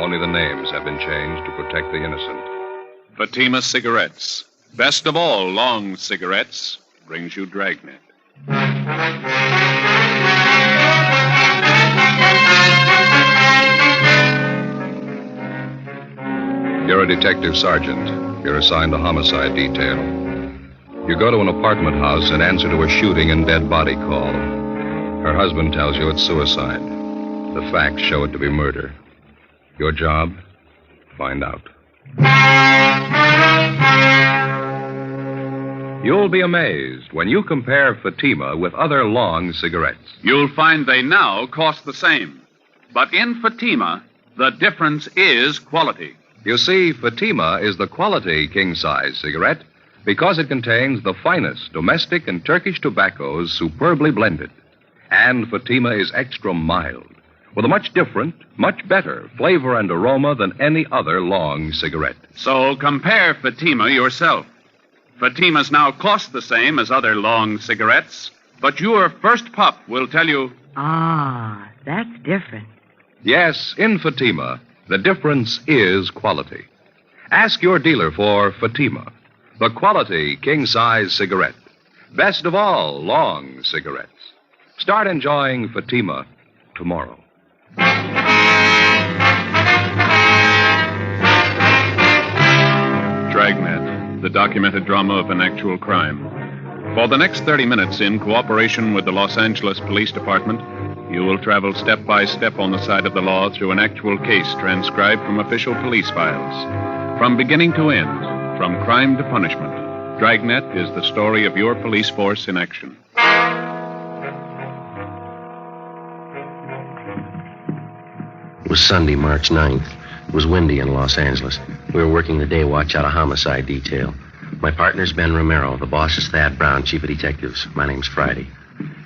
Only the names have been changed to protect the innocent. Fatima Cigarettes, best of all long cigarettes, brings you Dragnet. You're a detective sergeant. You're assigned a homicide detail. You go to an apartment house and answer to a shooting and dead body call. Her husband tells you it's suicide. The facts show it to be murder. Your job? Find out. You'll be amazed when you compare Fatima with other long cigarettes. You'll find they now cost the same. But in Fatima, the difference is quality. You see, Fatima is the quality king-size cigarette because it contains the finest domestic and Turkish tobaccos superbly blended. And Fatima is extra mild, with a much different, much better flavor and aroma than any other long cigarette. So compare Fatima yourself. Fatimas now cost the same as other long cigarettes, but your first puff will tell you... Ah, that's different. Yes, in Fatima, the difference is quality. Ask your dealer for Fatima, the quality king-size cigarette. Best of all long cigarettes. Start enjoying Fatima tomorrow. Dragnet, the documented drama of an actual crime. For the next 30 minutes, in cooperation with the Los Angeles Police Department, you will travel step by step on the side of the law through an actual case transcribed from official police files. From beginning to end, from crime to punishment, Dragnet is the story of your police force in action. It was Sunday, March 9th. It was windy in Los Angeles. We were working the day watch out of homicide detail. My partner's Ben Romero. The boss is Thad Brown, chief of detectives. My name's Friday.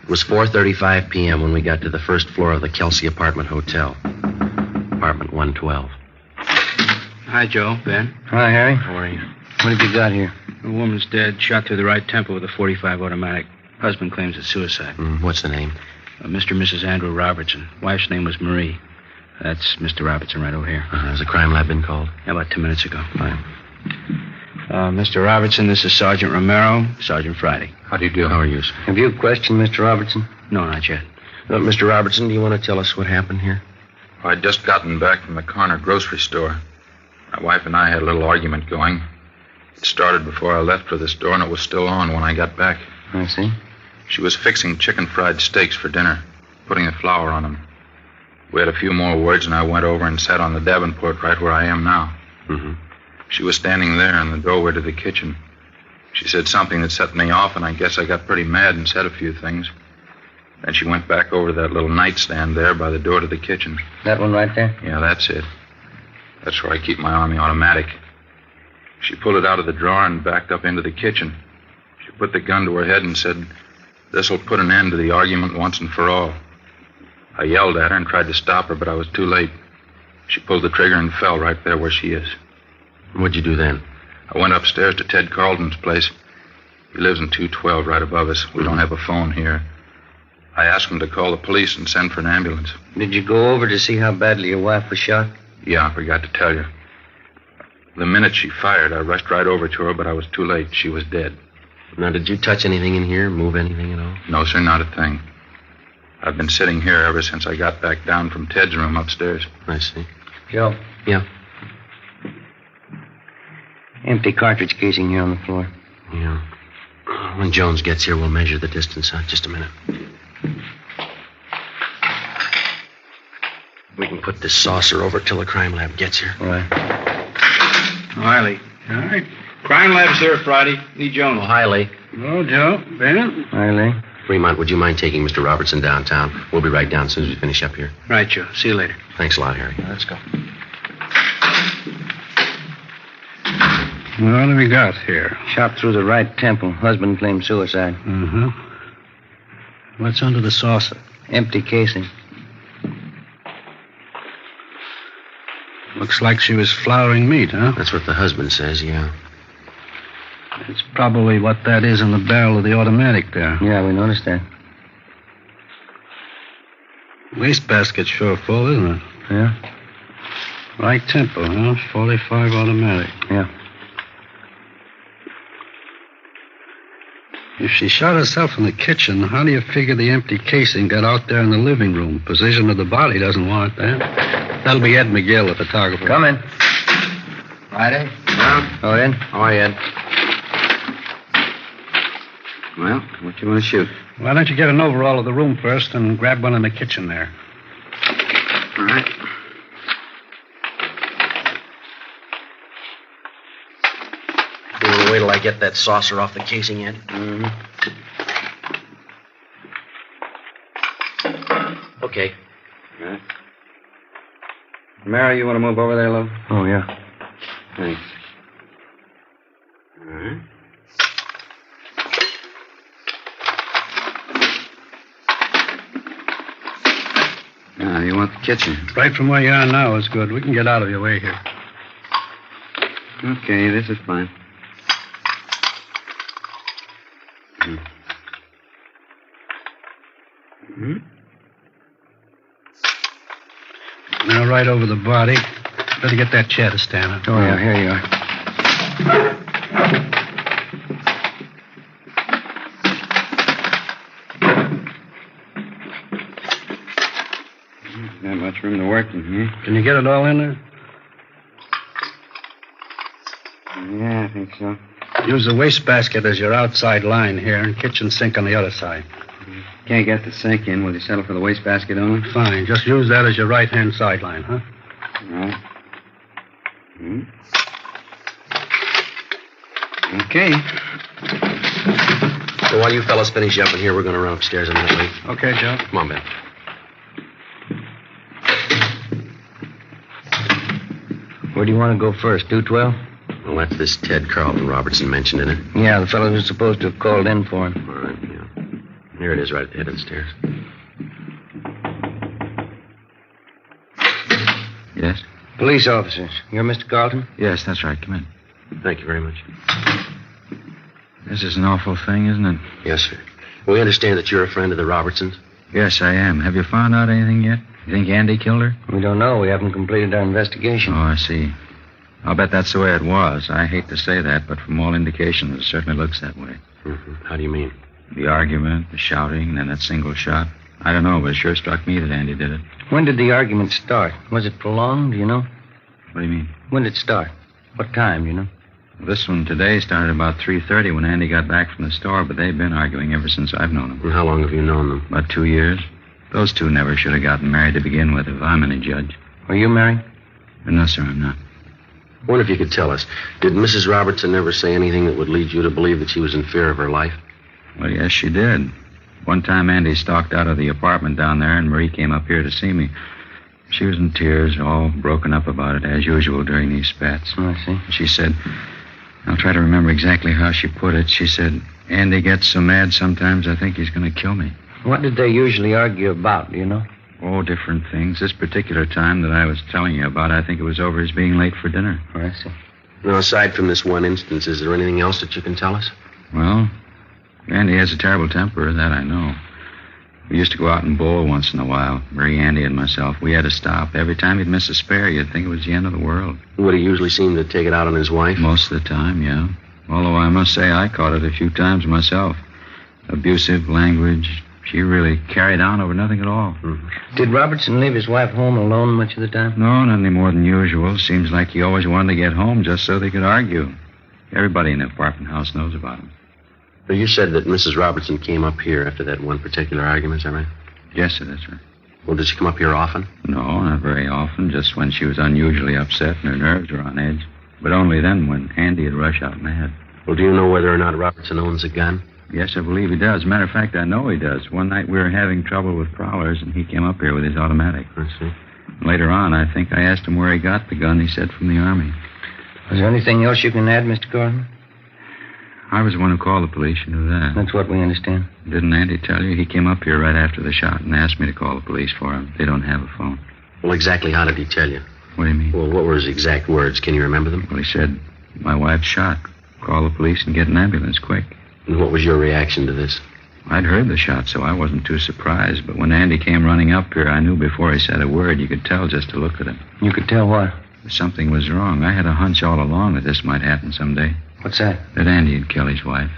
It was 4:35 p.m. when we got to the first floor of the Kelsey Apartment Hotel. Apartment 112. Hi, Joe. Ben. Hi, Harry. How are you? What have you got here? A woman's dead, shot through the right temple with a .45 automatic. Husband claims it's suicide. What's the name? Mr. and Mrs. Andrew Robertson. Wife's name was Marie. That's Mr. Robertson right over here. Has the crime lab been called? Yeah, about 2 minutes ago. Fine. Mr. Robertson, this is Sergeant Romero, Sergeant Friday. How do you do? How are you, sir? Have you questioned Mr. Robertson? No, not yet. Mr. Robertson, do you want to tell us what happened here? I'd just gotten back from the corner grocery store. My wife and I had a little argument going. It started before I left for the store, and it was still on when I got back. I see. She was fixing chicken fried steaks for dinner, putting the flour on them. We had a few more words, and I went over and sat on the Davenport right where I am now. Mm-hmm. She was standing there in the doorway to the kitchen. She said something that set me off, and I guess I got pretty mad and said a few things. Then she went back over to that little nightstand there by the door to the kitchen. That one right there? Yeah, that's it. That's where I keep my Army automatic. She pulled it out of the drawer and backed up into the kitchen. She put the gun to her head and said, "This'll put an end to the argument once and for all." I yelled at her and tried to stop her, but I was too late. She pulled the trigger and fell right there where she is. What'd you do then? I went upstairs to Ted Carlton's place. He lives in 212 right above us. We don't have a phone here. I asked him to call the police and send for an ambulance. Did you go over to see how badly your wife was shot? Yeah, I forgot to tell you. The minute she fired, I rushed right over to her, but I was too late. She was dead. Now, did you touch anything in here, move anything at all? No, sir, not a thing. I've been sitting here ever since I got back down from Ted's room upstairs. I see. Joe. Yeah. Empty cartridge casing here on the floor. Yeah. When Jones gets here, we'll measure the distance. Just a minute. We can put this saucer over till the crime lab gets here. All right. Riley. All right. Crime lab's here Friday. Lee Jones. Oh, hi, Lee. Hello, Joe. Ben? Hi, Lee. Fremont, would you mind taking Mr. Robertson downtown? We'll be right down as soon as we finish up here. Right, Joe. See you later. Thanks a lot, Harry. Let's go. What have we got here? Shot through the right temple. Husband claimed suicide. Mm-hmm. What's under the saucer? Empty casing. Looks like she was flouring meat, huh? That's what the husband says, yeah. It's probably what that is in the barrel of the automatic there. Yeah, we noticed that. Wastebasket's sure full, isn't it? Yeah. Right tempo, huh? 45 automatic. Yeah. If she shot herself in the kitchen, how do you figure the empty casing got out there in the living room? Position of the body doesn't warrant that. That'll be Ed McGill, the photographer. Come in. Friday? Oh, Ed? How are you, Ed? Well, what you want to shoot? Why don't you get an overall of the room first and grab one in the kitchen there? All right. You want to wait till I get that saucer off the casing, Ed? Mm-hmm. Okay. All right. Mary, you want to move over there, love? Oh, yeah. Thanks. All right. Now, you want the kitchen? Right from where you are now is good. We can get out of your way here. Okay, this is fine. Mm-hmm. Now, right over the body. Better get that chair to stand up. Oh, yeah, here you are. Not much room to work in here. Can you get it all in there? Yeah, I think so. Use the wastebasket as your outside line here and kitchen sink on the other side. Can't get the sink in. Will you settle for the wastebasket only? Fine. Just use that as your right-hand sideline, huh? All right. Okay. So while you fellas finish up in here, we're going to run upstairs immediately. Okay, Joe. Come on, Ben. Where do you want to go first? 212? Well, that's this Ted Carlton Robertson mentioned in it. Yeah, the fellow who's supposed to have called in for him. All right, yeah. Here it is, right at the head of the stairs. Yes? Police officers. You're Mr. Carlton? Yes, that's right. Come in. Thank you very much. This is an awful thing, isn't it? Yes, sir. We understand that you're a friend of the Robertsons. Yes, I am. Have you found out anything yet? You think Andy killed her? We don't know. We haven't completed our investigation. Oh, I see. I'll bet that's the way it was. I hate to say that, but from all indications, it certainly looks that way. Mm-hmm. How do you mean? The argument, the shouting, and then that single shot. I don't know, but it sure struck me that Andy did it. When did the argument start? Was it prolonged, do you know? What do you mean? When did it start? What time, do you know? This one today started about 3:30 when Andy got back from the store, but they've been arguing ever since I've known them. And how long have you known them? About 2 years. Those two never should have gotten married to begin with, if I'm any judge. Are you married? No, sir, I'm not. I wonder if you could tell us. Did Mrs. Robertson ever say anything that would lead you to believe that she was in fear of her life? Well, yes, she did. One time Andy stalked out of the apartment down there, and Marie came up here to see me. She was in tears, all broken up about it, as usual during these spats. Oh, I see. She said, I'll try to remember exactly how she put it. She said, Andy gets so mad sometimes I think he's going to kill me. What did they usually argue about, do you know? Oh, different things. This particular time that I was telling you about, I think it was over his being late for dinner. Oh, I see. Now, aside from this one instance, is there anything else that you can tell us? Well, Andy has a terrible temper, that I know. We used to go out and bowl once in a while, Marie, Andy, and myself. We had to stop. Every time he'd miss a spare, you'd think it was the end of the world. Would he usually seem to take it out on his wife? Most of the time, yeah. Although I must say I caught it a few times myself. Abusive language. She really carried on over nothing at all. Mm-hmm. Did Robertson leave his wife home alone much of the time? No, not any more than usual. Seems like he always wanted to get home just so they could argue. Everybody in the apartment house knows about him. So you said that Mrs. Robertson came up here after that one particular argument, is that right? Yes, sir, that's right. Well, did she come up here often? No, not very often. Just when she was unusually upset and her nerves were on edge. But only then when Andy would rush out mad. Well, do you know whether or not Robertson owns a gun? Yes, I believe he does. As a matter of fact, I know he does. One night we were having trouble with prowlers, and he came up here with his automatic. I see. Later on, I think I asked him where he got the gun. He said from the Army. Is there anything else you can add, Mr. Carlton? I was the one who called the police. You knew that. That's what we understand. Didn't Andy tell you? He came up here right after the shot and asked me to call the police for him. They don't have a phone. Well, exactly how did he tell you? What do you mean? Well, what were his exact words? Can you remember them? Well, he said, my wife's shot. Call the police and get an ambulance quick. And what was your reaction to this? I'd heard the shot, so I wasn't too surprised. But when Andy came running up here, I knew before he said a word. You could tell just to look at him. You could tell what? Something was wrong. I had a hunch all along that this might happen someday. What's that? That Andy had killed his wife.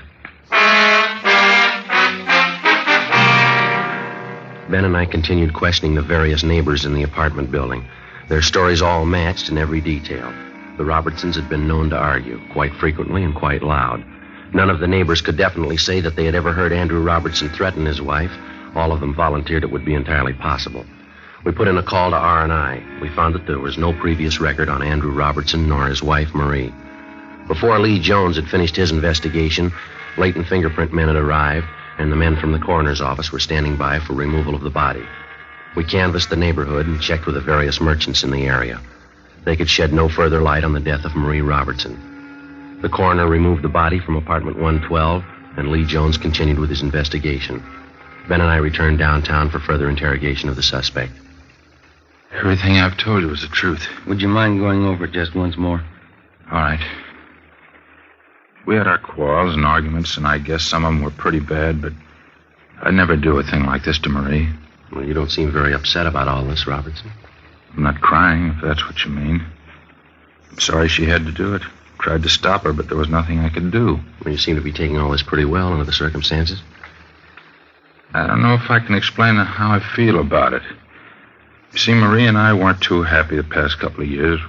Ben and I continued questioning the various neighbors in the apartment building. Their stories all matched in every detail. The Robertsons had been known to argue, quite frequently and quite loud. None of the neighbors could definitely say that they had ever heard Andrew Robertson threaten his wife. All of them volunteered it would be entirely possible. We put in a call to R&I. We found that there was no previous record on Andrew Robertson nor his wife, Marie. Before Lee Jones had finished his investigation, latent fingerprint men had arrived, and the men from the coroner's office were standing by for removal of the body. We canvassed the neighborhood and checked with the various merchants in the area. They could shed no further light on the death of Marie Robertson. The coroner removed the body from apartment 112, and Lee Jones continued with his investigation. Ben and I returned downtown for further interrogation of the suspect. Everything I've told you was the truth. Would you mind going over it just once more? All right. We had our quarrels and arguments, and I guess some of them were pretty bad, but I'd never do a thing like this to Marie. Well, you don't seem very upset about all this, Robertson. I'm not crying, if that's what you mean. I'm sorry she had to do it. Tried to stop her, but there was nothing I could do. Well, you seem to be taking all this pretty well under the circumstances. I don't know if I can explain how I feel about it. You see, Marie and I weren't too happy the past couple of years.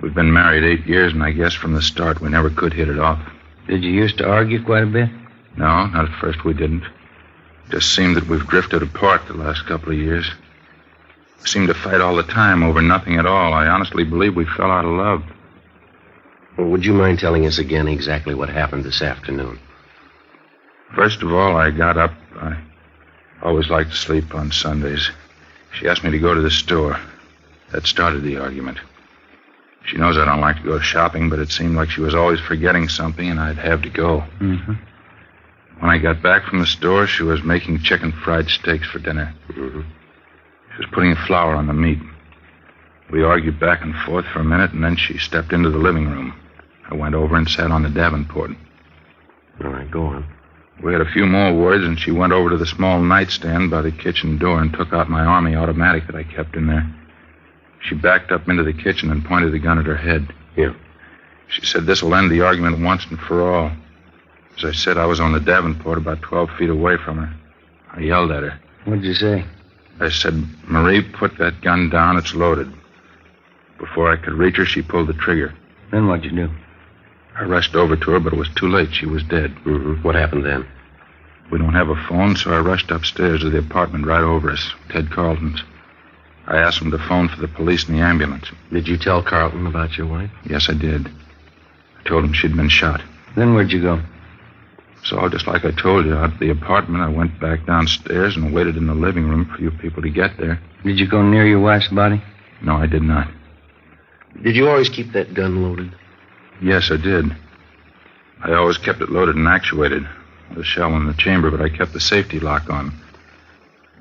We've been married 8 years, and I guess from the start we never could hit it off. Did you used to argue quite a bit? No, not at first we didn't. It just seemed that we've drifted apart the last couple of years. We seemed to fight all the time over nothing at all. I honestly believe we fell out of love. Well, would you mind telling us again exactly what happened this afternoon? First of all, I got up. I always liked to sleep on Sundays. She asked me to go to the store. That started the argument. She knows I don't like to go shopping, but it seemed like she was always forgetting something, and I'd have to go. Mm-hmm. When I got back from the store, she was making chicken fried steaks for dinner. Mm-hmm. She was putting flour on the meat. We argued back and forth for a minute, and then she stepped into the living room. I went over and sat on the Davenport. All right, go on. We had a few more words, and she went over to the small nightstand by the kitchen door and took out my Army automatic that I kept in there. She backed up into the kitchen and pointed the gun at her head. Yeah. She said this will end the argument once and for all. As I said, I was on the Davenport about 12 feet away from her. I yelled at her. What'd you say? I said, Marie, put that gun down. It's loaded. Before I could reach her, she pulled the trigger. Then what'd you do? I rushed over to her, but it was too late. She was dead. Mm-hmm. What happened then? We don't have a phone, so I rushed upstairs to the apartment right over us, Ted Carlton's. I asked him to phone for the police and the ambulance. Did you tell Carlton about your wife? Yes, I did. I told him she'd been shot. Then where'd you go? So, just like I told you, out of the apartment, I went back downstairs and waited in the living room for you people to get there. Did you go near your wife's body? No, I did not. Did you always keep that gun loaded? Yes, I did. I always kept it loaded and actuated. The shell in the chamber, but I kept the safety lock on.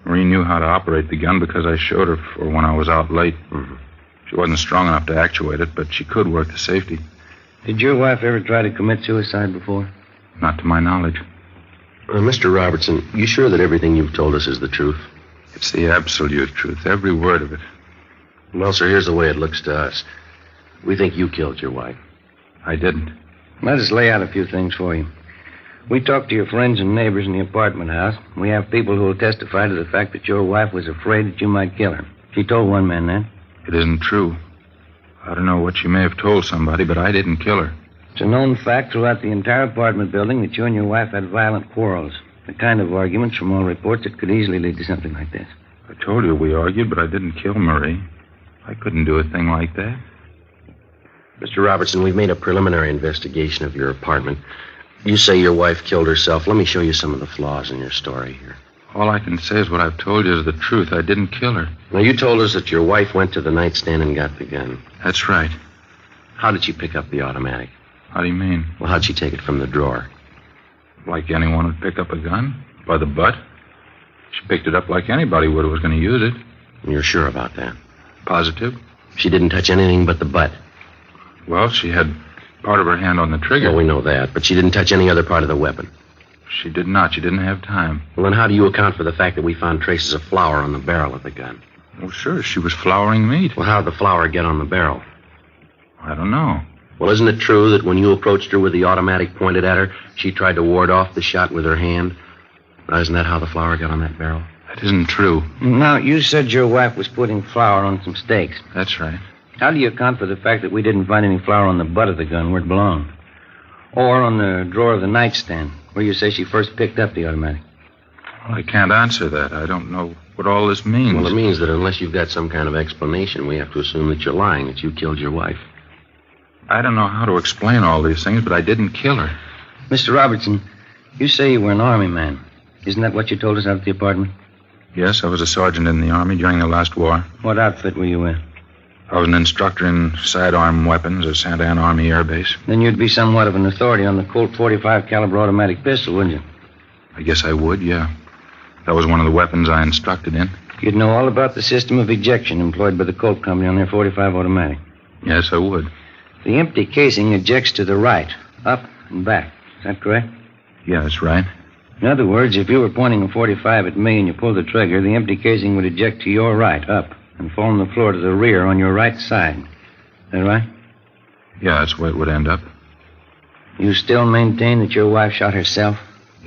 Marie knew how to operate the gun because I showed her for when I was out late. Mm-hmm. She wasn't strong enough to actuate it, but she could work the safety. Did your wife ever try to commit suicide before? Not to my knowledge. Mr. Robertson, you sure that everything you've told us is the truth? It's the absolute truth, every word of it. Well, sir, here's the way it looks to us. We think you killed your wife. I didn't. Let us lay out a few things for you. We talked to your friends and neighbors in the apartment house. We have people who will testify to the fact that your wife was afraid that you might kill her. She told one man that. It isn't true. I don't know what she may have told somebody, but I didn't kill her. It's a known fact throughout the entire apartment building that you and your wife had violent quarrels. The kind of arguments, from all reports, that could easily lead to something like this. I told you we argued, but I didn't kill Marie. I couldn't do a thing like that. Mr. Robertson, we've made a preliminary investigation of your apartment. You say your wife killed herself. Let me show you some of the flaws in your story here. All I can say is what I've told you is the truth. I didn't kill her. Now, you told us that your wife went to the nightstand and got the gun. That's right. How did she pick up the automatic? How do you mean? Well, how'd she take it from the drawer? Like anyone would pick up a gun? By the butt? She picked it up like anybody would who was going to use it. And you're sure about that? Positive. She didn't touch anything but the butt. Well, she had part of her hand on the trigger. Well, we know that, but she didn't touch any other part of the weapon. She did not. She didn't have time. Well, then how do you account for the fact that we found traces of flour on the barrel of the gun? Well, sure, she was flouring meat. Well, how'd the flour get on the barrel? I don't know. Well, isn't it true that when you approached her with the automatic pointed at her, she tried to ward off the shot with her hand? Now, isn't that how the flour got on that barrel? That isn't true. Now, you said your wife was putting flour on some steaks. That's right. How do you account for the fact that we didn't find any flour on the butt of the gun where it belonged? Or on the drawer of the nightstand, where you say she first picked up the automatic? Well, I can't answer that. I don't know what all this means. Well, it means that unless you've got some kind of explanation, we have to assume that you're lying, that you killed your wife. I don't know how to explain all these things, but I didn't kill her. Mr. Robertson, you say you were an Army man. Isn't that what you told us out at the apartment? Yes, I was a sergeant in the Army during the last war. What outfit were you in? I was an instructor in sidearm weapons at Santa Ana Army Air Base. Then you'd be somewhat of an authority on the Colt .45 caliber automatic pistol, wouldn't you? I guess I would, yeah. That was one of the weapons I instructed in. You'd know all about the system of ejection employed by the Colt Company on their .45 automatic. Yes, I would. The empty casing ejects to the right, up and back. Is that correct? Yeah, that's right. In other words, if you were pointing a .45 at me and you pulled the trigger, the empty casing would eject to your right, up, and fall on the floor to the rear on your right side. Is that right? Yeah, that's where it would end up. You still maintain that your wife shot herself?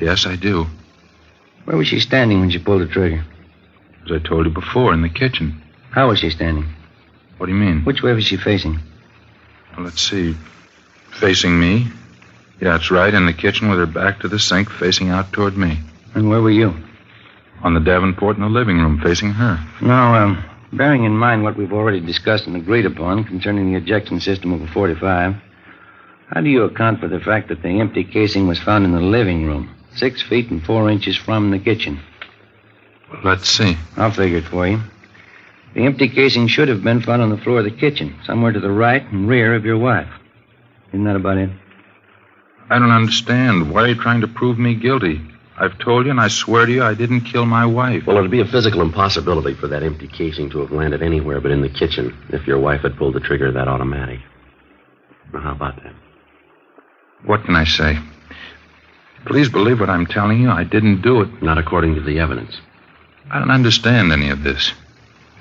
Yes, I do. Where was she standing when she pulled the trigger? As I told you before, in the kitchen. How was she standing? What do you mean? Which way was she facing? Well, let's see. Facing me. Yeah, that's right, in the kitchen with her back to the sink, facing out toward me. And where were you? On the Davenport in the living room, facing her. Now, bearing in mind what we've already discussed and agreed upon concerning the ejection system of a .45, how do you account for the fact that the empty casing was found in the living room, 6 feet and 4 inches from the kitchen? Well, let's see. I'll figure it for you. The empty casing should have been found on the floor of the kitchen, somewhere to the right and rear of your wife. Isn't that about it? I don't understand. Why are you trying to prove me guilty? I've told you, and I swear to you, I didn't kill my wife. Well, it'd be a physical impossibility for that empty casing to have landed anywhere but in the kitchen if your wife had pulled the trigger of that automatic. Now, how about that? What can I say? Please believe what I'm telling you. I didn't do it. Not according to the evidence. I don't understand any of this.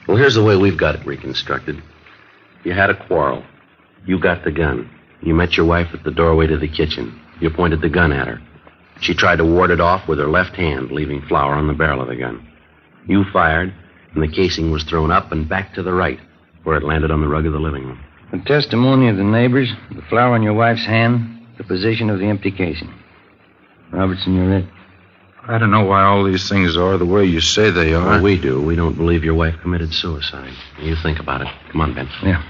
Well, here's the way we've got it reconstructed. You had a quarrel. You got the gun. You met your wife at the doorway to the kitchen. You pointed the gun at her. She tried to ward it off with her left hand, leaving flour on the barrel of the gun. You fired, and the casing was thrown up and back to the right, where it landed on the rug of the living room. The testimony of the neighbors, the flour on your wife's hand, the position of the empty casing. Robertson, you're it. I don't know why all these things are the way you say they are. Well, we do. We don't believe your wife committed suicide. You think about it. Come on, Ben. Yeah.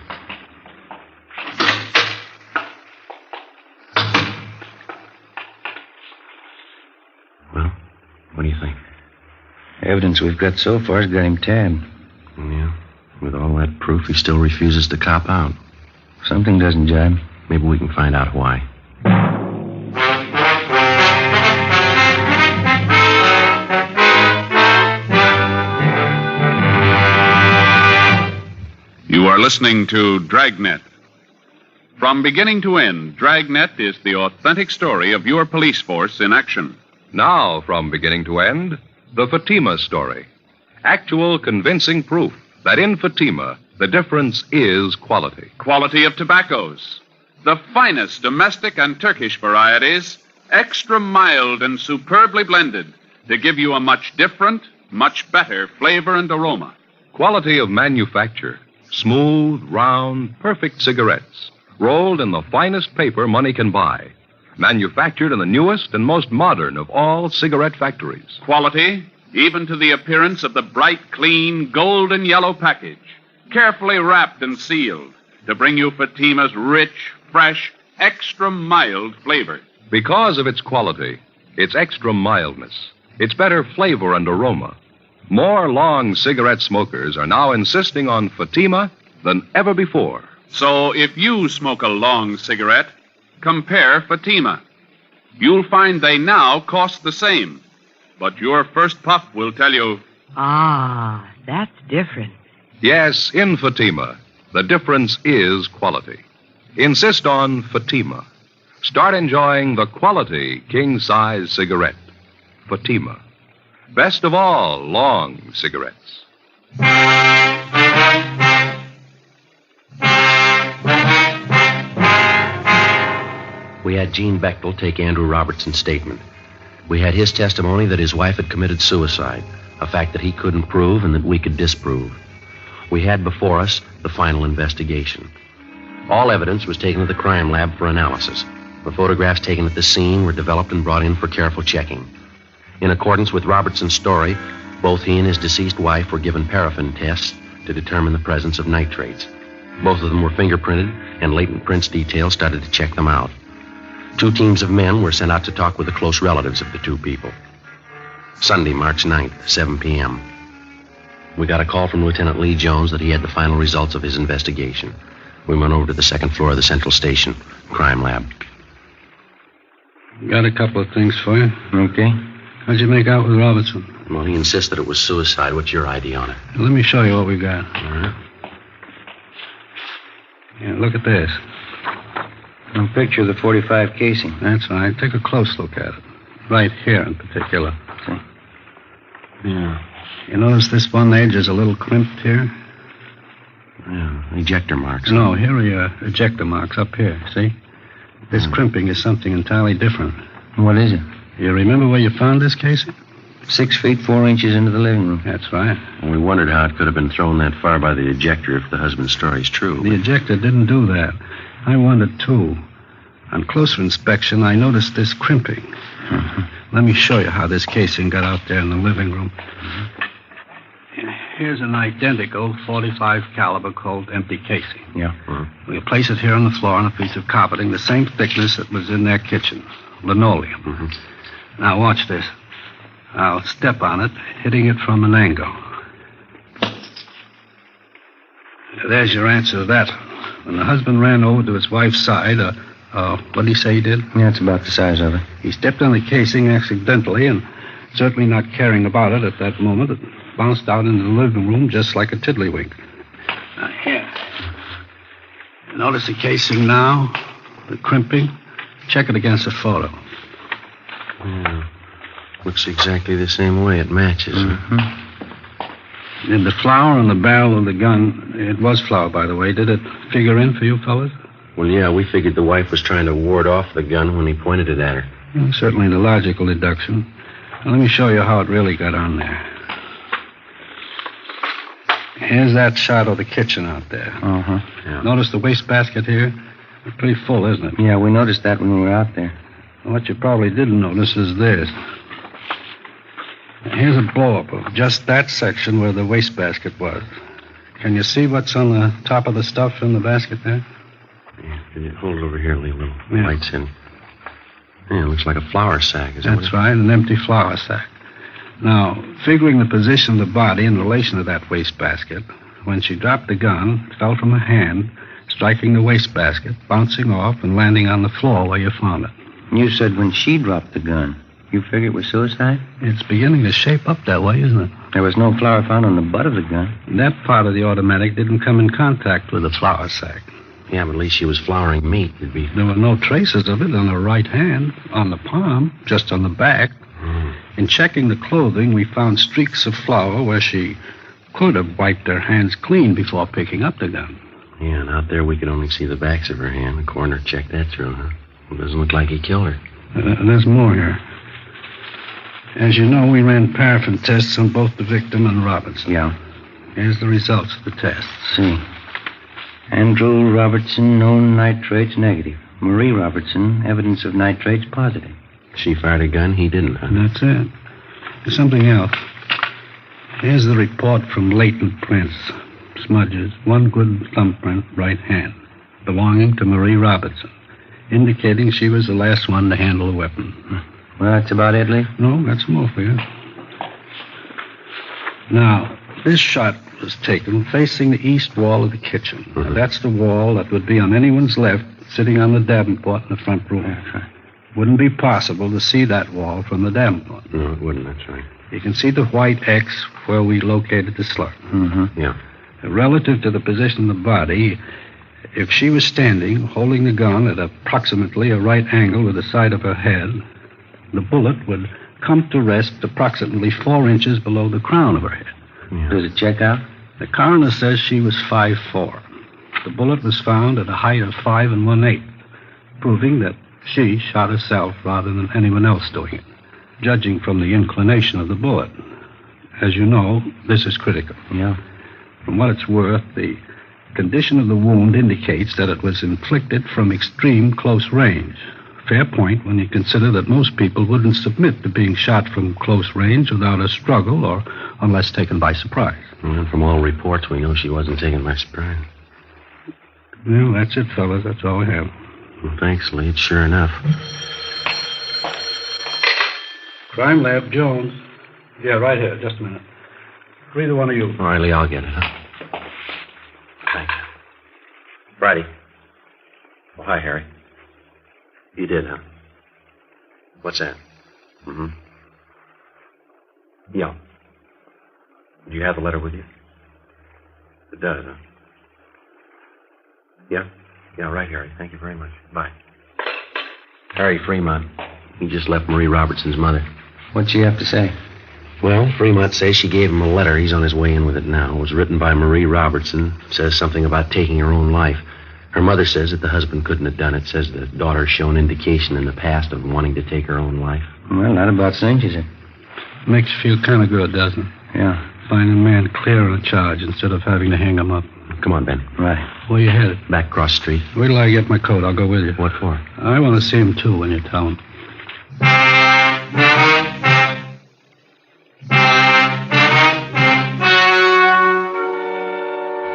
Well, what do you think? Evidence we've got so far has got him tabbed. Yeah. With all that proof, he still refuses to cop out. Something doesn't jibe. Maybe we can find out why. You are listening to Dragnet. From beginning to end, Dragnet is the authentic story of your police force in action. Now, from beginning to end, the Fatima story. Actual convincing proof that in Fatima, the difference is quality. Quality of tobaccos. The finest domestic and Turkish varieties, extra mild and superbly blended to give you a much different, much better flavor and aroma. Quality of manufacture. Smooth, round, perfect cigarettes, rolled in the finest paper money can buy. Manufactured in the newest and most modern of all cigarette factories. Quality, even to the appearance of the bright, clean, golden yellow package, carefully wrapped and sealed to bring you Fatima's rich, fresh, extra mild flavor. Because of its quality, its extra mildness, its better flavor and aroma, more long cigarette smokers are now insisting on Fatima than ever before. So if you smoke a long cigarette, compare Fatima. You'll find they now cost the same. But your first puff will tell you... Ah, that's different. Yes, in Fatima, the difference is quality. Insist on Fatima. Start enjoying the quality king-size cigarette. Fatima. Best of all long cigarettes. We had Gene Bechtel take Andrew Robertson's statement. We had his testimony that his wife had committed suicide, a fact that he couldn't prove and that we could disprove. We had before us the final investigation. All evidence was taken to the crime lab for analysis. The photographs taken at the scene were developed and brought in for careful checking. In accordance with Robertson's story, both he and his deceased wife were given paraffin tests to determine the presence of nitrates. Both of them were fingerprinted, and latent prints detail started to check them out. 2 teams of men were sent out to talk with the close relatives of the 2 people. Sunday, March 9th, 7 p.m. We got a call from Lieutenant Lee Jones that he had the final results of his investigation. We went over to the 2nd floor of the Central Station crime lab. Got a couple of things for you. Okay. How'd you make out with Robertson? Well, he insists that it was suicide. What's your ID on it? Let me show you what we got. All right. Yeah, look at this. A picture of the 45 casing. That's right. Take a close look at it. Right here in particular. See? Yeah. You notice this one edge is a little crimped here? Yeah, ejector marks. No, here are your ejector marks up here, see? This crimping is something entirely different. What is it? You remember where you found this casing? 6 feet, 4 inches into the living room. That's right. And we wondered how it could have been thrown that far by the ejector if the husband's story's true. The ejector didn't do that. I wondered, too. On closer inspection, I noticed this crimping. Let me show you how this casing got out there in the living room. Here's an identical .45 caliber Colt empty casing. Yeah. We'll place it here on the floor on a piece of carpeting the same thickness that was in their kitchen. Linoleum. Now, watch this. I'll step on it, hitting it from an angle. There's your answer to that. When the husband ran over to his wife's side, what did he say he did? Yeah, it's about the size of it. He stepped on the casing accidentally, and certainly not caring about it at that moment, it bounced out into the living room just like a tiddlywink. Now, here. Notice the casing now, the crimping. Check it against the photo. Yeah. Looks exactly the same way. It matches. Did the flour on the barrel of the gun, it was flour, by the way, did it figure in for you fellas? Well, yeah, we figured the wife was trying to ward off the gun when he pointed it at her. Well, certainly the logical deduction. Now, let me show you how it really got on there. Here's that shot of the kitchen out there. Yeah. Notice the wastebasket here? It's pretty full, isn't it? Yeah, we noticed that when we were out there. What you probably didn't notice is this. Here's a blow-up of just that section where the wastebasket was. Can you see what's on the top of the stuff in the basket there? Yeah, can you hold it over here, leave a little Yeah. lights in. Yeah, it looks like a flour sack. Is that That's right, an empty flour sack. Now, figuring the position of the body in relation to that wastebasket, when she dropped the gun, it fell from her hand, striking the wastebasket, bouncing off, and landing on the floor where you found it. You said when she dropped the gun. You figure it was suicide? It's beginning to shape up that way, isn't it? There was no flour found on the butt of the gun. That part of the automatic didn't come in contact with the flour sack. Yeah, but at least she was flouring meat. It'd be... There were no traces of it on her right hand, on the palm, just on the back. In checking the clothing, we found streaks of flour where she could have wiped her hands clean before picking up the gun. Yeah, and out there we could only see the backs of her hand. The coroner checked that through, huh? It doesn't look like he killed her. There's more here. As you know, we ran paraffin tests on both the victim and Robertson. Yeah. Here's the results of the tests. See. Andrew Robertson, known nitrates negative. Marie Robertson, evidence of nitrates positive. She fired a gun, he didn't, huh? That's it. There's something else. Here's the report from latent prints. Smudges. One good thumbprint, right hand, belonging to Marie Robertson, indicating she was the last one to handle a weapon. Well, that's about it, Lee? No, that's more for you. Now, this shot was taken facing the east wall of the kitchen. Now, that's the wall that would be on anyone's left, sitting on the Davenport in the front room. That's right. Wouldn't be possible to see that wall from the Davenport. No, it wouldn't, that's right. You can see the white X where we located the slug. Yeah. Relative to the position of the body, if she was standing, holding the gun at approximately a right angle with the side of her head, the bullet would come to rest approximately 4 inches below the crown of her head. Yeah. Does it check out? The coroner says she was 5'4". The bullet was found at a height of 5 1/8, proving that she shot herself rather than anyone else doing it, judging from the inclination of the bullet. As you know, this is critical. Yeah. From what it's worth, the condition of the wound indicates that it was inflicted from extreme close range. Fair point when you consider that most people wouldn't submit to being shot from close range without a struggle or unless taken by surprise. Well, from all reports, we know she wasn't taken by surprise. Well, that's it, fellas. That's all we have. Well, thanks, Lee. It's sure enough. Crime Lab, Jones. Yeah, right here. Just a minute. Either one of you. All right, Lee, I'll get it, huh? Thanks. Friday. Oh, hi, Harry. You did, huh? What's that? Mm-hmm. Yeah. Do you have the letter with you? It does, huh? Yeah? Yeah, right, Harry. Thank you very much. Bye. Harry Fremont. He just left Marie Robertson's mother. What'd she have to say? Well, Fremont says she gave him a letter. He's on his way in with it now. It was written by Marie Robertson. Says something about taking her own life. Her mother says that the husband couldn't have done it. Says the daughter's shown indication in the past of wanting to take her own life. Well, that about cinches it. Makes you feel kind of good, doesn't it? Yeah. Finding a man clear on a charge instead of having to hang him up. Come on, Ben. Right. Where you headed? Back across the street. Wait till I get my coat. I'll go with you. What for? I want to see him, too, when you tell him.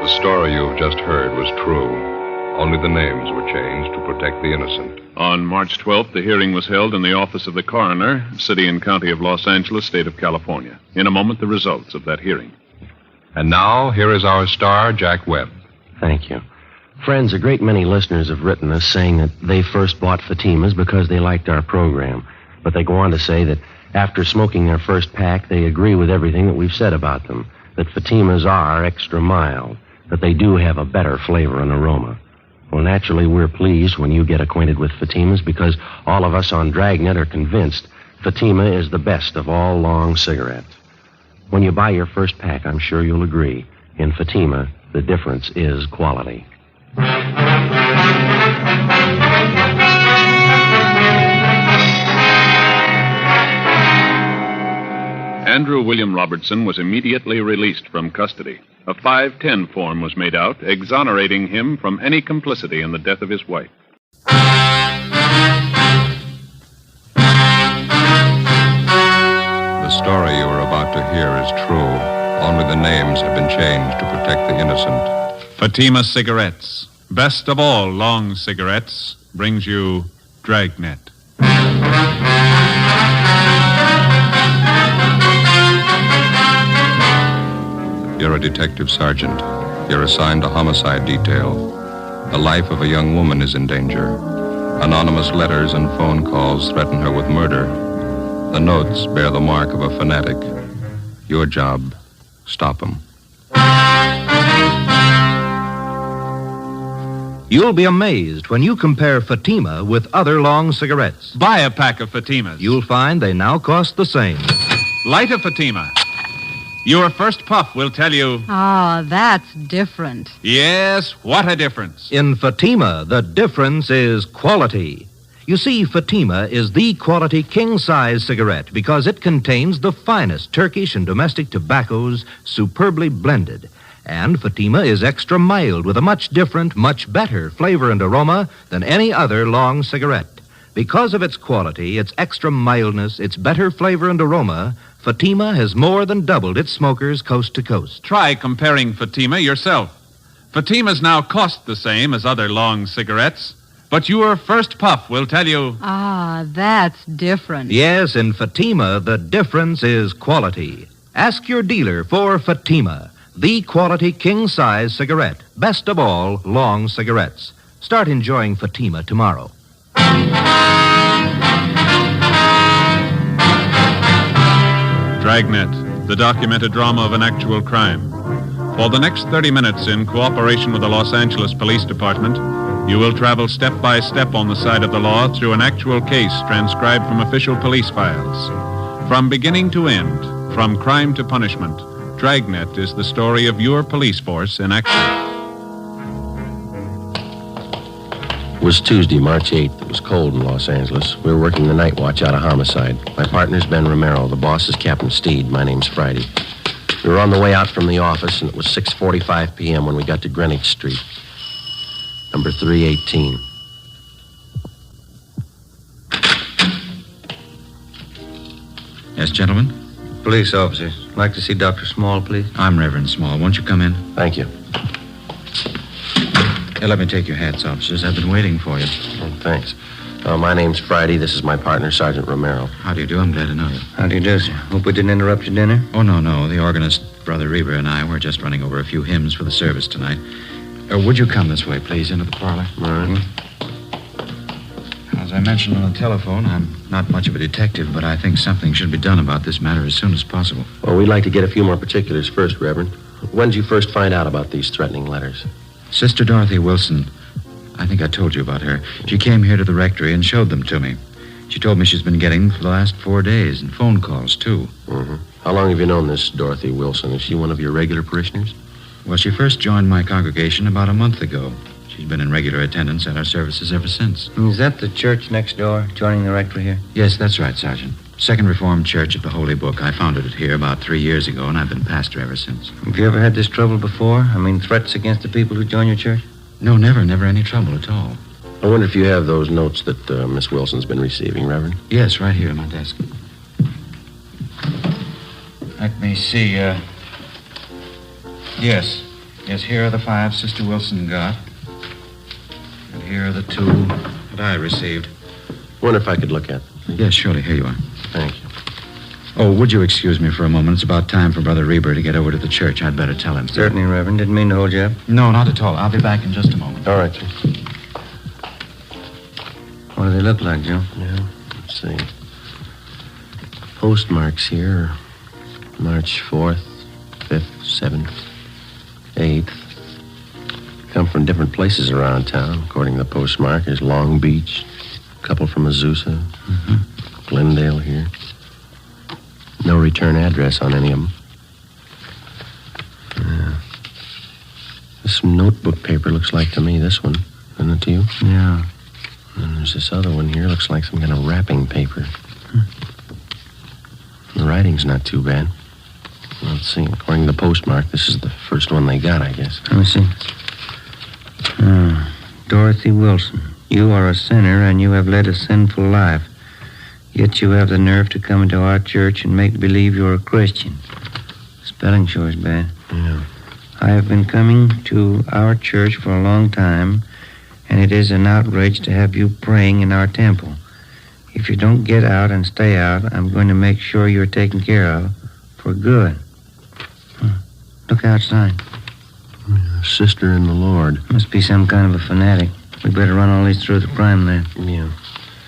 The story you've just heard was true. Only the names were changed to protect the innocent. On March 12th, the hearing was held in the office of the coroner, City and County of Los Angeles, State of California. In a moment, the results of that hearing. And now, here is our star, Jack Webb. Thank you. Friends, a great many listeners have written us saying that they first bought Fatimas because they liked our program. But they go on to say that after smoking their first pack, they agree with everything that we've said about them. That Fatimas are extra mild. That they do have a better flavor and aroma. Well, naturally, we're pleased when you get acquainted with Fatimas because all of us on Dragnet are convinced Fatima is the best of all long cigarettes. When you buy your first pack, I'm sure you'll agree. In Fatima, the difference is quality. Andrew William Robertson was immediately released from custody. A 510 form was made out, exonerating him from any complicity in the death of his wife. The story you are about to hear is true. Only the names have been changed to protect the innocent. Fatima Cigarettes, best of all long cigarettes, brings you Dragnet. You're a detective sergeant. You're assigned to homicide detail. The life of a young woman is in danger. Anonymous letters and phone calls threaten her with murder. The notes bear the mark of a fanatic. Your job, stop them. You'll be amazed when you compare Fatima with other long cigarettes. Buy a pack of Fatimas. You'll find they now cost the same. Light a Fatima. Your first puff will tell you... Ah, that's different. Yes, what a difference. In Fatima, the difference is quality. You see, Fatima is the quality king-size cigarette because it contains the finest Turkish and domestic tobaccos superbly blended. And Fatima is extra mild with a much different, much better flavor and aroma than any other long cigarette. Because of its quality, its extra mildness, its better flavor and aroma, Fatima has more than doubled its smokers coast to coast. Try comparing Fatima yourself. Fatimas now cost the same as other long cigarettes, but your first puff will tell you... Ah, that's different. Yes, in Fatima, the difference is quality. Ask your dealer for Fatima, the quality king-size cigarette. Best of all, long cigarettes. Start enjoying Fatima tomorrow. Dragnet, the documented drama of an actual crime. For the next 30 minutes, in cooperation with the Los Angeles Police Department, you will travel step by step on the side of the law through an actual case transcribed from official police files. From beginning to end, from crime to punishment, Dragnet is the story of your police force in action. It was Tuesday, March 8th. It was cold in Los Angeles. We were working the night watch out of homicide. My partner's Ben Romero. The boss is Captain Steed. My name's Friday. We were on the way out from the office, and it was 6:45 p.m. when we got to Greenwich Street. Number 318. Yes, gentlemen? Police officers. Like to see Dr. Small, please. I'm Reverend Small. Won't you come in? Thank you. Here, let me take your hats, officers. I've been waiting for you. Oh, thanks. My name's Friday. This is my partner, Sergeant Romero. How do you do? I'm glad to know you. How do you do, sir? Hope we didn't interrupt your dinner. Oh, no. The organist, Brother Reber, and I were just running over a few hymns for the service tonight. Would you come this way, please, into the parlor? All right. As I mentioned on the telephone, I'm not much of a detective, but I think something should be done about this matter as soon as possible. Well, we'd like to get a few more particulars first, Reverend. When did you first find out about these threatening letters? Sister Dorothy Wilson. I think I told you about her. She came here to the rectory and showed them to me. She told me she's been getting them for the last 4 days, and phone calls, too. Mm-hmm. How long have you known this Dorothy Wilson? Is she one of your regular parishioners? Well, she first joined my congregation about a month ago. She's been in regular attendance at our services ever since. Is that the church next door, joining the rectory here? Yes, that's right, Sergeant. Second Reformed Church of the Holy Book. I founded it here about 3 years ago, and I've been pastor ever since. Have you ever had this trouble before? I mean, threats against the people who join your church? No, never any trouble at all. I wonder if you have those notes that Miss Wilson's been receiving, Reverend? Yes, right here on my desk. Let me see, Yes, here are the 5 Sister Wilson got. And here are the 2 that I received. Wonder if I could look at them. Yes, surely. Here you are. Thank you. Oh, would you excuse me for a moment? It's about time for Brother Reber to get over to the church. I'd better tell him. Certainly, Reverend. Didn't mean to hold you up. No, not at all. I'll be back in just a moment. All right, sir. What do they look like, Joe? Yeah, let's see. Postmarks here are March 4th, 5th, 7th, 8th. Come from different places around town, according to the postmark. There's Long Beach, a couple from Azusa, Glendale here. No return address on any of them. This notebook paper looks like to me this one. Isn't it to you? Yeah. And there's this other one here. Looks like some kind of wrapping paper. The writing's not too bad. Let's see. According to the postmark, this is the first one they got, I guess. Let me see. Dorothy Wilson, you are a sinner and you have led a sinful life. Yet you have the nerve to come into our church and make believe you're a Christian. Spelling sure is bad. Yeah. I have been coming to our church for a long time, and it is an outrage to have you praying in our temple. If you don't get out and stay out, I'm going to make sure you're taken care of for good. Look outside. Sister in the Lord. Must be some kind of a fanatic. We better run all these through the crime lab. Yeah.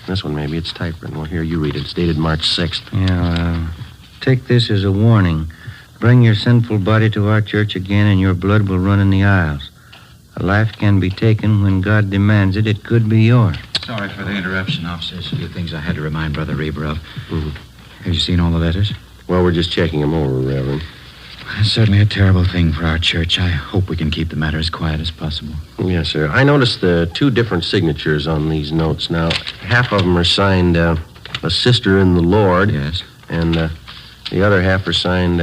This one, maybe. It's typewritten. Well, here, you read it. It's dated March 6th. Yeah, take this as a warning. Bring your sinful body to our church again, and your blood will run in the aisles. A life can be taken when God demands it. It could be yours. Sorry for the interruption, officers. A few things I had to remind Brother Reber of. Have you seen all the letters? Well, we're just checking them over, Reverend. It's certainly a terrible thing for our church. I hope we can keep the matter as quiet as possible. Yes, sir. I noticed the 2 different signatures on these notes. Now, half of them are signed, a sister in the Lord. Yes. And the other half are signed,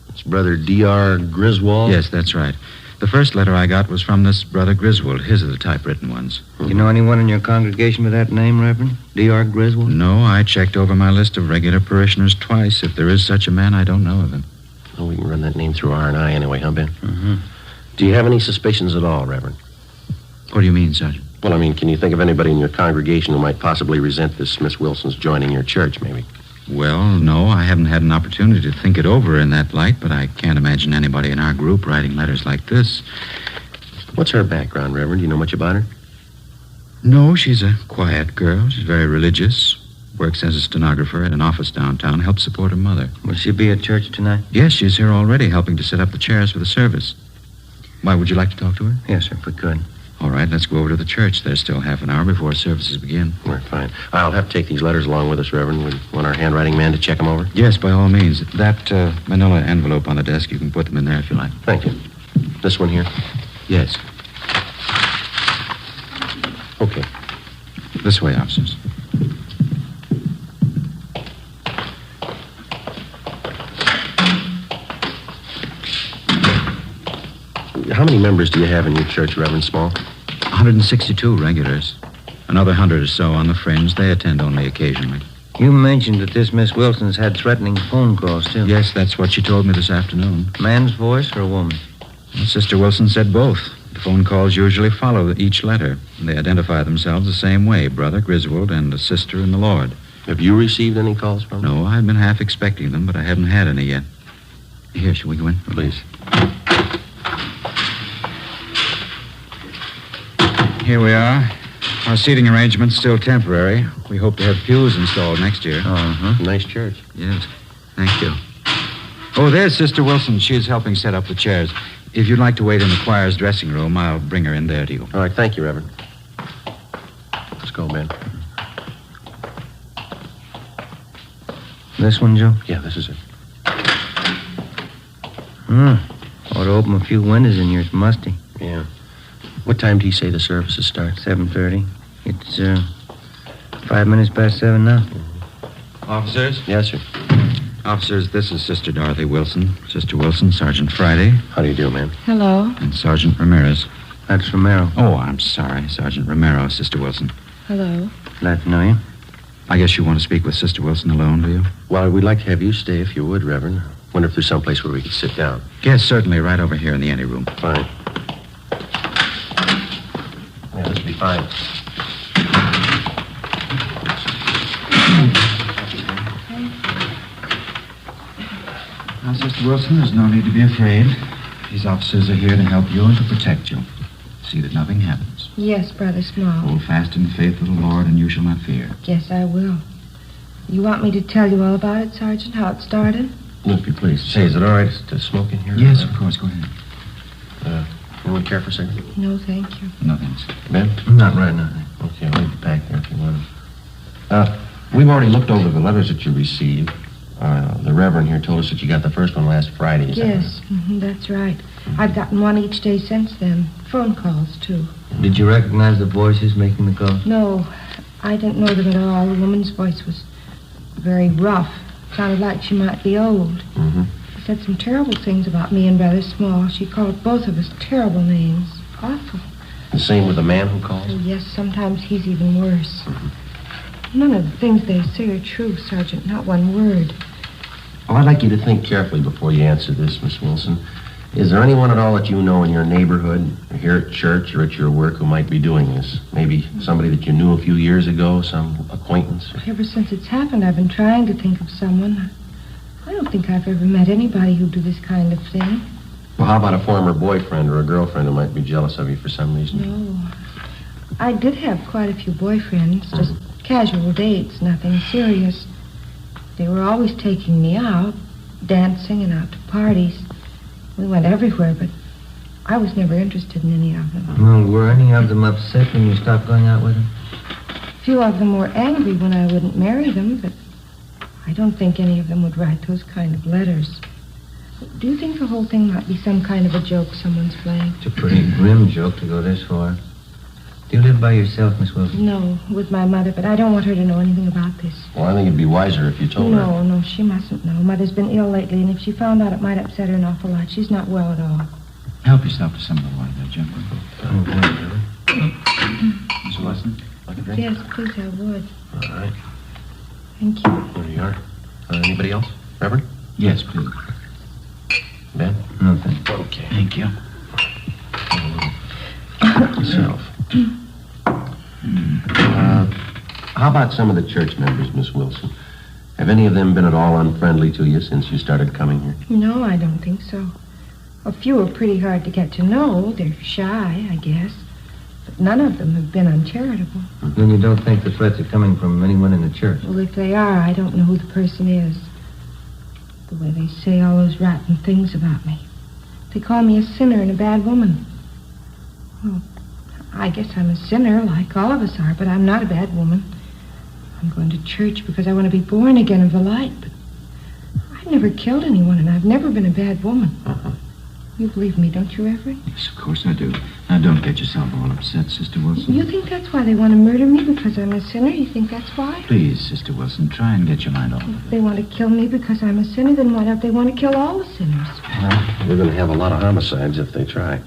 it's Brother D.R. Griswold. Yes, that's right. The first letter I got was from this Brother Griswold. His are the typewritten ones. You know anyone in your congregation with that name, Reverend? D.R. Griswold? No, I checked over my list of regular parishioners twice. If there is such a man, I don't know of him. Well, we can run that name through R&I anyway, huh, Ben? Mm-hmm. Do you have any suspicions at all, Reverend? What do you mean, Sergeant? Well, I mean, can you think of anybody in your congregation who might possibly resent this Miss Wilson's joining your church, maybe? Well, no, I haven't had an opportunity to think it over in that light, but I can't imagine anybody in our group writing letters like this. What's her background, Reverend? Do you know much about her? No, she's a quiet girl. She's very religious. Works as a stenographer at an office downtown. Helps support her mother. Will she be at church tonight? Yes, she's here already, helping to set up the chairs for the service. Why, would you like to talk to her? Yes, sir, if we could. All right, let's go over to the church. There's still half an hour before services begin. All right, fine. I'll have to take these letters along with us, Reverend. We want our handwriting man to check them over? Yes, by all means. That manila envelope on the desk, you can put them in there if you like. Thank you. This one here? Yes. Okay. This way, officers. How many members do you have in your church, Reverend Small? 162 regulars. Another 100 or so on the fringe. They attend only occasionally. You mentioned that this Miss Wilson's had threatening phone calls, too. Yes, that's what she told me this afternoon. Man's voice or a woman? Well, Sister Wilson said both. The phone calls usually follow each letter. They identify themselves the same way, Brother Griswold and a sister in the Lord. Have you received any calls from them? No, I've been half expecting them, but I haven't had any yet. Here, shall we go in? Please. Here we are. Our seating arrangement's still temporary. We hope to have pews installed next year. Uh-huh. Nice church. Yes. Thank you. Oh, there's Sister Wilson. She's helping set up the chairs. If you'd like to wait in the choir's dressing room, I'll bring her in there to you. All right, thank you, Reverend. Let's go, Ben. This one, Joe? Yeah, this is it. Ought to open a few windows in here. It's musty. Yeah. What time do you say the services start? 7:30. It's 5 minutes past 7 now. Officers? Yes, sir. Officers, this is Sister Dorothy Wilson. Sister Wilson, Sergeant Friday. How do you do, ma'am? Hello. And Sergeant Ramirez. That's Romero. Oh, I'm sorry. Sergeant Romero, Sister Wilson. Hello. Glad to know you. I guess you want to speak with Sister Wilson alone, do you? Well, we'd like to have you stay if you would, Reverend. Wonder if there's someplace where we could sit down. Yes, certainly. Right over here in the anteroom. Fine. Yeah, this will be fine. Now, Sister Wilson, there's no need to be afraid. These officers are here to help you and to protect you. See that nothing happens. Yes, Brother Small. Hold fast in the faith of the Lord, and you shall not fear. Yes, I will. You want me to tell you all about it, Sergeant, how it started? Look, if you please. Say, is it all right to smoke in here? Yes, of course. Go ahead. Anyone care for a cigarette? No, thank you. No, thanks. Ben? Not right now. Okay, I'll leave it back there if you want it. We've already looked over the letters that you received. The Reverend here told us that you got the first one last Friday. Is Yes, that's right. I've gotten one each day since then. Phone calls, too. Did you recognize the voices making the calls? No, I didn't know them at all. The woman's voice was very rough. Sounded like she might be old. Mm-hmm. She said some terrible things about me and Brother Small. She called both of us terrible names. Awful. The same with the man who called? Oh, yes, sometimes he's even worse. None of the things they say are true, Sergeant. Not one word. Well, I'd like you to think carefully before you answer this, Miss Wilson. Is there anyone at all that you know in your neighborhood, or here at church or at your work, who might be doing this? Maybe somebody that you knew a few years ago, some acquaintance? Ever since it's happened, I've been trying to think of someone. I don't think I've ever met anybody who'd do this kind of thing. Well, how about a former boyfriend or a girlfriend who might be jealous of you for some reason? No. I did have quite a few boyfriends, just casual dates, nothing serious. They were always taking me out, dancing and out to parties. We went everywhere, but I was never interested in any of them. Well, were any of them upset when you stopped going out with them? A few of them were angry when I wouldn't marry them, but I don't think any of them would write those kind of letters. Do you think the whole thing might be some kind of a joke someone's playing? It's a pretty grim joke to go this far. Do you live by yourself, Miss Wilson? No, with my mother, but I don't want her to know anything about this. Well, I think it'd be wiser if you told her. No, she mustn't know. Mother's been ill lately, and if she found out, it might upset her an awful lot. She's not well at all. Help yourself to some of the water there, gentlemen. Miss Wilson, like a drink? Yes, please, I would. All right. Thank you. There you are. Anybody else? Reverend? Yes, please. Ben? No, thanks. Okay. Thank you. Yourself. How about some of the church members, Miss Wilson? Have any of them been at all unfriendly to you since you started coming here? No, I don't think so. A few are pretty hard to get to know. They're shy, I guess. But none of them have been uncharitable. Then you don't think the threats are coming from anyone in the church? Well, if they are, I don't know who the person is. The way they say all those rotten things about me. They call me a sinner and a bad woman. Well, I guess I'm a sinner, like all of us are, but I'm not a bad woman. I'm going to church because I want to be born again of the light, but I've never killed anyone, and I've never been a bad woman. You believe me, don't you, Everett? Yes, of course I do. Now, don't get yourself all upset, Sister Wilson. You think that's why they want to murder me, because I'm a sinner? You think that's why? Please, Sister Wilson, try and get your mind off of If they want to kill me because I'm a sinner, then why don't they want to kill all the sinners? We're going to have a lot of homicides if they try.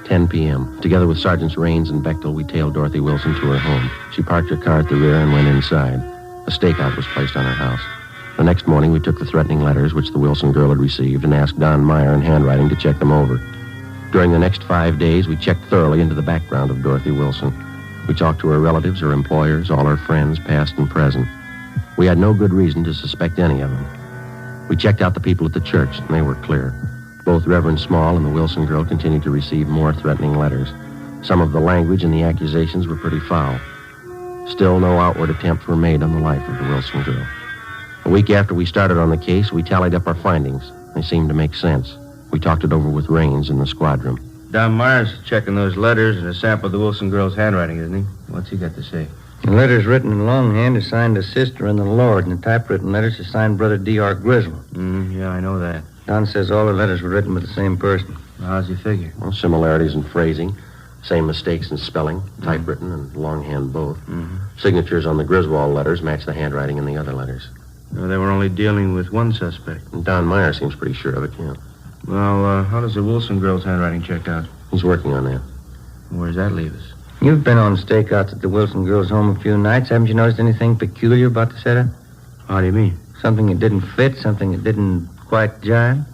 "10 p.m. Together with Sergeants Raines and Bechtel, we tailed Dorothy Wilson to her home. She parked her car at the rear and went inside. A stakeout was placed on her house. The next morning, we took the threatening letters which the Wilson girl had received and asked Don Meyer in handwriting to check them over. During the next 5 days, we checked thoroughly into the background of Dorothy Wilson. We talked to her relatives, her employers, all her friends, past and present. We had no good reason to suspect any of them. We checked out the people at the church, and they were clear. Both Reverend Small and the Wilson girl continued to receive more threatening letters. Some of the language and the accusations were pretty foul. Still, no outward attempts were made on the life of the Wilson girl. A week after we started on the case, we tallied up our findings. They seemed to make sense. We talked it over with Raines in the squad room. Don Myers checking those letters and a sample of the Wilson girl's handwriting, isn't he? What's he got to say? The letters written in longhand are signed to Sister and the Lord, and the typewritten letters are signed Brother D.R. Grizzle. Yeah, I know that. Don says all the letters were written by the same person. How's he figure? Well, similarities in phrasing, same mistakes in spelling, typewritten and longhand both. Signatures on the Griswold letters match the handwriting in the other letters. They were only dealing with one suspect. And Don Meyer seems pretty sure of it, yeah. Well, how does the Wilson girl's handwriting check out? He's working on that. Where does that leave us? You've been on stakeouts at the Wilson girl's home a few nights. Haven't you noticed anything peculiar about the setup? How do you mean? Something that didn't fit, something that didn't quite jive?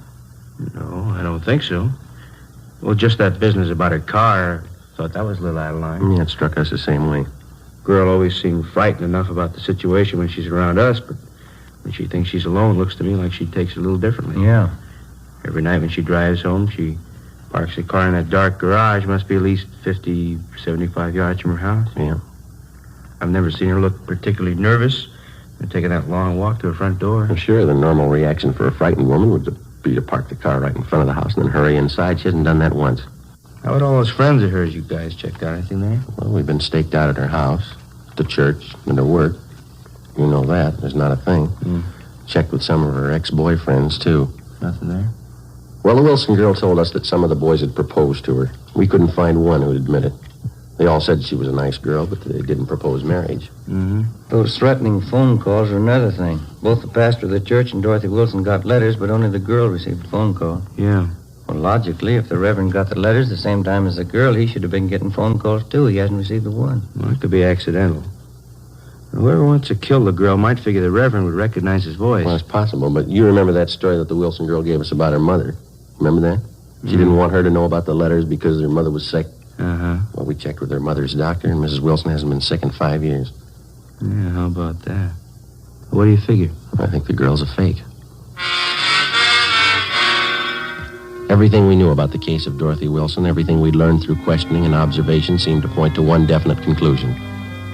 No, I don't think so. Well, just that business about her car, I thought that was a little out of line. Yeah, it struck us the same way. Girl always seemed frightened enough about the situation when she's around us, but when she thinks she's alone, looks to me like she takes it a little differently. Yeah. Every night when she drives home, she parks the car in that dark garage. Must be at least 50, 75 yards from her house. Yeah. I've never seen her look particularly nervous and taking that long walk to her front door. I'm sure the normal reaction for a frightened woman would be to park the car right in front of the house and then hurry inside. She hasn't done that once. How about all those friends of hers you guys checked out? Anything there? Well, we've been staked out at her house, at the church, and at work. You know that. There's not a thing. Checked with some of her ex-boyfriends, too. Nothing there? Well, the Wilson girl told us that some of the boys had proposed to her. We couldn't find one who'd admit it. They all said she was a nice girl, but they didn't propose marriage. Those threatening phone calls are another thing. Both the pastor of the church and Dorothy Wilson got letters, but only the girl received a phone call. Yeah. Well, logically, if the Reverend got the letters the same time as the girl, he should have been getting phone calls, too. He hasn't received the one. Well, it could be accidental. Whoever wants to kill the girl might figure the Reverend would recognize his voice. Well, it's possible, but you remember that story that the Wilson girl gave us about her mother. Remember that? She didn't want her to know about the letters because her mother was sick. Well, we checked with her mother's doctor, and Mrs. Wilson hasn't been sick in 5 years. Yeah, how about that? What do you figure? I think the girl's a fake. Everything we knew about the case of Dorothy Wilson, everything we'd learned through questioning and observation seemed to point to one definite conclusion.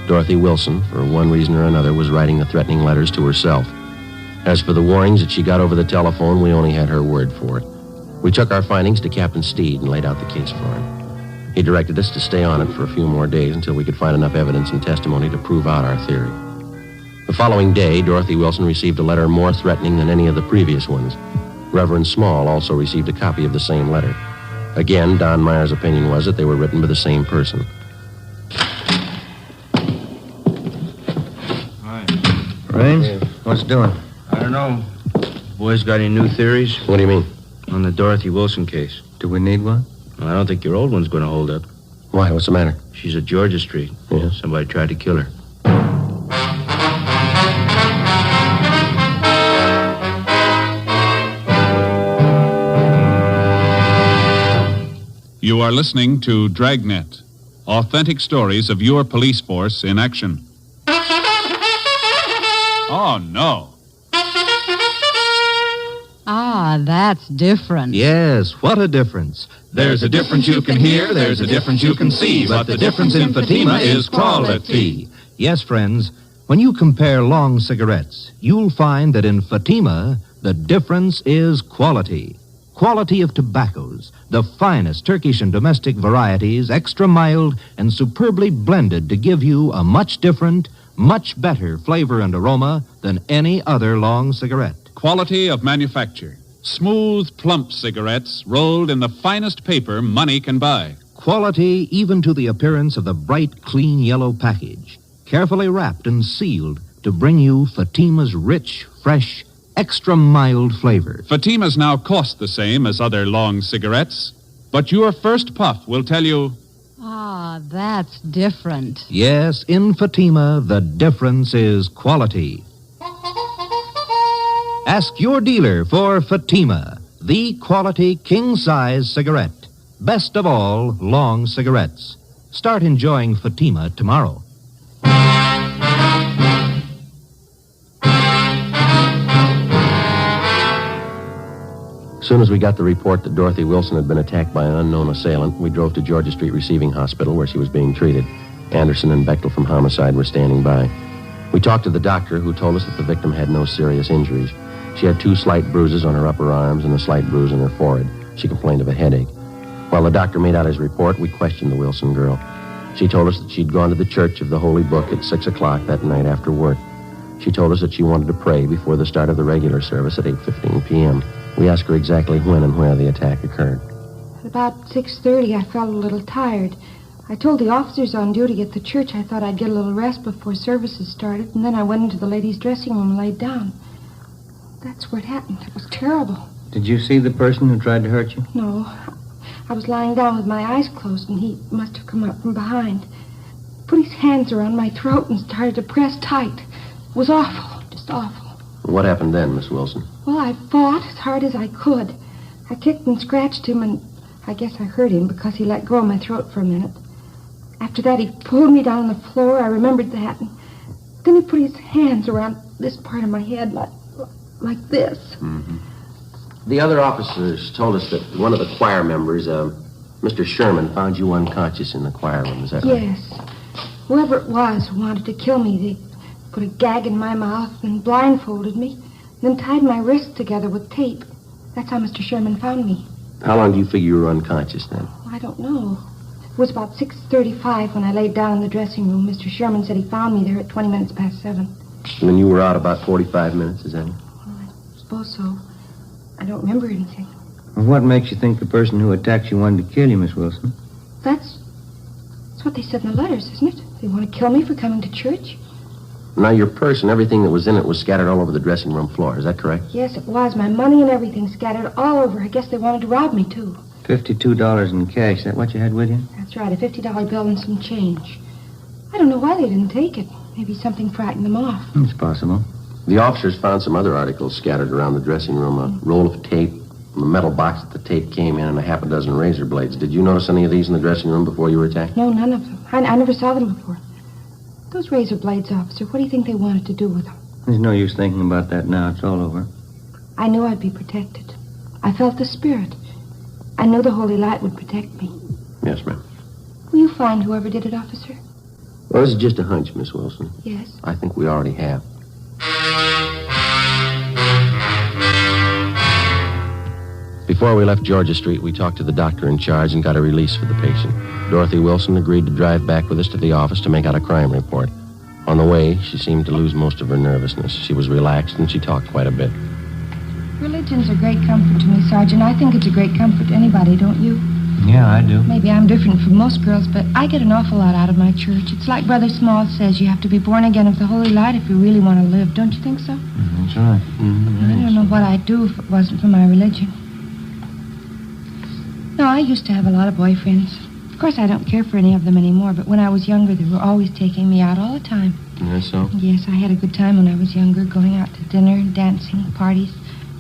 Dorothy Wilson, for one reason or another, was writing the threatening letters to herself. As for the warnings that she got over the telephone, we only had her word for it. We took our findings to Captain Steed and laid out the case for him. He directed us to stay on it for a few more days until we could find enough evidence and testimony to prove out our theory. The following day, Dorothy Wilson received a letter more threatening than any of the previous ones. Reverend Small also received a copy of the same letter. Again, Don Meyer's opinion was that they were written by the same person. Hi. Raines, what's doing? I don't know. Boys got any new theories? What do you mean? On the Dorothy Wilson case. Do we need one? Well, I don't think your old one's going to hold up. Why? What's the matter? She's at Georgia Street. Yeah. Somebody tried to kill her. You are listening to Dragnet, authentic stories of your police force in action. Oh, no. Ah, that's different. Yes, what a difference. There's a difference you can hear, there's a difference you can see, but the difference in Fatima is quality. Yes, friends, when you compare long cigarettes, you'll find that in Fatima, The difference is quality. Quality of tobaccos, the finest Turkish and domestic varieties, extra mild and superbly blended to give you a much different, much better flavor and aroma than any other long cigarette. Quality of manufacture. Smooth, plump cigarettes rolled in the finest paper money can buy. Quality even to the appearance of the bright, clean yellow package, carefully wrapped and sealed to bring you Fatima's rich, fresh, extra mild flavor. Fatima's now cost the same as other long cigarettes, but your first puff will tell you... Ah, that's different. Yes, in Fatima, the difference is quality. Ask your dealer for Fatima, the quality king-size cigarette. Best of all, long cigarettes. Start enjoying Fatima tomorrow. As soon as we got the report that Dorothy Wilson had been attacked by an unknown assailant, we drove to Georgia Street Receiving Hospital where she was being treated. Anderson and Bechtel from Homicide were standing by. We talked to the doctor, who told us that the victim had no serious injuries. She had 2 slight bruises on her upper arms and a slight bruise on her forehead. She complained of a headache. While the doctor made out his report, we questioned the Wilson girl. She told us that she'd gone to the Church of the Holy Book at 6 o'clock that night after work. She told us that she wanted to pray before the start of the regular service at 8:15 p.m. We asked her exactly when and where the attack occurred. At about 6:30, I felt a little tired. I told the officers on duty at the church I thought I'd get a little rest before services started, and then I went into the ladies' dressing room and laid down. That's where it happened. It was terrible. Did you see the person who tried to hurt you? No. I was lying down with my eyes closed, and he must have come up from behind. Put his hands around my throat and started to press tight. It was awful, just awful. What happened then, Miss Wilson? Well, I fought as hard as I could. I kicked and scratched him, and I guess I hurt him because he let go of my throat for a minute. After that, he pulled me down on the floor. I remembered that. And then he put his hands around this part of my head like this. Mm-hmm. The other officers told us that one of the choir members, Mr. Sherman, found you unconscious in the choir room. Is that right? Yes. Whoever it was who wanted to kill me, they put a gag in my mouth and blindfolded me, then tied my wrists together with tape. That's how Mr. Sherman found me. How long do you figure you were unconscious then? I don't know. It was about 6:35 when I laid down in the dressing room. Mr. Sherman said he found me there at 20 minutes past 7. And then you were out about 45 minutes, is that it? Well, I suppose so. I don't remember anything. Well, what makes you think the person who attacked you wanted to kill you, Miss Wilson? That's what they said in the letters, isn't it? They want to kill me for coming to church? Now, your purse and everything that was in it was scattered all over the dressing room floor. Is that correct? Yes, it was. My money and everything scattered all over. I guess they wanted to rob me, too. $52 in cash. Is that what you had with you? That's right, a $50 bill and some change. I don't know why they didn't take it. Maybe something frightened them off. It's possible. The officers found some other articles scattered around the dressing room. A roll of tape, a metal box that the tape came in, and a half a dozen razor blades. Did you notice any of these in the dressing room before you were attacked? No, none of them. I never saw them before. Those razor blades, officer, what do you think they wanted to do with them? There's no use thinking about that now. It's all over. I knew I'd be protected. I felt the spirit. I knew the holy light would protect me. Yes, ma'am. Will you find whoever did it, officer? Well, this is just a hunch, Miss Wilson. Yes. I think we already have. Before we left Georgia Street, we talked to the doctor in charge and got a release for the patient. Dorothy Wilson agreed to drive back with us to the office to make out a crime report. On the way, she seemed to lose most of her nervousness. She was relaxed and she talked quite a bit. Religion's a great comfort to me, Sergeant. I think it's a great comfort to anybody, don't you? Yeah, I do. Maybe I'm different from most girls, but I get an awful lot out of my church. It's like Brother Small says, you have to be born again of the holy light if you really want to live. Don't you think so? That's right. I don't know what I'd do if it wasn't for my religion. No, I used to have a lot of boyfriends. Of course, I don't care for any of them anymore, but when I was younger, they were always taking me out all the time. Yes, so? Yes, I had a good time when I was younger, going out to dinner, dancing, parties.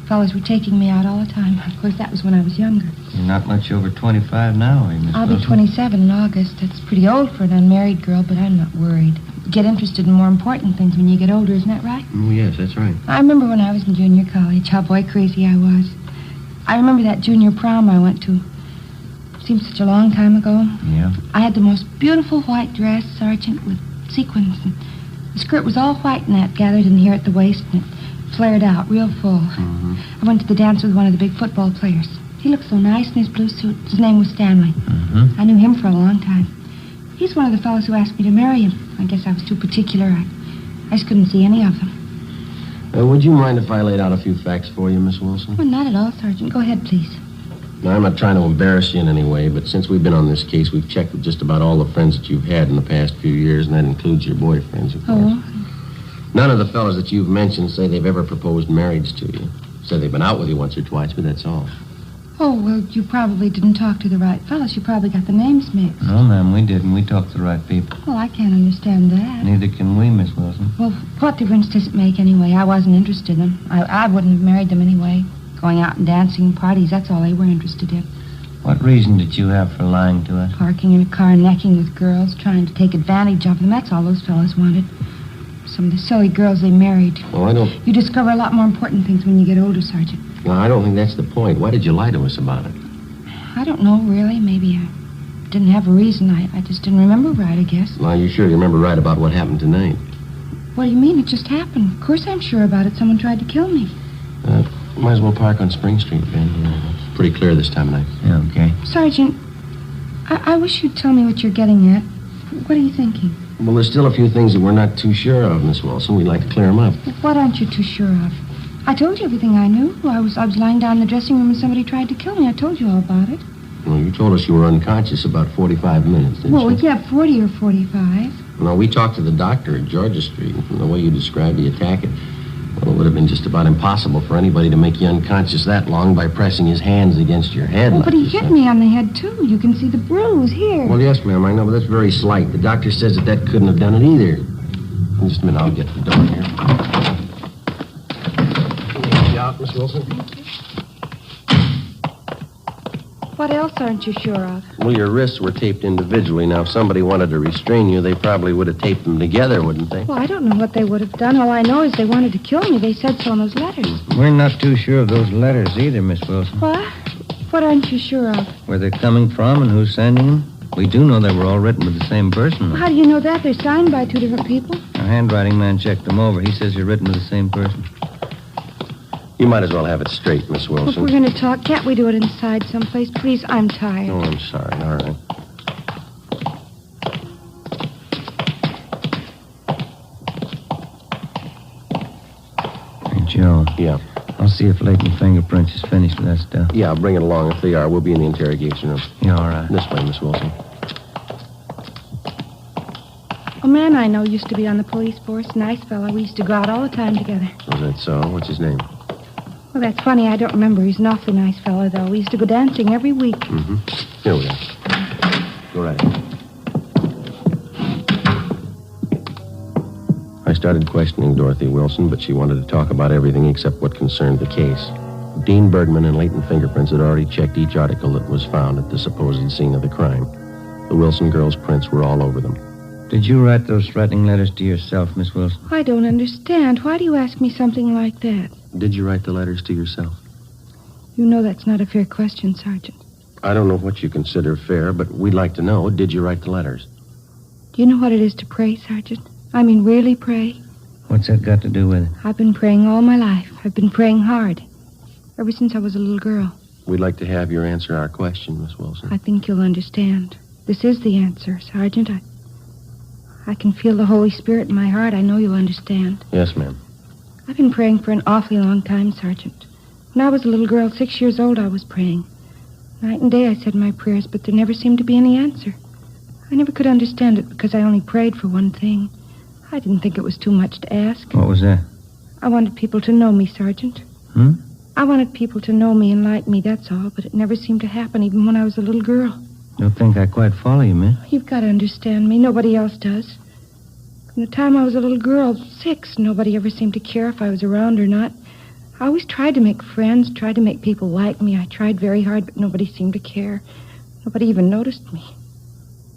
Fellas were taking me out all the time. Of course, that was when I was younger. You're not much over 25 now, are you, Miss I'll be Wilson? 27 in August. That's pretty old for an unmarried girl, but I'm not worried. You get interested in more important things when you get older, isn't that right? Oh, yes, that's right. I remember when I was in junior college, how boy crazy I was. I remember that junior prom I went to. Seems such a long time ago. Yeah. I had the most beautiful white dress, Sergeant, with sequins. And the skirt was all white net gathered in here at the waist, and it flared out, real full. I went to the dance with one of the big football players. He looked so nice in his blue suit. His name was Stanley. I knew him for a long time. He's one of the fellows who asked me to marry him. I guess I was too particular. I just couldn't see any of them. Would you mind if I laid out a few facts for you, Miss Wilson? Well, not at all, Sergeant. Go ahead, please. Now, I'm not trying to embarrass you in any way, but since we've been on this case, we've checked with just about all the friends that you've had in the past few years, and that includes your boyfriends, of course. Oh? None of the fellows that you've mentioned say they've ever proposed marriage to you. Say they've been out with you once or twice, but that's all. Oh, well, you probably didn't talk to the right fellows. You probably got the names mixed. No, ma'am, we didn't. We talked to the right people. Well, I can't understand that. Neither can we, Miss Wilson. Well, what difference does it make anyway? I wasn't interested in them. I wouldn't have married them anyway. Going out and dancing parties, that's all they were interested in. What reason did you have for lying to us? Parking in a car, necking with girls, trying to take advantage of them. That's all those fellas wanted. Some of the silly girls they married. Well, I don't... You discover a lot more important things when you get older, Sergeant. No, I don't think that's the point. Why did you lie to us about it? I don't know, really. Maybe I didn't have a reason. I just didn't remember right, I guess. Well, you're sure you remember right about what happened tonight? What do you mean? It just happened. Of course I'm sure about it. Someone tried to kill me. Might as well park on Spring Street, Ben. It's pretty clear this time of night. Yeah, okay. Sergeant, I wish you'd tell me what you're getting at. What are you thinking? Well, there's still a few things that we're not too sure of, Miss Wilson. We'd like to clear them up. What aren't you too sure of? I told you everything I knew. I was lying down in the dressing room and somebody tried to kill me. I told you all about it. Well, you told us you were unconscious about 45 minutes, didn't you? Well, yeah, 40 or 45. No, we talked to the doctor at Georgia Street, and from the way you described the attack, it would have been just about impossible for anybody to make you unconscious that long by pressing his hands against your head. Oh, like but he you hit said. me on the head, too. You can see the bruise here. Well, yes, ma'am, I know, but that's very slight. The doctor says that couldn't have done it either. In just a minute, I'll get the door here. Help you out, Miss Wilson? What else aren't you sure of? Well, your wrists were taped individually. Now, if somebody wanted to restrain you, they probably would have taped them together, wouldn't they? Well, I don't know what they would have done. All I know is they wanted to kill me. They said so in those letters. We're not too sure of those letters either, Miss Wilson. What? What aren't you sure of? Where they're coming from and who's sending them? We do know they were all written with the same person. How do you know that? They're signed by two different people. Our handwriting man checked them over. He says you're written with the same person. You might as well have it straight, Miss If Wilson. we're going to talk, can't we do it inside someplace? Please, I'm tired. Oh, I'm sorry. All right. Hey, Joe. Yeah. I'll see if Latent Fingerprints is finished with that stuff. Yeah, I'll bring it along. If they are, we'll be in the interrogation room. Yeah, all right. This way, Miss Wilson. A man I know used to be on the police force. Nice fellow. We used to go out all the time together. Oh, that's so. What's his name? Well, that's funny. I don't remember. He's an awfully nice fellow, though. We used to go dancing every week. Mm-hmm. Here we are. Go right ahead. I started questioning Dorothy Wilson, but she wanted to talk about everything except what concerned the case. Dean Bergman and Latent Fingerprints had already checked each article that was found at the supposed scene of the crime. The Wilson girls' prints were all over them. Did you write those threatening letters to yourself, Miss Wilson? I don't understand. Why do you ask me something like that? Did you write the letters to yourself? You know that's not a fair question, Sergeant. I don't know what you consider fair, but we'd like to know, did you write the letters? Do you know what it is to pray, Sergeant? I mean, really pray? What's that got to do with it? I've been praying all my life. I've been praying hard. Ever since I was a little girl. We'd like to have your answer our question, Miss Wilson. I think you'll understand. This is the answer, Sergeant. I can feel the Holy Spirit in my heart. I know you'll understand. Yes, ma'am. I've been praying for an awfully long time, Sergeant. When I was a little girl, 6 years old, I was praying. Night and day I said my prayers, but there never seemed to be any answer. I never could understand it because I only prayed for one thing. I didn't think it was too much to ask. What was that? I wanted people to know me, Sergeant. I wanted people to know me and like me, that's all, but it never seemed to happen, even when I was a little girl. Don't think I quite follow you, miss. You've got to understand me. Nobody else does. From the time I was a little girl, 6, nobody ever seemed to care if I was around or not. I always tried to make friends, tried to make people like me. I tried very hard, but nobody seemed to care. Nobody even noticed me.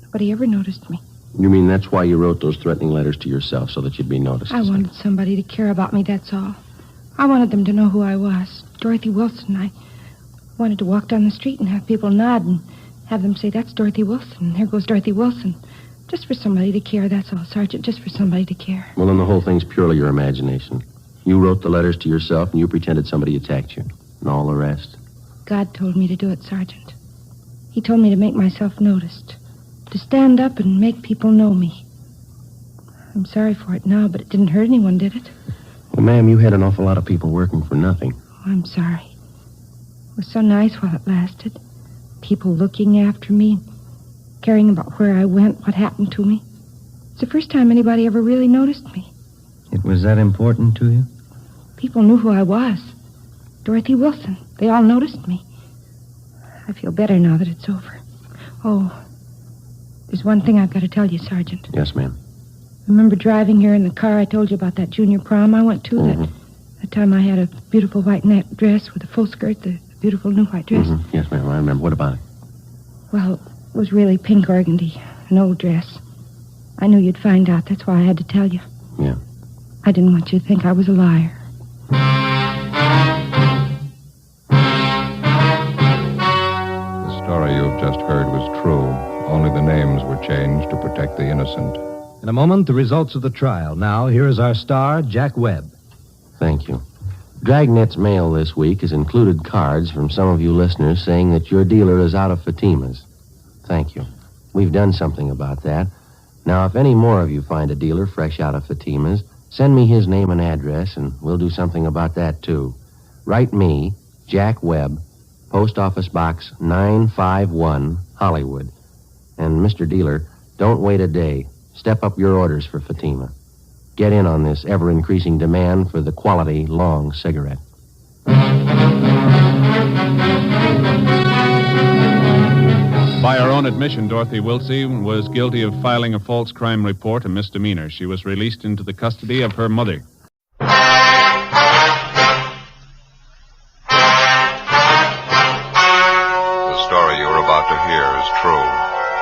Nobody ever noticed me. You mean that's why you wrote those threatening letters to yourself, so that you'd be noticed? I wanted somebody to care about me, that's all. I wanted them to know who I was. Dorothy Wilson. I wanted to walk down the street and have people nod and have them say, that's Dorothy Wilson. There goes Dorothy Wilson. Just for somebody to care, that's all, Sergeant. Just for somebody to care. Well, then the whole thing's purely your imagination. You wrote the letters to yourself, and you pretended somebody attacked you. And all the rest. God told me to do it, Sergeant. He told me to make myself noticed. To stand up and make people know me. I'm sorry for it now, but it didn't hurt anyone, did it? Well, ma'am, you had an awful lot of people working for nothing. Oh, I'm sorry. It was so nice while it lasted. People looking after me, caring about where I went, what happened to me. It's the first time anybody ever really noticed me. It was that important to you? People knew who I was. Dorothy Wilson. They all noticed me. I feel better now that it's over. Oh, there's one thing I've got to tell you, Sergeant. Yes, ma'am. Remember driving here in the car I told you about that junior prom I went to? Mm-hmm. That time I had a beautiful white net dress with a full skirt, the beautiful new white dress. Mm-hmm. Yes, ma'am, I remember. What about it? Well, it was really pink organdy, an old dress. I knew you'd find out. That's why I had to tell you. Yeah. I didn't want you to think I was a liar. The story you've just heard was true. Only the names were changed to protect the innocent. In a moment, the results of the trial. Now, here is our star, Jack Webb. Thank you. Dragnet's mail this week has included cards from some of you listeners saying that your dealer is out of Fatima's. Thank you. We've done something about that. Now, if any more of you find a dealer fresh out of Fatima's, send me his name and address, and we'll do something about that, too. Write me, Jack Webb, Post Office Box 951, Hollywood. And, Mr. Dealer, don't wait a day. Step up your orders for Fatima. Get in on this ever-increasing demand for the quality long cigarette. By her own admission, Dorothy Wilson was guilty of filing a false crime report, a misdemeanor. She was released into the custody of her mother. The story you're about to hear is true.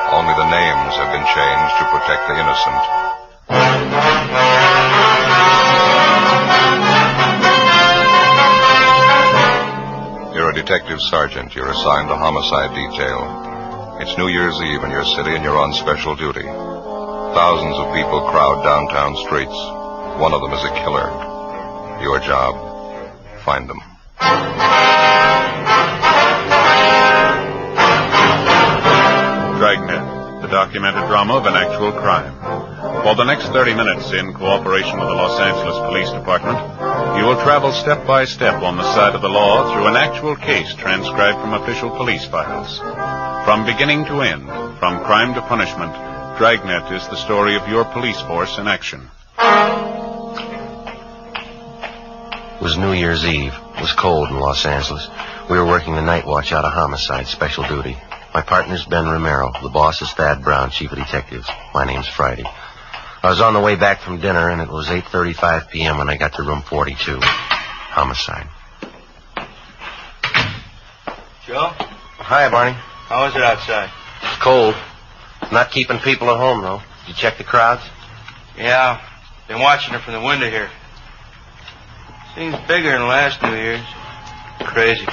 Only the names have been changed to protect the innocent. You're a detective sergeant. You're assigned to homicide detail. It's New Year's Eve in your city, and you're on special duty. Thousands of people crowd downtown streets. One of them is a killer. Your job, find them. Dragnet, the documented drama of an actual crime. For the next 30 minutes, in cooperation with the Los Angeles Police Department, you will travel step by step on the side of the law through an actual case transcribed from official police files. From beginning to end, from crime to punishment, Dragnet is the story of your police force in action. It was New Year's Eve. It was cold in Los Angeles. We were working the night watch out of homicide, special duty. My partner's Ben Romero. The boss is Thad Brown, chief of detectives. My name's Friday. I was on the way back from dinner, and it was 8:35 p.m. when I got to room 42. Homicide. Joe? Hi, Barney. How is it outside? It's cold. Not keeping people at home, though. Did you check the crowds? Yeah, been watching it from the window here. Seems bigger than last New Year's. Crazy.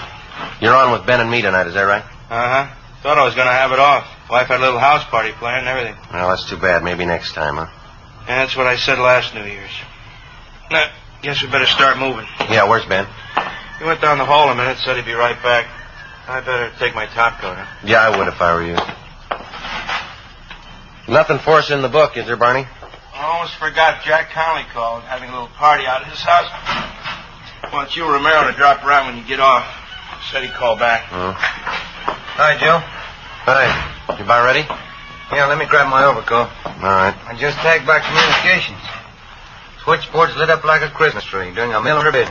You're on with Ben and me tonight, is that right? Uh-huh. Thought I was going to have it off. Wife had a little house party planned and everything. Well, that's too bad. Maybe next time, huh? Yeah, that's what I said last New Year's. Nah, guess we better start moving. Yeah, where's Ben? He went down the hall a minute, said he'd be right back. I better take my top coat, huh? Yeah, I would if I were you. Nothing for us in the book, is there, Barney? I almost forgot Jack Conley called, having a little party out at his house. Wants you, Romero, to drop around when you get off. Said he'd call back. Oh. Hi, Joe. Hi. You about ready? Yeah, let me grab my overcoat. All right. I just tagged back communications. Switchboard's lit up like a Christmas tree, doing a millimeter bid.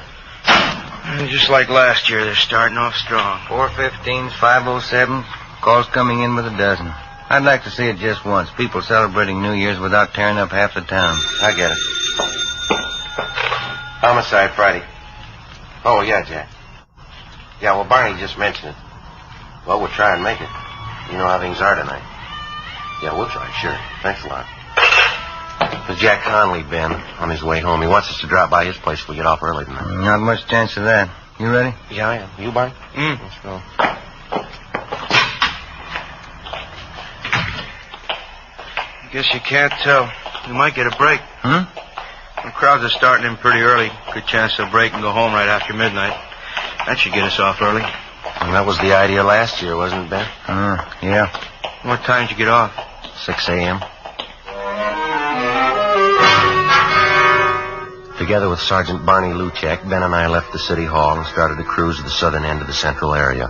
And just like last year, they're starting off strong. 415s, 507, calls coming in with a dozen. I'd like to see it just once. People celebrating New Year's without tearing up half the town. I get it. Homicide Friday. Oh, yeah, Jack. Yeah, well, Barney just mentioned it. Well, we'll try and make it. You know how things are tonight. Yeah, we'll try, sure. Thanks a lot. There's Jack Conley, Ben, on his way home. He wants us to drop by his place if we get off early tonight. Not much chance of that. You ready? Yeah, I am. You, Barney? Let's go. Guess you can't tell. You might get a break. Hmm? The Crowds are starting in pretty early. Good chance they'll break and go home right after midnight. That should get us off early. And that was the idea last year, wasn't it, Ben? Yeah. What time did you get off? 6 a.m. Together with Sergeant Barney Luchek, Ben and I left the city hall and started to cruise to the southern end of the central area.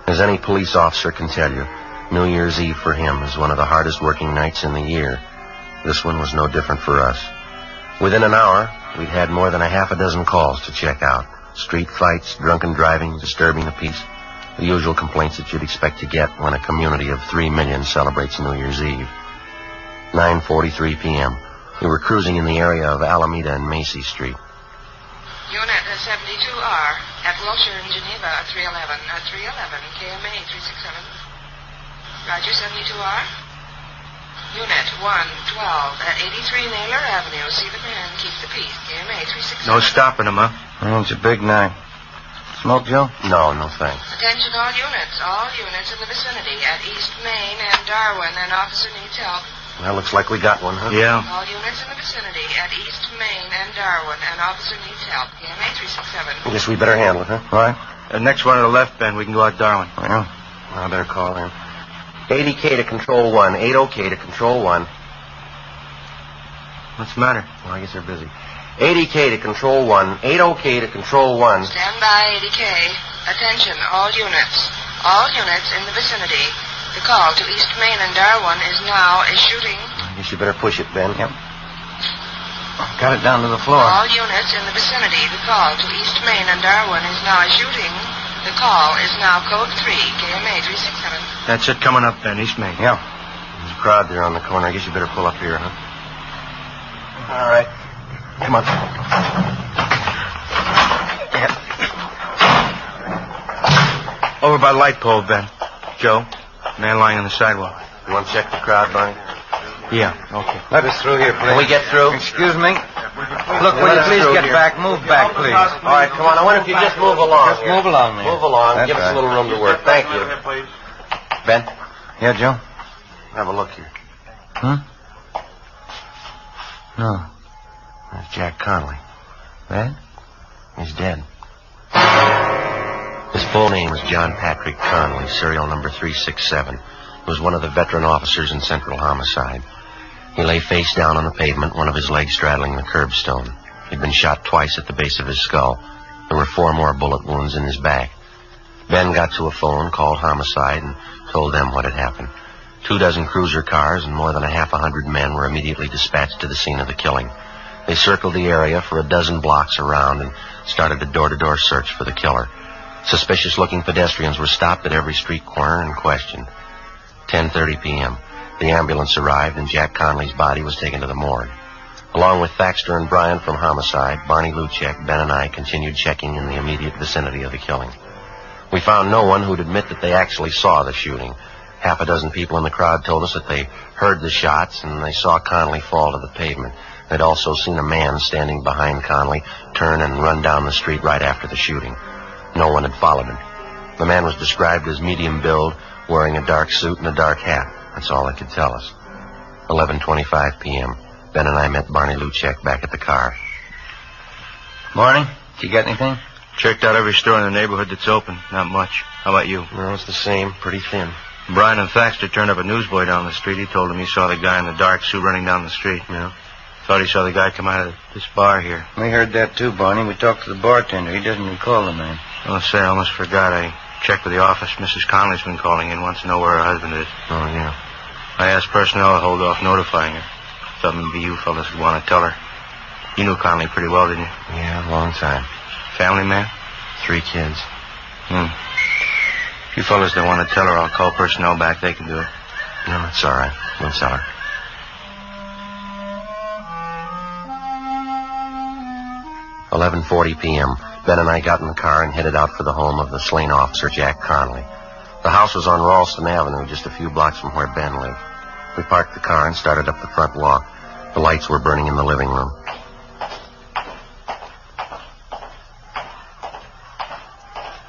As any police officer can tell you, New Year's Eve for him is one of the hardest working nights in the year. This one was no different for us. Within an hour, we'd had more than a half a dozen calls to check out. Street fights, drunken driving, disturbing the peace. The usual complaints that you'd expect to get when a community of 3 million celebrates New Year's Eve. 9:43 p.m. We were cruising in the area of Alameda and Macy Street. Unit 72R at Wilshire in Geneva, 311. 311, KMA 367. Roger, 72R. Unit 112 at 83 Naylor Avenue. See the man, keep the peace. KMA 367. No stopping them, huh? Oh, it's a big night. Smoke, Joe? No, thanks. Attention all units in the vicinity at East Main and Darwin. An officer needs help. Well, looks like we got one, huh? Yeah. All units in the vicinity at East Main and Darwin. An officer needs help. KMA 367. I guess we better handle it, huh? All right. Next one to the left, Ben. We can go out Darwin. Well, I better call him. 80K to Control 1. 80K to Control 1. What's the matter? Well, I guess they're busy. 80K to Control 1. 80K to Control 1. Stand by, 80K. Attention, all units. All units in the vicinity. The call to East Main and Darwin is now a shooting. I guess you better push it, Ben. Yep. Got it down to the floor. All units in the vicinity. The call to East Main and Darwin is now a shooting. The call is now code 3, KMA 367. That's it coming up, Ben. East Main. Yeah. There's a crowd there on the corner. I guess you better pull up here, huh? All right. Come on. Yeah. Over by the light pole, Ben. Joe, man lying on the sidewalk. You want to check the crowd, Barney? Yeah, okay. Let us through here, please. Can we get through? Excuse me? Look, will you please get back? Move back, please. All right, come on. I wonder if you just move along. Just move along, man. Move along. That's Give us a right. little room to work. Thank you. Ben, Yeah, Joe? have a look here. Huh? No. That's Jack Conley. That? He's dead. His full name was John Patrick Conley, serial number 367. He was one of the veteran officers in Central Homicide. He lay face down on the pavement, one of his legs straddling the curbstone. He'd been shot twice at the base of his skull. There were 4 more bullet wounds in his back. Ben got to a phone, called Homicide, and told them what had happened. 24 cruiser cars and more than 100 men were immediately dispatched to the scene of the killing. They circled the area for a dozen blocks around and started a door-to-door search for the killer. Suspicious-looking pedestrians were stopped at every street corner and questioned. 10:30 p.m. The ambulance arrived and Jack Conley's body was taken to the morgue. Along with Thaxter and Bryan from Homicide, Barney Luchek, Ben, and I continued checking in the immediate vicinity of the killing. We found no one who'd admit that they actually saw the shooting. Half a dozen people in the crowd told us that they heard the shots and they saw Conley fall to the pavement. They'd also seen a man standing behind Conley turn and run down the street right after the shooting. No one had followed him. The man was described as medium build, wearing a dark suit and a dark hat. That's all they could tell us. 11:25 p.m. Ben and I met Barney Luchek back at the car. Morning. Did you get anything? Checked out every store in the neighborhood that's open. Not much. How about you? No, it's the same. Pretty thin. Bryan and Thaxter turned up a newsboy down the street. He told him he saw the guy in the dark suit running down the street. Yeah. Thought he saw the guy come out of this bar here. We heard that too, Barney. We talked to the bartender. He doesn't recall the man. I'll say, I almost forgot. I checked with the office. Mrs. Conley's been calling in. Wants to know where her husband is. Oh, yeah. I asked personnel to hold off notifying her. Thought maybe you fellas would want to tell her. You knew Conley pretty well, didn't you? Yeah, long time. Family man? 3 kids. If you fellas don't want to tell her, I'll call personnel back. They can do it. No, it's all right. We'll tell her. $11:40 p.m. Ben and I got in the car and headed out for the home of the slain officer, Jack Conley. The house was on Ralston Avenue, just a few blocks from where Ben lived. We parked the car and started up the front walk. The lights were burning in the living room.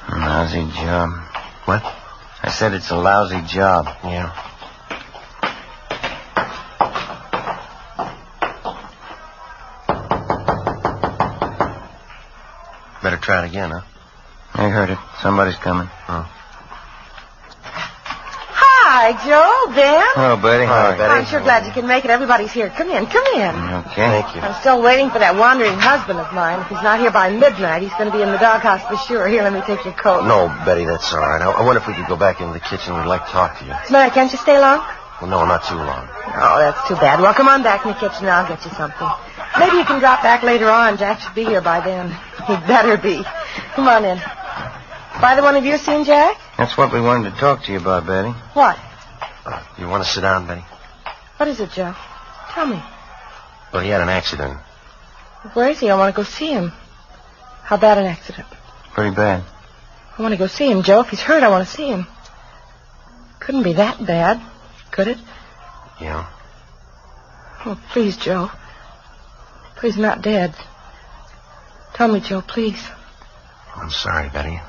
A lousy job. What? I said it's a lousy job. Yeah. try it again, huh? I heard it. Somebody's coming. Oh. Hi, Joe, Ben. Hello, Betty. Hi, Betty. I'm sure glad you can make it. Everybody's here. Come in, come in. Okay. Thank you. I'm still waiting for that wandering husband of mine. If he's not here by midnight, he's going to be in the doghouse for sure. Here, let me take your coat. No, Betty, that's all right. I wonder if we could go back into the kitchen. We'd like to talk to you. What's the matter? Can't you stay long? Well, no, not too long. Oh, that's too bad. Well, come on back in the kitchen. I'll get you something. Maybe you can drop back later on. Jack should be here by then. He'd better be. Come on in. Either one of you seen Jack? That's what we wanted to talk to you about, Betty. What? You want to sit down, Betty? What is it, Joe? Tell me. Well, he had an accident. Where is he? I want to go see him. How bad an accident? Pretty bad. I want to go see him, Joe. If he's hurt, I want to see him. Couldn't be that bad, could it? Yeah. Oh, please, Joe. Please, not dead. Tell me, Joe, please. I'm sorry, Betty.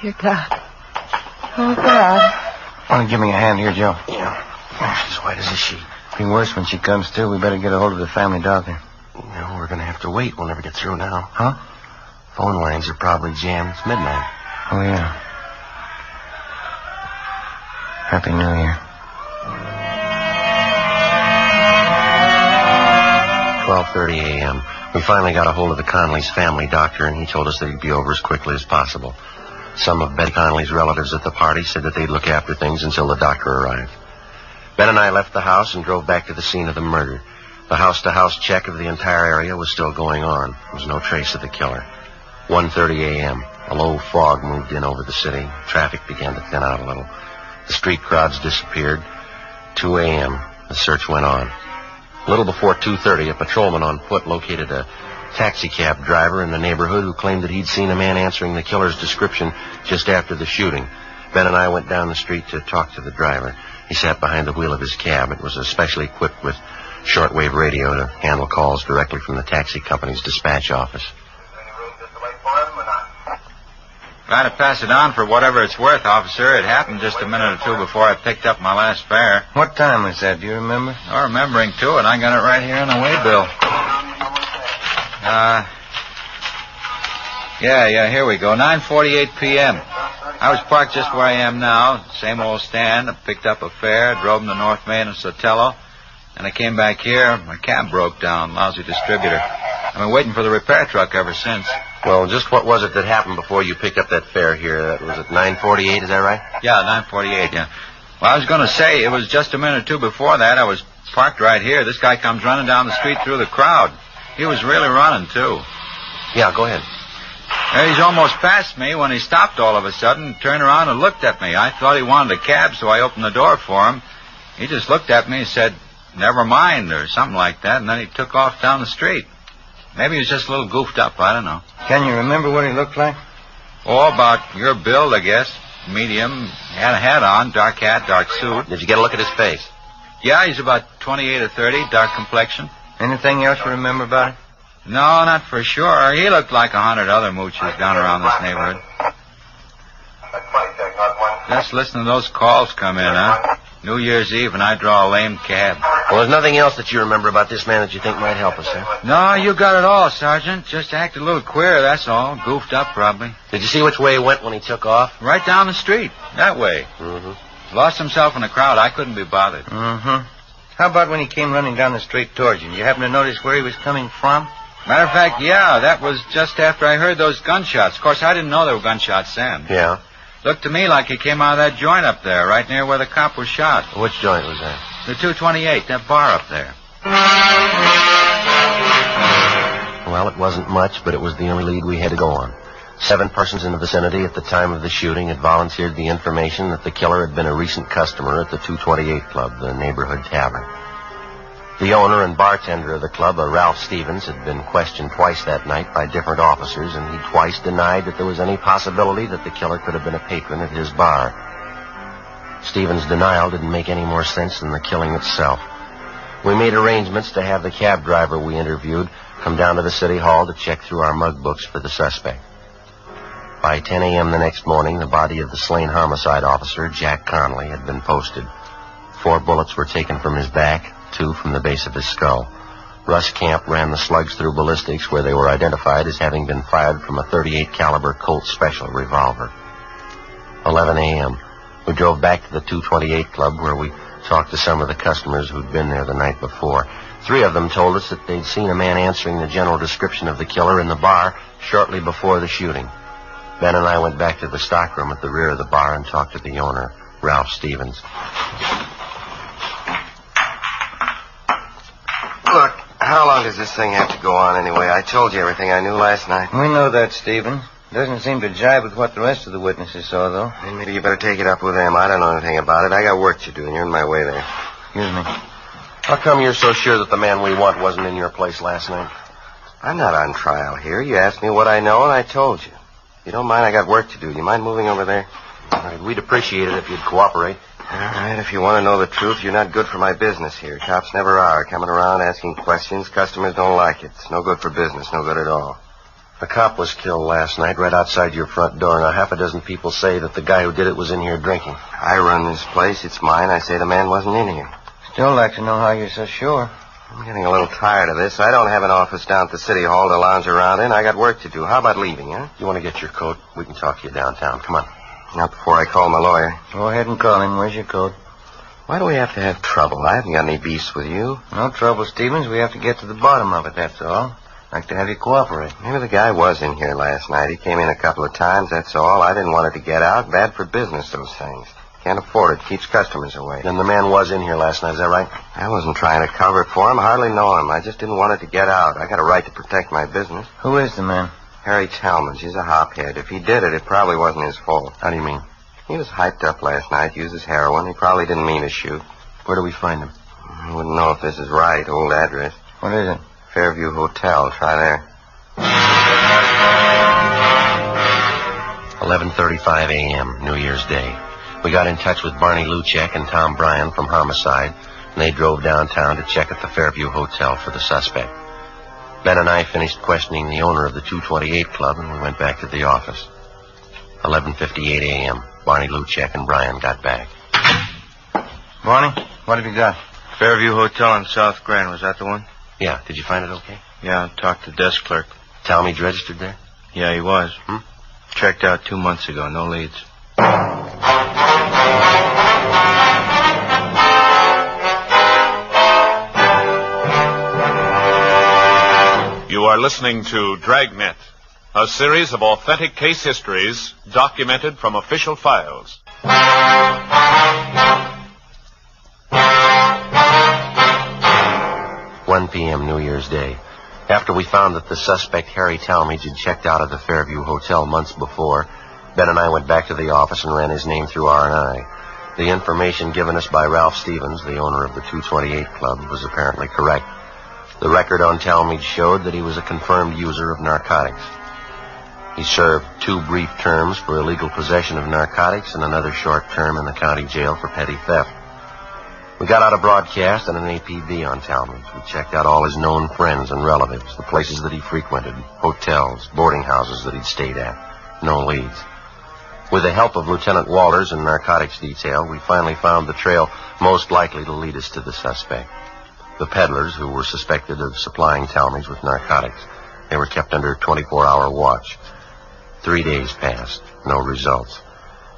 Dear God. Oh, God. Want to give me a hand here, Joe? Yeah. She's white as a sheet. Be worse when she comes to. We better get a hold of the family doctor. No, we're going to have to wait. We'll never get through now. Huh? Phone lines are probably jammed. It's midnight. Oh, yeah. Happy New Year. 12:30 a.m. We finally got a hold of the Conley's family doctor, and he told us that he'd be over as quickly as possible. Some of Betty Conley's relatives at the party said that they'd look after things until the doctor arrived. Ben and I left the house and drove back to the scene of the murder. The house-to-house check of the entire area was still going on. There was no trace of the killer. 1:30 a.m. A low fog moved in over the city. Traffic began to thin out a little. The street crowds disappeared. 2 a.m. The search went on. A little before 2:30, a patrolman on foot located a taxicab driver in the neighborhood who claimed that he'd seen a man answering the killer's description just after the shooting. Ben and I went down the street to talk to the driver. He sat behind the wheel of his cab. It was especially equipped with shortwave radio to handle calls directly from the taxi company's dispatch office. Glad to pass it on for whatever it's worth, officer. It happened just a minute or two before I picked up my last fare. What time was that? Do you remember? Oh, remembering, too, and I got it right here on the waybill. Yeah, here we go. 9:48 p.m. I was parked just where I am now. Same old stand. I picked up a fare, drove him to North Main and Sotelo, and I came back here. My cab broke down. Lousy distributor. I've been waiting for the repair truck ever since. Well, just what was it that happened before you picked up that fare here? That was at 9:48, is that right? Yeah, 9:48, yeah. Well, I was going to say, it was just a minute or two before that. I was parked right here. This guy comes running down the street through the crowd. He was really running, too. Yeah, go ahead. He's almost past me when he stopped all of a sudden, turned around and looked at me. I thought he wanted a cab, so I opened the door for him. He just looked at me and said, "Never mind," or something like that, and then he took off down the street. Maybe he was just a little goofed up, I don't know. Can you remember what he looked like? Oh, about your build, I guess. Medium. Had a hat on, dark hat, dark suit. Did you get a look at his face? Yeah, he's about 28 or 30, dark complexion. Anything else you remember about it? No, not for sure. He looked like 100 other mooches down around this neighborhood. Just listen to those calls come in, huh? New Year's Eve, and I draw a lame cab. Well, there's nothing else that you remember about this man that you think might help us, huh? No, you got it all, Sergeant. Just acted a little queer, that's all. Goofed up, probably. Did you see which way he went when he took off? Right down the street. That way. Mm-hmm. Lost himself in the crowd. I couldn't be bothered. Mm-hmm. How about when he came running down the street towards you? You happen to notice where he was coming from? Matter of fact, yeah, that was just after I heard those gunshots. Of course, I didn't know there were gunshots then. Yeah? Looked to me like he came out of that joint up there, right near where the cop was shot. Which joint was that? The 228, that bar up there. Well, it wasn't much, but it was the only lead we had to go on. 7 persons in the vicinity at the time of the shooting had volunteered the information that the killer had been a recent customer at the 228 Club, the neighborhood tavern. The owner and bartender of the club, a Ralph Stevens, had been questioned twice that night by different officers, and he twice denied that there was any possibility that the killer could have been a patron at his bar. Stevens' denial didn't make any more sense than the killing itself. We made arrangements to have the cab driver we interviewed come down to the city hall to check through our mug books for the suspect. By 10 a.m. the next morning, the body of the slain homicide officer, Jack Conley, had been posted. 4 bullets were taken from his back, 2 from the base of his skull. Russ Camp ran the slugs through ballistics, where they were identified as having been fired from a .38 caliber Colt Special revolver. 11 a.m. We drove back to the 228 Club, where we talked to some of the customers who'd been there the night before. 3 of them told us that they'd seen a man answering the general description of the killer in the bar shortly before the shooting. Ben and I went back to the stockroom at the rear of the bar and talked to the owner, Ralph Stevens. Look, how long does this thing have to go on anyway? I told you everything I knew last night. We know that, Stephen. Doesn't seem to jibe with what the rest of the witnesses saw, though. Then maybe you better take it up with them. I don't know anything about it. I got work to do, and you're in my way there. Excuse me. How come you're so sure that the man we want wasn't in your place last night? I'm not on trial here. You asked me what I know, and I told you. If you don't mind, I got work to do. You mind moving over there? All right, we'd appreciate it if you'd cooperate. All right, if you want to know the truth, you're not good for my business here. Cops never are. Coming around asking questions, customers don't like it. It's no good for business, no good at all. A cop was killed last night right outside your front door. Now, half a dozen people say that the guy who did it was in here drinking. I run this place. It's mine. I say the man wasn't in here. Still like to know how you're so sure. I'm getting a little tired of this. I don't have an office down at the City Hall to lounge around in. I got work to do. How about leaving, huh? You want to get your coat? We can talk to you downtown. Come on. Not before I call my lawyer. Go ahead and call him. Where's your coat? Why do we have to have trouble? I haven't got any beefs with you. No trouble, Stevens. We have to get to the bottom of it, that's all. Like to have you cooperate. Maybe the guy was in here last night. He came in a couple of times, that's all. I didn't want it to get out. Bad for business, those things. Can't afford it. Keeps customers away. Then the man was in here last night, is that right? I wasn't trying to cover it for him. I hardly know him. I just didn't want it to get out. I got a right to protect my business. Who is the man? Harry Talmadge. He's a hophead. If he did it, it probably wasn't his fault. How do you mean? He was hyped up last night, uses heroin. He probably didn't mean to shoot. Where do we find him? I wouldn't know if this is right. Old address. What is it? Fairview Hotel. Try there. 11:35 a.m., New Year's Day. We got in touch with Barney Luchek and Tom Bryan from Homicide, and they drove downtown to check at the Fairview Hotel for the suspect. Ben and I finished questioning the owner of the 228 Club, and we went back to the office. 11:58 a.m., Barney Luchek and Bryan got back. Barney, what have you got? Fairview Hotel on South Grand. Was that the one? Yeah. Did you find it okay? Yeah, I talked to the desk clerk. Talmadge registered there? Yeah, he was. Checked out 2 months ago. No leads. You are listening to Dragnet, a series of authentic case histories documented from official files. 1 p.m. New Year's Day. After we found that the suspect, Harry Talmadge, had checked out of the Fairview Hotel months before, Ben and I went back to the office and ran his name through R&I. The information given us by Ralph Stevens, the owner of the 228 Club, was apparently correct. The record on Talmadge showed that he was a confirmed user of narcotics. He served 2 brief terms for illegal possession of narcotics and another short term in the county jail for petty theft. We got out a broadcast and an APB on Talmadge. We checked out all his known friends and relatives, the places that he frequented, hotels, boarding houses that he'd stayed at. No leads. With the help of Lieutenant Walters and narcotics detail, we finally found the trail most likely to lead us to the suspect. The peddlers who were suspected of supplying Talmadge with narcotics. They were kept under 24-hour watch. 3 days passed. No results.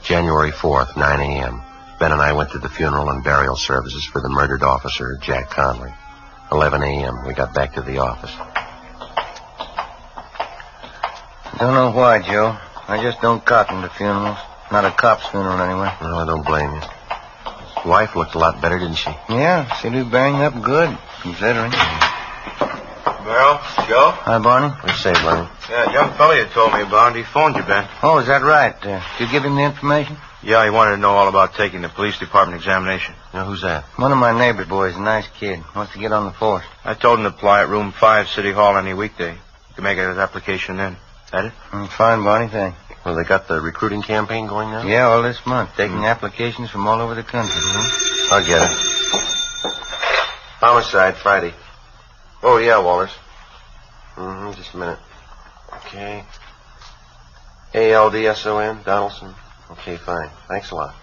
January 4th, 9 a.m. Ben and I went to the funeral and burial services for the murdered officer, Jack Conley. 11 a.m. We got back to the office. Don't know why, Joe. I just don't cotton to funerals. Not a cop's funeral, anyway. No, I don't blame you. His wife looked a lot better, didn't she? Yeah, seemed to be bearing up good, considering. Well, Joe? Hi, Barney. What do you say, Barney? Yeah, young fella you told me about. He phoned you, Ben. Oh, is that right? Did you give him the information? Yeah, he wanted to know all about taking the police department examination. Now, who's that? One of my neighbor boys, a nice kid. Wants to get on the force. I told him to apply at room 5, City Hall, any weekday. You can make his application then. That it? Fine, Barney, thanks. Well, they got the recruiting campaign going now? Yeah, all this month. Taking applications from all over the country. I'll get it. Homicide, Friday. Oh, yeah, Walters. Just a minute. Okay. ALDSON, Donaldson. Okay, fine. Thanks a lot.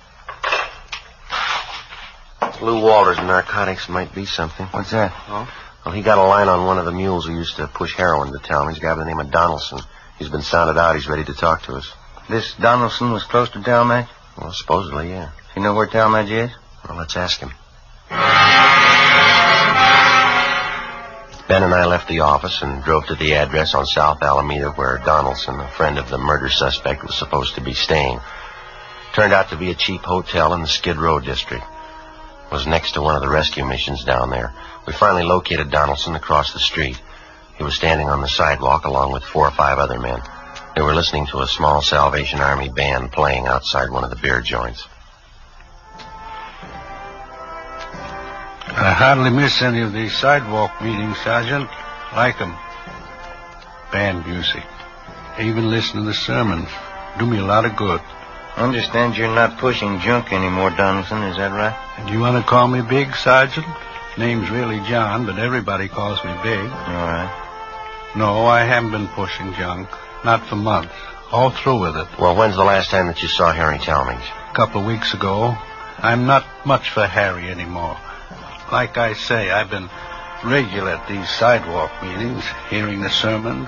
Lou Walters and narcotics might be something. What's that? Oh? Well, he got a line on one of the mules who used to push heroin to town. He's a guy by the name of Donaldson. He's been sounded out. He's ready to talk to us. This Donaldson was close to Talmadge? Well, supposedly, yeah. You know where Talmadge is? Well, let's ask him. Ben and I left the office and drove to the address on South Alameda where Donaldson, a friend of the murder suspect, was supposed to be staying. Turned out to be a cheap hotel in the Skid Row district. It was next to one of the rescue missions down there. We finally located Donaldson across the street. He was standing on the sidewalk along with 4 or 5 other men. They were listening to a small Salvation Army band playing outside one of the beer joints. I hardly miss any of these sidewalk meetings, Sergeant. Like 'em. Band music. Even listen to the sermons. Do me a lot of good. I understand you're not pushing junk anymore, Donaldson. Is that right? And you want to call me Big, Sergeant? Name's really John, but everybody calls me Big. All right. No, I haven't been pushing junk. Not for months. All through with it. Well, when's the last time that you saw Harry Talmadge? A couple of weeks ago. I'm not much for Harry anymore. Like I say, I've been regular at these sidewalk meetings, hearing the sermons.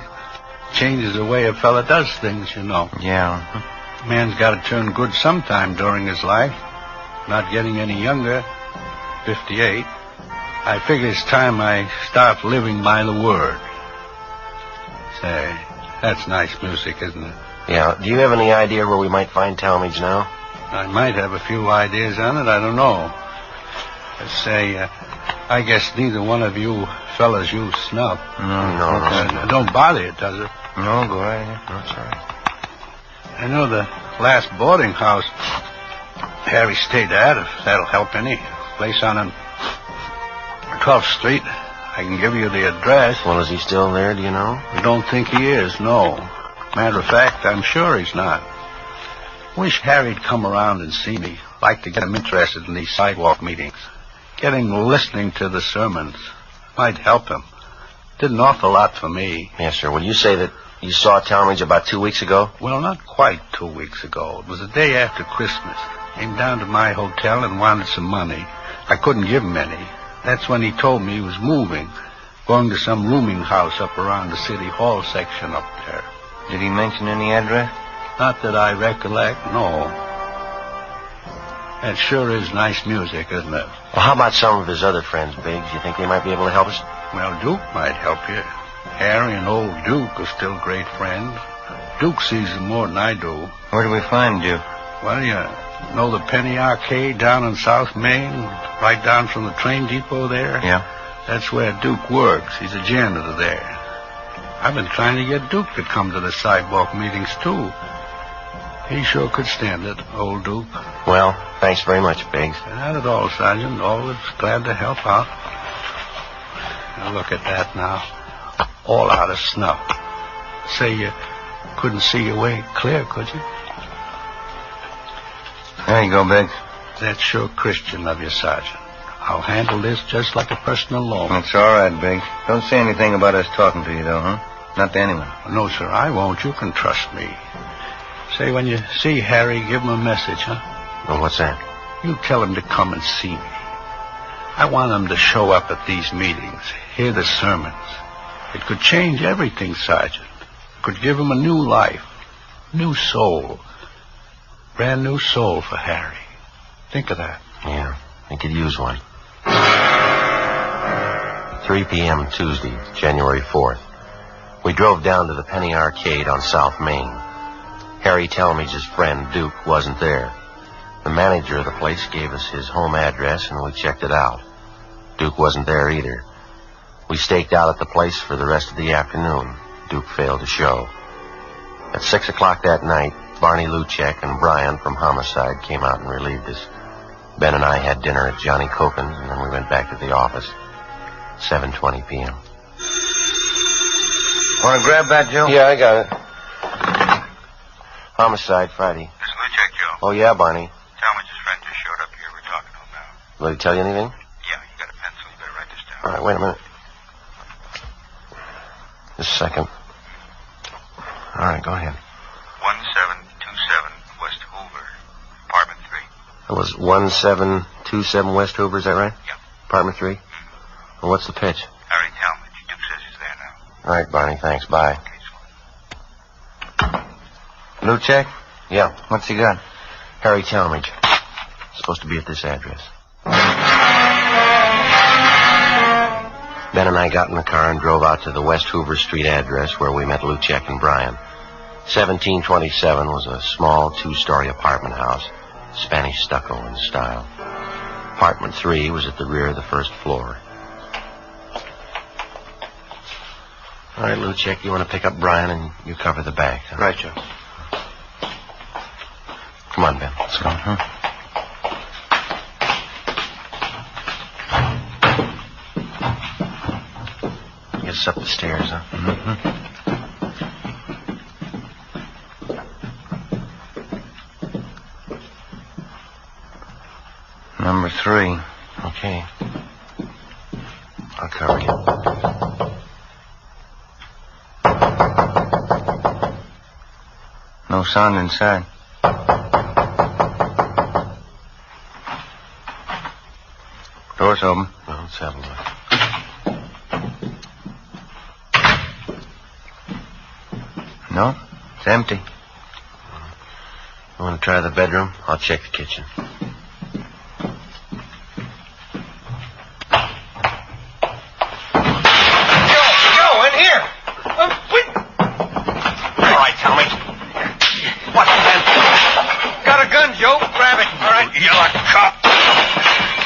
Changes the way a fella does things, you know. Yeah. Man's got to turn good sometime during his life. Not getting any younger. 58. I figure it's time I start living by the word. Say, that's nice music, isn't it? Yeah. Do you have any idea where we might find Talmadge now? I might have a few ideas on it. I don't know. Say, I guess neither one of you fellas use snuff. No. Don't bother you, does it? No, go right ahead. That's all right. I know the last boarding house Harry stayed at, if that'll help any. Place on 12th Street. I can give you the address. Well, is he still there, do you know? I don't think he is, no. Matter of fact, I'm sure he's not. Wish Harry'd come around and see me. Like to get him interested in these sidewalk meetings. Get him listening to the sermons. Might help him. Did an awful lot for me. Yes, sir. Will you say that you saw Talmadge about 2 weeks ago? Well, not quite 2 weeks ago. It was the day after Christmas. Came down to my hotel and wanted some money. I couldn't give him any. That's when he told me he was moving. Going to some rooming house up around the City Hall section up there. Did he mention any address? Not that I recollect, no. That sure is nice music, isn't it? Well, how about some of his other friends, Biggs? You think they might be able to help us? Well, Duke might help you. Harry and old Duke are still great friends. Duke sees them more than I do. Where do we find Duke? Well, you know the Penny Arcade down on South Main? Right down from the train depot there? Yeah. That's where Duke works. He's a janitor there. I've been trying to get Duke to come to the sidewalk meetings, too. He sure could stand it, old Duke. Well, thanks very much, Biggs. Not at all, Sergeant. Always glad to help out. Now, look at that now. All out of snuff. Say you couldn't see your way clear, could you? There you go, Biggs. That's sure Christian of you, Sergeant. I'll handle this just like a personal loan. That's all right, Biggs. Don't say anything about us talking to you, though, huh? Not to anyone. No, sir, I won't. You can trust me. Say, when you see Harry, give him a message, huh? Well, what's that? You tell him to come and see me. I want him to show up at these meetings, hear the sermons. It could change everything, Sergeant. It could give him a new life, new soul. Brand new soul for Harry. Think of that. Yeah, I could use one. 3 p.m. Tuesday, January 4th. We drove down to the Penny Arcade on South Main. Harry Talmadge's friend, Duke, wasn't there. The manager of the place gave us his home address, and we checked it out. Duke wasn't there either. We staked out at the place for the rest of the afternoon. Duke failed to show. At 6 o'clock that night, Barney Luchek and Brian from Homicide came out and relieved us. Ben and I had dinner at Johnny Copen's, and then we went back to the office. 7:20 p.m. Want to grab that, Joe? Yeah, I got it. Homicide, Friday. This is Luchek, Joe. Oh, yeah, Barney. Talmadge's friend just showed up here. We're talking to him now. Will he tell you anything? Yeah, you got a pencil. You better write this down. All right, wait a minute. Just a second. All right, go ahead. 1727 West Hoover, apartment 3. It was 1727 West Hoover, is that right? Yeah. Apartment 3? Well, what's the pitch? Harry All right, Barney, thanks. Bye. Blue check? Yeah. What's he got? Harry Talmadge. Supposed to be at this address. Ben and I got in the car and drove out to the West Hoover Street address where we met Luchek and Brian. 1727 was a small two-story apartment house, Spanish stucco in style. Apartment 3 was at the rear of the first floor. All right, Luchek, you want to pick up Brian and you cover the back. Huh? Right, Joe. Come on, Ben. Let's go. Get us up the stairs, huh? Mm-hmm. Number 3. Okay. I'll cover you. No sound inside. Door's open. Well, let's have a look. No, it's empty. You want to try the bedroom? I'll check the kitchen. Joe, in here. Wait. All right, tell me. What's the man? Got a gun, Joe. Grab it. All right, you like a cop. All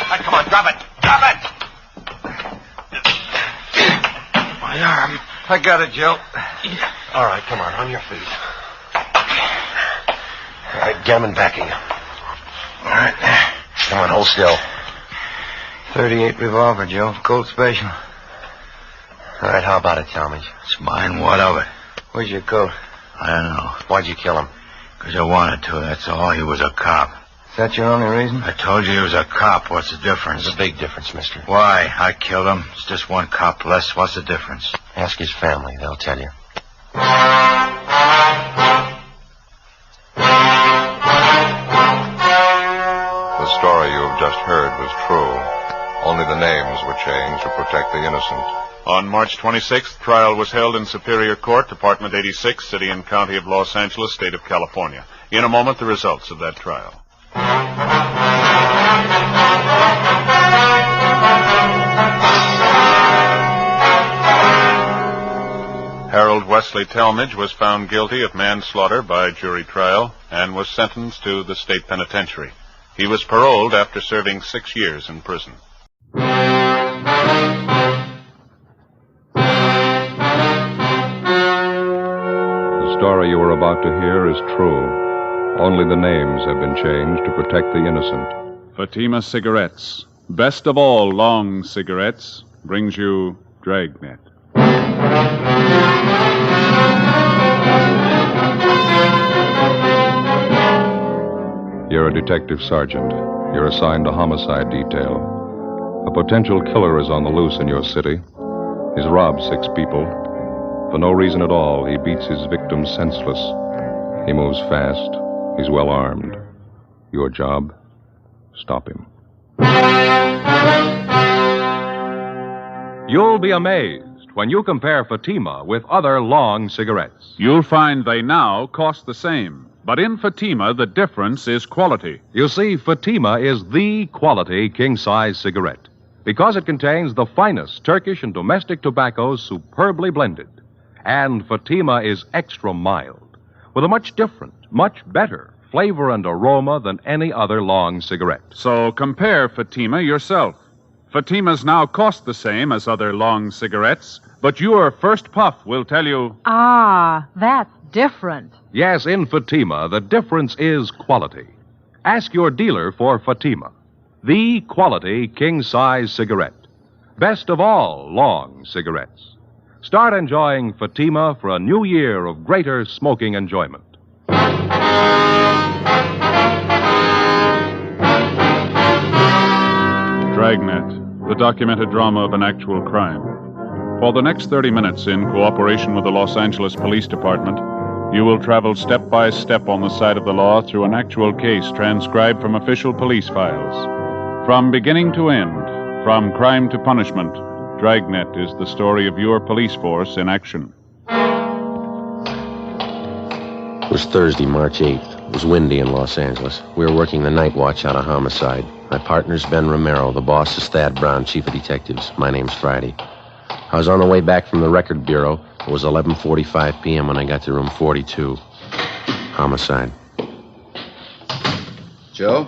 right, come on, drop it. Drop it. My arm. I got it, Joe. All right, come on your feet. All right, gammon backing you. All right. Come on, hold still. 38 revolver, Joe. Colt special. All right, how about it, Talmadge? It's mine. What of it? Where's your coat? I don't know. Why'd you kill him? Because I wanted to, that's all. He was a cop. Is that your only reason? I told you he was a cop. What's the difference? There's a big difference, mister. Why? I killed him. It's just one cop less. What's the difference? Ask his family. They'll tell you. The story you have just heard was true. Only the names were changed to protect the innocent. On March 26th, trial was held in Superior Court, Department 86, City and County of Los Angeles, State of California. In a moment, the results of that trial. Harold Wesley Talmadge was found guilty of manslaughter by jury trial and was sentenced to the state penitentiary. He was paroled after serving 6 years in prison. The story you are about to hear is true. Only the names have been changed to protect the innocent. Fatima Cigarettes, best of all long cigarettes, brings you Dragnet. You're a detective sergeant. You're assigned to homicide detail. A potential killer is on the loose in your city. He's robbed 6 people. For no reason at all, he beats his victims senseless. He moves fast. He's well armed. Your job? Stop him. You'll be amazed when you compare Fatima with other long cigarettes. You'll find they now cost the same. But in Fatima, the difference is quality. You see, Fatima is the quality king-size cigarette because it contains the finest Turkish and domestic tobaccos superbly blended. And Fatima is extra mild, with a much different, much better flavor and aroma than any other long cigarette. So compare Fatima yourself. Fatimas now cost the same as other long cigarettes, but your first puff will tell you... Ah, that's different. Yes, in Fatima, the difference is quality. Ask your dealer for Fatima, the quality king-size cigarette. Best of all long cigarettes. Start enjoying Fatima for a new year of greater smoking enjoyment. Dragnet, the documented drama of an actual crime. For the next 30 minutes, in cooperation with the Los Angeles Police Department, you will travel step by step on the side of the law through an actual case transcribed from official police files. From beginning to end, from crime to punishment, Dragnet is the story of your police force in action. It was Thursday, March 8th. It was windy in Los Angeles. We were working the night watch out of homicide. My partner's Ben Romero. The boss is Thad Brown, chief of detectives. My name's Friday. I was on the way back from the record bureau. It was 11:45 p.m. when I got to room 42. Homicide. Joe?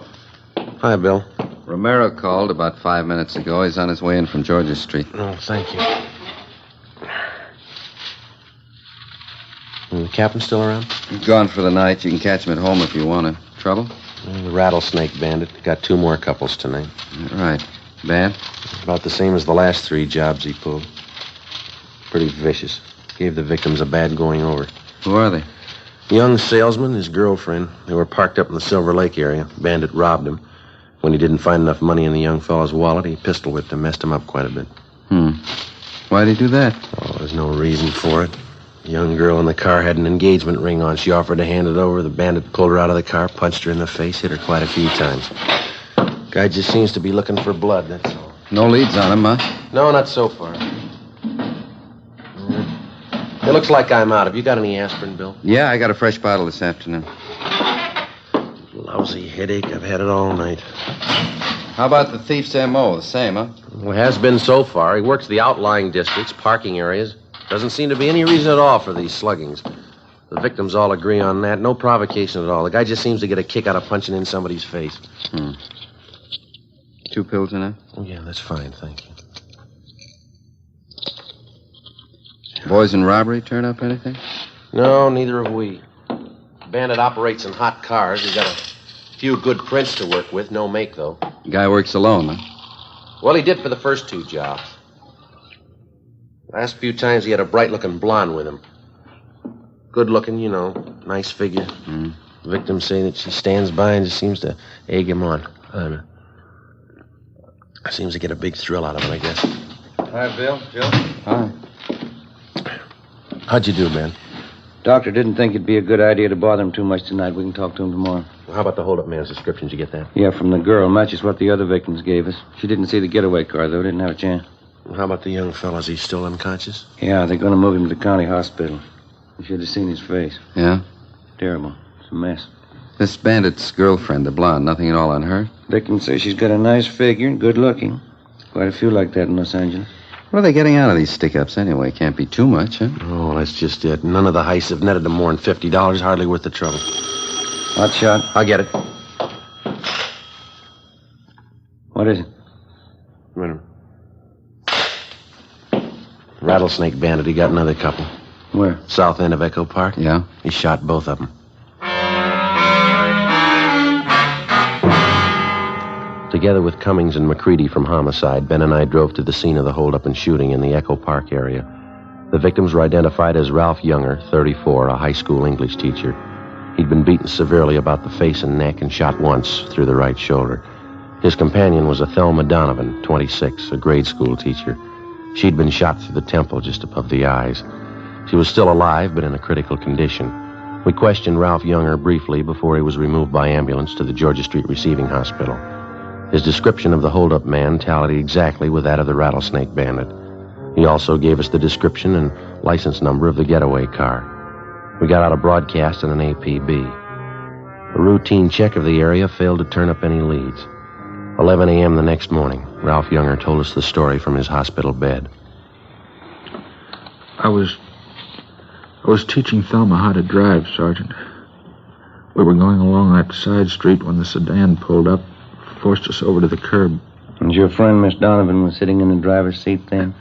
Hi, Bill. Romero called about 5 minutes ago. He's on his way in from Georgia Street. Oh, thank you. The captain still around? He's gone for the night. You can catch him at home if you want to. Trouble? The rattlesnake bandit. Got 2 more couples tonight. Right. Bad? About the same as the last 3 jobs he pulled. Pretty vicious. Gave the victims a bad going over. Who are they? Young salesman, his girlfriend. They were parked up in the Silver Lake area. Bandit robbed him. When he didn't find enough money in the young fellow's wallet, he pistol whipped him, messed him up quite a bit. Why'd he do that? Oh, there's no reason for it. The young girl in the car had an engagement ring on. She offered to hand it over. The bandit pulled her out of the car, punched her in the face, hit her quite a few times. Guy just seems to be looking for blood, that's all. No leads on him, huh? No, not so far. It looks like I'm out. Have you got any aspirin, Bill? Yeah, I got a fresh bottle this afternoon. Lousy headache. I've had it all night. How about the thief's M.O.? The same, huh? Well, it has been so far. He works the outlying districts, parking areas. Doesn't seem to be any reason at all for these sluggings. The victims all agree on that. No provocation at all. The guy just seems to get a kick out of punching in somebody's face. 2 pills enough? Oh, yeah, that's fine, thank you. Boys in robbery turn up anything? No, neither have we. Bandit operates in hot cars. He's got a few good prints to work with. No make, though. Guy works alone, huh? Well, he did for the first 2 jobs. Last few times he had a bright-looking blonde with him. Good-looking, you know. Nice figure. Victims say that she stands by and just seems to egg him on. I don't know. Seems to get a big thrill out of it, I guess. Hi, Bill. Joe? Hi. How'd you do, man? Doctor didn't think it'd be a good idea to bother him too much tonight. We can talk to him tomorrow. How about the hold-up man's description? Did you get that? Yeah, from the girl. Matches what the other victims gave us. She didn't see the getaway car, though. Didn't have a chance. How about the young fella? Is he still unconscious? Yeah, they're going to move him to the county hospital. You should have seen his face. Yeah? Terrible. It's a mess. This bandit's girlfriend, the blonde, nothing at all on her? Victims say she's got a nice figure and good looking. Quite a few like that in Los Angeles. What are they getting out of these stick-ups anyway? Can't be too much, huh? Oh, that's just it. None of the heists have netted them more than $50. Hardly worth the trouble. Hot shot. I'll get it. What is it? Wait a minute. Rattlesnake bandit. He got another couple. Where? South end of Echo Park. Yeah? He shot both of them. Together with Cummings and McCready from homicide, Ben and I drove to the scene of the holdup and shooting in the Echo Park area. The victims were identified as Ralph Younger, 34, a high school English teacher. He'd been beaten severely about the face and neck and shot once through the right shoulder. His companion was a Thelma Donovan, 26, a grade school teacher. She'd been shot through the temple just above the eyes. She was still alive, but in a critical condition. We questioned Ralph Younger briefly before he was removed by ambulance to the Georgia Street Receiving Hospital. His description of the hold-up man tallied exactly with that of the rattlesnake bandit. He also gave us the description and license number of the getaway car. We got out a broadcast and an APB. A routine check of the area failed to turn up any leads. 11 a.m. the next morning, Ralph Younger told us the story from his hospital bed. I was teaching Thelma how to drive, Sergeant. We were going along that side street when the sedan pulled up, forced us over to the curb. And your friend, Miss Donovan, was sitting in the driver's seat then?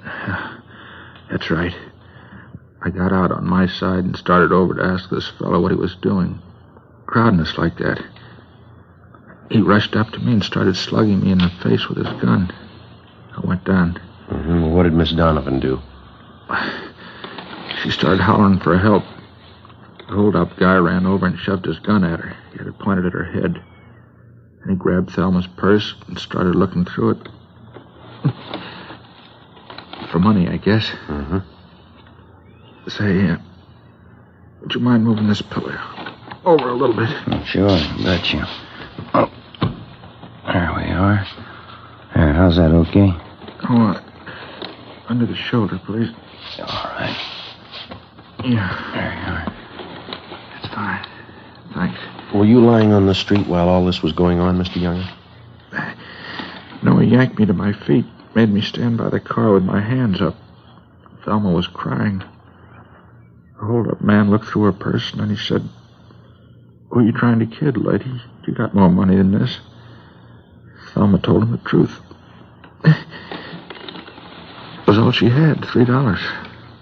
That's right. I got out on my side and started over to ask this fellow what he was doing, crowding us like that. He rushed up to me and started slugging me in the face with his gun. I went down. Well, what did Miss Donovan do? She started hollering for help. The hold-up guy ran over and shoved his gun at her. He had it pointed at her head. And he grabbed Thelma's purse and started looking through it. For money, I guess. Say, would you mind moving this pillow over a little bit? Sure, betcha. Oh, there we are. There, how's that, okay? Oh, Under the shoulder, please. All right. Yeah. There you are. That's fine. Thanks. Were you lying on the street while all this was going on, Mr. Younger? No, he yanked me to my feet, made me stand by the car with my hands up. Thelma was crying. The hold-up man looked through her purse, and then he said, "Who are you trying to kid, lady? You got more money than this." Thelma told him the truth. It was all she had, $3.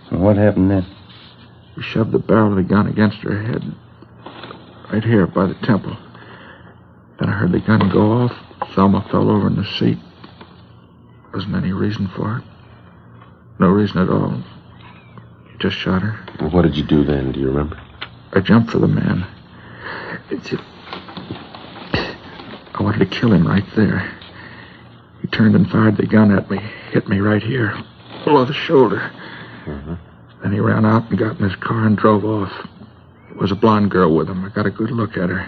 What happened then? He shoved the barrel of the gun against her head, right here by the temple. Then I heard the gun go off. Thelma fell over in the seat. Wasn't any reason for it. No reason at all. He just shot her. Well, what did you do then? Do you remember? I jumped for the man. I wanted to kill him right there. He turned and fired the gun at me. Hit me right here, below the shoulder. Mm-hmm. Then he ran out and got in his car and drove off. There was a blonde girl with him. I got a good look at her.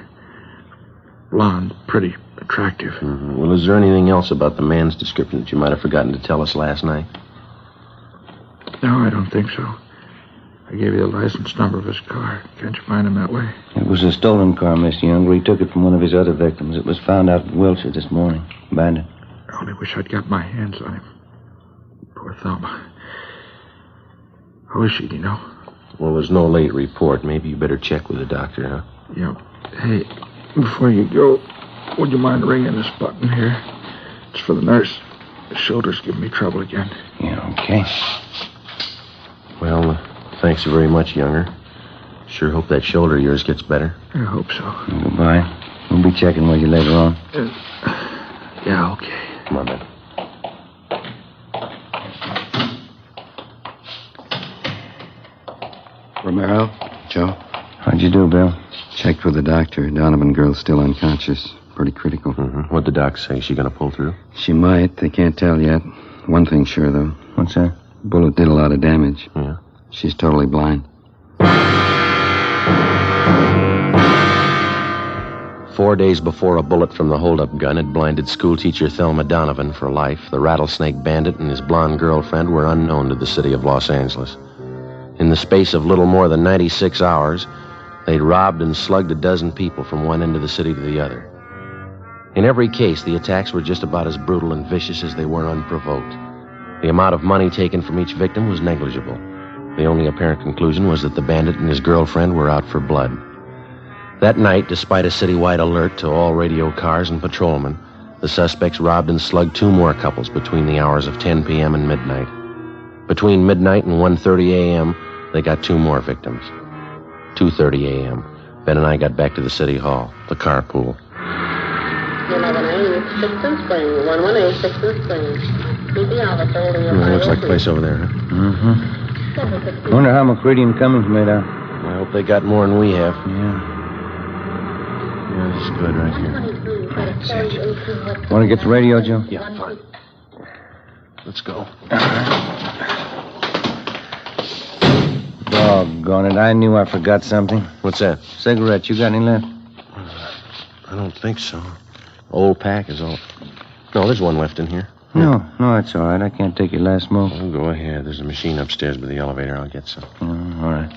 Blonde, pretty, attractive. Mm-hmm. Well, is there anything else about the man's description that you might have forgotten to tell us last night? No, I don't think so. I gave you the license number of his car. Can't you find him that way? It was a stolen car, Mr. Younger. He took it from one of his other victims. It was found out in Wilshire this morning. Abandoned. I only wish I'd got my hands on him. Poor Thelma. How is she, do you know? Well, there's no late report. Maybe you better check with the doctor, huh? Yeah. Hey, before you go, would you mind ringing this button here? It's for the nurse. The shoulder's giving me trouble again. Yeah, okay. Well, thanks very much, Younger. Sure hope that shoulder of yours gets better. I hope so. Goodbye. We'll be checking with you later on. Yeah, okay. Come on, then. Romero? Joe? How'd you do, Bill? Checked with the doctor. Donovan girl's still unconscious. Pretty critical. Mm-hmm. What'd the doc say? She gonna pull through? She might. They can't tell yet. One thing's sure, though. What's that? Bullet did a lot of damage. Yeah. She's totally blind. 4 days before a bullet from the hold-up gun had blinded schoolteacher Thelma Donovan for life, the rattlesnake bandit and his blonde girlfriend were unknown to the city of Los Angeles. In the space of little more than 96 hours, they'd robbed and slugged a dozen people from one end of the city to the other. In every case, the attacks were just about as brutal and vicious as they were unprovoked. The amount of money taken from each victim was negligible. The only apparent conclusion was that the bandit and his girlfriend were out for blood. That night, despite a citywide alert to all radio cars and patrolmen, the suspects robbed and slugged two more couples between the hours of 10 p.m. and midnight. Between midnight and 1:30 a.m., they got two more victims. 2:30 a.m., Ben and I got back to the city hall, the carpool. 118 Sixth Spring, 118 Sixth Spring. Keep the officer holding your Looks like a place over there, huh? Mm-hmm. Wonder how McCready and Cummings made out. I hope they got more than we have. Yeah. Yeah, this is good right here. Want to get the radio, Joe? Yeah, fine. Let's go. Doggone it, I knew I forgot something. What's that? Cigarette, you got any left? I don't think so. Old pack is all. No, there's one left in here. No, that's all right. I can't take your last smoke. Oh, go ahead. There's a machine upstairs by the elevator. I'll get some. All right.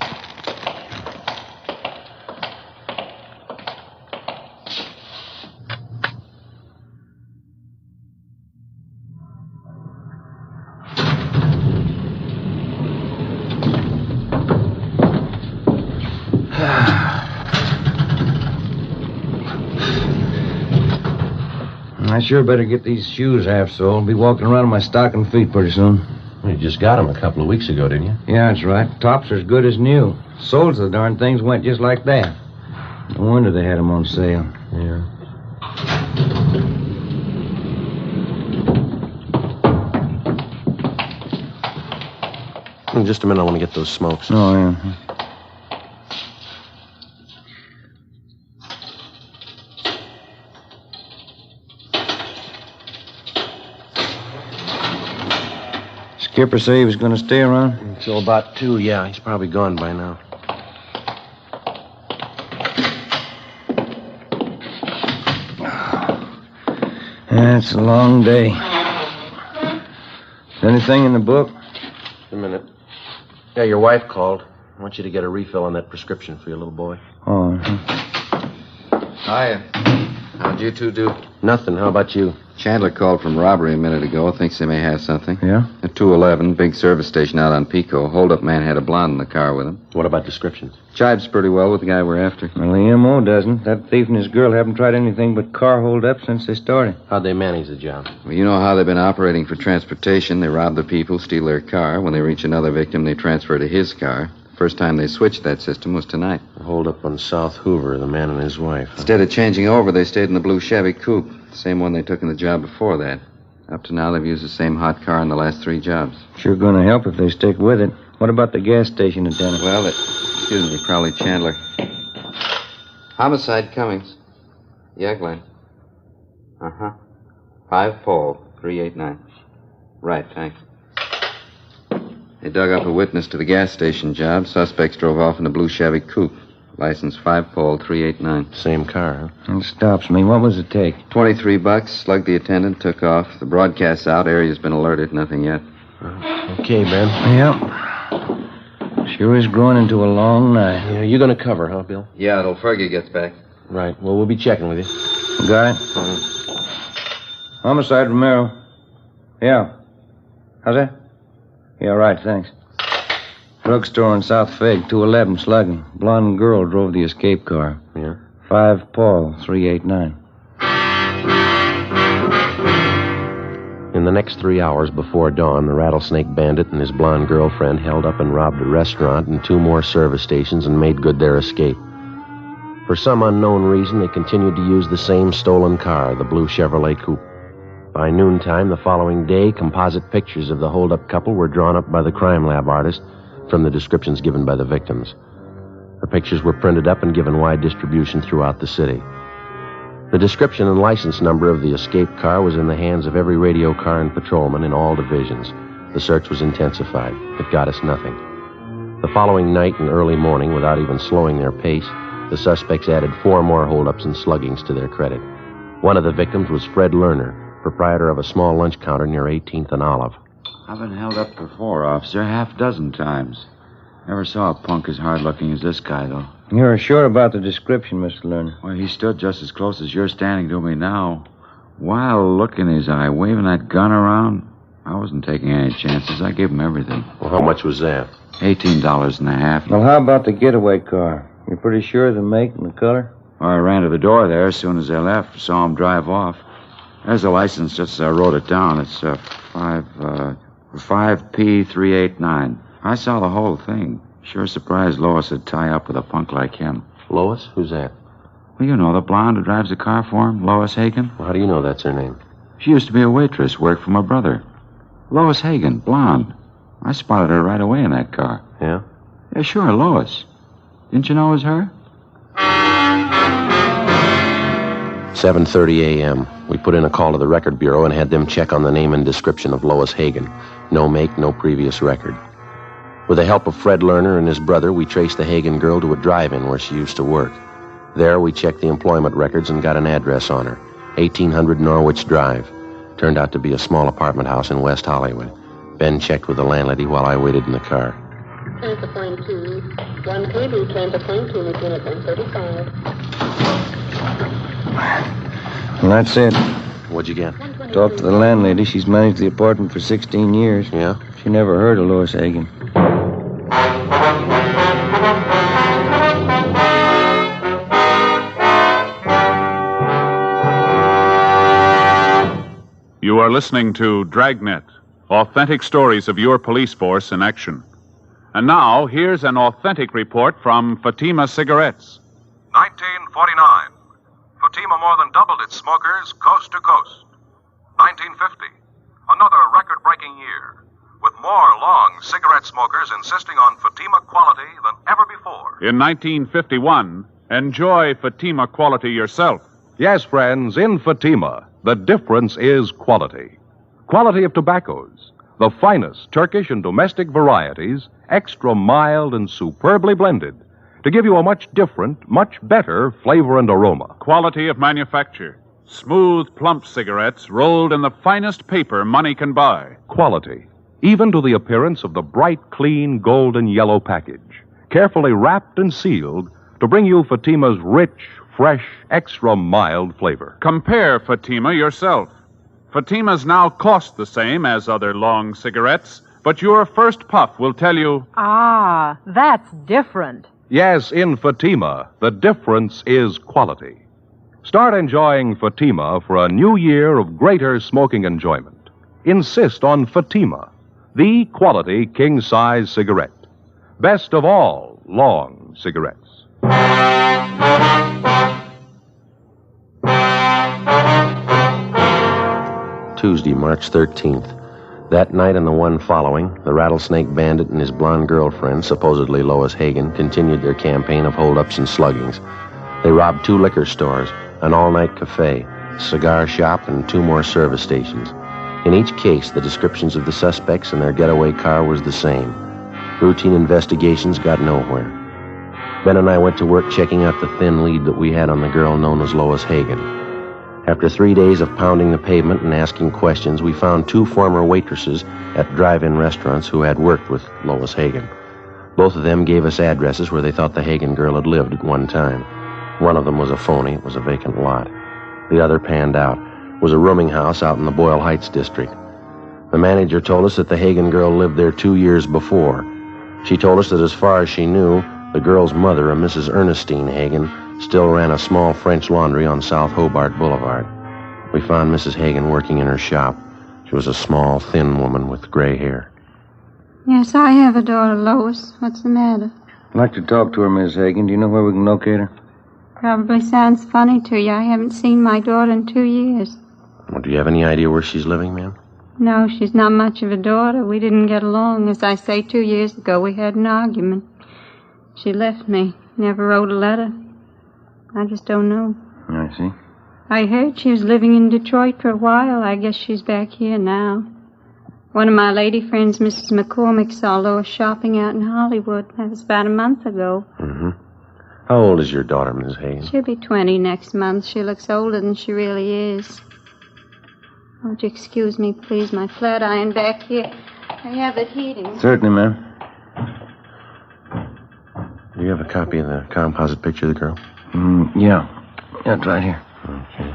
I sure better get these shoes half soled. I'll be walking around in my stocking feet pretty soon. You just got them a couple of weeks ago, didn't you? Yeah, that's right. Tops are as good as new. Soles of the darn things went just like that. No wonder they had them on sale. Yeah. In just a minute, I want to get those smokes. Oh, yeah. Skipper say he was going to stay around? Until about 2, yeah. He's probably gone by now. Yeah, it's a long day. Anything in the book? A minute. Yeah, your wife called. I want you to get a refill on that prescription for your little boy. Oh, Hiya. How'd you two do? Nothing. How about you? Chandler called from robbery a minute ago. Thinks they may have something. Yeah? At 211, big service station out on Pico. Hold-up man had a blonde in the car with him. What about descriptions? Jibes pretty well with the guy we're after. Well, the M.O. doesn't. That thief and his girl haven't tried anything but car hold-up since they started. How'd they manage the job? Well, you know how they've been operating for transportation. They rob the people, steal their car. When they reach another victim, they transfer to his car. First time they switched that system was tonight. Hold up on South Hoover, the man and his wife. Instead of changing over, they stayed in the blue Chevy coupe. The same one they took in the job before that. Up to now, they've used the same hot car in the last 3 jobs. Sure gonna help if they stick with it. What about the gas station attendant? Well, excuse me, Crowley Chandler. Homicide Cummings. Yeah, Glenn. 5 Paul, 389. Right, thanks. They dug up a witness to the gas station job. Suspects drove off in a blue Chevy coupe. License 5 Paul 389. Same car, huh? It stops me. What was the take? $23. Slugged the attendant, took off. The broadcast's out. Area's been alerted. Nothing yet. Okay, Ben. Yep. Sure is growing into a long night. Yeah, you gonna cover, huh, Bill? Yeah, till Fergie gets back. Right. Well, we'll be checking with you. Got it? Homicide Romero. Yeah. How's that? Yeah, right, thanks. Drugstore in South Fig, 211, slugging. Blonde girl drove the escape car. Yeah? 5 Paul, 389. In the next 3 hours before dawn, the Rattlesnake Bandit and his blonde girlfriend held up and robbed a restaurant and 2 more service stations and made good their escape. For some unknown reason, they continued to use the same stolen car, the blue Chevrolet coupe. By noontime the following day, composite pictures of the hold-up couple were drawn up by the crime lab artist from the descriptions given by the victims. The pictures were printed up and given wide distribution throughout the city. The description and license number of the escape car was in the hands of every radio car and patrolman in all divisions. The search was intensified. It got us nothing. The following night and early morning, without even slowing their pace, the suspects added 4 more holdups and sluggings to their credit. One of the victims was Fred Lerner, proprietor of a small lunch counter near 18th and Olive. I've been held up before, officer, 6 times. Never saw a punk as hard-looking as this guy, though. You're sure about the description, Mr. Lerner? Well, he stood just as close as you're standing to me now. Wild look in his eye, waving that gun around. I wasn't taking any chances. I gave him everything. Well, how much was that? $18.50. Well, how about the getaway car? You're pretty sure of the make and the color? Well, I ran to the door there as soon as they left. Saw him drive off. There's the license, just as I wrote it down. It's 5P389. I saw the whole thing. Sure surprised Lois would tie up with a punk like him. Lois? Who's that? Well, you know, the blonde who drives the car for him, Lois Hagen. Well, how do you know that's her name? She used to be a waitress, worked for my brother. Lois Hagen, blonde. I spotted her right away in that car. Yeah? Yeah, sure, Lois. Didn't you know it was her? 7:30 a.m. We put in a call to the record bureau and had them check on the name and description of Lois Hagen. No make, no previous record. With the help of Fred Lerner and his brother, we traced the Hagen girl to a drive-in where she used to work. There, we checked the employment records and got an address on her. 1800 Norwich Drive. Turned out to be a small apartment house in West Hollywood. Ben checked with the landlady while I waited in the car. Transfer point 2. 1 KB, transfer point 2, unit 135. Well, that's it. What'd you get? Talked to the landlady. She's managed the apartment for 16 years. Yeah? She never heard of Lois Hagen. You are listening to Dragnet, authentic stories of your police force in action. And now, here's an authentic report from Fatima Cigarettes. 1949. Fatima more than doubled its smokers coast to coast. 1950. Another record-breaking year, with more long cigarette smokers insisting on Fatima quality than ever before. In 1951, enjoy Fatima quality yourself. Yes, friends, in Fatima, the difference is quality. Quality of tobaccos, the finest Turkish and domestic varieties, extra mild and superbly blended, to give you a much different, much better flavor and aroma. Quality of manufacture. Smooth, plump cigarettes rolled in the finest paper money can buy. Quality, even to the appearance of the bright, clean, golden yellow package, carefully wrapped and sealed to bring you Fatima's rich, fresh, extra mild flavor. Compare Fatima yourself. Fatimas now cost the same as other long cigarettes, but your first puff will tell you... Ah, that's different. Yes, in Fatima, the difference is quality. Start enjoying Fatima for a new year of greater smoking enjoyment. Insist on Fatima, the quality king-size cigarette. Best of all long cigarettes. Tuesday, March 13th. That night and the one following, the Rattlesnake Bandit and his blonde girlfriend, supposedly Lois Hagen, continued their campaign of holdups and sluggings. They robbed 2 liquor stores, an all-night cafe, a cigar shop, and 2 more service stations. In each case, the descriptions of the suspects and their getaway car was the same. Routine investigations got nowhere. Ben and I went to work checking out the thin lead that we had on the girl known as Lois Hagen. After 3 days of pounding the pavement and asking questions, we found 2 former waitresses at drive-in restaurants who had worked with Lois Hagen. Both of them gave us addresses where they thought the Hagen girl had lived at one time. One of them was a phony. It was a vacant lot. The other panned out. It was a rooming house out in the Boyle Heights district. The manager told us that the Hagen girl lived there 2 years before. She told us that as far as she knew, the girl's mother, a Mrs. Ernestine Hagen, still ran a small French laundry on South Hobart Boulevard. We found Mrs. Hagen working in her shop. She was a small, thin woman with gray hair. Yes, I have a daughter, Lois. What's the matter? I'd like to talk to her, Miss Hagen. Do you know where we can locate her? Probably sounds funny to you. I haven't seen my daughter in 2 years. Well, do you have any idea where she's living, ma'am? No, she's not much of a daughter. We didn't get along. As I say, 2 years ago we had an argument. She left me. Never wrote a letter. I just don't know. I see. I heard she was living in Detroit for a while. I guess she's back here now. One of my lady friends, Mrs. McCormick, saw Lois shopping out in Hollywood. That was about a month ago. Mm-hmm. How old is your daughter, Miss Hagen? She'll be 20 next month. She looks older than she really is. Would you excuse me, please? My flat iron back here. I have it heating. Certainly, ma'am. Do you have a copy of the composite picture of the girl? Yeah. Yeah, it's right here. Okay.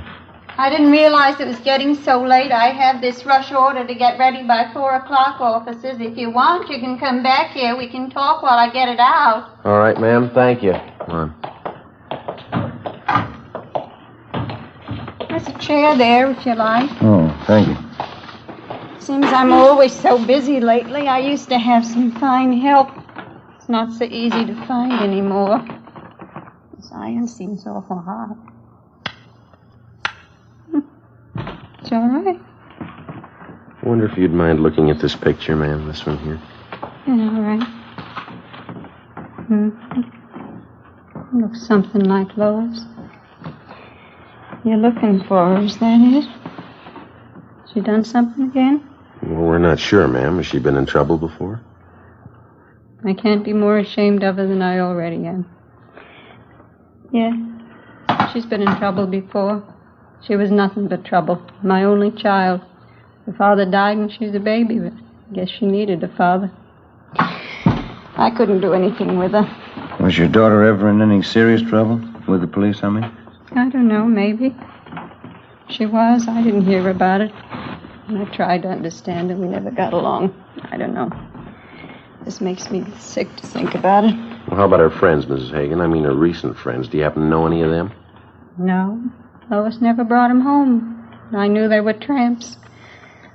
I didn't realize it was getting so late. I have this rush order to get ready by 4 o'clock, officers. If you want, you can come back here. We can talk while I get it out. All right, ma'am. Thank you. Come on. There's a chair there, if you like. Oh, thank you. Seems I'm always so busy lately. I used to have some fine help. It's not so easy to find anymore. This iron seems awful hot. It's all right. I wonder if you'd mind looking at this picture, ma'am, this one here. Yeah, all right. Looks something like Lois. You're looking for her, is that it? She done something again? Well, we're not sure, ma'am. Has she been in trouble before? I can't be more ashamed of her than I already am. Yeah, she's been in trouble before. She was nothing but trouble. My only child. Her father died when she was a baby, but I guess she needed a father. I couldn't do anything with her. Was your daughter ever in any serious trouble? With the police, I mean? I don't know, maybe. She was. I didn't hear about it. And I tried to understand her. We never got along. I don't know. This makes me sick to think about it. Well, how about her friends, Mrs. Hagen? I mean, her recent friends. Do you happen to know any of them? No. Lois never brought them home. I knew they were tramps.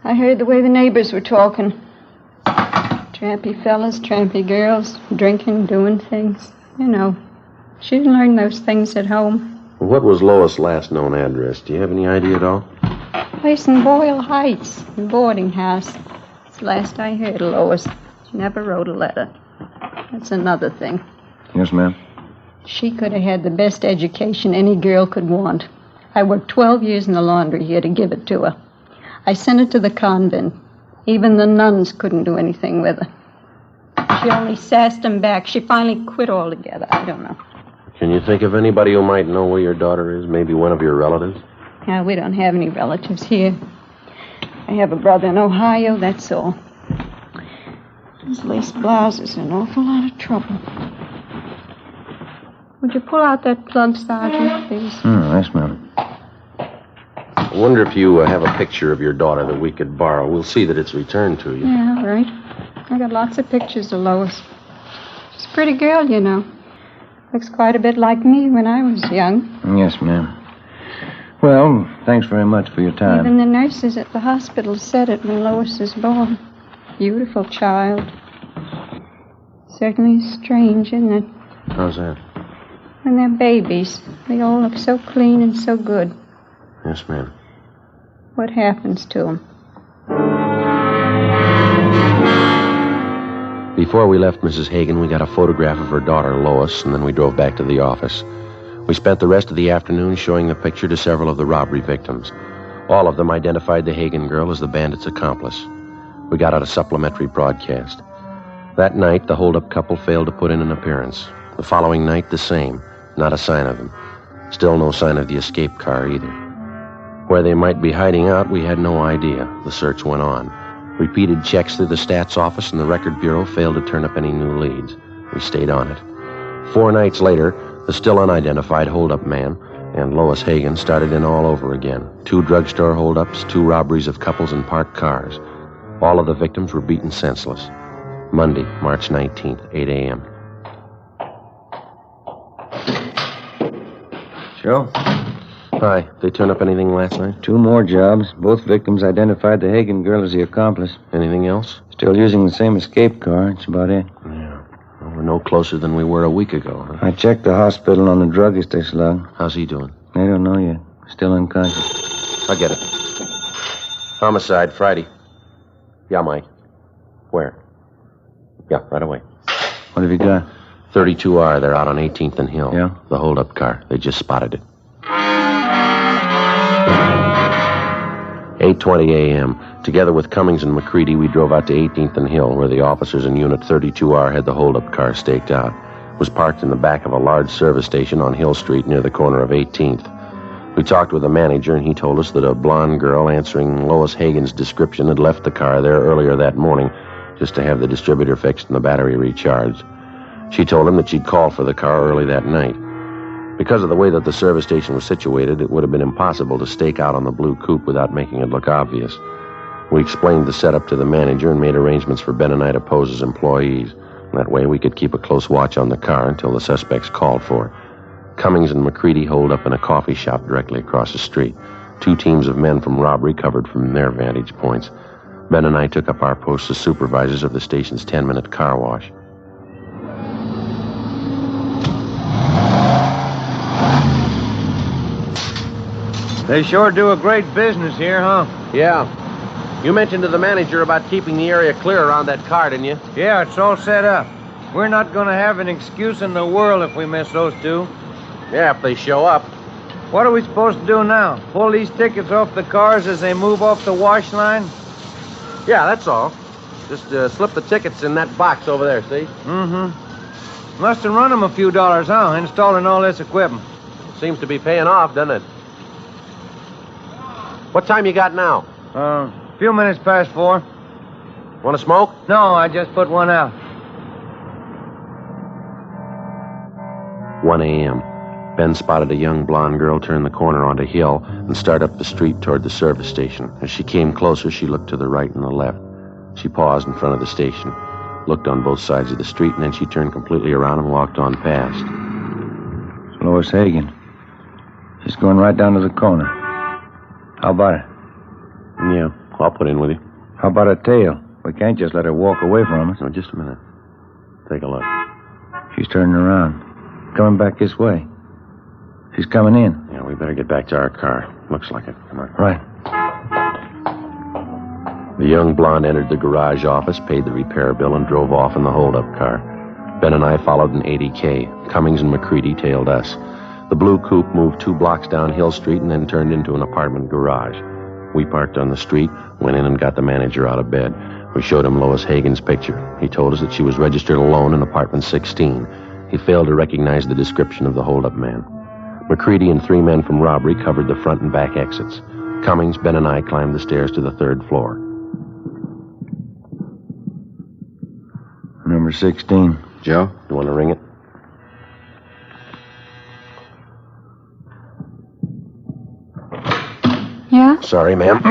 I heard the way the neighbors were talking. Trampy fellas, trampy girls, drinking, doing things. You know, she didn't learn those things at home. What was Lois' last known address? Do you have any idea at all? Place in Boyle Heights, a boarding house. It's the last I heard of Lois. She never wrote a letter. That's another thing. Yes, ma'am. She could have had the best education any girl could want. I worked 12 years in the laundry here to give it to her. I sent her to the convent. Even the nuns couldn't do anything with her. She only sassed them back. She finally quit altogether. I don't know. Can you think of anybody who might know where your daughter is? Maybe one of your relatives? Yeah, we don't have any relatives here. I have a brother in Ohio, that's all. This lace blouse is an awful lot of trouble. Would you pull out that plug, Sergeant, please? Yes, ma'am. I wonder if you have a picture of your daughter that we could borrow. We'll see that it's returned to you. Yeah, all right. I got lots of pictures of Lois. She's a pretty girl, you know. Looks quite a bit like me when I was young. Yes, ma'am. Well, thanks very much for your time. Even the nurses at the hospital said it when Lois was born. Beautiful child. Certainly strange, isn't it? How's that? When they're babies, they all look so clean and so good. Yes, ma'am. What happens to them? Before we left Mrs. Hagen, we got a photograph of her daughter, Lois, and then we drove back to the office. We spent the rest of the afternoon showing the picture to several of the robbery victims. All of them identified the Hagen girl as the bandit's accomplice. We got out a supplementary broadcast. That night, the holdup couple failed to put in an appearance. The following night, the same. Not a sign of them. Still no sign of the escape car either. Where they might be hiding out, we had no idea. The search went on. Repeated checks through the stats office and the record bureau failed to turn up any new leads. We stayed on it. 4 nights later, the still unidentified holdup man and Lois Hagen started in all over again. 2 drugstore holdups, 2 robberies of couples in parked cars. All of the victims were beaten senseless. Monday, March 19th, 8 a.m. Joe? Hi. They turn up anything last night? 2 more jobs. Both victims identified the Hagen girl as the accomplice. Anything else? Still using the same escape car. That's about it. Yeah. Well, we're no closer than we were a week ago, huh? I checked the hospital on the druggist they slugged. How's he doing? I don't know yet. Still unconscious. I'll get it. Homicide, Friday. Yeah, Mike. Where? Yeah, right away. What have you got? 32R. They're out on 18th and Hill. Yeah? The holdup car. They just spotted it. 8:20 a.m. Together with Cummings and McCready, we drove out to 18th and Hill, where the officers in Unit 32R had the holdup car staked out. It was parked in the back of a large service station on Hill Street near the corner of 18th. We talked with the manager, and he told us that a blonde girl answering Lois Hagen's description had left the car there earlier that morning just to have the distributor fixed and the battery recharged. She told him that she'd called for the car early that night. Because of the way that the service station was situated, it would have been impossible to stake out on the blue coupe without making it look obvious. We explained the setup to the manager and made arrangements for Ben and I to pose as employees. That way we could keep a close watch on the car until the suspects called for it. Cummings and McCready holed up in a coffee shop directly across the street. 2 teams of men from robbery covered from their vantage points. Ben and I took up our posts as supervisors of the station's 10-minute car wash. They sure do a great business here, huh? Yeah. You mentioned to the manager about keeping the area clear around that car, didn't you? Yeah, it's all set up. We're not going to have an excuse in the world if we miss those 2. Yeah, if they show up. What are we supposed to do now? Pull these tickets off the cars as they move off the wash line? Yeah, that's all. Just slip the tickets in that box over there, see? Mm-hmm. Must have run them a few dollars, huh, installing all this equipment. Seems to be paying off, doesn't it? What time you got now? A few minutes past 4. Want to smoke? No, I just put one out. 1 a.m. Ben spotted a young blonde girl turn the corner onto Hill and start up the street toward the service station. As she came closer, she looked to the right and the left. She paused in front of the station, looked on both sides of the street, and then she turned completely around and walked on past. It's Lois Hagen. She's going right down to the corner. How about it? Yeah, I'll put in with you. How about a tail? We can't just let her walk away from us. No, just a minute. Take a look. She's turning around. Coming back this way. She's coming in. Yeah, we better get back to our car. Looks like it. Come on. Right. The young blonde entered the garage office, paid the repair bill, and drove off in the hold-up car. Ben and I followed in 80K. Cummings and McCready tailed us. The blue coupe moved 2 blocks down Hill Street and then turned into an apartment garage. We parked on the street, went in and got the manager out of bed. We showed him Lois Hagen's picture. He told us that she was registered alone in apartment 16. He failed to recognize the description of the hold-up man. McCready and 3 men from robbery covered the front and back exits. Cummings, Ben, and I climbed the stairs to the 3rd floor. Number 16. Joe, you want to ring it? Yeah? Sorry, ma'am.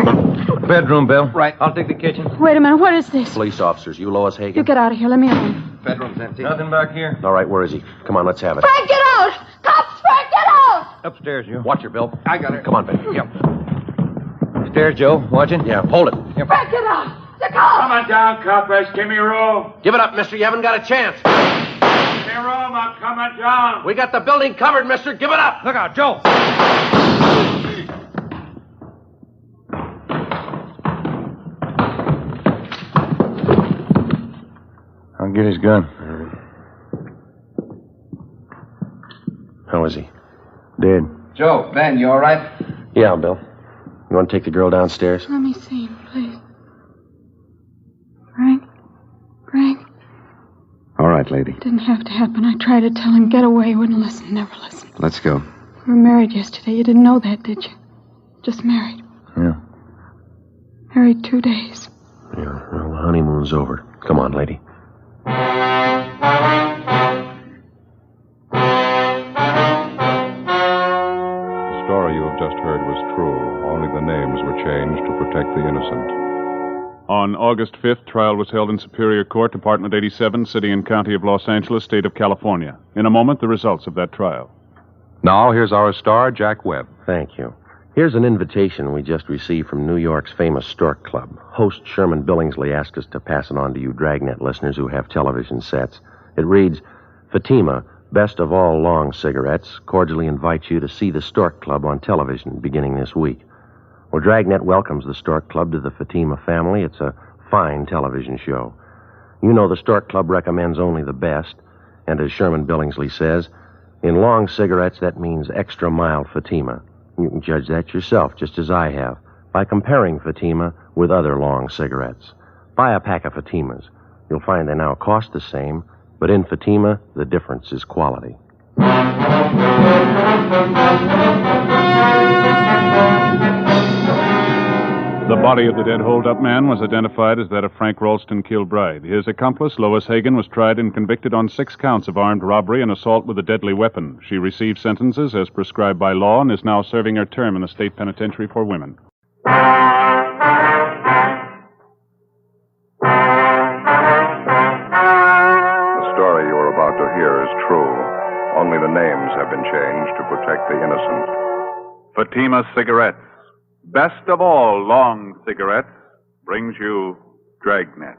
Bedroom, Bill. Right, I'll take the kitchen. Wait a minute, what is this? Police officers, you Lois Hagen? You get out of here, let me in. Bedroom's empty. Nothing back here. All right, where is he? Come on, let's have it. Frank, get out! Cops, Frank, get out! Upstairs, Joe. Watch her, Bill. I got it. Come on, Ben. Yep. Stairs, Joe. Watching? Yeah, hold it. Frank, get out! The cops! Come on down, coppers. Give me room. Give it up, mister. You haven't got a chance. Give me room. I'm coming down. We got the building covered, mister. Give it up. Look out, Joe. I'll get his gun. How is he? Dead. Joe, Ben, you all right? Yeah, Bill. You want to take the girl downstairs? Let me see him, please. Frank, All right, lady. didn't have to happen. I tried to tell him, get away. He wouldn't listen, never listened. Let's go. We were married yesterday. You didn't know that, did you? Just married. Yeah. Married 2 days. Yeah, well, the honeymoon's over. Come on, lady. The story you have just heard was true. Only the names were changed to protect the innocent. On August 5th, trial was held in Superior Court, Department 87, City and County of Los Angeles, State of California. In a moment, the results of that trial. Now, here's our star, Jack Webb. Thank you. Here's an invitation we just received from New York's famous Stork Club. Host Sherman Billingsley asked us to pass it on to you Dragnet listeners who have television sets. It reads, Fatima, best of all long cigarettes, cordially invites you to see the Stork Club on television beginning this week. Well, Dragnet welcomes the Stork Club to the Fatima family. It's a fine television show. You know the Stork Club recommends only the best, and as Sherman Billingsley says, in long cigarettes, that means extra mild Fatima. You can judge that yourself, just as I have, by comparing Fatima with other long cigarettes. Buy a pack of Fatimas. You'll find they now cost the same, but in Fatima, the difference is quality. The body of the dead hold-up man was identified as that of Frank Ralston Kilbride. His accomplice, Lois Hagen, was tried and convicted on 6 counts of armed robbery and assault with a deadly weapon. She received sentences as prescribed by law and is now serving her term in the state penitentiary for women. The story you are about to hear is true. Only the names have been changed to protect the innocent. Fatima Cigarettes, best of all long cigarettes, brings you Dragnet.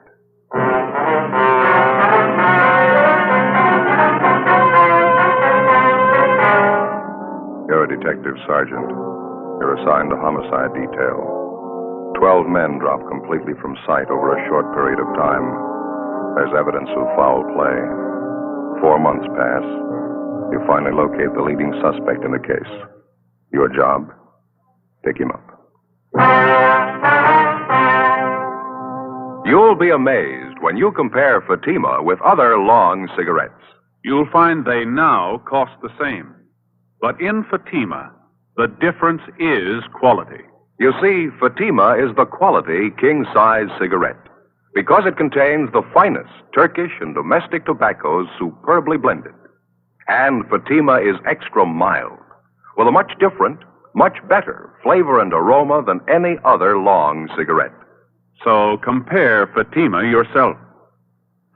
You're a detective sergeant. You're assigned to homicide detail. 12 men drop completely from sight over a short period of time. There's evidence of foul play. 4 months pass. You finally locate the leading suspect in the case. Your job? Pick him up. You'll be amazed when you compare Fatima with other long cigarettes. You'll find they now cost the same. But in Fatima, the difference is quality. You see, Fatima is the quality king-size cigarette because it contains the finest Turkish and domestic tobaccos superbly blended. And Fatima is extra mild with a much different, much better flavor and aroma than any other long cigarette. So compare Fatima yourself.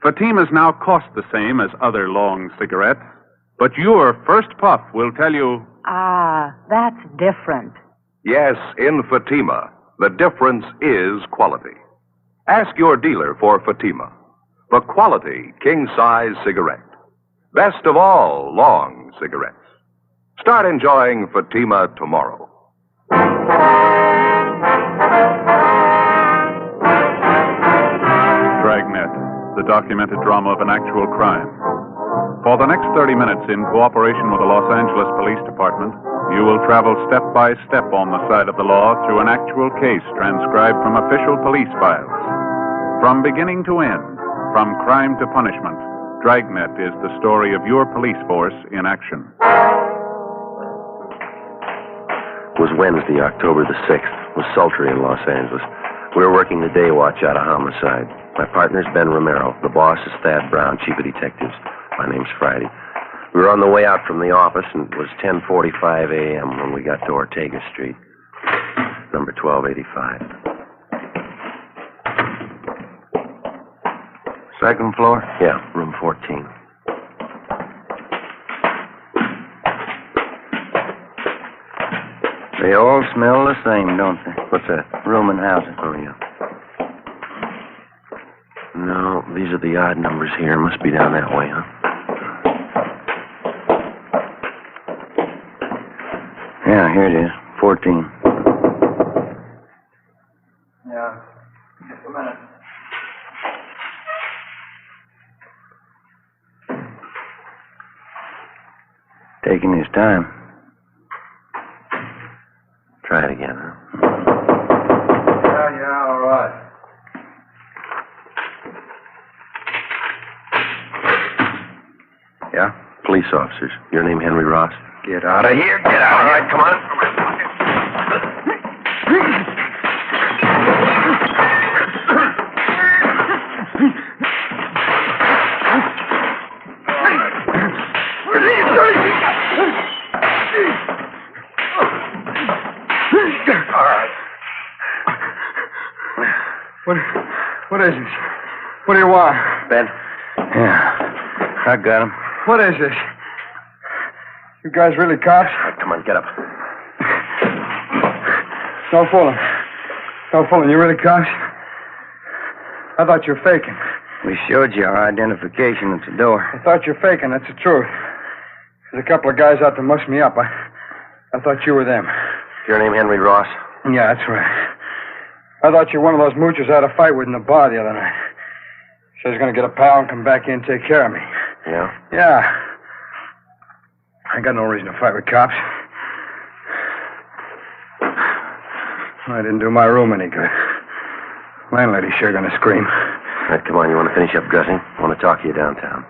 Fatimas now cost the same as other long cigarettes, but your first puff will tell you... Ah, that's different. Yes, in Fatima, the difference is quality. Ask your dealer for Fatima, the quality king-size cigarette. Best of all long cigarettes. Start enjoying Fatima tomorrow. Dragnet, the documented drama of an actual crime. For the next 30 minutes, in cooperation with the Los Angeles Police Department, you will travel step by step on the side of the law through an actual case transcribed from official police files. From beginning to end, from crime to punishment, Dragnet is the story of your police force in action. It was Wednesday, October the 6th. It was sultry in Los Angeles. We were working the day watch out of homicide. My partner's Ben Romero. The boss is Thad Brown, chief of detectives. My name's Friday. We were on the way out from the office, and it was 10:45 a.m. when we got to Ortega Street, number 1285. Second floor? Yeah, room 14. They all smell the same, don't they? What's that? Room and housing. Oh, yeah. No, these are the odd numbers here. Must be down that way, huh? Yeah, here it is. 14. Yeah. Just a minute. Taking his time. Try it again, huh? Yeah, all right. Yeah? Police officers. Your name Henry Ross? Get out of here. Get out of here. All right, come on. What is this? What do you want? Ben? Yeah. I got him. What is this? You guys really cops? All right, come on, get up. No fooling. No fooling. You really cops? I thought you were faking. We showed you our identification at the door. I thought you were faking. That's the truth. There's a couple of guys out to muss me up. I thought you were them. Your name Henry Ross? Yeah, that's right. I thought you were one of those moochers I had a fight with in the bar the other night. Said he's going to get a pal and come back in and take care of me. Yeah? Yeah. I ain't got no reason to fight with cops. I didn't do my room any good. Landlady's sure going to scream. All right, come on. You want to finish up dressing? I want to talk to you downtown.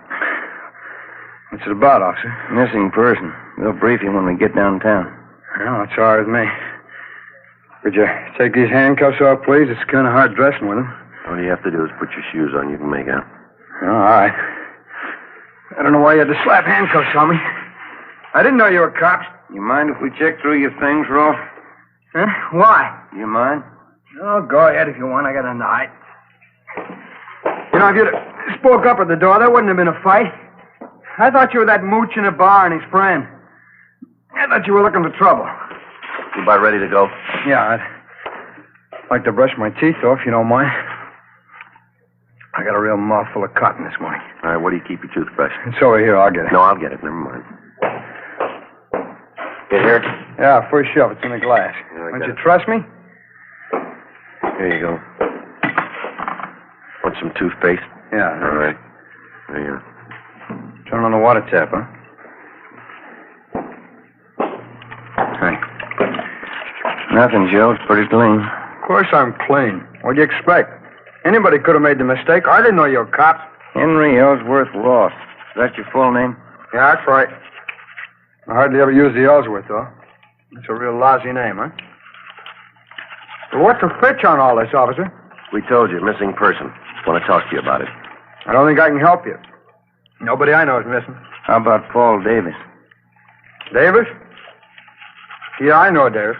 What's it about, officer? Missing person. We'll brief you when we get downtown. Well, it's all right with me. Could you take these handcuffs off, please? It's kind of hard dressing with them. All you have to do is put your shoes on. You can make out. All right. I don't know why you had to slap handcuffs on me. I didn't know you were cops. You mind if we check through your things, Rolf? Huh? Why? You mind? Oh, go ahead if you want. I got a night. You know, if you'd spoke up at the door, there wouldn't have been a fight. I thought you were that mooch in a bar and his friend. I thought you were looking for trouble. You about ready to go? Yeah, I'd like to brush my teeth off, you don't mind. I got a real mouthful of cotton this morning. All right, where do you keep your toothbrush? It's over here. I'll get it. No, I'll get it. Never mind. Get here? Yeah, first shelf. It's in the glass. Yeah, Don't you trust me? Here you go. Want some toothpaste? Yeah. All right. There you are. Turn on the water tap, huh? Hey. Nothing, Joe. It's pretty clean. Of course I'm clean. What'd you expect? Anybody could have made the mistake. I didn't know you were cops. Henry Ellsworth Ross. Is that your full name? Yeah, that's right. I hardly ever use the Ellsworth, though. It's a real lousy name, huh? Well, what's the fetch on all this, officer? We told you, missing person. Want to talk to you about it. I don't think I can help you. Nobody I know is missing. How about Paul Davis? Davis? Yeah, I know Davis.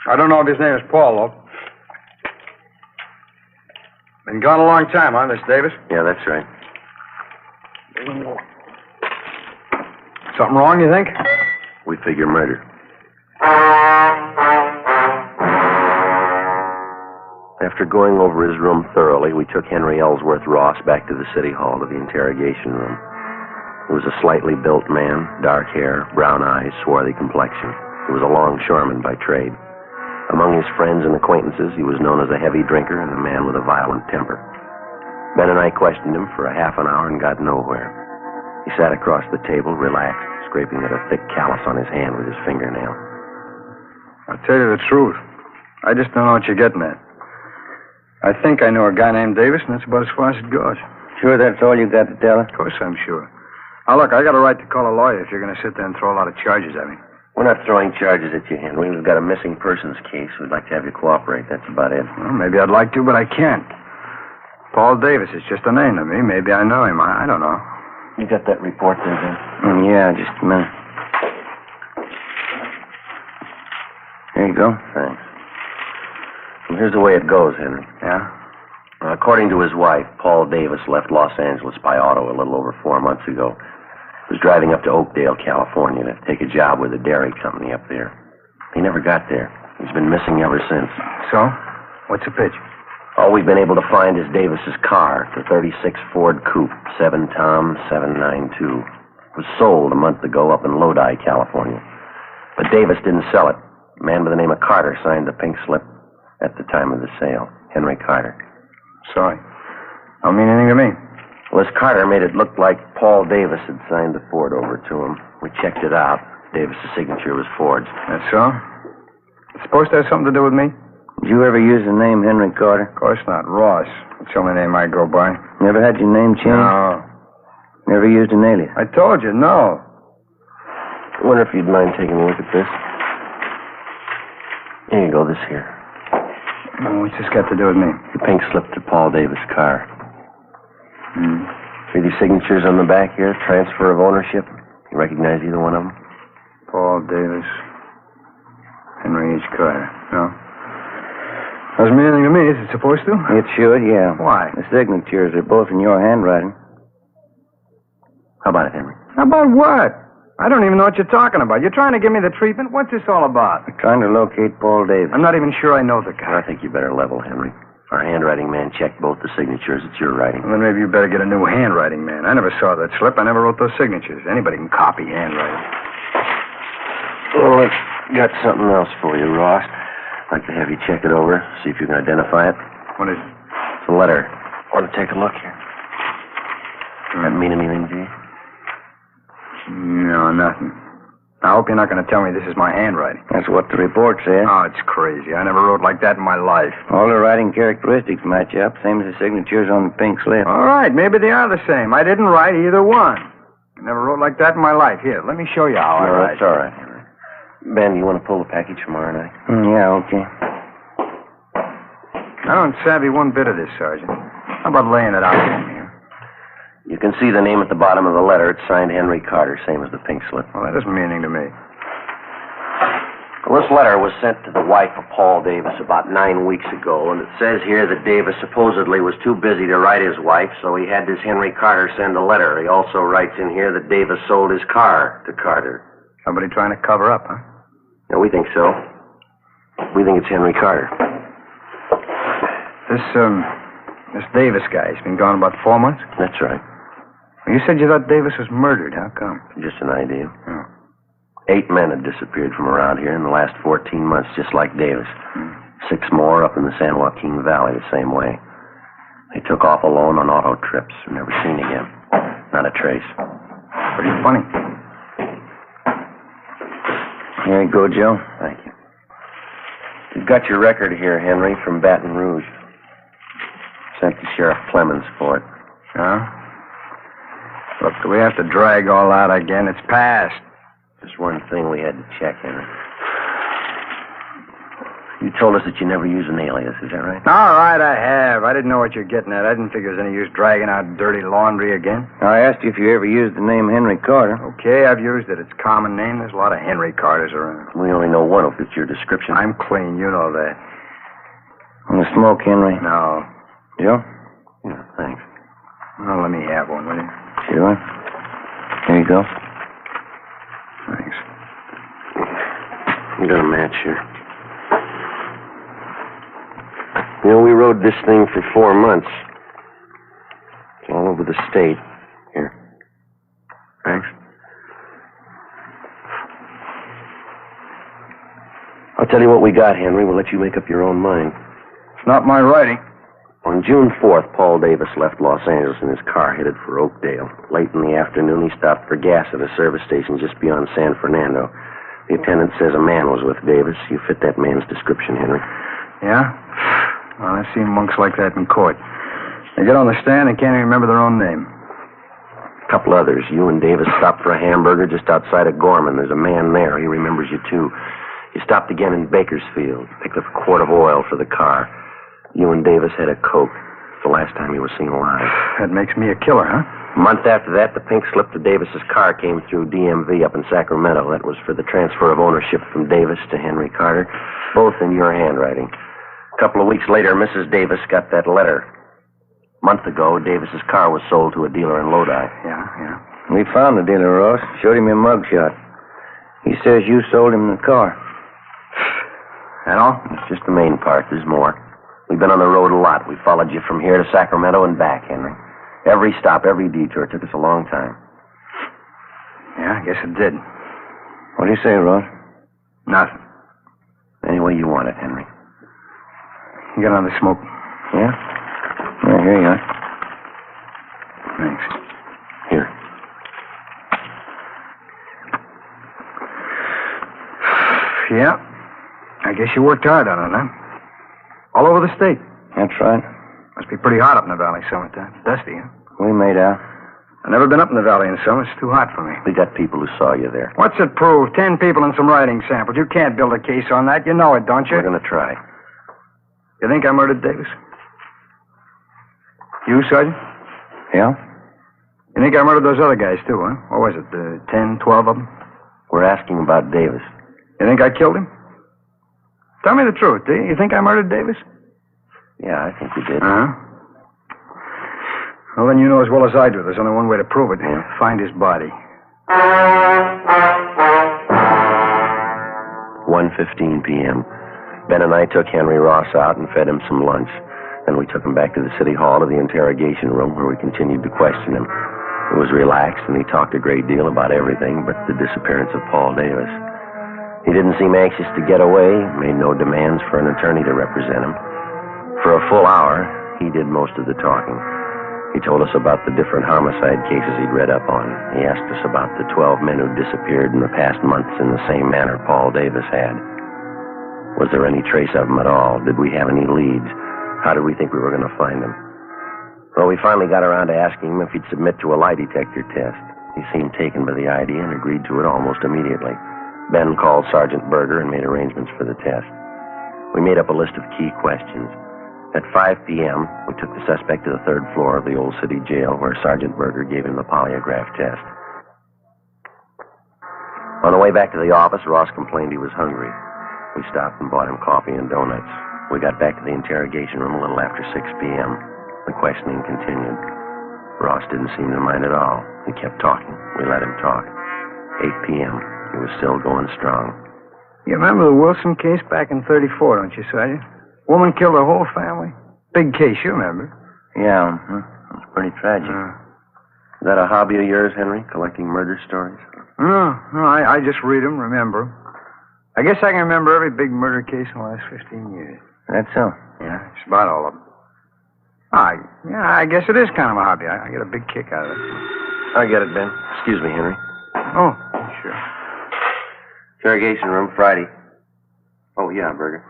I don't know if his name is Paul, though. Been gone a long time, huh, Miss Davis? Yeah, that's right. Something wrong, you think? We figure murder. After going over his room thoroughly, we took Henry Ellsworth Ross back to the city hall to the interrogation room. He was a slightly built man, dark hair, brown eyes, swarthy complexion. He was a longshoreman by trade. Among his friends and acquaintances, he was known as a heavy drinker and a man with a violent temper. Ben and I questioned him for a half an hour and got nowhere. He sat across the table, relaxed, scraping at a thick callus on his hand with his fingernail. I'll tell you the truth. I just don't know what you're getting at. I think I know a guy named Davis, and that's about as far as it goes. Sure that's all you got to tell us? Of course I'm sure. Now, look, I got a right to call a lawyer if you're going to sit there and throw a lot of charges at me. We're not throwing charges at you, Henry. We've got a missing persons case. We'd like to have you cooperate. That's about it. Well, maybe I'd like to, but I can't. Paul Davis is just a name to me. Maybe I know him. I don't know. You got that report there, Ben? Yeah, just a minute. Here you go. Thanks. Well, here's the way it goes, Henry. Yeah? According to his wife, Paul Davis left Los Angeles by auto a little over 4 months ago. He was driving up to Oakdale, California to take a job with a dairy company up there. He never got there. He's been missing ever since. So? What's the pitch? All we've been able to find is Davis's car, the 36 Ford Coupe, 7 Tom 792. It was sold a month ago up in Lodi, California. But Davis didn't sell it. A man by the name of Carter signed the pink slip at the time of the sale. Henry Carter. Sorry. Don't mean anything to me. Well, this Carter made it look like Paul Davis had signed the Ford over to him. We checked it out. Davis's signature was Ford's. That's so? It's supposed to have something to do with me? Did you ever use the name Henry Carter? Of course not. Ross. That's the only name I go by. Never had your name changed? No. Never used an alias? I told you, no. I wonder if you'd mind taking a look at this. Here you go, this here. What's this got to do with me? The pink slip to Paul Davis' car. See these signatures on the back here? Transfer of ownership. You recognize either one of them? Paul Davis. Henry H. Carter. No. Doesn't mean anything to me. Is it supposed to? It should, yeah. Why? The signatures are both in your handwriting. How about it, Henry? How about what? I don't even know what you're talking about. You're trying to give me the treatment? What's this all about? We're trying to locate Paul Davis. I'm not even sure I know the guy. I think you better level, Henry. Our handwriting man checked both the signatures. It's your writing. Well, then maybe you better get a new handwriting man. I never saw that slip. I never wrote those signatures. Anybody can copy handwriting. Well, I've got something else for you, Ross. I'd like to have you check it over, see if you can identify it. What is it? It's a letter. Want to take a look here? That mean anything to you? No, nothing. I hope you're not going to tell me this is my handwriting. That's what the report said. Oh, it's crazy. I never wrote like that in my life. All the writing characteristics match up, same as the signatures on the pink slip. All right, maybe they are the same. I didn't write either one. I never wrote like that in my life. Here, let me show you how I No, write. that's all right, Henry. Ben, you want to pull the package tomorrow night? Yeah, okay. I don't savvy one bit of this, Sergeant. How about laying it out for me? You can see the name at the bottom of the letter. It's signed Henry Carter, same as the pink slip. Well, that doesn't mean anything to me. Well, this letter was sent to the wife of Paul Davis about 9 weeks ago, and it says here that Davis supposedly was too busy to write his wife, so he had this Henry Carter send a letter. He also writes in here that Davis sold his car to Carter. Somebody trying to cover up, huh? Yeah, we think so. We think it's Henry Carter. This Davis guy, he's been gone about 4 months? That's right. You said you thought Davis was murdered. How come? Just an idea. Oh. 8 men had disappeared from around here in the last 14 months, just like Davis. 6 more up in the San Joaquin Valley the same way. They took off alone on auto trips. Never seen again. Not a trace. Pretty funny. Here you go, Joe. Thank you. You've got your record here, Henry, from Baton Rouge. Sent to Sheriff Clemens for it. Huh? Look, do we have to drag all out again? It's past. Just one thing we had to check, Henry. You told us that you never use an alias, is that right? All right, I have. I didn't know what you're getting at. I didn't figure there's any use dragging out dirty laundry again. I asked you if you ever used the name Henry Carter. Okay, I've used it. It's a common name. There's a lot of Henry Carters around. We only know one who fits your description. I'm clean. You know that. Want to smoke, Henry? No. Joe? Yeah, thanks. Well, let me have one, will you? Sure. Here you go. Thanks. You got a match here. You know, we rode this thing for 4 months. It's all over the state. Here. Thanks. I'll tell you what we got, Henry. We'll let you make up your own mind. It's not my writing. On June 4th, Paul Davis left Los Angeles in his car headed for Oakdale. Late in the afternoon, he stopped for gas at a service station just beyond San Fernando. The attendant says a man was with Davis. You fit that man's description, Henry. Yeah? Well, I've seen monks like that in court. They get on the stand and can't even remember their own name. A couple others. You and Davis stopped for a hamburger just outside of Gorman. There's a man there. He remembers you, too. You stopped again in Bakersfield. Picked up a quart of oil for the car. You and Davis had a Coke. The last time he was seen alive. That makes me a killer, huh? A month after that, the pink slip to Davis's car came through DMV up in Sacramento. That was for the transfer of ownership from Davis to Henry Carter, both in your handwriting. A couple of weeks later, Mrs. Davis got that letter. A month ago, Davis's car was sold to a dealer in Lodi. Yeah. We found the dealer, Ross. Showed him your mugshot. He says you sold him the car. That all? It's just the main part. There's more. We've been on the road a lot. We followed you from here to Sacramento and back, Henry. Every stop, every detour. It took us a long time. Yeah, I guess it did. What do you say, Ross? Nothing. Any way you want it, Henry. You got another smoke? Yeah? Yeah, here you are. Thanks. Here. Yeah. I guess you worked hard on it, huh? All over the state. That's right. Must be pretty hot up in the valley summertime. Dusty, huh? We made out. I've never been up in the valley in summer. It's too hot for me. We got people who saw you there. What's it prove? 10 people and some writing samples. You can't build a case on that. You know it, don't you? We're going to try. You think I murdered Davis? You, Sergeant? Yeah? You think I murdered those other guys, too, huh? What was it, 10, 12 of them? We're asking about Davis. You think I killed him? Tell me the truth, do you? You think I murdered Davis? Yeah, I think you did. Uh-huh. Well, then you know as well as I do. There's only one way to prove it. Yeah. Find his body. 1:15 p.m. Ben and I took Henry Ross out and fed him some lunch. Then we took him back to the city hall to the interrogation room where we continued to question him. He was relaxed and he talked a great deal about everything but the disappearance of Paul Davis. He didn't seem anxious to get away, made no demands for an attorney to represent him. For a full hour, he did most of the talking. He told us about the different homicide cases he'd read up on. He asked us about the 12 men who'd disappeared in the past months in the same manner Paul Davis had. Was there any trace of him at all? Did we have any leads? How did we think we were going to find him? Well, we finally got around to asking him if he'd submit to a lie detector test. He seemed taken by the idea and agreed to it almost immediately. Ben called Sergeant Berger and made arrangements for the test. We made up a list of key questions. At 5 p.m., we took the suspect to the third floor of the old city jail where Sergeant Berger gave him the polygraph test. On the way back to the office, Ross complained he was hungry. We stopped and bought him coffee and donuts. We got back to the interrogation room a little after 6 p.m. The questioning continued. Ross didn't seem to mind at all. He kept talking. We let him talk. 8 p.m., he was still going strong. You remember the Wilson case back in 34, don't you, Sergeant? Woman killed her whole family. Big case, you remember. Yeah, it was pretty tragic. Is that a hobby of yours, Henry, collecting murder stories? No, I just read them, remember them. I guess I can remember every big murder case in the last 15 years. That's so. Yeah, it's about all of them. I guess it is kind of a hobby. I get a big kick out of it. I get it, Ben. Excuse me, Henry. Oh, sure. Interrogation room, Friday. Oh, yeah, Berger.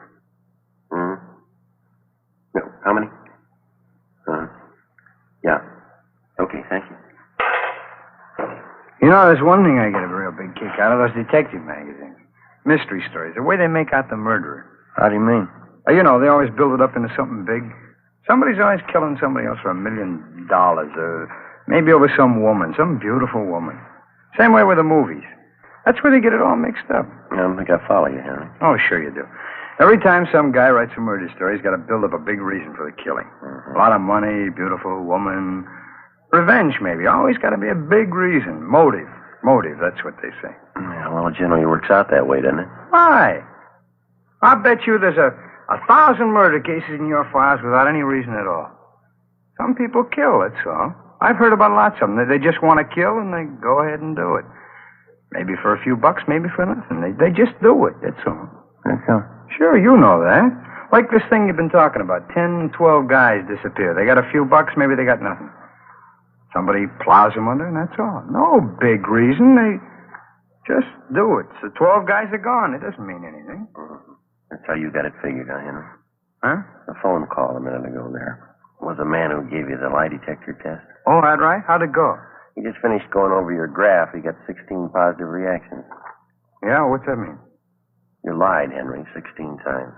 No, how many? Yeah. Okay, thank you. You know, there's one thing I get a real big kick out of, those detective magazines. Mystery stories, the way they make out the murderer. How do you mean? You know, they always build it up into something big. Somebody's always killing somebody else for $1 million, or maybe over some woman, some beautiful woman. Same way with the movies. That's where they get it all mixed up. I don't think I follow you, Henry. Oh, sure you do. Every time some guy writes a murder story, he's got to build up a big reason for the killing. A lot of money, beautiful woman, revenge maybe. Always got to be a big reason. Motive, that's what they say. Yeah, well, it generally works out that way, doesn't it? Why? I bet you there's a 1,000 murder cases in your files without any reason at all. Some people kill, that's all. I've heard about lots of them. They just want to kill, and they go ahead and do it. Maybe for a few bucks, maybe for nothing. They just do it, that's all. That's so. Sure, you know that. Like this thing you've been talking about. 10, 12 guys disappear. They got a few bucks, maybe they got nothing. Somebody plows them under, and that's all. No big reason. They just do it. So 12 guys are gone. It doesn't mean anything. That's how you got it figured, Henry. Huh? The phone call a minute ago there was the man who gave you the lie detector test. Oh, that right? How'd it go? He just finished going over your graph. He got 16 positive reactions. Yeah, what's that mean? You lied, Henry, 16 times.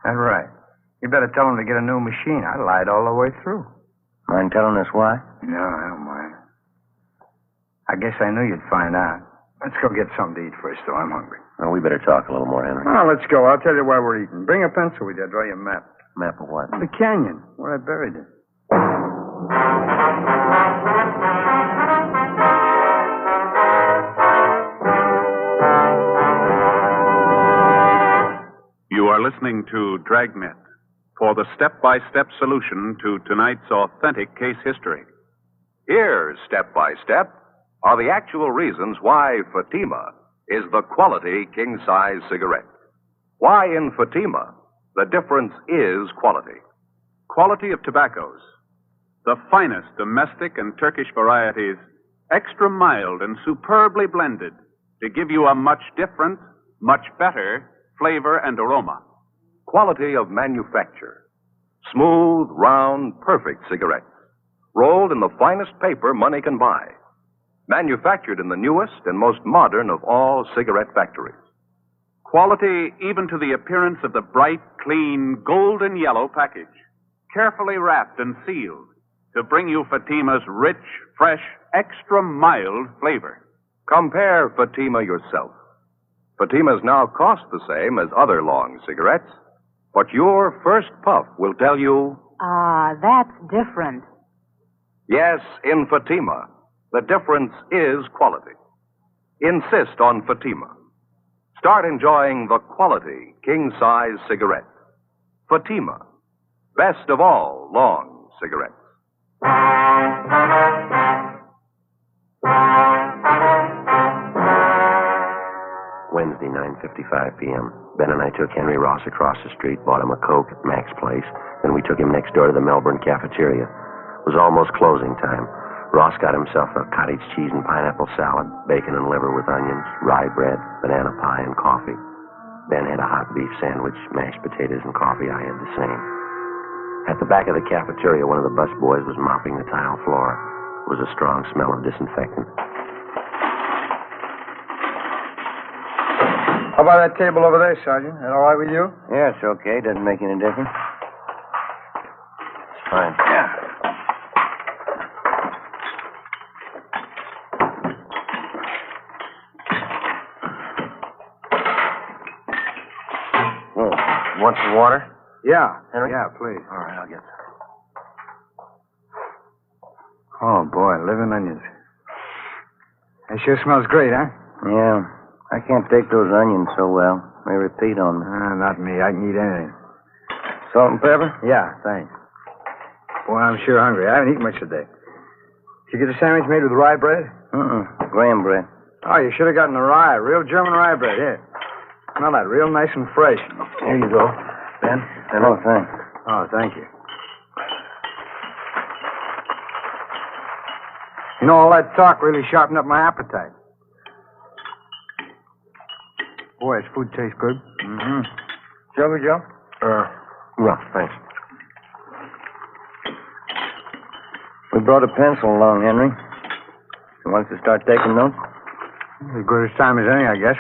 That's right. You better tell him to get a new machine. I lied all the way through. Mind telling us why? No, I don't mind. I guess I knew you'd find out. Let's go get something to eat first, though. I'm hungry. Well, we better talk a little more, Henry. Oh, let's go. I'll tell you why we're eating. Bring a pencil with you. I'll draw you a map. Map of what? The canyon, where I buried it. You are listening to Dragnet for the step-by-step solution to tonight's authentic case history. Here, step by step, are the actual reasons why Fatima is the quality king-size cigarette. Why in Fatima the difference is quality. Quality of tobaccos. The finest domestic and Turkish varieties, extra mild and superbly blended to give you a much different, much better flavor and aroma. Quality of manufacture. Smooth, round, perfect cigarettes. Rolled in the finest paper money can buy. Manufactured in the newest and most modern of all cigarette factories. Quality even to the appearance of the bright, clean, golden yellow package. Carefully wrapped and sealed to bring you Fatima's rich, fresh, extra mild flavor. Compare Fatima yourself. Fatimas now cost the same as other long cigarettes, but your first puff will tell you, that's different. yes, in Fatima, the difference is quality. Insist on Fatima. Start enjoying the quality king-size cigarette. Fatima, best of all long cigarettes. Wednesday, 9:55 p.m. Ben and I took Henry Ross across the street, bought him a Coke at Mac's place, then we took him next door to the Melbourne cafeteria. It was almost closing time. Ross got himself a cottage cheese and pineapple salad, bacon and liver with onions, rye bread, banana pie, and coffee. Ben had a hot beef sandwich, mashed potatoes, and coffee. I had the same. At the back of the cafeteria, one of the busboys was mopping the tile floor. There was a strong smell of disinfectant. How about that table over there, Sergeant? That all right with you? Yeah, it's okay. Doesn't make any difference. It's fine. Yeah. Want some water? Yeah. Henry? Yeah, please. All right, I'll get some. Oh, boy, living onions. That sure smells great, huh? Yeah. I can't take those onions so well. They repeat on me. Not me. I can eat anything. Salt and pepper? Yeah, thanks. Boy, I'm sure hungry. I haven't eaten much today. Did you get a sandwich made with rye bread? Graham bread. Oh, you should have gotten the rye. Real German rye bread. Here. Smell that. Real nice and fresh. Here you go, Ben. Oh, thanks. Oh, thank you. You know, all that talk really sharpened up my appetite. Boy, this food tastes good. Mm-hmm. Sugar, Joe? No, thanks. We brought a pencil along, Henry. You want us to start taking notes? As good as time as any, I guess.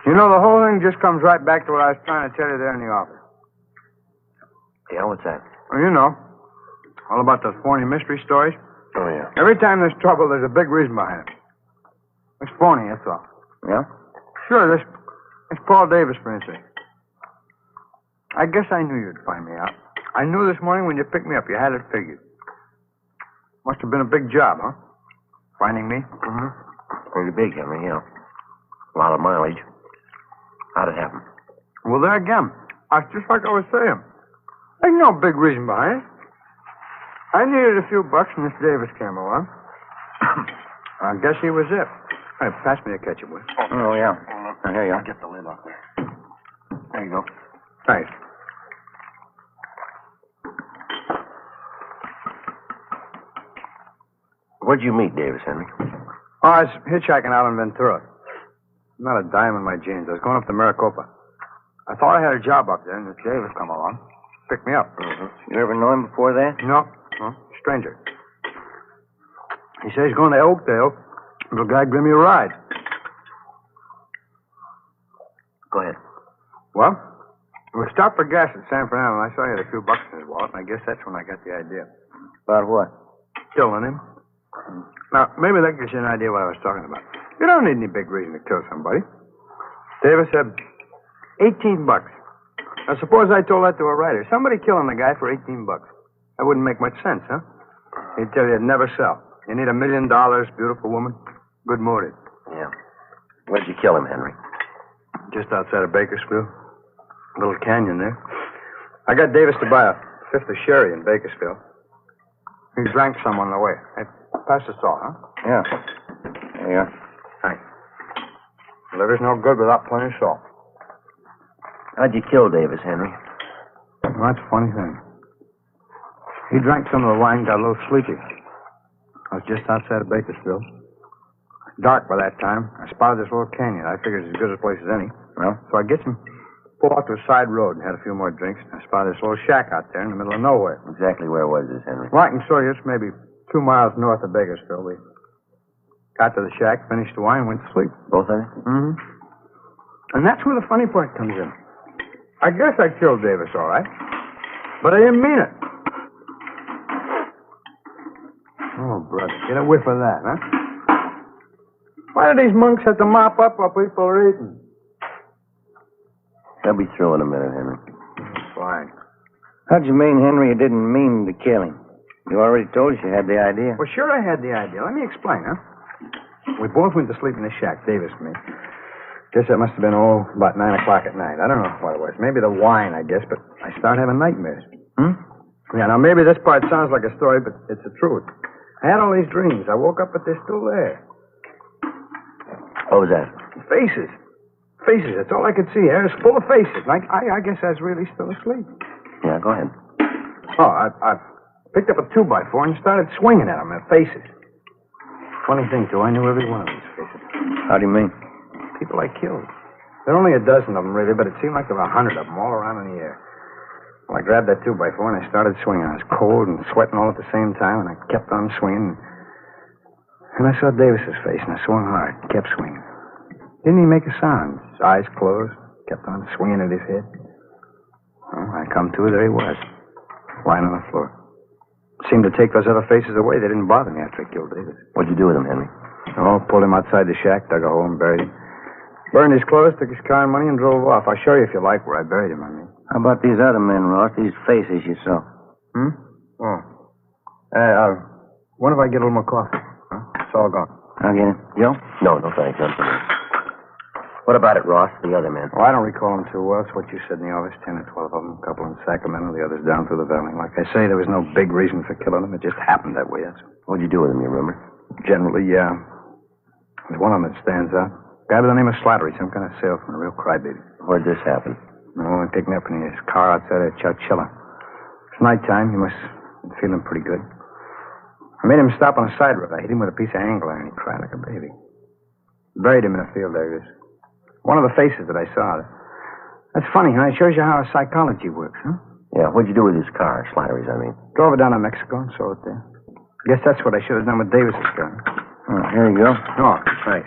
You know, the whole thing just comes right back to what I was trying to tell you there in the office. Yeah, what's that? Well, you know, all about those phony mystery stories. Oh, yeah. Every time there's trouble, there's a big reason behind it. It's phony, that's all. Yeah? Sure, this Paul Davis, for instance. I guess I knew you'd find me out. I knew this morning when you picked me up, you had it figured. Must have been a big job, huh? Finding me? Mm-hmm. Pretty big, Henry, yeah. A lot of mileage. How'd it happen? Well, there again. It's just like I was saying. There's no big reason behind it. I needed a few bucks, and this Davis came along. I guess he was it. Hey, pass me a ketchup, will you? Oh, yeah. Here you are. Get the lid off there. There you go. Thanks. Where'd you meet Davis, Henry? Oh, I was hitchhiking out in Ventura. Not a dime in my jeans. I was going up to Maricopa. I thought I had a job up there, and this Davis come along. Picked me up. Mm-hmm. You ever know him before that? No. Stranger. He says he's going to Oakdale. The guy give me a ride. Go ahead. Well, we stopped for gas at San Fernando, and I saw he had a few bucks in his wallet, and I guess that's when I got the idea. About what? Killing him. Now, maybe that gives you an idea what I was talking about. You don't need any big reason to kill somebody. Davis said $18. Now, suppose I told that to a writer. Somebody killing a guy for $18. That wouldn't make much sense, huh? He'd tell you it'd never sell. You need $1 million, beautiful woman, good motive. Yeah. Where'd you kill him, Henry? Just outside of Bakersfield. A little canyon there. I got Davis to buy a fifth of sherry in Bakersfield. He drank some on the way. Hey, pass the salt, huh? Yeah. There you are. Thanks. Liver's no good without plenty of salt. How'd you kill Davis, Henry? Well, that's a funny thing. He drank some of the wine, got a little sleepy. I was just outside of Bakersfield. Dark by that time. I spotted this little canyon. I figured it's as good a place as any. Well, so I get him, pulled off to a side road and had a few more drinks. I spotted this little shack out there in the middle of nowhere. Exactly where was this, Henry? Well, I can show you. It's maybe 2 miles north of Bakersfield. We got to the shack, finished the wine, went to sleep. Both of you? Mm-hmm. And that's where the funny part comes in. I guess I killed Davis, all right. But I didn't mean it. Oh, brother, get a whiff of that, huh? Why do these monks have to mop up while people are eating? They'll be through in a minute, Henry. Fine. How'd you mean, Henry, you didn't mean to kill him? You already told us you had the idea. Well, sure I had the idea. Let me explain, huh? We both went to sleep in the shack, Davis and me. Guess that must have been, about 9 o'clock at night. I don't know what it was. Maybe the wine, I guess, but I started having nightmares. Yeah, now maybe this part sounds like a story, but it's the truth. I had all these dreams. I woke up, but they're still there. What was that? Faces. Faces. That's all I could see. Hair is full of faces. I guess I was really still asleep. Yeah, go ahead. Oh, I picked up a 2x4 and started swinging at them. Their faces. Funny thing, too. I knew every one of these faces. How do you mean? People I killed. There are only a dozen of them, really, but it seemed like there were 100 of them all around in the air. Well, I grabbed that 2x4 and I started swinging. I was cold and sweating all at the same time, and I kept on swinging. And I saw Davis's face, and I swung hard, kept swinging. Didn't even make a sound. His eyes closed, kept on swinging at his head. Well, I come to, there he was, lying on the floor. Seemed to take those other faces away. They didn't bother me after I killed Davis. What'd you do with him, Henry? Oh, pulled him outside the shack, dug a hole and buried him. Burned his clothes, took his car and money, and drove off. I'll show you if you like where I buried him, I mean. How about these other men, Ross? These faces you saw. Oh. What if I get a little more coffee? Huh? It's all gone. I'll get it. Joe? No, thanks. None for me. What about it, Ross? The other men? Well, I don't recall them too well. It's what you said in the office. 10 or 12 of them. A couple in Sacramento, the others down through the valley. Like I say, there was no big reason for killing them. It just happened that way. What'd you do with them, you remember? Generally, yeah. There's one of them that stands out. Guy by the name of Slattery, some kind of salesman, a real crybaby. Where'd this happen? Oh, he picked me up in his car outside of Chowchilla. It's nighttime. He must have been feeling pretty good. I made him stop on a side road. I hit him with a piece of angle iron. He cried like a baby. Buried him in a field there. He was one of the faces that I saw. That's funny, huh? It shows you how psychology works, huh? Yeah, what'd you do with his car? Slattery's, I mean. Drove it down to Mexico and sold it there. Guess that's what I should have done with Davis's car. Oh, here you go. Oh, thanks.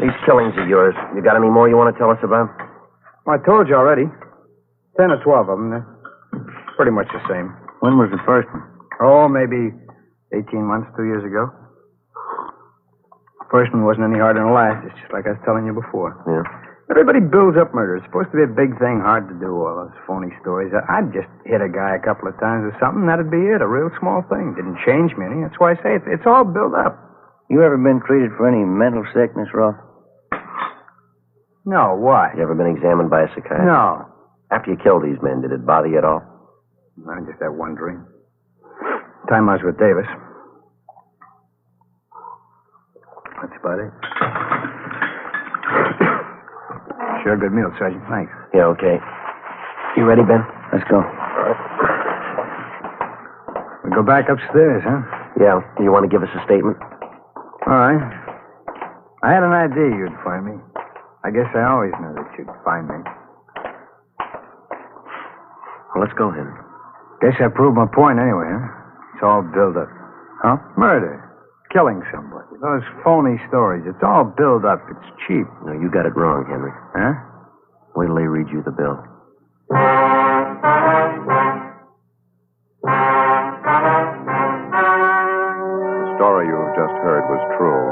These killings of yours, you got any more you want to tell us about? Well, I told you already. 10 or 12 of them. They're pretty much the same. When was the first one? Oh, maybe 18 months, 2 years ago. The first one wasn't any harder than the last. It's just like I was telling you before. Yeah. Everybody builds up murder. It's supposed to be a big thing, hard to do, all those phony stories. I'd just hit a guy a couple of times or something, that'd be it. A real small thing. Didn't change me any. That's why I say it's all built up. You ever been treated for any mental sickness, Ross? No, why? You ever been examined by a psychiatrist? No. After you killed these men, did it bother you at all? I just had one dream. Time I was with Davis. That's about it. Sure, good meal, Sergeant. Thanks. Yeah, okay. You ready, Ben? Let's go. All right. We go back upstairs, huh? Yeah. You want to give us a statement? All right. I had an idea you'd find me. I guess I always knew that you'd find me. Well, let's go, Henry. Guess I proved my point anyway, huh? It's all built up. Huh? Murder. Killing somebody. Those phony stories. It's all built up. It's cheap. No, you got it wrong, Henry. Huh? Wait till they read you the bill. story you have just heard was true.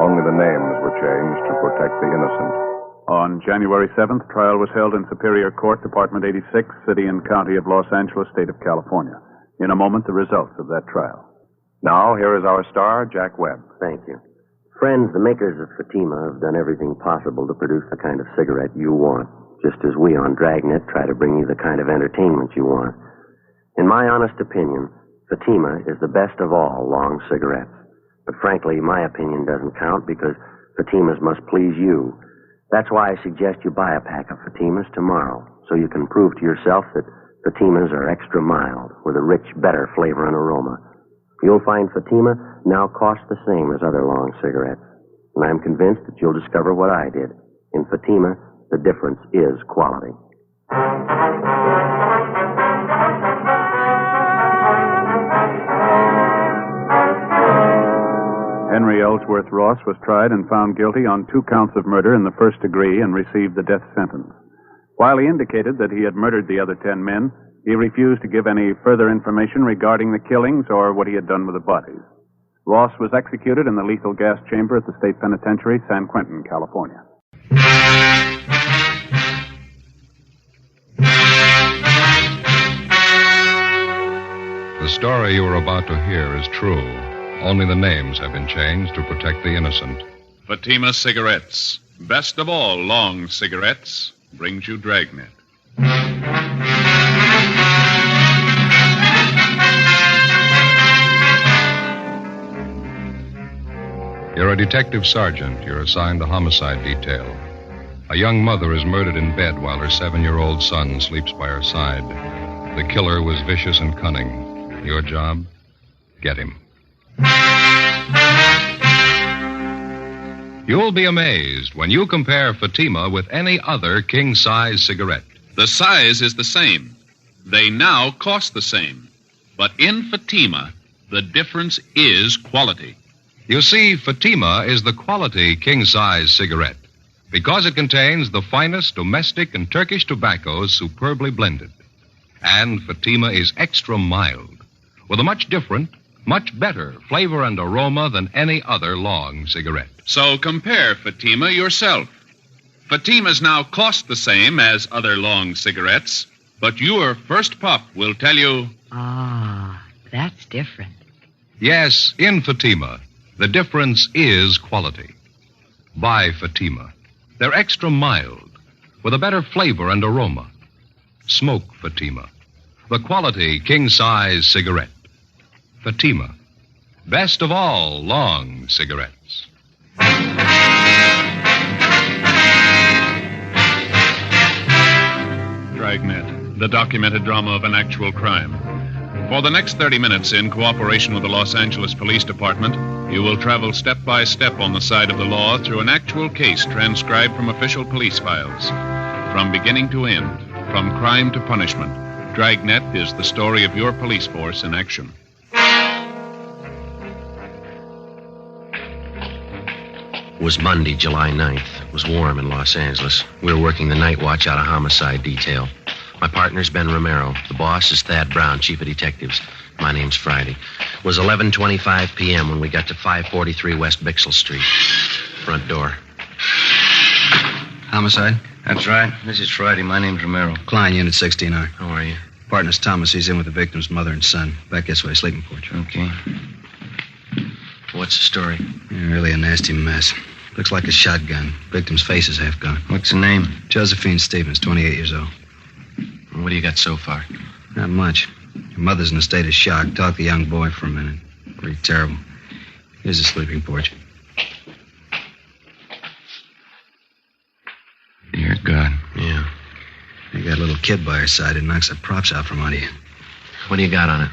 Only the names were changed to protect the innocent. On January 7th, trial was held in Superior Court, Department 86, City and County of Los Angeles, State of California. In a moment, the results of that trial. Now, here is our star, Jack Webb. Thank you. Friends, the makers of Fatima have done everything possible to produce the kind of cigarette you want, just as we on Dragnet try to bring you the kind of entertainment you want. In my honest opinion, Fatima is the best of all long cigarettes. But frankly, my opinion doesn't count because Fatimas must please you. That's why I suggest you buy a pack of Fatimas tomorrow, so you can prove to yourself that Fatimas are extra mild, with a rich, better flavor and aroma. You'll find Fatima now costs the same as other long cigarettes. And I'm convinced that you'll discover what I did. In Fatima, the difference is quality. Henry Ellsworth Ross was tried and found guilty on 2 counts of murder in the first degree and received the death sentence. While he indicated that he had murdered the other 10 men, he refused to give any further information regarding the killings or what he had done with the bodies. Ross was executed in the lethal gas chamber at the State Penitentiary, San Quentin, California. The story you are about to hear is true. Only the names have been changed to protect the innocent. Fatima Cigarettes, best of all long cigarettes, brings you Dragnet. You're a detective sergeant. You're assigned to homicide detail. A young mother is murdered in bed while her 7-year-old son sleeps by her side. The killer was vicious and cunning. Your job? Get him. You'll be amazed when you compare Fatima with any other king-size cigarette. The size is the same. They now cost the same. But in Fatima, the difference is quality. You see, Fatima is the quality king-size cigarette because it contains the finest domestic and Turkish tobaccos superbly blended. And Fatima is extra mild with a much different, much better flavor and aroma than any other long cigarette. So compare Fatima yourself. Fatimas now cost the same as other long cigarettes, but your first puff will tell you... Ah, that's different. Yes, in Fatima, the difference is quality. Buy Fatima. They're extra mild, with a better flavor and aroma. Smoke Fatima, the quality king-size cigarette. Fatima, best of all long cigarettes. Dragnet, the documented drama of an actual crime. For the next 30 minutes, in cooperation with the Los Angeles Police Department, you will travel step by step on the side of the law through an actual case transcribed from official police files. From beginning to end, from crime to punishment, Dragnet is the story of your police force in action. It was Monday, July 9th. It was warm in Los Angeles. We were working the night watch out of homicide detail. My partner's Ben Romero. The boss is Thad Brown, chief of detectives. My name's Friday. It was 11:25 p.m. when we got to 543 West Bixel Street. Front door. Homicide? That's right. This is Friday. My name's Romero. Klein, Unit 16R. How are you? Partner's Thomas. He's in with the victim's mother and son. Back this way, sleeping porch. Okay. What's the story? Yeah, really a nasty mess. Looks like a shotgun. Victim's face is half gone. What's the name? Josephine Stevens, 28 years old. What do you got so far? Not much. Her mother's in a state of shock. Talked to the young boy for a minute. Pretty terrible. Here's the sleeping porch. Dear God. Yeah. They got a little kid by her side who knocks the props out from under you. What do you got on it?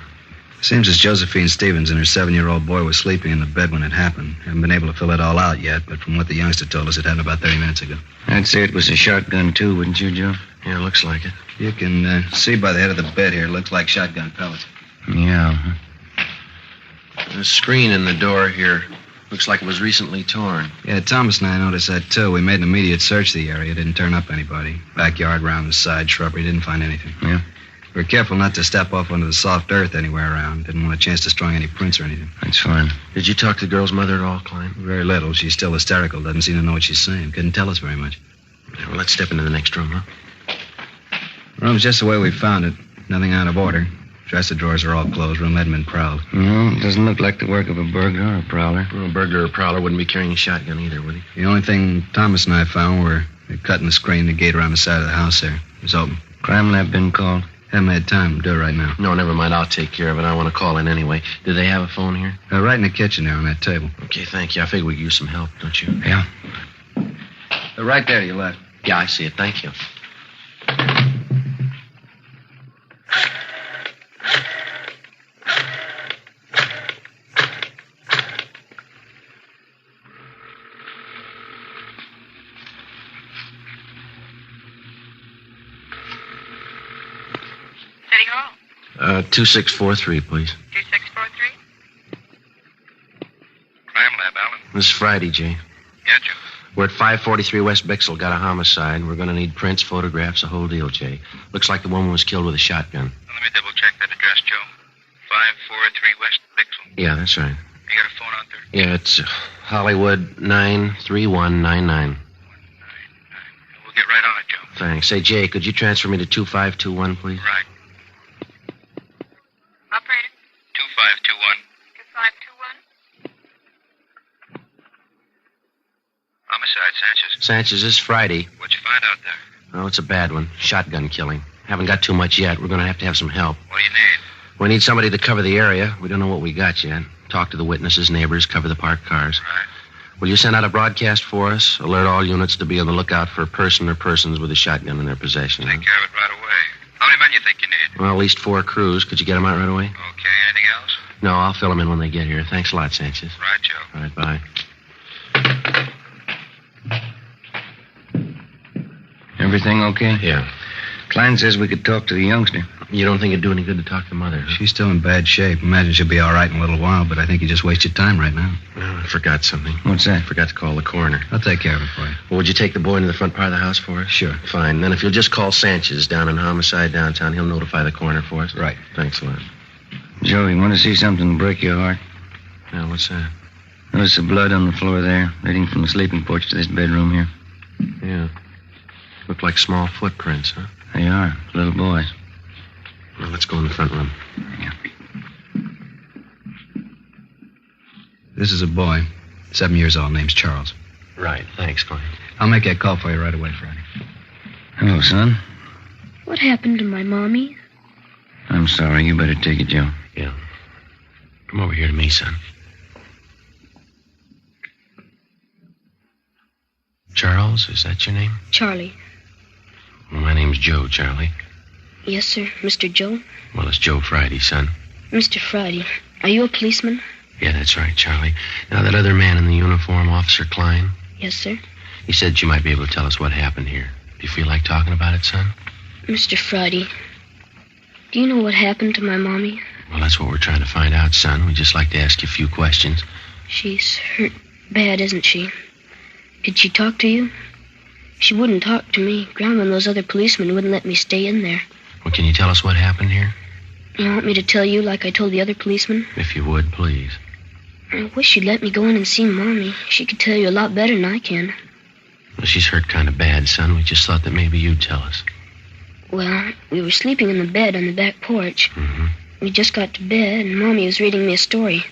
Seems as Josephine Stevens and her 7-year-old boy was sleeping in the bed when it happened. Haven't been able to fill it all out yet, but from what the youngster told us, it happened about 30 minutes ago. I'd say it was a shotgun, too, wouldn't you, Joe? Yeah, looks like it. You can see by the head of the bed here, it looks like shotgun pellets. Yeah. The screen in the door here looks like it was recently torn. Yeah, Thomas and I noticed that, too. We made an immediate search of the area. Didn't turn up anybody. Backyard, round the side, shrubbery, didn't find anything. Yeah? We're careful not to step off onto the soft earth anywhere around. Didn't want a chance destroying any prints or anything. That's fine. Did you talk to the girl's mother at all, Klein? Very little. She's still hysterical. Doesn't seem to know what she's saying. Couldn't tell us very much. Yeah, well, let's step into the next room, huh? Room's just the way we found it. Nothing out of order. Dresser drawers are all closed. Room hadn't been prowled. No, it doesn't look like the work of a burglar or a prowler. Well, a burglar or a prowler wouldn't be carrying a shotgun either, would he? The only thing Thomas and I found were cutting the screen, the gate around the side of the house there. It was open. Crime lab been called? Haven't had time to do it right now. No, never mind. I'll take care of it. I want to call in anyway. Do they have a phone here? Right in the kitchen there on that table. Okay, thank you. I figure we could use some help, don't you? Yeah. Right there to your left. Yeah, I see it. Thank you. City Hall. 2643, please. 2643? Crime lab, Alan. This is Friday, Jay. Yeah, Joe. We're at 543 West Bixel. Got a homicide. We're going to need prints, photographs, the whole deal, Jay. Looks like the woman was killed with a shotgun. Well, let me double check that address, Joe. 543 West Bixel. Yeah, that's right. You got a phone out there? Yeah, it's Hollywood 93199. We'll get right on it, Joe. Thanks. Say, Jay, could you transfer me to 2521, please? Right. Operator? 2521. 2521? Homicide, Sanchez. Sanchez, this is Friday. What'd you find out there? Oh, it's a bad one. Shotgun killing. Haven't got too much yet. We're going to have some help. What do you need? We need somebody to cover the area. We don't know what we got yet. Talk to the witnesses, neighbors, cover the parked cars. Right. Will you send out a broadcast for us? Alert all units to be on the lookout for a person or persons with a shotgun in their possession. Take care of it right away. How many men you think you need? Well, at least 4 crews. Could you get them out right away? Okay, anything else? No, I'll fill them in when they get here. Thanks a lot, Sanchez. Right, Joe. All right, bye. Everything okay? Yeah. Klein says we could talk to the youngster. You don't think it'd do any good to talk to Mother, huh? She's still in bad shape. Imagine she'll be all right in a little while, but I think you just wasted time right now. Well, I forgot something. What's that? Forgot to call the coroner. I'll take care of it for you. Well, would you take the boy into the front part of the house for us? Sure. Fine. Then if you'll just call Sanchez down in Homicide downtown, he'll notify the coroner for us. Right. Thanks a lot. Joe, you want to see something to break your heart? Yeah, what's that? Notice the blood on the floor there, leading from the sleeping porch to this bedroom here. Yeah. Look like small footprints, huh? They are. Little boys. Well, let's go in the front room. Yeah. This is a boy, 7 years old, name's Charles. Right. Thanks, Clay. I'll make that call for you right away, Friday. Hello, son. What happened to my mommy? I'm sorry. You better take it, Joe. Yeah. Come over here to me, son. Charles, is that your name? Charlie. Well, my name's Joe, Charlie. Yes, sir. Mr. Joe? Well, it's Joe Friday, son. Mr. Friday, are you a policeman? Yeah, that's right, Charlie. Now, that other man in the uniform, Officer Klein, Yes, sir. he said you might be able to tell us what happened here. Do you feel like talking about it, son? Mr. Friday, do you know what happened to my mommy? Well, that's what we're trying to find out, son. We'd just like to ask you a few questions. She's hurt bad, isn't she? Did she talk to you? She wouldn't talk to me. Grandma and those other policemen wouldn't let me stay in there. Well, can you tell us what happened here? You want me to tell you like I told the other policemen? If you would, please. I wish you'd let me go in and see Mommy. She could tell you a lot better than I can. Well, she's hurt kind of bad, son. We just thought that maybe you'd tell us. Well, we were sleeping in the bed on the back porch. Mm-hmm. We just got to bed, and Mommy was reading me a story.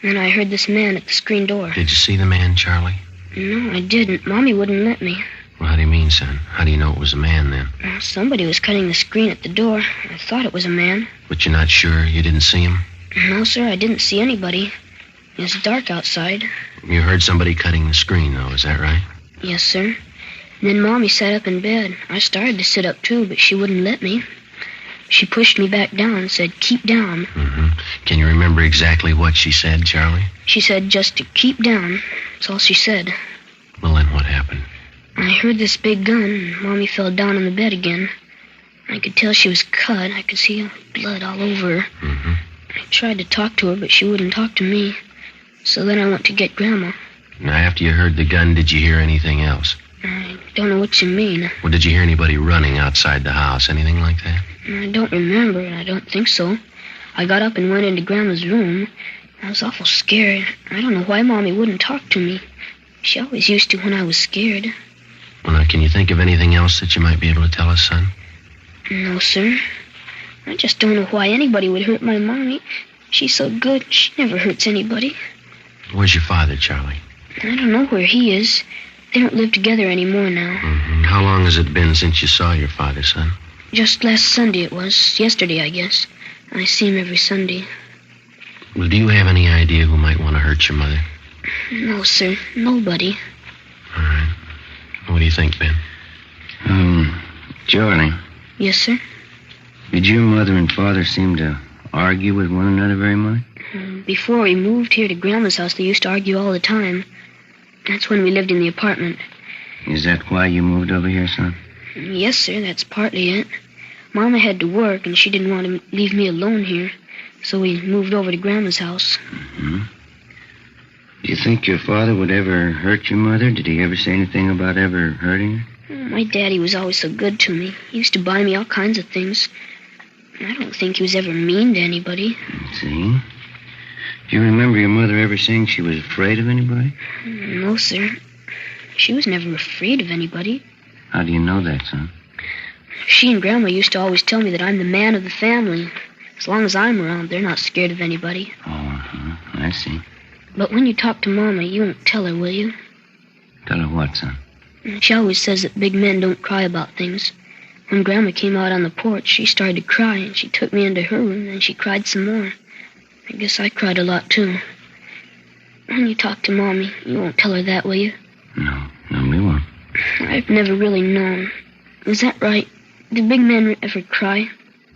And then I heard this man at the screen door. Did you see the man, Charlie? No, I didn't. Mommy wouldn't let me. Well, how do you mean, son? How do you know it was a man, then? Well, somebody was cutting the screen at the door. I thought it was a man. But you're not sure? You didn't see him? No, sir, I didn't see anybody. It was dark outside. You heard somebody cutting the screen, though, is that right? Yes, sir. And then Mommy sat up in bed. I started to sit up, too, but she wouldn't let me. She pushed me back down and said, keep down. Mm-hmm. Can you remember exactly what she said, Charlie? She said just to keep down. That's all she said. Well, then what happened? I heard this big gun, and Mommy fell down on the bed again. I could tell she was cut. I could see blood all over her. Mm-hmm. I tried to talk to her, but she wouldn't talk to me. So then I went to get Grandma. Now, after you heard the gun, did you hear anything else? I don't know what you mean. Well, did you hear anybody running outside the house? Anything like that? I don't remember. I don't think so. I got up and went into Grandma's room. I was awful scared. I don't know why Mommy wouldn't talk to me. She always used to when I was scared. Well, now, can you think of anything else that you might be able to tell us, son? No, sir. I just don't know why anybody would hurt my Mommy. She's so good. She never hurts anybody. Where's your father, Charlie? I don't know where he is. They don't live together anymore now. Mm-hmm. How long has it been since you saw your father, son? Just last Sunday it was. Yesterday, I guess. I see him every Sunday. Well, do you have any idea who might want to hurt your mother? No, sir. Nobody. All right. What do you think, Ben? Charlie. Yes, sir? Did your mother and father seem to argue with one another very much? Before we moved here to Grandma's house, they used to argue all the time. That's when we lived in the apartment. Is that why you moved over here, son? Yes, sir, that's partly it. Mama had to work, and she didn't want to leave me alone here, so we moved over to Grandma's house. Mm-hmm. Do you think your father would ever hurt your mother? Did he ever say anything about ever hurting her? My daddy was always so good to me. He used to buy me all kinds of things. I don't think he was ever mean to anybody. See? Do you remember your mother ever saying she was afraid of anybody? No, sir. She was never afraid of anybody. How do you know that, son? She and Grandma used to always tell me that I'm the man of the family. As long as I'm around, they're not scared of anybody. Oh, uh-huh. I see. But when you talk to Mama, you won't tell her, will you? Tell her what, son? She always says that big men don't cry about things. When Grandma came out on the porch, she started to cry, and she took me into her room, and she cried some more. I guess I cried a lot, too. When you talk to Mommy, you won't tell her that, will you? No, we won't. I've never really known. Is that right? Do big men ever cry?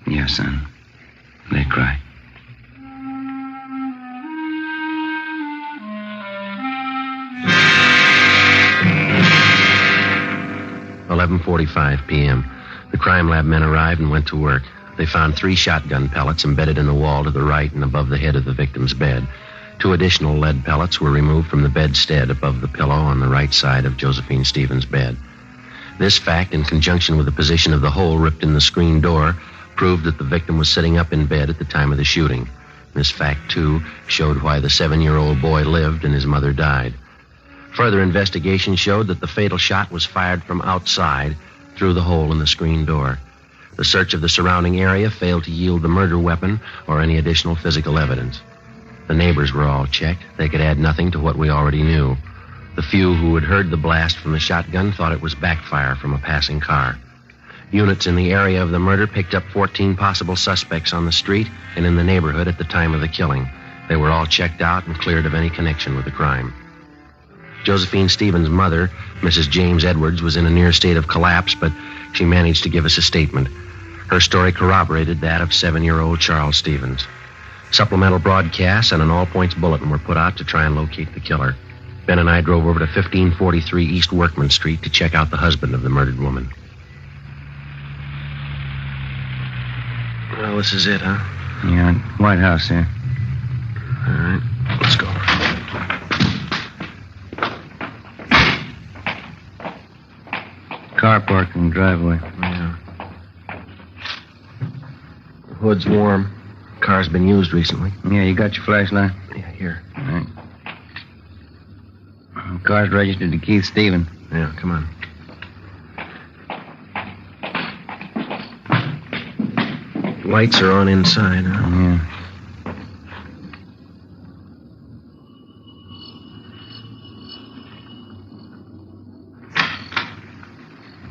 Yes, son. They cry. "11:45 p.m. The crime lab men arrived and went to work. They found 3 shotgun pellets embedded in the wall to the right and above the head of the victim's bed. 2 additional lead pellets were removed from the bedstead above the pillow on the right side of Josephine Stevens' bed. This fact, in conjunction with the position of the hole ripped in the screen door, proved that the victim was sitting up in bed at the time of the shooting. This fact, too, showed why the 7-year-old boy lived and his mother died. Further investigation showed that the fatal shot was fired from outside through the hole in the screen door. The search of the surrounding area failed to yield the murder weapon or any additional physical evidence. The neighbors were all checked. They could add nothing to what we already knew. The few who had heard the blast from the shotgun thought it was backfire from a passing car. Units in the area of the murder picked up 14 possible suspects on the street and in the neighborhood at the time of the killing. They were all checked out and cleared of any connection with the crime. Josephine Stevens' mother, Mrs. James Edwards, was in a near state of collapse, but she managed to give us a statement. Her story corroborated that of 7-year-old Charles Stevens. Supplemental broadcasts and an all-points bulletin were put out to try and locate the killer. Ben and I drove over to 1543 East Workman Street to check out the husband of the murdered woman. Well, this is it, huh? Yeah, White House there. All right, let's go. Car parked in the driveway. Yeah. The hood's warm. Car's been used recently. Yeah, you got your flashlight? Yeah, here. All right. The car's registered to Keith Stevens. Yeah, come on. Lights are on inside, huh? Yeah.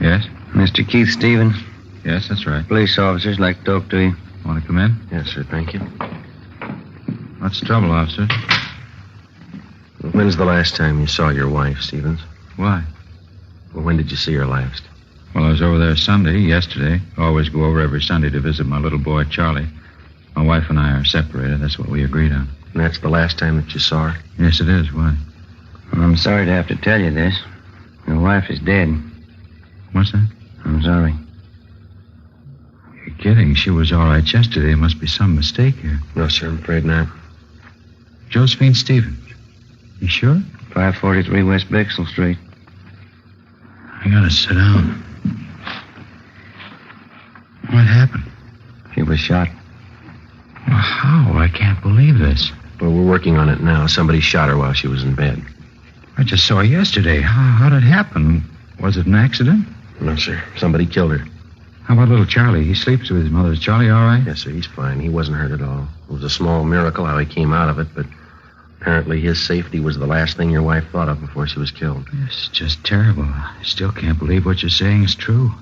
Yes? Mr. Keith Stevens. Yes, that's right. Police officers like to talk to you. Want to come in? Yes, sir, thank you. What's the trouble, officer? When's the last time you saw your wife, Stevens? Why? Well, when did you see her last? Well, I was over there Sunday, yesterday. Always go over every Sunday to visit my little boy, Charlie. My wife and I are separated. That's what we agreed on. And that's the last time that you saw her? Yes, it is. Why? Well, I'm sorry to have to tell you this. Your wife is dead. What's that? I'm sorry. You're kidding. She was all right yesterday. There must be some mistake here. No, sir, I'm afraid not. Josephine Stevens. You sure? 543 West Bixel Street. I gotta sit down. What happened? She was shot. Well, how? I can't believe this. Well, we're working on it now. Somebody shot her while she was in bed. I just saw her yesterday. How did it happen? Was it an accident? No, sir. Somebody killed her. How about little Charlie? He sleeps with his mother. Is Charlie all right? Yes, sir. He's fine. He wasn't hurt at all. It was a small miracle how he came out of it, but apparently his safety was the last thing your wife thought of before she was killed. It's just terrible. I still can't believe what you're saying is true.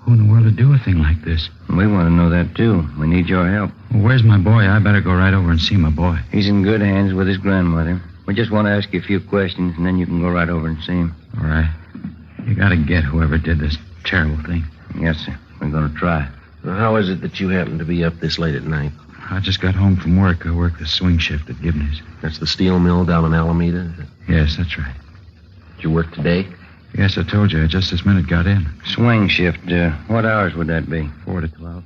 Who in the world would do a thing like this? We want to know that, too. We need your help. Well, where's my boy? I better go right over and see my boy. He's in good hands with his grandmother. We just want to ask you a few questions, and then you can go right over and see him. All right. You got to get whoever did this terrible thing. Yes, sir. We're going to try. Well, how is it that you happen to be up this late at night? I just got home from work. I work the swing shift at Gibney's. That's the steel mill down in Alameda, is it? Yes, that's right. Did you work today? Yes, I told you. I just this minute got in. Swing shift. What hours would that be? 4 to 12.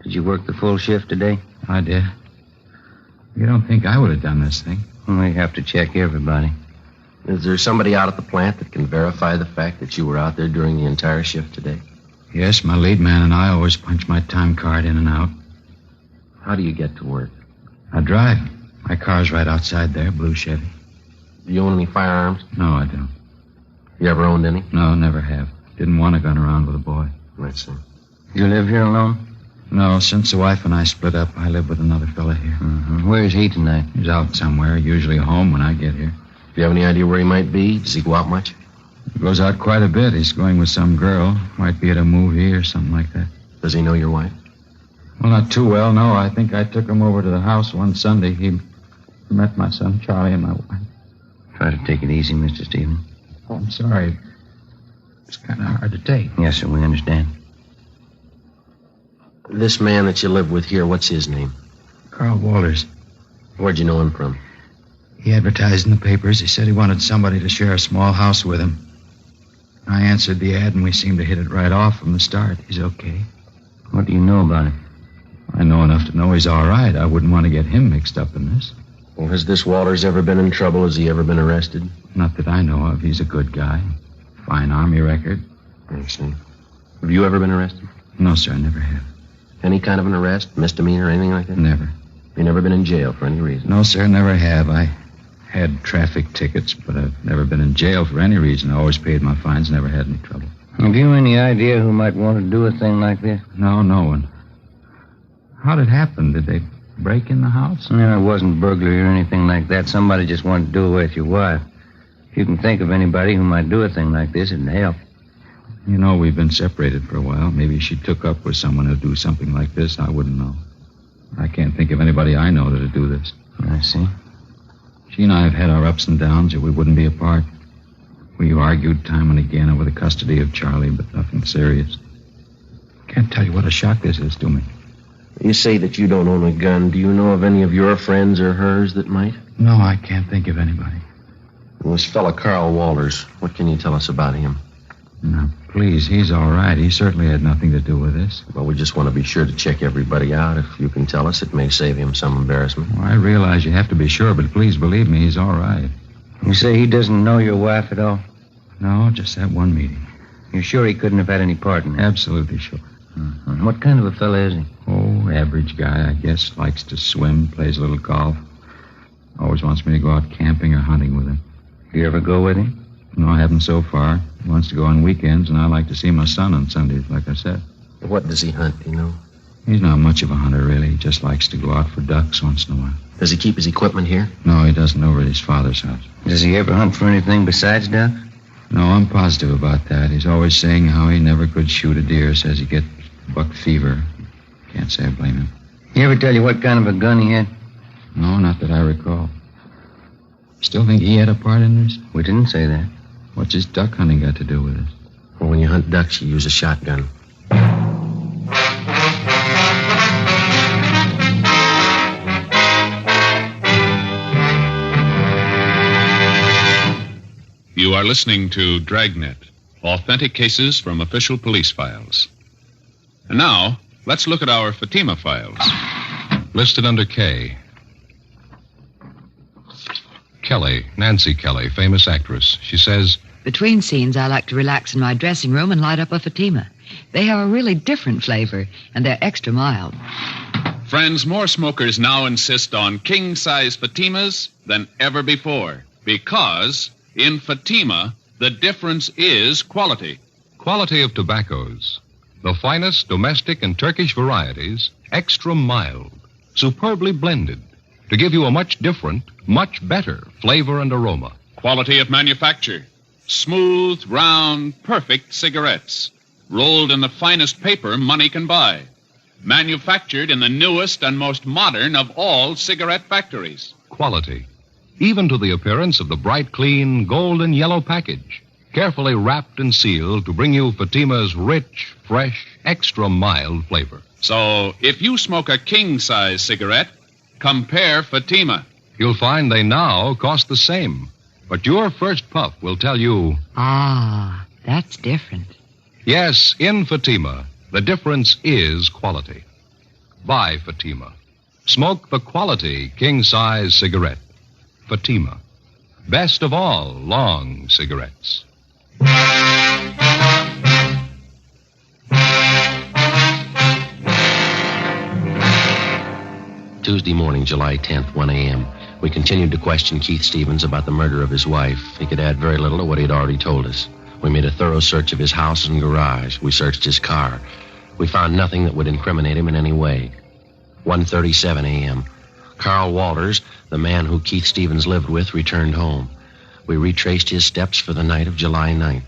Did you work the full shift today? I did. You don't think I would have done this thing? We have to check everybody. Is there somebody out at the plant that can verify the fact that you were out there during the entire shift today? Yes, my lead man and I always punch my time card in and out. How do you get to work? I drive. My car's right outside there, blue Chevy. Do you own any firearms? No, I don't. You ever owned any? No, never have. Didn't want a gun around with a boy. Let's see. You live here alone? No, since the wife and I split up, I live with another fella here. Mm-hmm. Where is he tonight? He's out somewhere, usually home when I get here. Do you have any idea where he might be? Does he go out much? He goes out quite a bit. He's going with some girl. Might be at a movie or something like that. Does he know your wife? Well, not too well, no. I think I took him over to the house one Sunday. He met my son Charlie and my wife. Try to take it easy, Mr. Stevens. Oh, I'm sorry. It's kind of hard to take. Yes, sir, we understand. This man that you live with here, what's his name? Carl Walters. Where'd you know him from? He advertised in the papers. He said he wanted somebody to share a small house with him. I answered the ad, and we seemed to hit it right off from the start. He's okay. What do you know about him? I know enough to know he's all right. I wouldn't want to get him mixed up in this. Well, has this Walters ever been in trouble? Has he ever been arrested? Not that I know of. He's a good guy. Fine Army record. I see. Have you ever been arrested? No, sir, I never have. Any kind of an arrest, misdemeanor, anything like that? Never. You never been in jail for any reason? No, sir, never have. I had traffic tickets, but I've never been in jail for any reason. I always paid my fines, never had any trouble. Have you any idea who might want to do a thing like this? No, no one. How did it happen? Did they break in the house? No, it wasn't burglary or anything like that. Somebody just wanted to do away with your wife. If you can think of anybody who might do a thing like this, it'd help. You know, we've been separated for a while. Maybe she took up with someone who'd do something like this. I wouldn't know. I can't think of anybody I know that'd do this. I see. She and I have had our ups and downs, or we wouldn't be apart. We argued time and again over the custody of Charlie, but nothing serious. Can't tell you what a shock this is to me. You say that you don't own a gun. Do you know of any of your friends or hers that might? No, I can't think of anybody. Well, this fella, Carl Walters, what can you tell us about him? Now, please, he's all right. He certainly had nothing to do with this. Well, we just want to be sure to check everybody out. If you can tell us, it may save him some embarrassment. Well, I realize you have to be sure, but please believe me, he's all right. You say he doesn't know your wife at all? No, just that one meeting. You're sure he couldn't have had any part in it? Absolutely sure. Mm-hmm. What kind of a fella is he? Oh, average guy, I guess. Likes to swim, plays a little golf. Always wants me to go out camping or hunting with him. You ever go with him? No, I haven't so far. He wants to go on weekends, and I like to see my son on Sundays, like I said. What does he hunt, do you know? He's not much of a hunter, really. He just likes to go out for ducks once in a while. Does he keep his equipment here? No, he doesn't, over at his father's house. Does he ever hunt for anything besides ducks? No, I'm positive about that. He's always saying how he never could shoot a deer. Says he gets buck fever. Can't say I blame him. He ever tell you what kind of a gun he had? No, not that I recall. Still think he had a part in this? We didn't say that. What's his duck hunting got to do with it? Well, when you hunt ducks, you use a shotgun. You are listening to Dragnet, authentic cases from official police files. And now, let's look at our Fatima files. Listed under K. Kelly, Nancy Kelly, famous actress. She says, Between scenes, I like to relax in my dressing room and light up a Fatima. They have a really different flavor, and they're extra mild. Friends, more smokers now insist on king-size Fatimas than ever before. Because in Fatima, the difference is quality. Quality of tobaccos. The finest domestic and Turkish varieties, extra mild, superbly blended, to give you a much different, much better flavor and aroma. Quality of manufacture. Smooth, round, perfect cigarettes. Rolled in the finest paper money can buy. Manufactured in the newest and most modern of all cigarette factories. Quality. Even to the appearance of the bright, clean, golden yellow package. Carefully wrapped and sealed to bring you Fatima's rich, fresh, extra mild flavor. So, if you smoke a king-size cigarette, compare Fatima. You'll find they now cost the same. But your first puff will tell you... Ah, that's different. Yes, in Fatima, the difference is quality. Buy Fatima. Smoke the quality king-size cigarette. Fatima. Best of all long cigarettes. Tuesday morning, July 10th, 1 a.m. We continued to question Keith Stevens about the murder of his wife. He could add very little to what he had already told us. We made a thorough search of his house and garage. We searched his car. We found nothing that would incriminate him in any way. 1:37 a.m. Carl Walters, the man who Keith Stevens lived with, returned home. We retraced his steps for the night of July 9th.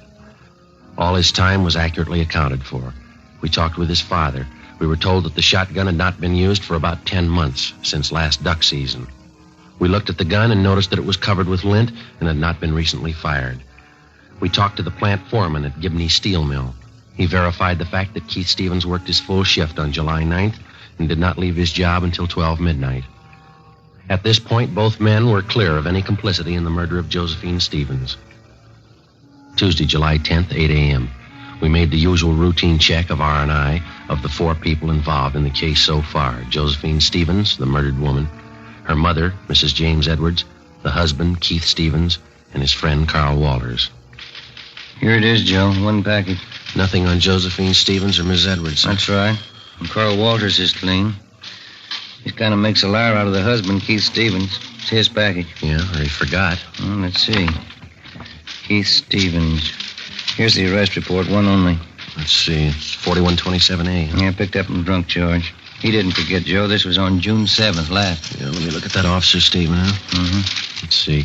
All his time was accurately accounted for. We talked with his father. We were told that the shotgun had not been used for about 10 months, since last duck season. We looked at the gun and noticed that it was covered with lint and had not been recently fired. We talked to the plant foreman at Gibney Steel Mill. He verified the fact that Keith Stevens worked his full shift on July 9th and did not leave his job until 12 midnight. At this point, both men were clear of any complicity in the murder of Josephine Stevens. Tuesday, July 10th, 8 a.m. We made the usual routine check of R&I of the 4 people involved in the case so far. Josephine Stevens, the murdered woman, her mother, Mrs. James Edwards, the husband, Keith Stevens, and his friend, Carl Walters. Here it is, Joe. One package. Nothing on Josephine Stevens or Miss Edwards. That's right. And Carl Walters is clean. He kind of makes a liar out of the husband, Keith Stevens. It's his package. Yeah, or he forgot. Well, let's see. Keith Stevens. Here's the arrest report, one only. Let's see. It's 4127A. Yeah, picked up on drunk charge. He didn't forget, Joe. This was on June 7th, last. Yeah, let me look at that officer statement, huh? Mm-hmm. Let's see.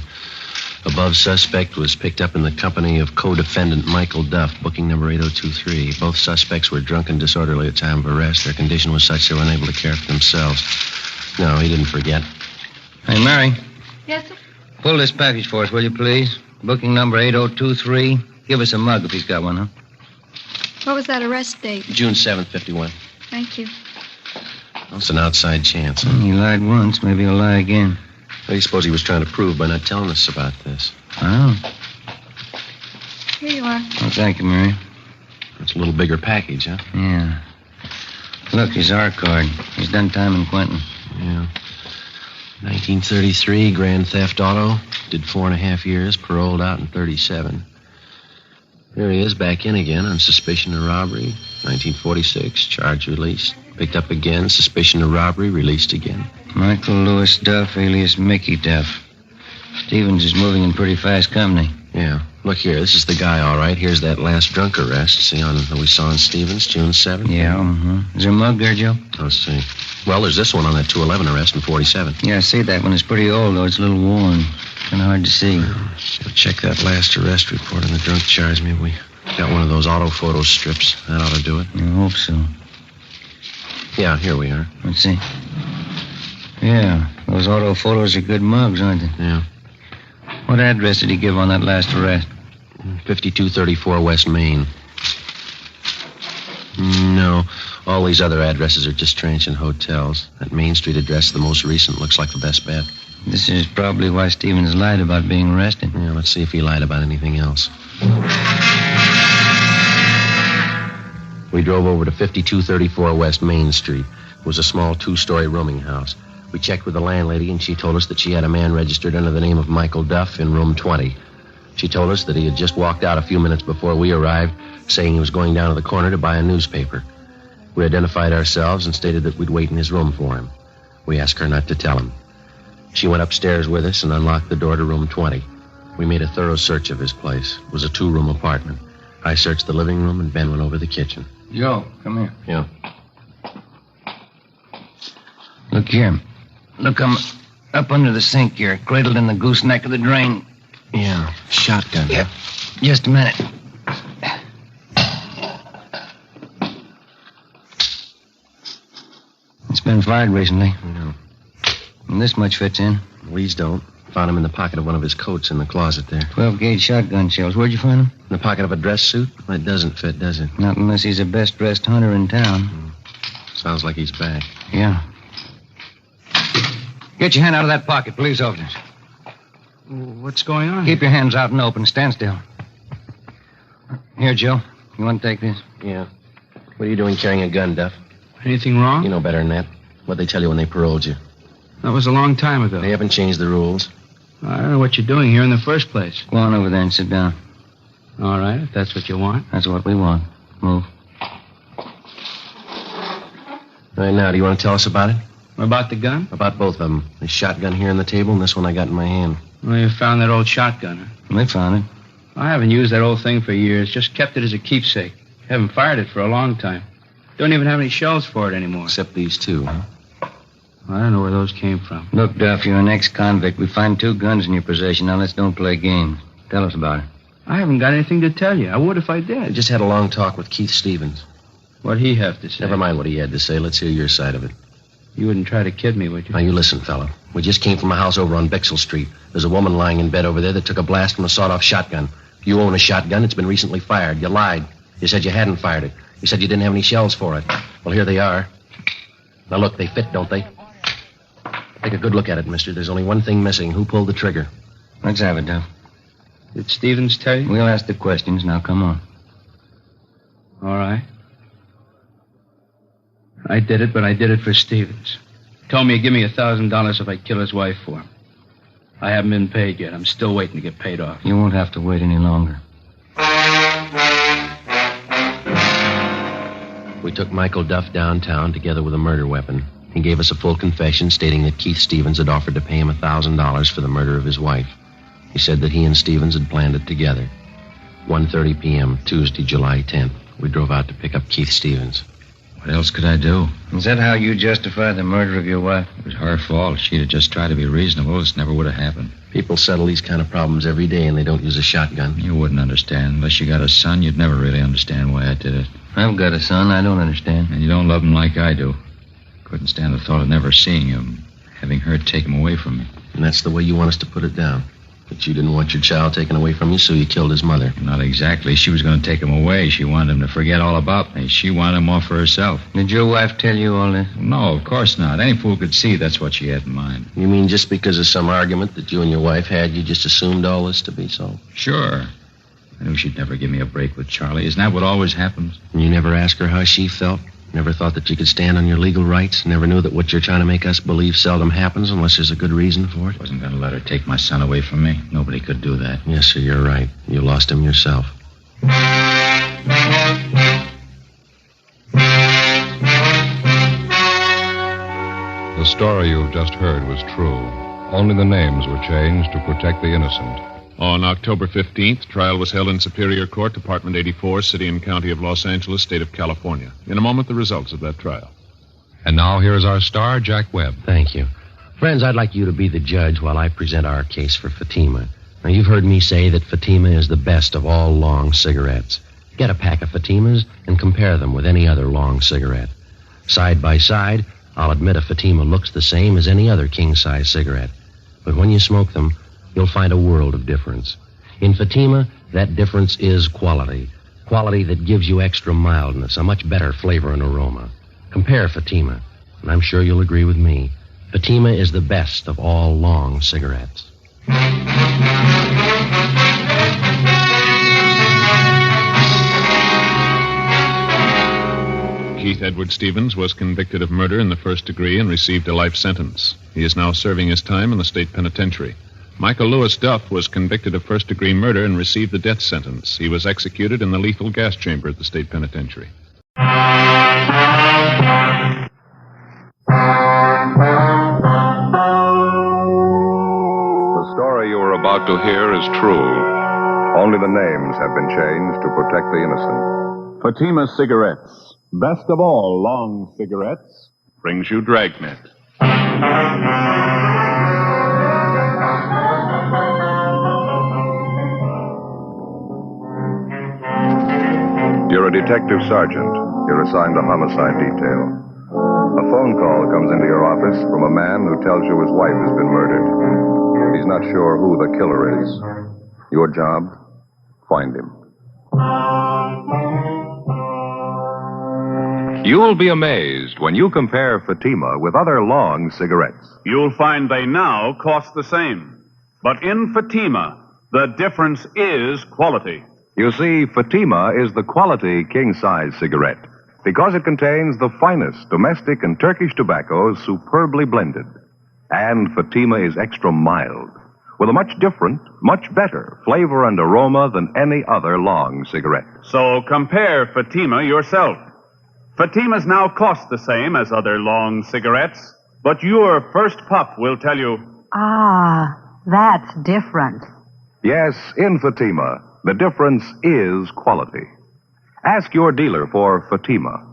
Above suspect was picked up in the company of co-defendant Michael Duff, booking number 8023. Both suspects were drunk and disorderly at time of arrest. Their condition was such they were unable to care for themselves. No, he didn't forget. Hey, Mary. Yes, sir? Pull this package for us, will you, please? Booking number 8023. Give us a mug if he's got one, huh? What was that arrest date? June 7th, 51. Thank you. Well, it's an outside chance. Huh? He lied once. Maybe he'll lie again. What do you suppose he was trying to prove by not telling us about this? Oh. Here you are. Oh, thank you, Mary. It's a little bigger package, huh? Yeah. Look, his R card. He's done time in Quentin. Yeah. 1933, grand theft auto. Did 4.5 years, paroled out in 37. There he is, back in again on suspicion of robbery. 1946, charge released. Picked up again, suspicion of robbery, released again. Michael Lewis Duff, alias Mickey Duff. Stevens is moving in pretty fast company. Yeah. Look here, this is the guy, all right. Here's that last drunk arrest. See on that we saw on Stevens, June 7th? Yeah, Is there a mug there, Joe? Let's see. Well, there's this one on that 211 arrest in 47. Yeah, I see that one. It's pretty old, though. It's a little worn. Kind of hard to see. So check that last arrest report on the drunk charge. Maybe we got one of those auto photo strips. That ought to do it. I hope so. Yeah, here we are. Let's see. Yeah, those auto photos are good mugs, aren't they? Yeah. What address did he give on that last arrest? 5234 West Main. No, all these other addresses are just transient hotels. That Main Street address, the most recent, looks like the best bet. This is probably why Stevens lied about being arrested. Yeah, let's see if he lied about anything else. We drove over to 5234 West Main Street. It was a small 2-story rooming house. We checked with the landlady, and she told us that she had a man registered under the name of Michael Duff in room 20. She told us that he had just walked out a few minutes before we arrived, saying he was going down to the corner to buy a newspaper. We identified ourselves and stated that we'd wait in his room for him. We asked her not to tell him. She went upstairs with us and unlocked the door to room 20. We made a thorough search of his place. It was a 2-room apartment. I searched the living room, and Ben went over the kitchen. Joe, come here. Yeah. Look here. Look, I'm up under the sink here, cradled in the gooseneck of the drain. Yeah, shotgun. Yep. Just a minute. It's been fired recently. No. And this much fits in. These don't. Found him in the pocket of one of his coats in the closet there. 12-gauge shotgun shells. Where'd you find them? In the pocket of a dress suit? That doesn't fit, does it? Not unless he's the best-dressed hunter in town. Sounds like he's back. Yeah. Get your hand out of that pocket, police officers. What's going on? Keep your hands out and open. Stand still. Here, Joe. You want to take this? Yeah. What are you doing carrying a gun, Duff? Anything wrong? You know better than that. What'd they tell you when they paroled you? That was a long time ago. They haven't changed the rules. I don't know what you're doing here in the first place. Go on over there and sit down. All right, if that's what you want. That's what we want. Move. Right now, do you want to tell us about it? About the gun? About both of them. The shotgun here on the table and this one I got in my hand. Well, you found that old shotgun, huh? We found it. I haven't used that old thing for years. Just kept it as a keepsake. Haven't fired it for a long time. Don't even have any shells for it anymore. Except these two, huh? I don't know where those came from. Look, Duff, you're an ex-convict. We find 2 guns in your possession. Now, let's don't play games. Tell us about it. I haven't got anything to tell you. I would if I I did. just had a long talk with Keith Stevens. What'd he have to say? Never mind what he had to say. Let's hear your side of it. You wouldn't try to kid me, would you? Now, you listen, fella. We just came from a house over on Bixel Street. There's a woman lying in bed over there that took a blast from a sawed-off shotgun. You own a shotgun. It's been recently fired. You lied. You said you hadn't fired it. You said you didn't have any shells for it. Well, here they are. Now, look, they fit, don't they? Take a good look at it, mister. There's only one thing missing. Who pulled the trigger? Let's have it, Duff. Did Stevens tell you? We'll ask the questions. Now, come on. All right. I did it, but I did it for Stevens. Told me he'd give me $1,000 if I kill his wife for him. I haven't been paid yet. I'm still waiting to get paid off. You won't have to wait any longer. We took Michael Duff downtown together with a murder weapon. He gave us a full confession stating that Keith Stevens had offered to pay him $1,000 for the murder of his wife. He said that he and Stevens had planned it together. 1:30 p.m., Tuesday, July 10th. We drove out to pick up Keith Stevens. What else could I do? Is that how you justify the murder of your wife? It was her fault. She'd have just tried to be reasonable. This never would have happened. People settle these kind of problems every day, and they don't use a shotgun. You wouldn't understand. Unless you got a son, you'd never really understand why I did it. I've got a son. I don't understand. And you don't love him like I do. Couldn't stand the thought of never seeing him, having her take him away from me. And that's the way you want us to put it down. That you didn't want your child taken away from you, so you killed his mother. Not exactly. She was going to take him away. She wanted him to forget all about me. She wanted him off for herself. Did your wife tell you all this? No, of course not. Any fool could see that's what she had in mind. You mean just because of some argument that you and your wife had, you just assumed all this to be so? Sure. I knew she'd never give me a break with Charlie. Isn't that what always happens? And you never asked her how she felt? Never thought that you could stand on your legal rights? Never knew that what you're trying to make us believe seldom happens unless there's a good reason for it? Wasn't going to let her take my son away from me. Nobody could do that. Yes, sir, you're right. You lost him yourself. The story you've just heard was true. Only the names were changed to protect the innocent. On October 15th, trial was held in Superior Court, Department 84, City and County of Los Angeles, State of California. In a moment, the results of that trial. And now here's our star, Jack Webb. Thank you. Friends, I'd like you to be the judge while I present our case for Fatima. Now, you've heard me say that Fatima is the best of all long cigarettes. Get a pack of Fatimas and compare them with any other long cigarette. Side by side, I'll admit a Fatima looks the same as any other king-size cigarette. But when you smoke them, you'll find a world of difference. In Fatima, that difference is quality. Quality that gives you extra mildness, a much better flavor and aroma. Compare Fatima, and I'm sure you'll agree with me. Fatima is the best of all long cigarettes. Keith Edward Stevens was convicted of murder in the first degree and received a life sentence. He is now serving his time in the state penitentiary. Michael Lewis Duff was convicted of first-degree murder and received the death sentence. He was executed in the lethal gas chamber at the state penitentiary. The story you are about to hear is true. Only the names have been changed to protect the innocent. Fatima Cigarettes, best of all long cigarettes, brings you Dragnet. You're a detective sergeant. You're assigned to homicide detail. A phone call comes into your office from a man who tells you his wife has been murdered. He's not sure who the killer is. Your job? Find him. You'll be amazed when you compare Fatima with other long cigarettes. You'll find they now cost the same. But in Fatima, the difference is quality. You see, Fatima is the quality king-size cigarette because it contains the finest domestic and Turkish tobaccos superbly blended. And Fatima is extra mild, with a much different, much better flavor and aroma than any other long cigarette. So compare Fatima yourself. Fatimas now cost the same as other long cigarettes, but your first puff will tell you... Ah, that's different. Yes, in Fatima, the difference is quality. Ask your dealer for Fatima,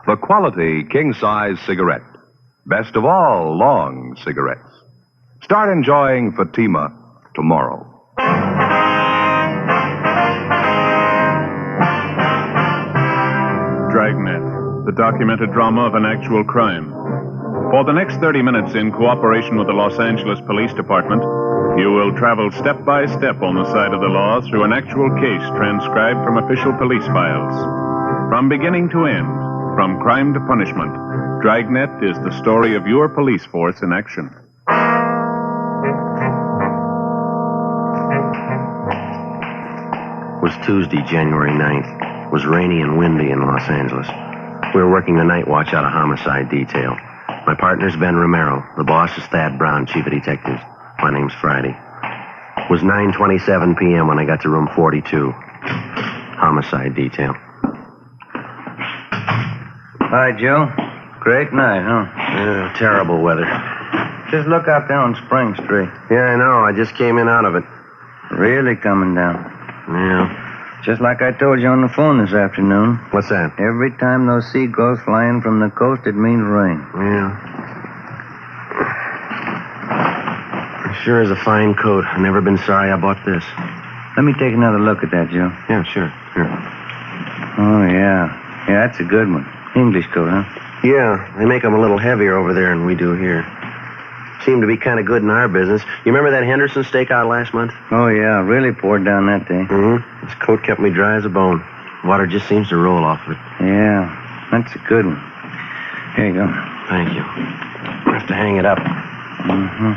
the quality king-size cigarette. Best of all long cigarettes. Start enjoying Fatima tomorrow. Dragnet, the documented drama of an actual crime. For the next 30 minutes, in cooperation with the Los Angeles Police Department, you will travel step by step on the side of the law through an actual case transcribed from official police files. From beginning to end, from crime to punishment, Dragnet is the story of your police force in action. It was Tuesday, January 9th. It was rainy and windy in Los Angeles. We were working the night watch out of homicide detail. My partner's Ben Romero. The boss is Thad Brown, chief of detectives. My name's Friday. It was 9:27 p.m. when I got to room 42. Homicide detail. Hi, Joe. Great night, huh? Yeah, terrible weather. Just look out there on Spring Street. Yeah, I know. I just came in out of it. Really coming down. Yeah. Just like I told you on the phone this afternoon. What's that? Every time those seagulls fly in from the coast, it means rain. Yeah. Sure is a fine coat. I've never been sorry I bought this. Let me take another look at that, Joe. Yeah, sure. Oh, yeah. Yeah, that's a good one. English coat, huh? Yeah, they make them a little heavier over there than we do here. Seem to be kind of good in our business. You remember that Henderson stakeout last month? Oh, yeah. Really poured down that day. Mm-hmm. This coat kept me dry as a bone. Water just seems to roll off of it. Yeah, that's a good one. Here you go. Thank you. I have to hang it up. Mm-hmm.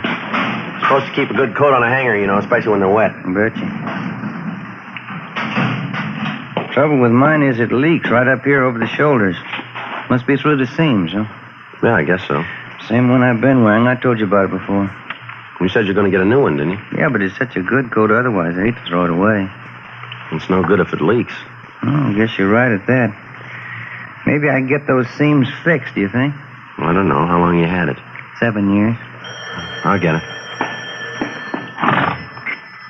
Supposed to keep a good coat on a hanger, you know, especially when they're wet. Betcha. Trouble with mine is it leaks right up here over the shoulders. Must be through the seams, huh? Yeah, I guess so. Same one I've been wearing. I told you about it before. You said you're going to get a new one, didn't you? Yeah, but it's such a good coat otherwise. I hate to throw it away. It's no good if it leaks. Oh, I guess you're right at that. Maybe I can get those seams fixed, do you think? Well, I don't know. How long you had it? 7 years. I'll get it.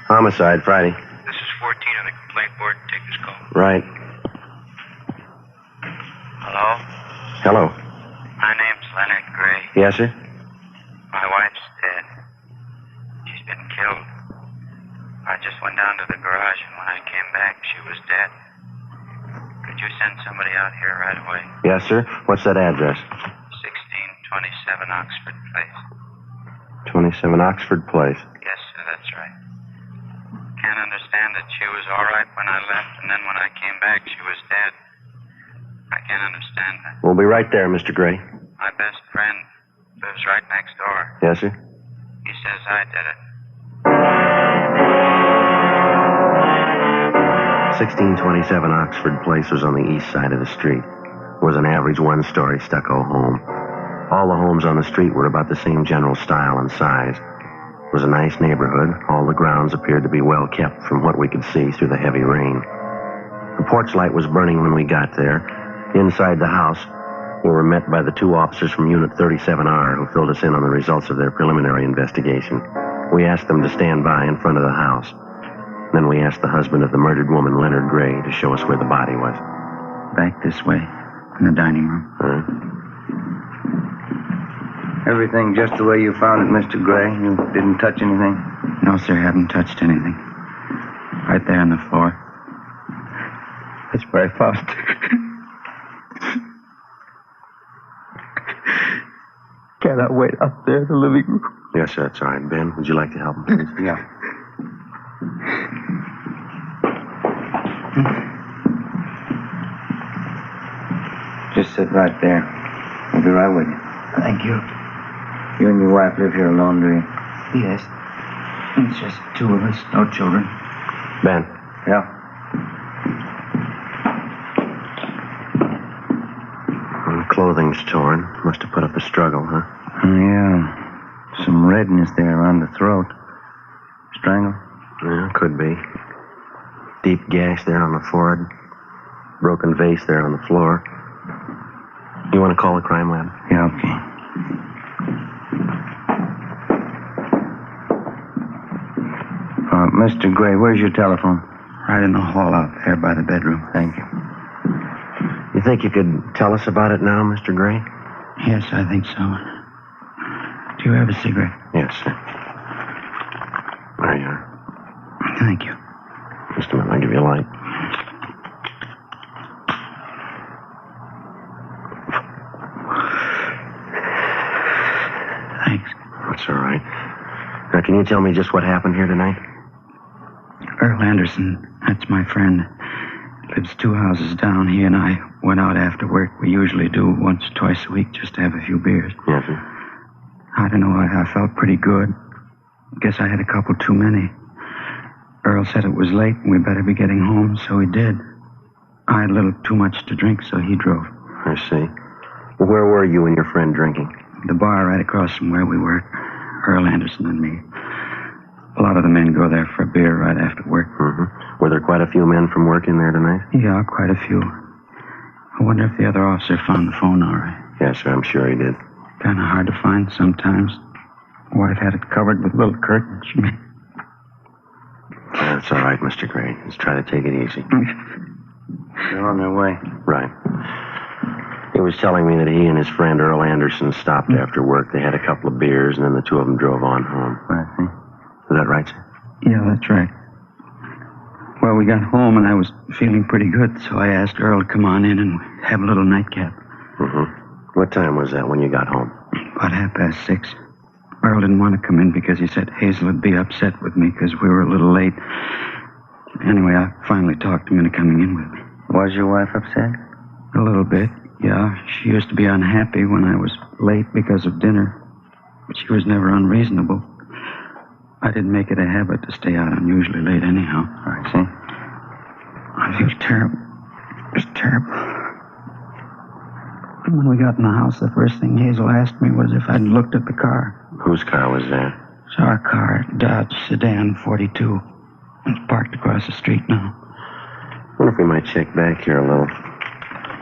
Homicide, Friday. This is 14 on the complaint board. Take this call. Right. Hello? Hello. My name's Leonard Gray. Yes, sir? My wife's dead. She's been killed. I just went down to the garage, and when I came back, she was dead. Could you send somebody out here right away? Yes, sir. What's that address? 1627 Oxford Place. 27 Oxford Place. Yes, sir, that's right. Can't understand that she was all right when I left, and then when I came back, she was dead. I can't understand that. We'll be right there, Mr. Gray. My best friend lives right next door. Yes, sir? He says I did it. 1627 Oxford Place was on the east side of the street. It was an average one-story stucco home. All the homes on the street were about the same general style and size. was a nice neighborhood. All the grounds appeared to be well kept from what we could see through the heavy rain. The porch light was burning when we got there. Inside the house, we were met by the two officers from Unit 37R who filled us in on the results of their preliminary investigation. We asked them to stand by in front of the house. Then we asked the husband of the murdered woman, Leonard Gray, to show us where the body was. Back this way, in the dining room. Everything just the way you found it, Mr. Gray? You didn't touch anything? No, sir, haven't touched anything. Right there on the floor. That's where I found it. Cannot wait up there in the living room. Yes, sir, that's all right. Ben, would you like to help him, please? Yeah. Just sit right there. I'll be right with you. Thank you. You and your wife live here alone, do you? Yes. It's just two of us, no children. Ben. Yeah? The clothing's torn. Must have put up a struggle, huh? Yeah. Some redness there around the throat. Strangle? Yeah, could be. Deep gash there on the forehead. Broken vase there on the floor. You want to call the crime lab? Yeah, okay. Mr. Gray, where's your telephone? Right in the hall out there by the bedroom. Thank you. You think you could tell us about it now, Mr. Gray? Yes, I think so. Do you have a cigarette? Yes, sir. There you are. Thank you. Just a minute, I'll give you a light. Thanks. That's all right. Now, can you tell me just what happened here tonight? Earl Anderson, that's my friend. Lives 2 houses down. He and I went out after work. We usually do once or twice a week just to have a few beers. Yes, sir. I don't know, I felt pretty good. Guess I had a couple too many. Earl said it was late and we better be getting home, so he did. I had a little too much to drink, so he drove. I see. Well, where were you and your friend drinking? The bar right across from where we work. Earl Anderson and me. A lot of the men go there for a beer right after work. Mm-hmm. Were there quite a few men from work in there tonight? Yeah, quite a few. I wonder if the other officer found the phone all right. Yes, sir, I'm sure he did. Kind of hard to find sometimes. Wife had it covered with little curtains. That's all right, Mr. Gray. Let's try to take it easy. They're on their way. Right. He was telling me that he and his friend Earl Anderson stopped after work. They had a couple of beers, and then the two of them drove on home. I see. Is that right, sir? Yeah, that's right. Well, we got home, and I was feeling pretty good, so I asked Earl to come on in and have a little nightcap. Mm-hmm. What time was that when you got home? About 6:30. Earl didn't want to come in because he said Hazel would be upset with me because we were a little late. Anyway, I finally talked him into coming in with me. Was your wife upset? A little bit, yeah. She used to be unhappy when I was late because of dinner, but she was never unreasonable. I didn't make it a habit to stay out unusually late anyhow. I see. I feel terrible. Just terrible. When we got in the house, the first thing Hazel asked me was if I'd looked at the car. Whose car was that? It's our car, Dodge Sedan 42. It's parked across the street now. I wonder if we might check back here a little.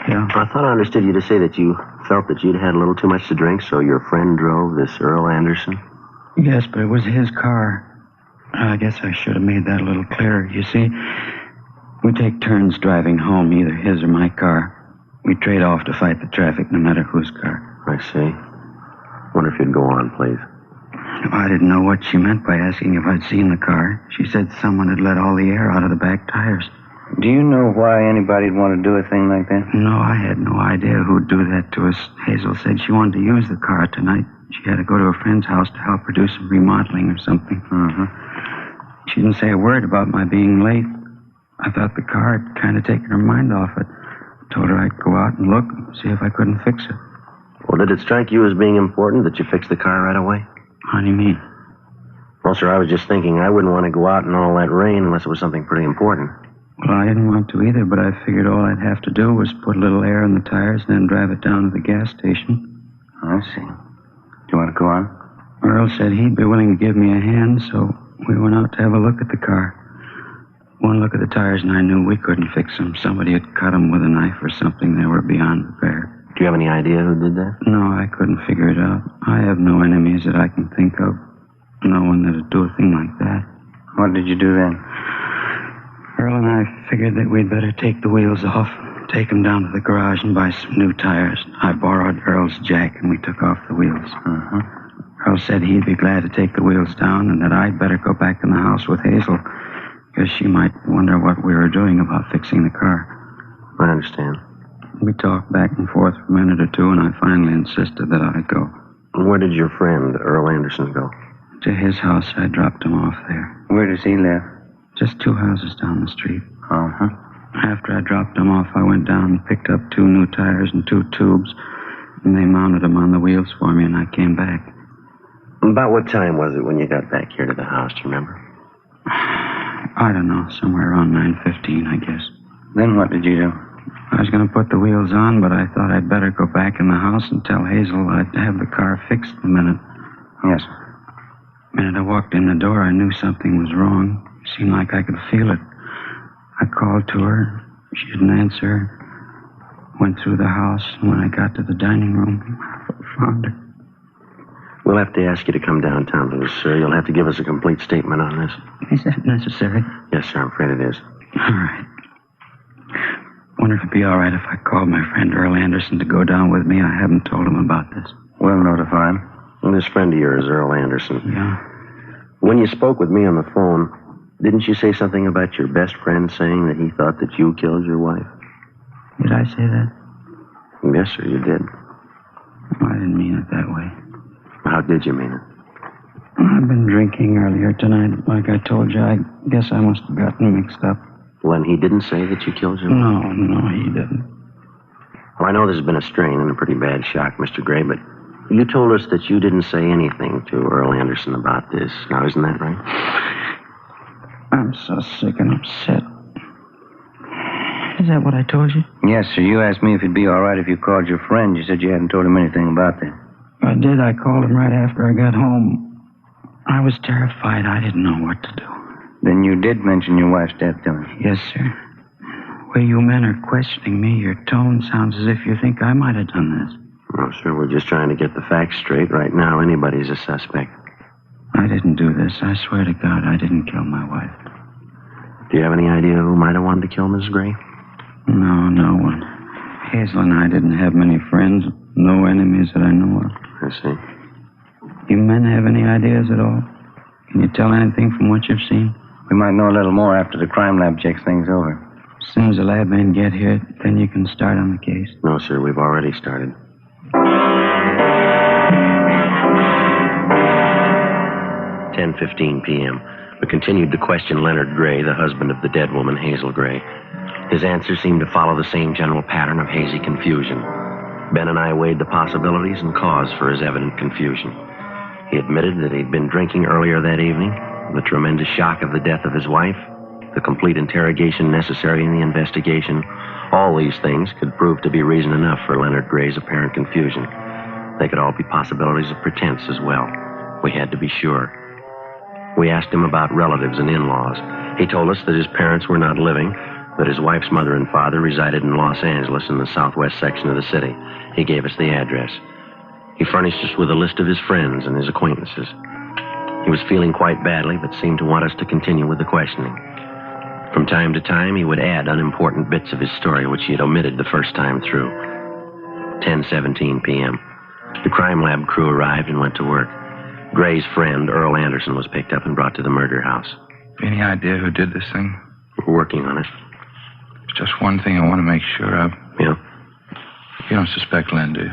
Yeah. I thought I understood you to say that you felt that you'd had a little too much to drink, so your friend drove this Earl Anderson? Yes, but it was his car. I guess I should have made that a little clearer. You see, we take turns driving home, either his or my car. We trade off to fight the traffic, no matter whose car. I see. Wonder if you'd go on, please. I didn't know what she meant by asking if I'd seen the car. She said someone had let all the air out of the back tires. Do you know why anybody'd want to do a thing like that? No, I had no idea who'd do that to us. Hazel said she wanted to use the car tonight. She had to go to a friend's house to help her do some remodeling or something. Mm-hmm. She didn't say a word about my being late. I thought the car had kind of taken her mind off it. Told her I'd go out and look and see if I couldn't fix it. Well, did it strike you as being important that you fix the car right away? How do you mean? Well, sir, I was just thinking I wouldn't want to go out in all that rain unless it was something pretty important. Well, I didn't want to either, but I figured all I'd have to do was put a little air in the tires and then drive it down to the gas station. I see. Do you want to go on? Earl said he'd be willing to give me a hand, so we went out to have a look at the car. One look at the tires, and I knew we couldn't fix them. Somebody had cut them with a knife or something. They were beyond repair. Do you have any idea who did that? No, I couldn't figure it out. I have no enemies that I can think of. No one that'd do a thing like that. What did you do then? Earl and I figured that we'd better take the wheels off, take them down to the garage and buy some new tires. I borrowed Earl's jack, and we took off the wheels. Earl said he'd be glad to take the wheels down and that I'd better go back in the house with Hazel, because she might wonder what we were doing about fixing the car. I understand. We talked back and forth for a minute or two, and I finally insisted that I go. Where did your friend, Earl Anderson, go? To his house. I dropped him off there. Where does he live? Just 2 houses down the street. Uh-huh. After I dropped him off, I went down and picked up 2 new tires and 2 tubes, and they mounted them on the wheels for me, and I came back. About what time was it when you got back here to the house, do you remember? I don't know, somewhere around 9:15, I guess. Then what did you do? I was going to put the wheels on, but I thought I'd better go back in the house and tell Hazel I'd have the car fixed in a minute. Yes. The minute I walked in the door, I knew something was wrong. It seemed like I could feel it. I called to her. She didn't answer. Went through the house, and when I got to the dining room, I found her. We'll have to ask you to come downtown with us, sir. You'll have to give us a complete statement on this. Is that necessary? Yes, sir. I'm afraid it is. All right. Wonder if it'd be all right if I called my friend Earl Anderson to go down with me. I haven't told him about this. We'll notify him. And this friend of yours, Earl Anderson. Yeah. When you spoke with me on the phone, didn't you say something about your best friend saying that he thought that you killed your wife? Did I say that? Yes, sir, you did. Well, I didn't mean it that way. How did you mean it? I've been drinking earlier tonight. Like I told you, I guess I must have gotten mixed up. Well, and he didn't say that you killed your wife? No, he didn't. Well, I know this has been a strain and a pretty bad shock, Mr. Gray, but you told us that you didn't say anything to Earl Anderson about this. Now, isn't that right? I'm so sick and upset. Is that what I told you? Yes, sir. You asked me if it'd be all right if you called your friend. You said you hadn't told him anything about that. I did. I called him right after I got home. I was terrified. I didn't know what to do. Then you did mention your wife's death to him? Yes, sir. The way you men are questioning me, your tone sounds as if you think I might have done this. No, sir, we're just trying to get the facts straight. Right now, anybody's a suspect. I didn't do this. I swear to God, I didn't kill my wife. Do you have any idea who might have wanted to kill Mrs. Gray? No one. Hazel and I didn't have many friends. No enemies that I know of. I see. You men have any ideas at all? Can you tell anything from what you've seen? We might know a little more after the crime lab checks things over. As soon as the lab men get here, then you can start on the case. No, sir, we've already started. 10:15 p.m. We continued to question Leonard Gray, the husband of the dead woman, Hazel Gray. His answers seemed to follow the same general pattern of hazy confusion. Ben and I weighed the possibilities and cause for his evident confusion. He admitted that he'd been drinking earlier that evening, the tremendous shock of the death of his wife, the complete interrogation necessary in the investigation. All these things could prove to be reason enough for Leonard Gray's apparent confusion. They could all be possibilities of pretense as well. We had to be sure. We asked him about relatives and in-laws. He told us that his parents were not living, that his wife's mother and father resided in Los Angeles in the southwest section of the city. He gave us the address. He furnished us with a list of his friends and his acquaintances. He was feeling quite badly, but seemed to want us to continue with the questioning. From time to time, he would add unimportant bits of his story which he had omitted the first time through. 10:17 p.m. The crime lab crew arrived and went to work. Gray's friend, Earl Anderson, was picked up and brought to the murder house. Any idea who did this thing? We're working on it. There's just one thing I want to make sure of. Yeah? You don't suspect Len, do you?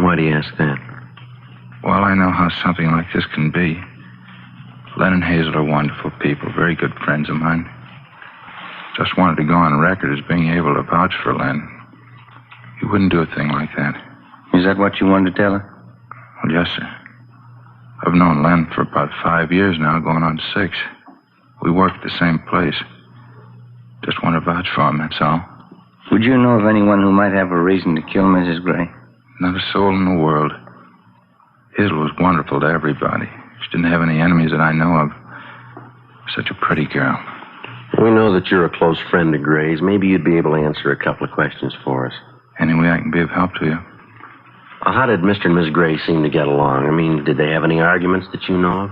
Why do you ask that? Well, I know how something like this can be. Len and Hazel are wonderful people, very good friends of mine. Just wanted to go on record as being able to vouch for Len. He wouldn't do a thing like that. Is that what you wanted to tell her? Well, yes, sir. I've known Len for about 5 years now, going on 6. We work at the same place. Just want to vouch for him, that's all. Would you know of anyone who might have a reason to kill Mrs. Gray? Not a soul in the world. Hazel was wonderful to everybody. She didn't have any enemies that I know of. Such a pretty girl. We know that you're a close friend of Gray's. Maybe you'd be able to answer a couple of questions for us. Any way I can be of help to you. How did Mr. and Miss Gray seem to get along? I mean, did they have any arguments that you know of?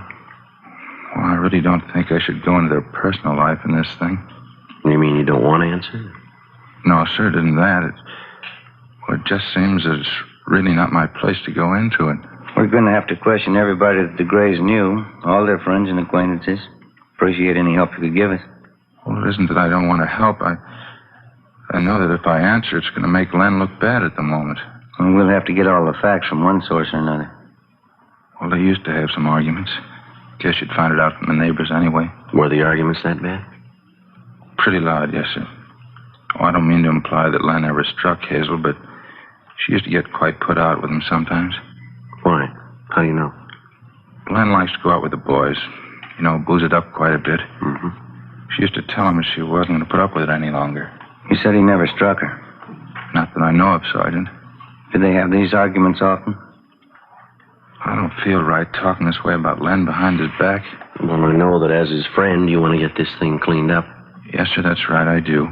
Well, I really don't think I should go into their personal life in this thing. You mean you don't want to answer? No, sir, didn't that. It just seems that it's really not my place to go into it. We're going to have to question everybody that the Grays knew, all their friends and acquaintances. Appreciate any help you could give us. Well, it isn't that I don't want to help. I know that if I answer, it's going to make Len look bad at the moment. Well, we'll have to get all the facts from one source or another. Well, they used to have some arguments. Guess you'd find it out from the neighbors anyway. Were the arguments that bad? Pretty loud, yes, sir. Oh, I don't mean to imply that Len ever struck Hazel, but she used to get quite put out with him sometimes. Why? How do you know? Len likes to go out with the boys. You know, booze it up quite a bit. Mm-hmm. She used to tell him that she wasn't going to put up with it any longer. You said he never struck her. Not that I know of, Sergeant. Did they have these arguments often? I don't feel right talking this way about Len behind his back. Well, I know that as his friend, you want to get this thing cleaned up. Yes, sir, that's right, I do.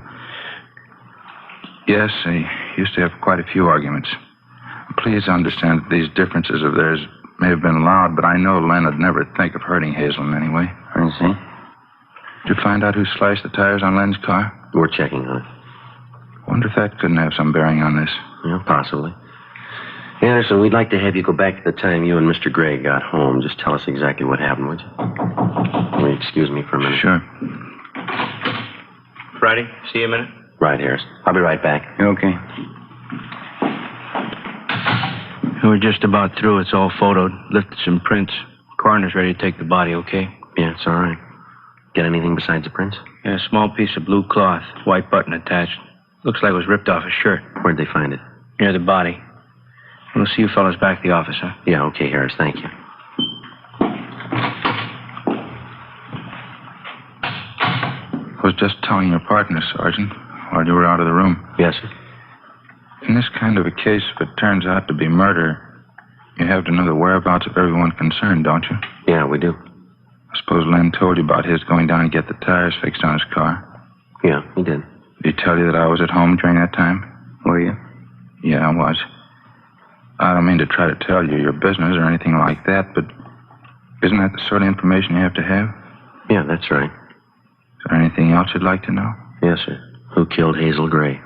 Yes, they used to have quite a few arguments. Please understand that these differences of theirs may have been loud, but I know Len would never think of hurting Hazel in any way. I see. Did you find out who sliced the tires on Len's car? We're checking on it. Wonder if that couldn't have some bearing on this. Yeah, possibly. Anderson, we'd like to have you go back to the time you and Mr. Gray got home. Just tell us exactly what happened, would you? Will you excuse me for a minute? Sure. Friday, see you a minute. Right, Harris. I'll be right back. Okay. We're just about through. It's all photoed. Lifted some prints. Coroner's ready to take the body, okay? Yeah, it's all right. Get anything besides the prints? Yeah, a small piece of blue cloth. White button attached. Looks like it was ripped off a shirt. Where'd they find it? Near the body. We'll see you fellas back at the office, huh? Yeah, okay, Harris. Thank you. I was just telling your partner, Sergeant, while you were out of the room. Yes, sir. In this kind of a case, if it turns out to be murder, you have to know the whereabouts of everyone concerned, don't you? Yeah, we do. I suppose Len told you about his going down to get the tires fixed on his car. Yeah, he did. Did he tell you that I was at home during that time? Were you? Yeah, I was. I don't mean to try to tell you your business or anything like that, but isn't that the sort of information you have to have? Yeah, that's right. Is there anything else you'd like to know? Yes, sir. Who killed Hazel Gray?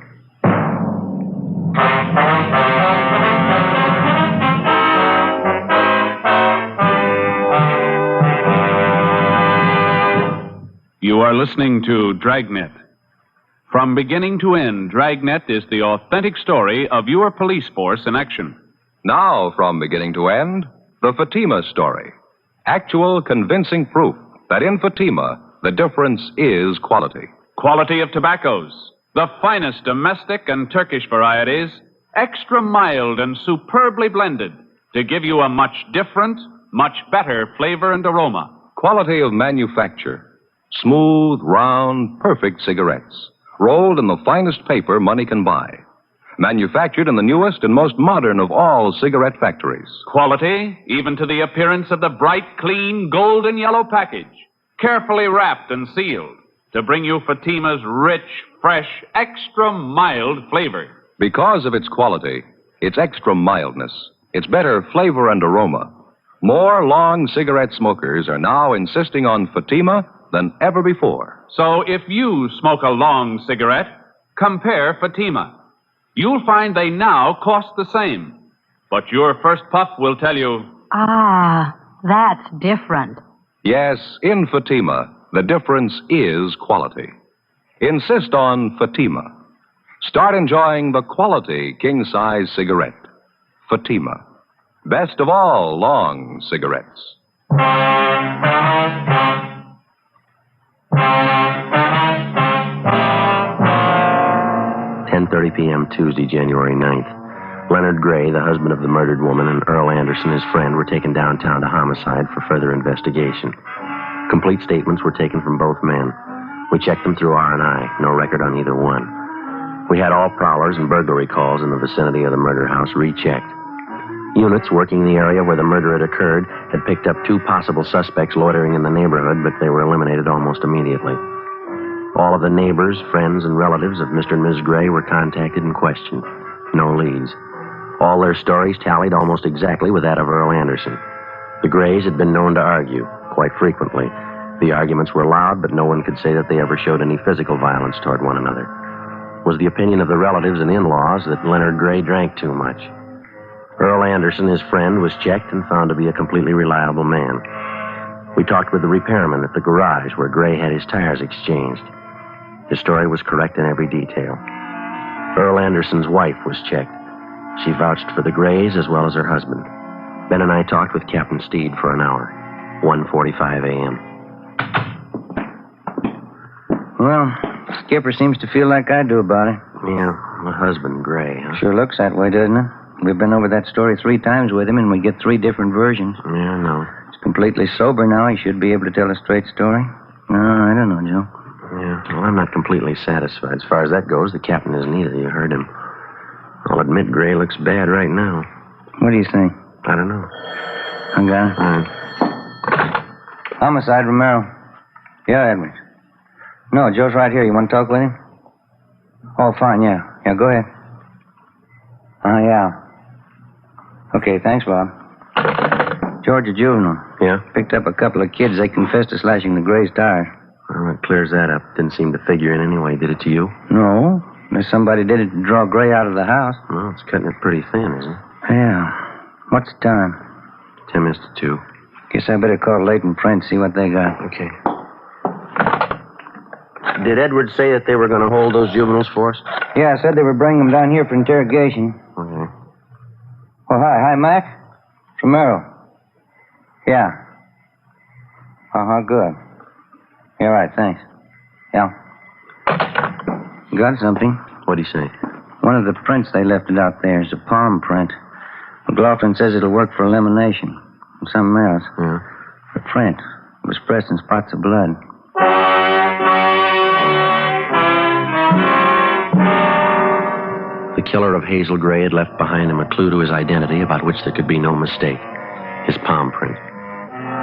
You are listening to Dragnet. From beginning to end, Dragnet is the authentic story of your police force in action. Now, from beginning to end, the Fatima story. Actual, convincing proof that in Fatima, the difference is quality. Quality of tobaccos, the finest domestic and Turkish varieties, extra mild and superbly blended to give you a much different, much better flavor and aroma. Quality of manufacture. Smooth, round, perfect cigarettes. Rolled in the finest paper money can buy. Manufactured in the newest and most modern of all cigarette factories. Quality, even to the appearance of the bright, clean, golden yellow package. Carefully wrapped and sealed to bring you Fatima's rich, fresh, extra mild flavor. Because of its quality, its extra mildness, its better flavor and aroma, more long cigarette smokers are now insisting on Fatima than ever before. So if you smoke a long cigarette, compare Fatima. You'll find they now cost the same. But your first puff will tell you... Ah, that's different. Yes, in Fatima, the difference is quality. Insist on Fatima. Start enjoying the quality king-size cigarette. Fatima. Best of all long cigarettes. 10:30 p.m. Tuesday, January 9th. Leonard Gray, the husband of the murdered woman, and Earl Anderson, his friend, were taken downtown to homicide for further investigation. Complete statements were taken from both men. We checked them through R&I. No record on either one. We had all prowlers and burglary calls in the vicinity of the murder house rechecked. Units working the area where the murder had occurred had picked up 2 possible suspects loitering in the neighborhood, but they were eliminated almost immediately. All of the neighbors, friends, and relatives of Mr. and Ms. Gray were contacted and questioned. No leads. All their stories tallied almost exactly with that of Earl Anderson. The Grays had been known to argue, quite frequently. The arguments were loud, but no one could say that they ever showed any physical violence toward one another. It was the opinion of the relatives and in-laws that Leonard Gray drank too much. Earl Anderson, his friend, was checked and found to be a completely reliable man. We talked with the repairman at the garage where Gray had his tires exchanged. His story was correct in every detail. Earl Anderson's wife was checked. She vouched for the Grays as well as her husband. Ben and I talked with Captain Steed for an hour, 1:45 a.m. Well, Skipper seems to feel like I do about it. Yeah, my husband, Gray, huh? Sure looks that way, doesn't it? We've been over that story 3 times with him, and we get 3 different versions. Yeah, I know. He's completely sober now. He should be able to tell a straight story. No, I don't know, Joe. Yeah, well, I'm not completely satisfied. As far as that goes, the captain isn't either. You heard him. I'll admit Gray looks bad right now. What do you think? I don't know. I got it. All right. Homicide, Romero. Yeah, Edwards. No, Joe's right here. You want to talk with him? Oh, fine, yeah. Yeah, go ahead. Yeah. Okay, thanks, Bob. Georgia Juvenile. Yeah? Picked up a couple of kids. They confessed to slashing the Gray's tires. Well, that clears that up. Didn't seem to figure in anyway. Did it to you? No. Unless somebody did it to draw Gray out of the house. Well, it's cutting it pretty thin, isn't it? Yeah. What's the time? 10 minutes to 2. Guess I better call Leighton Print, see what they got. Okay. Did Edwards say that they were going to hold those juveniles for us? Yeah, I said they were bringing them down here for interrogation. Okay. Oh, hi. Hi, Mac. It's Romero. Yeah. Uh-huh, good. Yeah, right, thanks. Yeah. Got something. What'd he say? One of the prints they left it out there is a palm print. McLaughlin says it'll work for elimination. And something else. Yeah. The print was pressed in spots of blood. The killer of Hazel Gray had left behind him a clue to his identity about which there could be no mistake. His palm print.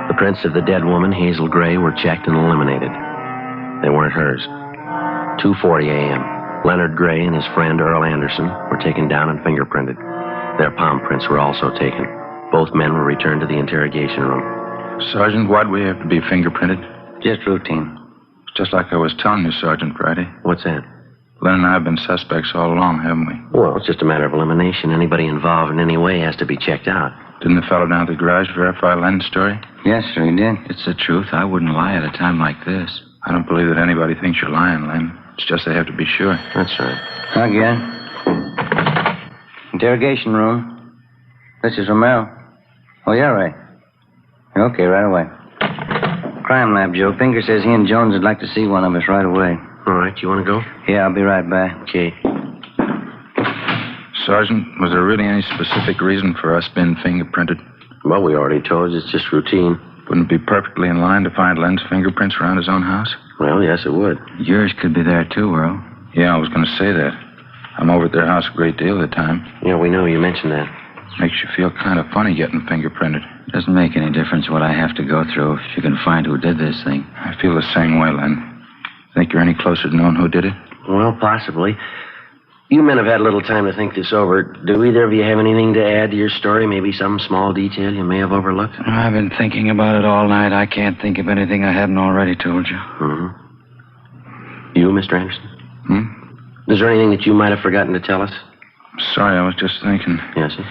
The prints of the dead woman, Hazel Gray, were checked and eliminated. They weren't hers. 2:40 a.m. Leonard Gray and his friend Earl Anderson were taken down and fingerprinted. Their palm prints were also taken. Both men were returned to the interrogation room. Sergeant, why'd we have to be fingerprinted? Just routine. It's just like I was telling you, Sergeant Friday. What's that? Len and I have been suspects all along, haven't we? Well, it's just a matter of elimination. Anybody involved in any way has to be checked out. Didn't the fellow down at the garage verify Len's story? Yes, sir, he did. It's the truth. I wouldn't lie at a time like this. I don't believe that anybody thinks you're lying, Len. It's just they have to be sure. That's right. Again. Interrogation room. This is Romero. Oh, yeah, right. Okay, right away. Crime lab, Joe. Pinker says he and Jones would like to see one of us right away. All right, you want to go? Yeah, I'll be right back. Okay. Sergeant, was there really any specific reason for us being fingerprinted? Well, we already told you. It's just routine. Wouldn't it be perfectly in line to find Len's fingerprints around his own house? Well, yes, it would. Yours could be there, too, Earl. Yeah, I was going to say that. I'm over at their house a great deal of the time. Yeah, we know. You mentioned that. Makes you feel kind of funny getting fingerprinted. Doesn't make any difference what I have to go through if you can find who did this thing. I feel the same way, Len. Think you're any closer to knowing who did it? Well, possibly. You men have had a little time to think this over. Do either of you have anything to add to your story? Maybe some small detail you may have overlooked? I've been thinking about it all night. I can't think of anything I haven't already told you. Mm-hmm. You, Mr. Anderson? Is there anything that you might have forgotten to tell us? Sorry, I was just thinking. Yes, sir?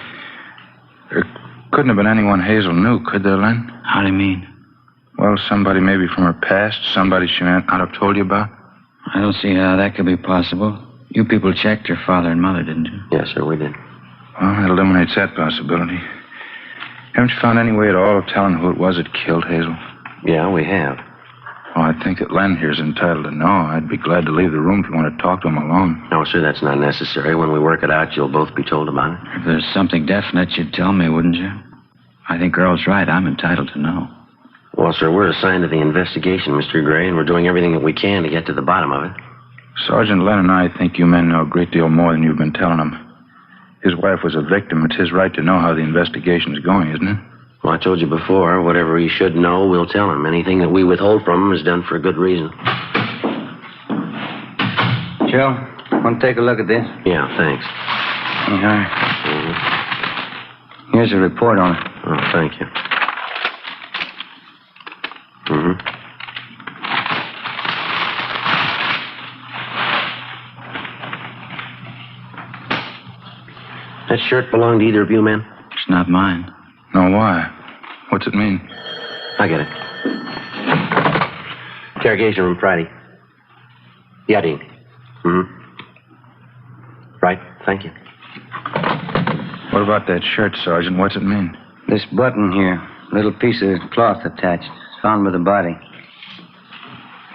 There couldn't have been anyone Hazel knew, could there, Len? How do you mean? Well, somebody maybe from her past, somebody she may not have told you about. I don't see how that could be possible. You people checked your father and mother, didn't you? Yes, sir, we did. Well, that eliminates that possibility. Haven't you found any way at all of telling who it was that killed Hazel? Yeah, we have. Well, I think that Len here's entitled to know. I'd be glad to leave the room if you want to talk to him alone. No, sir, that's not necessary. When we work it out, you'll both be told about it. If there's something definite, you'd tell me, wouldn't you? I think Earl's right. I'm entitled to know. Well, sir, we're assigned to the investigation, Mr. Gray, and we're doing everything that we can to get to the bottom of it. Sergeant Len and I think you men know a great deal more than you've been telling them. His wife was a victim. It's his right to know how the investigation's going, isn't it? Well, I told you before, whatever he should know, we'll tell him. Anything that we withhold from him is done for a good reason. Joe, want to take a look at this? Yeah, thanks. Okay. Here's a report on it. Oh, thank you. That shirt belong to either of you men? It's not mine. No, why? What's it mean? I get it. Interrogation room Friday. Yadin. Right, thank you. What about that shirt, Sergeant? What's it mean? This button here, little piece of cloth attached, found by the body.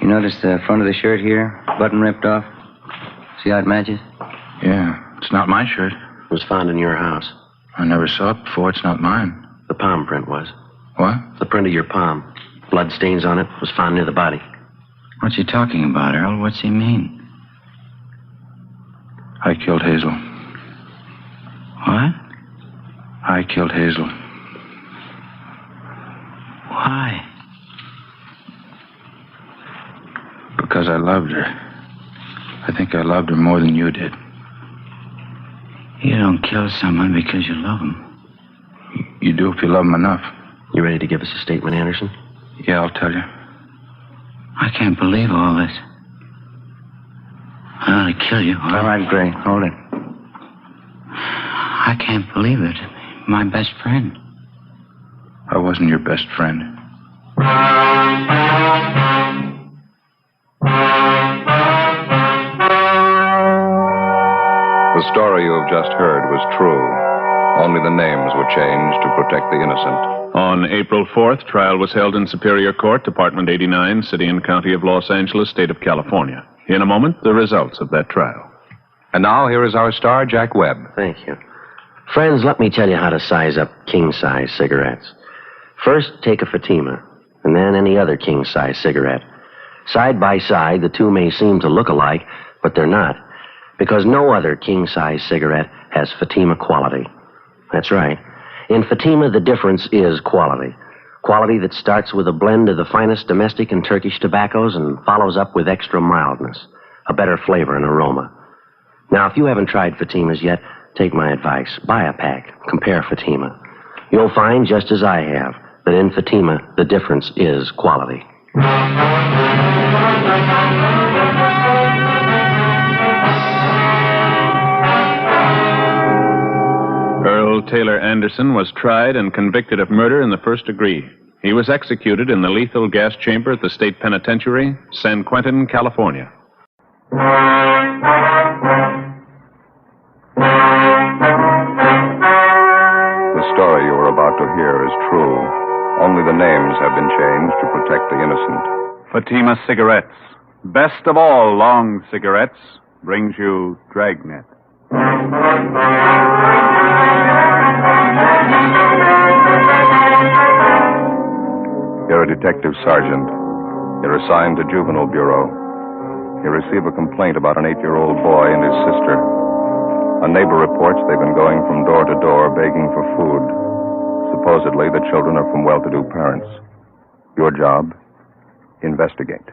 You notice the front of the shirt here? Button ripped off? See how it matches? Yeah, it's not my shirt. It was found in your house. I never saw it before. It's not mine. The palm print was. What? The print of your palm. Blood stains on it was found near the body. What's he talking about, Earl? What's he mean? I killed Hazel. What? I killed Hazel. Why? Because I loved her. I think I loved her more than you did. You don't kill someone because you love them. You do if you love them enough. You ready to give us a statement, Anderson? Yeah, I'll tell you. I can't believe all this. I ought to kill you. All right, Gray, hold it. I can't believe it. My best friend. I wasn't your best friend. The story you have just heard was true. Only the names were changed to protect the innocent. On April 4th, trial was held in Superior Court, Department 89, City and County of Los Angeles, State of California. In a moment, the results of that trial. And now, here is our star, Jack Webb. Thank you. Friends, let me tell you how to size up king-size cigarettes. First, take a Fatima, and then any other king-size cigarette. Side by side, the two may seem to look alike, but they're not, because no other king-size cigarette has Fatima quality. That's right. In Fatima, the difference is quality. Quality that starts with a blend of the finest domestic and Turkish tobaccos and follows up with extra mildness, a better flavor and aroma. Now, if you haven't tried Fatimas yet, take my advice. Buy a pack. Compare Fatima. You'll find, just as I have, that in Fatima, the difference is quality. Earl Taylor Anderson was tried and convicted of murder in the first degree. He was executed in the lethal gas chamber at the state penitentiary, San Quentin, California. The story you are about to hear is true. Only the names have been changed to protect the innocent. Fatima Cigarettes, best of all long cigarettes, brings you Dragnet. You're a detective sergeant. You're assigned to Juvenile Bureau. You receive a complaint about an 8-year-old boy and his sister. A neighbor reports they've been going from door to door begging for food. Supposedly, the children are from well-to-do parents. Your job? Investigate.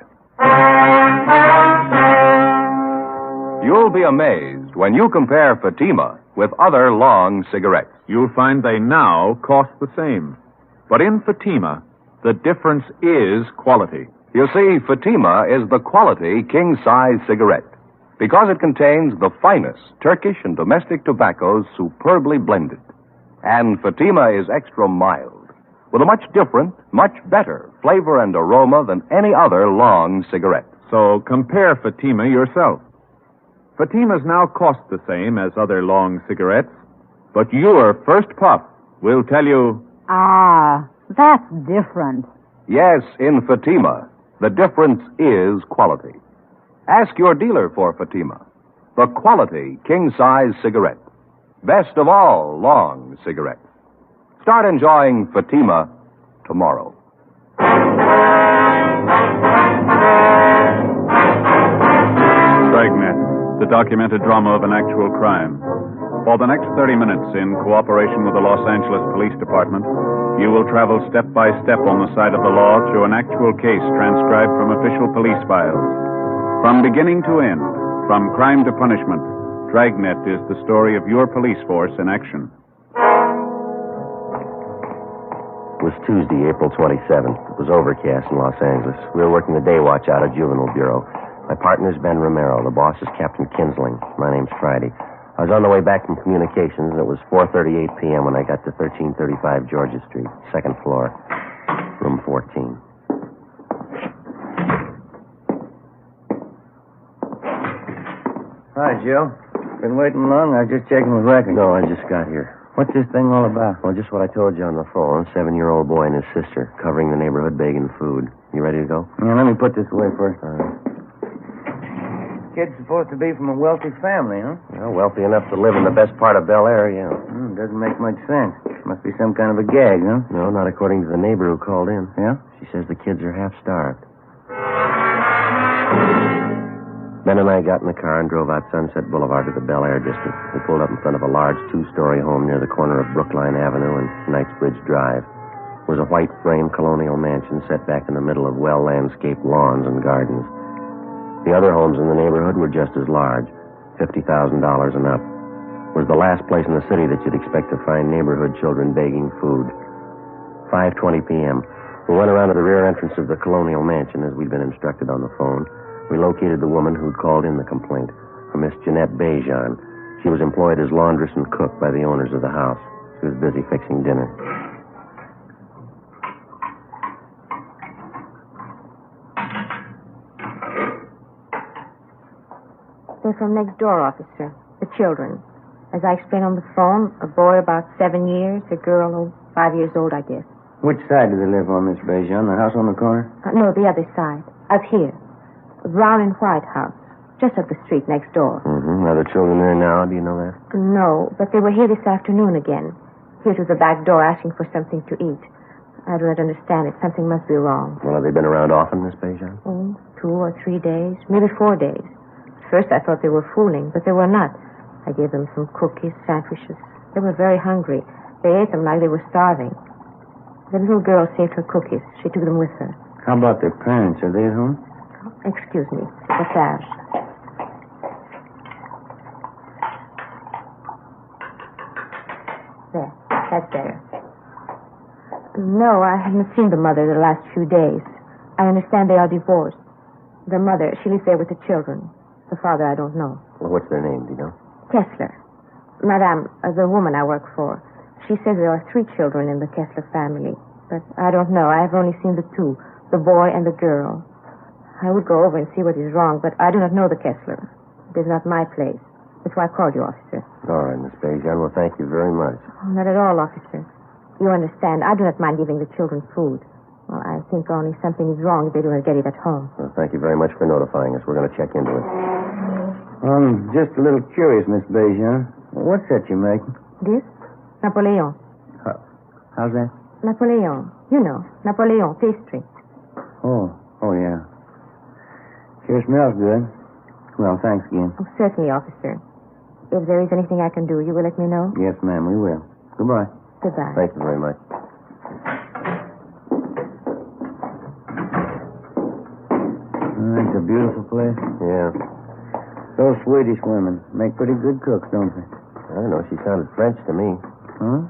You'll be amazed when you compare Fatima with other long cigarettes. You'll find they now cost the same. But in Fatima, the difference is quality. You see, Fatima is the quality king-size cigarette because it contains the finest Turkish and domestic tobaccos superbly blended. And Fatima is extra mild, with a much different, much better flavor and aroma than any other long cigarette. So compare Fatima yourself. Fatimas now cost the same as other long cigarettes, but your first puff will tell you... Ah, that's different. Yes, in Fatima, the difference is quality. Ask your dealer for Fatima, the quality king-size cigarette. Best of all long cigarettes. Start enjoying Fatima tomorrow. Dragnet, the documented drama of an actual crime. For the next 30 minutes, in cooperation with the Los Angeles Police Department, you will travel step by step on the side of the law through an actual case transcribed from official police files. From beginning to end, from crime to punishment, Dragnet is the story of your police force in action. It was Tuesday, April 27th. It was overcast in Los Angeles. We were working the day watch out of Juvenile Bureau. My partner's Ben Romero. The boss is Captain Kinsling. My name's Friday. I was on the way back from communications, and it was 4:38 p.m. when I got to 1335 Georgia Street, second floor, room 14. Hi, Joe. Been waiting long? I was just checking the record. No, I just got here. What's this thing all about? Well, just what I told you on the phone. 7-year-old boy and his sister covering the neighborhood begging food. You ready to go? Yeah, let me put this away first. All right. Kid's supposed to be from a wealthy family, huh? Well, wealthy enough to live in the best part of Bel Air, yeah. Doesn't make much sense. Must be some kind of a gag, huh? No, not according to the neighbor who called in. Yeah? She says the kids are half-starved. Ben and I got in the car and drove out Sunset Boulevard to the Bel Air district. We pulled up in front of a large 2-story home near the corner of Brookline Avenue and Knightsbridge Drive. It was a white frame colonial mansion set back in the middle of well-landscaped lawns and gardens. The other homes in the neighborhood were just as large, $50,000 and up. It was the last place in the city that you'd expect to find neighborhood children begging food. 5:20 p.m. We went around to the rear entrance of the colonial mansion as we'd been instructed on the phone. We located the woman who'd called in the complaint, a Miss Jeanette Bejan. She was employed as laundress and cook by the owners of the house. She was busy fixing dinner. They're from next door, officer. The children. As I explained on the phone, a boy about 7 years, a girl 5 years old, I guess. Which side do they live on, Miss Bejan? The house on the corner? No, the other side. Up here. A brown and white house. Just up the street next door. Mm-hmm. Are the children there now? Do you know that? No, but they were here this afternoon again. Here to the back door asking for something to eat. I do not understand it. Something must be wrong. Well, have they been around often, Miss Bejan? 2 or 3 days, maybe 4 days. First, I thought they were fooling, but they were not. I gave them some cookies, sandwiches. They were very hungry. They ate them like they were starving. The little girl saved her cookies. She took them with her. How about their parents? Are they at home? Excuse me. Passage. There. That's better. No, I haven't seen the mother the last few days. I understand they are divorced. The mother, she lives there with the children. The father, I don't know. Well, what's their name, do you know? Kessler. Madame, the woman I work for, she says there are 3 children in the Kessler family. But I don't know. I have only seen the 2, the boy and the girl. I would go over and see what is wrong, but I do not know the Kessler. It is not my place. That's why I called you, officer. All right, Miss Bejan. Well, thank you very much. Oh, not at all, officer. You understand, I do not mind giving the children food. Well, I think only something is wrong if they do not get it at home. Well, thank you very much for notifying us. We're going to check into it. I'm just a little curious, Miss Bejan. What's that you're making? This? Napoleon. How's that? Napoleon. You know, Napoleon pastry. Oh, yeah. Sure smells good. Well, thanks again. Oh, certainly, officer. If there is anything I can do, you will let me know? Yes, ma'am, we will. Goodbye. Goodbye. Thank you very much. It's a beautiful place. Yeah. Those Swedish women make pretty good cooks, don't they? I don't know. She sounded French to me. Huh?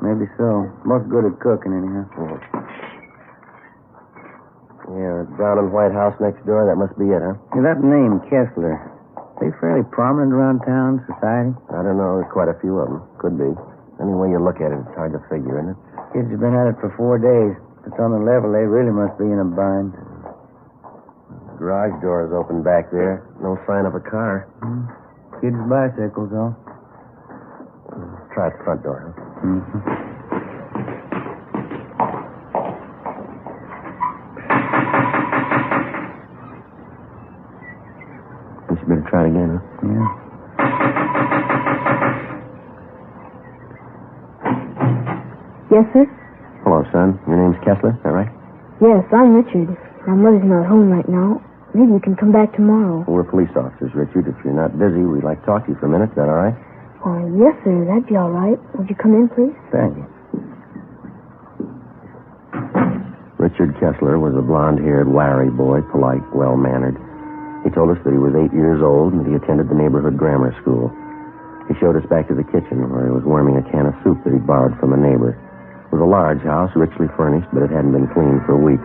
Maybe so. Most good at cooking, anyhow. Yeah, that brown and white house next door, that must be it, huh? Yeah, that name, Kessler, they fairly prominent around town, society? I don't know. There's quite a few of them. Could be. Any way you look at it, it's hard to figure, isn't it? Kids have been at it for 4 days. If it's on the level, they really must be in a bind. The garage door is open back there. No sign of a car. Kids' bicycles, though. Let's try the front door, huh? Mm-hmm. You better try it again, huh? Yeah. Yes, sir? Hello, son. Your name's Kessler, is that right? Yes, I'm Richard. My mother's not home right now. Maybe you can come back tomorrow. Well, we're police officers, Richard. If you're not busy, we'd like to talk to you for a minute. Is that all right? Oh, yes, sir. That'd be all right. Would you come in, please? Thank you. Richard Kessler was a blonde-haired, wiry boy, polite, well-mannered. He told us that he was 8 years old and that he attended the neighborhood grammar school. He showed us back to the kitchen where he was warming a can of soup that he borrowed from a neighbor. It was a large house, richly furnished, but it hadn't been cleaned for weeks.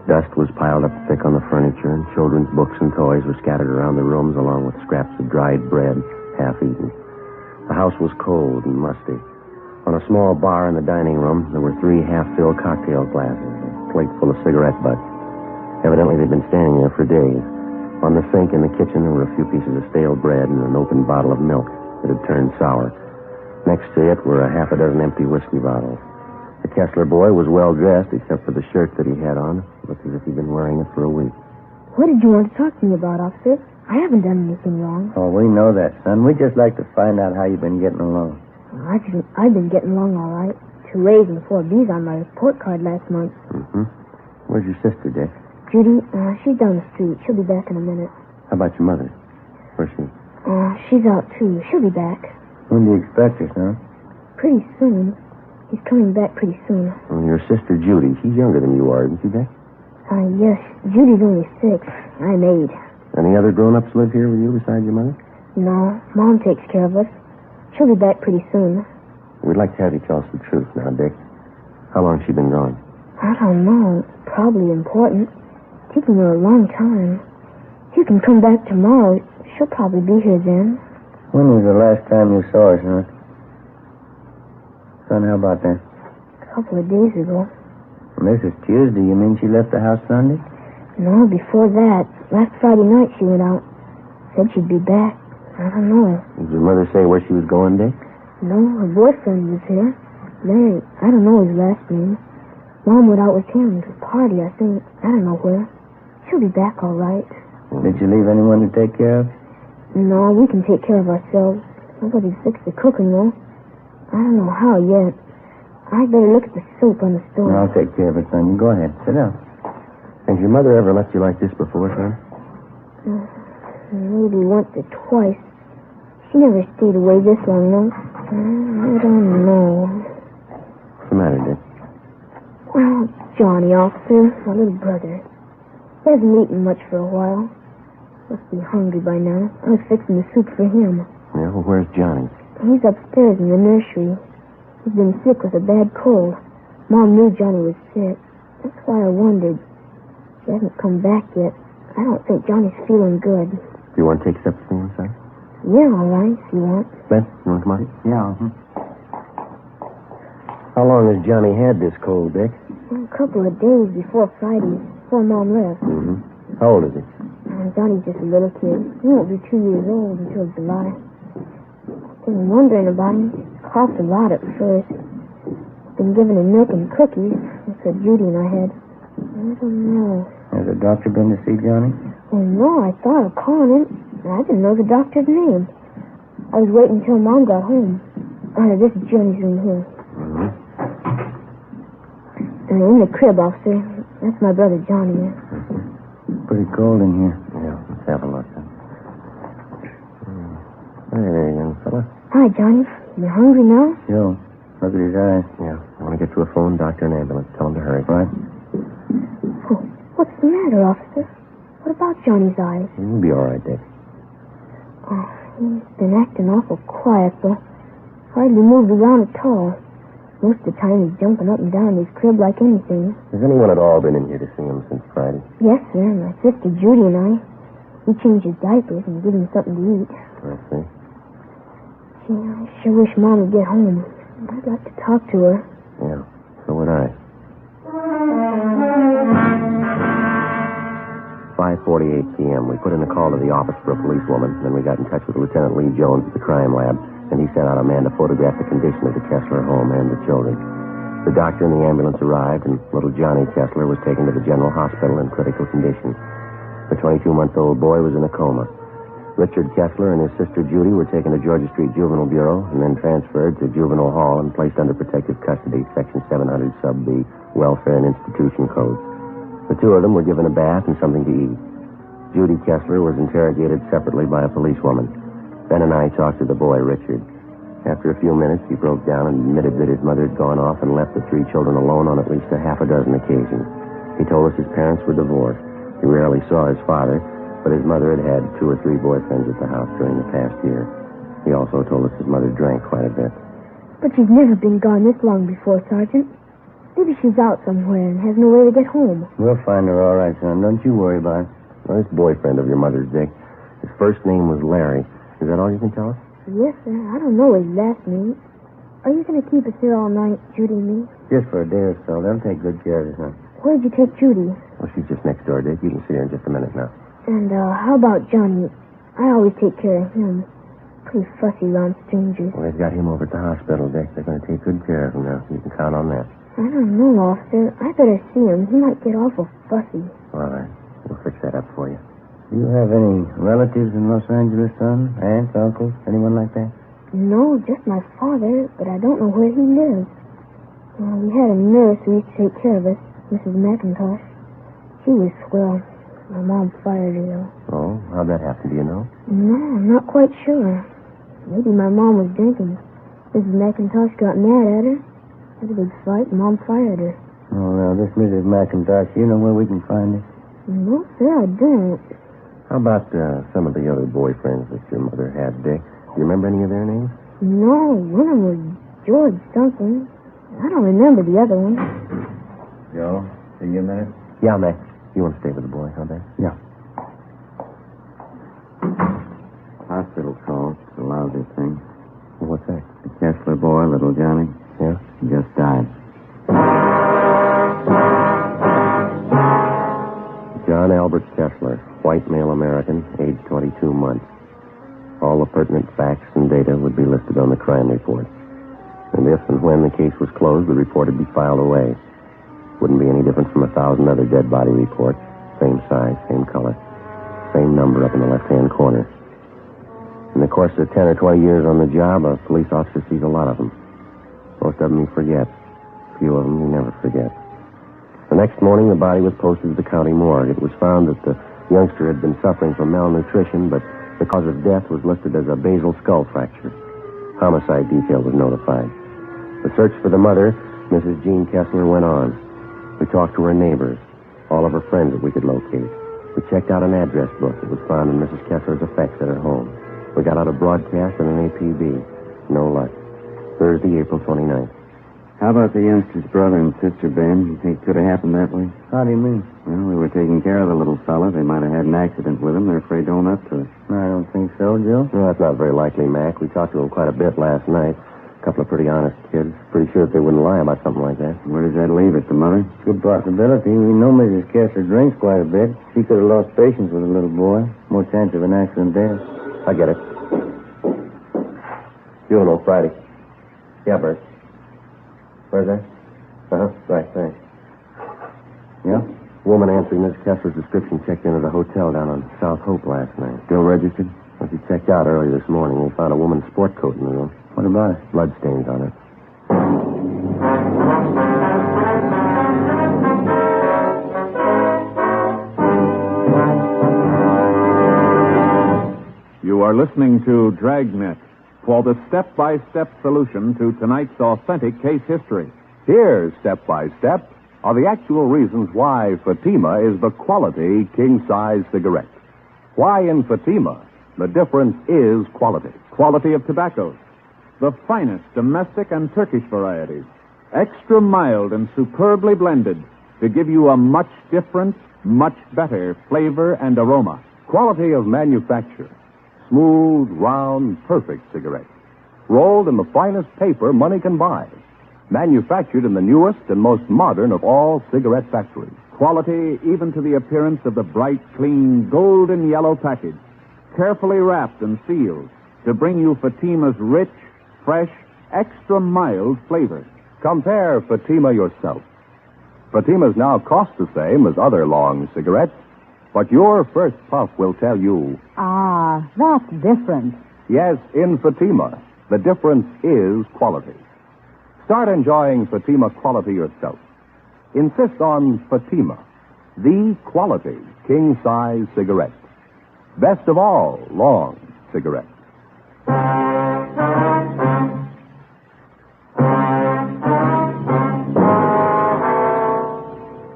Dust was piled up thick on the furniture, and children's books and toys were scattered around the rooms along with scraps of dried bread, half-eaten. The house was cold and musty. On a small bar in the dining room, there were 3 half-filled cocktail glasses, a plate full of cigarette butts. Evidently, they'd been standing there for days. On the sink in the kitchen, there were a few pieces of stale bread and an open bottle of milk that had turned sour. Next to it were a half a dozen empty whiskey bottles. The Kessler boy was well-dressed, except for the shirt that he had on. It looked as if he'd been wearing it for a week. What did you want to talk to me about, officer? I haven't done anything wrong. Oh, we know that, son. We'd just like to find out how you've been getting along. I've been getting along all right. 2 A's and 4 B's on my report card last month. Mm-hmm. Where's your sister, Dick? Judy, she's down the street. She'll be back in a minute. How about your mother? Where's she? She's out, too. She'll be back. When do you expect her, son? Pretty soon. He's coming back pretty soon. Well, your sister, Judy, she's younger than you are, isn't she, Dick? Yes. Judy's only 6. I'm 8. Any other grown-ups live here with you besides your mother? No. Mom takes care of us. She'll be back pretty soon. We'd like to have you tell us the truth now, Dick. How long's she been gone? I don't know. Probably important. Taking her a long time. You can come back tomorrow. She'll probably be here then. When was the last time you saw her, son? Son, how about that? A couple of days ago. And this is Tuesday. You mean she left the house Sunday? No, before that. Last Friday night she went out. Said she'd be back. I don't know. Did your mother say where she was going, Dick? No, her boyfriend was here. Larry, I don't know his last name. Mom went out with him to a party, I think. I don't know where. She'll be back all right. Did you leave anyone to take care of? No, we can take care of ourselves. Nobody's fixed the cooking, though. I don't know how yet. I'd better look at the soup on the stove. I'll take care of it, son. You go ahead. Sit down. Has your mother ever left you like this before, son? Maybe once or twice. She never stayed away this long, though. I don't know. What's the matter, Dick? Well, Johnny, officer, my little brother. He hasn't eaten much for a while. Must be hungry by now. I was fixing the soup for him. Yeah, well, where's Johnny? He's upstairs in the nursery. He's been sick with a bad cold. Mom knew Johnny was sick. That's why I wondered. She hasn't come back yet. I don't think Johnny's feeling good. Do you want to take steps for him, son? Yeah, all right, if you want. Ben, you want to come on? Yeah. How long has Johnny had this cold, Dick? A couple of days before Friday, before Mom left. Mm-hmm. How old is he? Johnny's just a little kid. He won't be 2 years old until July. Been wondering about him. Coughed a lot at first. Been giving him milk and cookies. That's what Judy and I had. I don't know. Has the doctor been to see Johnny? Oh, no, I thought of calling him. I didn't know the doctor's name. I was waiting until Mom got home. This is Johnny's room here. Mm-hmm. In the crib, officer. That's my brother Johnny. Pretty cold in here. Yeah, let's have a look. Hey there, young fella. Hi, Johnny. You hungry now? Sure. Look at his eyes. Yeah, I want to get to a phone, doctor, and ambulance. Tell him to hurry. Right. Oh, what's the matter, officer? What about Johnny's eyes? He'll be all right, Dick. Oh, he's been acting awful quiet, though. Hardly moved around at all. Most of the time he's jumping up and down in his crib like anything. Has anyone at all been in here to see him since Friday? Yes, sir. My sister Judy and I. We change his diapers and give him something to eat. I see. Gee, I sure wish Mom would get home. I'd like to talk to her. Yeah, so would I. 5:48 p.m. We put in a call to the office for a policewoman, then we got in touch with Lieutenant Lee Jones at the crime lab, and he sent out a man to photograph the condition of the Kessler home and the children. The doctor and the ambulance arrived, and little Johnny Kessler was taken to the general hospital in critical condition. The 22-month-old boy was in a coma. Richard Kessler and his sister Judy were taken to Georgia Street Juvenile Bureau and then transferred to Juvenile Hall and placed under protective custody, Section 700 Sub B, Welfare and Institution Code. The two of them were given a bath and something to eat. Judy Kessler was interrogated separately by a policewoman. Ben and I talked to the boy, Richard. After a few minutes, he broke down and admitted that his mother had gone off and left the 3 children alone on at least a half a dozen occasions. He told us his parents were divorced. He rarely saw his father, but his mother had had 2 or 3 boyfriends at the house during the past year. He also told us his mother drank quite a bit. But she's never been gone this long before, Sergeant. Maybe she's out somewhere and has no way to get home. We'll find her all right, son. Don't you worry about it. Well, this boyfriend of your mother's, Dick, his first name was Larry. Is that all you can tell us? Yes, sir. I don't know his last name. Are you going to keep us here all night, Judy and me? Just for a day or so. They'll take good care of you, son. Where'd you take Judy? Well, she's just next door, Dick. You can see her in just a minute now. And how about Johnny? I always take care of him. Pretty fussy around strangers. Well, they've got him over at the hospital, Dick. They're going to take good care of him now. You can count on that. I don't know, officer. I better see him. He might get awful fussy. All right. We'll fix that up for you. Do you have any relatives in Los Angeles, son? Aunts, uncles, anyone like that? No, just my father, but I don't know where he lives. We had a nurse who used to take care of us, Mrs. McIntosh. She was swell. My mom fired her, though. Oh, how'd that happen? Do you know? No, I'm not quite sure. Maybe my mom was drinking. Mrs. McIntosh got mad at her. Had a big fight, and Mom fired her. Oh, now, this Mrs. McIntosh, you know where we can find her? No, sir, I don't. How about some of the other boyfriends that your mother had, Dick? Do you remember any of their names? No, one of them was George something. I don't remember the other one. Joe, see you a minute? Yeah, Mac. You want to stay with the boy, huh, Dick? Yeah. Hospital call. It's a lousy thing. Well, what's that? The Kessler boy, little Johnny. Yeah? He just died. John Albert Kessler, white male American, age 22 months. All the pertinent facts and data would be listed on the crime report. And if and when the case was closed, the report would be filed away. Wouldn't be any different from 1,000 other dead body reports. Same size, same color, same number up in the left-hand corner. In the course of 10 or 20 years on the job, a police officer sees a lot of them. Most of them he forgets. A few of them he never forgets. The next morning, the body was posted to the county morgue. It was found that the youngster had been suffering from malnutrition, but the cause of death was listed as a basal skull fracture. Homicide detail was notified. The search for the mother, Mrs. Jean Kessler, went on. We talked to her neighbors, all of her friends that we could locate. We checked out an address book that was found in Mrs. Kessler's effects at her home. We got out a broadcast and an APB. No luck. Thursday, April 29th. How about the youngster's brother and sister, Ben? You think it could have happened that way? How do you mean? Well, we were taking care of the little fella. They might have had an accident with him. They're afraid to own up to it. I don't think so, Joe. No, that's not very likely, Mac. We talked to them quite a bit last night. A couple of pretty honest kids. Pretty sure that they wouldn't lie about something like that. Where does that leave it, the mother? Good possibility. We know Mrs. Kessler drinks quite a bit. She could have lost patience with the little boy. More chance of an accident there. I get it. Funeral Friday. Yeah, Bert. Where's that? Uh-huh. Right, thanks. Yeah? Woman answering Miss Kessler's description checked into the hotel down on South Hope last night. Still registered? Well, she checked out early this morning. We found a woman's sport coat in the room. What about it? Blood stains on it. You are listening to Dragnet for the step-by-step solution to tonight's authentic case history. Here, step-by-step, are the actual reasons why Fatima is the quality king-size cigarette. Why in Fatima, the difference is quality. Quality of tobaccos. The finest domestic and Turkish varieties. Extra mild and superbly blended to give you a much different, much better flavor and aroma. Quality of manufacture. Smooth, round, perfect cigarettes. Rolled in the finest paper money can buy. Manufactured in the newest and most modern of all cigarette factories. Quality even to the appearance of the bright, clean, golden yellow package. Carefully wrapped and sealed to bring you Fatima's rich, fresh, extra mild flavor. Compare Fatima yourself. Fatimas now cost the same as other long cigarettes, but your first puff will tell you, ah, that's different. Yes, in Fatima, the difference is quality. Start enjoying Fatima quality yourself. Insist on Fatima, the quality king-size cigarette. Best of all, long cigarettes.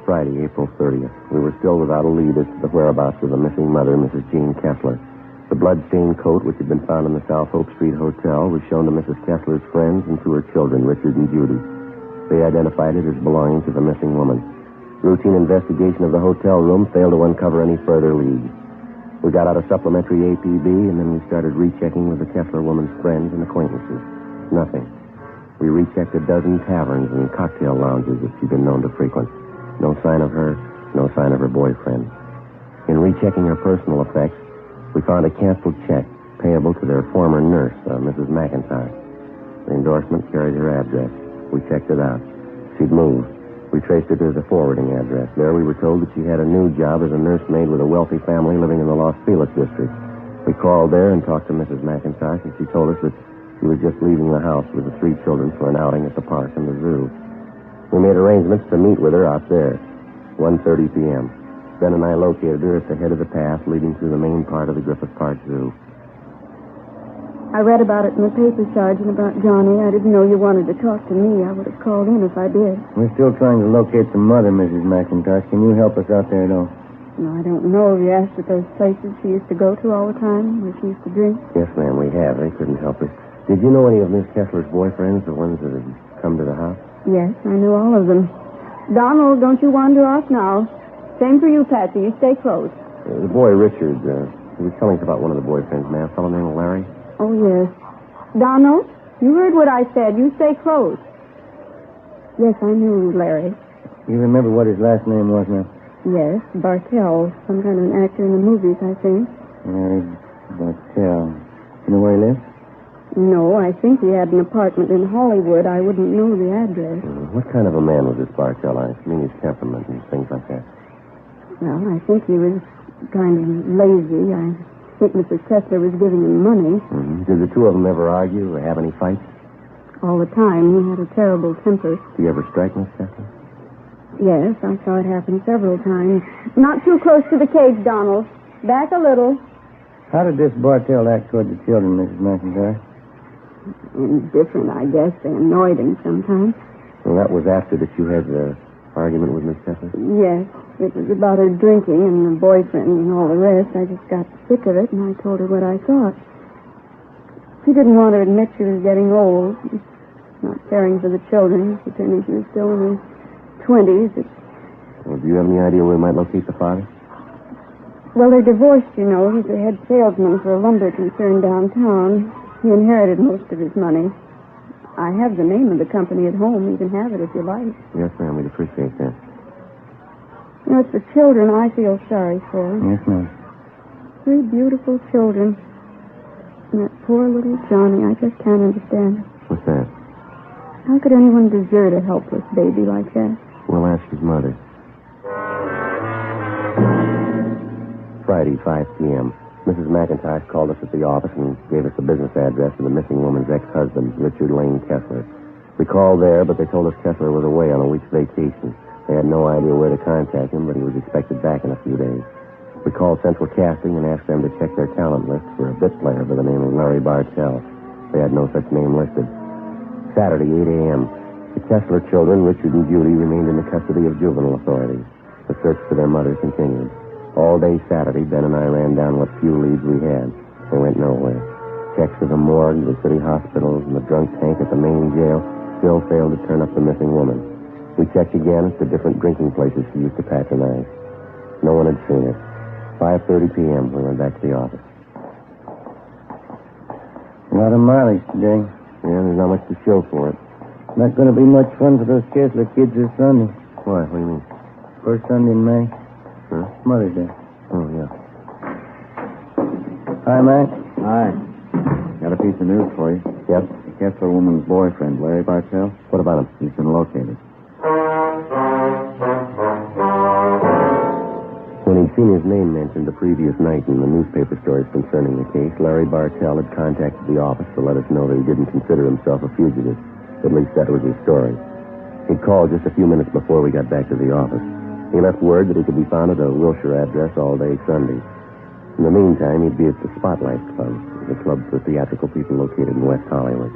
Friday, April 30th. We were still without a lead as to the whereabouts of the missing mother, Mrs. Jean Kessler. The blood-stained coat, which had been found in the South Hope Street Hotel, was shown to Mrs. Kessler's friends and to her children, Richard and Judy. They identified it as belonging to the missing woman. Routine investigation of the hotel room failed to uncover any further leads. We got out a supplementary APB, and then we started rechecking with the Kessler woman's friends and acquaintances. Nothing. We rechecked a dozen taverns and cocktail lounges that she'd been known to frequent. No sign of her, no sign of her boyfriend. In rechecking her personal effects, we found a canceled check payable to their former nurse, Mrs. McIntyre. The endorsement carried her address. We checked it out. She'd moved. We traced her to the forwarding address. There we were told that she had a new job as a nursemaid with a wealthy family living in the Los Feliz district. We called there and talked to Mrs. McIntyre, and she told us that she was just leaving the house with the 3 children for an outing at the park and the zoo. We made arrangements to meet with her out there, 1:30 p.m. Ben and I located her at the head of the path leading through the main part of the Griffith Park Zoo. I read about it in the paper, Sergeant, about Johnny. I didn't know you wanted to talk to me. I would have called in if I did. We're still trying to locate the mother, Mrs. McIntyre. Can you help us out there at all? No, I don't know. Have you asked at those places she used to go to all the time, where she used to drink? Yes, ma'am, we have. They couldn't help us. Did you know any of Miss Kessler's boyfriends, the ones that had come to the house? Yes, I knew all of them. Donald, don't you wander off now. Same for you, Patsy. You stay close. The boy, Richard, he was telling us about one of the boyfriends, ma'am, a fellow named Larry. Oh, yes. Donald, you heard what I said. You stay close. Yes, I knew Larry. You remember what his last name was, ma'am? Yes, Bartell. Some kind of an actor in the movies, I think. Larry Bartell. You know where he lives? No, I think he had an apartment in Hollywood. I wouldn't know the address. What kind of a man was this Bartell? I mean his temperament and things like that. Well, I think he was kind of lazy. I think Mrs. Kessler was giving him money. Mm-hmm. Did the two of them ever argue or have any fights? All the time. He had a terrible temper. Did you ever strike Miss Kessler? Yes, I saw it happen several times. Not too close to the cage, Donald. Back a little. How did this Bartell act toward the children, Mrs. McIntyre? Indifferent, I guess. They annoyed him sometimes. Well, that was after that you had the argument with Miss Kessler? Yes. It was about her drinking and the boyfriend and all the rest. I just got sick of it, and I told her what I thought. She didn't want to admit she was getting old, not caring for the children, pretending she was still in her 20s. Well, do you have any idea where we might locate the father? Well, they're divorced, you know. He's the head salesman for a lumber concern downtown. He inherited most of his money. I have the name of the company at home. You can have it if you like. Yes, ma'am. We'd appreciate that. You know, it's the children I feel sorry for. Yes, ma'am. 3 beautiful children. And that poor little Johnny, I just can't understand it. What's that? How could anyone desert a helpless baby like that? We'll ask his mother. Friday, 5 p.m. Mrs. McIntyre called us at the office and gave us the business address of the missing woman's ex-husband, Richard Lane Kessler. We called there, but they told us Kessler was away on a week's vacation. They had no idea where to contact him, but he was expected back in a few days. We called Central Casting and asked them to check their talent list for a bit player by the name of Larry Bartell. They had no such name listed. Saturday, 8 a.m. The Kessler children, Richard and Judy, remained in the custody of juvenile authorities. The search for their mother continued. All day Saturday, Ben and I ran down what few leads we had. They went nowhere. Checks to the morgue, the city hospitals, and the drunk tank at the main jail still failed to turn up the missing woman. We checked again at the different drinking places she used to patronize. No one had seen her. 5:30 p.m., we went back to the office. A lot of mileage today. Yeah, there's not much to show for it. Not going to be much fun for those Kessler kids this Sunday. Why? What do you mean? First Sunday in May. Huh? Mother's Day. Oh, yeah. Hi, Mac. Hi. Got a piece of news for you. Yep. The Kessler woman's boyfriend, Larry Bartell. What about him? He's been located. When he'd seen his name mentioned the previous night in the newspaper stories concerning the case, Larry Bartell had contacted the office to let us know that he didn't consider himself a fugitive. At least that was his story. He'd called just a few minutes before we got back to the office. He left word that he could be found at a Wilshire address all day Sunday. In the meantime, he'd be at the Spotlight Club, the club for theatrical people located in West Hollywood.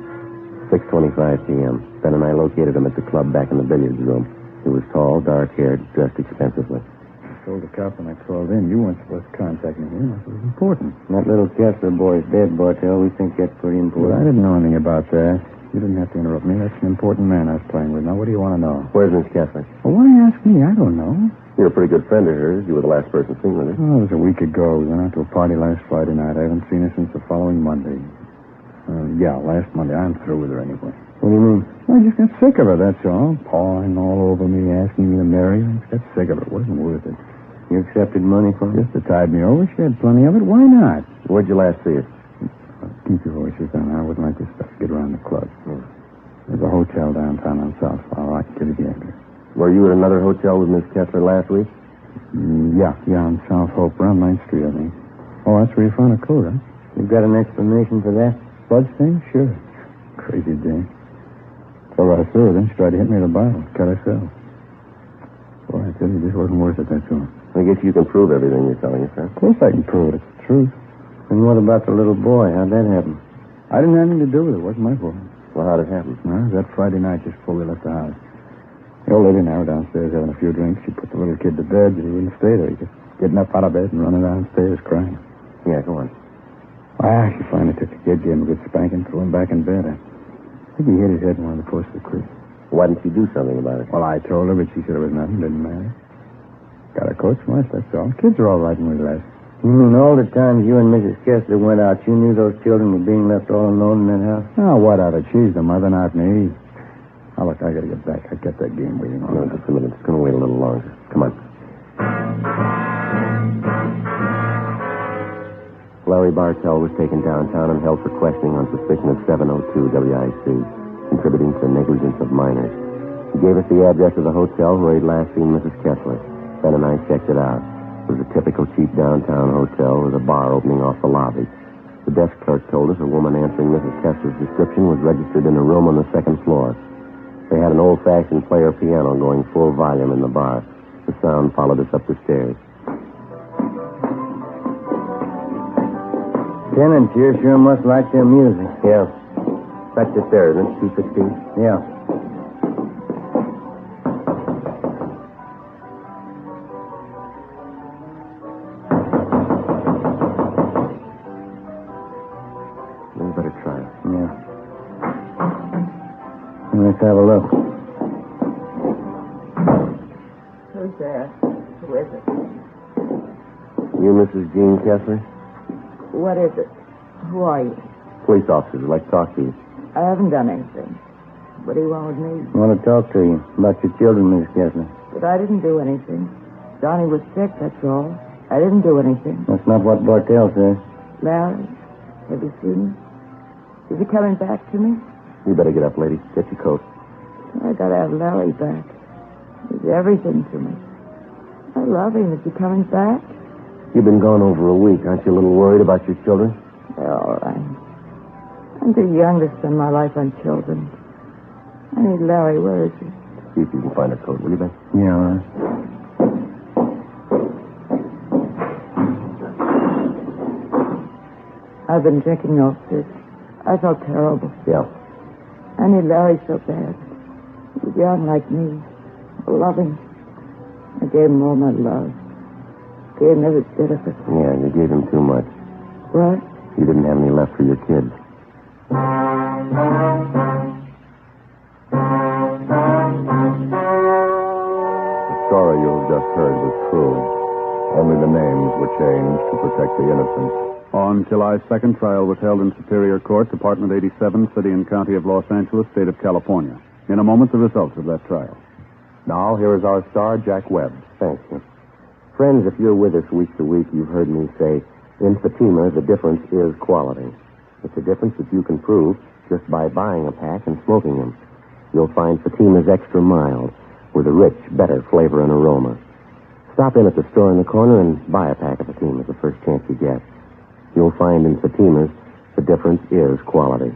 6:25 p.m. Ben and I located him at the club back in the billiards room. He was tall, dark-haired, dressed expensively. I told the cop when I called in you weren't supposed to contact me here. It was important. That little Kessler boy's dead, Bartell. We think that's pretty important. Well, I didn't know anything about that. You didn't have to interrupt me. That's an important man I was playing with. Now, what do you want to know? Where's Miss Kessler? Well, why ask me? I don't know. You're a pretty good friend of hers. You were the last person seen with her. Oh, it was a week ago. We went out to a party last Friday night. I haven't seen her since the following Monday. Last Monday. I'm through with her anyway. What do you mean? I just got sick of her, that's all. Pawing all over me, asking me to marry her. I just got sick of it. It wasn't worth it. You accepted money from her? Just to tide me over. She had plenty of it. Why not? Where'd you last see her? Keep your voices down. I wouldn't like this stuff to get around the club. There's a hotel downtown on South Flower. I can give you the address. Were you at another hotel with Miss Kessler last week? Yeah, on South Hope, around 9th Street, I think. Oh, that's where you found a coat, huh? You've got an explanation for that? Blood stain? Sure. Crazy day. So I saw her, then she tried to hit me with a bottle. Cut herself. Boy, I tell you, this wasn't worth it, that's all. I guess you can prove everything you're telling us, huh? Of course I can prove it. It's the truth. And what about the little boy? How'd that happen? I didn't have anything to do with it. It wasn't my fault. Well, how'd it happen? No, that Friday night just before we left the house. The old lady and I were downstairs having a few drinks. She put the little kid to bed, but he wouldn't stay there. He kept getting up out of bed and running downstairs crying. Yeah, go on. She finally took the kid, gave him a good spanking, threw him back in bed. I think he hit his head in one of the posts of the creek. Why didn't you do something about it? Well, I told her, but she said it was nothing. Didn't matter. Got a coat from us, that's all. Kids are all right when we left. You mean all the times you and Mrs. Kessler went out, you knew those children were being left all alone in that house? Oh, what of it? She's the mother, not me. Now, look, I gotta get back. I got that game waiting on. No, just a minute. It's gonna wait a little longer. Come on. Larry Bartell was taken downtown and held for questioning on suspicion of 702 WIC, contributing to negligence of minors. He gave us the address of the hotel where he'd last seen Mrs. Kessler. Ben and I checked it out. It was a typical cheap downtown hotel with a bar opening off the lobby. The desk clerk told us a woman answering Mrs. Kessler's description was registered in a room on the second floor. They had an old-fashioned player piano going full volume in the bar. The sound followed us up the stairs. Tenants here sure must like their music. Yeah. That's it there, isn't it? 216? Yeah. We better try it. Yeah. Let's have a look. Who's there? Who is it? You Mrs. Jean Kessler? What is it? Who are you? Police officers would like to talk to you. I haven't done anything. What do you want with me? I want to talk to you about your children, Miss Kessler. But I didn't do anything. Johnny was sick, that's all. I didn't do anything. That's not what Bartell says. Larry, have you seen him? Is he coming back to me? You better get up, lady. Get your coat. I gotta have Larry back. He's everything to me. I love him. Is he coming back? You've been gone over a week. Aren't you a little worried about your children? They're all right. I'm too young to spend my life on children. I need Larry. Where is he? See if you can find a coat, will you, Ben? Yeah, all right. I've been drinking off this. I felt terrible. Yeah. I need Larry so bad. He was young like me. Loving. I gave him all my love. Gave him every bit of it. Yeah, you gave him too much. What? You didn't have any left for your kids. The story you've just heard was true. Only the names were changed to protect the innocent. On July 2nd, trial was held in Superior Court, Department 87, City and County of Los Angeles, State of California. In a moment, the results of that trial. Now, here is our star, Jack Webb. Thanks, sir. Friends, if you're with us week to week, you've heard me say, in Fatima, the difference is quality. It's a difference that you can prove just by buying a pack and smoking them. You'll find Fatima's extra mild, with a rich, better flavor and aroma. Stop in at the store in the corner and buy a pack of Fatimas the first chance you get. You'll find in Fatimas, the difference is quality.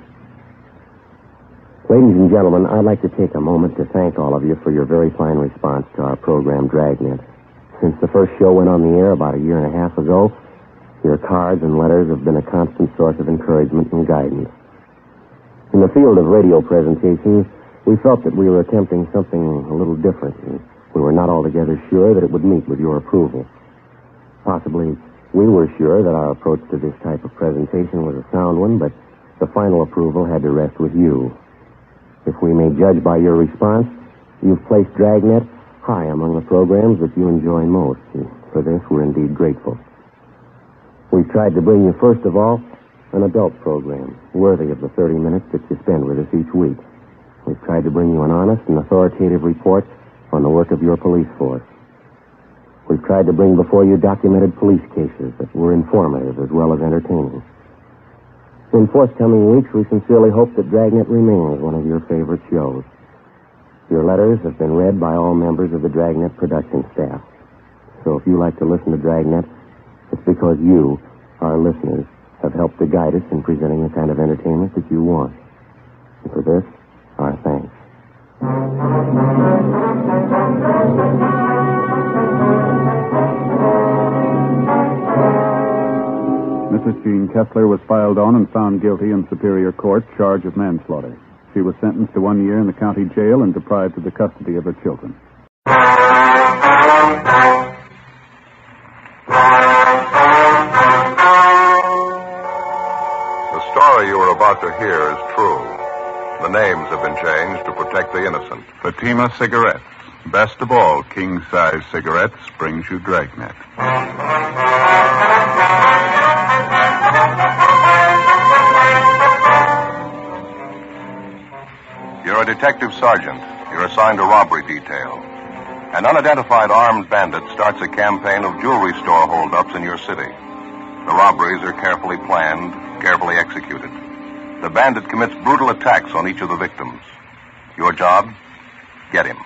Ladies and gentlemen, I'd like to take a moment to thank all of you for your very fine response to our program, Dragnet. Since the first show went on the air about a year and a half ago, your cards and letters have been a constant source of encouragement and guidance. In the field of radio presentations, We felt that we were attempting something a little different, and we were not altogether sure that it would meet with your approval. Possibly we were sure that our approach to this type of presentation was a sound one, but the final approval had to rest with you. If we may judge by your response, you've placed Dragnet high among the programs that you enjoy most, and for this we're indeed grateful. We've tried to bring you, first of all, an adult program worthy of the 30 minutes that you spend with us each week. We've tried to bring you an honest and authoritative report on the work of your police force. We've tried to bring before you documented police cases that were informative as well as entertaining. In forthcoming weeks, we sincerely hope that Dragnet remains one of your favorite shows. Your letters have been read by all members of the Dragnet production staff. So if you like to listen to Dragnet, it's because you, our listeners, have helped to guide us in presenting the kind of entertainment that you want. And for this, our thanks. Mrs. Jean Kessler was filed on and found guilty in Superior Court, charge of manslaughter. She was sentenced to 1 year in the county jail and deprived of the custody of her children. The story you are about to hear is true. The names have been changed to protect the innocent. Fatima Cigarettes. Best of all, king-size cigarettes brings you Dragnet. You're a detective sergeant. You're assigned to robbery detail. An unidentified armed bandit starts a campaign of jewelry store holdups in your city. The robberies are carefully planned, carefully executed. The bandit commits brutal attacks on each of the victims. Your job? Get him.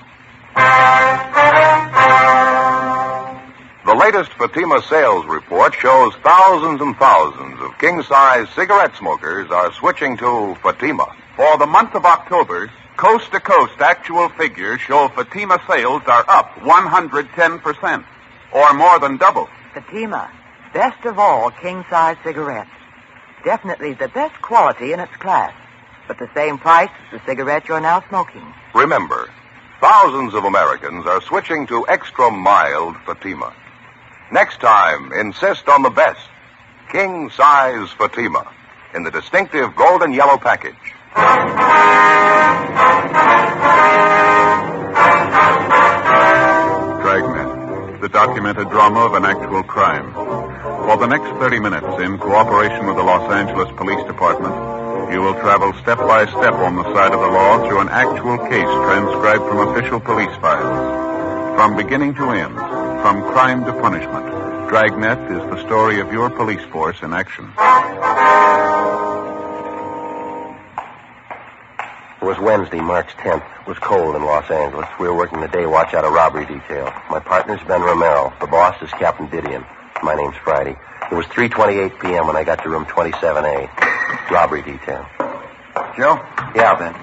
The latest Fatima sales report shows thousands and thousands of king-size cigarette smokers are switching to Fatima. For the month of October, coast-to-coast actual figures show Fatima sales are up 110%, or more than double. Fatima, best of all king-size cigarettes. Definitely the best quality in its class, but the same price as the cigarette you're now smoking. Remember, thousands of Americans are switching to extra mild Fatima. Next time, insist on the best, king-size Fatima, in the distinctive golden yellow package. Dragnet, the documented drama of an actual crime. For the next 30 minutes, in cooperation with the Los Angeles Police Department, you will travel step by step on the side of the law through an actual case transcribed from official police files. From beginning to end, from crime to punishment, Dragnet is the story of your police force in action. It was Wednesday, March 10th. It was cold in Los Angeles. We were working the day watch out of robbery detail. My partner's Ben Romero. The boss is Captain Didion. My name's Friday. It was 3:28 p.m. when I got to room 27A. Robbery detail. Joe? Yeah, Ben.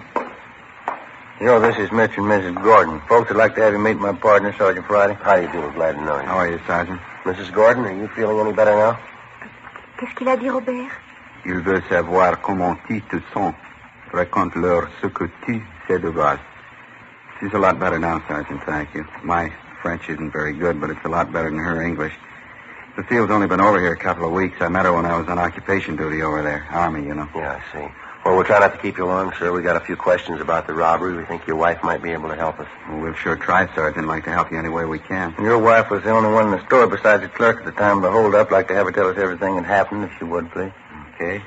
You know, this is Mitch and Mrs. Gordon. Folks would like to have you meet my partner, Sergeant Friday. How do you do? Glad to know you. How are you, Sergeant? Mrs. Gordon, are you feeling any better now? Qu'est-ce qu'il a dit, Robert? Il veut savoir comment tu te sens. Raconte-leur ce que tu sais de base. She's a lot better now, Sergeant, thank you. My French isn't very good, but it's a lot better than her English. Cecile's only been over here a couple of weeks. I met her when I was on occupation duty over there. Army, you know. Yeah, I see. Well, we'll try not to keep you long, sir. We got a few questions about the robbery. We think your wife might be able to help us. Well, we'll sure try, Sergeant. Like to help you any way we can. Your wife was the only one in the store besides the clerk at the time of the hold-up. Like to have her tell us everything that happened, if she would, please. Okay.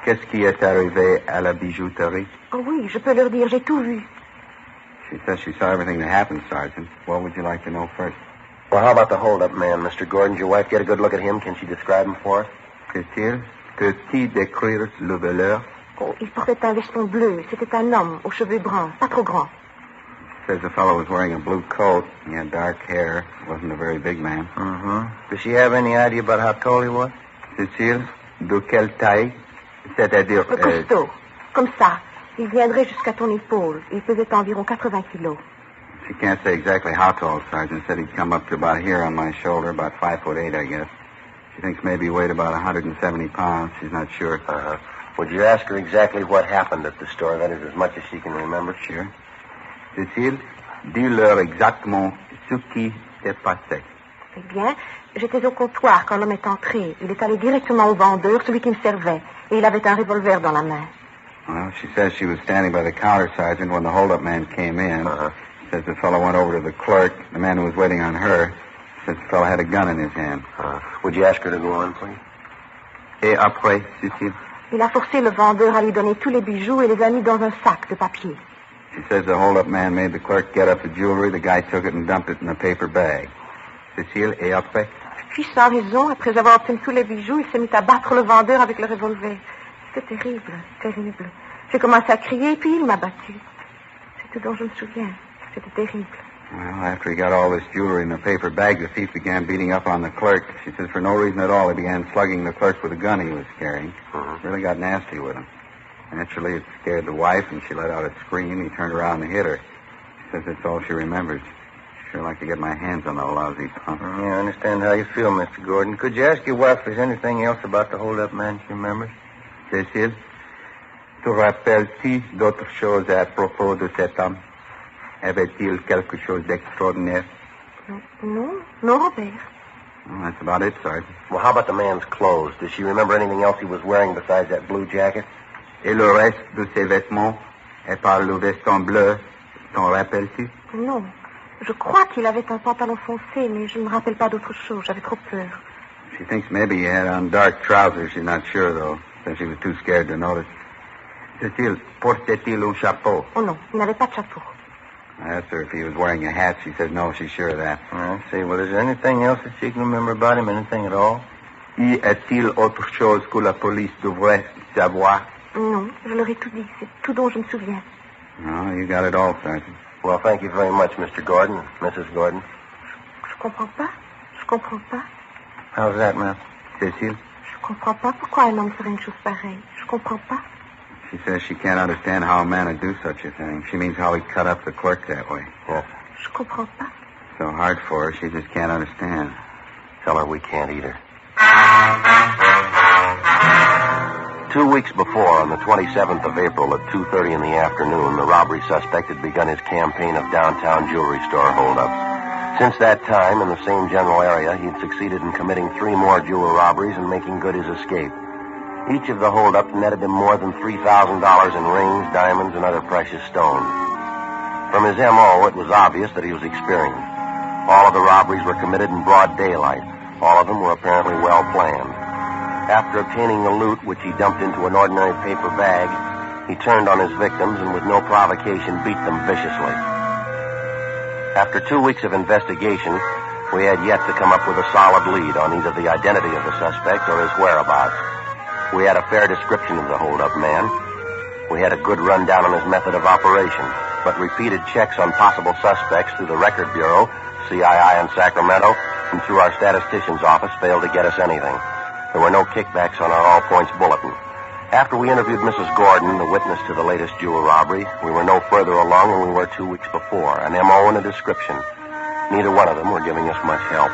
Qu'est-ce qui est arrivé à la bijouterie? Oh oui, je peux leur dire, j'ai tout vu. She says she saw everything that happened, Sergeant. What would you like to know first? Well, how about the hold-up man, Mr. Gordon? Did your wife get a good look at him? Can she describe him for us? Peut-il décrire le voleur? Oh, il portait un veston bleu. C'était un homme aux cheveux bruns, pas trop grands. Says the fellow was wearing a blue coat. He had dark hair. Wasn't a very big man. Mm-hmm. Does she have any idea about how tall he was? Cécile, de quelle taille? C'est-à-dire... costaud. Comme ça. Il viendrait jusqu'à ton épaule. Il pesait environ 80 kilos. She can't say exactly how tall, Sergeant. Said he'd come up to about here on my shoulder, about 5'8", I guess. She thinks maybe he weighed about 170 pounds. She's not sure. Would you ask her exactly what happened at the store? That is, as much as she can remember. Sure. Cécile, dis-leur exactement ce qui s'est passé. Eh bien, j'étais au comptoir quand l'homme est entré. Il est allé directement au vendeur, celui qui me servait. Et il avait un revolver dans la main. Well, she says she was standing by the counter, Sergeant, when the hold-up man came in. Says the fellow went over to the clerk, the man who was waiting on her. Says the fellow had a gun in his hand. Would you ask her to go on, please? Et après, Cécile? Il a forcé le vendeur à lui donner tous les bijoux et les a mis dans un sac de papier. She says the hold-up man made the clerk get up the jewelry. The guy took it and dumped it in a paper bag. Cécile, et après? Puis, sans raison, après avoir obtenu tous les bijoux, il s'est mis à battre le vendeur avec le revolver. C'était terrible, terrible. J'ai commencé à crier, puis il m'a battu. C'est tout dont je me souviens. C'était terrible. Well, after he got all this jewelry in a paper bag, the thief began beating up on the clerk. She says for no reason at all, he began slugging the clerk with a gun he was carrying. Really got nasty with him. Naturally, it scared the wife, and she let out a scream. He turned around and hit her. She says that's all she remembers. She'd sure like to get my hands on the lousy punk. Yeah, I understand how you feel, Mr. Gordon. Could you ask your wife if there's anything else about the hold-up man she remembers? Cécile, te rappelles-tu d'autres choses à propos de cet homme? Avait-il quelque chose d'extraordinaire? No, Robert. Well, that's about it, Sergeant. Well, how about the man's clothes? Does she remember anything else he was wearing besides that blue jacket? Et le reste de ses vêtements? Et par le veston bleu, t'en rappelles-tu? Non. Je crois qu'il avait un pantalon foncé, mais je ne me rappelle pas d'autre chose. J'avais trop peur. She thinks maybe he had on dark trousers. She's not sure, though, since she was too scared to notice. Cécile, portait-il un chapeau? Oh, non. Il n'avait pas de chapeau. I asked her if he was wearing a hat. She said no, she's sure of that. I see. Well, is there anything else that she can remember about him? Anything at all? Y a-t-il autre chose que la police devrait savoir? Non, je leur ai tout dit. C'est tout dont je me souviens. No, you got it all, Sergeant. Well, thank you very much, Mr. Gordon, Mrs. Gordon. Je comprends pas. Je comprends pas. How's that, ma'am? Cécile? Je comprends pas pourquoi un homme ferait une chose pareille. Je comprends pas. She says she can't understand how a man would do such a thing. She means how he cut up the clerk that way. Yeah. Je comprends pas. So hard for her, she just can't understand. Tell her we can't either. 2 weeks before, on the 27th of April at 2:30 in the afternoon, the robbery suspect had begun his campaign of downtown jewelry store holdups. Since that time, in the same general area, he had succeeded in committing 3 more jewel robberies and making good his escape. Each of the holdups netted him more than $3,000 in rings, diamonds, and other precious stones. From his M.O., it was obvious that he was experienced. All of the robberies were committed in broad daylight. All of them were apparently well planned. After obtaining the loot, which he dumped into an ordinary paper bag, he turned on his victims and with no provocation beat them viciously. After 2 weeks of investigation, we had yet to come up with a solid lead on either the identity of the suspect or his whereabouts. We had a fair description of the hold-up man. We had a good rundown on his method of operation, but repeated checks on possible suspects through the Record Bureau, CII in Sacramento, and through our statistician's office failed to get us anything. There were no kickbacks on our all-points bulletin. After we interviewed Mrs. Gordon, the witness to the latest jewel robbery, we were no further along than we were 2 weeks before, an M.O. and a description. Neither one of them were giving us much help.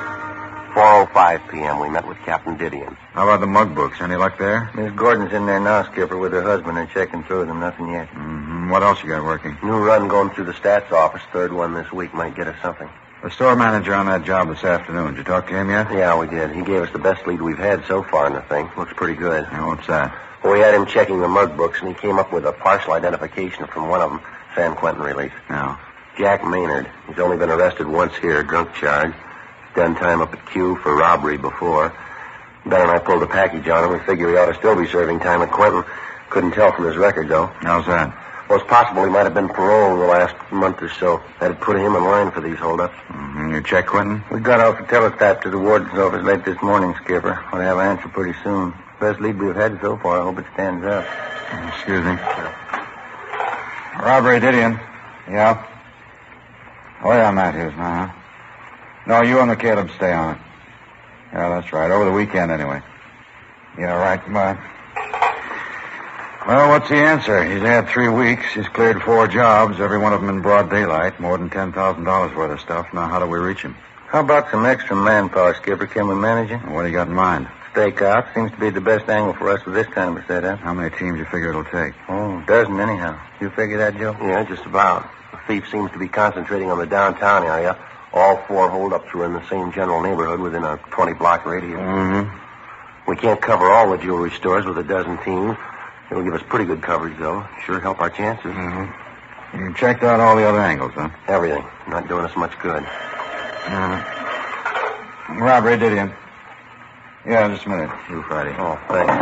4:05 p.m., we met with Captain Didion. How about the mug books? Any luck there? Miss Gordon's in there now, Skipper, with her husband. They're checking through them. Nothing yet. Mm-hmm. What else you got working? New run going through the stats office. Third one this week might get us something. The store manager on that job this afternoon. Did you talk to him yet? Yeah, we did. He gave us the best lead we've had so far in the thing. Looks pretty good. Yeah, what's that? Well, we had him checking the mug books, and he came up with a partial identification from one of them, San Quentin release. No. Jack Maynard. He's only been arrested once here, drunk charge. Done time up at Q for robbery before. Ben and I pulled a package on him. We figure he ought to still be serving time at Quentin. Couldn't tell from his record, though. How's that? Well, it's possible he might have been paroled the last month or so. That'd put him in line for these holdups. Mm-hmm. You check Quentin? We got off the teletype to the warden's office late this morning, Skipper. We'll have an answer pretty soon. Best lead we've had so far. I hope it stands up. Excuse me. Robbery, Didion. Yeah? Oh, yeah, Matt Hughes now, huh? No, you and the Caleb stay on it. Yeah, that's right. Over the weekend, anyway. Yeah, right. Bye. Well, what's the answer? He's had 3 weeks. He's cleared 4 jobs, every one of them in broad daylight. More than $10,000 worth of stuff. Now, how do we reach him? How about some extra manpower, Skipper? Can we manage it? What do you got in mind? stakeout. Seems to be the best angle for us with this kind of a setup. How many teams you figure it'll take? Oh, a dozen anyhow. You figure that, Joe? Yeah, just about. The thief seems to be concentrating on the downtown area. All 4 holdups were in the same general neighborhood within a 20-block radius. Mm-hmm. We can't cover all the jewelry stores with a dozen teams. It'll give us pretty good coverage, though. Sure help our chances. Mm-hmm. You checked out all the other angles, huh? Everything. Not doing us much good. Robbery, did you? Yeah, just a minute. You, Friday. Oh, thanks.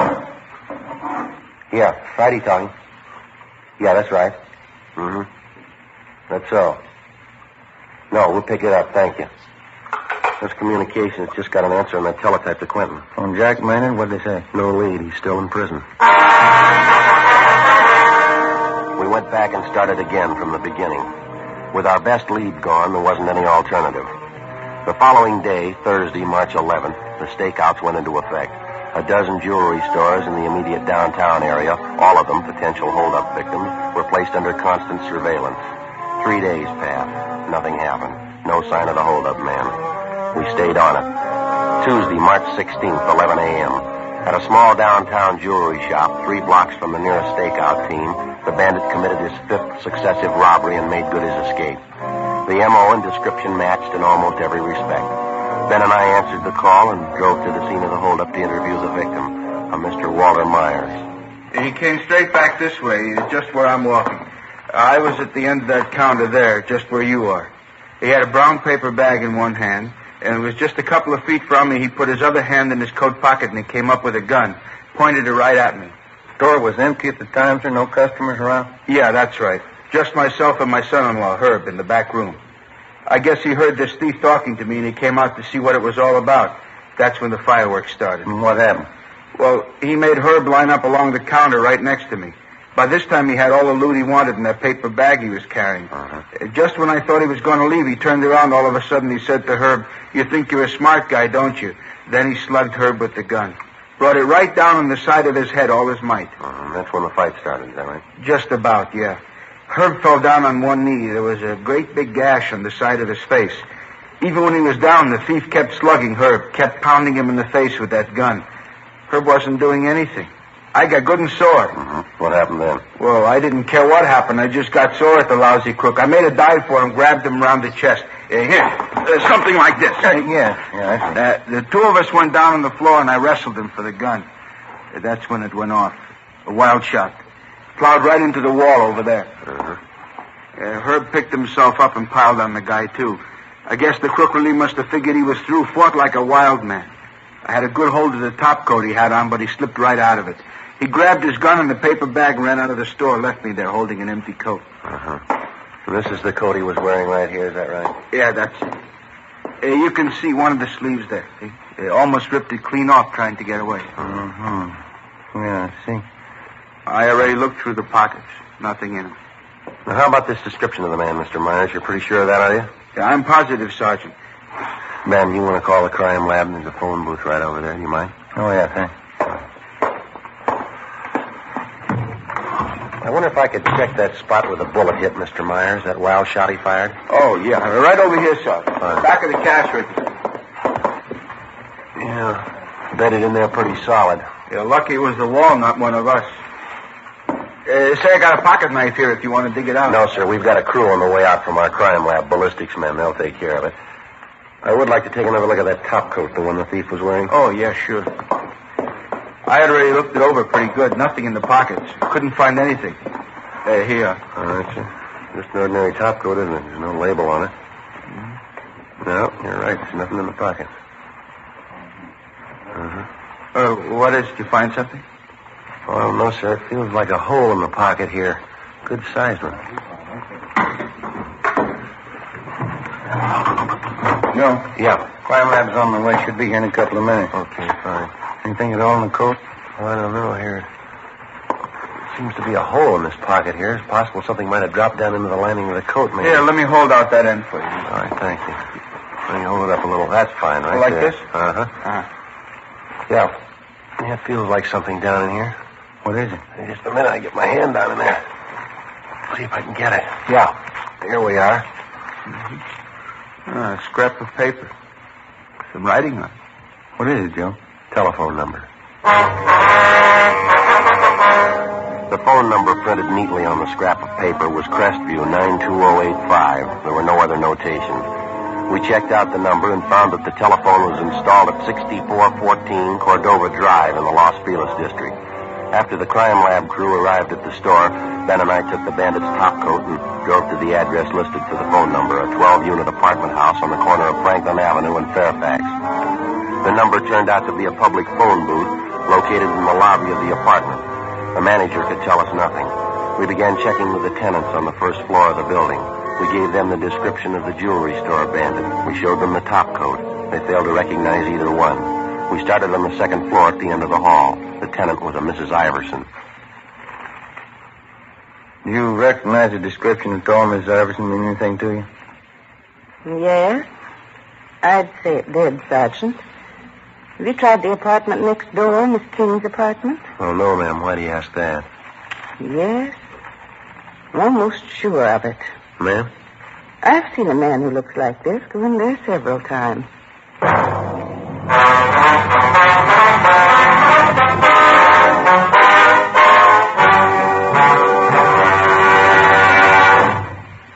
Yeah, Friday talking. Yeah, that's right. Mm-hmm. That's so. No, we'll pick it up, thank you. This communications just got an answer on that teletype to Quentin. On Jack Maynard, what'd they say? No lead. He's still in prison. We went back and started again from the beginning. With our best lead gone, there wasn't any alternative. The following day, Thursday, March 11th, the stakeouts went into effect. A dozen jewelry stores in the immediate downtown area, all of them potential holdup victims, were placed under constant surveillance. 3 days passed. Nothing happened. No sign of the holdup man. We stayed on it. Tuesday, March 16th, 11 a.m. At a small downtown jewelry shop, 3 blocks from the nearest stakeout team, the bandit committed his 5th successive robbery and made good his escape. The M.O. and description matched in almost every respect. Ben and I answered the call and drove to the scene of the holdup to interview the victim, a Mr. Walter Myers. He came straight back this way, just where I'm walking. I was at the end of that counter there, just where you are. He had a brown paper bag in one hand, and it was just a couple of feet from me. He put his other hand in his coat pocket, and he came up with a gun, pointed it right at me. Store was empty at the time, sir? No customers around? Yeah, that's right. Just myself and my son-in-law, Herb, in the back room. I guess he heard this thief talking to me, and he came out to see what it was all about. That's when the fireworks started. And what happened? Well, he made Herb line up along the counter right next to me. By this time, he had all the loot he wanted in that paper bag he was carrying. Just when I thought he was going to leave, he turned around. All of a sudden, he said to Herb, "You think you're a smart guy, don't you?" Then he slugged Herb with the gun. Brought it right down on the side of his head, all his might. That's when the fight started, is that right? Just about, yeah. Herb fell down on one knee. There was a great big gash on the side of his face. Even when he was down, the thief kept slugging Herb, kept pounding him in the face with that gun. Herb wasn't doing anything. I got good and sore. What happened then? Well, I didn't care what happened. I just got sore at the lousy crook. I made a dive for him, grabbed him around the chest. Something like this. Yeah. The 2 of us went down on the floor, and I wrestled him for the gun. That's when it went off. A wild shot. Plowed right into the wall over there. Herb picked himself up and piled on the guy, too. I guess the crook really must have figured he was through, fought like a wild man. I had a good hold of the top coat he had on, but he slipped right out of it. He grabbed his gun and the paper bag and ran out of the store, left me there holding an empty coat. So this is the coat he was wearing right here, is that right? Yeah, that's it. You can see one of the sleeves there. He almost ripped it clean off trying to get away. Yeah, I see. I already looked through the pockets. Nothing in them. Now, how about this description of the man, Mr. Myers? You're pretty sure of that, are you? Yeah, I'm positive, Sergeant. Ben, you want to call the crime lab? There's a phone booth right over there. Do you mind? Oh, yeah, thanks. I wonder if I could check that spot where the bullet hit Mr. Myers, that wild shot he fired. Oh, yeah. Right over here, Sergeant. Back of the cash register. Yeah. Bedded in there pretty solid. You're lucky it was the wall, not one of us. Say, I got a pocket knife here if you want to dig it out. No, sir. We've got a crew on the way out from our crime lab, ballistics men. They'll take care of it. I would like to take another look at that top coat, the one the thief was wearing. Oh, yeah, sure. I had already looked it over pretty good. Nothing in the pockets. Couldn't find anything. Here. All right, sir. Just an ordinary top coat, isn't it? There's no label on it. No, you're right. There's nothing in the pockets. What is it? Did you find something? Oh, I don't know, sir. It feels like a hole in the pocket here. Good sized one. Joe? Yeah. Crime lab's on the way. Should be here in a couple of minutes. Okay, fine. Anything at all in the coat? Oh, I don't know. Here. Seems to be a hole in this pocket here. It's possible something might have dropped down into the lining of the coat, maybe. Here, let me hold out that end for you. All right, thank you. Let me hold it up a little. That's fine, right like there. This? Yeah. Yeah, it feels like something down in here. What is it? Hey, just a minute. I get my hand down in there. See if I can get it. Yeah. Here we are. A scrap of paper. Some writing on it. What is it, Joe? Telephone number. The phone number printed neatly on the scrap of paper was Crestview 92085. There were no other notations. We checked out the number and found that the telephone was installed at 6414 Cordova Drive in the Los Feliz district. After the crime lab crew arrived at the store, Ben and I took the bandit's topcoat and drove to the address listed for the phone number, a 12-unit apartment house on the corner of Franklin Avenue and Fairfax. The number turned out to be a public phone booth located in the lobby of the apartment. The manager could tell us nothing. We began checking with the tenants on the first floor of the building. We gave them the description of the jewelry store bandit. We showed them the topcoat. They failed to recognize either one. We started on the second floor at the end of the hall. The tenant was a Mrs. Iverson. Do you recognize the description at all, Mrs. Iverson? Mean anything to you? Yes. I'd say it did, Sergeant. Have you tried the apartment next door, Miss King's apartment? Oh, no, ma'am. Why do you ask that? Yes. I'm almost sure of it. Ma'am? I've seen a man who looks like this go in there several times.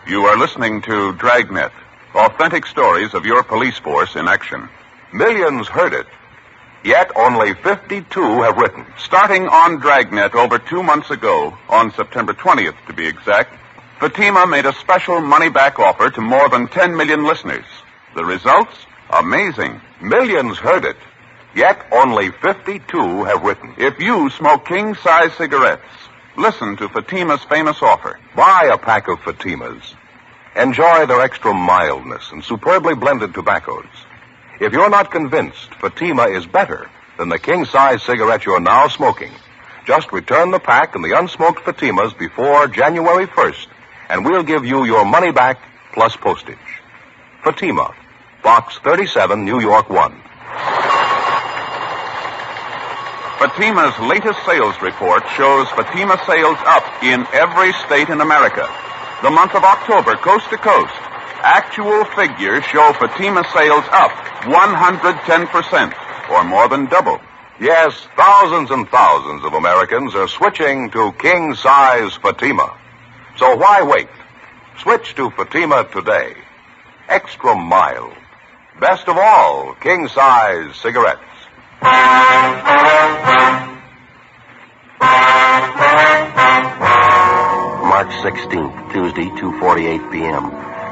You are listening to Dragnet, authentic stories of your police force in action. Millions heard it, yet only 52 have written. Starting on Dragnet over 2 months ago, on September 20th to be exact, Fatima made a special money-back offer to more than 10 million listeners. The results? Amazing. Millions heard it, yet only 52 have written. If you smoke king-size cigarettes, listen to Fatima's famous offer. Buy a pack of Fatimas. Enjoy their extra mildness and superbly blended tobaccos. If you're not convinced Fatima is better than the king-size cigarette you're now smoking, just return the pack and the unsmoked Fatimas before January 1st, and we'll give you your money back plus postage. Fatima, Box 37, New York 1. Fatima's latest sales report shows Fatima sales up in every state in America. The month of October, coast to coast, actual figures show Fatima sales up 110%, or more than double. Yes, thousands and thousands of Americans are switching to king-size Fatima. So why wait? Switch to Fatima today. Extra mild. Best of all, king-size cigarettes. March 16th, Tuesday, 2:48 p.m.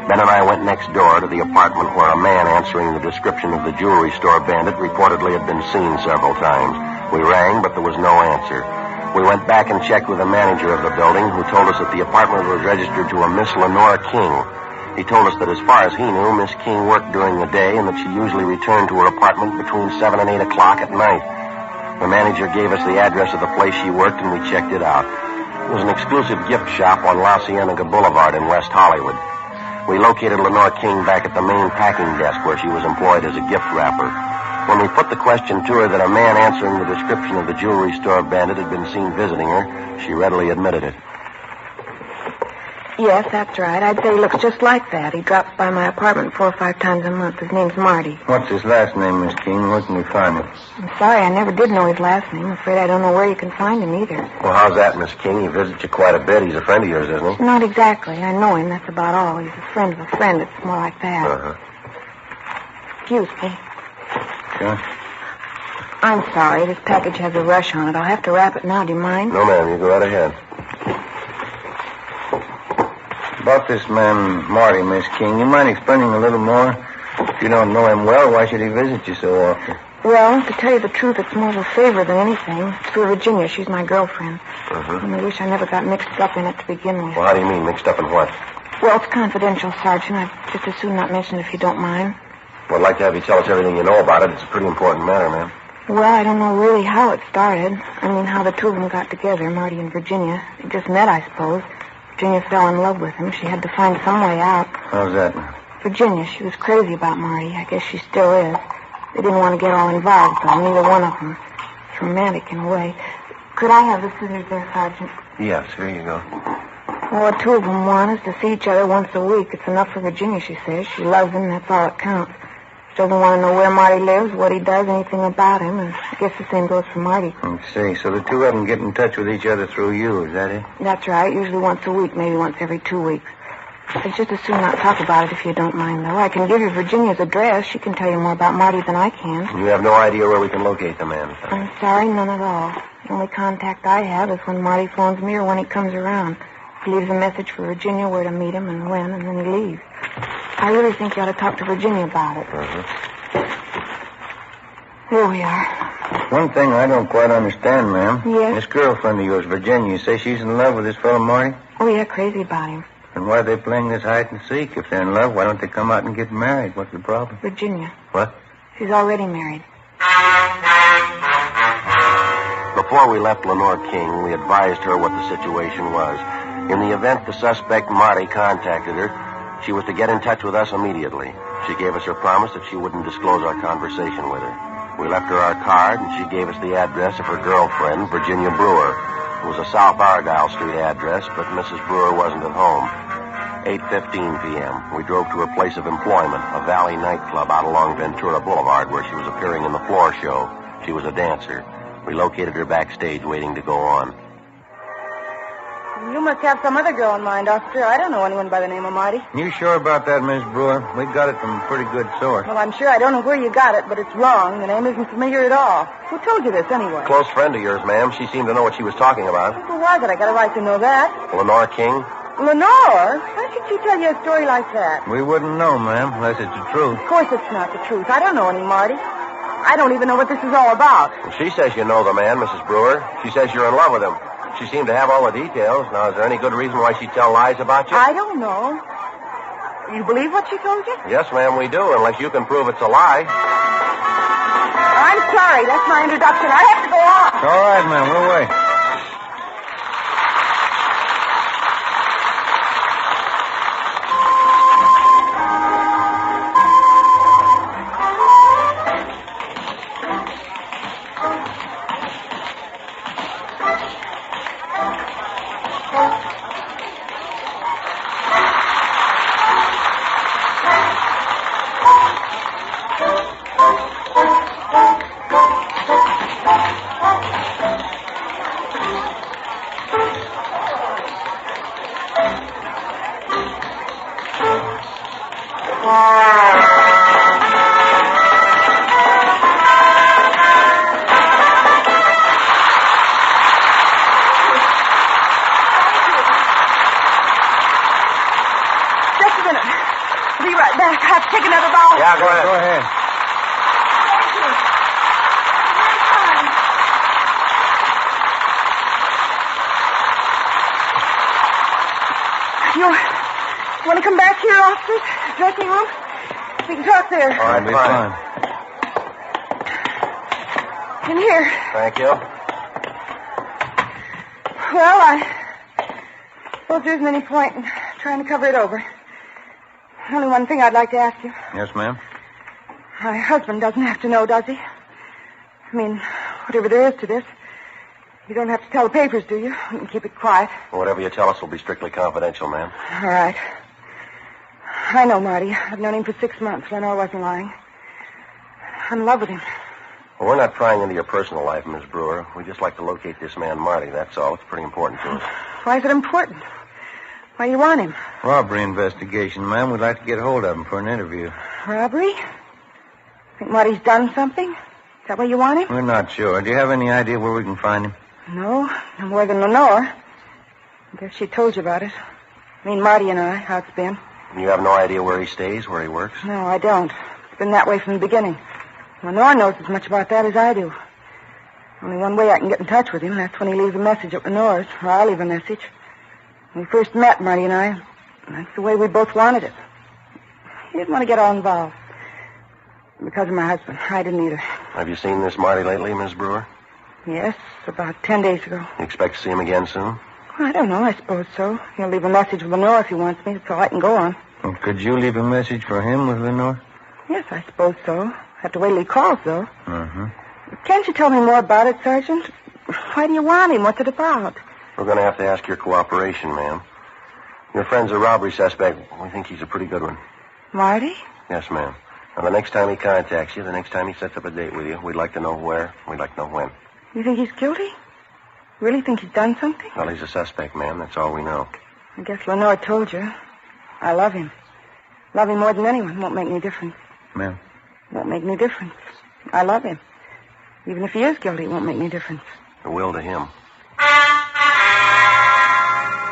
Ben and I went next door to the apartment where a man answering the description of the jewelry store bandit reportedly had been seen several times. We rang, but there was no answer. We went back and checked with the manager of the building, who told us that the apartment was registered to a Miss Lenora King. He told us that as far as he knew, Miss King worked during the day and that she usually returned to her apartment between 7 and 8 o'clock at night. The manager gave us the address of the place she worked, and we checked it out. It was an exclusive gift shop on La Cienega Boulevard in West Hollywood. We located Lenore King back at the main packing desk where she was employed as a gift wrapper. When we put the question to her that a man answering the description of the jewelry store bandit had been seen visiting her, she readily admitted it. Yes, that's right. I'd say he looks just like that. He drops by my apartment 4 or 5 times a month. His name's Marty. What's his last name, Miss King? Where can we find him? I'm sorry, I never did know his last name. I'm afraid I don't know where you can find him either. Well, how's that, Miss King? He visits you quite a bit. He's a friend of yours, isn't he? Not exactly. I know him. That's about all. He's a friend of a friend. It's more like that. Uh-huh. Excuse me. Sure. I'm sorry. This package has a rush on it. I'll have to wrap it now. Do you mind? No, ma'am. You go right ahead. About this man, Marty, Miss King, you mind explaining a little more? If you don't know him well, why should he visit you so often? Well, to tell you the truth, it's more of a favor than anything. It's for Virginia. She's my girlfriend. Uh-huh. And I wish I never got mixed up in it to begin with. Well, how do you mean, mixed up in what? Well, it's confidential, Sergeant. I'd just as soon not mention it if you don't mind. Well, I'd like to have you tell us everything you know about it. It's a pretty important matter, ma'am. Well, I don't know really how it started. I mean, how the two of them got together, Marty and Virginia. They just met, I suppose. Virginia fell in love with him. She had to find some way out. How's that? Virginia, she was crazy about Marty. I guess she still is. They didn't want to get all involved, though, neither one of them. It's romantic in a way. Could I have the scissors there, Sergeant? Yes, here you go. Well, what two of them want is to see each other once a week. It's enough for Virginia, she says. She loves him, that's all that counts. She doesn't want to know where Marty lives, what he does, anything about him, or I guess the same goes for Marty. I see. So the two of them get in touch with each other through you, is that it? That's right. Usually once a week, maybe once every 2 weeks. I'd just as soon not talk about it if you don't mind, though. I can give you Virginia's address. She can tell you more about Marty than I can. You have no idea where we can locate the man? I'm sorry, none at all. The only contact I have is when Marty phones me or when he comes around. He leaves a message for Virginia where to meet him and when, and then he leaves. I really think you ought to talk to Virginia about it. Here we are. One thing I don't quite understand, ma'am. Yes? This girlfriend of yours, Virginia, you say she's in love with this fellow Marty? Oh, yeah, crazy about him. And why are they playing this hide and seek? If they're in love, why don't they come out and get married? What's the problem? Virginia. What? She's already married. Before we left Lenore King, we advised her what the situation was. In the event the suspect, Marty, contacted her, she was to get in touch with us immediately. She gave us her promise that she wouldn't disclose our conversation with her. We left her our card, and she gave us the address of her girlfriend, Virginia Brewer. It was a South Argyle Street address, but Mrs. Brewer wasn't at home. 8:15 p.m. We drove to her place of employment, a Valley nightclub out along Ventura Boulevard, where she was appearing in the floor show. She was a dancer. We located her backstage, waiting to go on. You must have some other girl in mind, officer. I don't know anyone by the name of Marty. You sure about that, Miss Brewer? We got it from a pretty good source. Well, I'm sure I don't know where you got it, but it's wrong. The name isn't familiar at all. Who told you this, anyway? Close friend of yours, ma'am. She seemed to know what she was talking about. Who was it? I got a right to know that. Lenore King. Lenore? Why should she tell you a story like that? We wouldn't know, ma'am, unless it's the truth. Of course it's not the truth. I don't know any Marty. I don't even know what this is all about. Well, she says you know the man, Mrs. Brewer. She says you're in love with him. She seemed to have all the details. Now, is there any good reason why she'd tell lies about you? I don't know. You believe what she told you? Yes, ma'am, we do, unless you can prove it's a lie. I'm sorry. That's my introduction. I have to go on. All right, ma'am. We'll wait. Yeah, go ahead. Go ahead. You want to come back here, officers? Dressing room? We can talk there. All right, fine. In here. Thank you. Well, I suppose there isn't any point in trying to cover it over. Only one thing I'd like to ask you. Yes, ma'am? My husband doesn't have to know, does he? I mean, whatever there is to this. You don't have to tell the papers, do you? You can keep it quiet. Well, whatever you tell us will be strictly confidential, ma'am. All right. I know Marty. I've known him for 6 months. I know I wasn't lying. I'm in love with him. Well, we're not prying into your personal life, Miss Brewer. We just like to locate this man, Marty, that's all. It's pretty important to us. Why is it important? Why do you want him? Robbery investigation, ma'am. We'd like to get hold of him for an interview. Robbery? Think Marty's done something? Is that why you want him? We're not sure. Do you have any idea where we can find him? No, no more than Lenore. I guess she told you about it. I mean, Marty and I, how it's been. You have no idea where he stays, where he works? No, I don't. It's been that way from the beginning. Lenore knows as much about that as I do. Only one way I can get in touch with him, that's when he leaves a message at Lenore's, or I leave a message. When we first met, Marty and I, that's the way we both wanted it. He didn't want to get all involved. Because of my husband. I didn't either. Have you seen this Marty lately, Miss Brewer? Yes, about 10 days ago. You expect to see him again soon? I don't know, I suppose so. He'll leave a message with Lenore if he wants me. That's all I can go on. Well, could you leave a message for him with Lenore? Yes, I suppose so. Have to wait till he calls, though. Uh-huh. Can't you tell me more about it, Sergeant? Why do you want him? What's it about? We're going to have to ask your cooperation, ma'am. Your friend's a robbery suspect. We think he's a pretty good one. Marty? Yes, ma'am. And the next time he contacts you, the next time he sets up a date with you, we'd like to know where, we'd like to know when. You think he's guilty? Really think he's done something? Well, he's a suspect, ma'am. That's all we know. I guess Lenore told you. I love him. Love him more than anyone. Won't make any difference. Ma'am? Won't make any difference. I love him. Even if he is guilty, it won't make any difference. It will to him.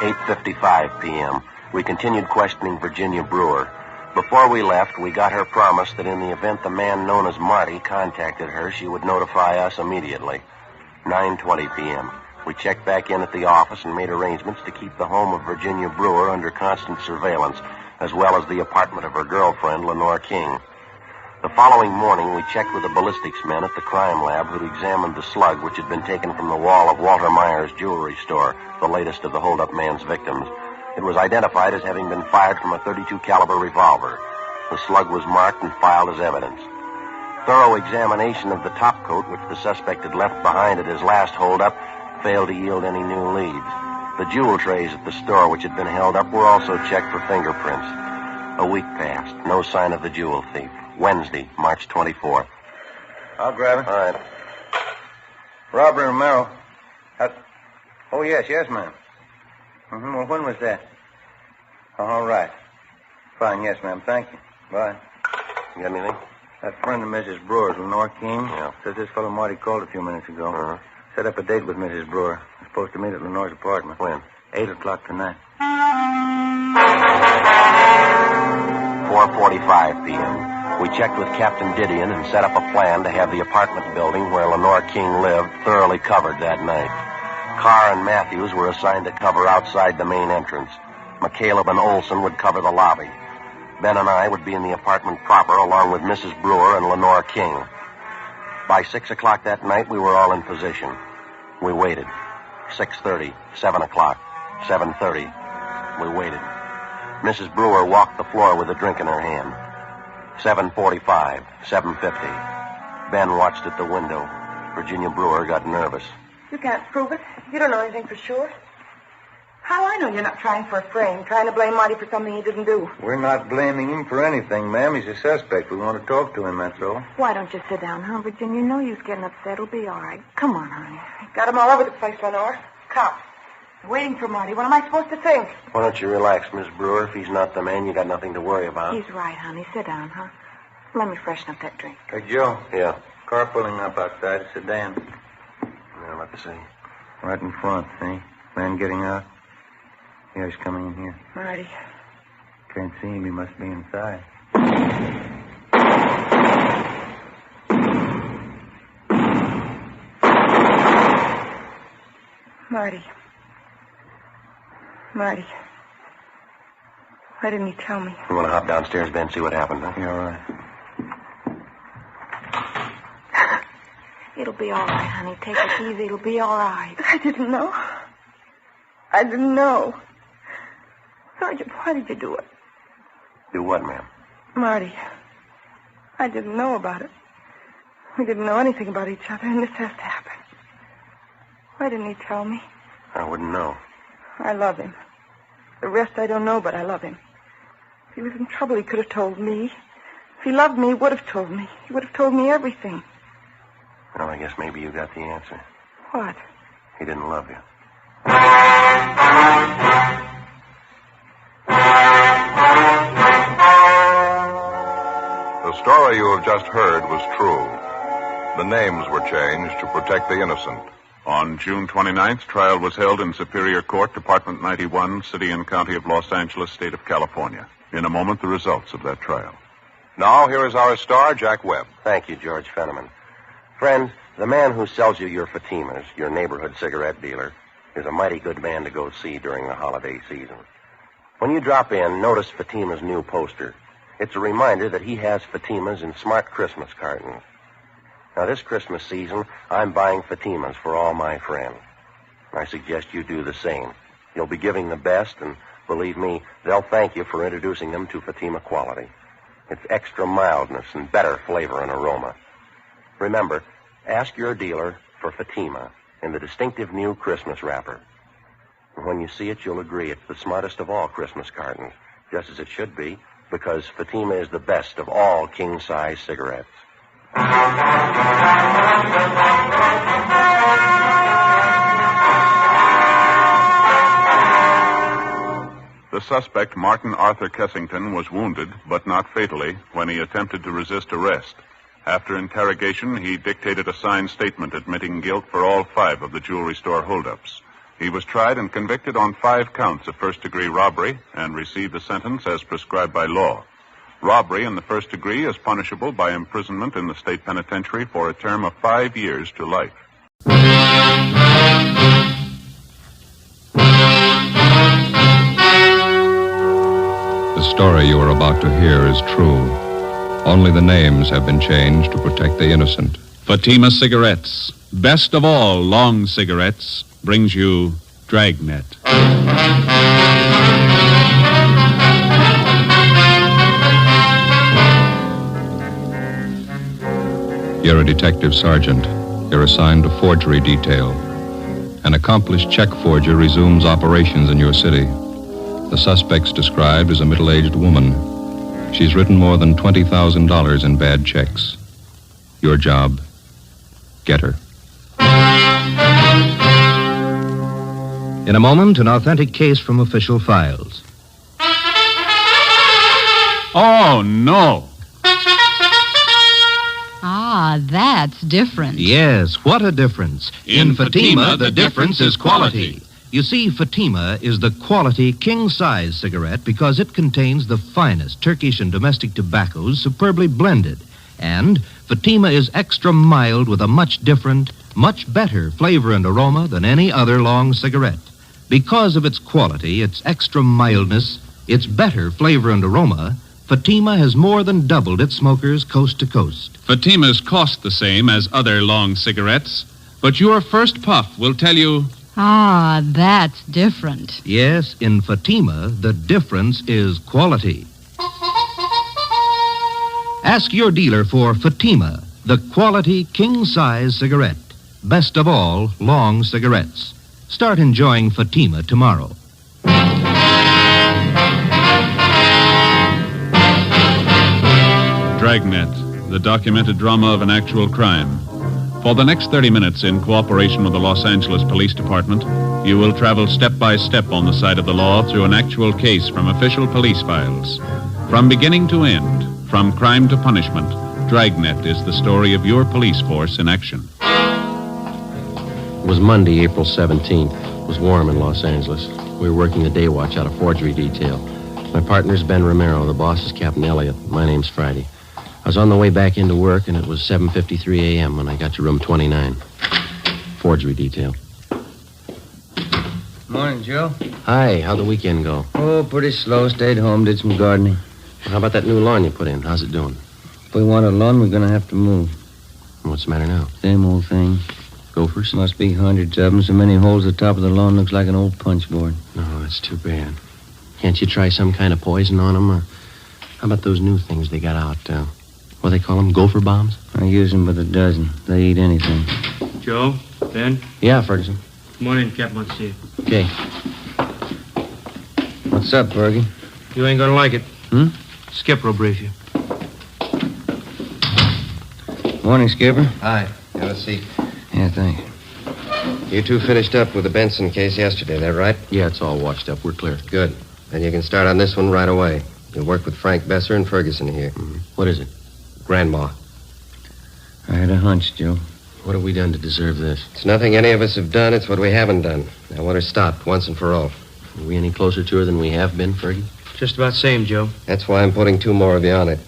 8:55 p.m. We continued questioning Virginia Brewer. Before we left, we got her promise that in the event the man known as Marty contacted her, she would notify us immediately. 9:20 p.m. We checked back in at the office and made arrangements to keep the home of Virginia Brewer under constant surveillance, as well as the apartment of her girlfriend, Lenore King. The following morning, we checked with the ballistics men at the crime lab who'd examined the slug which had been taken from the wall of Walter Meyer's jewelry store, the latest of the hold-up man's victims. It was identified as having been fired from a .32 caliber revolver. The slug was marked and filed as evidence. Thorough examination of the topcoat which the suspect had left behind at his last hold-up failed to yield any new leads. The jewel trays at the store which had been held up were also checked for fingerprints. A week passed. No sign of the jewel thief. Wednesday, March 24th. I'll grab it. All right. Robbery, Romero. Oh, yes, ma'am. Well, when was that? Oh, all right. Fine, yes, ma'am. Thank you. Bye. You got anything? That friend of Mrs. Brewer's, Lenore King, Yeah. says this fellow Marty called a few minutes ago. Uh-huh. Set up a date with Mrs. Brewer. We're supposed to meet at Lenore's apartment. When? 8 o'clock tonight. 4:45 p.m. We checked with Captain Didion and set up a plan to have the apartment building where Lenore King lived thoroughly covered that night. Carr and Matthews were assigned to cover outside the main entrance. McCaleb and Olson would cover the lobby. Ben and I would be in the apartment proper along with Mrs. Brewer and Lenore King. By 6 o'clock that night, we were all in position. We waited. 6:30, 7 o'clock, 7:30. We waited. Mrs. Brewer walked the floor with a drink in her hand. 7:45, 7:50. Ben watched at the window. Virginia Brewer got nervous. You can't prove it. You don't know anything for sure. How do I know you're not trying for a frame, trying to blame Marty for something he didn't do? We're not blaming him for anything, ma'am. He's a suspect. We want to talk to him, that's all. Why don't you sit down, huh, Virginia? No use getting upset. It'll be all right. Come on, honey. Got him all over the place, Lenore. Cops. Waiting for Marty. What am I supposed to think? Why don't you relax, Miss Brewer? If he's not the man, you got nothing to worry about. He's right, honey. Sit down, huh? Let me freshen up that drink. Hey, Joe. Yeah. Car pulling up outside. A sedan. Yeah, let's see. Right in front, see? Man getting out. Yeah, he's coming in here. Marty. Can't see him. He must be inside. Marty. Marty. Why didn't he tell me? You want to hop downstairs, Ben, see what happened, huh? Yeah, all right. It'll be all right, honey. Take it easy. It'll be all right. I didn't know. I didn't know. Sergeant, why did you do it? Do what, ma'am? Marty, I didn't know about it. We didn't know anything about each other, and this has to happen. Why didn't he tell me? I wouldn't know. I love him. The rest I don't know, but I love him. If he was in trouble, he could have told me. If he loved me, he would have told me. He would have told me everything. Well, I guess maybe you got the answer. What? He didn't love you. The story you have just heard was true. The names were changed to protect the innocent. On June 29th, trial was held in Superior Court, Department 91, City and County of Los Angeles, State of California. In a moment, the results of that trial. Now, here is our star, Jack Webb. Thank you, George Fenneman. Friends, the man who sells you your Fatimas, your neighborhood cigarette dealer, is a mighty good man to go see during the holiday season. When you drop in, notice Fatima's new poster. It's a reminder that he has Fatimas in smart Christmas cartons. Now, this Christmas season, I'm buying Fatimas for all my friends. I suggest you do the same. You'll be giving the best, and believe me, they'll thank you for introducing them to Fatima quality. It's extra mildness and better flavor and aroma. Remember, ask your dealer for Fatima in the distinctive new Christmas wrapper. And when you see it, you'll agree it's the smartest of all Christmas cartons, just as it should be, because Fatima is the best of all king-size cigarettes. The suspect, Martin Arthur Kessington, was wounded, but not fatally, when he attempted to resist arrest. After interrogation, he dictated a signed statement admitting guilt for all 5 of the jewelry store holdups. He was tried and convicted on 5 counts of first-degree robbery and received a sentence as prescribed by law. Robbery in the first degree is punishable by imprisonment in the state penitentiary for a term of 5 years to life. The story you are about to hear is true. Only the names have been changed to protect the innocent. Fatima Cigarettes, best of all long cigarettes, brings you Dragnet. You're a detective sergeant. You're assigned to forgery detail. An accomplished check forger resumes operations in your city. The suspect's described as a middle-aged woman. She's written more than $20,000 in bad checks. Your job, get her. In a moment, an authentic case from official files. Oh, no. Ah, that's different. Yes, what a difference. In Fatima, the difference is quality. You see, Fatima is the quality king-size cigarette because it contains the finest Turkish and domestic tobaccos superbly blended. And Fatima is extra mild with a much different, much better flavor and aroma than any other long cigarette. Because of its quality, its extra mildness, its better flavor and aroma, Fatima has more than doubled its smokers coast to coast. Fatimas cost the same as other long cigarettes, but your first puff will tell you... Ah, that's different. Yes, in Fatima, the difference is quality. Ask your dealer for Fatima, the quality king-size cigarette. Best of all, long cigarettes. Start enjoying Fatima tomorrow. Dragnet, the documented drama of an actual crime. For the next 30 minutes, in cooperation with the Los Angeles Police Department, you will travel step by step on the side of the law through an actual case from official police files. From beginning to end, from crime to punishment, Dragnet is the story of your police force in action. It was Monday, April 17th. It was warm in Los Angeles. We were working the day watch out of forgery detail. My partner's Ben Romero. The boss is Captain Elliott. My name's Friday. I was on the way back into work, and it was 7:53 a.m. when I got to room 29. Forgery detail. Morning, Joe. Hi, how'd the weekend go? Oh, pretty slow. Stayed home, did some gardening. How about that new lawn you put in? How's it doing? If we want a lawn, we're going to have to move. What's the matter now? Same old thing. Gophers? Must be hundreds of them. So many holes at the top of the lawn looks like an old punch board. No, that's too bad. Can't you try some kind of poison on them? Or how about those new things they got out? What do they call them? Gopher bombs? I use them by the dozen. They eat anything. Joe? Ben? Yeah, Ferguson. Come on in, Captain. Let's see you. Okay. What's up, Fergie? You ain't gonna like it. Skipper will brief you. Morning, Skipper. Hi. Have a seat. Yeah, thanks. You two finished up with the Benson case yesterday, that right? Yeah, it's all washed up. We're clear. Good. Then you can start on this one right away. You'll work with Frank Besser and Ferguson here. Mm-hmm. What is it? Grandma. I had a hunch, Joe. What have we done to deserve this? It's nothing any of us have done. It's what we haven't done. I want her stopped once and for all. Are we any closer to her than we have been, Fergie? Just about same, Joe. That's why I'm putting 2 more of you on it.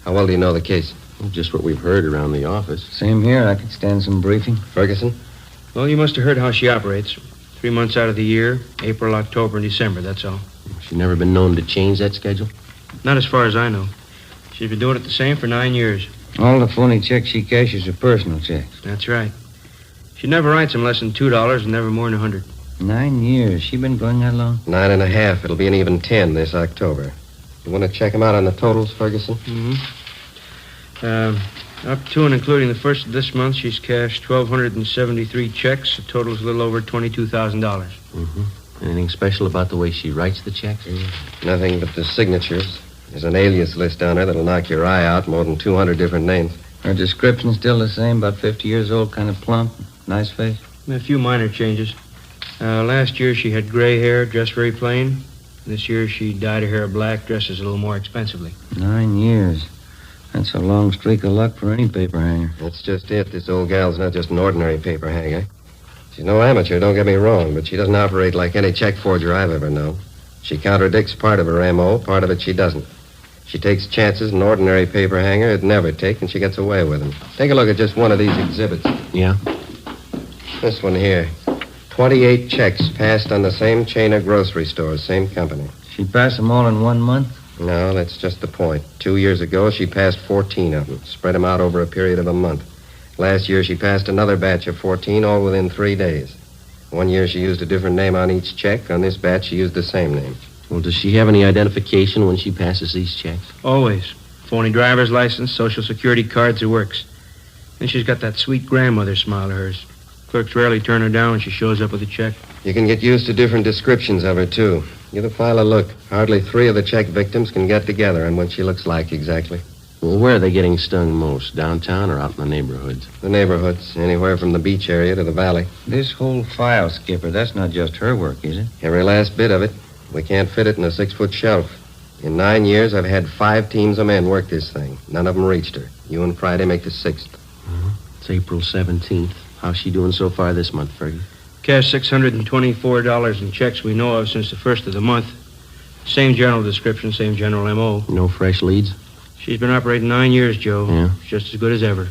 How well do you know the case? Well, just what we've heard around the office. Same here. I could stand some briefing. Ferguson? Well, you must have heard how she operates. 3 months out of the year, April, October, and December, that's all. She's never been known to change that schedule? Not as far as I know. She's been doing it the same for 9 years. All the phony checks she cashes are personal checks. That's right. She never writes them less than $2 and never more than 100. 9 years. She been going that long? 9.5. It'll be an even 10 this October. You want to check them out on the totals, Ferguson? Up to and including the first of this month, she's cashed 1,273 checks. The total's a little over $22,000. Anything special about the way she writes the checks? Nothing but the signatures. There's an alias list down there that'll knock your eye out, more than 200 different names. Her description's still the same, about 50 years old, kind of plump, nice face. A few minor changes. Last year she had gray hair, dressed very plain. This year she dyed her hair black, dresses a little more expensively. 9 years. That's a long streak of luck for any paper hanger. That's just it. This old gal's not just an ordinary paper hanger. She's no amateur, don't get me wrong, but she doesn't operate like any check forger I've ever known. She contradicts part of her MO, part of it she doesn't. She takes chances an ordinary paper hanger would never take, and she gets away with them. Take a look at just one of these exhibits. Yeah? This one here. 28 checks passed on the same chain of grocery stores, same company. She passed them all in 1 month? No, that's just the point. 2 years ago, she passed 14 of them, spread them out over a period of a month. Last year, she passed another batch of 14, all within 3 days. 1 year, she used a different name on each check. On this batch, she used the same name. Well, does she have any identification when she passes these checks? Always. Phony driver's license, social security cards, it works. And she's got that sweet grandmother smile of hers. Clerks rarely turn her down when she shows up with a check. You can get used to different descriptions of her, too. Give the file a look. Hardly 3 of the check victims can get together on what she looks like exactly. Well, where are they getting stung most? Downtown or out in the neighborhoods? The neighborhoods, anywhere from the beach area to the valley. This whole file, Skipper, that's not just her work, is it? Every last bit of it. We can't fit it in a 6-foot shelf. In 9 years, I've had 5 teams of men work this thing. None of them reached her. You and Friday make the 6th. It's April 17th. How's she doing so far this month, Fergie? Cashed $624 in checks we know of since the first of the month. Same general description, same general M.O. No fresh leads? She's been operating 9 years, Joe. Yeah. She's just as good as ever.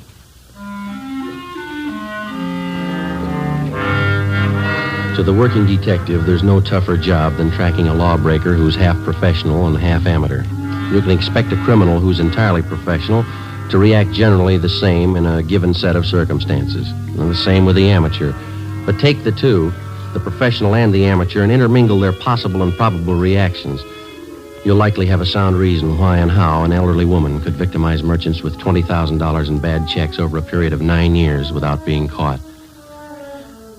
To the working detective, there's no tougher job than tracking a lawbreaker who's half professional and half amateur. You can expect a criminal who's entirely professional to react generally the same in a given set of circumstances. And the same with the amateur. But take the two, the professional and the amateur, and intermingle their possible and probable reactions. You'll likely have a sound reason why and how an elderly woman could victimize merchants with $20,000 in bad checks over a period of 9 years without being caught.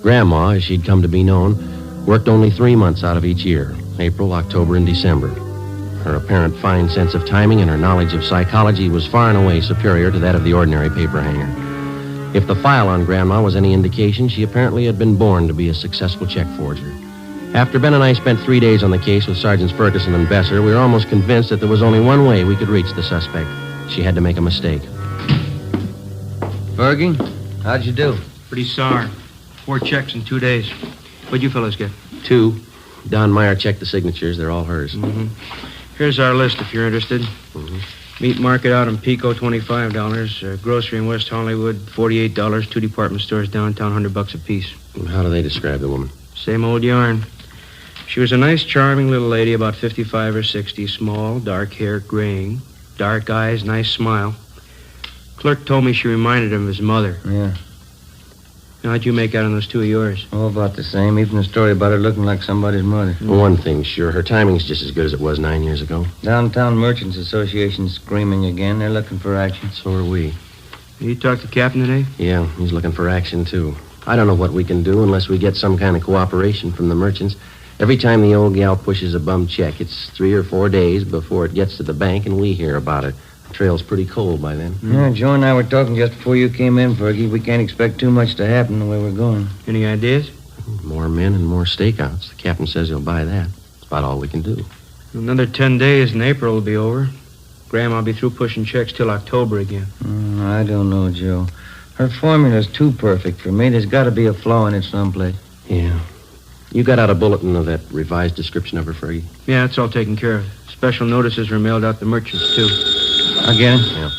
Grandma, as she'd come to be known, worked only 3 months out of each year, April, October, and December. Her apparent fine sense of timing and her knowledge of psychology was far and away superior to that of the ordinary paper hanger. If the file on Grandma was any indication, she apparently had been born to be a successful check forger. After Ben and I spent 3 days on the case with Sergeants Ferguson and Besser, we were almost convinced that there was only one way we could reach the suspect. She had to make a mistake. Fergie, how'd you do? Pretty sour. 4 checks in 2 days. What'd you fellas get? 2. Don Meyer checked the signatures. They're all hers. Mm-hmm. Here's our list if you're interested. Meat market out in Pico, $25. Grocery in West Hollywood, $48. 2 department stores downtown, $100 apiece. How do they describe the woman? Same old yarn. She was a nice, charming little lady, about 55 or 60, small, dark hair, graying, dark eyes, nice smile. Clerk told me she reminded him of his mother. Yeah. How'd you make out on those 2 of yours? Oh, about the same. Even the story about her looking like somebody's mother. One thing's sure, her timing's just as good as it was 9 years ago. Downtown Merchants Association's screaming again. They're looking for action. So are we. You talked to the captain today? Yeah, he's looking for action, too. I don't know what we can do unless we get some kind of cooperation from the merchants. Every time the old gal pushes a bum check, it's 3 or 4 days before it gets to the bank and we hear about it. The trail's pretty cold by then. Yeah, Joe and I were talking just before you came in, Fergie. We can't expect too much to happen the way we're going. Any ideas? More men and more stakeouts. The captain says he'll buy that. That's about all we can do. Another 10 days and April will be over. Grandma'll be through pushing checks till October again. I don't know, Joe. Her formula's too perfect for me. There's got to be a flaw in it someplace. Yeah. You got out a bulletin of that revised description of her, Fergie? Yeah, it's all taken care of. Special notices were mailed out to merchants, too. I get it? Yeah.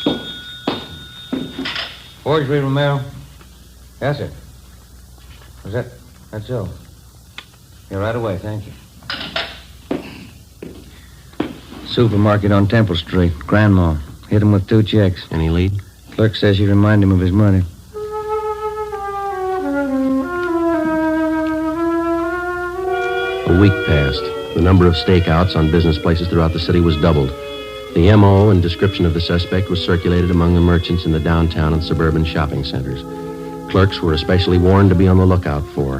Forgery, Romero? Yes, sir. Was that? That's so. Yeah, right away, thank you. Supermarket on Temple Street. Grandma. Hit him with 2 checks. Any lead? Clerk says she reminded him of his mother. A week passed. The number of stakeouts on business places throughout the city was doubled. The M.O. and description of the suspect was circulated among the merchants in the downtown and suburban shopping centers. Clerks were especially warned to be on the lookout for.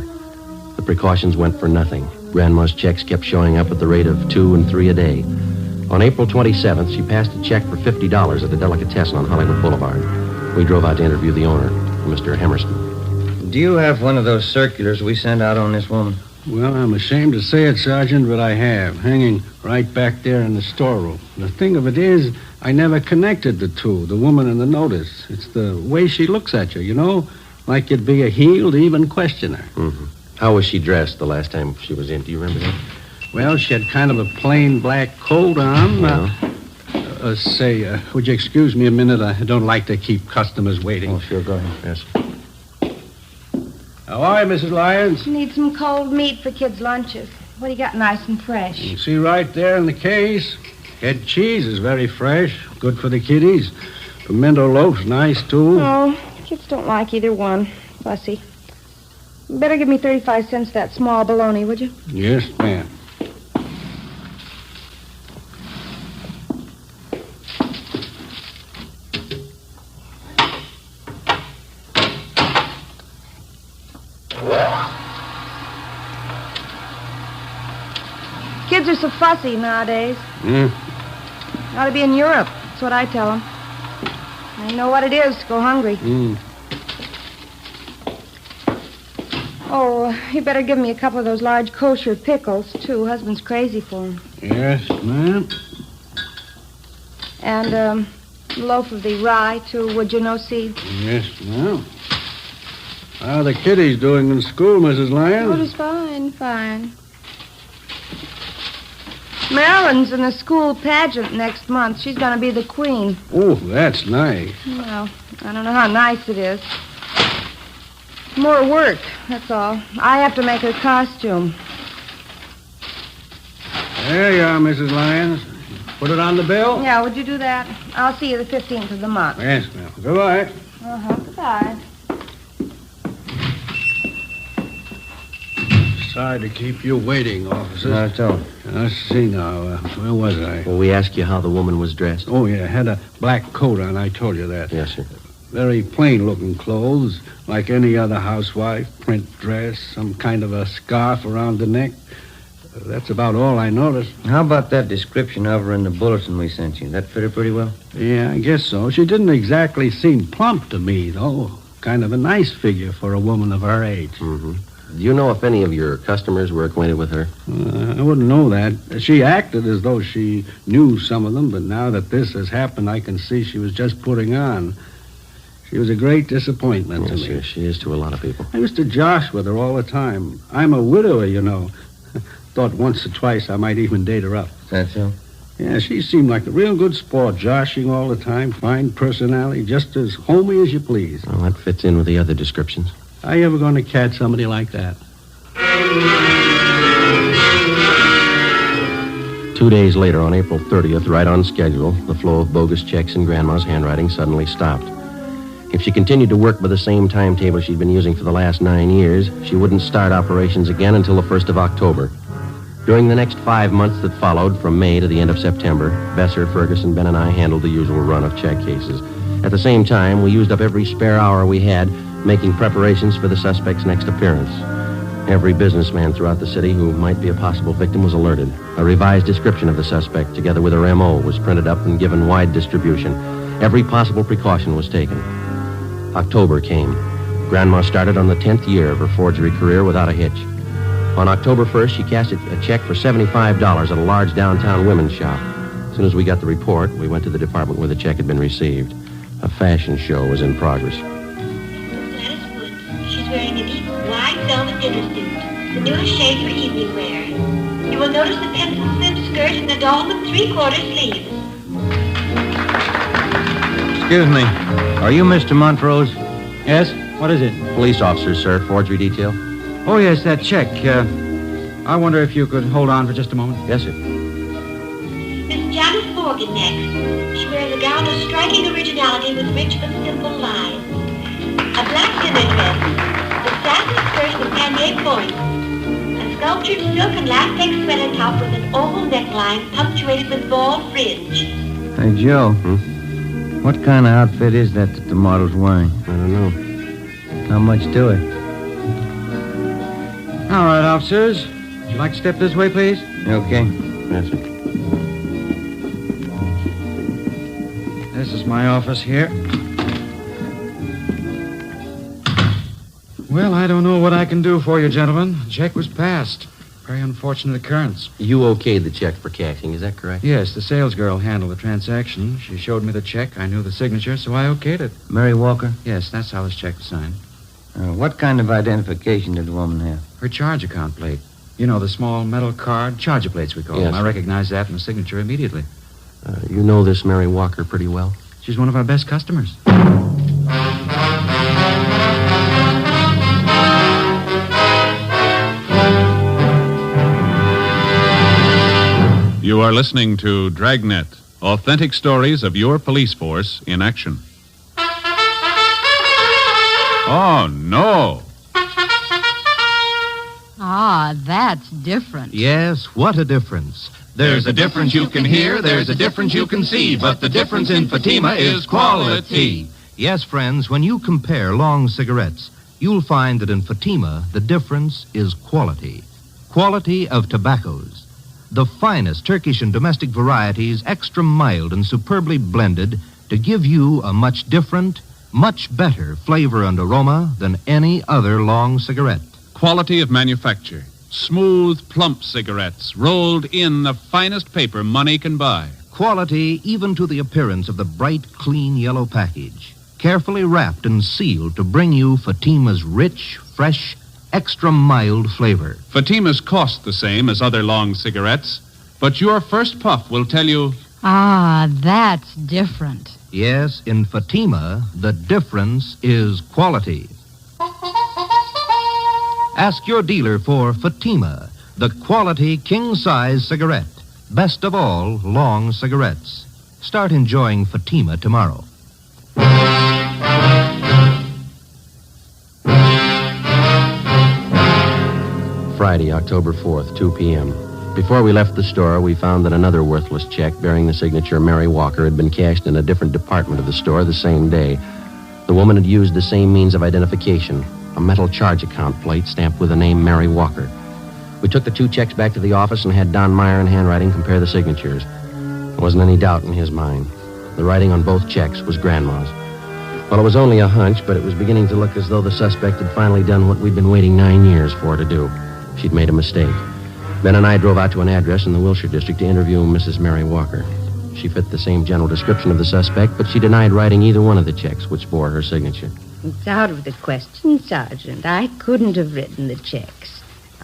The precautions went for nothing. Grandma's checks kept showing up at the rate of 2 and 3 a day. On April 27th, she passed a check for $50 at the delicatessen on Hollywood Boulevard. We drove out to interview the owner, Mr. Hemerston. Do you have one of those circulars we sent out on this woman? Well, I'm ashamed to say it, Sergeant, but I have, hanging right back there in the storeroom. The thing of it is, I never connected the two, the woman and the notice. It's the way she looks at you, you know? Like you'd be a heel to even question her. Mm-hmm. How was she dressed the last time she was in? Do you remember that? Well, she had kind of a plain black coat on. Would you excuse me a minute? I don't like to keep customers waiting. Oh, sure, go ahead. Yes. How are you, Mrs. Lyons? Need some cold meat for kids' lunches. What do you got nice and fresh? You see right there in the case. Head cheese is very fresh. Good for the kiddies. Pimento loaf's nice, too. Oh, kids don't like either one. Fussy. Better give me 35 cents for that small bologna, would you? Yes, ma'am. Kids are so fussy nowadays. Ought to be in Europe. That's what I tell them. They know what it is to go hungry. Oh, you better give me a couple of those large kosher pickles, too. Husband's crazy for them. Yes, ma'am. And a loaf of the rye, too, would you, no seeds? Yes, ma'am. How are the kiddies doing in school, Mrs. Lyons? Oh, just fine, fine. Marilyn's in the school pageant next month. She's going to be the queen. Oh, that's nice. Well, I don't know how nice it is. More work, that's all. I have to make her costume. There you are, Mrs. Lyons. Put it on the bill? Yeah, would you do that? I'll see you the 15th of the month. Yes, ma'am. Goodbye. Goodbye. Sorry to keep you waiting, officer. Not at all. Let's see now. Where was I? Well, we asked you how the woman was dressed. Oh, yeah. Had a black coat on. I told you that. Yes, sir. Very plain-looking clothes, like any other housewife. Print dress, some kind of a scarf around the neck. That's about all I noticed. How about that description of her in the bulletin we sent you? That fit her pretty well? Yeah, I guess so. She didn't exactly seem plump to me, though. Kind of a nice figure for a woman of her age. Mm-hmm. Do you know if any of your customers were acquainted with her? I wouldn't know that. She acted as though she knew some of them, but now that this has happened, I can see she was just putting on. She was a great disappointment to me. Yes, she is to a lot of people. I used to josh with her all the time. I'm a widower, you know. Thought once or twice I might even date her up. That's so? Yeah, she seemed like a real good sport, joshing all the time, fine personality, just as homey as you please. Well, that fits in with the other descriptions. Are you ever going to catch somebody like that? 2 days later, on April 30th, right on schedule, the flow of bogus checks in Grandma's handwriting suddenly stopped. If she continued to work by the same timetable she'd been using for the last 9 years, she wouldn't start operations again until the 1st of October. During the next 5 months that followed, from May to the end of September, Besser, Ferguson, Ben, and I handled the usual run of check cases. At the same time, we used up every spare hour we had making preparations for the suspect's next appearance. Every businessman throughout the city who might be a possible victim was alerted. A revised description of the suspect, together with her M.O., was printed up and given wide distribution. Every possible precaution was taken. October came. Grandma started on the 10th year of her forgery career without a hitch. On October 1st, she cashed a check for $75 at a large downtown women's shop. As soon as we got the report, we went to the department where the check had been received. A fashion show was in progress. She's wearing a deep, wide velvet dinner suit, the newest shade for evening wear. You will notice the pencil slip skirt and the dolman 3/4 sleeves. Excuse me. Are you Mr. Montrose? Yes? What is it? Police officer, sir. Forgery detail. Oh, yes, that check. I wonder if you could hold on for just a moment. Yes, sir. Miss Janice Morgan next. She wears a gown of striking originality with rich but simple lines. A black dinner dress, the satin skirt with pannier points, a sculptured silk and latex sweater top with an oval neckline punctuated with ball fringe. Hey, Joe. What kind of outfit is that the model's wearing? I don't know. How much to it? All right, officers. Would you like to step this way, please? Okay. Yes, sir. This is my office here. Well, I don't know what I can do for you, gentlemen. The check was passed. Very unfortunate occurrence. You okayed the check for cashing, is that correct? Yes, the sales girl handled the transaction. She showed me the check. I knew the signature, so I okayed it. Mary Walker? Yes, that's how this check was signed. What kind of identification did the woman have? Her charge account plate. You know, the small metal card, charger plates we call them. I recognized that in the signature immediately. You know this Mary Walker pretty well? She's one of our best customers. You are listening to Dragnet, authentic stories of your police force in action. Oh, no. Ah, that's different. Yes, what a difference. There's a difference you can hear, there's a difference you can see, but the difference in Fatima is quality. Yes, friends, when you compare long cigarettes, you'll find that in Fatima, the difference is quality. Quality of tobaccos. The finest Turkish and domestic varieties, extra mild and superbly blended to give you a much different, much better flavor and aroma than any other long cigarette. Quality of manufacture. Smooth, plump cigarettes rolled in the finest paper money can buy. Quality even to the appearance of the bright, clean yellow package. Carefully wrapped and sealed to bring you Fatima's rich, fresh, extra mild flavor. Fatima's cost the same as other long cigarettes, but your first puff will tell you... Ah, that's different. Yes, in Fatima, the difference is quality. Ask your dealer for Fatima, the quality king-size cigarette. Best of all, long cigarettes. Start enjoying Fatima tomorrow. Friday, October 4th, 2 p.m. Before we left the store, we found that another worthless check bearing the signature Mary Walker had been cashed in a different department of the store the same day. The woman had used the same means of identification, a metal charge account plate stamped with the name Mary Walker. We took the two checks back to the office and had Don Meyer in handwriting compare the signatures. There wasn't any doubt in his mind. The writing on both checks was Grandma's. Well, it was only a hunch, but it was beginning to look as though the suspect had finally done what we'd been waiting 9 years for her to do. She'd made a mistake. Ben and I drove out to an address in the Wilshire district to interview Mrs. Mary Walker. She fit the same general description of the suspect, but she denied writing either one of the checks which bore her signature. It's out of the question, Sergeant. I couldn't have written the checks.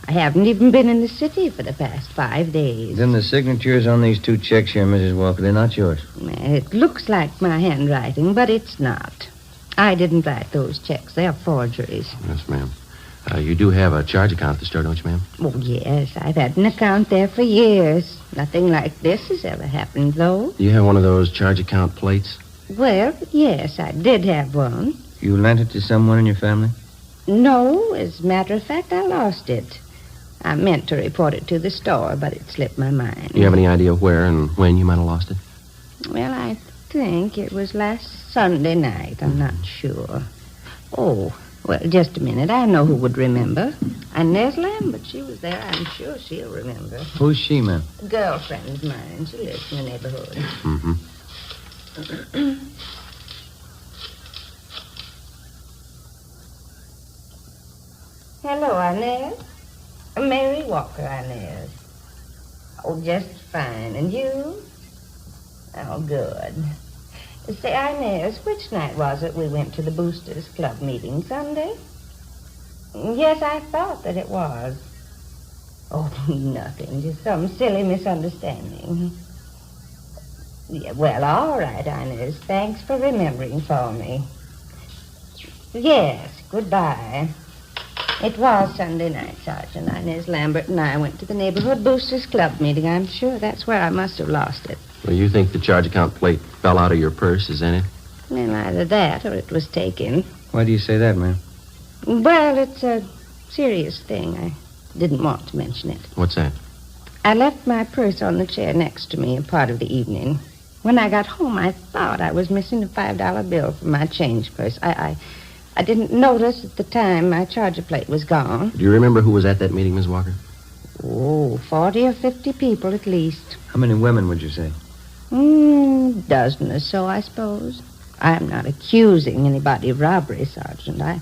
I haven't even been in the city for the past 5 days. Then the signatures on these two checks here, Mrs. Walker, they're not yours. It looks like my handwriting, but it's not. I didn't write those checks. They're forgeries. Yes, ma'am. You do have a charge account at the store, don't you, ma'am? Oh, yes. I've had an account there for years. Nothing like this has ever happened, though. Do you have one of those charge account plates? Well, yes, I did have one. You lent it to someone in your family? No, as a matter of fact, I lost it. I meant to report it to the store, but it slipped my mind. Do you have any idea where and when you might have lost it? Well, I think it was last Sunday night. I'm not sure. Oh, well, just a minute. I know who would remember. Inez Lambert, she was there. I'm sure she'll remember. Who's she, ma'am? A girlfriend of mine. She lives in the neighborhood. Mm-hmm. Hello, Inez. Mary Walker, Inez. Oh, just fine. And you? Oh, good. Say, Inez, which night was it we went to the Boosters Club meeting? Sunday? Yes, I thought that it was. Oh, nothing. Just some silly misunderstanding. Yeah, well, all right, Inez. Thanks for remembering for me. Yes, goodbye. It was Sunday night, Sergeant. Inez Lambert and I went to the neighborhood Boosters Club meeting. I'm sure that's where I must have lost it. Well, you think the charge account plate fell out of your purse, is that it? Well, either that or it was taken. Why do you say that, ma'am? Well, it's a serious thing. I didn't want to mention it. What's that? I left my purse on the chair next to me a part of the evening. When I got home, I thought I was missing a $5 bill from my change purse. I didn't notice at the time my charger plate was gone. Do you remember who was at that meeting, Miss Walker? Oh, 40 or 50 people at least. How many women would you say? Dozen or so, I suppose. I'm not accusing anybody of robbery, Sergeant. I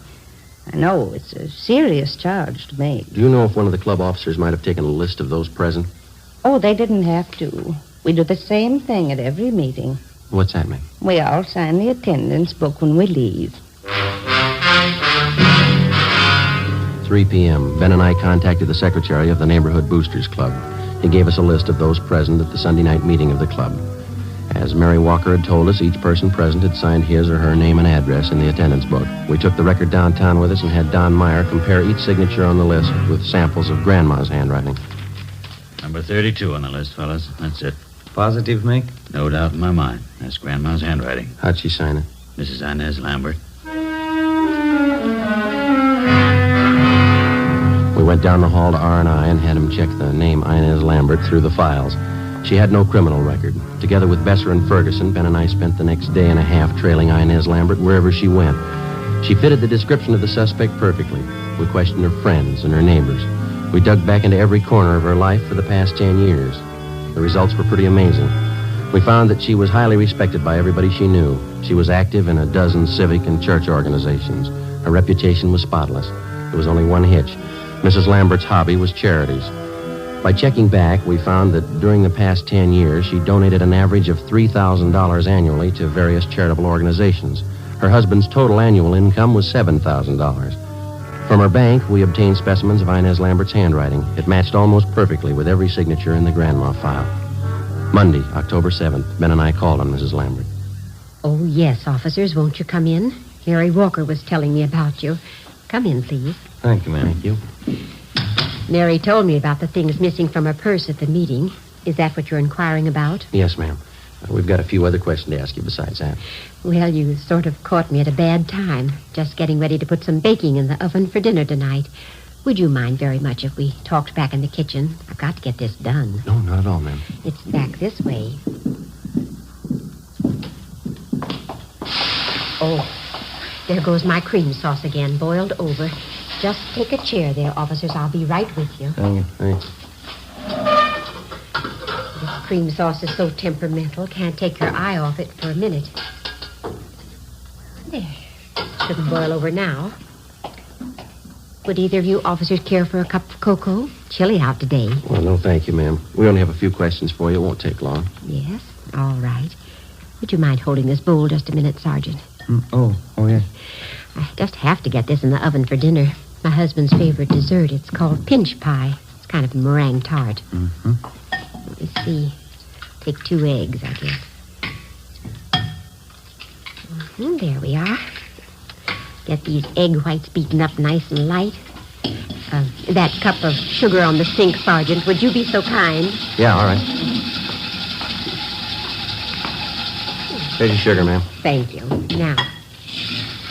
know it's a serious charge to make. Do you know if one of the club officers might have taken a list of those present? Oh, they didn't have to. We do the same thing at every meeting. What's that mean? We all sign the attendance book when we leave. 3 p.m. Ben and I contacted the secretary of the Neighborhood Boosters Club. He gave us a list of those present at the Sunday night meeting of the club. As Mary Walker had told us, each person present had signed his or her name and address in the attendance book. We took the record downtown with us and had Don Meyer compare each signature on the list with samples of Grandma's handwriting. Number 32 on the list, fellas. That's it. Positive, Mick? No doubt in my mind. That's Grandma's handwriting. How'd she sign it? Mrs. Inez Lambert. We went down the hall to R&I and had him check the name Inez Lambert through the files. She had no criminal record. Together with Besser and Ferguson, Ben and I spent the next day and a half trailing Inez Lambert wherever she went. She fitted the description of the suspect perfectly. We questioned her friends and her neighbors. We dug back into every corner of her life for the past 10 years. The results were pretty amazing. We found that she was highly respected by everybody she knew. She was active in a dozen civic and church organizations. Her reputation was spotless. There was only one hitch. Mrs. Lambert's hobby was charities. By checking back, we found that during the past 10 years, she donated an average of $3,000 annually to various charitable organizations. Her husband's total annual income was $7,000. From her bank, we obtained specimens of Inez Lambert's handwriting. It matched almost perfectly with every signature in the Grandma file. Monday, October 7th, Ben and I called on Mrs. Lambert. Oh, yes, officers. Won't you come in? Mary Walker was telling me about you. Come in, please. Thank you, ma'am. Thank you. Mary told me about the things missing from her purse at the meeting. Is that what you're inquiring about? Yes, ma'am. We've got a few other questions to ask you besides that. Well, you sort of caught me at a bad time. Just getting ready to put some baking in the oven for dinner tonight. Would you mind very much if we talked back in the kitchen? I've got to get this done. No, not at all, ma'am. It's back this way. Oh, there goes my cream sauce again, boiled over. Just take a chair there, officers. I'll be right with you. Thank you. Thanks. This cream sauce is so temperamental, can't take your eye off it for a minute. There. Shouldn't boil over now. Would either of you officers care for a cup of cocoa? Chilly out today. Well, no, thank you, ma'am. We only have a few questions for you. It won't take long. Yes? All right. Would you mind holding this bowl just a minute, Sergeant? Oh, yes. I just have to get this in the oven for dinner. My husband's favorite dessert. It's called pinch pie. It's kind of a meringue tart. Mm-hmm. Let me see. Take 2 eggs, I guess. There we are. Get these egg whites beaten up nice and light. That cup of sugar on the sink, Sergeant. Would you be so kind? Yeah, all right. Here's your sugar, ma'am. Thank you. Now,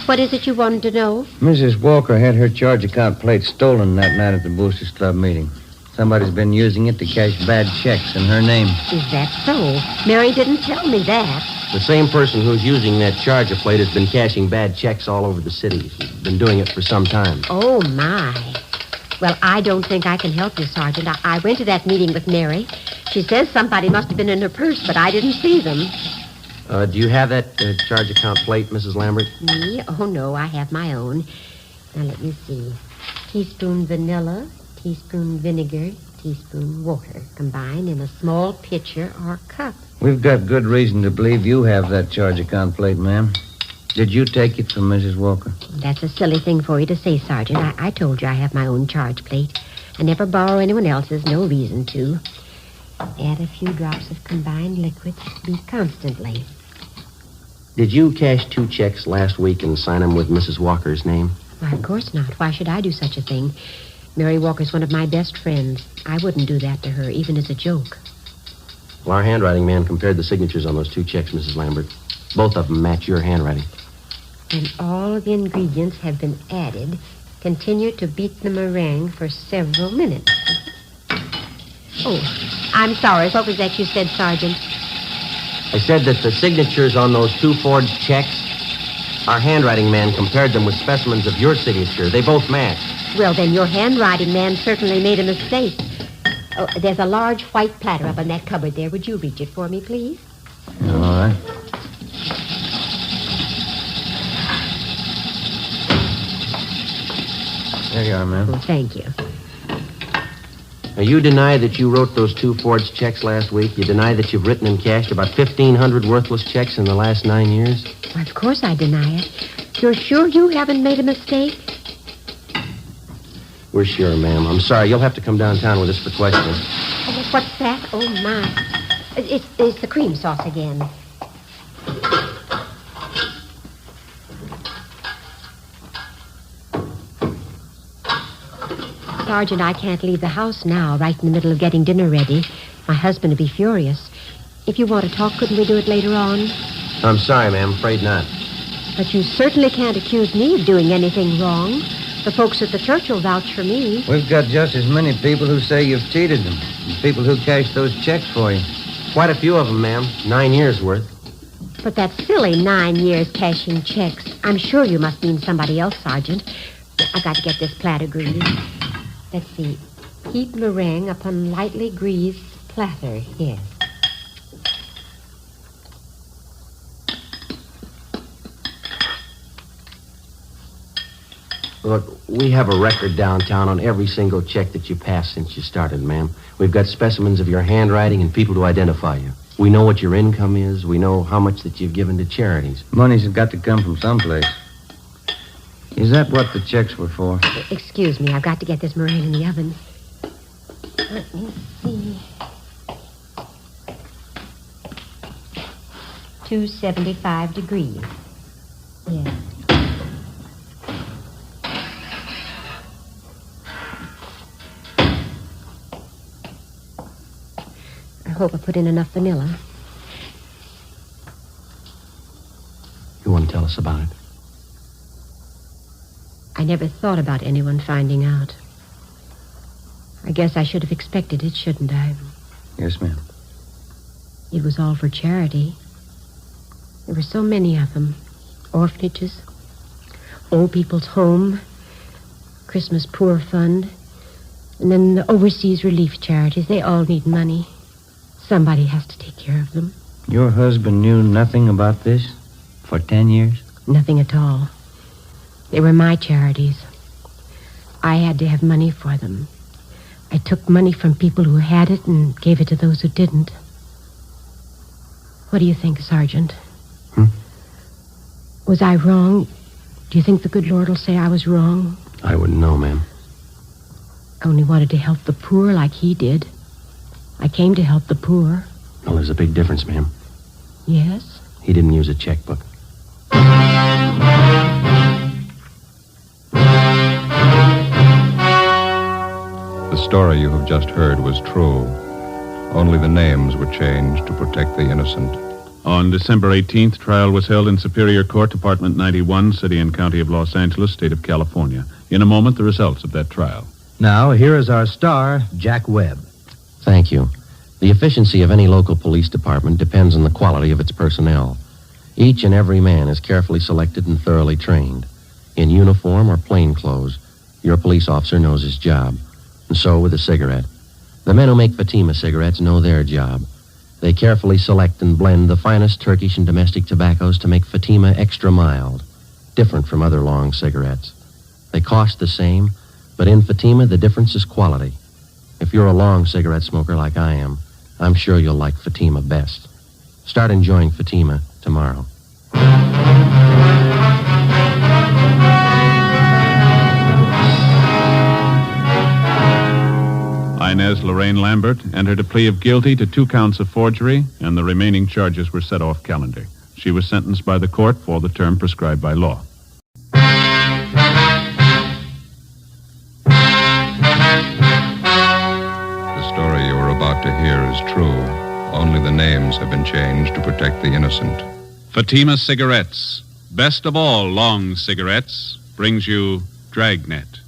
what is it you wanted to know? Mrs. Walker had her charge account plate stolen that night at the Boosters Club meeting. Somebody's been using it to cash bad checks in her name. Is that so? Mary didn't tell me that. The same person who's using that charger plate has been cashing bad checks all over the city. She's been doing it for some time. Oh, my. Well, I don't think I can help you, Sergeant. I went to that meeting with Mary. She says somebody must have been in her purse, but I didn't see them. Do you have that charge account plate, Mrs. Lambert? Me? Oh, no, I have my own. Now, let me see. Teaspoon vanilla, teaspoon vinegar, teaspoon water, combined in a small pitcher or cup. We've got good reason to believe you have that charge account plate, ma'am. Did you take it from Mrs. Walker? That's a silly thing for you to say, Sergeant. I told you I have my own charge plate. I never borrow anyone else's, no reason to. Add a few drops of combined liquid. Beat constantly. Did you cash 2 checks last week and sign them with Mrs. Walker's name? Why, of course not. Why should I do such a thing? Mary Walker's one of my best friends. I wouldn't do that to her, even as a joke. Well, our handwriting man compared the signatures on those 2 checks, Mrs. Lambert. Both of them match your handwriting. When all the ingredients have been added, continue to beat the meringue for several minutes. Oh, I'm sorry. What was that you said, Sergeant? I said that the signatures on those 2 forged checks, our handwriting man compared them with specimens of your signature. They both match. Well, then your handwriting man certainly made a mistake. Oh, there's a large white platter up on that cupboard there. Would you reach it for me, please? All right. There you are, ma'am. Well, thank you. Now, you deny that you wrote those 2 forged checks last week? You deny that you've written and cashed about 1,500 worthless checks in the last 9 years? Well, of course I deny it. You're sure you haven't made a mistake? We're sure, ma'am. I'm sorry. You'll have to come downtown with us for questioning. Oh, what's that? Oh, my. It's the cream sauce again. Sergeant, I can't leave the house now, right in the middle of getting dinner ready. My husband would be furious. If you want to talk, couldn't we do it later on? I'm sorry, ma'am. Afraid not. But you certainly can't accuse me of doing anything wrong. The folks at the church will vouch for me. We've got just as many people who say you've cheated them. And people who cash those checks for you. Quite a few of them, ma'am. 9 years' worth. But that's silly, 9 years cashing checks. I'm sure you must mean somebody else, Sergeant. I've got to get this platter greased. Let's see. Heap meringue upon lightly greased platter. Yes. Look, we have a record downtown on every single check that you passed since you started, ma'am. We've got specimens of your handwriting and people to identify you. We know what your income is. We know how much that you've given to charities. Money's got to come from someplace. Is that what the checks were for? Excuse me, I've got to get this meringue in the oven. Let me see. 275 degrees. Yes. I hope I put in enough vanilla. You want to tell us about it? I never thought about anyone finding out. I guess I should have expected it, shouldn't I? Yes, ma'am. It was all for charity. There were so many of them. Orphanages, Old People's Home, Christmas Poor Fund, and then the overseas relief charities. They all need money. Somebody has to take care of them. Your husband knew nothing about this for 10 years? Nothing at all. They were my charities. I had to have money for them. I took money from people who had it and gave it to those who didn't. What do you think, Sergeant? Was I wrong? Do you think the good Lord will say I was wrong? I wouldn't know, ma'am. I only wanted to help the poor like he did. I came to help the poor. Well, there's a big difference, ma'am. Yes? He didn't use a checkbook. The story you have just heard was true. Only the names were changed to protect the innocent. On December 18th, trial was held in Superior Court, Department 91, City and County of Los Angeles, State of California. In a moment, the results of that trial. Now, here is our star, Jack Webb. Thank you. The efficiency of any local police department depends on the quality of its personnel. Each and every man is carefully selected and thoroughly trained. In uniform or plain clothes, your police officer knows his job. And so with a cigarette. The men who make Fatima cigarettes know their job. They carefully select and blend the finest Turkish and domestic tobaccos to make Fatima extra mild, different from other long cigarettes. They cost the same, but in Fatima, the difference is quality. If you're a long cigarette smoker like I am, I'm sure you'll like Fatima best. Start enjoying Fatima tomorrow. Inez Lorraine Lambert entered a plea of guilty to 2 counts of forgery, and the remaining charges were set off calendar. She was sentenced by the court for the term prescribed by law. The story you are about to hear is true. Only the names have been changed to protect the innocent. Fatima Cigarettes, best of all long cigarettes, brings you Dragnet.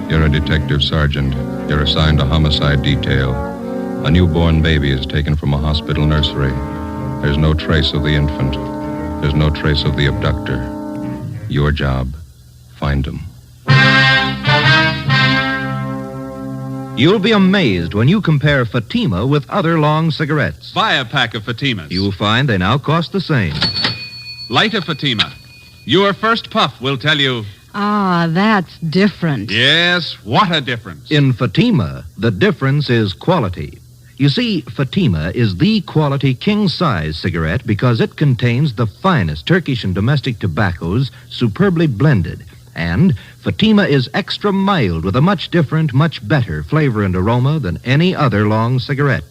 You're a detective sergeant. You're assigned a homicide detail. A newborn baby is taken from a hospital nursery. There's no trace of the infant. There's no trace of the abductor. Your job, find him. You'll be amazed when you compare Fatima with other long cigarettes. Buy a pack of Fatimas. You'll find they now cost the same. Light a Fatima. Your first puff will tell you... Ah, that's different. Yes, what a difference. In Fatima, the difference is quality. You see, Fatima is the quality king-size cigarette because it contains the finest Turkish and domestic tobaccos superbly blended. And Fatima is extra mild with a much different, much better flavor and aroma than any other long cigarette.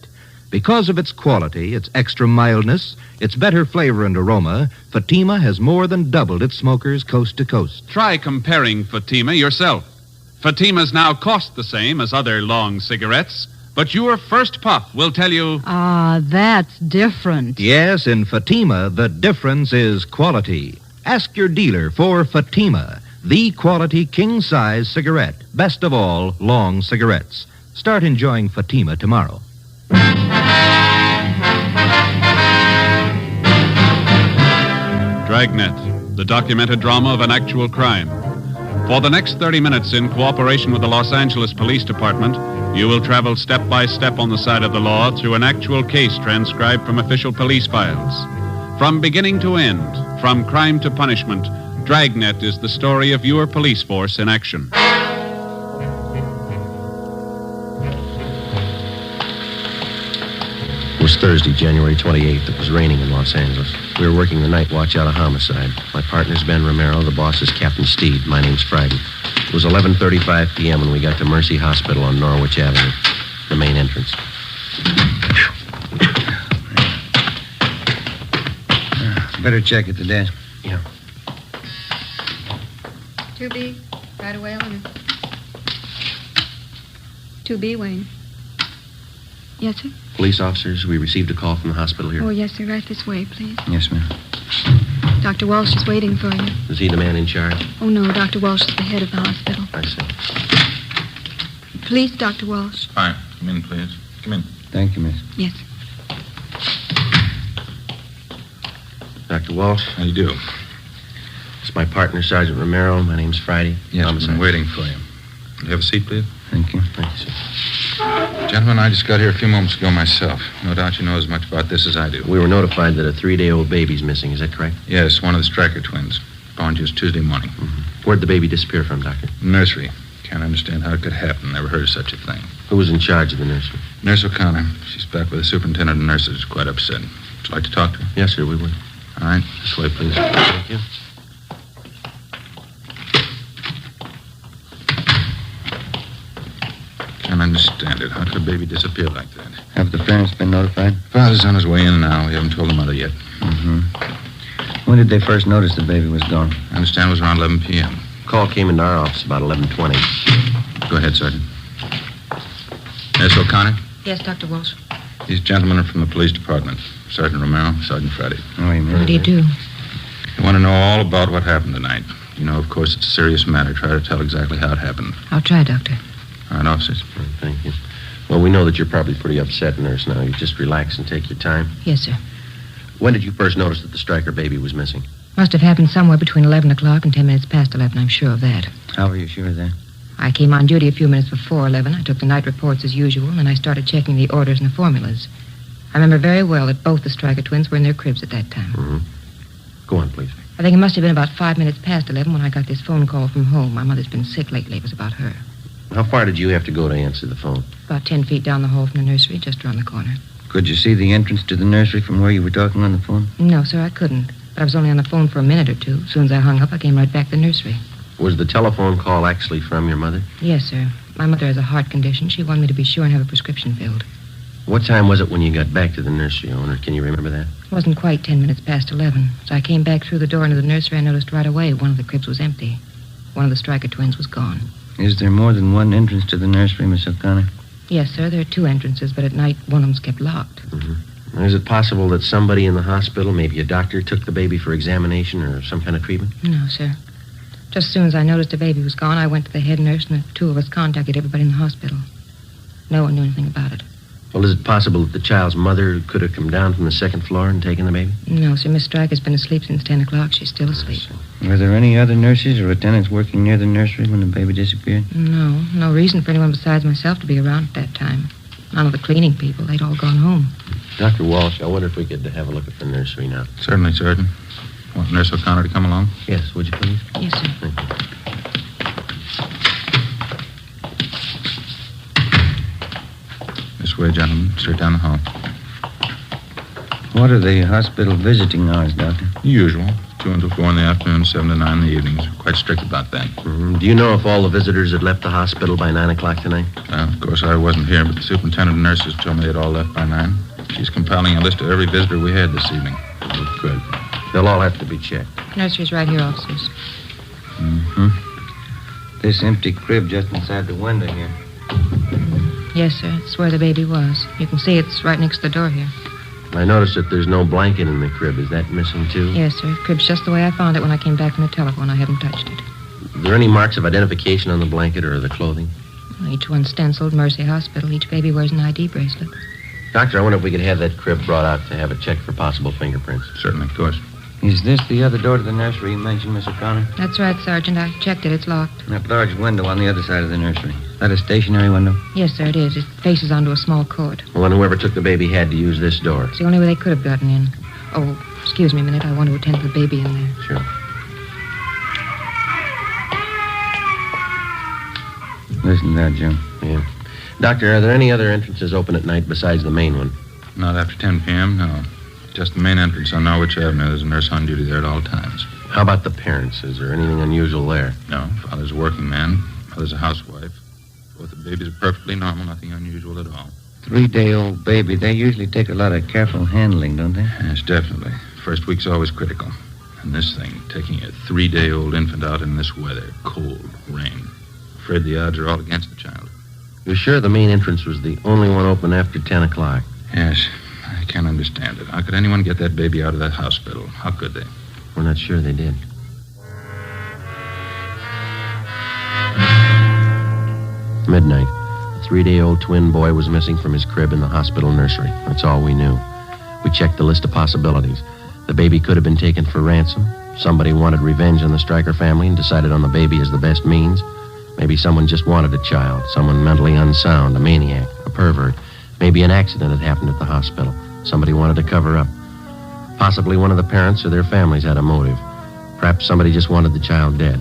Because of its quality, its extra mildness, its better flavor and aroma, Fatima has more than doubled its smokers coast to coast. Try comparing Fatima yourself. Fatimas now cost the same as other long cigarettes, but your first puff will tell you... Ah, that's different. Yes, in Fatima, the difference is quality. Ask your dealer for Fatima, the quality king-size cigarette. Best of all, long cigarettes. Start enjoying Fatima tomorrow. Dragnet, the documented drama of an actual crime. For the next 30 minutes, in cooperation with the Los Angeles Police Department, you will travel step by step on the side of the law through an actual case transcribed from official police files. From beginning to end, from crime to punishment, Dragnet is the story of your police force in action. It was Thursday, January 28th. It was raining in Los Angeles. We were working the night watch out of homicide. My partner's Ben Romero. The boss is Captain Steed. My name's Friday. It was 11:35 p.m. when we got to Mercy Hospital on Norwich Avenue, the main entrance. Better check at the desk. Yeah. 2B, right away, Eleanor. 2B, Wayne. Yes, sir? Police officers, we received a call from the hospital here. Oh, yes, sir. Right this way, please. Yes, ma'am. Dr. Walsh is waiting for you. Is he the man in charge? Oh, no, Dr. Walsh is the head of the hospital. I see. Please, Dr. Walsh. Fine. Come in, please. Come in. Thank you, miss. Yes. Dr. Walsh. How do you do? It's my partner, Sergeant Romero. My name's Friday. Yes, I'm waiting for you. Will you have a seat, please? Thank you. Thank you, sir. Gentlemen, I just got here a few moments ago myself. No doubt you know as much about this as I do. We were notified that a 3-day-old baby's missing. Is that correct? Yes, one of the Stryker twins. Born just Tuesday morning. Mm-hmm. Where'd the baby disappear from, Doctor? Nursery. Can't understand how it could happen. Never heard of such a thing. Who was in charge of the nursery? Nurse O'Connor. She's back with the superintendent of nurses. Quite upset. Would you like to talk to her? Yes, sir, we would. All right. This way, please. Thank you. Can't understand it. How could a baby disappear like that? Have the parents been notified? Father's on his way in now. We haven't told the mother yet. Mm-hmm. When did they first notice the baby was gone? I understand it was around 11 p.m. Call came into our office about 11:20. Go ahead, Sergeant. Nurse O'Connor? Yes, Dr. Walsh. These gentlemen are from the police department. Sergeant Romero, Sergeant Friday. Oh, you What do you do? You want to know all about what happened tonight. You know, of course, it's a serious matter. Try to tell exactly how it happened. I'll try, Doctor. All right, officers. Thank you. Well, we know that you're probably pretty upset, nurse, now. You just relax and take your time. Yes, sir. When did you first notice that the Stryker baby was missing? Must have happened somewhere between 11 o'clock and 10 minutes past 11. I'm sure of that. How were you sure of that? I came on duty a few minutes before 11. I took the night reports as usual, and I started checking the orders and the formulas. I remember very well that both the Stryker twins were in their cribs at that time. Mm-hmm. Go on, please. I think it must have been about 5 minutes past 11 when I got this phone call from home. My mother's been sick lately. It was about her. How far did you have to go to answer the phone? About 10 feet down the hall from the nursery, just around the corner. Could you see the entrance to the nursery from where you were talking on the phone? No, sir, I couldn't. But I was only on the phone for a minute or two. As soon as I hung up, I came right back to the nursery. Was the telephone call actually from your mother? Yes, sir. My mother has a heart condition. She wanted me to be sure and have a prescription filled. What time was it when you got back to the nursery, owner? Can you remember that? It wasn't quite 10 minutes past 11. So I came back through the door into the nursery. I noticed right away one of the cribs was empty. One of the Stryker twins was gone. Is there more than one entrance to the nursery, Miss O'Connor? Yes, sir. There are 2 entrances, but at night one of them's kept locked. Mm-hmm. Is it possible that somebody in the hospital, maybe a doctor, took the baby for examination or some kind of treatment? No, sir. Just as soon as I noticed the baby was gone, I went to the head nurse, and the 2 of us contacted everybody in the hospital. No one knew anything about it. Well, is it possible that the child's mother could have come down from the second floor and taken the baby? No, sir. Miss Stryker's been asleep since 10 o'clock. She's still asleep. Were there any other nurses or attendants working near the nursery when the baby disappeared? No. No reason for anyone besides myself to be around at that time. None of the cleaning people. They'd all gone home. Dr. Walsh, I wonder if we could have a look at the nursery now. Certainly, Sergeant. Want Nurse O'Connor to come along? Yes, would you please? Yes, sir. Thank you. This way, gentlemen. Straight down the hall. What are the hospital visiting hours, Doctor? Usual. 2 until 4 in the afternoon, 7 to 9 in the evenings. Quite strict about that. Do you know if all the visitors had left the hospital by 9 o'clock tonight? Of course, I wasn't here, but the superintendent of nurses told me they'd all left by 9. She's compiling a list of every visitor we had this evening. Good. They'll all have to be checked. Nursery's right here, officers. This empty crib just inside the window here. Yes, sir. It's where the baby was. You can see it's right next to the door here. I noticed that there's no blanket in the crib. Is that missing, too? Yes, sir. The crib's just the way I found it when I came back from the telephone. I haven't touched it. Are there any marks of identification on the blanket or the clothing? Each one stenciled Mercy Hospital. Each baby wears an ID bracelet. Doctor, I wonder if we could have that crib brought out to have it checked for possible fingerprints. Certainly, of course. Is this the other door to the nursery you mentioned, Miss O'Connor? That's right, Sergeant. I checked it. It's locked. That large window on the other side of the nursery. Is that a stationary window? Yes, sir, it is. It faces onto a small court. Well, then whoever took the baby had to use this door. It's the only way they could have gotten in. Oh, excuse me a minute. I want to attend to the baby in there. Sure. Listen to that, Jim. Yeah. Doctor, are there any other entrances open at night besides the main one? Not after 10 p.m., no. Just the main entrance on Norwich Avenue. There's a nurse on duty there at all times. How about the parents? Is there anything unusual there? No. Father's a working man. Mother's a housewife. Both the babies are perfectly normal. Nothing unusual at all. 3-day-old baby. They usually take a lot of careful handling, don't they? Yes, definitely. First week's always critical. And this thing, taking a 3-day-old infant out in this weather, cold, rain. Afraid the odds are all against the child. You're sure the main entrance was the only one open after 10 o'clock? Yes. I can't understand it. How could anyone get that baby out of that hospital? How could they? We're not sure they did. Midnight. A 3-day-old twin boy was missing from his crib in the hospital nursery. That's all we knew. We checked the list of possibilities. The baby could have been taken for ransom. Somebody wanted revenge on the Stryker family and decided on the baby as the best means. Maybe someone just wanted a child, someone mentally unsound, a maniac, a pervert. Maybe an accident had happened at the hospital. Somebody wanted to cover up. Possibly one of the parents or their families had a motive. Perhaps somebody just wanted the child dead.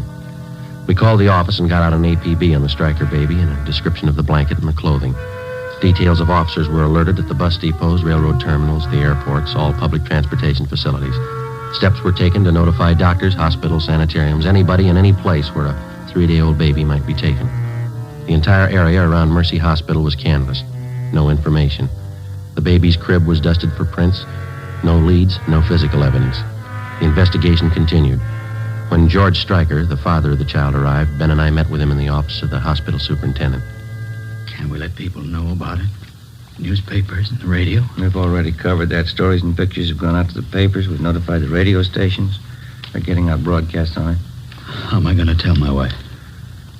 We called the office and got out an APB on the Stryker baby and a description of the blanket and the clothing. Details of officers were alerted at the bus depots, railroad terminals, the airports, all public transportation facilities. Steps were taken to notify doctors, hospitals, sanitariums, anybody in any place where a 3-day-old baby might be taken. The entire area around Mercy Hospital was canvassed. No information. The baby's crib was dusted for prints. No leads, no physical evidence. The investigation continued. When George Stryker, the father of the child, arrived, Ben and I met with him in the office of the hospital superintendent. Can't we let people know about it? Newspapers and the radio? We've already covered that. Stories and pictures have gone out to the papers. We've notified the radio stations. They're getting out broadcasts on it. How am I going to tell my wife?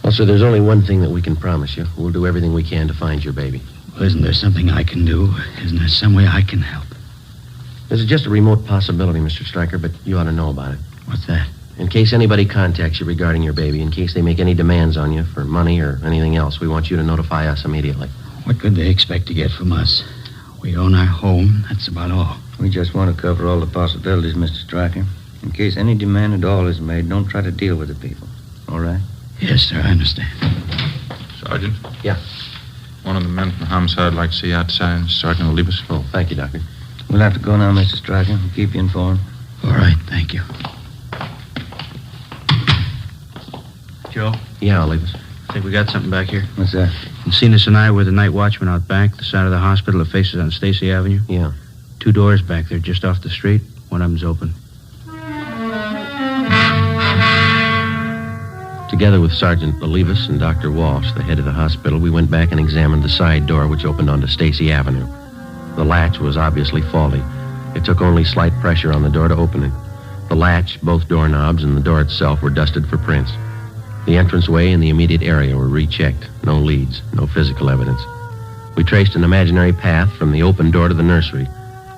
Well, sir, there's only one thing that we can promise you. We'll do everything we can to find your baby. Well, isn't there something I can do? Isn't there some way I can help? This is just a remote possibility, Mr. Stryker, but you ought to know about it. What's that? In case anybody contacts you regarding your baby, in case they make any demands on you for money or anything else, we want you to notify us immediately. What could they expect to get from us? We own our home. That's about all. We just want to cover all the possibilities, Mr. Stryker. In case any demand at all is made, don't try to deal with the people. All right? Yes, sir, I understand. Sergeant? Yeah? One of the men from the homicide would like to see you outside. Sergeant will leave us. Oh, thank you, Doctor. We'll have to go now, Mr. Stryker. We'll keep you informed. All right, thank you. Joe? Yeah, I'll leave us. I think we got something back here. What's that? Encinas and I were the night watchman out back, the side of the hospital that faces on Stacy Avenue. Yeah. 2 doors back there, just off the street. One of them's open. Together with Sergeant Olivas and Dr. Walsh, the head of the hospital, we went back and examined the side door which opened onto Stacy Avenue. The latch was obviously faulty. It took only slight pressure on the door to open it. The latch, both doorknobs, and the door itself were dusted for prints. The entranceway and the immediate area were rechecked. No leads, no physical evidence. We traced an imaginary path from the open door to the nursery.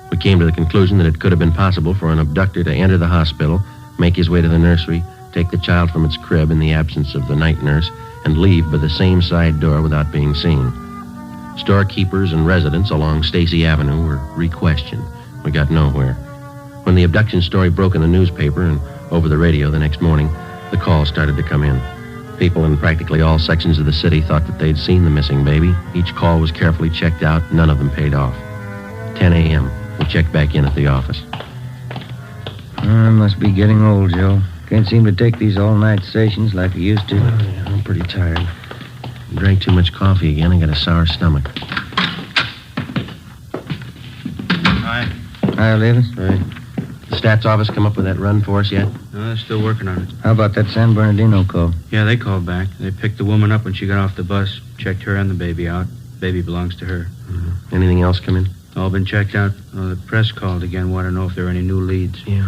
We came to the conclusion that it could have been possible for an abductor to enter the hospital, make his way to the nursery, take the child from its crib in the absence of the night nurse, and leave by the same side door without being seen. Storekeepers and residents along Stacy Avenue were re-questioned. We got nowhere. When the abduction story broke in the newspaper and over the radio the next morning, the calls started to come in. People in practically all sections of the city thought that they'd seen the missing baby. Each call was carefully checked out. None of them paid off. 10 a.m. We checked back in at the office. I must be getting old, Joe. Can't seem to take these all-night sessions like I used to. Yeah, I'm pretty tired. Drank too much coffee again. I got a sour stomach. Hi. Hi, Levis. Right. The stats office come up with that run for us yet? No, they're still working on it. How about that San Bernardino call? Yeah, they called back. They picked the woman up when she got off the bus, checked her and the baby out. Baby belongs to her. Mm-hmm. Anything else come in? All been checked out. The press called again. Want to know if there are any new leads. Yeah.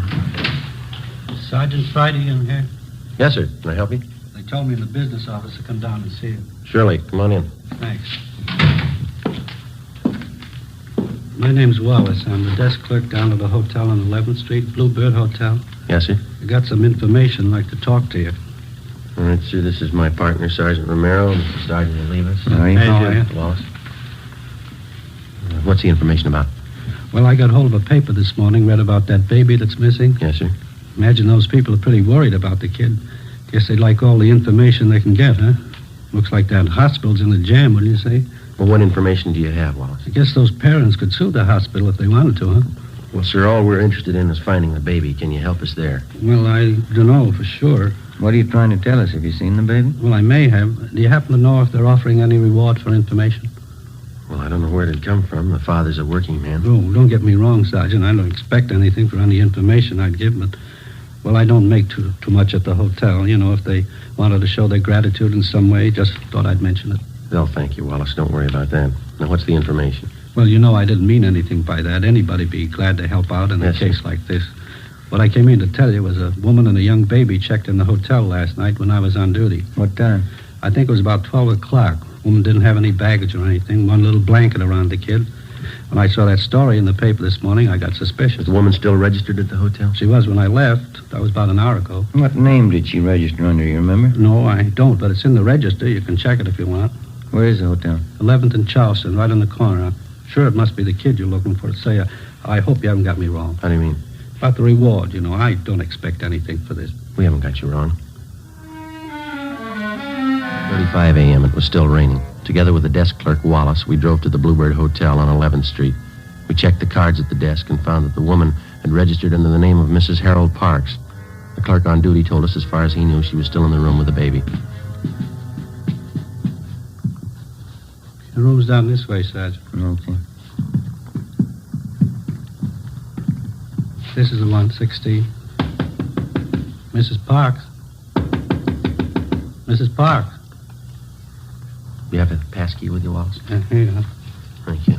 Sergeant Friday in here? Yes, sir. Can I help you? They told me in the business office to come down and see you. Surely. Come on in. Thanks. My name's Wallace. I'm the desk clerk down at the hotel on 11th Street, Bluebird Hotel. Yes, sir. I got some information I'd like to talk to you. All right, sir. This is my partner, Sergeant Romero, and Sergeant Olivas. How are you? Wallace. What's the information about? Well, I got hold of a paper this morning, read about that baby that's missing. Yes, sir. Imagine those people are pretty worried about the kid. Guess they'd like all the information they can get, huh? Looks like that hospital's in a jam, wouldn't you say? Well, what information do you have, Wallace? I guess those parents could sue the hospital if they wanted to, huh? Well, sir, all we're interested in is finding the baby. Can you help us there? Well, I don't know for sure. What are you trying to tell us? Have you seen the baby? Well, I may have. Do you happen to know if they're offering any reward for information? Well, I don't know where it'd come from. The father's a working man. Oh, don't get me wrong, Sergeant. I don't expect anything for any information I'd give, but, well, I don't make too much at the hotel. You know, if they wanted to show their gratitude in some way, just thought I'd mention it. They'll thank you, Wallace. Don't worry about that. Now, what's the information? Well, you know, I didn't mean anything by that. Anybody'd be glad to help out in a case like this. What I came in to tell you was a woman and a young baby checked in the hotel last night when I was on duty. What time? I think it was about 12 o'clock. Woman didn't have any baggage or anything, one little blanket around the kid. When I saw that story in the paper this morning, I got suspicious. Is the woman still registered at the hotel? She was when I left. That was about an hour ago. What name did she register under, you remember? No, I don't, but it's in the register. You can check it if you want. Where is the hotel? 11th and Charleston, right in the corner. I'm sure it must be the kid you're looking for. Say, I hope you haven't got me wrong. How do you mean? About the reward, you know. I don't expect anything for this. We haven't got you wrong. 35 a.m. It was still raining. Together with the desk clerk, Wallace, we drove to the Bluebird Hotel on 11th Street. We checked the cards at the desk and found that the woman had registered under the name of Mrs. Harold Parks. The clerk on duty told us as far as he knew she was still in the room with the baby. The room's down this way, Sergeant. Okay. This is the 116. Mrs. Parks. Mrs. Parks. You have a passkey with you, Wallace? Here you are. Thank you.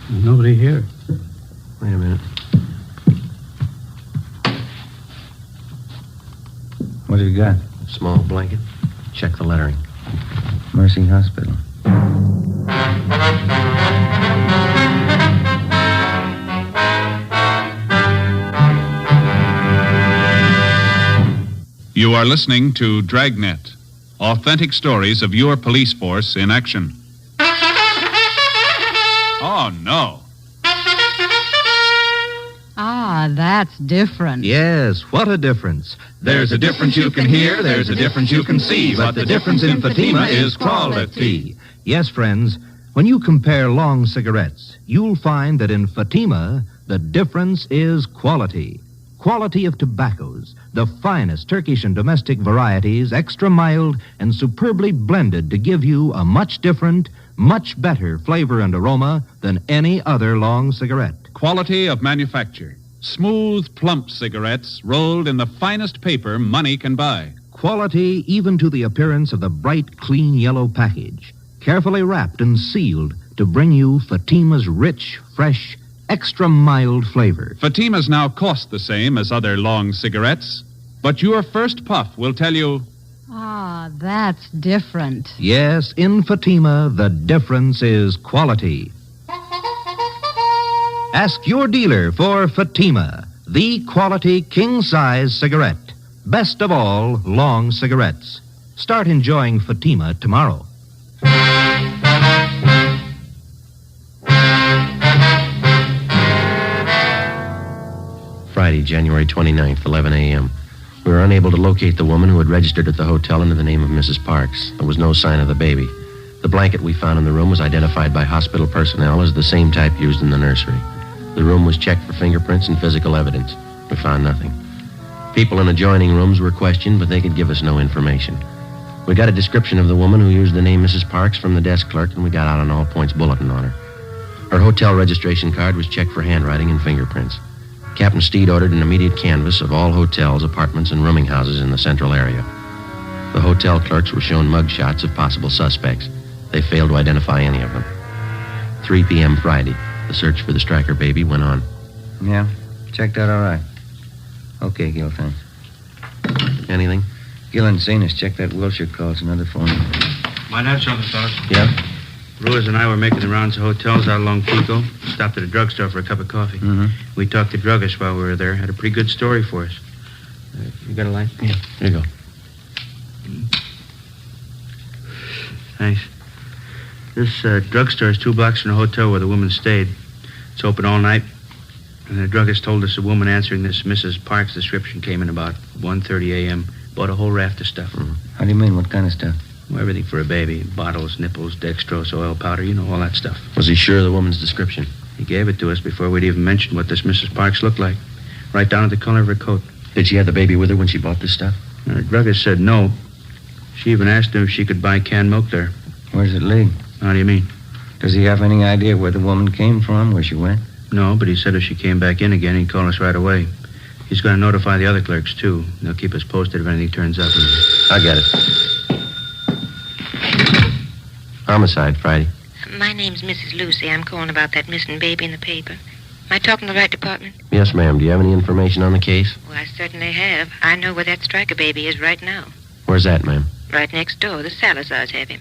There's nobody here. Wait a minute. What have you got? A small blanket. Check the lettering. Mercy Hospital. You are listening to Dragnet, authentic stories of your police force in action. Oh, no. Ah, that's different. Yes, what a difference. There's a difference you can hear, there's a difference you can see, but the difference in Fatima is quality. Yes, friends, when you compare long cigarettes, you'll find that in Fatima, the difference is quality. Quality of tobaccos, the finest Turkish and domestic varieties, extra mild and superbly blended to give you a much different, much better flavor and aroma than any other long cigarette. Quality of manufacture. Smooth, plump cigarettes rolled in the finest paper money can buy. Quality even to the appearance of the bright, clean yellow package, carefully wrapped and sealed to bring you Fatima's rich, fresh, extra mild flavor. Fatimas now cost the same as other long cigarettes, But your first puff will tell you... Ah, that's different. Yes, in Fatima, the difference is quality. Ask your dealer for Fatima, the quality king-size cigarette. Best of all, long cigarettes. Start enjoying Fatima tomorrow. Friday, January 29th, 11 a.m. We were unable to locate the woman who had registered at the hotel under the name of Mrs. Parks. There was no sign of the baby. The blanket we found in the room was identified by hospital personnel as the same type used in the nursery. The room was checked for fingerprints and physical evidence. We found nothing. People in adjoining rooms were questioned, but they could give us no information. We got a description of the woman who used the name Mrs. Parks from the desk clerk, and we got out an all-points bulletin on her. Her hotel registration card was checked for handwriting and fingerprints. Captain Steed ordered an immediate canvass of all hotels, apartments, and rooming houses in the central area. The hotel clerks were shown mug shots of possible suspects. They failed to identify any of them. 3 p.m. Friday, the search for the Stryker baby went on. Yeah, checked out all right. Okay, Gil, thanks. Anything? Gil and Zenas, check that Wilshire call. It's another phone. Might have something, fellas. Yeah? Ruiz and I were making the rounds of hotels out along Pico. Stopped at a drugstore for a cup of coffee. Mm-hmm. We talked to druggists while we were there. Had a pretty good story for us. You got a light? Yeah. Here you go. Thanks. This drugstore is 2 blocks from the hotel where the woman stayed. It's open all night. And the druggist told us a woman answering this Mrs. Parks description came in about 1:30 a.m. Bought a whole raft of stuff. Mm-hmm. How do you mean? What kind of stuff? Well, everything for a baby. Bottles, nipples, dextrose, oil powder, all that stuff. Was he sure of the woman's description? He gave it to us before we'd even mentioned what this Mrs. Parks looked like. Right down to the color of her coat. Did she have the baby with her when she bought this stuff? The druggist said no. She even asked him if she could buy canned milk there. Where does it lead? How do you mean? Does he have any idea where the woman came from, where she went? No, but he said if she came back in again, he'd call us right away. He's going to notify the other clerks, too. They'll keep us posted if anything turns up. I get it. Homicide, Friday. My name's Mrs. Lucy. I'm calling about that missing baby in the paper. Am I talking to the right department? Yes, ma'am. Do you have any information on the case? Well, I certainly have. I know where that Stryker baby is right now. Where's that, ma'am? Right next door. The Salazars have him.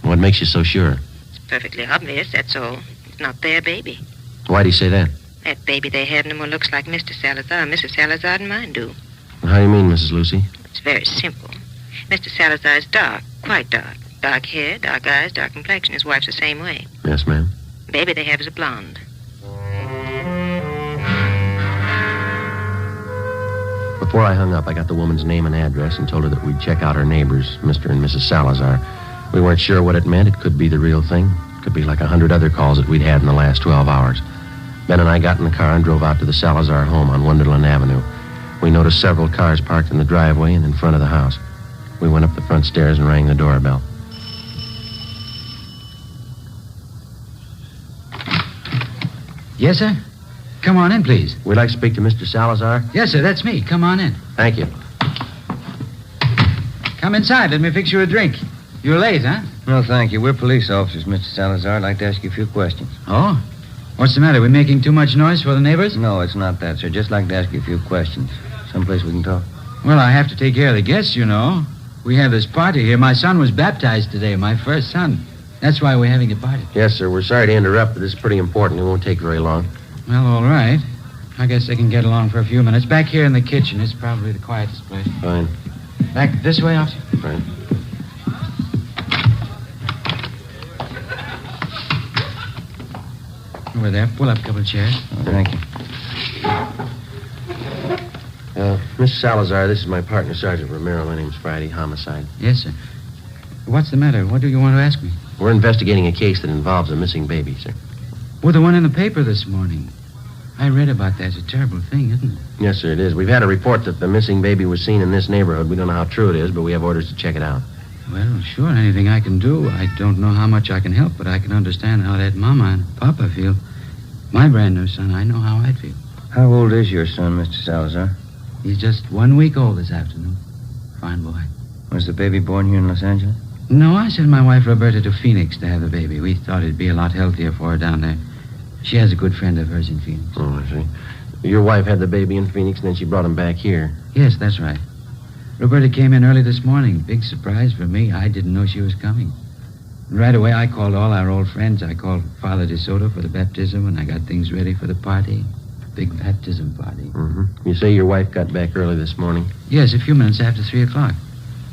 What makes you so sure? It's perfectly obvious, that's all. It's not their baby. Why do you say that? That baby they have no more looks like Mr. Salazar. Mrs. Salazar and mine do. How do you mean, Mrs. Lucy? It's very simple. Mr. Salazar is dark, quite dark. Dark hair, dark eyes, dark complexion. His wife's the same way. Yes, ma'am. Baby they have is a blonde. Before I hung up, I got the woman's name and address and told her that we'd check out her neighbors, Mr. and Mrs. Salazar. We weren't sure what it meant. It could be the real thing. It could be like 100 other calls that we'd had in the last 12 hours. Ben and I got in the car and drove out to the Salazar home on Wonderland Avenue. We noticed several cars parked in the driveway and in front of the house. We went up the front stairs and rang the doorbell. Yes, sir? Come on in, please. We'd like to speak to Mr. Salazar. Yes, sir, that's me. Come on in. Thank you. Come inside. Let me fix you a drink. You're late, huh? No, thank you. We're police officers, Mr. Salazar. I'd like to ask you a few questions. Oh? What's the matter? We making too much noise for the neighbors? No, it's not that, sir. Just like to ask you a few questions. Someplace we can talk. Well, I have to take care of the guests, you know. We have this party here. My son was baptized today, my first son. That's why we're having a party. Yes, sir. We're sorry to interrupt, but this is pretty important. It won't take very long. Well, all right. I guess they can get along for a few minutes. Back here in the kitchen. It's probably the quietest place. Fine. Back this way, officer? Fine. Over there. Pull up a couple of chairs. Oh, thank you. Miss Salazar, this is my partner, Sergeant Romero. My name's Friday. Homicide. Yes, sir. What's the matter? What do you want to ask me? We're investigating a case that involves a missing baby, sir. Well, the one in the paper this morning. I read about that. It's a terrible thing, isn't it? Yes, sir, it is. We've had a report that the missing baby was seen in this neighborhood. We don't know how true it is, but we have orders to check it out. Well, sure, anything I can do. I don't know how much I can help, but I can understand how that mama and papa feel. My brand new son, I know how I'd feel. How old is your son, Mr. Salazar? He's just 1 week old this afternoon. Fine boy. Was the baby born here in Los Angeles? No, I sent my wife Roberta to Phoenix to have the baby. We thought it'd be a lot healthier for her down there. She has a good friend of hers in Phoenix. Oh, I see. Your wife had the baby in Phoenix, and then she brought him back here. Yes, that's right. Roberta came in early this morning. Big surprise for me. I didn't know she was coming. Right away, I called all our old friends. I called Father DeSoto for the baptism, and I got things ready for the party. Big baptism party. You say your wife got back early this morning? Yes, a few minutes after 3 o'clock.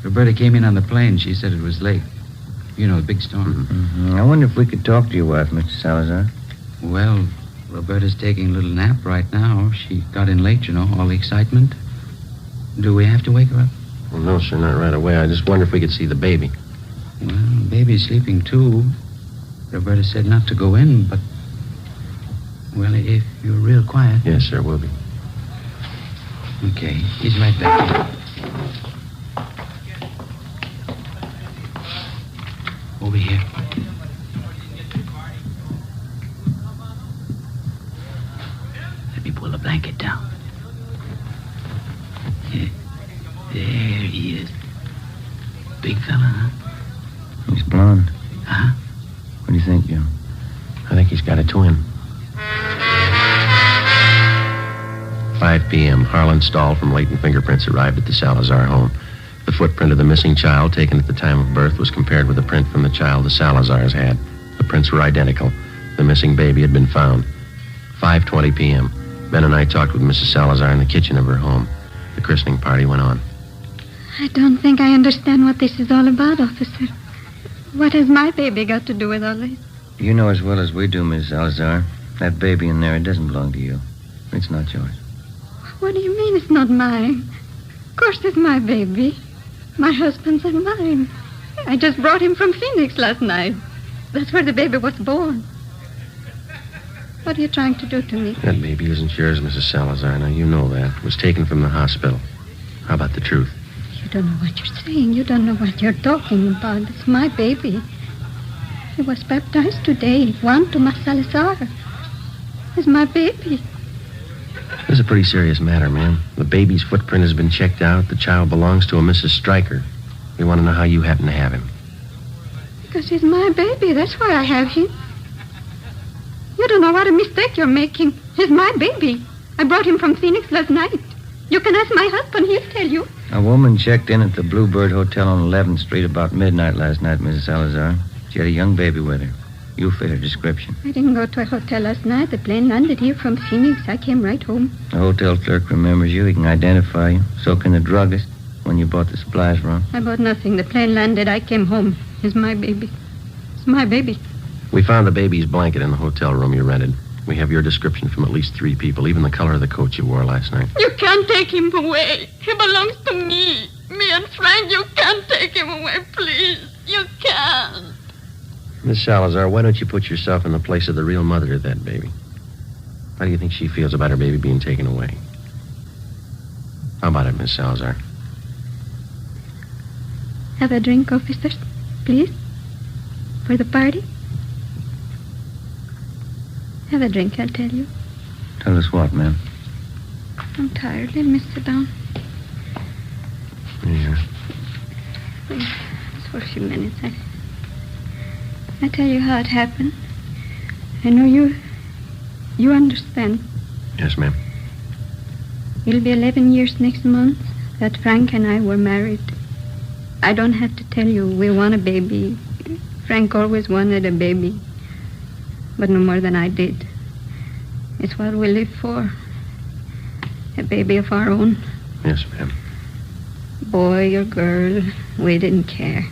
Roberta came in on the plane. She said it was late. You know, the big storm. I wonder if we could talk to your wife, Mr. Salazar. Well, Roberta's taking a little nap right now. She got in late, you know, all the excitement. Do we have to wake her up? Well, no, sir, not right away. I just wonder if we could see the baby. Well, baby's sleeping, too. Roberta said not to go in, but... Well, if you're real quiet... Yes, sir, we'll be. Okay, he's right back. Over here. Let me pull the blanket down. Yeah. There he is. Big fella, huh? He's blonde. Huh? What do you think, Joe? I think he's got a twin. 5 p.m., Harlan Stahl from Latent Fingerprints arrived at the Salazar home. The footprint of the missing child taken at the time of birth was compared with the print from the child the Salazars had. The prints were identical. The missing baby had been found. 5:20 p.m. Ben and I talked with Mrs. Salazar in the kitchen of her home. The christening party went on. I don't think I understand what this is all about, officer. What has my baby got to do with all this? You know as well as we do, Miss Salazar. That baby in there, it doesn't belong to you. It's not yours. What do you mean it's not mine? Of course it's my baby. My husband's and mine. I just brought him from Phoenix last night. That's where the baby was born. What are you trying to do to me? That baby isn't yours, Mrs. Salazar. Now, you know that. It was taken from the hospital. How about the truth? You don't know what you're saying. You don't know what you're talking about. It's my baby. He was baptized today. Juan Tomas Salazar. It's my baby. This is a pretty serious matter, ma'am. The baby's footprint has been checked out. The child belongs to a Mrs. Stryker. We want to know how you happen to have him. Because he's my baby. That's why I have him. You don't know what a mistake you're making. He's my baby. I brought him from Phoenix last night. You can ask my husband. He'll tell you. A woman checked in at the Bluebird Hotel on 11th Street about midnight last night, Mrs. Salazar. She had a young baby with her. You fit her description. I didn't go to a hotel last night. The plane landed here from Phoenix. I came right home. The hotel clerk remembers you. He can identify you. So can the druggist when you bought the supplies from. I bought nothing. The plane landed. I came home. It's my baby. It's my baby. We found the baby's blanket in the hotel room you rented. We have your description from at least 3 people, even the color of the coat you wore last night. You can't take him away. He belongs to me. Me and Frank, you can't take him away, please. You can't. Miss Salazar, why don't you put yourself in the place of the real mother of that baby? How do you think she feels about her baby being taken away? How about it, Miss Salazar? Have a drink, officers, please? For the party? Have a drink, I'll tell you. Tell us what, ma'am? I'm tired. Let me sit down. Yeah. Just for a few minutes. I tell you how it happened. I know you understand. Yes, ma'am. It'll be 11 years next month that Frank and I were married. I don't have to tell you we want a baby. Frank always wanted a baby, but no more than I did. It's what we live for. A baby of our own. Yes, ma'am. Boy or girl, we didn't care.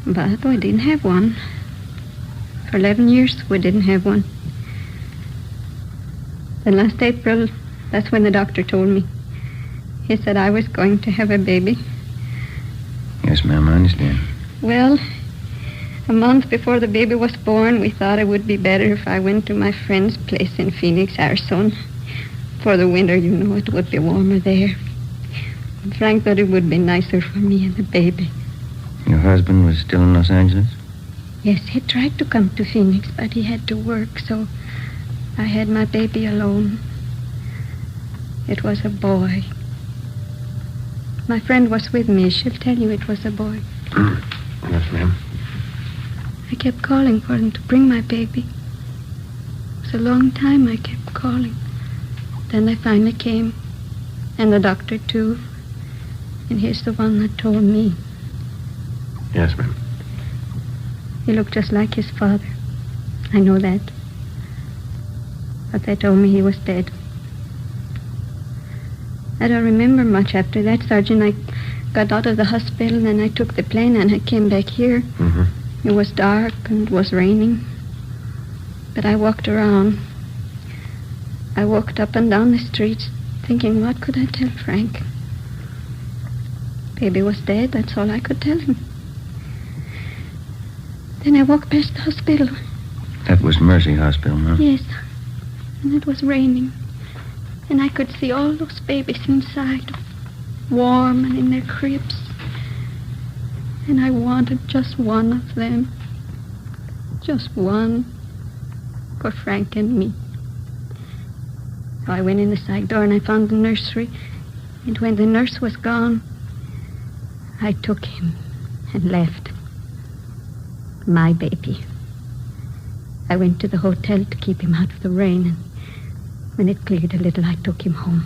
But we didn't have one. For 11 years, we didn't have one. Then last April, that's when the doctor told me. He said I was going to have a baby. Yes, ma'am, I understand. Well, a month before the baby was born, we thought it would be better if I went to my friend's place in Phoenix, Arizona. For the winter, you know, it would be warmer there. And Frank thought it would be nicer for me and the baby. Your husband was still in Los Angeles? Yes, he tried to come to Phoenix, but he had to work, so I had my baby alone. It was a boy. My friend was with me. She'll tell you it was a boy. Yes, ma'am. I kept calling for him to bring my baby. It was a long time I kept calling. Then they finally came, and the doctor, too. And he's the one that told me. Yes, ma'am. He looked just like his father. I know that. But they told me he was dead. I don't remember much after that, Sergeant. I got out of the hospital, and I took the plane, and I came back here. Mm-hmm. It was dark, and it was raining. But I walked around. I walked up and down the streets, thinking, what could I tell Frank? Baby was dead, that's all I could tell him. Then I walked past the hospital. That was Mercy Hospital, huh? Yes. And it was raining. And I could see all those babies inside, warm and in their cribs. And I wanted just one of them. Just one for Frank and me. So I went in the side door and I found the nursery. And when the nurse was gone, I took him and left. My baby. I went to the hotel to keep him out of the rain, and when it cleared a little, I took him home.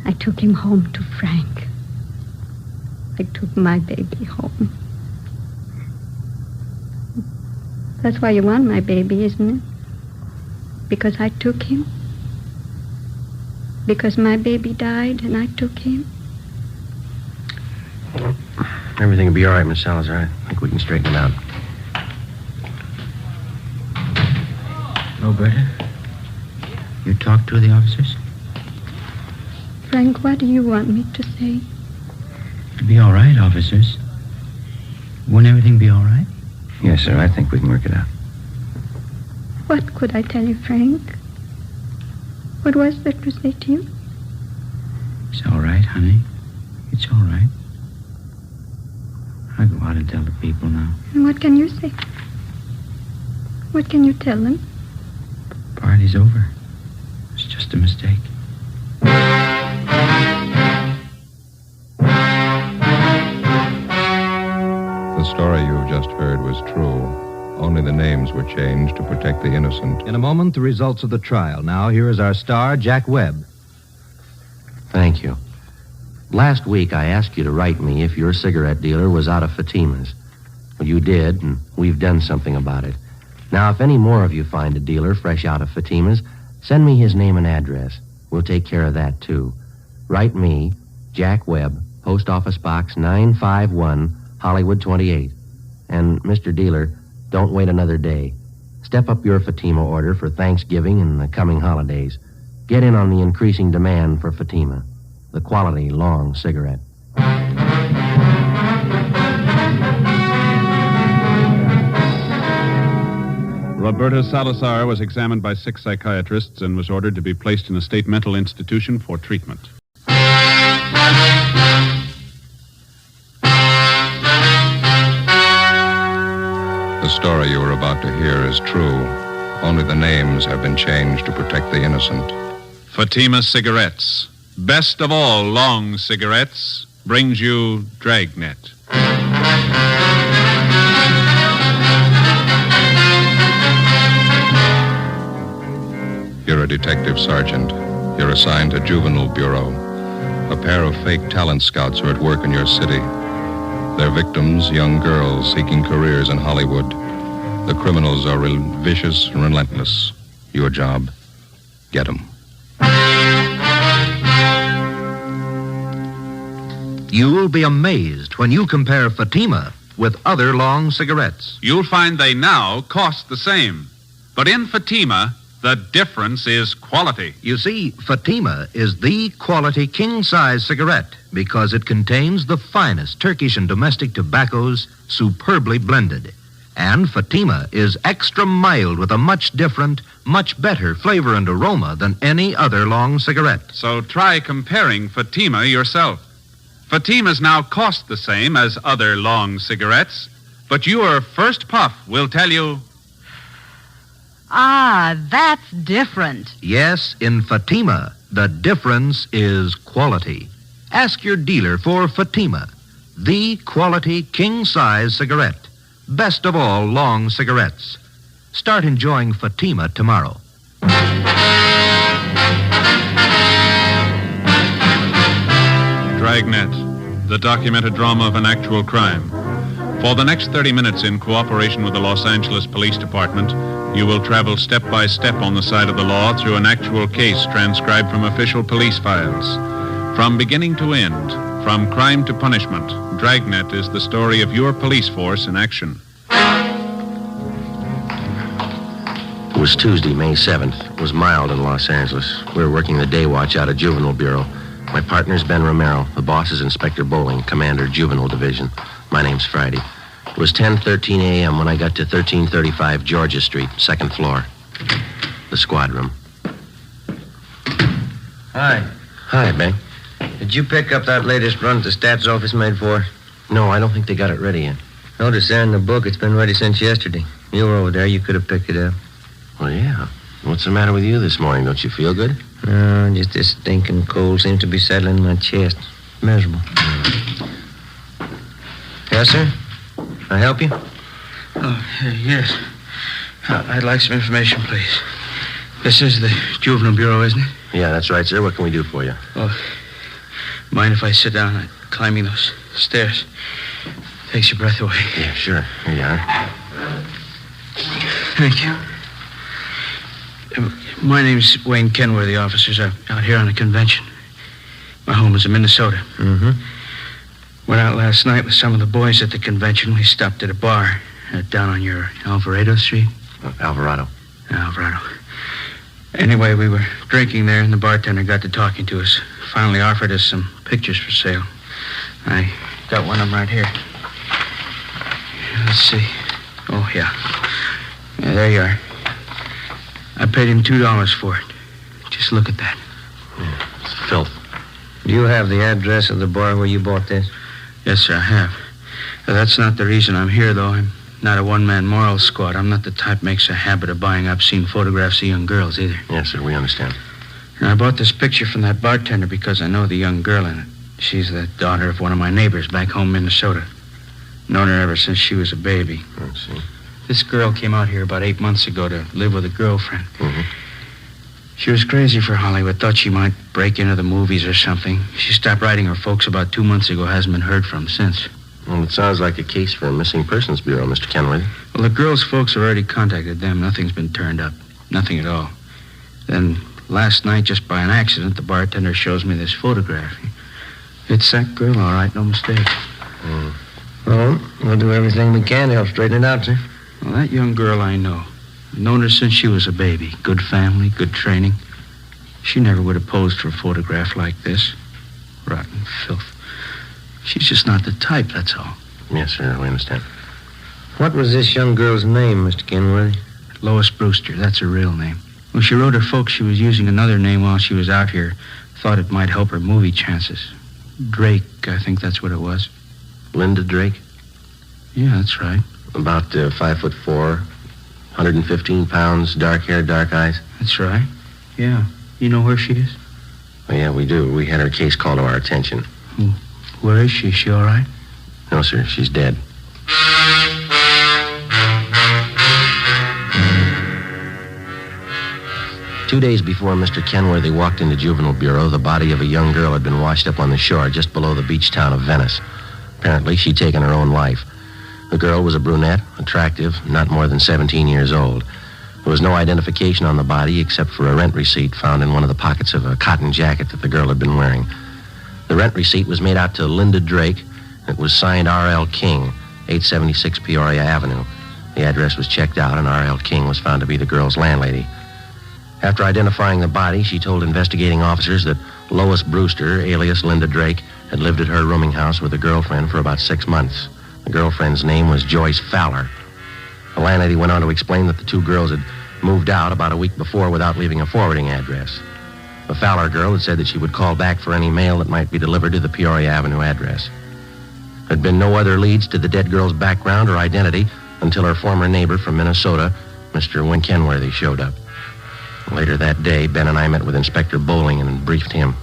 I took him home to Frank. I took my baby home. That's why you want my baby, isn't it? Because I took him? Because my baby died and I took him? Everything will be all right, Miss Salazar. I think we can straighten it out. Roberta? You talked to the officers? Frank, what do you want me to say? It'll be all right, officers. Won't everything be all right? Yes, sir. I think we can work it out. What could I tell you, Frank? What was there to say to you? It's all right, honey. It's all right. I'll go out and tell the people now. And what can you say? What can you tell them? The party's over. It's just a mistake. The story you've just heard was true. Only the names were changed to protect the innocent. In a moment, the results of the trial. Now, here is our star, Jack Webb. Thank you. Last week, I asked you to write me if your cigarette dealer was out of Fatima's. Well, you did, and we've done something about it. Now, if any more of you find a dealer fresh out of Fatima's, send me his name and address. We'll take care of that, too. Write me, Jack Webb, Post Office Box 951, Hollywood 28. And, Mr. Dealer, don't wait another day. Step up your Fatima order for Thanksgiving and the coming holidays. Get in on the increasing demand for Fatima, the quality long cigarette. Roberta Salazar was examined by 6 psychiatrists and was ordered to be placed in a state mental institution for treatment. The story you are about to hear is true. Only the names have been changed to protect the innocent. Fatima Cigarettes, best of all long cigarettes, brings you Dragnet. You're a detective sergeant. You're assigned to Juvenile Bureau. A pair of fake talent scouts are at work in your city. Their victims, young girls seeking careers in Hollywood. The criminals are vicious and relentless. Your job, get them. You'll be amazed when you compare Fatima with other long cigarettes. You'll find they now cost the same. But in Fatima, the difference is quality. You see, Fatima is the quality king-size cigarette because it contains the finest Turkish and domestic tobaccos superbly blended. And Fatima is extra mild with a much different, much better flavor and aroma than any other long cigarette. So try comparing Fatima yourself. Fatimas now cost the same as other long cigarettes, but your first puff will tell you... Ah, that's different. Yes, in Fatima, the difference is quality. Ask your dealer for Fatima, the quality king-size cigarette. Best of all long cigarettes. Start enjoying Fatima tomorrow. Dragnet, the documented drama of an actual crime. For the next 30 minutes, in cooperation with the Los Angeles Police Department, you will travel step by step on the side of the law through an actual case transcribed from official police files. From beginning to end, from crime to punishment, Dragnet is the story of your police force in action. It was Tuesday, May 7th. It was mild in Los Angeles. We were working the day watch out of Juvenile Bureau. My partner's Ben Romero. The boss is Inspector Bowling, Commander, Juvenile Division. My name's Friday. It was 10:13 a.m. when I got to 1335 Georgia Street, second floor. The squad room. Hi. Hi, Ben. Did you pick up that latest run the stats office made for? No, I don't think they got it ready yet. Notice there in the book it's been ready since yesterday. You were over there. You could have picked it up. Well, yeah. What's the matter with you this morning? Don't you feel good? No, just this stinking cold seems to be settling in my chest. Miserable. Yes, sir? Can I help you? Oh, yes. I'd like some information, please. This is the Juvenile Bureau, isn't it? Yeah, that's right, sir. What can we do for you? Oh, mind if I sit down? I'm climbing those stairs. Takes your breath away. Yeah, sure. Here you are. Thank you. My name's Wayne Kenworthy, officers. I'm out here on a convention. My home is in Minnesota. Mm-hmm. Went out last night with some of the boys at the convention. We stopped at a bar down on your Alvarado Street. Alvarado. Alvarado. Anyway, we were drinking there, and the bartender got to talking to us. Finally offered us some pictures for sale. I got one of them right here. Let's see. Oh, yeah. Yeah, there you are. I paid him $2 for it. Just look at that. Yeah, it's filth. Do you have the address of the bar where you bought this? Yes, sir, I have. That's not the reason I'm here, though. I'm not a one-man moral squad. I'm not the type makes a habit of buying obscene photographs of young girls, either. Yes, sir, we understand. And I bought this picture from that bartender because I know the young girl in it. She's the daughter of one of my neighbors back home in Minnesota. Known her ever since she was a baby. I see. This girl came out here about 8 months ago to live with a girlfriend. Mm-hmm. She was crazy for Hollywood, thought she might break into the movies or something. She stopped writing her folks about 2 months ago, hasn't been heard from since. Well, it sounds like a case for a missing persons bureau, Mr. Kenworthy. Well, the girl's folks have already contacted them. Nothing's been turned up. Nothing at all. Then last night, just by an accident, the bartender shows me this photograph. It's that girl, all right, no mistake. Mm. Well, we'll do everything we can to help straighten it out, sir. Well, that young girl I know. I've known her since she was a baby. Good family, good training. She never would have posed for a photograph like this. Rotten filth. She's just not the type, that's all. Yes, sir, we understand. What was this young girl's name, Mr. Kenworthy? Lois Brewster, that's her real name. When she wrote her folks, she was using another name while she was out here. Thought it might help her movie chances. Drake, I think that's what it was. Linda Drake? Yeah, that's right. About 5'4", 115 pounds, dark hair, dark eyes. That's right. Yeah. You know where she is? Oh, yeah, we do. We had her case called to our attention. Where is she? Is she all right? No, sir. She's dead. Two days before Mr. Kenworthy walked into Juvenile Bureau, the body of a young girl had been washed up on the shore just below the beach town of Venice. Apparently, she'd taken her own life. The girl was a brunette, attractive, not more than 17 years old. There was no identification on the body except for a rent receipt found in one of the pockets of a cotton jacket that the girl had been wearing. The rent receipt was made out to Linda Drake. It was signed R.L. King, 876 Peoria Avenue. The address was checked out, and R.L. King was found to be the girl's landlady. After identifying the body, she told investigating officers that Lois Brewster, alias Linda Drake, had lived at her rooming house with a girlfriend for about 6 months. The girlfriend's name was Joyce Fowler. The landlady went on to explain that the two girls had moved out about a week before without leaving a forwarding address. The Fowler girl had said that she would call back for any mail that might be delivered to the Peoria Avenue address. There had been no other leads to the dead girl's background or identity until her former neighbor from Minnesota, Mr. Wayne Kenworthy, showed up. Later that day, Ben and I met with Inspector Bowling and briefed him.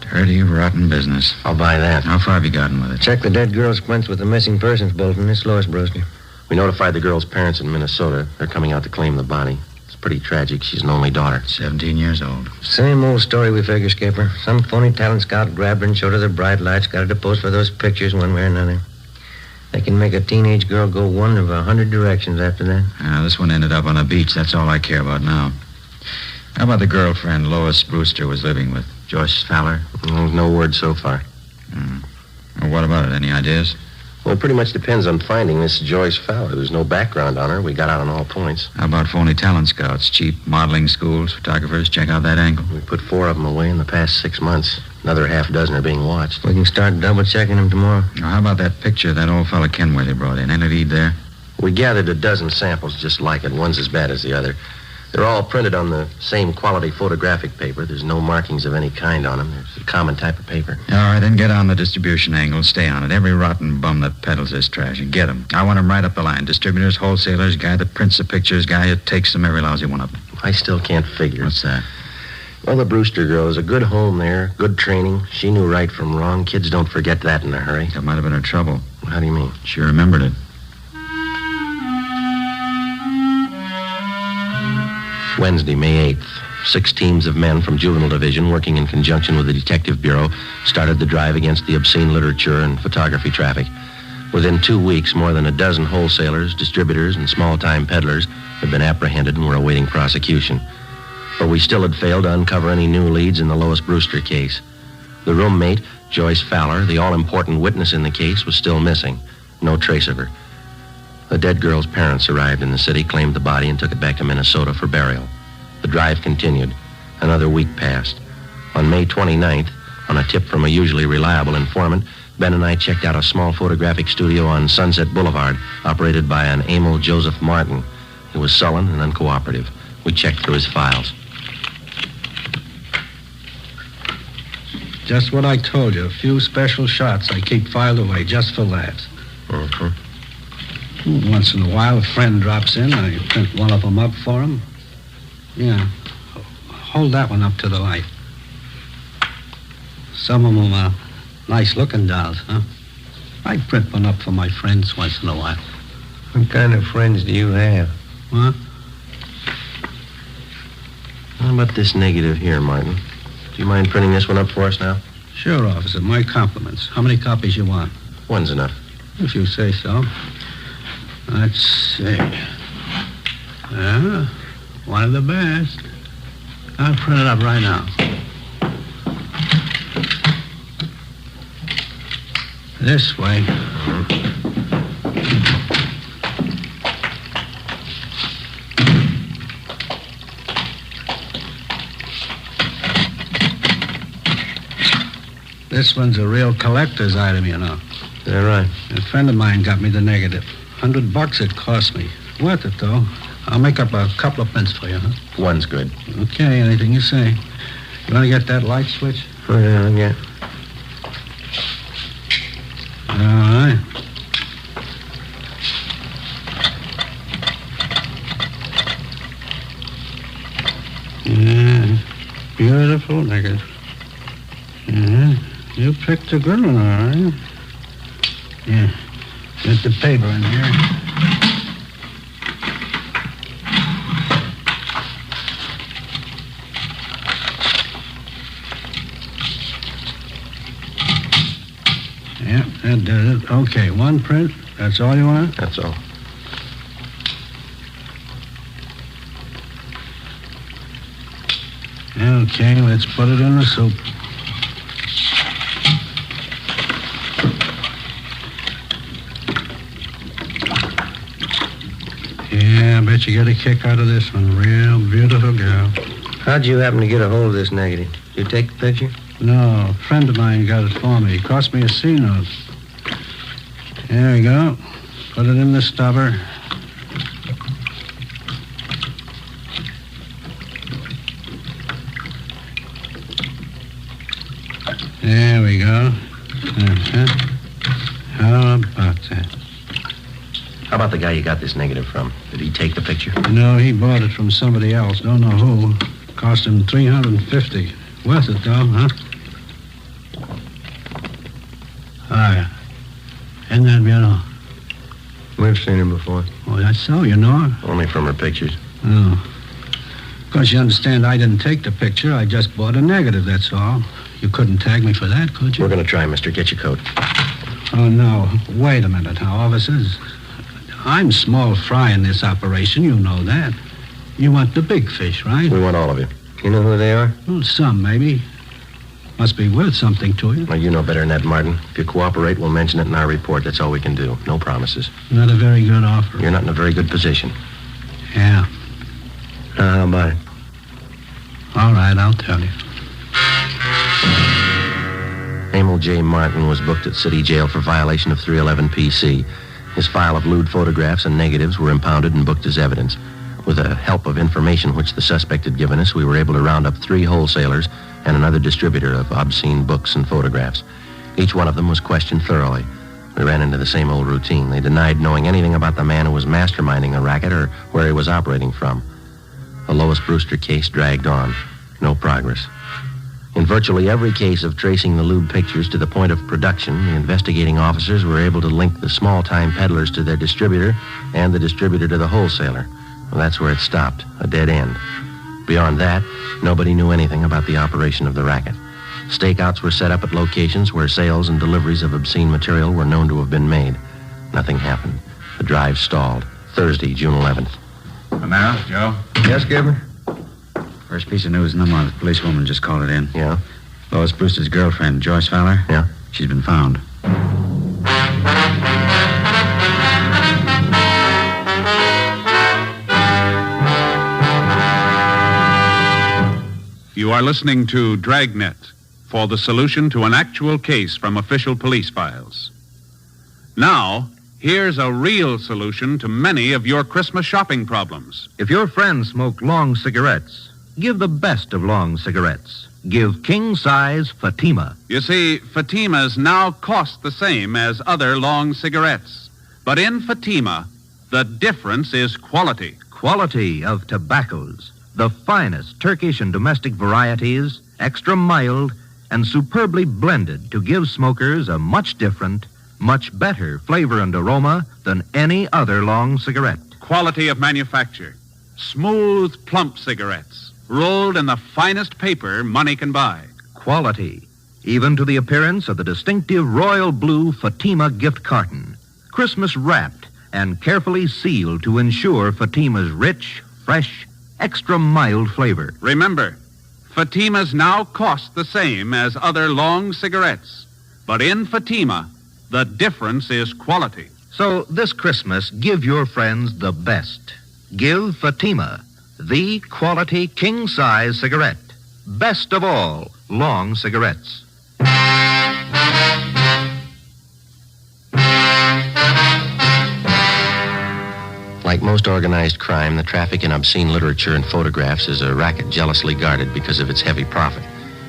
Dirty, rotten business. I'll buy that. How far have you gotten with it? Check the dead girl's quints with the missing persons bulletin. It's Lois Brewster. We notified the girl's parents in Minnesota. They're coming out to claim the body. It's Pretty tragic. She's an only daughter. 17 years old. Same old story, we figure, Skipper. Some phony talent scout grabbed her and showed her the bright lights, got her to pose for those pictures one way or another. They can make a teenage girl go one of 100 directions after that. This one ended up on a beach. That's all I care about now. How about the girlfriend Lois Brewster was living with? Joyce Fowler? No word so far. Well, what about it? Any ideas? Well, it pretty much depends on finding this Joyce Fowler. There's no background on her. We got out on all points. How about phony talent scouts? Cheap modeling schools, photographers? Check out that angle. We put 4 of them away in the past 6 months. Another half dozen are being watched. We can start double-checking them tomorrow. Now, how about that picture of that old fella Kenway they brought in? Any lead there? We gathered a dozen samples just like it. One's as bad as the other. They're all printed on the same quality photographic paper. There's no markings of any kind on them. There's a common type of paper. All right, then get on the distribution angle. Stay on it. Every rotten bum that peddles this trash. And get them. I want them right up the line. Distributors, wholesalers, guy that prints the pictures, guy who takes them, every lousy one of them. I still can't figure. What's that? Well, the Brewster girl is a good home there, good training. She knew right from wrong. Kids don't forget that in a hurry. That might have been her trouble. How do you mean? She remembered it. Wednesday, May 8th. 6 teams of men from Juvenile Division, working in conjunction with the Detective Bureau, started the drive against the obscene literature and photography traffic. Within 2 weeks, more than a dozen wholesalers, distributors, and small-time peddlers had been apprehended and were awaiting prosecution. But we still had failed to uncover any new leads in the Lois Brewster case. The roommate, Joyce Fowler, the all-important witness in the case, was still missing. No trace of her. The dead girl's parents arrived in the city, claimed the body, and took it back to Minnesota for burial. The drive continued. Another week passed. On May 29th, on a tip from a usually reliable informant, Ben and I checked out a small photographic studio on Sunset Boulevard, operated by an Emil Joseph Martin. He was sullen and uncooperative. We checked through his files. Just what I told you. A few special shots I keep filed away just for laughs. Once in a while, a friend drops in. I print one of them up for him. Yeah. Hold that one up to the light. Some of them are nice-looking dolls, huh? I print one up for my friends once in a while. What kind of friends do you have? What? How about this negative here, Martin? Do you mind printing this one up for us now? Sure, officer. My compliments. How many copies you want? One's enough. If you say so. Let's see. Yeah, one of the best. I'll print it up right now. This way. This one's a real collector's item, you know. Is that right? A friend of mine got me the negative. $100 it cost me. Worth it, though. I'll make up a couple of prints for you, huh? One's good. Okay, anything you say. You want to get that light switch? Oh, yeah. All right. Yeah, beautiful negative. Yeah, you picked a good one, all right. Yeah, get the paper in here. Yeah, that does it. Okay, one print. That's all you want? That's all. Okay, let's put it in the soup. Yeah, I bet you get a kick out of this one. Real beautiful girl. How'd you happen to get a hold of this negative? Did you take the picture? No, a friend of mine got it for me. It cost me a C note. There we go. Put it in the stubber. There we go. How about that? How about the guy you got this negative from? Did he take the picture? No, he bought it from somebody else. Don't know who. Cost him $350. Worth it, though, huh? Hi. Isn't that beautiful? We've seen her before. Oh, that's so, you know her? Only from her pictures. Oh. Of course, you understand I didn't take the picture. I just bought a negative, that's all. You couldn't tag me for that, could you? We're going to try, mister. Get your coat. Oh, no. Wait a minute now, officers. I'm small fry in this operation. You know that. You want the big fish, right? We want all of you. You know who they are? Well, some, maybe. Must be worth something to you. Well, you know better than that, Martin. If you cooperate, we'll mention it in our report. That's all we can do. No promises. Not a very good offer. You're not in a very good position. Yeah. How about it? All right, I'll tell you. Emil J. Martin was booked at city jail for violation of 311 PC. His file of lewd photographs and negatives were impounded and booked as evidence. With the help of information which the suspect had given us, we were able to round up 3 wholesalers and another distributor of obscene books and photographs. Each one of them was questioned thoroughly. We ran into the same old routine. They denied knowing anything about the man who was masterminding the racket or where he was operating from. The Lois Brewster case dragged on. No progress. In virtually every case of tracing the lewd pictures to the point of production, the investigating officers were able to link the small-time peddlers to their distributor and the distributor to the wholesaler. Well, that's where it stopped, a dead end. Beyond that, nobody knew anything about the operation of the racket. Stakeouts were set up at locations where sales and deliveries of obscene material were known to have been made. Nothing happened. The drive stalled. Thursday, June 11th. Romero, Joe? Yes, Gibber? First piece of news in the month. Policewoman just called it in. Yeah? Lois Brewster's girlfriend, Joyce Fowler? Yeah? She's been found. You are listening to Dragnet for the solution to an actual case from official police files. Now, here's a real solution to many of your Christmas shopping problems. If your friends smoke long cigarettes, give the best of long cigarettes. Give king-size Fatima. You see, Fatimas now cost the same as other long cigarettes. But in Fatima, the difference is quality. Quality of tobaccos. The finest Turkish and domestic varieties, extra mild, and superbly blended to give smokers a much different, much better flavor and aroma than any other long cigarette. Quality of manufacture. Smooth, plump cigarettes, rolled in the finest paper money can buy. Quality, even to the appearance of the distinctive royal blue Fatima gift carton, Christmas wrapped and carefully sealed to ensure Fatima's rich, fresh, extra mild flavor. Remember, Fatimas now cost the same as other long cigarettes. But in Fatima, the difference is quality. So this Christmas, give your friends the best. Give Fatima, the quality king-size cigarette. Best of all long cigarettes. Like most organized crime, the traffic in obscene literature and photographs is a racket jealously guarded because of its heavy profit.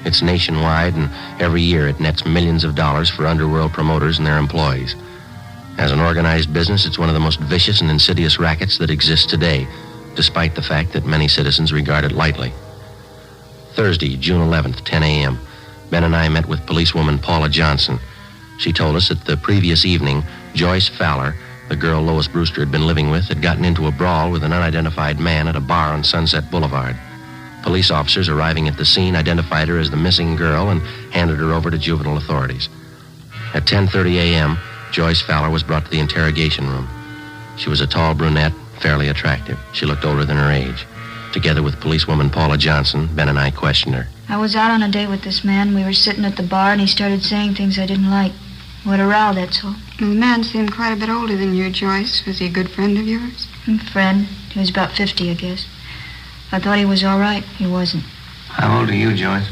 It's nationwide, and every year it nets millions of dollars for underworld promoters and their employees. As an organized business, it's one of the most vicious and insidious rackets that exists today, despite the fact that many citizens regard it lightly. Thursday, June 11th, 10 a.m., Ben and I met with policewoman Paula Johnson. She told us that the previous evening, Joyce Fowler, the girl Lois Brewster had been living with, had gotten into a brawl with an unidentified man at a bar on Sunset Boulevard. Police officers arriving at the scene identified her as the missing girl and handed her over to juvenile authorities. At 10:30 a.m., Joyce Fowler was brought to the interrogation room. She was a tall brunette, fairly attractive. She looked older than her age. Together with policewoman Paula Johnson, Ben and I questioned her. I was out on a date with this man. We were sitting at the bar, and he started saying things I didn't like. What a row, that's all. The man seemed quite a bit older than you, Joyce. Was he a good friend of yours? Friend. He was about 50, I guess. I thought he was all right. He wasn't. How old are you, Joyce?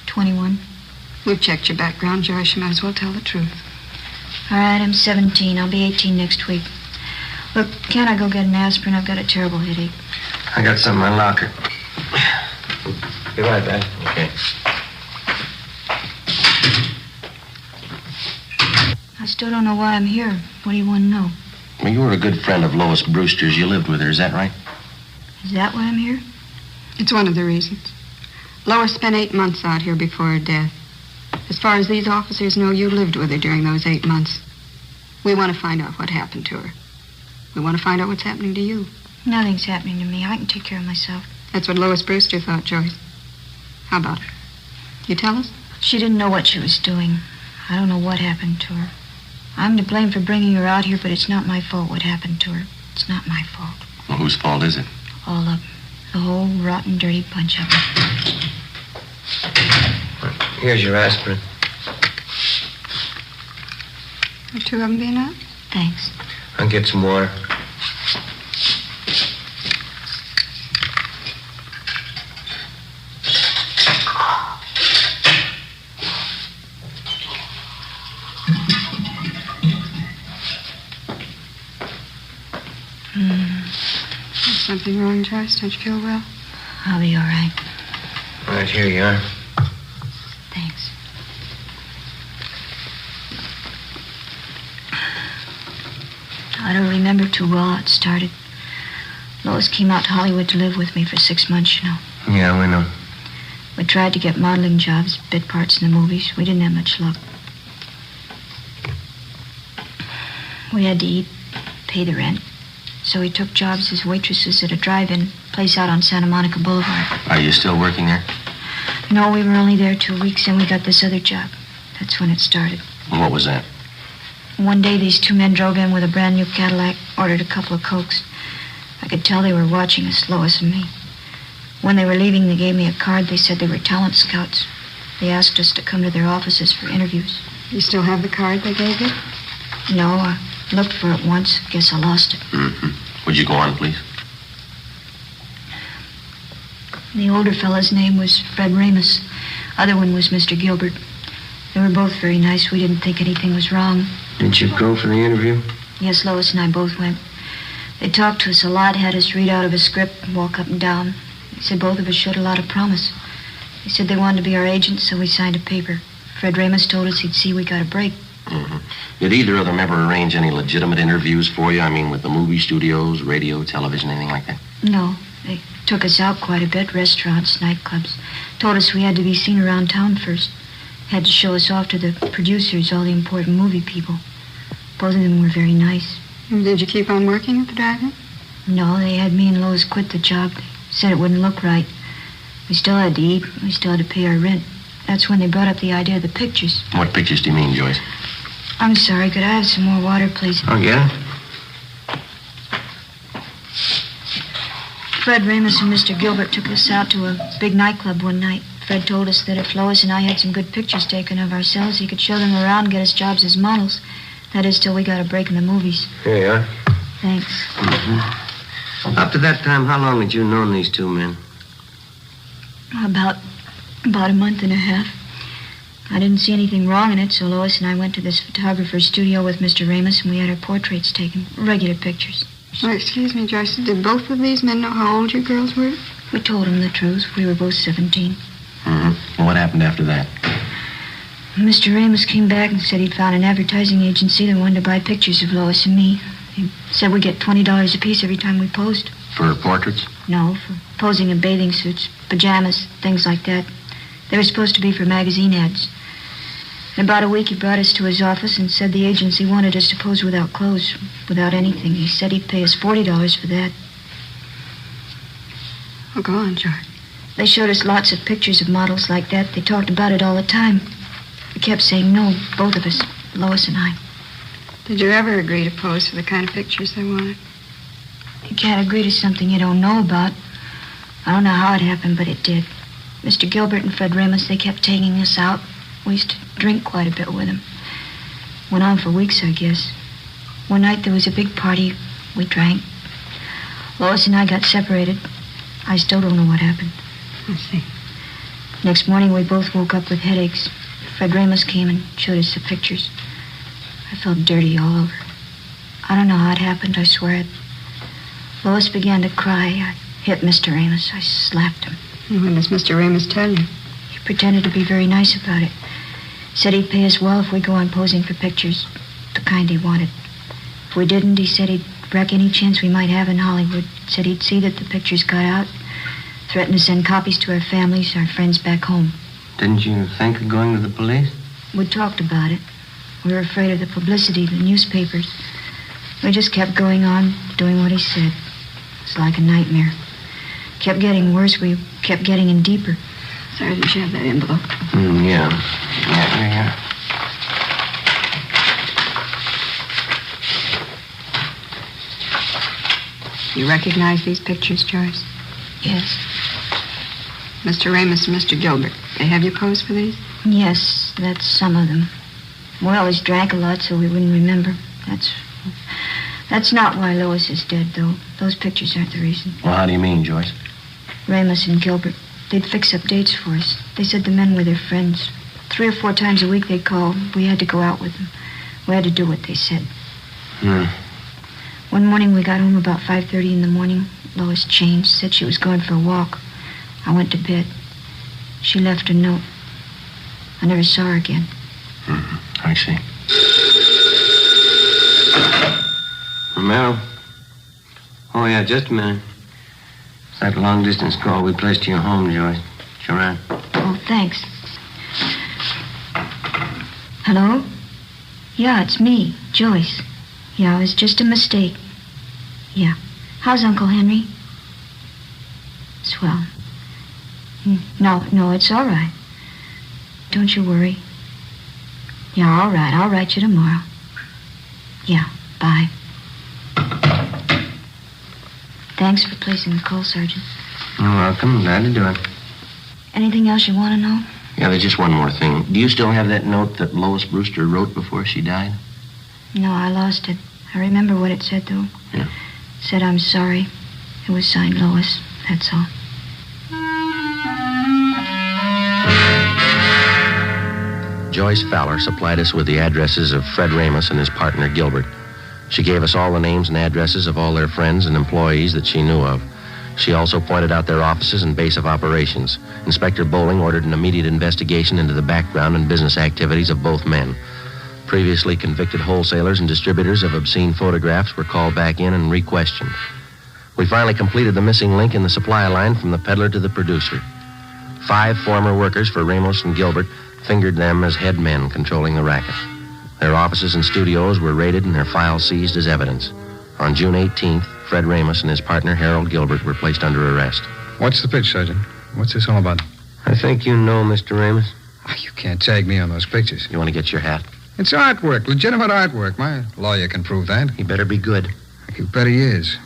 21. We've checked your background, Joyce. You might as well tell the truth. All right, I'm 17. I'll be 18 next week. Look, can't I go get an aspirin? I've got a terrible headache. I got some in my locker. Be right back. Okay. I still don't know why I'm here. What do you want to know? Well, you were a good friend of Lois Brewster's. You lived with her, is that right? Is that why I'm here? It's one of the reasons. Lois spent 8 months out here before her death. As far as these officers know, you lived with her during those 8 months. We want to find out what happened to her. We want to find out what's happening to you. Nothing's happening to me. I can take care of myself. That's what Lois Brewster thought, Joyce. How about her? You tell us? She didn't know what she was doing. I don't know what happened to her. I'm to blame for bringing her out here, but it's not my fault what happened to her. It's not my fault. Well, whose fault is it? All of them. The whole rotten, dirty bunch of them. Here's your aspirin. The two of them being out? Thanks. I'll get some water. Something wrong, Joyce? Don't you feel well? I'll be all right. All right, here you are. Thanks. I don't remember too well how it started. Lois came out to Hollywood to live with me for 6 months, you know. Yeah, we know. We tried to get modeling jobs, bit parts in the movies. We didn't have much luck. We had to eat, pay the rent. So we took jobs as waitresses at a drive-in place out on Santa Monica Boulevard. Are you still working there? No, we were only there 2 weeks, and we got this other job. That's when it started. What was that? One day, these two men drove in with a brand new Cadillac, ordered a couple of Cokes. I could tell they were watching us, Lois and me. When they were leaving, they gave me a card. They said they were talent scouts. They asked us to come to their offices for interviews. You still have the card they gave you? No, I looked for it once. Guess I lost it. Mm-hmm. Would you go on, please? The older fellow's name was Fred Ramus. Other one was Mr. Gilbert. They were both very nice. We didn't think anything was wrong. Didn't you go for the interview? Yes, Lois and I both went. They talked to us a lot, had us read out of a script and walk up and down. They said both of us showed a lot of promise. They said they wanted to be our agents, so we signed a paper. Fred Ramus told us he'd see we got a break. Mm-hmm. Did either of them ever arrange any legitimate interviews for you? I mean, with the movie studios, radio, television, anything like that? No. They took us out quite a bit, restaurants, nightclubs. Told us we had to be seen around town first. Had to show us off to the producers, all the important movie people. Both of them were very nice. Did you keep on working at the drive-in? No, they had me and Lois quit the job. They said it wouldn't look right. We still had to eat. We still had to pay our rent. That's when they brought up the idea of the pictures. What pictures do you mean, Joyce? I'm sorry. Could I have some more water, please? Oh, yeah? Fred Ramus and Mr. Gilbert took us out to a big nightclub one night. Fred told us that if Lois and I had some good pictures taken of ourselves, he could show them around and get us jobs as models. That is, till we got a break in the movies. Here you are. Thanks. Mm-hmm. Up to that time, how long had you known these two men? About a month and a half. I didn't see anything wrong in it, so Lois and I went to this photographer's studio with Mr. Ramus, and we had our portraits taken. Regular pictures. Oh, excuse me, Joyce. Did both of these men know how old you girls were? We told them the truth. We were both 17. Mm-hmm. And what happened after that? Mr. Ramus came back and said he'd found an advertising agency that wanted to buy pictures of Lois and me. He said we get $20 apiece every time we posed. For portraits? No, for posing in bathing suits, pajamas, things like that. They were supposed to be for magazine ads. In about a week, he brought us to his office and said the agency wanted us to pose without clothes, without anything. He said he'd pay us $40 for that. Oh, go on, George. They showed us lots of pictures of models like that. They talked about it all the time. We kept saying no, both of us, Lois and I. Did you ever agree to pose for the kind of pictures they wanted? You can't agree to something you don't know about. I don't know how it happened, but it did. Mr. Gilbert and Fred Ramus, they kept taking us out. We used to drink quite a bit with them. Went on for weeks, I guess. One night there was a big party. We drank. Lois and I got separated. I still don't know what happened. I see. Next morning, we both woke up with headaches. Fred Ramus came and showed us the pictures. I felt dirty all over. I don't know how it happened, I swear it. Lois began to cry. I hit Mr. Ramus. I slapped him. And what does Mr. Ramus tell you? He pretended to be very nice about it. Said he'd pay us well if we go on posing for pictures, the kind he wanted. If we didn't, he said he'd wreck any chance we might have in Hollywood. Said he'd see that the pictures got out. Threatened to send copies to our families, our friends back home. Didn't you think of going to the police? We talked about it. We were afraid of the publicity, the newspapers. We just kept going on, doing what he said. It was like a nightmare. kept getting worse. We kept getting in deeper. Sergeant, you have that envelope? Yeah. Yeah. You recognize these pictures, Joyce? Yes. Mr. Ramos and Mr. Gilbert, they have you posed for these? Yes, that's some of them. We always drank a lot, so we wouldn't remember. That's not why Lois is dead, though. Those pictures aren't the reason. Well, how do you mean, Joyce? Ramos and Gilbert, they'd fix up dates for us. They said the men were their friends. 3 or 4 times a week they'd call. We had to go out with them. We had to do what they said. One morning we got home about 5:30 in the morning. Lois changed, said she was going for a walk. I went to bed. She left a note. I never saw her again. I see. Romero? Oh, yeah, just a minute. It's that long-distance call we placed to your home, Joyce. Sure on. Oh, thanks. Hello? Yeah, it's me, Joyce. Yeah, it was just a mistake. Yeah. How's Uncle Henry? Swell. No, it's all right. Don't you worry. Yeah, all right. I'll write you tomorrow. Yeah, bye. Thanks for placing the call, Sergeant. You're welcome. Glad to do it. Anything else you want to know? Yeah, there's just one more thing. Do you still have that note that Lois Brewster wrote before she died? No, I lost it. I remember what it said, though. Yeah. It said, I'm sorry. It was signed Lois. That's all. Joyce Fowler supplied us with the addresses of Fred Ramos and his partner, Gilbert. She gave us all the names and addresses of all their friends and employees that she knew of. She also pointed out their offices and base of operations. Inspector Bowling ordered an immediate investigation into the background and business activities of both men. Previously convicted wholesalers and distributors of obscene photographs were called back in and re-questioned. We finally completed the missing link in the supply line from the peddler to the producer. 5 former workers for Ramos and Gilbert fingered them as head men controlling the racket. Their offices and studios were raided and their files seized as evidence. On June 18th, Fred Ramos and his partner, Harold Gilbert, were placed under arrest. What's the pitch, Sergeant? What's this all about? I think you know Mr. Ramos. You can't tag me on those pictures. You want to get your hat? It's artwork, legitimate artwork. My lawyer can prove that. He better be good. You bet he is.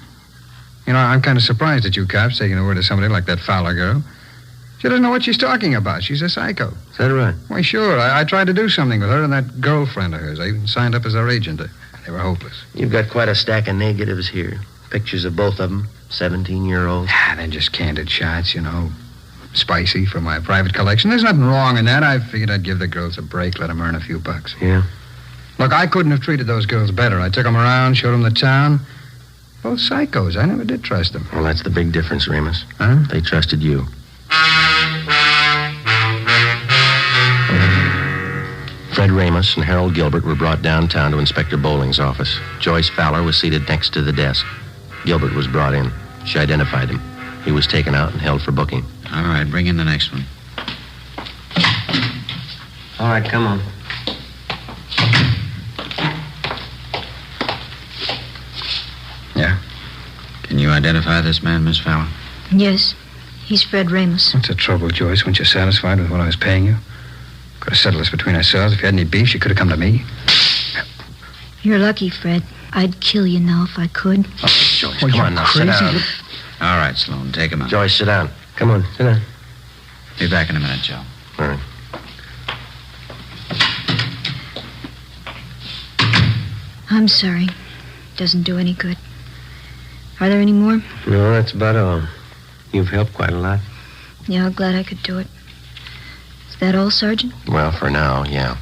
You know, I'm kind of surprised at you cops taking the word of somebody like that Fowler girl. She doesn't know what she's talking about. She's a psycho. Is that right? Why, sure. I tried to do something with her and that girlfriend of hers. I even signed up as her agent. They were hopeless. You've got quite a stack of negatives here. Pictures of both of them, 17-year-olds. They're just candid shots, you know. Spicy for my private collection. There's nothing wrong in that. I figured I'd give the girls a break, let them earn a few bucks. Yeah? Look, I couldn't have treated those girls better. I took them around, showed them the town. Both psychos. I never did trust them. Well, that's the big difference, Ramos. Huh? They trusted you. Fred Ramos and Harold Gilbert were brought downtown to Inspector Bowling's office. Joyce Fowler was seated next to the desk. Gilbert was brought in. She identified him. He was taken out and held for booking. All right, bring in the next one. All right, come on. Yeah? Can you identify this man, Miss Fowler? Yes, he's Fred Ramos. What's the trouble, Joyce? Weren't you satisfied with what I was paying you? Could have settled this between ourselves. If you had any beef, you could have come to me. You're lucky, Fred. I'd kill you now if I could. Oh, Joyce, come on now, sit down. All right, Sloan, take him out. Joyce, sit down. Come on, sit down. Be back in a minute, Joe. All right. I'm sorry. Doesn't do any good. Are there any more? No, that's about all. You've helped quite a lot. Yeah, I'm glad I could do it. Is that all, Sergeant? Well, for now, yeah.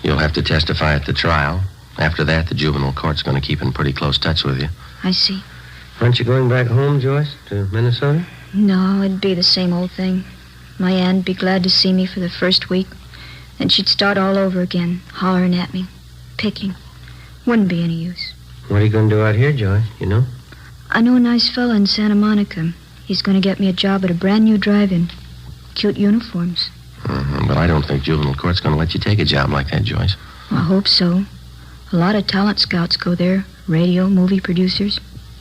You'll have to testify at the trial. After that, the juvenile court's going to keep in pretty close touch with you. I see. Aren't you going back home, Joyce, to Minnesota? No, it'd be the same old thing. My aunt'd be glad to see me for the first week. Then she'd start all over again, hollering at me, picking. Wouldn't be any use. What are you going to do out here, Joyce, you know? I know a nice fella in Santa Monica. He's going to get me a job at a brand new drive-in. Cute uniforms. But I don't think juvenile court's going to let you take a job like that, Joyce. I hope so. A lot of talent scouts go there. Radio, movie producers.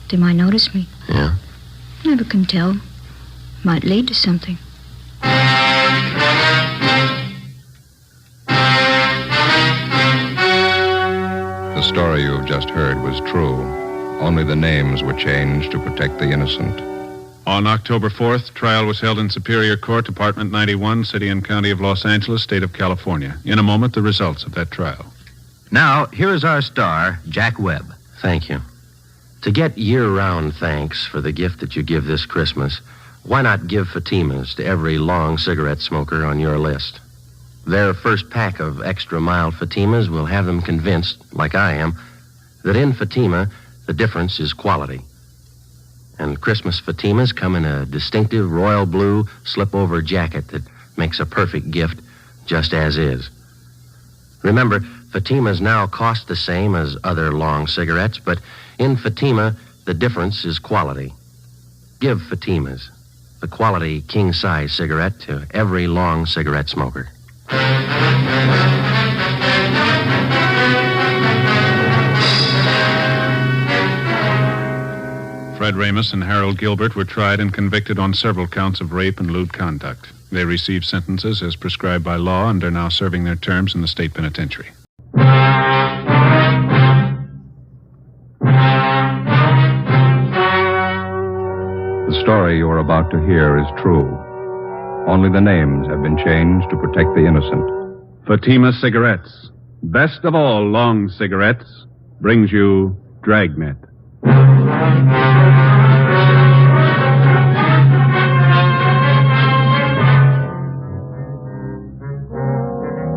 They might notice me. Yeah? Never can tell. Might lead to something. The story you have just heard was true. Only the names were changed to protect the innocent. On October 4th, trial was held in Superior Court, Department 91, City and County of Los Angeles, State of California. In a moment, the results of that trial. Now, here is our star, Jack Webb. Thank you. To get year-round thanks for the gift that you give this Christmas, why not give Fatimas to every long cigarette smoker on your list? Their first pack of extra mild Fatimas will have them convinced, like I am, that in Fatima, the difference is quality. And Christmas Fatimas come in a distinctive royal blue slip-over jacket that makes a perfect gift just as is. Remember, Fatimas now cost the same as other long cigarettes, but in Fatima, the difference is quality. Give Fatimas, the quality king-size cigarette, to every long cigarette smoker. Fred Ramus and Harold Gilbert were tried and convicted on several counts of rape and lewd conduct. They received sentences as prescribed by law and are now serving their terms in the state penitentiary. The story you are about to hear is true. Only the names have been changed to protect the innocent. Fatima Cigarettes, best of all long cigarettes, brings you Dragnet.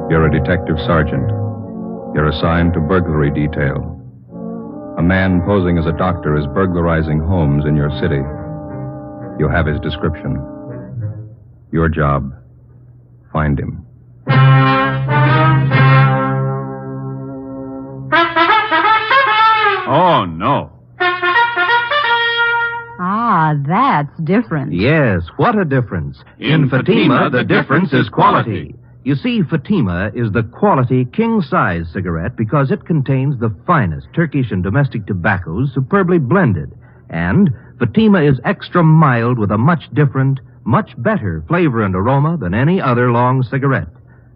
You're a detective sergeant. You're assigned to burglary detail. A man posing as a doctor is burglarizing homes in your city. You have his description. Your job, find him. Oh, no. Ah, that's different. Yes, what a difference. In Fatima, the difference is quality. You see, Fatima is the quality king-size cigarette because it contains the finest Turkish and domestic tobaccos superbly blended. And Fatima is extra mild with a much different, much better flavor and aroma than any other long cigarette.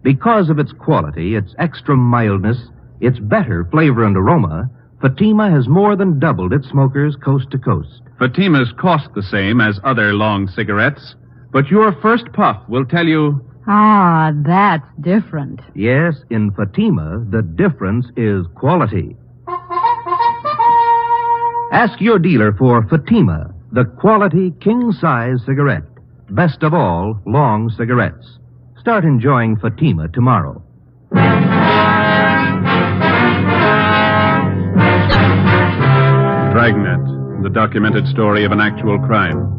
Because of its quality, its extra mildness, its better flavor and aroma, Fatima has more than doubled its smokers coast to coast. Fatimas cost the same as other long cigarettes, but your first puff will tell you... Ah, that's different. Yes, in Fatima, the difference is quality. Ask your dealer for Fatima, the quality king-size cigarette. Best of all, long cigarettes. Start enjoying Fatima tomorrow. Dragnet, the documented story of an actual crime.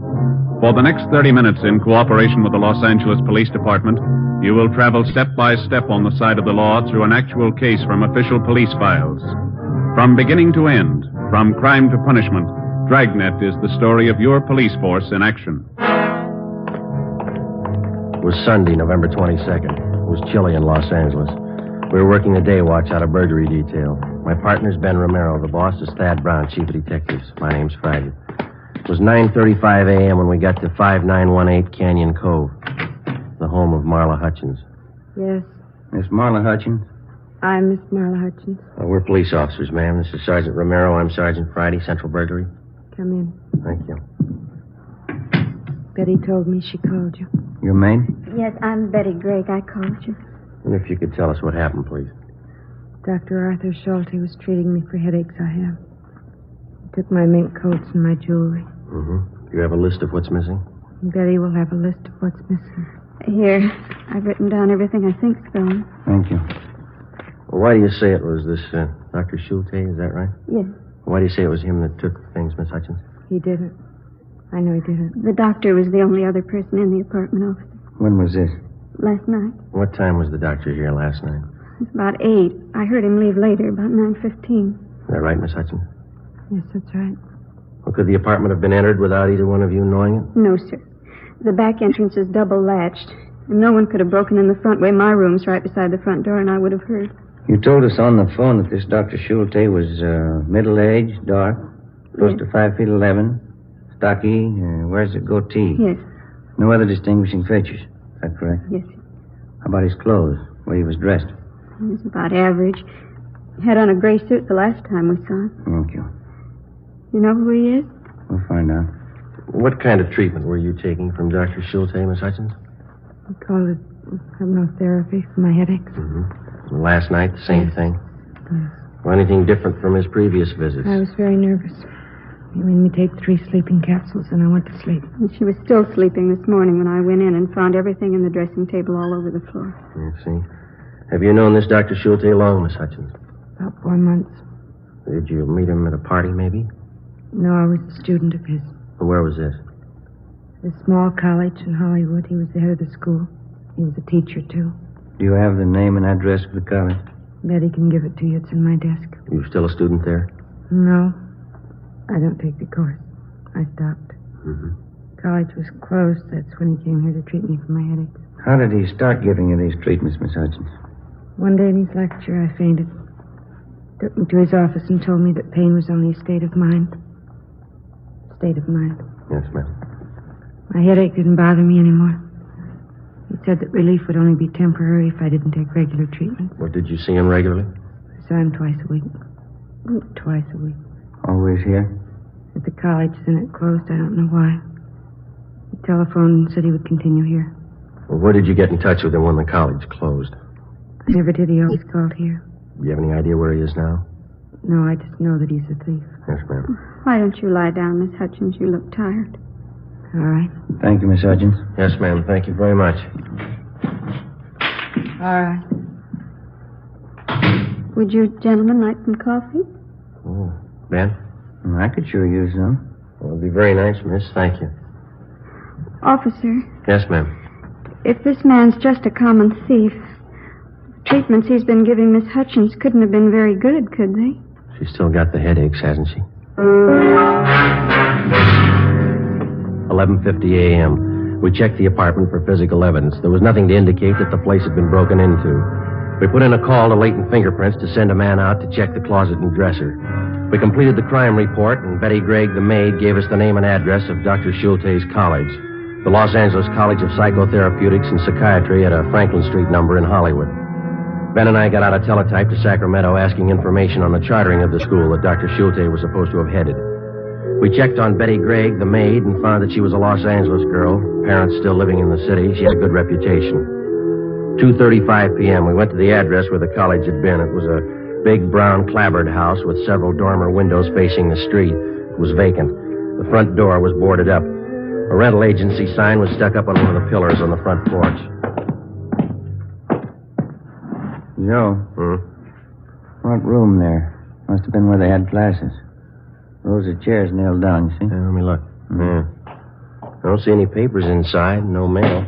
For the next 30 minutes, in cooperation with the Los Angeles Police Department, you will travel step by step on the side of the law through an actual case from official police files. From beginning to end, from crime to punishment, Dragnet is the story of your police force in action. It was Sunday, November 22nd. It was chilly in Los Angeles. We were working the day watch out of burglary detail. My partner's Ben Romero. The boss is Thad Brown, chief of detectives. My name's Friday. It was 9:35 a.m. when we got to 5918 Canyon Cove, the home of Marla Hutchins. Yes, Miss Marla Hutchins? I'm Miss Marla Hutchins. We're police officers, ma'am. This is Sergeant Romero. I'm Sergeant Friday, Central Burglary. Come in. Thank you. Betty told me she called you. Your maid? Yes, I'm Betty Gregg. I called you. And if you could tell us what happened, please. Dr. Arthur Schulte was treating me for headaches I have. He took my mink coats and my jewelry. Mm-hmm. Do you have a list of what's missing? Betty will have a list of what's missing. Here, I've written down everything I think's gone. Thank you. Well, why do you say it was this Dr. Schulte? Is that right? Yes. Why do you say it was him that took the things, Miss Hutchins? He didn't. I know he didn't. The doctor was the only other person in the apartment office. When was this? Last night. What time was the doctor here last night? It's about 8. I heard him leave later, about 9:15. Is that right, Miss Hutchins? Yes, that's right. Well, could the apartment have been entered without either one of you knowing it? No, sir. The back entrance is double latched. And no one could have broken in the front way. My room's right beside the front door, and I would have heard. You told us on the phone that this Dr. Schulte was middle-aged, dark, close to 5'11", stocky, wears a goatee. Yes. No other distinguishing features. Is that correct? Yes. How about his clothes? The way he was dressed? He was about average. He had on a gray suit the last time we saw him. Thank you. You know who he is? We'll find out. What kind of treatment were you taking from Dr. Schulte, Miss Hutchins? We call it hypnotherapy for my headaches. Mm-hmm. Last night, the same thing? Yes. Or anything different from his previous visits? I was very nervous. He made me take 3 sleeping capsules, and I went to sleep. And she was still sleeping this morning when I went in and found everything in the dressing table all over the floor. I see. Have you known this Dr. Schulte long, Miss Hutchins? About 4 months. Did you meet him at a party, maybe? No, I was a student of his. Where was this? A small college in Hollywood. He was the head of the school. He was a teacher, too. Do you have the name and address of the college? Betty can give it to you. It's in my desk. You still a student there? No. I don't take the course. I stopped. College was closed. That's when he came here to treat me for my headaches. How did he start giving you these treatments, Miss Hutchins? One day in his lecture, I fainted. Took me to his office and told me that pain was only a state of mind. State of mind. Yes, ma'am. My headache didn't bother me anymore. He said that relief would only be temporary if I didn't take regular treatment. What, did you see him regularly? I saw him twice a week. Twice a week. Always here? At the college, then it closed. I don't know why. He telephoned and said he would continue here. Well, where did you get in touch with him when the college closed? I never did. He always called here. Do you have any idea where he is now? No, I just know that he's a thief. Yes, ma'am. Why don't you lie down, Miss Hutchins? You look tired. All right. Thank you, Miss Hutchins. Yes, ma'am. Thank you very much. All right. Would you gentlemen like some coffee? Oh, Ben? I could sure use some. Well, it'd be very nice, miss. Thank you. Officer, Yes, ma'am. if this man's just a common thief, the treatments he's been giving Miss Hutchins couldn't have been very good, could they? She's still got the headaches, hasn't she? 11:50 a.m. We checked the apartment for physical evidence. There was nothing to indicate that the place had been broken into. We put in a call to latent fingerprints to send a man out to check the closet and dresser. We completed the crime report, and Betty Gregg, the maid, gave us the name and address of Dr. Schulte's college, the Los Angeles College of Psychotherapeutics and Psychiatry at a Franklin Street number in Hollywood. Ben and I got out a teletype to Sacramento asking information on the chartering of the school that Dr. Schulte was supposed to have headed. We checked on Betty Gregg, the maid, and found that she was a Los Angeles girl, parents still living in the city. She had a good reputation. 2:35 p.m., we went to the address where the college had been. It was a big brown clapboard house with several dormer windows facing the street. It was vacant. The front door was boarded up. A rental agency sign was stuck up on one of the pillars on the front porch. Joe. Front room there. Must have been where they had classes. Rows of chairs nailed down, you see? Yeah, let me look. Yeah. I don't see any papers inside, no mail.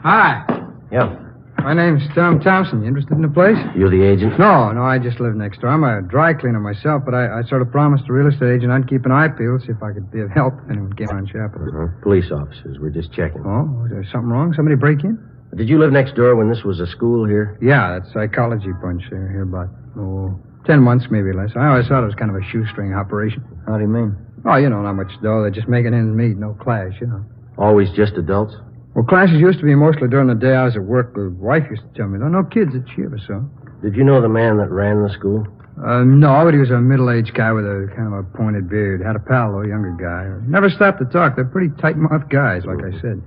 Hi. Yeah. My name's Tom Thompson. You interested in the place? You the agent? No, I just live next door. I'm a dry cleaner myself, but I sort of promised the real estate agent I'd keep an eye peeled, see if I could be of help if anyone came on shopping. Police officers. We're just checking. Oh, is there something wrong? Somebody break in? Did you live next door when this was a school here? Yeah, that psychology bunch here about, 10 months, maybe less. I always thought it was kind of a shoestring operation. How do you mean? Oh, you know, not much dough. They're just making ends meet, no clash, you know. Always just adults? Well, classes used to be mostly during the day I was at work. The wife used to tell me, no kids that she ever saw. Did you know the man that ran the school? No, but he was a middle-aged guy with a kind of a pointed beard. Had a pal, though, a younger guy. Never stopped to talk. They're pretty tight-mouthed guys, like I said.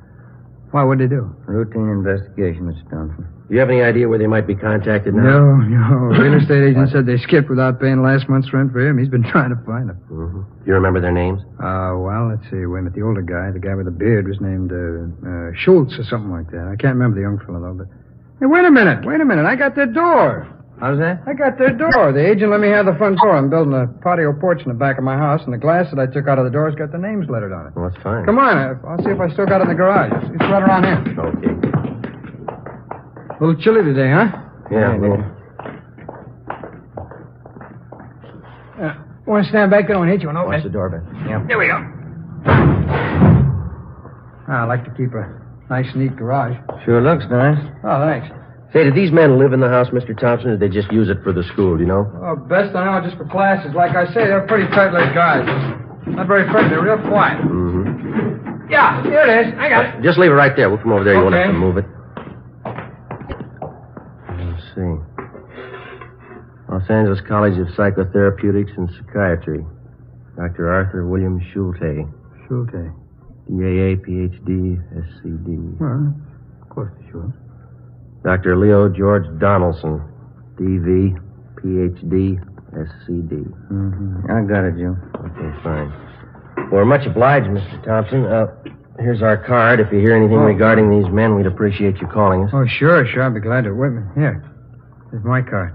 Why, what'd they do? Routine investigation, Mr. Thompson. Do you have any idea where they might be contacted now? No. Real estate agent said they skipped without paying last month's rent for him. He's been trying to find them. Do you remember their names? Well, let's see. Wait a minute. The older guy, the guy with the beard, was named Schultz or something like that. I can't remember the young fellow, though, but... Hey, wait a minute. I got their door. How's that? I got their door. The agent let me have the front door. I'm building a patio porch in the back of my house, and the glass that I took out of the door's got the names lettered on it. Well, that's fine. Come on. I'll see if I still got it in the garage. It's right around here. Okay. A little chilly today, huh? Yeah, a little. Want to stand back there and hit you and open Watch it? the door, Ben. Yeah. Here we go. I like to keep a nice, neat garage. Sure looks nice. Oh, thanks. Say, did these men live in the house, Mr. Thompson, or did they just use it for the school, do you know? Oh, best I know, just for classes. Like I say, they're pretty tight-lipped guys. Not very friendly. They're real quiet. Yeah, here it is. I got it. Just leave it right there. We'll come over there. You won't Okay. have to move it. Let's see. Los Angeles College of Psychotherapeutics and Psychiatry. Dr. Arthur William Schulte. Schulte. DAA, PhD, SCD. Well, of course, sure. Dr. Leo George Donaldson. DV, PhD, SCD. Mm-hmm. I got it, Joe. Okay, fine. We're much obliged, Mr. Thompson. Here's our card. If you hear anything regarding these men, we'd appreciate you calling us. Oh, sure. I'd be glad to. Wait a minute. Here. Here's my card.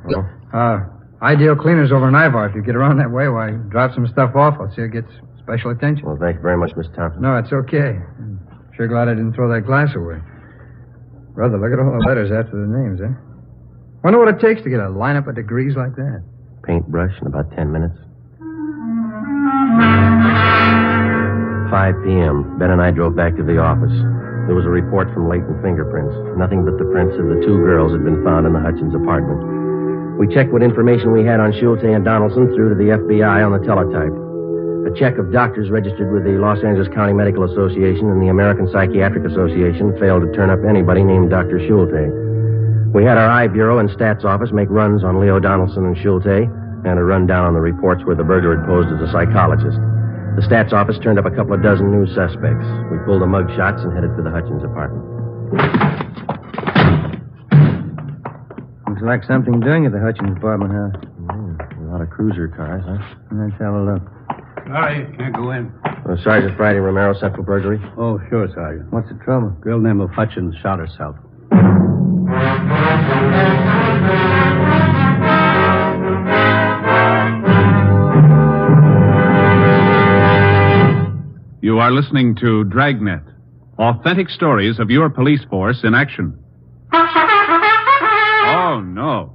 Oh. Ideal Cleaners over in Ivar. If you get around that way, why, drop some stuff off. I'll see it gets special attention. Well, thank you very much, Mr. Thompson. No, it's okay. I'm sure glad I didn't throw that glass away. Brother, look at all the letters after the names, eh? Wonder what it takes to get a lineup of degrees like that. Paintbrush in about 10 minutes. 5 p.m. Ben and I drove back to the office. There was a report from latent fingerprints. Nothing but the prints of the two girls had been found in the Hutchins apartment. We checked what information we had on Schulte and Donaldson through to the FBI on the teletype. A check of doctors registered with the Los Angeles County Medical Association and the American Psychiatric Association failed to turn up anybody named Dr. Schulte. We had our I Bureau and Stats Office make runs on Leo Donaldson and Schulte and a rundown on the reports where the burglar had posed as a psychologist. The Stats Office turned up a couple of dozen new suspects. We pulled the mug shots and headed for the Hutchins apartment. Looks like something doing at the Hutchins apartment, huh? A lot of cruiser cars, huh? Let's have a look. Sorry, can't go in. Sergeant Friday Romero, Central Burglary. Oh, sure, Sergeant. What's the trouble? Girl named of Hutchins shot herself. You are listening to Dragnet, authentic stories of your police force in action. Oh, no.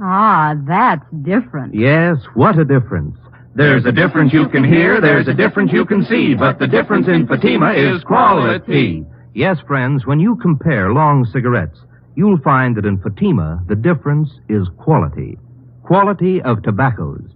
Ah, that's different. Yes, what a difference. There's a difference you can hear, there's a difference you can see, but the difference in Fatima is quality. Yes, friends, when you compare long cigarettes, you'll find that in Fatima, the difference is quality. Quality of tobaccos.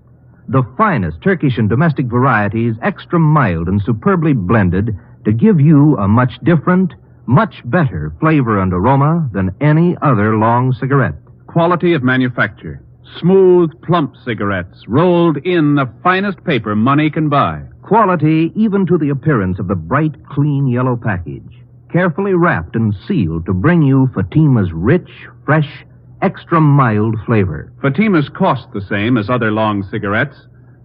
The finest Turkish and domestic varieties, extra mild and superbly blended to give you a much different, much better flavor and aroma than any other long cigarette. Quality of manufacture. Smooth, plump cigarettes rolled in the finest paper money can buy. Quality even to the appearance of the bright, clean yellow package. Carefully wrapped and sealed to bring you Fatima's rich, fresh, extra mild flavor. Fatimas cost the same as other long cigarettes,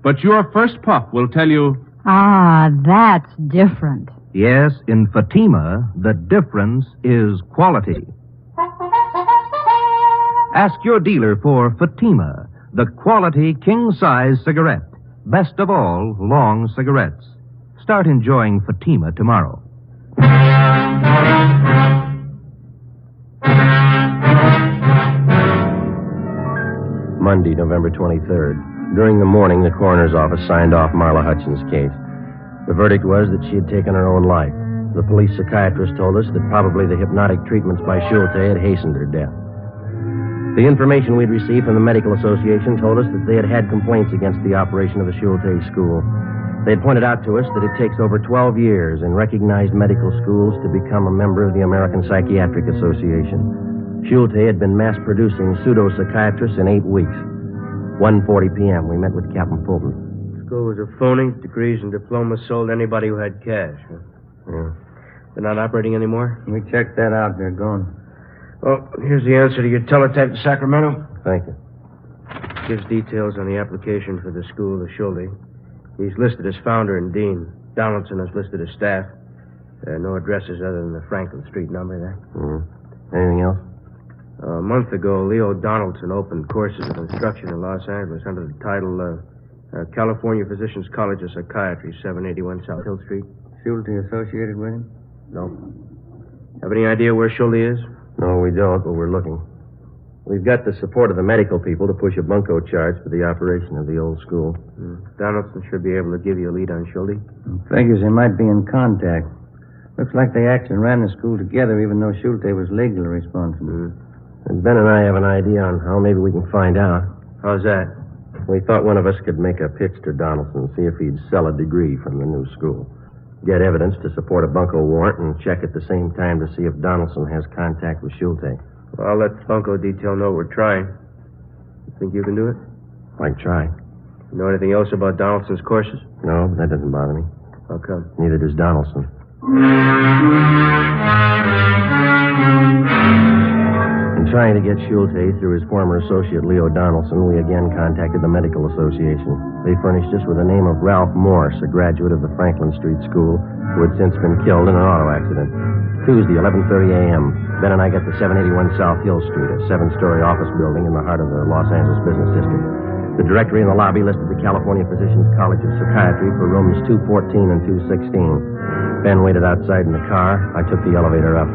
but your first puff will tell you... Ah, that's different. Yes, in Fatima, the difference is quality. Ask your dealer for Fatima, the quality king-size cigarette. Best of all, long cigarettes. Start enjoying Fatima tomorrow. Monday, November 23rd. During the morning, the coroner's office signed off Marla Hutchins' case. The verdict was that she had taken her own life. The police psychiatrist told us that probably the hypnotic treatments by Schulte had hastened her death. The information we'd received from the Medical Association told us that they had had complaints against the operation of the Schulte school. They had pointed out to us that it takes over 12 years in recognized medical schools to become a member of the American Psychiatric Association. Schulte had been mass-producing pseudo-psychiatrists in 8 weeks. 1:40 p.m., we met with Captain Fulton. School was a phony. Degrees and diplomas sold anybody who had cash. Yeah. They're not operating anymore? We checked that out. They're gone. Well, here's the answer to your teletype to Sacramento. Thank you. Gives details on the application for the school to Schulte. He's listed as founder and dean. Donaldson is listed as staff. No addresses other than the Franklin Street number there. Mm-hmm. Anything else? A month ago, Leo Donaldson opened courses of instruction in Los Angeles under the title California Physicians College of Psychiatry, 781 South Hill Street. Schulte associated with him? No. Have any idea where Schulte is? No, we don't, but we're looking. We've got the support of the medical people to push a bunco charge for the operation of the old school. Donaldson should be able to give you a lead on Schulte. Figures they might be in contact. Looks like they actually ran the school together, even though Schulte was legally responsible. And Ben and I have an idea on how maybe we can find out. How's that? We thought one of us could make a pitch to Donaldson, see if he'd sell a degree from the new school. Get evidence to support a bunco warrant and check at the same time to see if Donaldson has contact with Schulte. Well, I'll let the bunco detail know we're trying. You think you can do it? I'd try. You know anything else about Donaldson's courses? No, but that doesn't bother me. How come? Neither does Donaldson. In trying to get Schulte through his former associate Leo Donaldson, we again contacted the Medical Association. They furnished us with the name of Ralph Morse, a graduate of the Franklin Street School, who had since been killed in an auto accident. Tuesday, 11:30 a.m. Ben and I got to 781 South Hill Street, a 7-story office building in the heart of the Los Angeles business district. The directory in the lobby listed the California Physicians College of Psychiatry for rooms 214 and 216. Ben waited outside in the car. I took the elevator up.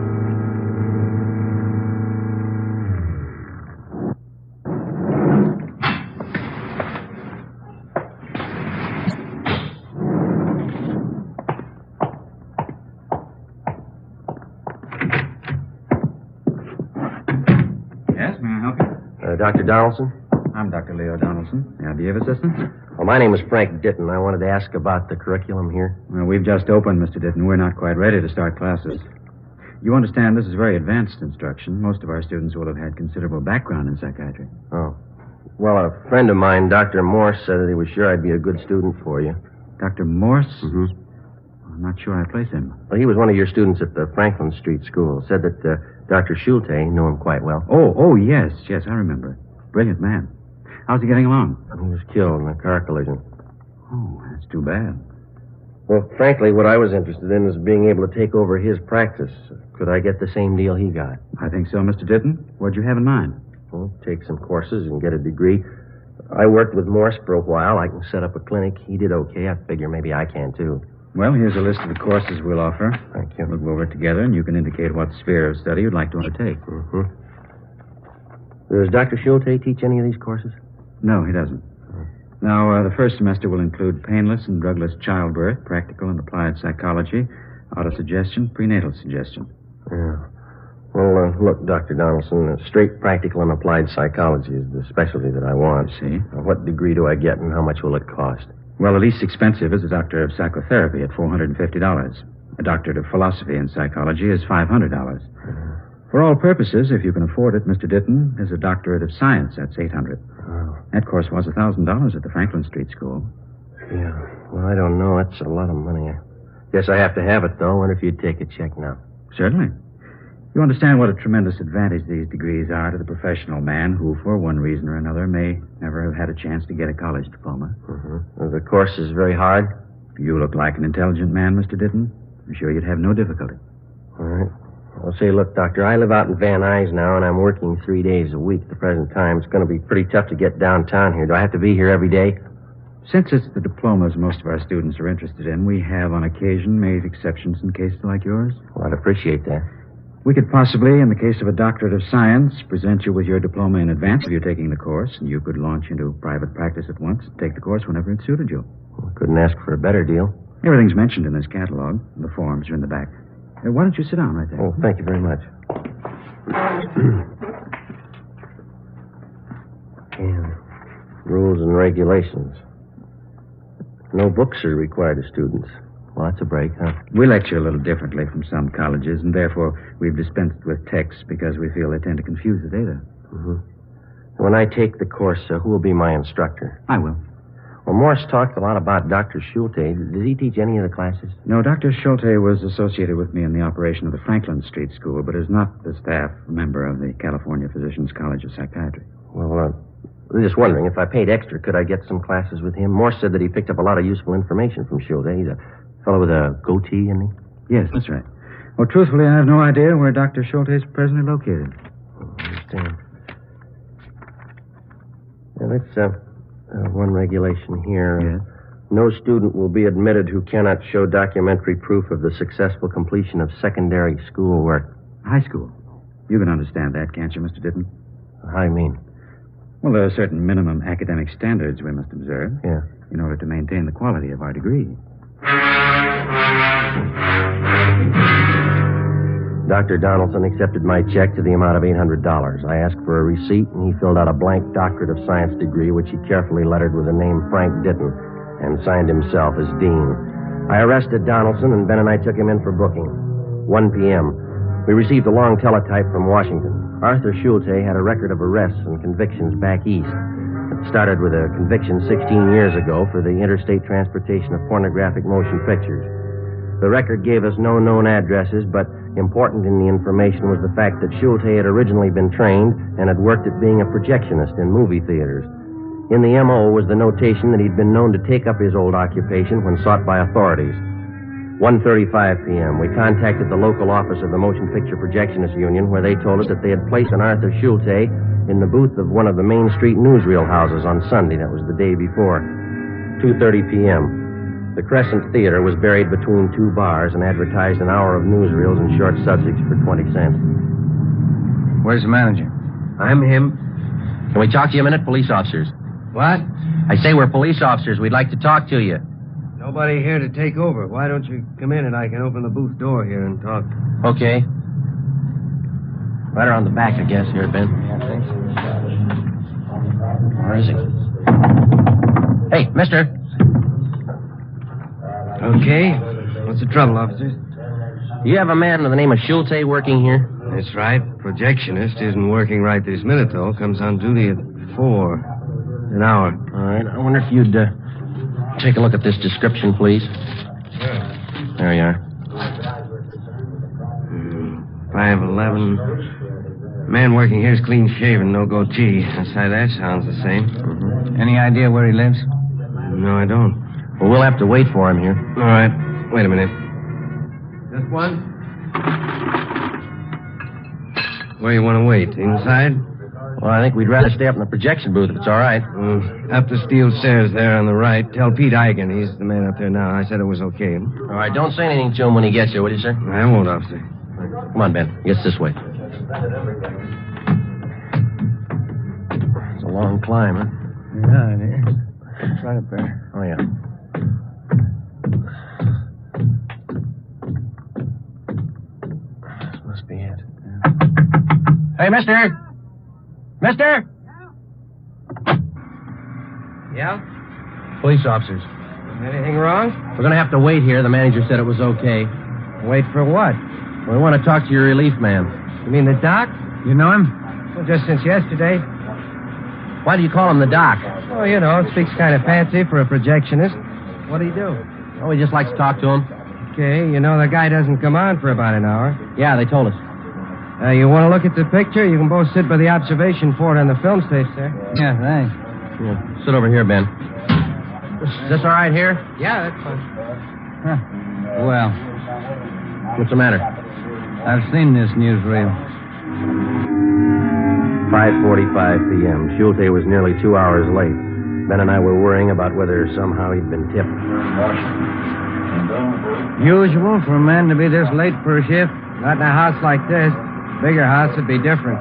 Yes, may I help you? Dr. Donaldson? I'm Dr. Leo Donaldson. May I be of assistance? Well, my name is Frank Ditton. I wanted to ask about the curriculum here. Well, we've just opened, Mr. Ditton. We're not quite ready to start classes. You understand this is very advanced instruction. Most of our students will have had considerable background in psychiatry. Oh. Well, a friend of mine, Dr. Morse, said that he was sure I'd be a good student for you. Dr. Morse? Mm-hmm. I'm not sure I place him. Well, he was one of your students at the Franklin Street School. Said that Dr. Schulte knew him quite well. Oh, yes, I remember. Brilliant man. How's he getting along? He was killed in a car collision. Oh, that's too bad. Well, frankly, what I was interested in is being able to take over his practice. Could I get the same deal he got? I think so, Mr. Ditton. What'd you have in mind? Well, take some courses and get a degree. I worked with Morse for a while. I can set up a clinic. He did okay. I figure maybe I can, too. Well, here's a list of the courses we'll offer. Thank you. We'll go over it together, and you can indicate what sphere of study you'd like to undertake. Mm-hmm. Does Dr. Schulte teach any of these courses? No, he doesn't. Now, the first semester will include painless and drugless childbirth, practical and applied psychology, autosuggestion, prenatal suggestion. Yeah. Well, look, Dr. Donaldson, straight practical and applied psychology is the specialty that I want. See? What degree do I get, and how much will it cost? Well, the least expensive is a doctor of psychotherapy at $450. A doctorate of philosophy and psychology is $500. For all purposes, if you can afford it, Mr. Ditton, is a doctorate of science. That's $800. Oh. That course was $1,000 at the Franklin Street School. Yeah. Well, I don't know. That's a lot of money. Guess I have to have it, though. I wonder if you'd take a check now. Certainly. You understand what a tremendous advantage these degrees are to the professional man who, for one reason or another, may never have had a chance to get a college diploma. Mm-hmm. Well, the course is very hard? You look like an intelligent man, Mr. Ditton. I'm sure you'd have no difficulty. All right. Well, say, look, Doctor, I live out in Van Nuys now, and I'm working 3 days a week at the present time. It's going to be pretty tough to get downtown here. Do I have to be here every day? Since it's the diplomas most of our students are interested in, we have, on occasion, made exceptions in cases like yours. Well, I'd appreciate that. We could possibly, in the case of a doctorate of science, present you with your diploma in advance of your taking the course, and you could launch into private practice at once and take the course whenever it suited you. Well, couldn't ask for a better deal. Everything's mentioned in this catalog. The forms are in the back. Why don't you sit down right there? Oh, thank you very much. And rules and regulations. No books are required of students. Well, that's a break, huh? We lecture a little differently from some colleges, and therefore we've dispensed with texts because we feel they tend to confuse the data. Mm-hmm. When I take the course, who will be my instructor? I will. Well, Morse talked a lot about Dr. Schulte. Does he teach any of the classes? No, Dr. Schulte was associated with me in the operation of the Franklin Street School, but is not the staff member of the California Physicians College of Psychiatry. Well, I'm just wondering, if I paid extra, could I get some classes with him? Morse said that he picked up a lot of useful information from Schulte. He's a fellow with a goatee, isn't he? Yes, that's right. Well, truthfully, I have no idea where Dr. Schulte is presently located. I understand. Now, let's, one regulation here. Yes? No student will be admitted who cannot show documentary proof of the successful completion of secondary school work. High school. You can understand that, can't you, Mr. Ditton? How do you mean? Well, there are certain minimum academic standards we must observe. Yeah. In order to maintain the quality of our degree. Dr. Donaldson accepted my check to the amount of $800. I asked for a receipt, and he filled out a blank doctorate of science degree, which he carefully lettered with the name Frank Ditton, and signed himself as dean. I arrested Donaldson, and Ben and I took him in for booking. 1 p.m. We received a long teletype from Washington. Arthur Schulte had a record of arrests and convictions back east. It started with a conviction 16 years ago for the interstate transportation of pornographic motion pictures. The record gave us no known addresses, but important in the information was the fact that Schulte had originally been trained and had worked at being a projectionist in movie theaters. In the M.O. was the notation that he'd been known to take up his old occupation when sought by authorities. 1:35 p.m., we contacted the local office of the Motion Picture Projectionists Union, where they told us that they had placed an Arthur Schulte in the booth of one of the Main Street newsreel houses on Sunday. That was the day before. 2:30 p.m. The Crescent Theater was buried between two bars and advertised an hour of newsreels and short subjects for 20 cents. Where's the manager? I'm him. Can we talk to you a minute, police officers? What? I say we're police officers. We'd like to talk to you. Nobody here to take over. Why don't you come in and I can open the booth door here and talk? Okay. Right around the back, I guess, here, Ben. Yeah, thanks. Where is he? Hey, mister. Okay. What's the trouble, officers? You have a man with the name of Schulte working here? That's right. Projectionist isn't working right this minute, though. Comes on duty at 4. An hour. All right. I wonder if you'd take a look at this description, please. Sure. There you are. 5'11". Man working here is clean shaven, no goatee. That's how that sounds the same. Mm-hmm. Any idea where he lives? No, I don't. Well, we'll have to wait for him here. All right. Wait a minute. Just one? Where you want to wait? Inside? Well, I think we'd rather stay up in the projection booth if it's all right. Up the steel stairs there on the right. Tell Pete Eigen. He's the man up there now. I said it was okay. All right. Don't say anything to him when he gets here, will you, sir? I won't, officer. Come on, Ben. It's this way. It's a long climb, huh? Yeah, it is. It's right up there. Oh, yeah. This must be it. Hey, mister! Mister! Yeah? Police officers. Anything wrong? We're going to have to wait here. The manager said it was okay. Wait for what? We want to talk to your relief man. You mean the doc? You know him? Well, just since yesterday. Why do you call him the doc? Oh, you know, speaks kind of fancy for a projectionist. What do you do? Oh, he just likes to talk to him. Okay, you know the guy doesn't come on for about an hour. Yeah, they told us. You want to look at the picture? You can both sit by the observation port on the film station there. Yeah, thanks. Yeah, sit over here, Ben. Is this all right here? Yeah, that's fine. Huh. Well, what's the matter? I've seen this newsreel. 5:45 p.m. Schulte was nearly 2 hours late. Ben and I were worrying about whether somehow he'd been tipped. Usual for a man to be this late for a shift. Not in a house like this. Bigger house would be different.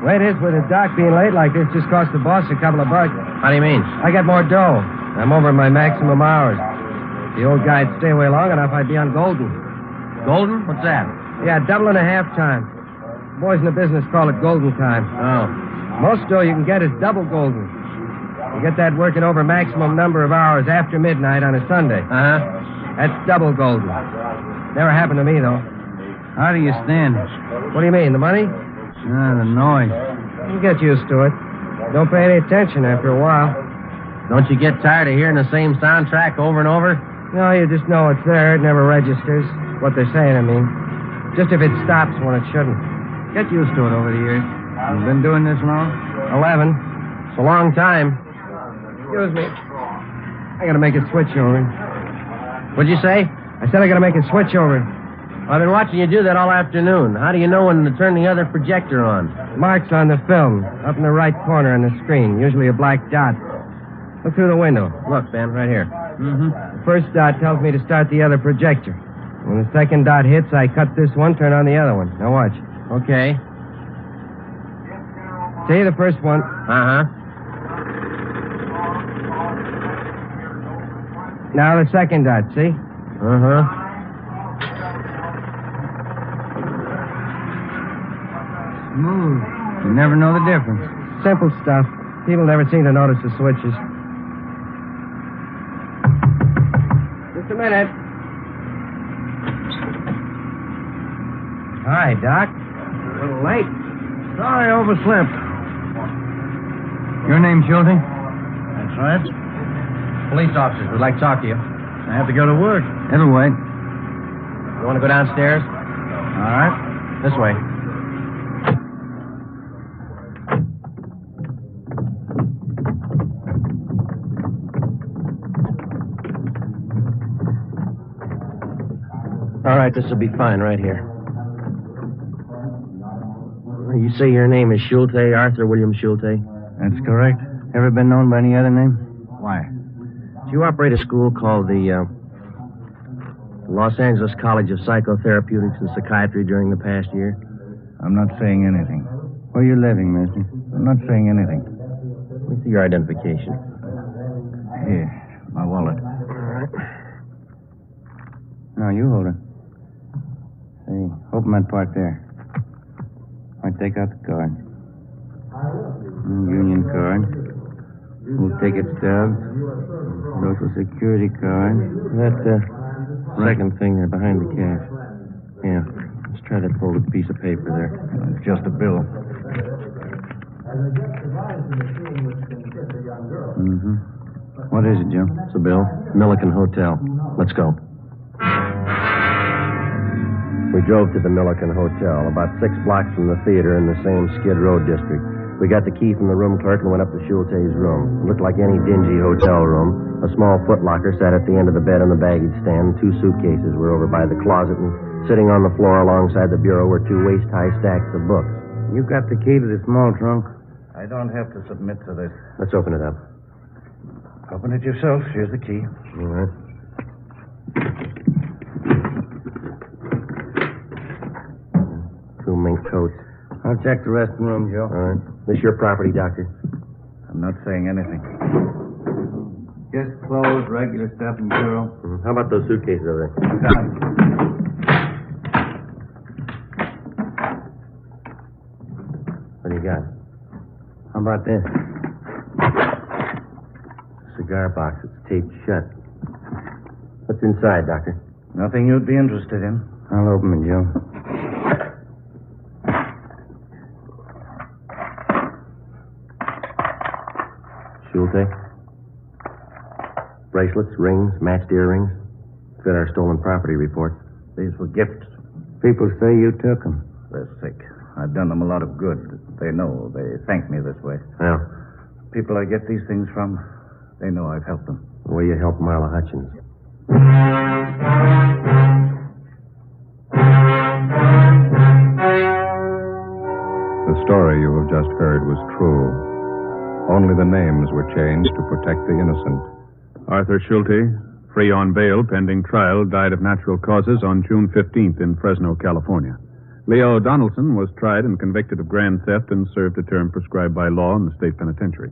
Way it is with a doc being late like this just cost the boss a couple of bucks. How do you mean? I got more dough. I'm over my maximum hours. If the old guy'd stay away long enough, I'd be on Golden. Golden? What's that? Yeah, double and a half time. Boys in the business call it Golden time. Oh. Most dough you can get is double Golden. You get that working over maximum number of hours after midnight on a Sunday. Uh-huh. That's double Golden. Never happened to me, though. How do you stand it? What do you mean, the money? The noise. You get used to it. Don't pay any attention after a while. Don't you get tired of hearing the same soundtrack over and over? No, you just know it's there. It never registers. What they're saying, I mean. Just if it stops when it shouldn't. Get used to it over the years. You've been doing this long? 11. It's a long time. Excuse me. I gotta make a switch over. What'd you say? I said I gotta make a switch over. I've been watching you do that all afternoon. How do you know when to turn the other projector on? Marks on the film, up in the right corner on the screen, usually a black dot. Look through the window. Look, Ben, right here. Mm-hmm. The first dot tells me to start the other projector. When the second dot hits, I cut this one, turn on the other one. Now watch. Okay. See the first one? Uh-huh. Now the second dot, see? Uh-huh. Smooth. You never know the difference. Simple stuff. People never seem to notice the switches. Just a minute. Hi, Doc. A little late. Sorry, overslept. Your name, Schulte? That's right. Police officers would like to talk to you. I have to go to work. It'll wait. You want to go downstairs? All right. This way. All right, this will be fine right here. You say your name is Schulte, Arthur William Schulte? That's correct. Ever been known by any other name? Why? Do you operate a school called the Los Angeles College of Psychotherapeutics and Psychiatry during the past year? I'm not saying anything. Where are you living, mister? I'm not saying anything. Let me see your identification. Here, my wallet. All right. No, you hold it. Say, open that part there. I take out the card. Union card. We'll take its stub. Social Security card. That second thing there behind the cash. Yeah. Let's try that folded piece of paper there. It's just a bill. Mm-hmm. What is it, Joe? It's a bill. Milliken Hotel. Let's go. We drove to the Milliken Hotel, about 6 blocks from the theater in the same Skid Row district. We got the key from the room clerk and went up to Schulte's room. It looked like any dingy hotel room. A small footlocker sat at the end of the bed on the baggage stand. 2 suitcases were over by the closet, and sitting on the floor alongside the bureau were 2 waist-high stacks of books. You got the key to the small trunk? I don't have to submit to this. Let's open it up. Open it yourself. Here's the key. All right. Two mink coats. I'll check the rest of the room, Joe. All right. This your property, Doctor? I'm not saying anything. Just clothes, regular stuff in the bureau. Mm-hmm. How about those suitcases over there? Got it. What do you got? How about this? Cigar box. It's taped shut. What's inside, Doctor? Nothing you'd be interested in. I'll open it, Joe. Schulte? Bracelets, rings, matched earrings. Fit our stolen property report. These were gifts. People say you took them. They're sick. I've done them a lot of good. They know. They thank me this way. Yeah. People I get these things from, they know I've helped them. The way you helped Marla Hutchins. The story you have just heard was true. Only the names were changed to protect the innocent. Arthur Schulte, free on bail pending trial, died of natural causes on June 15th in Fresno, California. Leo Donaldson was tried and convicted of grand theft and served a term prescribed by law in the state penitentiary.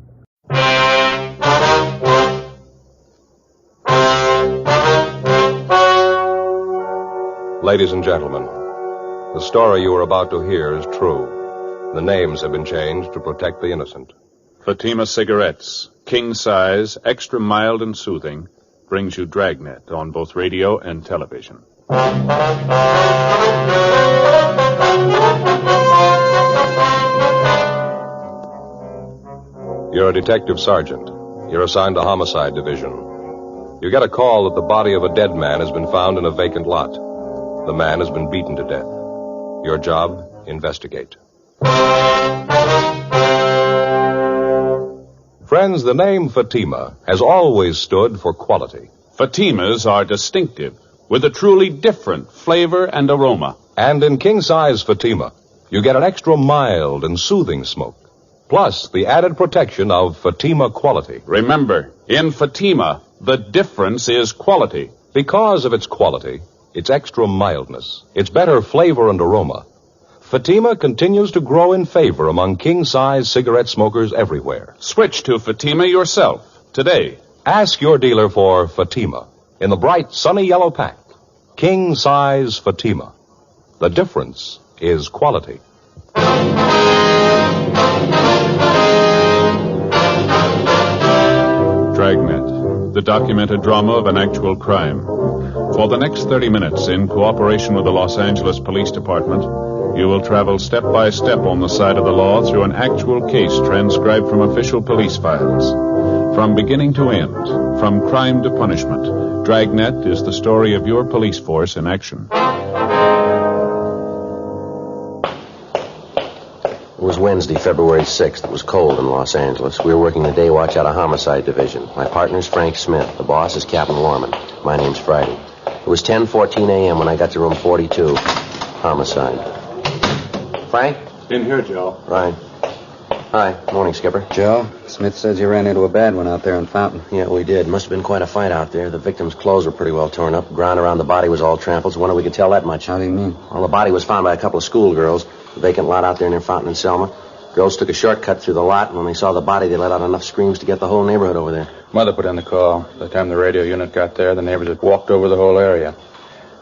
Ladies and gentlemen, the story you are about to hear is true. The names have been changed to protect the innocent. Fatima Cigarettes, king size, extra mild and soothing, brings you Dragnet on both radio and television. You're a detective sergeant. You're assigned to Homicide Division. You get a call that the body of a dead man has been found in a vacant lot. The man has been beaten to death. Your job, investigate. Friends, the name Fatima has always stood for quality. Fatimas are distinctive, with a truly different flavor and aroma. And in king-size Fatima, you get an extra mild and soothing smoke, plus the added protection of Fatima quality. Remember, in Fatima, the difference is quality. Because of its quality, its extra mildness, its better flavor and aroma, Fatima continues to grow in favor among king-size cigarette smokers everywhere. Switch to Fatima yourself today. Ask your dealer for Fatima in the bright, sunny yellow pack. King-size Fatima. The difference is quality. Dragnet, the documented drama of an actual crime. For the next 30 minutes, in cooperation with the Los Angeles Police Department, you will travel step by step on the side of the law through an actual case transcribed from official police files. From beginning to end, from crime to punishment, Dragnet is the story of your police force in action. It was Wednesday, February 6th. It was cold in Los Angeles. We were working the day watch out of Homicide Division. My partner's Frank Smith. The boss is Captain Lorman. My name's Friday. It was 10:14 a.m. when I got to room 42. Homicide. Frank? In here, Joe. Right. Hi. Morning, Skipper. Joe, Smith says you ran into a bad one out there in Fountain. Yeah, we did. Must have been quite a fight out there. The victim's clothes were pretty well torn up. The ground around the body was all trampled. So wonder we could tell that much. How do you mean? Well, the body was found by a couple of schoolgirls. The vacant lot out there near Fountain and Selma. Girls took a shortcut through the lot, and when they saw the body, they let out enough screams to get the whole neighborhood over there. Mother put in the call. By the time the radio unit got there, the neighbors had walked over the whole area.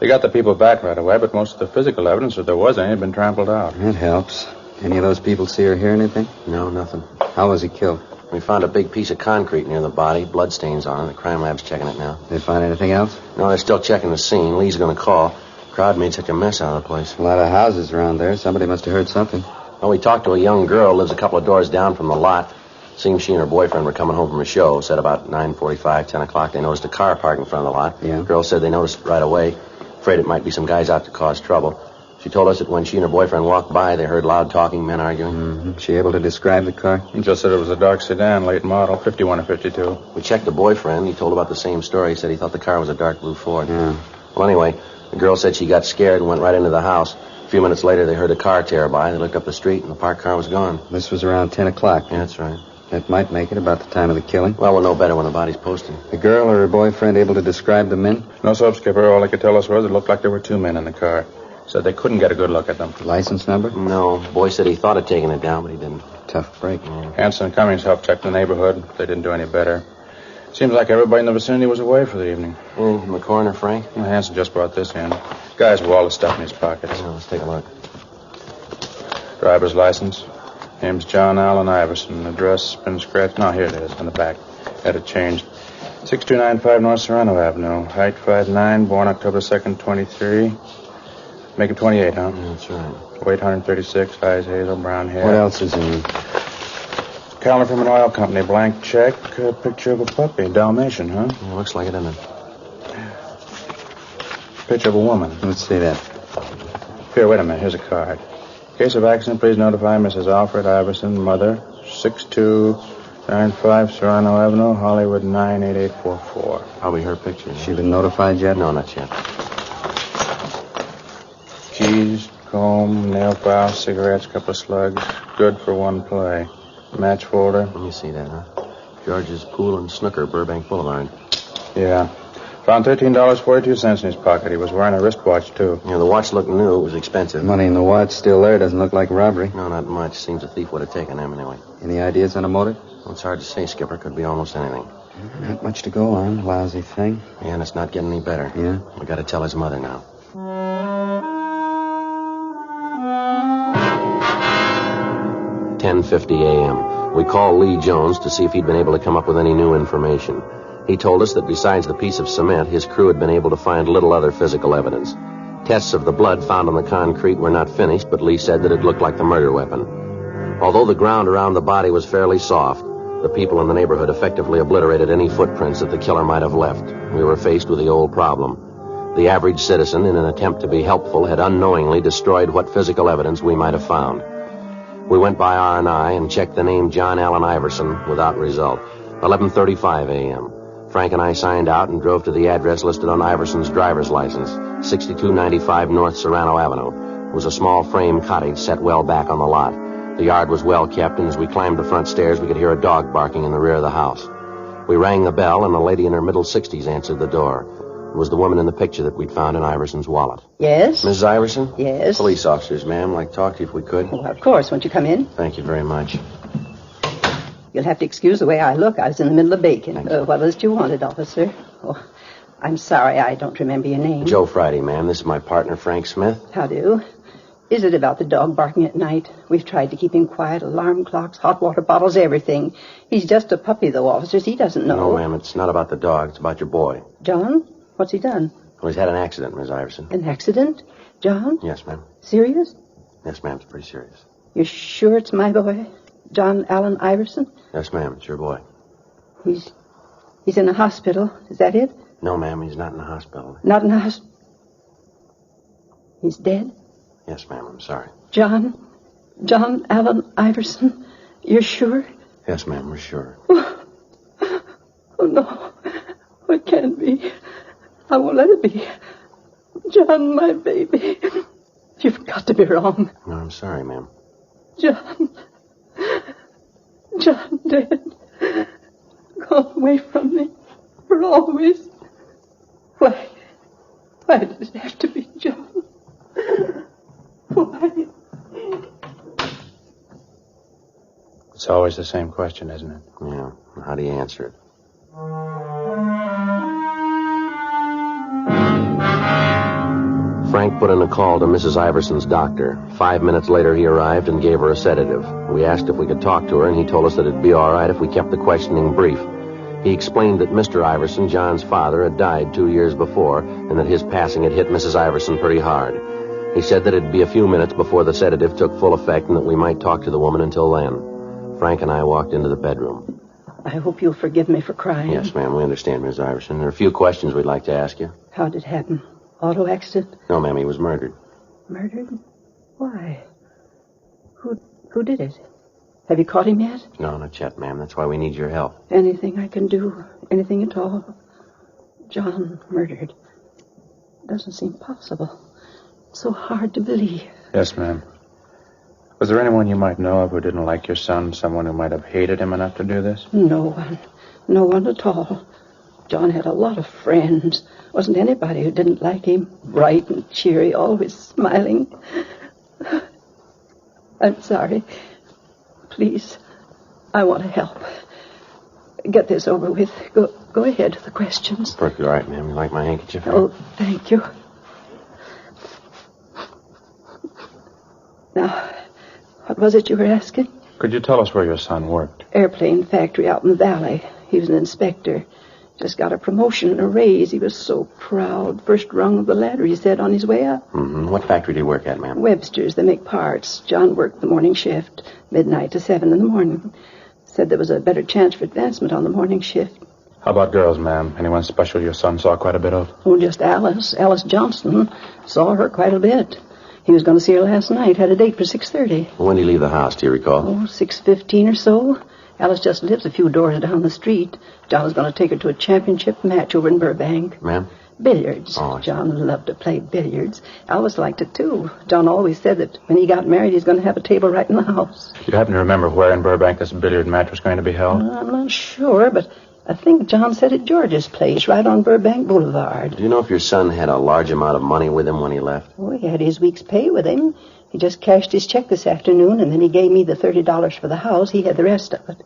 They got the people back right away, but most of the physical evidence, if there was any, had been trampled out. That helps. Any of those people see or hear anything? No, nothing. How was he killed? We found a big piece of concrete near the body, bloodstains on it. The crime lab's checking it now. They find anything else? No, they're still checking the scene. Lee's going to call. The crowd made such a mess out of the place. A lot of houses around there. Somebody must have heard something. Well, we talked to a young girl, lives a couple of doors down from the lot. Seems she and her boyfriend were coming home from a show. Said about 9:45, 10 o'clock, they noticed a car parked in front of the lot. Yeah. The girl said they noticed it right away. Afraid it might be some guys out to cause trouble. She told us that when she and her boyfriend walked by, they heard loud talking, men arguing. Mm-hmm. She able to describe the car? He just said it was a dark sedan, late model, 51 or 52. We checked the boyfriend. He told about the same story. He said he thought the car was a dark blue Ford. Yeah. Well, anyway, the girl said she got scared and went right into the house. A few minutes later, they heard a car tear by. They looked up the street, and the parked car was gone. This was around 10 o'clock. Yeah, that's right. That might make it about the time of the killing. Well, we'll know better when the body's posted. The girl or her boyfriend able to describe the men? No, soap, Skipper. All they could tell us was it looked like there were two men in the car. Said they couldn't get a good look at them. License number? No. Boy said he thought of taking it down, but he didn't. Tough break. Hanson and Cummings helped check the neighborhood. They didn't do any better. Seems like everybody in the vicinity was away for the evening. And the coroner, Frank? Well, Hanson just brought this in. Guy's with all the stuff in his pockets. Yeah, let's take a look. Driver's license. Name's John Allen Iverson. Address been scratched. No, here it is, on the back. Had it changed. 6295 North Serrano Avenue. Height 5'9", born October 2nd, 23. Make him 28, huh? Yeah, that's right. Weight 136, eyes hazel, brown hair. What else is in? Calendar from an oil company, blank check, a picture of a puppy, Dalmatian, huh? Yeah, looks like it, doesn't it? Picture of a woman. Let's see that. Here, wait a minute. Here's a card. Case of accident, please notify Mrs. Alfred Iverson, mother, 6295 Serrano Avenue, Hollywood 98844. Probably her picture. She been notified yet? No, not yet. Keys, comb, nail file, cigarettes, couple of slugs. Good for one play. Match folder. Let me see that, huh? George's Pool and Snooker, Burbank Boulevard. Yeah. Found $13.42 in his pocket. He was wearing a wristwatch, too. Yeah, the watch looked new. It was expensive. Money in the watch still there. Doesn't look like robbery. No, not much. Seems a thief would have taken them anyway. Any ideas on a motive? Well, it's hard to say, Skipper. Could be almost anything. Not much to go on. Lousy thing. Yeah, and it's not getting any better. Yeah? We got to tell his mother now. 10:50 a.m. We called Lee Jones to see if he'd been able to come up with any new information. He told us that besides the piece of cement, his crew had been able to find little other physical evidence. Tests of the blood found on the concrete were not finished, but Lee said that it looked like the murder weapon. Although the ground around the body was fairly soft, the people in the neighborhood effectively obliterated any footprints that the killer might have left. We were faced with the old problem. The average citizen, in an attempt to be helpful, had unknowingly destroyed what physical evidence we might have found. We went by R&I and checked the name John Allen Iverson without result. 11:35 a.m. Frank and I signed out and drove to the address listed on Iverson's driver's license, 6295 North Serrano Avenue. It was a small frame cottage set well back on the lot. The yard was well kept, and as we climbed the front stairs, we could hear a dog barking in the rear of the house. We rang the bell, and a lady in her middle 60s answered the door. It was the woman in the picture that we'd found in Iverson's wallet. Yes? Mrs. Iverson? Yes? Police officers, ma'am. I'd like to talk to you if we could. Well, of course. Won't you come in? Thank you very much. You'll have to excuse the way I look. I was in the middle of baking. What was it you wanted, officer? Oh, I'm sorry I don't remember your name. Joe Friday, ma'am. This is my partner, Frank Smith. How do? Is it about the dog barking at night? We've tried to keep him quiet. Alarm clocks, hot water bottles, everything. He's just a puppy, though, officers. He doesn't know. No, ma'am, it's not about the dog. It's about your boy. John? What's he done? Well, he's had an accident, Miss Iverson. An accident? John? Yes, ma'am. Serious? Yes, ma'am, it's pretty serious. You're sure it's my boy? John Allen Iverson? Yes, ma'am, it's your boy. He's in a hospital. Is that it? No, ma'am, he's not in the hospital. Not in a hospital? He's dead? Yes, ma'am, I'm sorry. John Allen Iverson? You're sure? Yes, ma'am, we're sure. Oh, no. It can't be. I won't let it be. John, my baby. You've got to be wrong. No, I'm sorry, ma'am. John dead. Gone away from me for always. Why did it have to be John? Why? It's always the same question, isn't it? Yeah. How do you answer it? Frank put in a call to Mrs. Iverson's doctor. 5 minutes later, he arrived and gave her a sedative. We asked if we could talk to her, and he told us that it'd be all right if we kept the questioning brief. He explained that Mr. Iverson, John's father, had died 2 years before, and that his passing had hit Mrs. Iverson pretty hard. He said that it'd be a few minutes before the sedative took full effect and that we might talk to the woman until then. Frank and I walked into the bedroom. I hope you'll forgive me for crying. Yes, ma'am, we understand, Miss Iverson. There are a few questions we'd like to ask you. How did it happen? Auto accident? No, ma'am, he was murdered. Murdered? Why? Who did it? Have you caught him yet? No, not yet, ma'am. That's why we need your help. Anything I can do? Anything at all? John murdered. Doesn't seem possible. So hard to believe. Yes, ma'am. Was there anyone you might know of who didn't like your son? Someone who might have hated him enough to do this? No one. No one at all. John had a lot of friends. Wasn't anybody who didn't like him. Bright and cheery, always smiling. I'm sorry. Please, I want to help. Get this over with. Go ahead with the questions. Perfectly all right, ma'am. You like my handkerchief? Oh, thank you. Now, what was it you were asking? Could you tell us where your son worked? Airplane factory out in the valley. He was an inspector. Just got a promotion and a raise. He was so proud. First rung of the ladder, he said, on his way up. Mm-hmm. What factory did he work at, ma'am? Webster's. They make parts. John worked the morning shift, midnight to 7 in the morning. Said there was a better chance for advancement on the morning shift. How about girls, ma'am? Anyone special your son saw quite a bit of? Oh, just Alice. Alice Johnston. Saw her quite a bit. He was going to see her last night. Had a date for 6:30. When did he leave the house, do you recall? Oh, 6:15 or so. Alice just lives a few doors down the street. John was going to take her to a championship match over in Burbank. Ma'am? Billiards. Oh, John loved to play billiards. Alice liked it, too. John always said that when he got married, he's going to have a table right in the house. Do you happen to remember where in Burbank this billiard match was going to be held? I'm not sure, but I think John said at George's place, right on Burbank Boulevard. Do you know if your son had a large amount of money with him when he left? Oh, he had his week's pay with him. He just cashed his check this afternoon, and then he gave me the $30 for the house. He had the rest of it.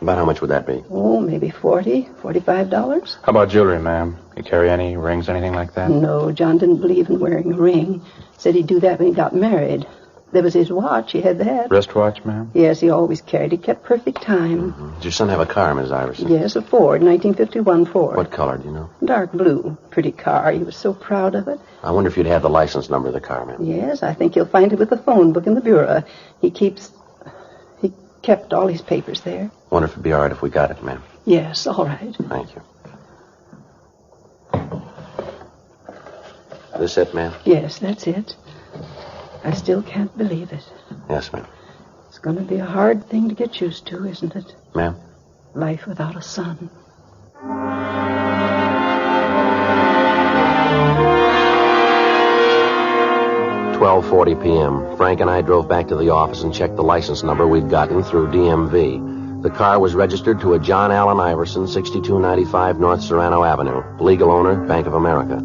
About how much would that be? Oh, maybe $45. How about jewelry, ma'am? You carry any rings, anything like that? No, John didn't believe in wearing a ring. Said he'd do that when he got married. There was his watch. He had that. Wristwatch, ma'am? Yes, he always carried. He kept perfect time. Mm-hmm. Did your son have a car, Miss Iverson? Yes, a Ford, 1951 Ford. What color, do you know? Dark blue. Pretty car. He was so proud of it. I wonder if you'd have the license number of the car, ma'am. Yes, I think you'll find it with the phone book in the bureau. He kept all his papers there. Wonder if it'd be all right if we got it, ma'am. Yes, all right. Thank you. This it, ma'am? Yes, that's it. I still can't believe it. Yes, ma'am. It's going to be a hard thing to get used to, isn't it? Ma'am? Life without a son. 12:40 p.m. Frank and I drove back to the office and checked the license number we'd gotten through DMV. The car was registered to a John Allen Iverson, 6295 North Serrano Avenue. Legal owner, Bank of America.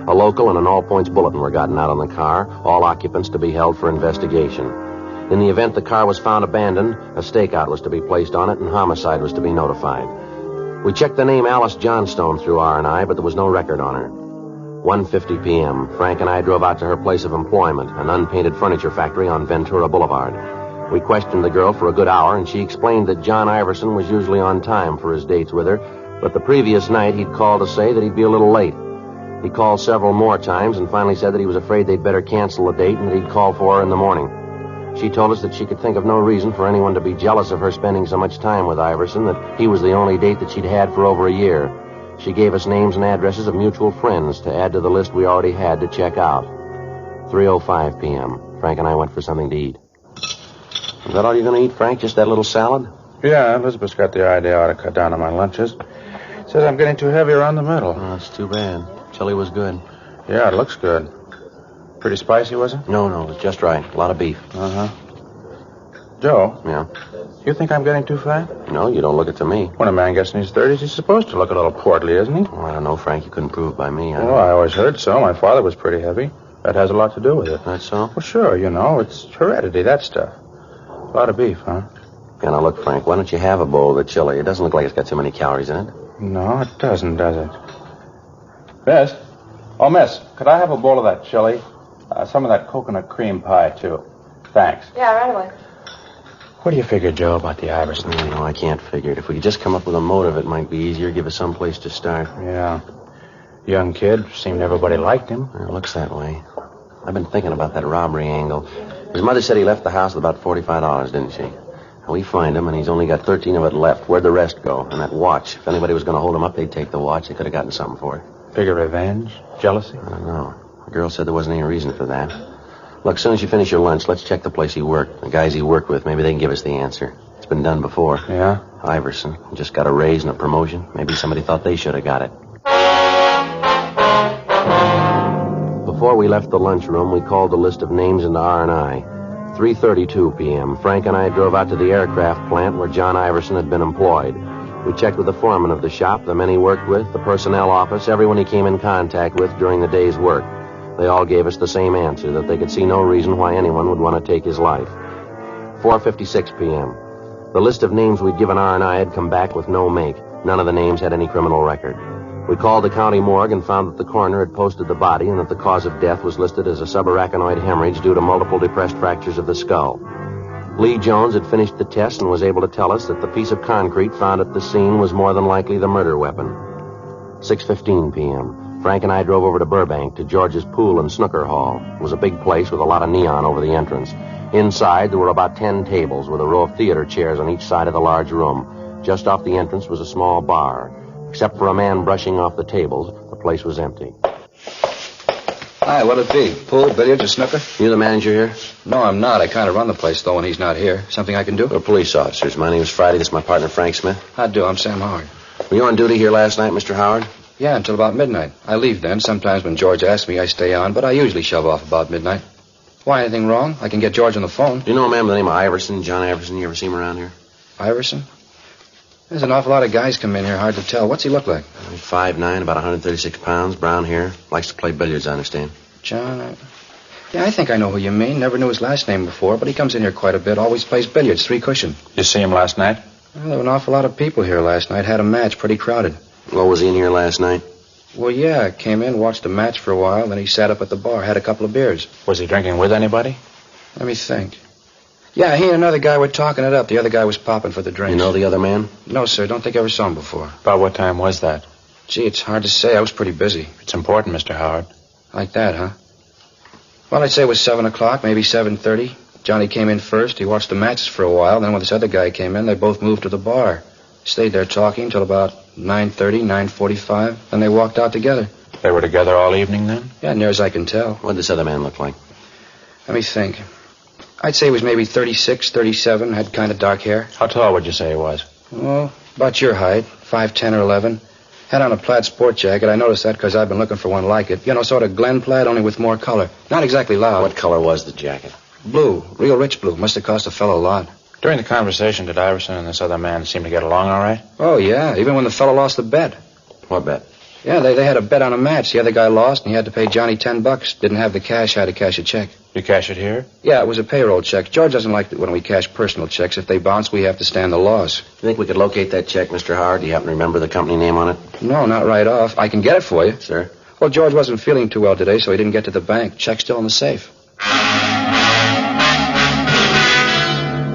A local and an all-points bulletin were gotten out on the car, all occupants to be held for investigation. In the event the car was found abandoned, a stakeout was to be placed on it and homicide was to be notified. We checked the name Alice Johnstone through R&I, but there was no record on her. 1:50 p.m., Frank and I drove out to her place of employment, an unpainted furniture factory on Ventura Boulevard. We questioned the girl for a good hour, and she explained that John Iverson was usually on time for his dates with her, but the previous night he'd called to say that he'd be a little late. He called several more times and finally said that he was afraid they'd better cancel the date and that he'd call for her in the morning. She told us that she could think of no reason for anyone to be jealous of her spending so much time with Iverson, that he was the only date that she'd had for over a year. She gave us names and addresses of mutual friends to add to the list we already had to check out. 3:05 p.m. Frank and I went for something to eat. Is that all you're going to eat, Frank? Just that little salad? Yeah, Elizabeth's got the idea I ought to cut down on my lunches. Says I'm getting too heavy around the middle. Oh, that's too bad. Chili was good. Yeah, it looks good. Pretty spicy, was it? No, it was just right. A lot of beef. Uh-huh. Joe? Yeah? You think I'm getting too fat? No, you don't look it to me. When a man gets in his 30s, he's supposed to look a little portly, isn't he? Well, I don't know, Frank. You couldn't prove it by me. I always heard so. My father was pretty heavy. That has a lot to do with it. That's so? Well, sure, it's heredity, that stuff. A lot of beef, huh? Yeah, now look, Frank, why don't you have a bowl of the chili? It doesn't look like it's got too many calories in it. No, it doesn't, does it? Miss? Oh, miss, could I have a bowl of that chili? Some of that coconut cream pie, too. Thanks. Yeah, right away. What do you figure, Joe, about the Iverson? No, I can't figure it. If we could just come up with a motive, it might be easier. Give us some place to start. Yeah. Young kid. Seemed everybody liked him. It looks that way. I've been thinking about that robbery angle. His mother said he left the house with about $45, didn't she? We find him, and he's only got 13 of it left. Where'd the rest go? And that watch. If anybody was going to hold him up, they'd take the watch. They could have gotten something for it. Figure revenge? Jealousy? I don't know. The girl said there wasn't any reason for that. Look, as soon as you finish your lunch, let's check the place he worked. The guys he worked with, maybe they can give us the answer. It's been done before. Yeah? Iverson. Just got a raise and a promotion. Maybe somebody thought they should have got it. Before we left the lunchroom, we called the list of names into R&I. 3:32 p.m. Frank and I drove out to the aircraft plant where John Iverson had been employed. We checked with the foreman of the shop, the men he worked with, the personnel office, everyone he came in contact with during the day's work. They all gave us the same answer, that they could see no reason why anyone would want to take his life. 4:56 p.m. The list of names we'd given R&I had come back with no make. None of the names had any criminal record. We called the county morgue and found that the coroner had posted the body and that the cause of death was listed as a subarachnoid hemorrhage due to multiple depressed fractures of the skull. Lee Jones had finished the test and was able to tell us that the piece of concrete found at the scene was more than likely the murder weapon. 6:15 p.m. Frank and I drove over to Burbank to George's Pool and Snooker Hall. It was a big place with a lot of neon over the entrance. Inside, there were about 10 tables with a row of theater chairs on each side of the large room. Just off the entrance was a small bar. Except for a man brushing off the tables, the place was empty. Hi, what'll it be? Pool, billiards, or snooker? You the manager here? No, I'm not. I kind of run the place, though, when he's not here. Something I can do? We're police officers. My name's Friday. This is my partner, Frank Smith. I do. I'm Sam Howard. Were you on duty here last night, Mr. Howard? Yeah, until about midnight. I leave then. Sometimes when George asks me, I stay on, but I usually shove off about midnight. Why, anything wrong? I can get George on the phone. Do you know a man by the name of Iverson, John Iverson? You ever see him around here? Iverson? There's an awful lot of guys come in here, hard to tell. What's he look like? 5'9", about 136 pounds, brown hair. Likes to play billiards, I understand. John, Yeah, I think I know who you mean. Never knew his last name before, but he comes in here quite a bit. Always plays billiards, 3 cushion. You see him last night? Well, there were an awful lot of people here last night. Had a match, pretty crowded. Well, was he in here last night? Well, yeah. Came in, watched the match for a while, then he sat up at the bar, had a couple of beers. Was he drinking with anybody? Let me think. Yeah, he and another guy were talking it up. The other guy was popping for the drinks. You know the other man? No, sir. Don't think I ever saw him before. About what time was that? Gee, it's hard to say. I was pretty busy. It's important, Mr. Howard. Like that, huh? Well, I'd say it was 7 o'clock, maybe 7:30. Johnny came in first. He watched the matches for a while. Then when this other guy came in, they both moved to the bar. Stayed there talking till about 9:30, 9:45. Then they walked out together. They were together all evening then? Yeah, near as I can tell. What did this other man look like? Let me think. I'd say he was maybe 36, 37, had kind of dark hair. How tall would you say he was? Oh, about your height, 5'10" or 11. Had on a plaid sport jacket. I noticed that because I've been looking for one like it. You know, sort of Glen plaid, only with more color. Not exactly loud. What color was the jacket? Blue. Real rich blue. Must have cost a fellow a lot. During the conversation, did Iverson and this other man seem to get along all right? Oh, yeah. Even when the fellow lost the bet. What bet? Yeah, they had a bet on a match. The other guy lost, and he had to pay Johnny $10. Didn't have the cash, had to cash a check. You cash it here? Yeah, it was a payroll check. George doesn't like it when we cash personal checks. If they bounce, we have to stand the loss. You think we could locate that check, Mr. Howard? Do you happen to remember the company name on it? No, not right off. I can get it for you. Sir? Well, George wasn't feeling too well today, so he didn't get to the bank. Check's still in the safe.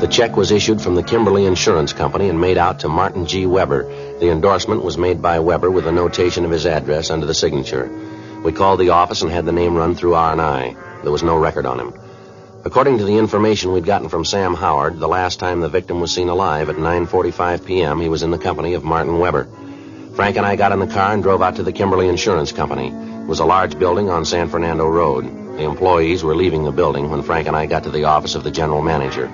The check was issued from the Kimberly Insurance Company and made out to Martin G. Weber. The endorsement was made by Weber with a notation of his address under the signature. We called the office and had the name run through R&I. There was no record on him. According to the information we'd gotten from Sam Howard, the last time the victim was seen alive at 9:45 p.m., he was in the company of Martin Weber. Frank and I got in the car and drove out to the Kimberly Insurance Company. It was a large building on San Fernando Road. The employees were leaving the building when Frank and I got to the office of the general manager.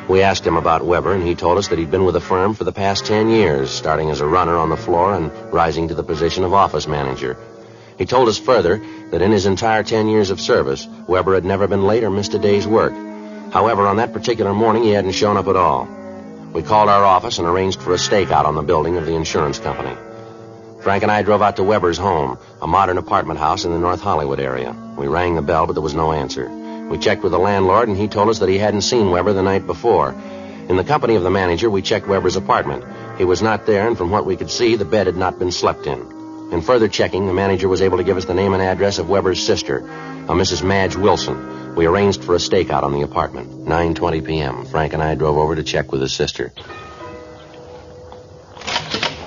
We asked him about Weber, and he told us that he'd been with the firm for the past 10 years, starting as a runner on the floor and rising to the position of office manager. He told us further that in his entire 10 years of service, Weber had never been late or missed a day's work. However, on that particular morning, he hadn't shown up at all. We called our office and arranged for a stakeout on the building of the insurance company. Frank and I drove out to Weber's home, a modern apartment house in the North Hollywood area. We rang the bell, but there was no answer. We checked with the landlord, and he told us that he hadn't seen Weber the night before. In the company of the manager, we checked Weber's apartment. He was not there, and from what we could see, the bed had not been slept in. In further checking, the manager was able to give us the name and address of Weber's sister, a Mrs. Madge Wilson. We arranged for a stakeout on the apartment, 9:20 p.m. Frank and I drove over to check with his sister.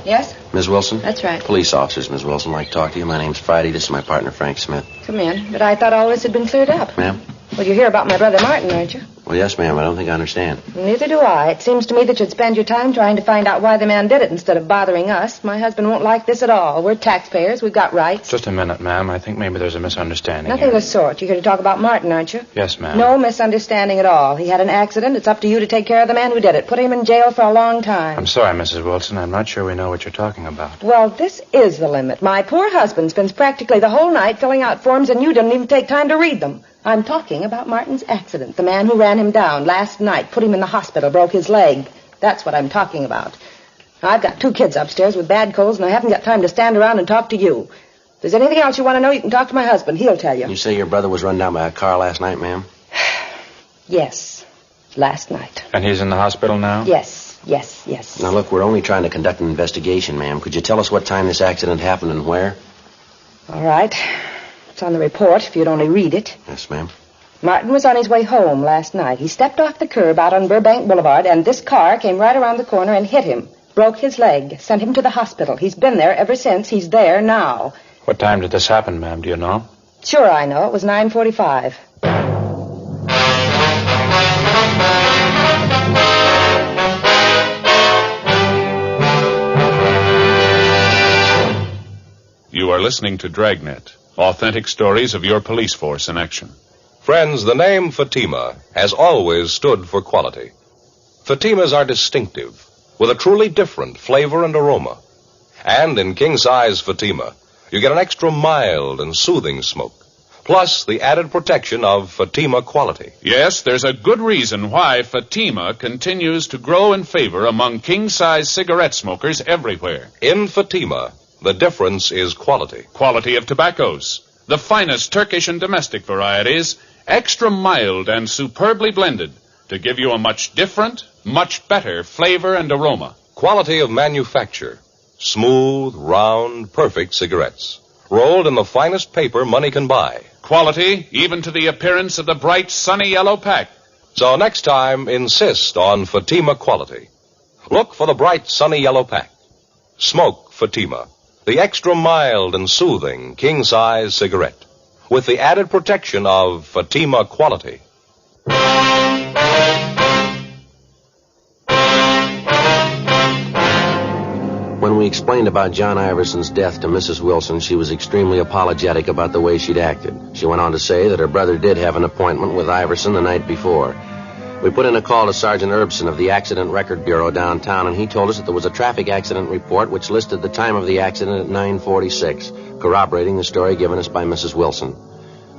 Yes? Ms. Wilson? That's right. Police officers, Ms. Wilson. I'd like to talk to you. My name's Friday. This is my partner, Frank Smith. Come in. But I thought all this had been cleared up. Ma'am? Well, you hear about my brother Martin, aren't you? Well, yes, ma'am. I don't think I understand. Neither do I. It seems to me that you'd spend your time trying to find out why the man did it instead of bothering us. My husband won't like this at all. We're taxpayers. We've got rights. Just a minute, ma'am. I think maybe there's a misunderstanding. Nothing of the sort. You're here to talk about Martin, aren't you? Yes, ma'am. No misunderstanding at all. He had an accident. It's up to you to take care of the man who did it. Put him in jail for a long time. I'm sorry, Mrs. Wilson. I'm not sure we know what you're talking about. Well, this is the limit. My poor husband spends practically the whole night filling out forms, and you didn't even take time to read them. I'm talking about Martin's accident. The man who ran him down last night, put him in the hospital, broke his leg. That's what I'm talking about. I've got 2 kids upstairs with bad colds, and I haven't got time to stand around and talk to you. If there's anything else you want to know, you can talk to my husband. He'll tell you. You say your brother was run down by a car last night, ma'am? Yes, last night. And he's in the hospital now? Yes. Now, look, we're only trying to conduct an investigation, ma'am. Could you tell us what time this accident happened and where? All right. It's on the report, if you'd only read it. Yes, ma'am. Martin was on his way home last night. He stepped off the curb out on Burbank Boulevard, and this car came right around the corner and hit him. Broke his leg. Sent him to the hospital. He's been there ever since. He's there now. What time did this happen, ma'am? Do you know? Sure I know. It was 9:45. You are listening to Dragnet, authentic stories of your police force in action. Friends, the name Fatima has always stood for quality. Fatimas are distinctive, with a truly different flavor and aroma. And in king-size Fatima, you get an extra mild and soothing smoke, plus the added protection of Fatima quality. Yes, there's a good reason why Fatima continues to grow in favor among king-size cigarette smokers everywhere. In Fatima, the difference is quality. Quality of tobaccos. The finest Turkish and domestic varieties, extra mild and superbly blended to give you a much different, much better flavor and aroma. Quality of manufacture. Smooth, round, perfect cigarettes. Rolled in the finest paper money can buy. Quality even to the appearance of the bright, sunny yellow pack. So next time, insist on Fatima quality. Look for the bright, sunny yellow pack. Smoke Fatima, the extra mild and soothing king-size cigarette, with the added protection of Fatima quality. When we explained about John Iverson's death to Mrs. Wilson, she was extremely apologetic about the way she'd acted. She went on to say that her brother did have an appointment with Iverson the night before. We put in a call to Sergeant Erbson of the Accident Record Bureau downtown, and he told us that there was a traffic accident report which listed the time of the accident at 9:46, corroborating the story given us by Mrs. Wilson.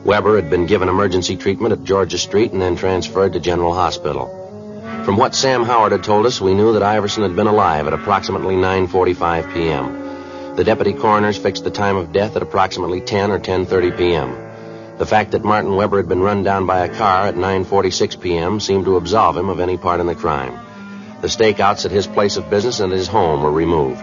Weber had been given emergency treatment at Georgia Street and then transferred to General Hospital. From what Sam Howard had told us, we knew that Iverson had been alive at approximately 9:45 p.m. The deputy coroners fixed the time of death at approximately 10 or 10:30 p.m. The fact that Martin Weber had been run down by a car at 9:46 p.m. seemed to absolve him of any part in the crime. The stakeouts at his place of business and his home were removed.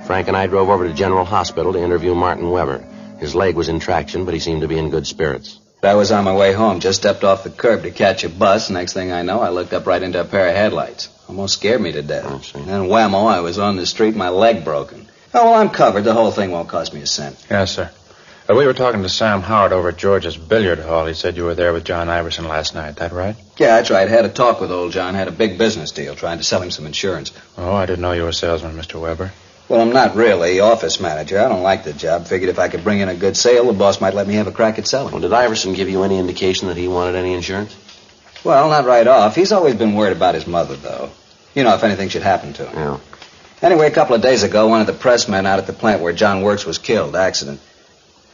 Frank and I drove over to General Hospital to interview Martin Weber. His leg was in traction, but he seemed to be in good spirits. I was on my way home, just stepped off the curb to catch a bus. Next thing I know, I looked up right into a pair of headlights. Almost scared me to death. And then whammo, I was on the street, my leg broken. Oh, well, I'm covered. The whole thing won't cost me a cent. Yes, sir. We were talking to Sam Howard over at George's billiard hall. He said you were there with John Iverson last night. That right? Yeah, that's right. Had a talk with old John. Had a big business deal, trying to sell him some insurance. Oh, I didn't know you were a salesman, Mr. Weber. Well, I'm not really. Office manager. I don't like the job. Figured if I could bring in a good sale, the boss might let me have a crack at selling. Well, did Iverson give you any indication that he wanted any insurance? Well, not right off. He's always been worried about his mother, though. You know, if anything should happen to him. Yeah. Anyway, a couple of days ago, one of the pressmen out at the plant where John works was killed. Accident.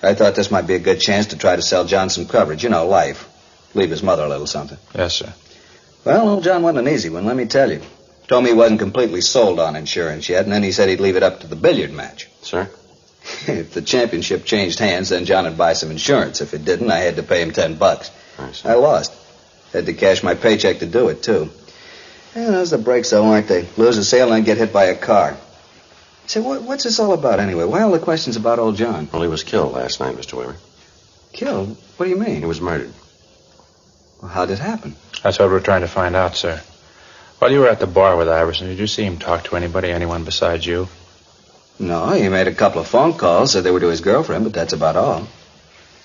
I thought this might be a good chance to try to sell John some coverage. You know, life. Leave his mother a little something. Yes, sir. Well, old John wasn't an easy one, let me tell you. Told me he wasn't completely sold on insurance yet, and then he said he'd leave it up to the billiard match. Sir? If the championship changed hands, then John would buy some insurance. If it didn't, I had to pay him $10. I lost. Had to cash my paycheck to do it, too. Yeah, those are the breaks, though, aren't they? Lose a sale and then get hit by a car. Say, what's this all about, anyway? Why all the questions about old John? Well, he was killed last night, Mr. Weber. Killed? What do you mean? He was murdered. Well, how did it happen? That's what we're trying to find out, sir. While you were at the bar with Iverson, did you see him talk to anybody, anyone besides you? No, he made a couple of phone calls, said they were to his girlfriend, but that's about all.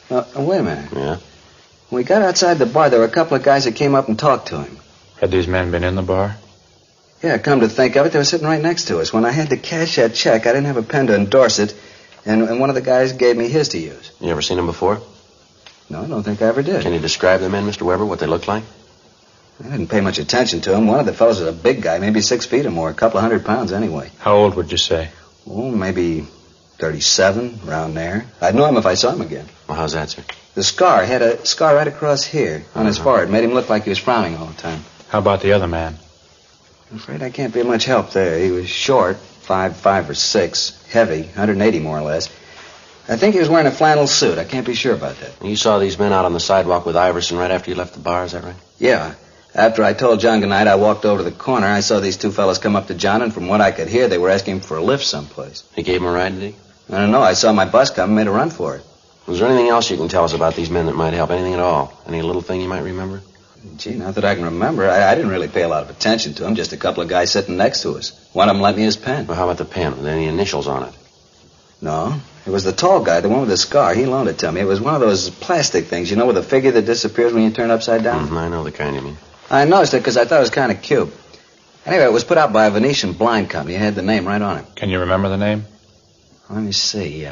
Wait a minute. Yeah? When we got outside the bar, there were a couple of guys that came up and talked to him. Had these men been in the bar? Yeah, come to think of it, they were sitting right next to us. When I had to cash that check, I didn't have a pen to endorse it, and one of the guys gave me his to use. You ever seen him before? No, I don't think I ever did. Can you describe the men, Mr. Weber, what they looked like? I didn't pay much attention to him. One of the fellows was a big guy, maybe 6 feet or more, a couple of 100 pounds anyway. How old would you say? Oh, maybe 37, around there. I'd know him if I saw him again. Well, how's that, sir? The scar, had a scar right across here on his forehead. Made him look like he was frowning all the time. How about the other man? I'm afraid I can't be of much help there. He was short, 5'5" or 6", heavy, 180 more or less. I think he was wearing a flannel suit. I can't be sure about that. You saw these men out on the sidewalk with Iverson right after you left the bar, is that right? Yeah. After I told John goodnight, I walked over to the corner. I saw these two fellas come up to John, and from what I could hear, they were asking him for a lift someplace. He gave him a ride, did he? I don't know. I saw my bus come and made a run for it. Was there anything else you can tell us about these men that might help? Anything at all? Any little thing you might remember? Gee, not that I can remember. I didn't really pay a lot of attention to him. Just a couple of guys sitting next to us. One of them lent me his pen. Well, how about the pen? With any initials on it? No. It was the tall guy, the one with the scar. He loaned it to me. It was one of those plastic things, you know, with a figure that disappears when you turn upside down. I know the kind you mean. I noticed it because I thought it was kind of cute. Anyway, it was put out by a Venetian blind company. It had the name right on it. Can you remember the name? Let me see.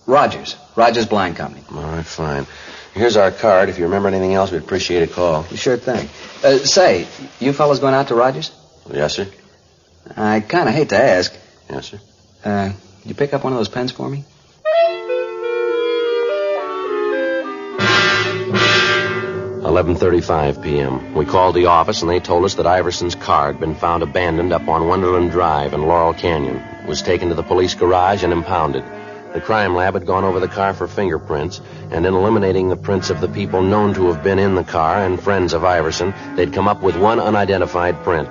Rogers. Rogers Blind Company. All right, fine. Here's our card. If you remember anything else, we'd appreciate a call. Sure thing. Say, you fellas going out to Rogers? Yes, sir. I kind of hate to ask. Yes, sir. You pick up one of those pens for me? $11:35 p.m. We called the office, and they told us that Iverson's car had been found abandoned up on Wonderland Drive in Laurel Canyon. It was taken to the police garage and impounded. The crime lab had gone over the car for fingerprints, and in eliminating the prints of the people known to have been in the car and friends of Iverson, they'd come up with one unidentified print.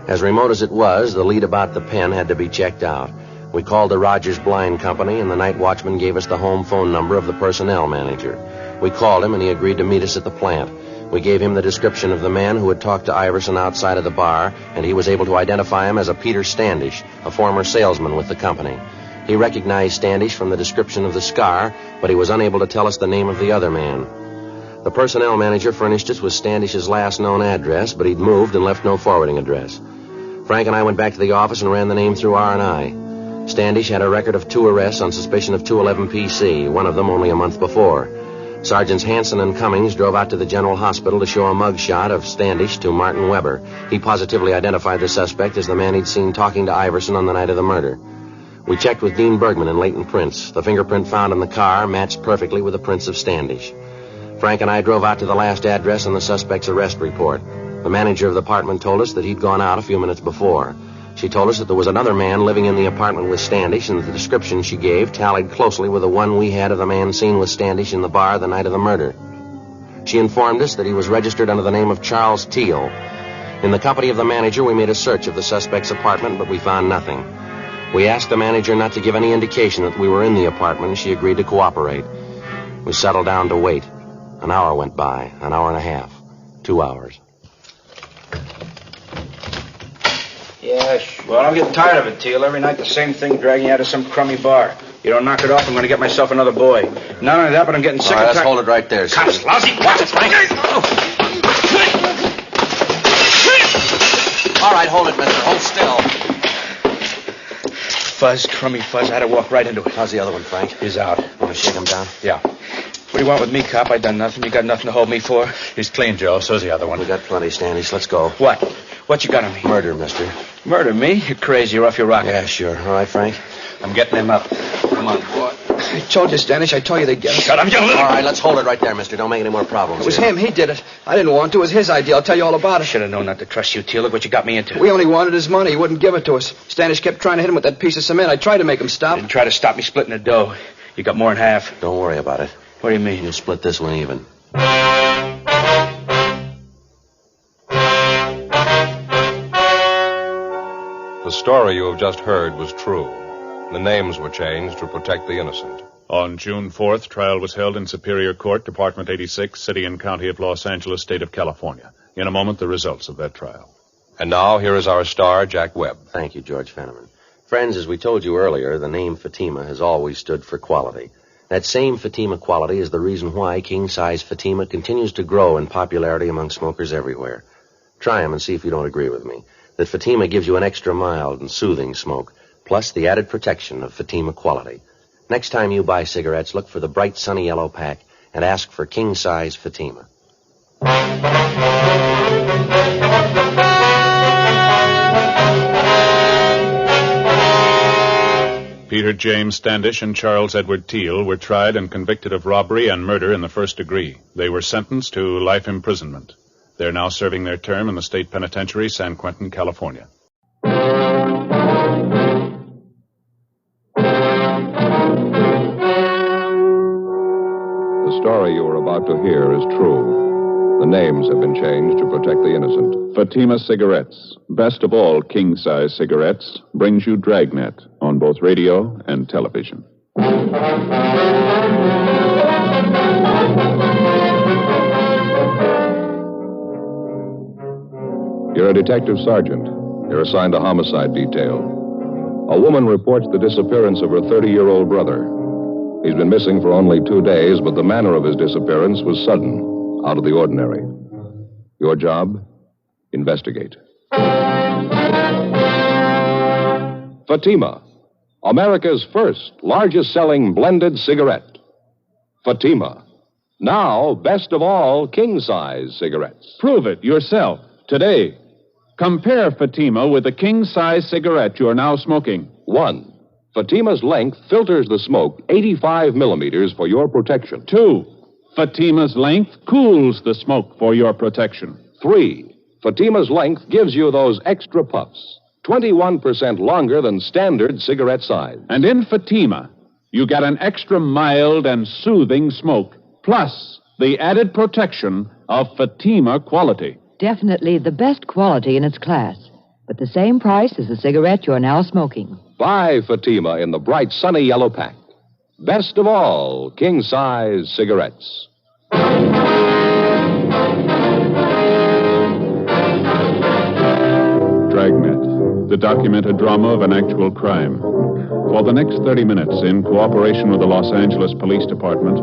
As remote as it was, the lead about the pen had to be checked out. We called the Rogers Blind Company, and the night watchman gave us the home phone number of the personnel manager. We called him, and he agreed to meet us at the plant. We gave him the description of the man who had talked to Iverson outside of the bar, and he was able to identify him as a Peter Standish, a former salesman with the company. He recognized Standish from the description of the scar, but he was unable to tell us the name of the other man. The personnel manager furnished us with Standish's last known address, but he'd moved and left no forwarding address. Frank and I went back to the office and ran the name through R&I. Standish had a record of 2 arrests on suspicion of 211 PC, one of them only a month before. Sergeants Hanson and Cummings drove out to the General Hospital to show a mug shot of Standish to Martin Weber. He positively identified the suspect as the man he'd seen talking to Iverson on the night of the murder. We checked with Dean Bergman and Leighton Prince. The fingerprint found in the car matched perfectly with the prints of Standish. Frank and I drove out to the last address on the suspect's arrest report. The manager of the apartment told us that he'd gone out a few minutes before. She told us that there was another man living in the apartment with Standish, and that the description she gave tallied closely with the one we had of the man seen with Standish in the bar the night of the murder. She informed us that he was registered under the name of Charles Teal. In the company of the manager, we made a search of the suspect's apartment, but we found nothing. We asked the manager not to give any indication that we were in the apartment, and she agreed to cooperate. We settled down to wait. An hour went by, an hour and a half, 2 hours. Yeah, well, I'm getting tired of it, Teal. Every night the same thing, dragging you out of some crummy bar. You don't knock it off, I'm going to get myself another boy. Not only that, but I'm getting sick All right, of... let's hold it right there. Cops, lousy, watch it, Frank. All right, hold it, mister. Hold still. Fuzz, crummy fuzz. I had to walk right into it. How's the other one, Frank? He's out. Want to shake him down? Yeah. What do you want with me, cop? I done nothing. You got nothing to hold me for? He's clean, Joe. So's the other one. We got plenty, Standish. Let's go. What? What you got on me? Murder, mister. Murder me? You crazy. You're off your rocker. Yeah, sure. All right, Frank. I'm getting him up. Come on. What? I told you, Standish. I told you they'd get us. Shut up, you little... All right, let's hold it right there, mister. Don't make any more problems. It was here. him. He did it. I didn't want to. It was his idea. I'll tell you all about it. Should have known not to trust you, Teal. Look what you got me into. We only wanted his money. He wouldn't give it to us. Standish kept trying to hit him with that piece of cement. I tried to make him stop. Didn't try to stop me splitting the dough. You got more than half. Don't worry about it. What do you mean? You'll split this one even. The story you have just heard was true. The names were changed to protect the innocent. On June 4th, trial was held in Superior Court, Department 86, City and County of Los Angeles, State of California. In a moment, the results of that trial. And now, here is our star, Jack Webb. Thank you, George Fenneman. Friends, as we told you earlier, the name Fatima has always stood for quality. That same Fatima quality is the reason why king-size Fatima continues to grow in popularity among smokers everywhere. Try 'em and see if you don't agree with me. That Fatima gives you an extra mild and soothing smoke, plus the added protection of Fatima quality. Next time you buy cigarettes, look for the bright sunny yellow pack and ask for king-size Fatima. Peter James Standish and Charles Edward Teal were tried and convicted of robbery and murder in the first degree. They were sentenced to life imprisonment. They're now serving their term in the state penitentiary, San Quentin, California. The story you are about to hear is true. The names have been changed to protect the innocent. Fatima Cigarettes, best of all king-size cigarettes, brings you Dragnet on both radio and television. You're a detective sergeant. You're assigned to homicide detail. A woman reports the disappearance of her 30-year-old brother. He's been missing for only 2 days, but the manner of his disappearance was sudden, out of the ordinary. Your job? Investigate. Fatima, America's first largest-selling blended cigarette. Fatima, now best of all king-size cigarettes. Prove it yourself today. Compare Fatima with the king-size cigarette you're now smoking. 1. Fatima's length filters the smoke 85 millimeters for your protection. 2. Fatima's length cools the smoke for your protection. 3. Fatima's length gives you those extra puffs, 21% longer than standard cigarette size. And in Fatima, you get an extra mild and soothing smoke, plus the added protection of Fatima quality. Definitely the best quality in its class, but the same price as the cigarette you're now smoking. Buy Fatima in the bright sunny yellow pack. Best of all king-size cigarettes. Dragnet, the documented drama of an actual crime. For the next 30 minutes, in cooperation with the Los Angeles Police Department,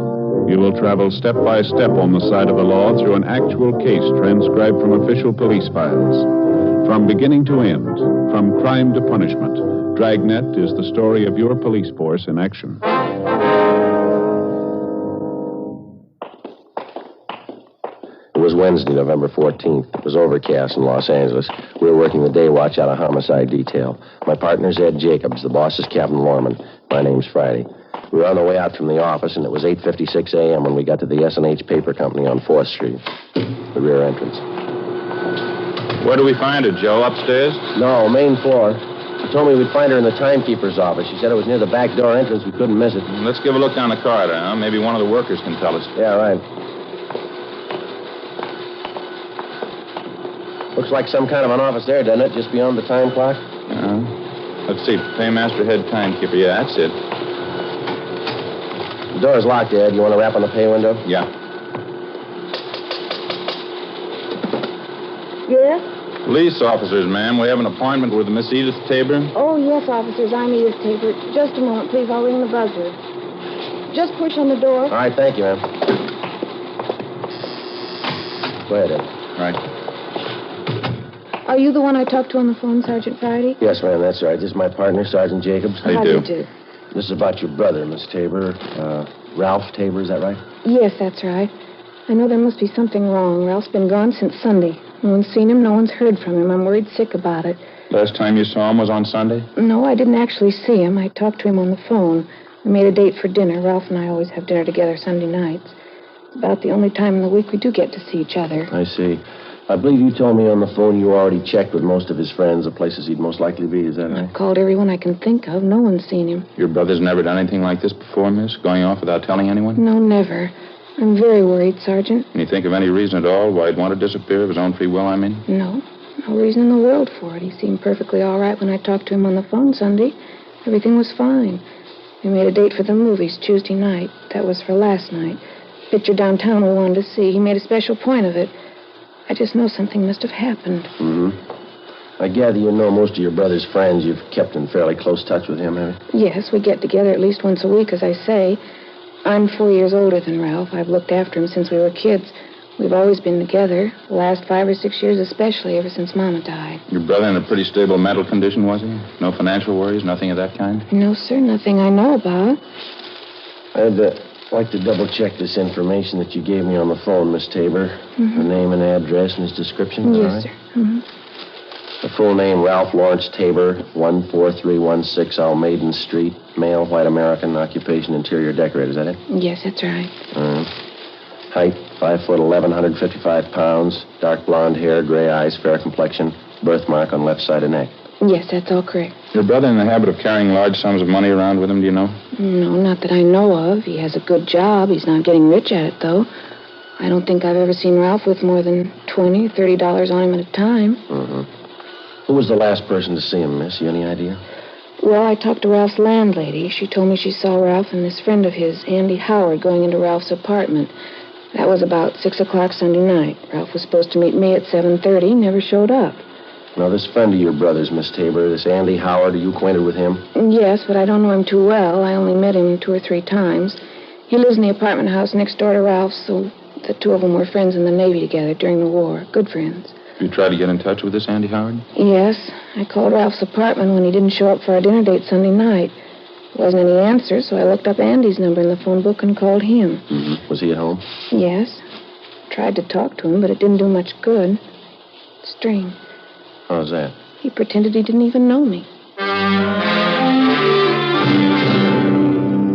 you will travel step by step on the side of the law through an actual case transcribed from official police files. From beginning to end, from crime to punishment, Dragnet is the story of your police force in action. It was Wednesday, November 14th. It was overcast in Los Angeles. We were working the day watch out of homicide detail. My partner's Ed Jacobs. The boss is Captain Lorman. My name's Friday. We were on the way out from the office, and it was 8:56 a.m. when we got to the S&H Paper Company on 4th Street, the rear entrance. Where do we find her, Joe? Upstairs? No, main floor. She told me we'd find her in the timekeeper's office. She said it was near the back door entrance. We couldn't miss it. Let's give a look down the corridor, huh? Maybe one of the workers can tell us. Yeah, right. Looks like some kind of an office there, doesn't it? Just beyond the time clock? Let's see. Paymaster, head timekeeper. Yeah, that's it. The door's locked, Ed. You want to rap on the pay window? Yeah. Yes? Police officers, ma'am. We have an appointment with Miss Edith Tabor. Oh, yes, officers. I'm Edith Tabor. Just a moment, please. I'll ring the buzzer. Just push on the door. All right, thank you, ma'am. Go ahead, Ed. All right. Are you the one I talked to on the phone, Sergeant Friday? Yes, ma'am, that's right. This is my partner, Sergeant Jacobs. How do you do? This is about your brother, Miss Tabor. Ralph Tabor, is that right? Yes, that's right. I know there must be something wrong. Ralph's been gone since Sunday. No one's seen him. No one's heard from him. I'm worried sick about it. Last time you saw him was on Sunday? No, I didn't actually see him. I talked to him on the phone. We made a date for dinner. Ralph and I always have dinner together Sunday nights. It's about the only time in the week we do get to see each other. I see. I believe you told me on the phone you already checked with most of his friends the places he'd most likely be. Is that right? I've called everyone I can think of. No one's seen him. Your brother's never done anything like this before, miss? Going off without telling anyone? No, never. I'm very worried, Sergeant. Can you think of any reason at all why he'd want to disappear of his own free will, I mean? No. No reason in the world for it. He seemed perfectly all right when I talked to him on the phone Sunday. Everything was fine. We made a date for the movies Tuesday night. That was for last night. Picture downtown we wanted to see. He made a special point of it. I just know something must have happened. Mm-hmm. I gather you know most of your brother's friends. You've kept in fairly close touch with him, have you? Yes, we get together at least once a week, as I say. I'm 4 years older than Ralph. I've looked after him since we were kids. We've always been together, the last 5 or 6 years especially, ever since Mama died. Your brother in a pretty stable mental condition, was he? No financial worries, nothing of that kind? No, sir, nothing I know about. I'd like to double-check this information that you gave me on the phone, Miss Tabor. Mm-hmm. The name and address and his description, yes, all right? sir. Mm-hmm. The full name, Ralph Lawrence Tabor, 14316 Almaden Street, male, white American, occupation, interior decorator. Is that it? Yes, that's right. Height, 5'11", 155 pounds, dark blonde hair, gray eyes, fair complexion, birthmark on left side of neck. Yes, that's all correct. Your brother in the habit of carrying large sums of money around with him, do you know? No, not that I know of. He has a good job. He's not getting rich at it, though. I don't think I've ever seen Ralph with more than $20, $30 on him at a time. Mm-hmm. Who was the last person to see him, miss? You any idea? Well, I talked to Ralph's landlady. She told me she saw Ralph and this friend of his, Andy Howard, going into Ralph's apartment. That was about 6 o'clock Sunday night. Ralph was supposed to meet me at 7:30, never showed up. Now, this friend of your brother's, Miss Tabor, this Andy Howard, are you acquainted with him? Yes, but I don't know him too well. I only met him 2 or 3 times. He lives in the apartment house next door to Ralph's, so the two of them were friends in the Navy together during the war. Good friends. You tried to get in touch with this Andy Howard? Yes. I called Ralph's apartment when he didn't show up for our dinner date Sunday night. There wasn't any answer, so I looked up Andy's number in the phone book and called him. Mm-hmm. Was he at home? Yes. Tried to talk to him, but it didn't do much good. Strange. How's that? He pretended he didn't even know me.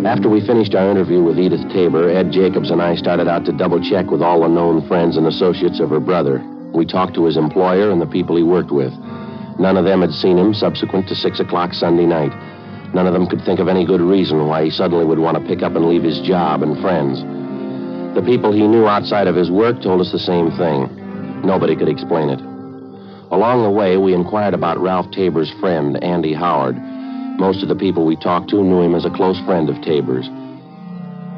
After we finished our interview with Edith Tabor, Ed Jacobs and I started out to double-check with all the known friends and associates of her brother. We talked to his employer and the people he worked with. None of them had seen him subsequent to 6 o'clock Sunday night. None of them could think of any good reason why he suddenly would want to pick up and leave his job and friends. The people he knew outside of his work told us the same thing. Nobody could explain it. Along the way, we inquired about Ralph Tabor's friend, Andy Howard. Most of the people we talked to knew him as a close friend of Tabor's.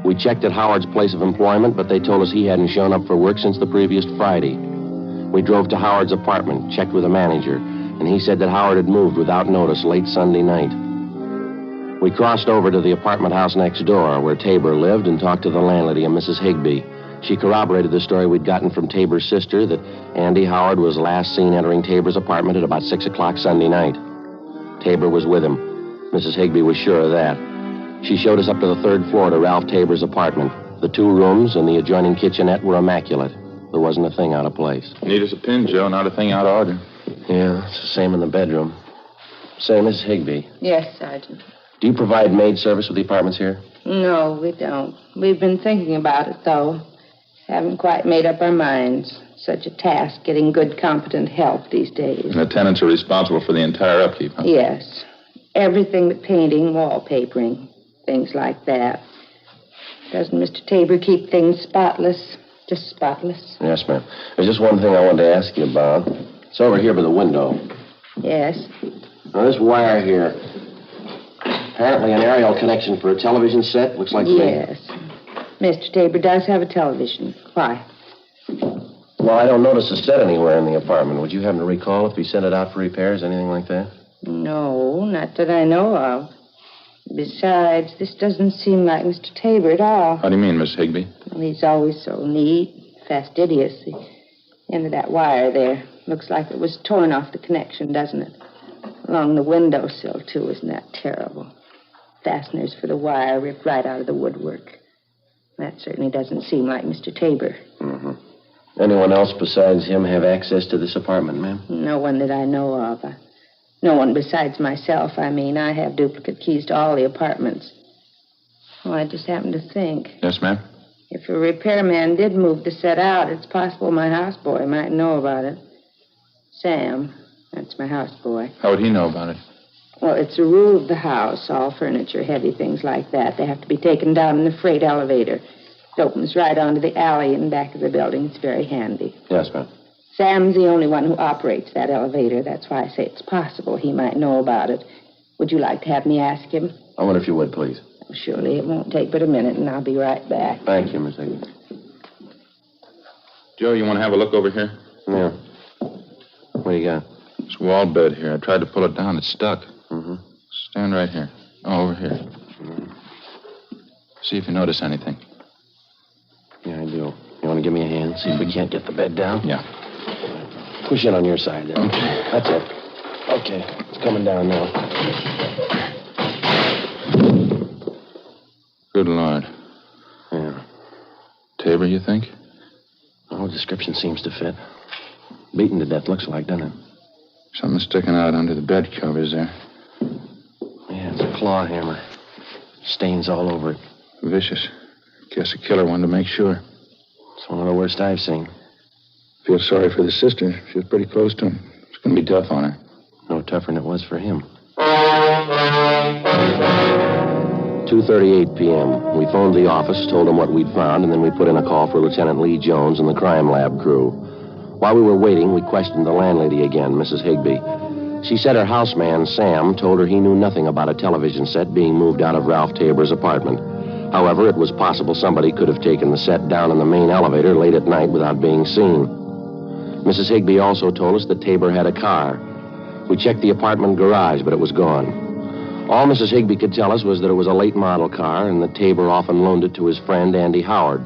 We checked at Howard's place of employment, but they told us he hadn't shown up for work since the previous Friday. We drove to Howard's apartment, checked with the manager, and he said that Howard had moved without notice late Sunday night. We crossed over to the apartment house next door, where Tabor lived, and talked to the landlady, a Mrs. Higbee. She corroborated the story we'd gotten from Tabor's sister that Andy Howard was last seen entering Tabor's apartment at about 6 o'clock Sunday night. Tabor was with him. Mrs. Higbee was sure of that. She showed us up to the 3rd floor to Ralph Tabor's apartment. The 2 rooms and the adjoining kitchenette were immaculate. There wasn't a thing out of place. Need us a pin, Joe, not a thing out of order. Yeah, it's the same in the bedroom. Say, Mrs. Higbee, Yes, Sergeant. do you provide maid service with the apartments here? No, we don't. We've been thinking about it, though. Haven't quite made up our minds. Such a task, getting good, competent help these days. And the tenants are responsible for the entire upkeep, huh? Yes. Everything but painting, wallpapering, things like that. Doesn't Mr. Tabor keep things spotless? Just spotless? Yes, ma'am. There's just one thing I wanted to ask you about. It's over here by the window. Yes. Now, this wire here. Apparently an aerial connection for a television set. Looks like... Yes. Mr. Tabor does have a television. Why? Well, I don't notice a set anywhere in the apartment. Would you happen to recall if he sent it out for repairs, anything like that? No, not that I know of. Besides, this doesn't seem like Mr. Tabor at all. How do you mean, Miss Higby? Well, he's always so neat, fastidious. The end of that wire there looks like it was torn off the connection, doesn't it? Along the windowsill, too. Isn't that terrible? Fasteners for the wire ripped right out of the woodwork. That certainly doesn't seem like Mr. Tabor. Mm-hmm. Anyone else besides him have access to this apartment, ma'am? No one that I know of. No one besides myself, I mean. I have duplicate keys to all the apartments. Oh, I just happened to think. Yes, ma'am? If a repairman did move the set out, it's possible my houseboy might know about it. Sam, that's my houseboy. How would he know about it? Well, it's a rule of the house. All furniture, heavy things like that, they have to be taken down in the freight elevator. It opens right onto the alley in back of the building. It's very handy. Yes, ma'am. Sam's the only one who operates that elevator. That's why I say it's possible he might know about it. Would you like to have me ask him? I wonder if you would, please. Well, surely it won't take but a minute, and I'll be right back. Thank you, Miss Higby. Joe, you want to have a look over here? Yeah. What do you got? This wall bed here. I tried to pull it down. It's stuck. Mm-hmm. Stand right here. Oh, over here. Mm-hmm. See if you notice anything. Yeah, I do. You want to give me a hand? See if we can't get the bed down? Yeah. Push in on your side there. Okay. That's it. Okay. It's coming down now. Good Lord. Yeah. Tabor, you think? Oh, description seems to fit. Beaten to death, looks like, doesn't it? Something sticking out under the bed covers there. Yeah, it's a claw hammer. Stains all over it. Vicious. Guess a killer wanted to make sure. It's one of the worst I've seen. Feel sorry for the sister. She was pretty close to him. It's going to be tough on her. No tougher than it was for him. 2:38 p.m. We phoned the office, told them what we'd found, and then we put in a call for Lieutenant Lee Jones and the crime lab crew. While we were waiting, we questioned the landlady again, Mrs. Higby. She said her houseman, Sam, told her he knew nothing about a television set being moved out of Ralph Tabor's apartment. However, it was possible somebody could have taken the set down in the main elevator late at night without being seen. Mrs. Higby also told us that Tabor had a car. We checked the apartment garage, but it was gone. All Mrs. Higby could tell us was that it was a late model car and that Tabor often loaned it to his friend Andy Howard.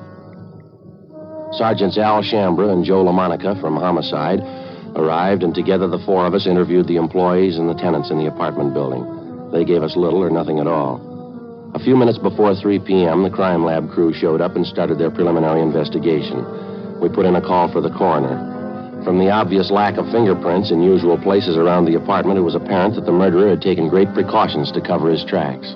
Sergeants Al Shambra and Joe LaMonica from Homicide arrived, and together the four of us interviewed the employees and the tenants in the apartment building. They gave us little or nothing at all. A few minutes before 3 p.m., the crime lab crew showed up and started their preliminary investigation. We put in a call for the coroner. From the obvious lack of fingerprints in usual places around the apartment, it was apparent that the murderer had taken great precautions to cover his tracks.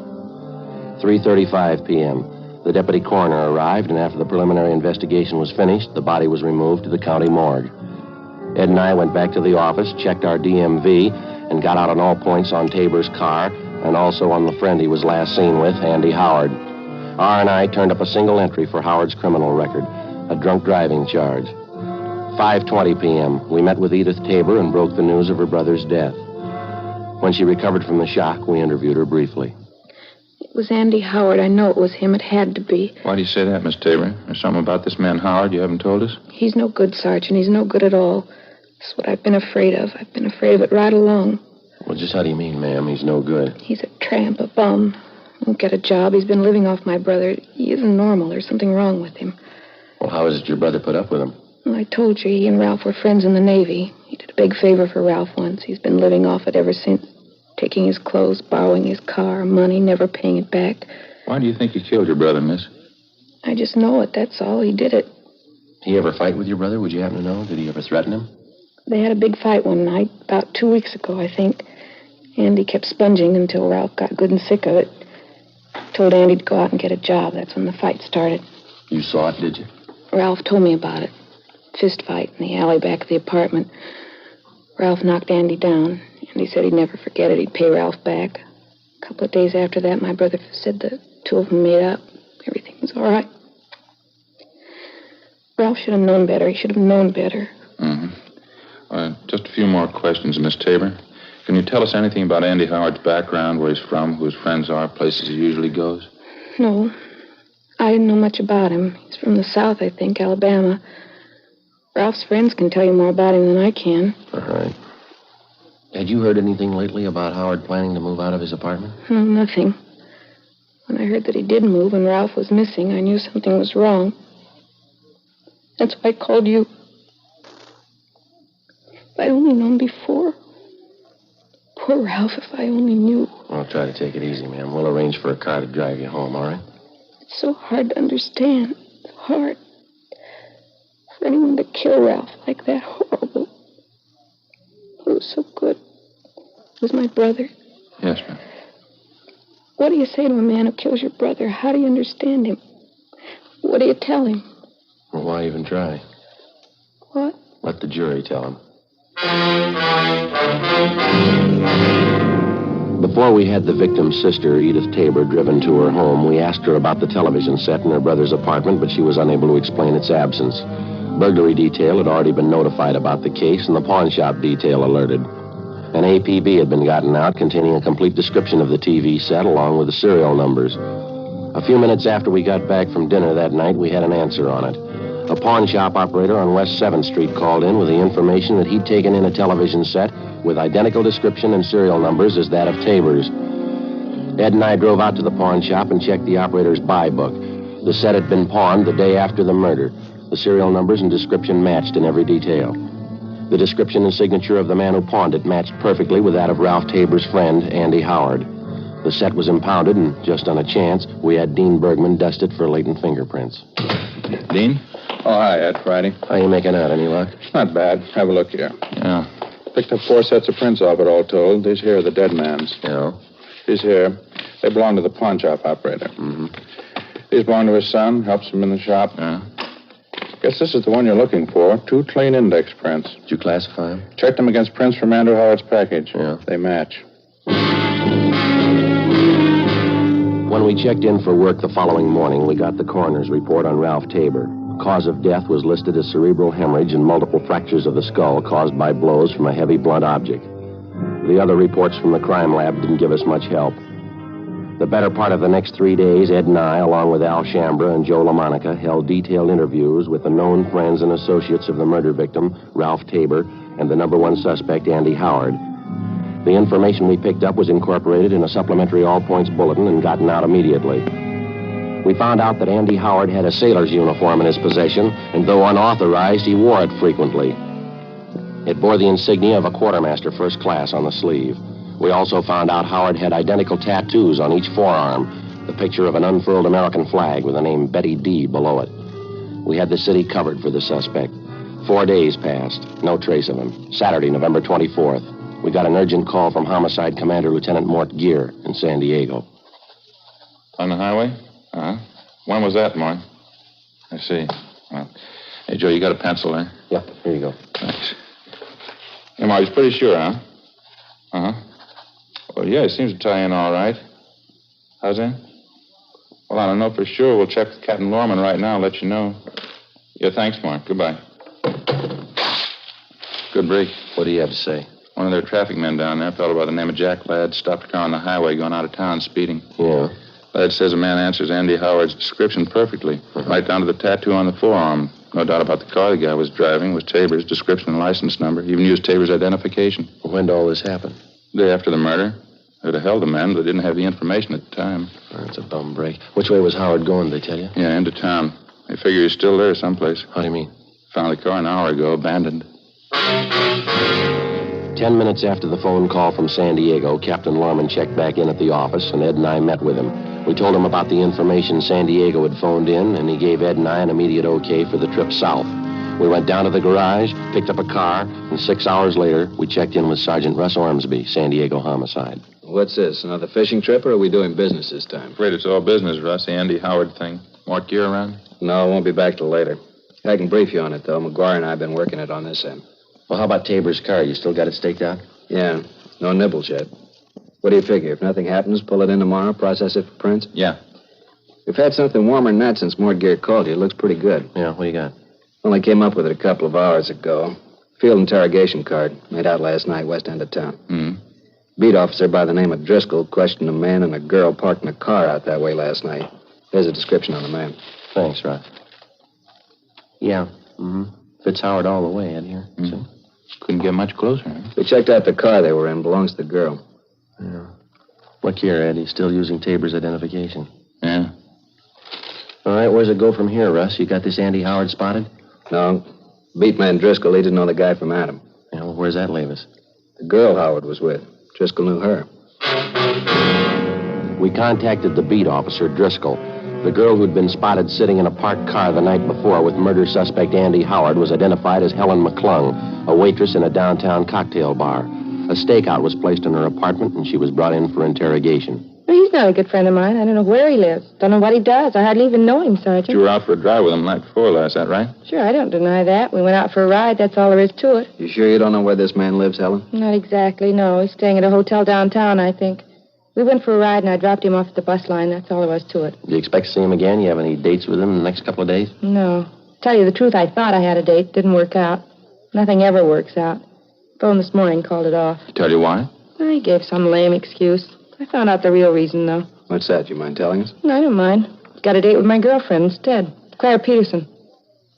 3:35 p.m., the deputy coroner arrived, and after the preliminary investigation was finished, the body was removed to the county morgue. Ed and I went back to the office, checked our DMV, and got out on all points on Tabor's car, and also on the friend he was last seen with, Andy Howard. R&I turned up a single entry for Howard's criminal record, a drunk driving charge. 5:20 p.m., we met with Edith Tabor and broke the news of her brother's death. When she recovered from the shock, we interviewed her briefly. It was Andy Howard. I know it was him. It had to be. Why do you say that, Miss Tabor? There's something about this man Howard you haven't told us? He's no good, Sergeant. He's no good at all. That's what I've been afraid of. I've been afraid of it right along. Well, just how do you mean, ma'am? He's no good. He's a tramp, a bum. Won't get a job. He's been living off my brother. He isn't normal. There's something wrong with him. Well, how is it your brother put up with him? Well, I told you he and Ralph were friends in the Navy. He did a big favor for Ralph once. He's been living off it ever since. Taking his clothes, borrowing his car, money, never paying it back. Why do you think he killed your brother, miss? I just know it, that's all. He did it. He ever fight with your brother? Would you happen to know? Did he ever threaten him? They had a big fight one night, about 2 weeks ago, I think. Andy kept sponging until Ralph got good and sick of it. Told Andy to go out and get a job. That's when the fight started. You saw it, did you? Ralph told me about it. Fist fight in the alley back of the apartment. Ralph knocked Andy down. Andy said he'd never forget it. He'd pay Ralph back. A couple of days after that, my brother said the two of them made up. Everything was all right. Ralph should have known better. He should have known better. Mm-hmm. Just a few more questions, Miss Tabor. Can you tell us anything about Andy Howard's background, where he's from, who his friends are, places he usually goes? No. I didn't know much about him. He's from the South, I think, Alabama. Ralph's friends can tell you more about him than I can. All right. Had you heard anything lately about Howard planning to move out of his apartment? No, nothing. When I heard that he did move and Ralph was missing, I knew something was wrong. That's why I called you. If I'd only known before. Poor Ralph, if I only knew. Well, try to take it easy, ma'am. We'll arrange for a car to drive you home, all right? It's so hard to understand. So hard. For anyone to kill Ralph like that, horrible. He was so good. He was my brother. Yes, ma'am. What do you say to a man who kills your brother? How do you understand him? What do you tell him? Well, why even try? What? Let the jury tell him. Before we had the victim's sister, Edith Tabor, driven to her home, we asked her about the television set in her brother's apartment, but she was unable to explain its absence. Burglary detail had already been notified about the case, and the pawn shop detail alerted. An APB had been gotten out containing a complete description of the TV set along with the serial numbers. A few minutes after we got back from dinner that night, we had an answer on it. A pawn shop operator on West 7th Street called in with the information that he'd taken in a television set with identical description and serial numbers as that of Tabor's. Ed and I drove out to the pawn shop and checked the operator's buy book. The set had been pawned the day after the murder. The serial numbers and description matched in every detail. The description and signature of the man who pawned it matched perfectly with that of Ralph Tabor's friend, Andy Howard. The set was impounded, and just on a chance, we had Dean Bergman dust it for latent fingerprints. Dean? Oh, hi, Ed. Friday. How you making out? Any luck? Not bad. Have a look here. Yeah. Picked up 4 sets of prints off it, all told. These here are the dead man's. Yeah? These here, they belong to the pawn shop operator. Mm-hmm. These belong to his son. Helps him in the shop. Yeah? Guess this is the one you're looking for. 2 clean index prints. Did you classify them? Checked them against prints from Andrew Howard's package. Yeah. They match. When we checked in for work the following morning, we got the coroner's report on Ralph Tabor. Cause of death was listed as cerebral hemorrhage and multiple fractures of the skull caused by blows from a heavy blunt object. The other reports from the crime lab didn't give us much help. The better part of the next 3 days, Ed and I, along with Al Shambra and Joe LaMonica, held detailed interviews with the known friends and associates of the murder victim, Ralph Tabor, and the number 1 suspect, Andy Howard. The information we picked up was incorporated in a supplementary all-points bulletin and gotten out immediately. We found out that Andy Howard had a sailor's uniform in his possession, and though unauthorized, he wore it frequently. It bore the insignia of a quartermaster first class on the sleeve. We also found out Howard had identical tattoos on each forearm, the picture of an unfurled American flag with the name Betty D below it. We had the city covered for the suspect. 4 days passed, no trace of him. Saturday, November 24th, we got an urgent call from Homicide Commander Lieutenant Mort Gear in San Diego. On the highway? Uh-huh. When was that, Mort? I see. Well, hey, Joe, you got a pencil there? Yep, here you go. Thanks. Hey, Mort, he's pretty sure, huh? Uh-huh. Well, yeah, it seems to tie in all right. How's that? Well, I don't know for sure. We'll check with Captain Lorman right now and let you know. Yeah, thanks, Mark. Goodbye. Good break. What do you have to say? One of their traffic men down there, a fellow by the name of Jack Ladd, stopped a car on the highway going out of town speeding. Yeah? Ladd says a man answers Andy Howard's description perfectly, right down to the tattoo on the forearm. No doubt about the car the guy was driving was Tabor's description and license number. He even used Tabor's identification. When did all this happen? The day after the murder. They'd have held the man, but they didn't have the information at the time. That's a bum break. Which way was Howard going, did they tell you? Yeah, into town. They figure he's still there someplace. How do you mean? Found the car an hour ago, abandoned. 10 minutes after the phone call from San Diego, Captain Lorman checked back in at the office, and Ed and I met with him. We told him about the information San Diego had phoned in, and he gave Ed and I an immediate okay for the trip south. We went down to the garage, picked up a car, and 6 hours later, we checked in with Sergeant Russ Ormsby, San Diego Homicide. What's this, another fishing trip, or are we doing business this time? Afraid it's all business, Russ. The Andy Howard thing. Mort Gear around? No, won't be back till later. I can brief you on it, though. McGuire and I have been working it on this end. Well, how about Tabor's car? You still got it staked out? Yeah, no nibbles yet. What do you figure? If nothing happens, pull it in tomorrow, process it for prints? Yeah. We've had something warmer than that since Mort Gear called you. It looks pretty good. Yeah, what do you got? Only came up with it a couple of hours ago. Field interrogation card. Made out last night, west end of town. Beat officer by the name of Driscoll questioned a man and a girl parked in a car out that way last night. There's a description on the map. Thanks, Rob. Yeah. Mm-hmm. Fits Howard all the way, Ed, here. Mm-hmm. Couldn't get much closer. Huh? We checked out the car they were in. Belongs to the girl. Yeah. Look here, Ed. He's still using Tabor's identification. Yeah. All right, where's it go from here, Russ? You got this Andy Howard spotted? No. Beat man Driscoll, he didn't know the guy from Adam. Yeah, well, where's that leave us? The girl Howard was with. Driscoll knew her. We contacted the beat officer, Driscoll. The girl who'd been spotted sitting in a parked car the night before with murder suspect Andy Howard was identified as Helen McClung, a waitress in a downtown cocktail bar. A stakeout was placed in her apartment, and she was brought in for interrogation. Well, he's not a good friend of mine. I don't know where he lives. Don't know what he does. I hardly even know him, Sergeant. You were out for a drive with him the night before last, that right? Sure, I don't deny that. We went out for a ride. That's all there is to it. You sure you don't know where this man lives, Helen? Not exactly, no. He's staying at a hotel downtown, I think. We went for a ride, and I dropped him off at the bus line. That's all there was to it. Do you expect to see him again? You have any dates with him in the next couple of days? No. Tell you the truth, I thought I had a date. Didn't work out. Nothing ever works out. Phoned this morning, called it off. Tell you why? I gave some lame excuse. I found out the real reason, though. What's that? You mind telling us? No, I don't mind. Got a date with my girlfriend instead. Claire Peterson.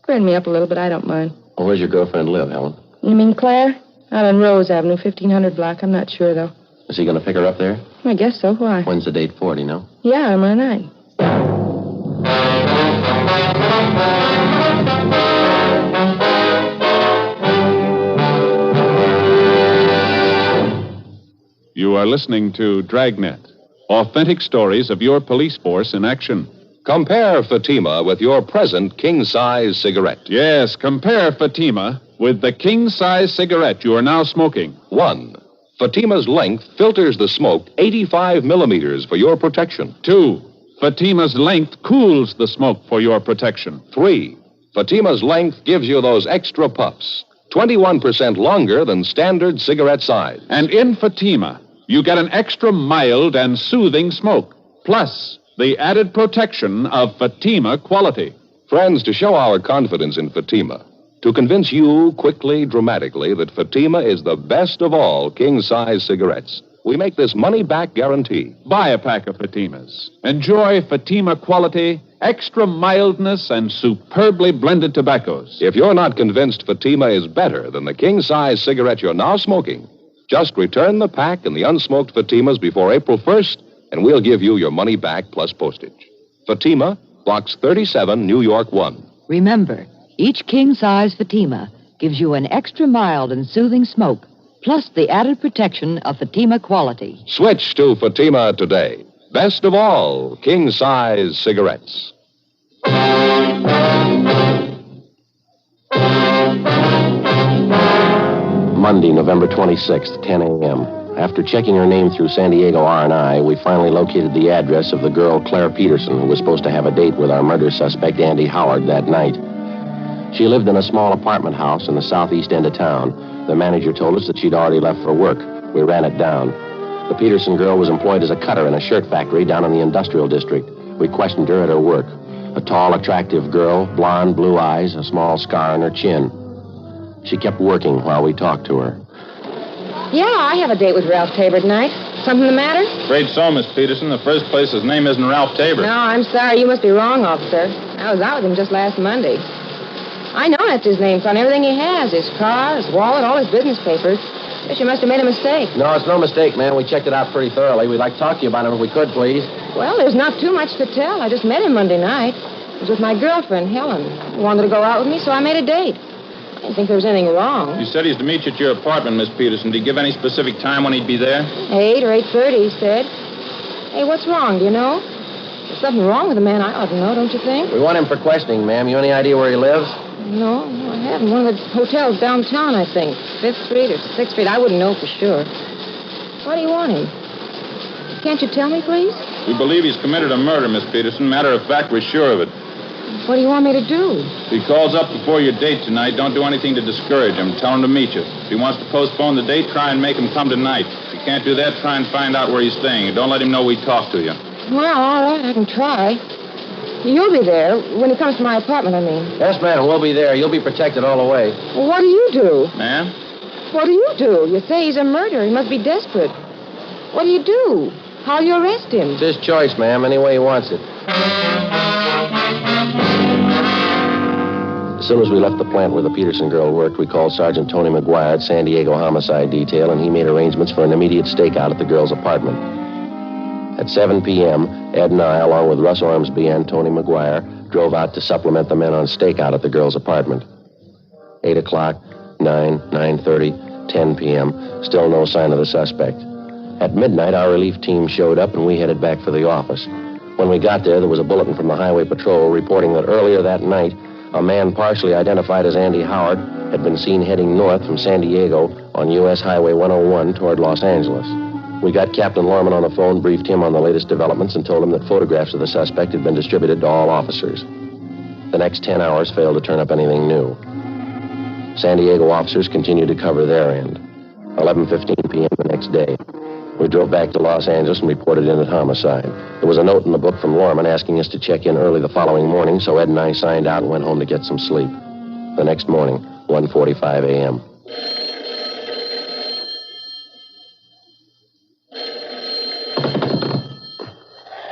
Burned me up a little, but I don't mind. Well, where's your girlfriend live, Helen? You mean Claire? Out on Rose Avenue, 1500 block. I'm not sure, though. Is he going to pick her up there? I guess so. Why? When's the date for, do you know? Yeah, tomorrow night. You are listening to Dragnet, authentic stories of your police force in action. Compare Fatima with your present king-size cigarette. Yes, compare Fatima with the king-size cigarette you are now smoking. 1. Fatima's length filters the smoke 85 millimeters for your protection. 2. Fatima's length cools the smoke for your protection. 3. Fatima's length gives you those extra puffs, 21% longer than standard cigarette size. And in Fatima, you get an extra mild and soothing smoke, plus the added protection of Fatima quality. Friends, to show our confidence in Fatima, to convince you quickly, dramatically, that Fatima is the best of all king-size cigarettes, we make this money-back guarantee. Buy a pack of Fatimas. Enjoy Fatima quality, extra mildness, and superbly blended tobaccos. If you're not convinced Fatima is better than the king-size cigarette you're now smoking, just return the pack and the unsmoked Fatimas before April 1st, and we'll give you your money back plus postage. Fatima, Box 37, New York 1. Remember, each king-size Fatima gives you an extra mild and soothing smoke, plus the added protection of Fatima quality. Switch to Fatima today. Best of all, king-size cigarettes. Monday, November 26th, 10 a.m. After checking her name through San Diego R&I, we finally located the address of the girl Claire Peterson, who was supposed to have a date with our murder suspect Andy Howard that night. She lived in a small apartment house in the southeast end of town. The manager told us that she'd already left for work. We ran it down. The Peterson girl was employed as a cutter in a shirt factory down in the industrial district. We questioned her at her work. A tall, attractive girl, blonde, blue eyes, a small scar on her chin. She kept working while we talked to her. Yeah, I have a date with Ralph Tabor tonight. Something the matter? Afraid so, Miss Peterson. In the first place, his name isn't Ralph Tabor. No, I'm sorry. You must be wrong, officer. I was out with him just last Monday. I know that's his name. It's on everything he has. His car, his wallet, all his business papers. Guess you must have made a mistake. No, it's no mistake, man. We checked it out pretty thoroughly. We'd like to talk to you about him if we could, please. Well, there's not too much to tell. I just met him Monday night. I was with my girlfriend, Helen. He wanted to go out with me, so I made a date. I didn't think there was anything wrong. You said he's to meet you at your apartment, Miss Peterson. Did he give any specific time when he'd be there? 8 or 8:30, he said. Hey, what's wrong? Do you know? There's something wrong with the man. I ought to know, don't you think? We want him for questioning, ma'am. You any idea where he lives? No, I haven't. One of the hotels downtown, I think. 5th Street or 6th Street. I wouldn't know for sure. Why do you want him? Can't you tell me, please? We believe he's committed a murder, Miss Peterson. Matter of fact, we're sure of it. What do you want me to do? If he calls up before your date tonight, don't do anything to discourage him. Tell him to meet you. If he wants to postpone the date, try and make him come tonight. If you can't do that, try and find out where he's staying. Don't let him know we talked to you. Well, all right, I can try. You'll be there when he comes to my apartment, I mean. Yes, ma'am, we'll be there. You'll be protected all the way. Well, what do you do? Ma'am? What do you do? You say he's a murderer. He must be desperate. What do you do? How'll you arrest him? It's his choice, ma'am, any way he wants it. As soon as we left the plant where the Peterson girl worked, we called Sergeant Tony McGuire at San Diego Homicide Detail, and he made arrangements for an immediate stakeout at the girl's apartment. At 7 p.m., Ed and I, along with Russ Ormsby and Tony McGuire, drove out to supplement the men on stakeout at the girl's apartment. 8 o'clock, 9, 9:30, 10 p.m., still no sign of the suspect. At midnight, our relief team showed up, and we headed back for the office. When we got there was a bulletin from the Highway Patrol reporting that earlier that night, a man partially identified as Andy Howard had been seen heading north from San Diego on U.S. Highway 101 toward Los Angeles. We got Captain Lorman on the phone, briefed him on the latest developments, and told him that photographs of the suspect had been distributed to all officers. The next 10 hours failed to turn up anything new. San Diego officers continued to cover their end. 11:15 p.m. the next day. We drove back to Los Angeles and reported in at homicide. There was a note in the book from Lorman asking us to check in early the following morning, so Ed and I signed out and went home to get some sleep. The next morning, 1:45 a.m.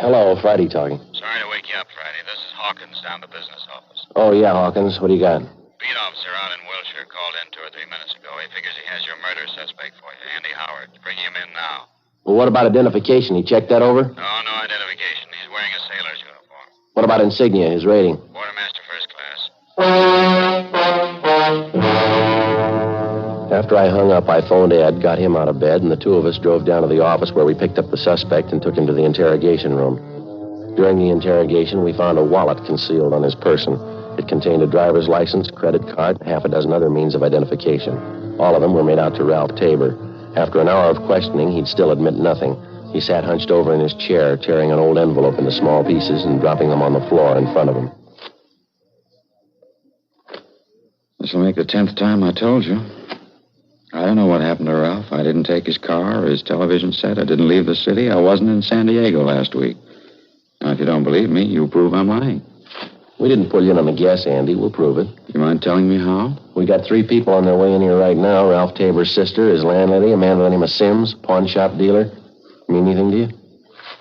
Hello, Friday talking. Sorry to wake you up, Friday. This is Hawkins down the business office. Oh, yeah, Hawkins. What do you got? Beat officer out in Wilshire called in 2 or 3 minutes ago. He figures he has your murder suspect for you, Andy Howard. Bringing him in now. Well, what about identification? He checked that over? No identification. He's wearing a sailor's uniform. What about insignia, his rating? Quartermaster first class. After I hung up, I phoned Ed, got him out of bed, and the two of us drove down to the office where we picked up the suspect and took him to the interrogation room. During the interrogation, we found a wallet concealed on his person. It contained a driver's license, credit card, and half a dozen other means of identification. All of them were made out to Ralph Tabor. After an hour of questioning, he'd still admit nothing. He sat hunched over in his chair, tearing an old envelope into small pieces and dropping them on the floor in front of him. This'll make the 10th time I told you. I don't know what happened to Ralph. I didn't take his car or his television set. I didn't leave the city. I wasn't in San Diego last week. Now, if you don't believe me, you prove I'm lying. We didn't pull you in on the guess, Andy. We'll prove it. You mind telling me how? We got 3 people on their way in here right now. Ralph Tabor's sister, his landlady, a man by the name of Sims, pawn shop dealer. Mean anything to you?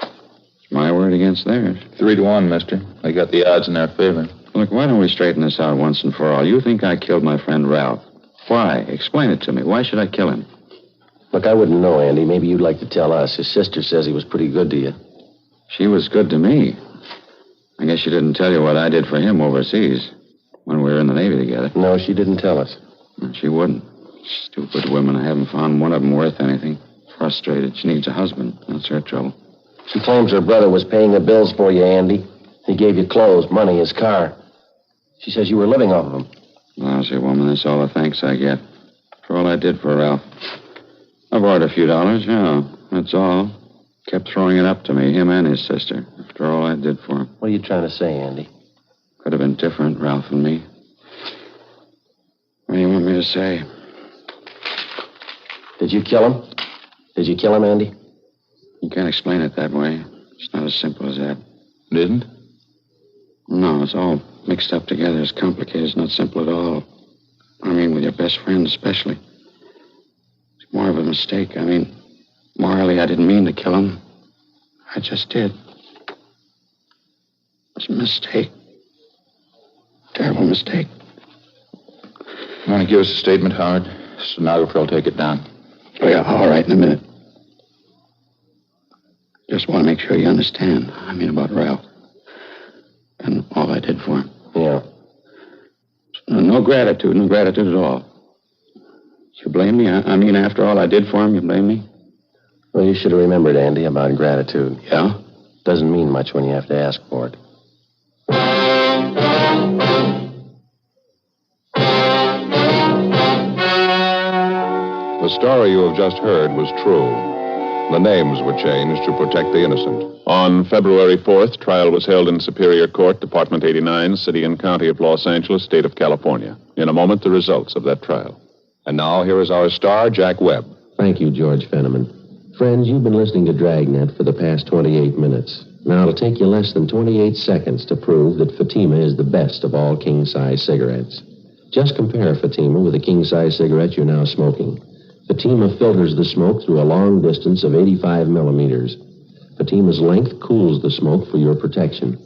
It's my word against theirs. 3-1, mister. They got the odds in their favor. Look, why don't we straighten this out once and for all? You think I killed my friend Ralph. Why? Explain it to me. Why should I kill him? Look, I wouldn't know, Andy. Maybe you'd like to tell us. His sister says he was pretty good to you. She was good to me. I guess she didn't tell you what I did for him overseas when we were in the Navy together. No, she didn't tell us. She wouldn't. Stupid women. I haven't found one of them worth anything. Frustrated. She needs a husband. That's her trouble. She claims her brother was paying the bills for you, Andy. He gave you clothes, money, his car. She says you were living off of him. Lousy woman. That's all the thanks I get for all I did for Ralph. I borrowed a few dollars, yeah. That's all. Kept throwing it up to me, him and his sister, after all I did for him. What are you trying to say, Andy? Could have been different, Ralph and me. What do you want me to say? Did you kill him? Did you kill him, Andy? You can't explain it that way. It's not as simple as that. Didn't? No, it's all mixed up together. It's complicated. It's not simple at all. I mean, with your best friend especially. It's more of a mistake. I mean, morally, I didn't mean to kill him. I just did. It's a mistake. Terrible mistake. You want to give us a statement, Howard? The stenographer will take it down. Oh, yeah, all right, in a minute. Just want to make sure you understand. I mean about Ralph. And all I did for him. Yeah. No gratitude at all. You blame me? I mean, after all I did for him, you blame me? Well, you should have remembered, Andy, about gratitude. Yeah? Doesn't mean much when you have to ask for it. The story you have just heard was true. The names were changed to protect the innocent. On February 4th, trial was held in Superior Court, Department 89, City and County of Los Angeles, State of California. In a moment, the results of that trial. And now, here is our star, Jack Webb. Thank you, George Fenneman. Friends, you've been listening to Dragnet for the past 28 minutes. Now, it'll take you less than 28 seconds to prove that Fatima is the best of all king-size cigarettes. Just compare Fatima with the king-size cigarette you're now smoking. Fatima filters the smoke through a long distance of 85 millimeters. Fatima's length cools the smoke for your protection.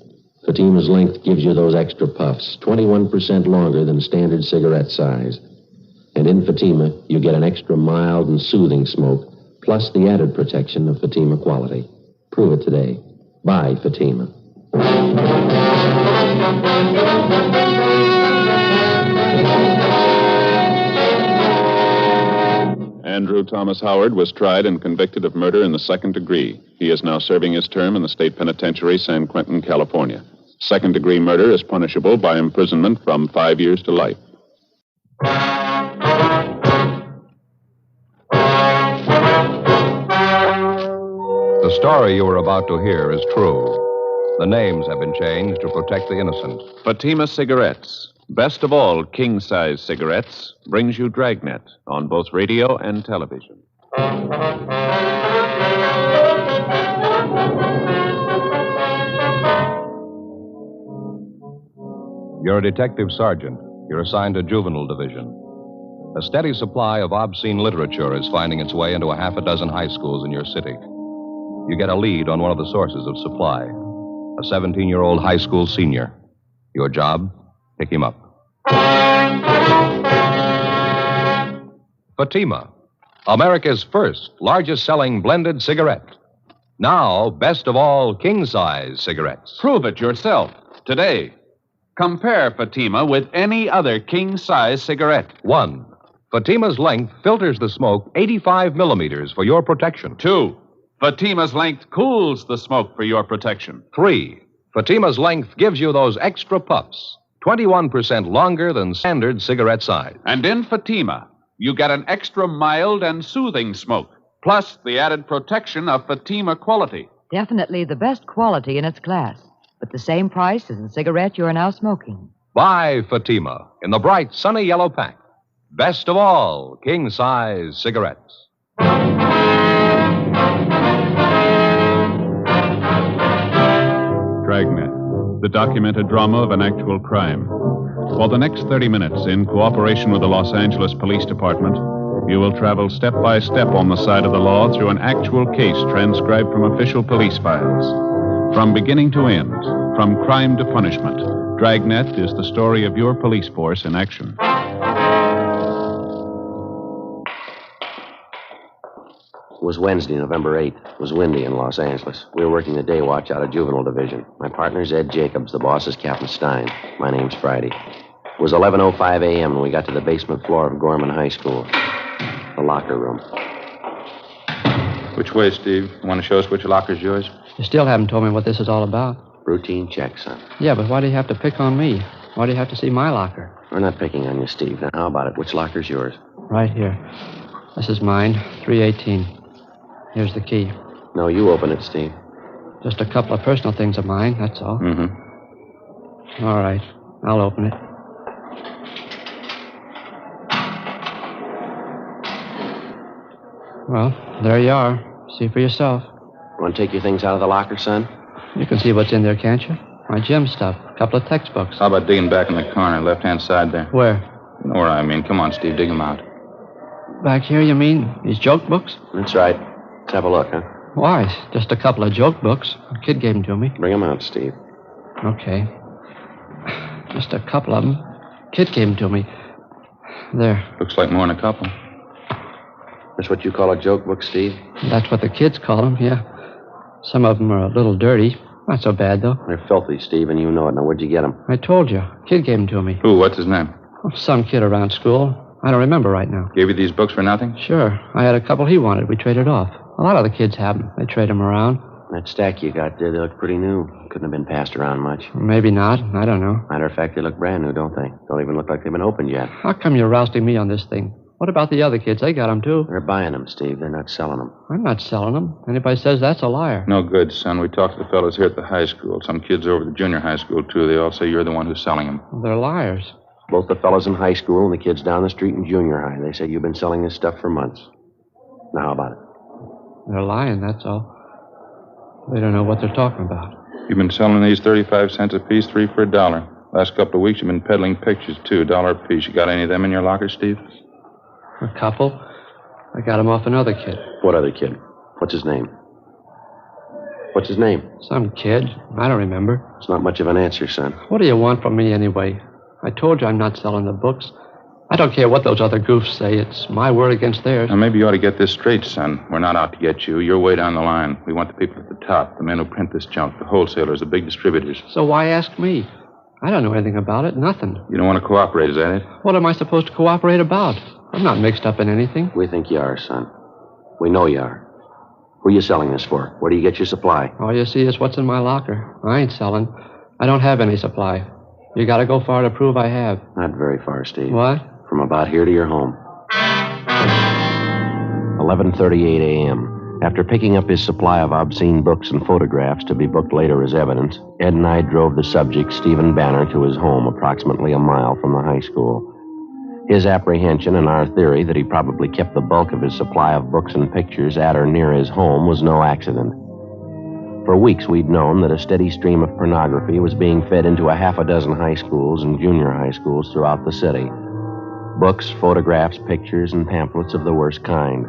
Fatima's length gives you those extra puffs, 21% longer than standard cigarette size. And in Fatima, you get an extra mild and soothing smoke, plus the added protection of Fatima quality. Prove it today. Buy Fatima. Andrew Thomas Howard was tried and convicted of murder in the second degree. He is now serving his term in the state penitentiary, San Quentin, California. Second-degree murder is punishable by imprisonment from 5 years to life. The story you are about to hear is true. The names have been changed to protect the innocent. Fatima Cigarettes, best of all king-size cigarettes, brings you Dragnet on both radio and television. You're a detective sergeant. You're assigned to juvenile division. A steady supply of obscene literature is finding its way into a half a dozen high schools in your city. You get a lead on one of the sources of supply, a 17-year-old high school senior. Your job, pick him up. Fatima, America's first largest-selling blended cigarette. Now, best of all king-size cigarettes. Prove it yourself today. Compare Fatima with any other king-size cigarette. 1. Fatima's length filters the smoke 85 millimeters for your protection. 2. Fatima's length cools the smoke for your protection. 3. Fatima's length gives you those extra puffs, 21% longer than standard cigarette size. And in Fatima, you get an extra mild and soothing smoke, plus the added protection of Fatima quality. Definitely the best quality in its class, but the same price as the cigarette you are now smoking. Buy Fatima in the bright, sunny yellow pack. Best of all king-size cigarettes. Dragnet, the documented drama of an actual crime. For the next 30 minutes, in cooperation with the Los Angeles Police Department, you will travel step by step on the side of the law through an actual case transcribed from official police files. From beginning to end, from crime to punishment, Dragnet is the story of your police force in action. It was Wednesday, November 8th. It was windy in Los Angeles. We were working the day watch out of Juvenile Division. My partner's Ed Jacobs. The boss is Captain Stein. My name's Friday. It was 11:05 a.m. when we got to the basement floor of Gorman High School. The locker room. Which way, Steve? You want to show us which locker's yours? You still haven't told me what this is all about. Routine check, son. Yeah, but why do you have to pick on me? Why do you have to see my locker? We're not picking on you, Steve. Now, how about it? Which locker's yours? Right here. This is mine, 318. Here's the key. No, you open it, Steve. Just a couple of personal things of mine, that's all. Mm-hmm. All right. I'll open it. Well, there you are. See for yourself. Want to take your things out of the locker, son? You can see what's in there, can't you? My gym stuff. A couple of textbooks. How about digging back in the corner, left-hand side there? Where? You know where I mean. Come on, Steve, dig them out. Back here, you mean? These joke books? That's right. Let's have a look, huh? Why? Just a couple of joke books. A kid gave them to me. Bring them out, Steve. Okay. Just a couple of them. Kid gave them to me. There. Looks like more than a couple. That's what you call a joke book, Steve? That's what the kids call them, yeah. Some of them are a little dirty. Not so bad, though. They're filthy, Steve, and you know it. Now, where'd you get them? I told you. Kid gave them to me. Who? What's his name? Oh, some kid around school. I don't remember right now. Gave you these books for nothing? Sure. I had a couple he wanted. We traded off. A lot of the kids have them. They trade them around. That stack you got there, they look pretty new. Couldn't have been passed around much. Maybe not. I don't know. Matter of fact, they look brand new, don't they? Don't even look like they've been opened yet. How come you're rousting me on this thing? What about the other kids? They got them, too. They're buying them, Steve. They're not selling them. I'm not selling them. Anybody says that's a liar. No good, son. We talked to the fellows here at the high school. Some kids over at the junior high school, too. They all say you're the one who's selling them. They're liars. Both the fellows in high school and the kids down the street in junior high. They said you've been selling this stuff for months. Now, how about it? They're lying, that's all. They don't know what they're talking about. You've been selling these 35 cents a piece, 3 for $1. Last couple of weeks, you've been peddling pictures, too, $1 a piece. You got any of them in your locker, Steve? A couple. I got him off another kid. What other kid? What's his name? What's his name? Some kid. I don't remember. It's not much of an answer, son. What do you want from me anyway? I told you I'm not selling the books. I don't care what those other goofs say. It's my word against theirs. Now, maybe you ought to get this straight, son. We're not out to get you. You're way down the line. We want the people at the top, the men who print this junk, the wholesalers, the big distributors. So why ask me? I don't know anything about it. Nothing. You don't want to cooperate, is that it? What am I supposed to cooperate about? I'm not mixed up in anything. We think you are, son. We know you are. Who are you selling this for? Where do you get your supply? All you see is what's in my locker. I ain't selling. I don't have any supply. You gotta go far to prove I have. Not very far, Steve. What? From about here to your home. 11:38 a.m. After picking up his supply of obscene books and photographs to be booked later as evidence, Ed and I drove the subject, Stephen Banner, to his home approximately a mile from the high school. His apprehension and our theory that he probably kept the bulk of his supply of books and pictures at or near his home was no accident. For weeks, we'd known that a steady stream of pornography was being fed into a half a dozen high schools and junior high schools throughout the city. Books, photographs, pictures, and pamphlets of the worst kind.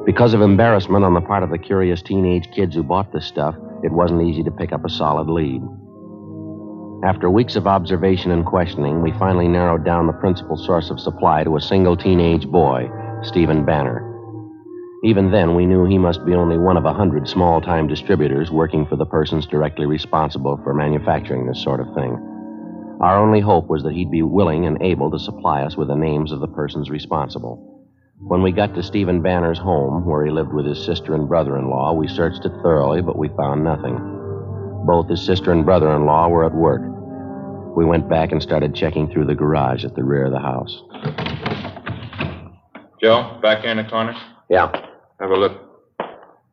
Because of embarrassment on the part of the curious teenage kids who bought this stuff, it wasn't easy to pick up a solid lead. After weeks of observation and questioning, we finally narrowed down the principal source of supply to a single teenage boy, Stephen Banner. Even then, we knew he must be only one of 100 small-time distributors working for the persons directly responsible for manufacturing this sort of thing. Our only hope was that he'd be willing and able to supply us with the names of the persons responsible. When we got to Stephen Banner's home, where he lived with his sister and brother-in-law, we searched it thoroughly, but we found nothing. Both his sister and brother-in-law were at work. We went back and started checking through the garage at the rear of the house. Joe, back here in the corner? Yeah. Have a look.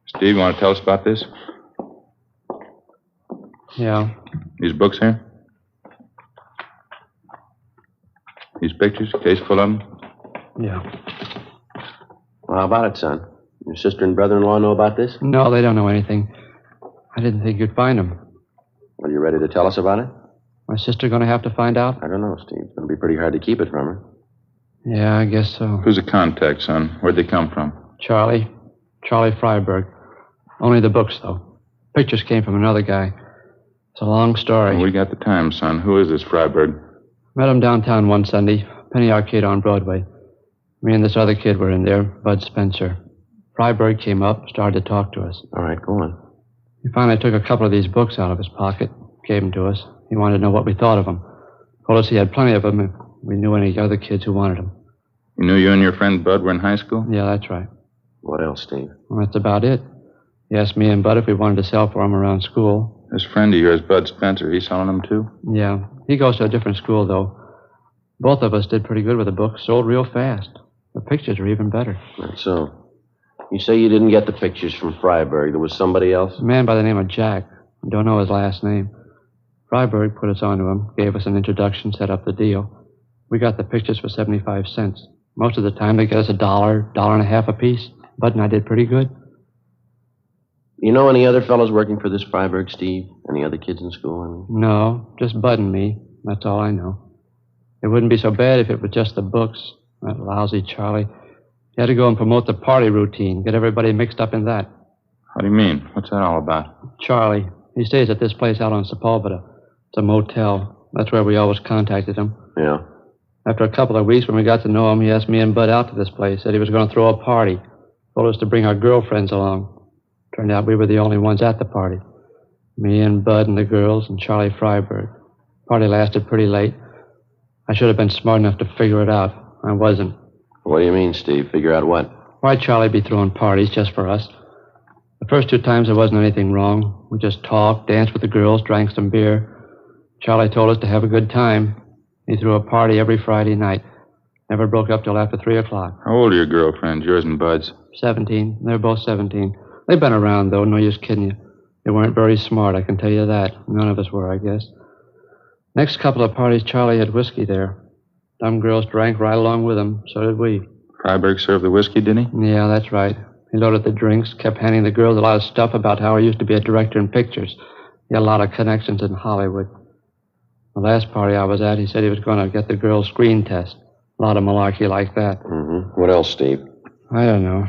Steve, you want to tell us about this? Yeah. These books here? These pictures, case full of them? Yeah. Well, how about it, son? Your sister and brother-in-law know about this? No, they don't know anything. I didn't think you'd find them. Are you ready to tell us about it? My sister going to have to find out? I don't know, Steve. It's going to be pretty hard to keep it from her. Yeah, I guess so. Who's the contact, son? Where'd they come from? Charlie Freiberg. Only the books, though. Pictures came from another guy. It's a long story. Well, we got the time, son. Who is this Freiberg? Met him downtown one Sunday, Penny Arcade on Broadway. Me and this other kid were in there, Bud Spencer. Freiberg came up, started to talk to us. All right, go on. He finally took a couple of these books out of his pocket, gave them to us. He wanted to know what we thought of them. Told us he had plenty of them if we knew any other kids who wanted them. You knew you and your friend Bud were in high school? Yeah, that's right. What else, Steve? Well, that's about it. He asked me and Bud if we wanted to sell for him around school. This friend of yours, Bud Spencer, he's selling them too? Yeah. He goes to a different school, though. Both of us did pretty good with the books. Sold real fast. The pictures are even better. That's so. You say you didn't get the pictures from Freiberg. There was somebody else? A man by the name of Jack. I don't know his last name. Freiberg put us onto him, gave us an introduction, set up the deal. We got the pictures for 75 cents. Most of the time, they get us $1, $1.50 a piece. Bud and I did pretty good. You know any other fellows working for this Freiberg, Steve? Any other kids in school, I mean? No, just Bud and me. That's all I know. It wouldn't be so bad if it were just the books. That lousy Charlie. He had to go and promote the party routine, get everybody mixed up in that. What do you mean? What's that all about? Charlie. He stays at this place out on Sepulveda. It's a motel. That's where we always contacted him. Yeah. After a couple of weeks, when we got to know him, he asked me and Bud out to this place. Said he was going to throw a party. Told us to bring our girlfriends along. Turned out we were the only ones at the party. Me and Bud and the girls and Charlie Freiberg. Party lasted pretty late. I should have been smart enough to figure it out. I wasn't. What do you mean, Steve? Figure out what? Why'd Charlie be throwing parties just for us? The first 2 times there wasn't anything wrong. We just talked, danced with the girls, drank some beer. Charlie told us to have a good time. He threw a party every Friday night. Never broke up till after 3 o'clock. How old are your girlfriends, yours and Bud's? 17. They're both 17. They've been around, though. No use kidding you. They weren't very smart, I can tell you that. None of us were, I guess. Next couple of parties, Charlie had whiskey there. Some girls drank right along with him. So did we. Freiberg served the whiskey, did he? Yeah, that's right. He loaded the drinks, kept handing the girls a lot of stuff about how he used to be a director in pictures. He had a lot of connections in Hollywood. The last party I was at, he said he was going to get the girls' screen test. A lot of malarkey like that. Mm-hmm. What else, Steve? I don't know.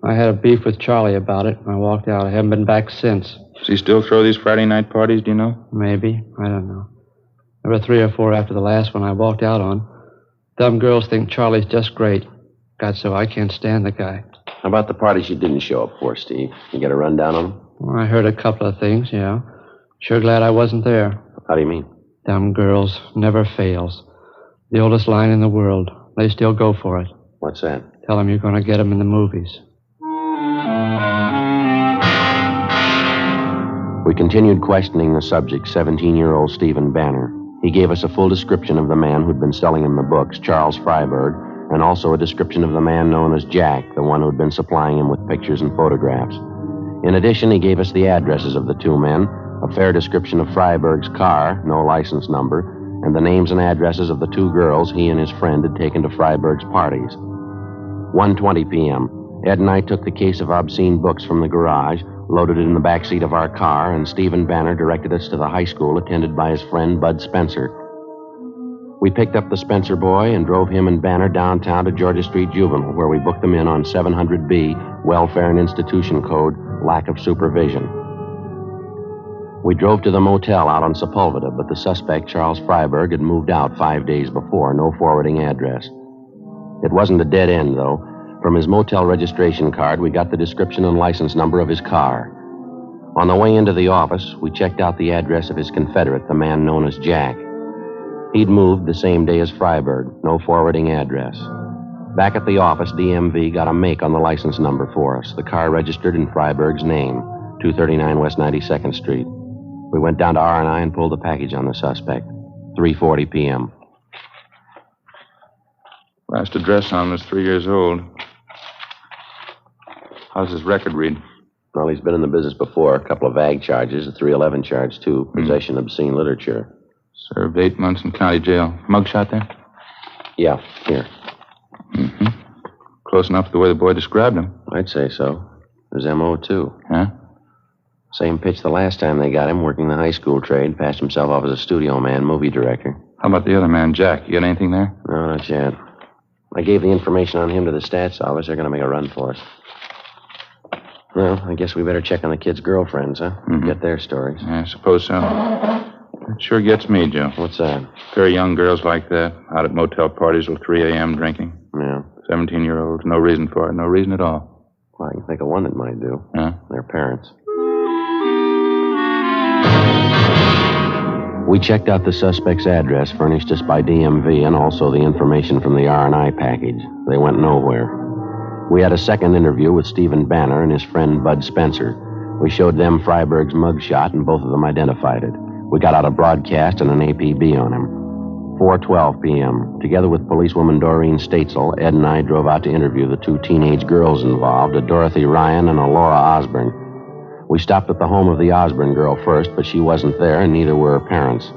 I had a beef with Charlie about it, and I walked out. I haven't been back since. Does he still throw these Friday night parties, do you know? Maybe. I don't know. There were 3 or 4 after the last one I walked out on. Dumb girls think Charlie's just great. God, so I can't stand the guy. How about the parties you didn't show up for, Steve? You get a rundown on them? Well, I heard a couple of things, yeah. Sure glad I wasn't there. How do you mean? Dumb girls never fails. The oldest line in the world. They still go for it. What's that? Tell them you're going to get them in the movies. We continued questioning the subject, 17-year-old Stephen Banner. He gave us a full description of the man who'd been selling him the books, Charles Freiberg, and also a description of the man known as Jack, the one who'd been supplying him with pictures and photographs. In addition, he gave us the addresses of the 2 men, a fair description of Freiberg's car, no license number, and the names and addresses of the 2 girls he and his friend had taken to Freiberg's parties. 1:20 p.m. Ed and I took the case of obscene books from the garage, loaded it in the back seat of our car, and Stephen Banner directed us to the high school attended by his friend Bud Spencer. We picked up the Spencer boy and drove him and Banner downtown to Georgia Street Juvenile, where we booked them in on 700B, Welfare and Institution Code, lack of supervision. We drove to the motel out on Sepulveda, but the suspect, Charles Freiberg, had moved out 5 days before, no forwarding address. It wasn't a dead end, though. From his motel registration card, we got the description and license number of his car. On the way into the office, we checked out the address of his confederate, the man known as Jack. He'd moved the same day as Freiberg, no forwarding address. Back at the office, DMV got a make on the license number for us. The car registered in Freiberg's name, 239 West 92nd Street. We went down to R&I and pulled the package on the suspect, 3:40 p.m. Last address on him was 3 years old. How's his record read? Well, he's been in the business before. A couple of ag charges, a 311 charge, too. Possession of obscene literature. Served 8 months in county jail. Mugshot there? Yeah, here. Mm-hmm. Close enough to the way the boy described him. I'd say so. His M.O., too. Huh? Same pitch the last time they got him, working the high school trade. Passed himself off as a studio man, movie director. How about the other man, Jack? You got anything there? No, not yet. I gave the information on him to the stats office. They're going to make a run for us. Well, I guess we better check on the kids' girlfriends, huh? Mm-hmm. Get their stories. Yeah, I suppose so. It sure gets me, Joe. What's that? Very young girls like that, out at motel parties till 3 a.m. drinking. Yeah. 17-year-olds, no reason for it, no reason at all. Well, I can think of one that might do. Huh? Their parents. We checked out the suspect's address furnished us by DMV and also the information from the R&I package. They went nowhere. We had a second interview with Stephen Banner and his friend Bud Spencer. We showed them Freiberg's mugshot, and both of them identified it. We got out a broadcast and an APB on him. 4:12 p.m. Together with policewoman Doreen Statesel, Ed and I drove out to interview the 2 teenage girls involved, a Dorothy Ryan and a Laura Osborne. We stopped at the home of the Osborne girl first, but she wasn't there, and neither were her parents.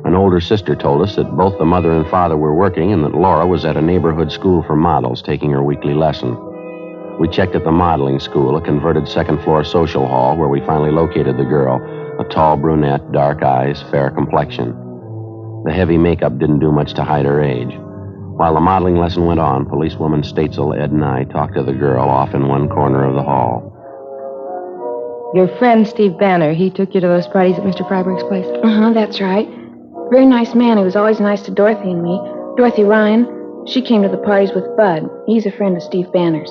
An older sister told us that both the mother and father were working and that Laura was at a neighborhood school for models taking her weekly lesson. We checked at the modeling school, a converted second-floor social hall, where we finally located the girl, a tall brunette, dark eyes, fair complexion. The heavy makeup didn't do much to hide her age. While the modeling lesson went on, policewoman Statesel, Ed, and I talked to the girl off in one corner of the hall. Your friend, Steve Banner, he took you to those parties at Mr. Freiberg's place? Uh-huh, that's right. Very nice man. He was always nice to Dorothy and me. Dorothy Ryan, she came to the parties with Bud. He's a friend of Steve Banner's.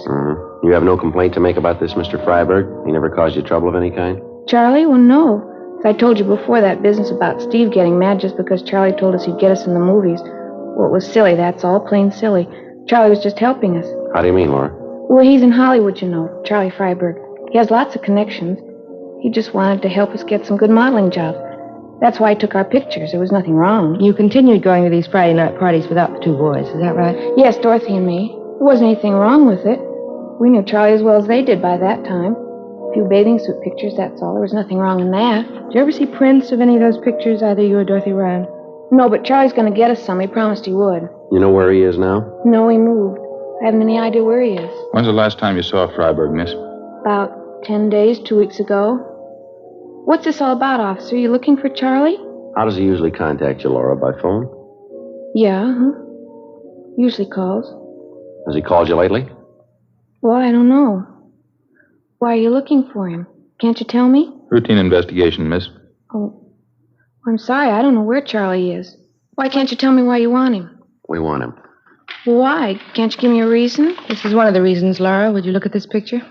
You have no complaint to make about this, Mr. Freiberg? He never caused you trouble of any kind? Charlie? Well, no. As I told you before, that business about Steve getting mad just because Charlie told us he'd get us in the movies. Well, it was silly, that's all, plain silly. Charlie was just helping us. How do you mean, Laura? Well, he's in Hollywood, you know, Charlie Freiberg. He has lots of connections. He just wanted to help us get some good modeling jobs. That's why he took our pictures. There was nothing wrong. You continued going to these Friday night parties without the 2 boys, is that right? Yes, Dorothy and me. There wasn't anything wrong with it. We knew Charlie as well as they did by that time. A few bathing suit pictures, that's all. There was nothing wrong in that. Did you ever see prints of any of those pictures, either you or Dorothy Ryan? No, but Charlie's going to get us some. He promised he would. You know where he is now? No, he moved. I haven't any idea where he is. When's the last time you saw Freiberg, miss? About 10 days, 2 weeks ago. What's this all about, officer? You looking for Charlie? How does he usually contact you, Laura? By phone? Yeah, Usually calls. Has he called you lately? Well, I don't know. Why are you looking for him? Can't you tell me? Routine investigation, miss. Oh, I'm sorry. I don't know where Charlie is. Why can't you tell me why you want him? We want him. Why? Can't you give me a reason? This is one of the reasons, Laura. Would you look at this picture?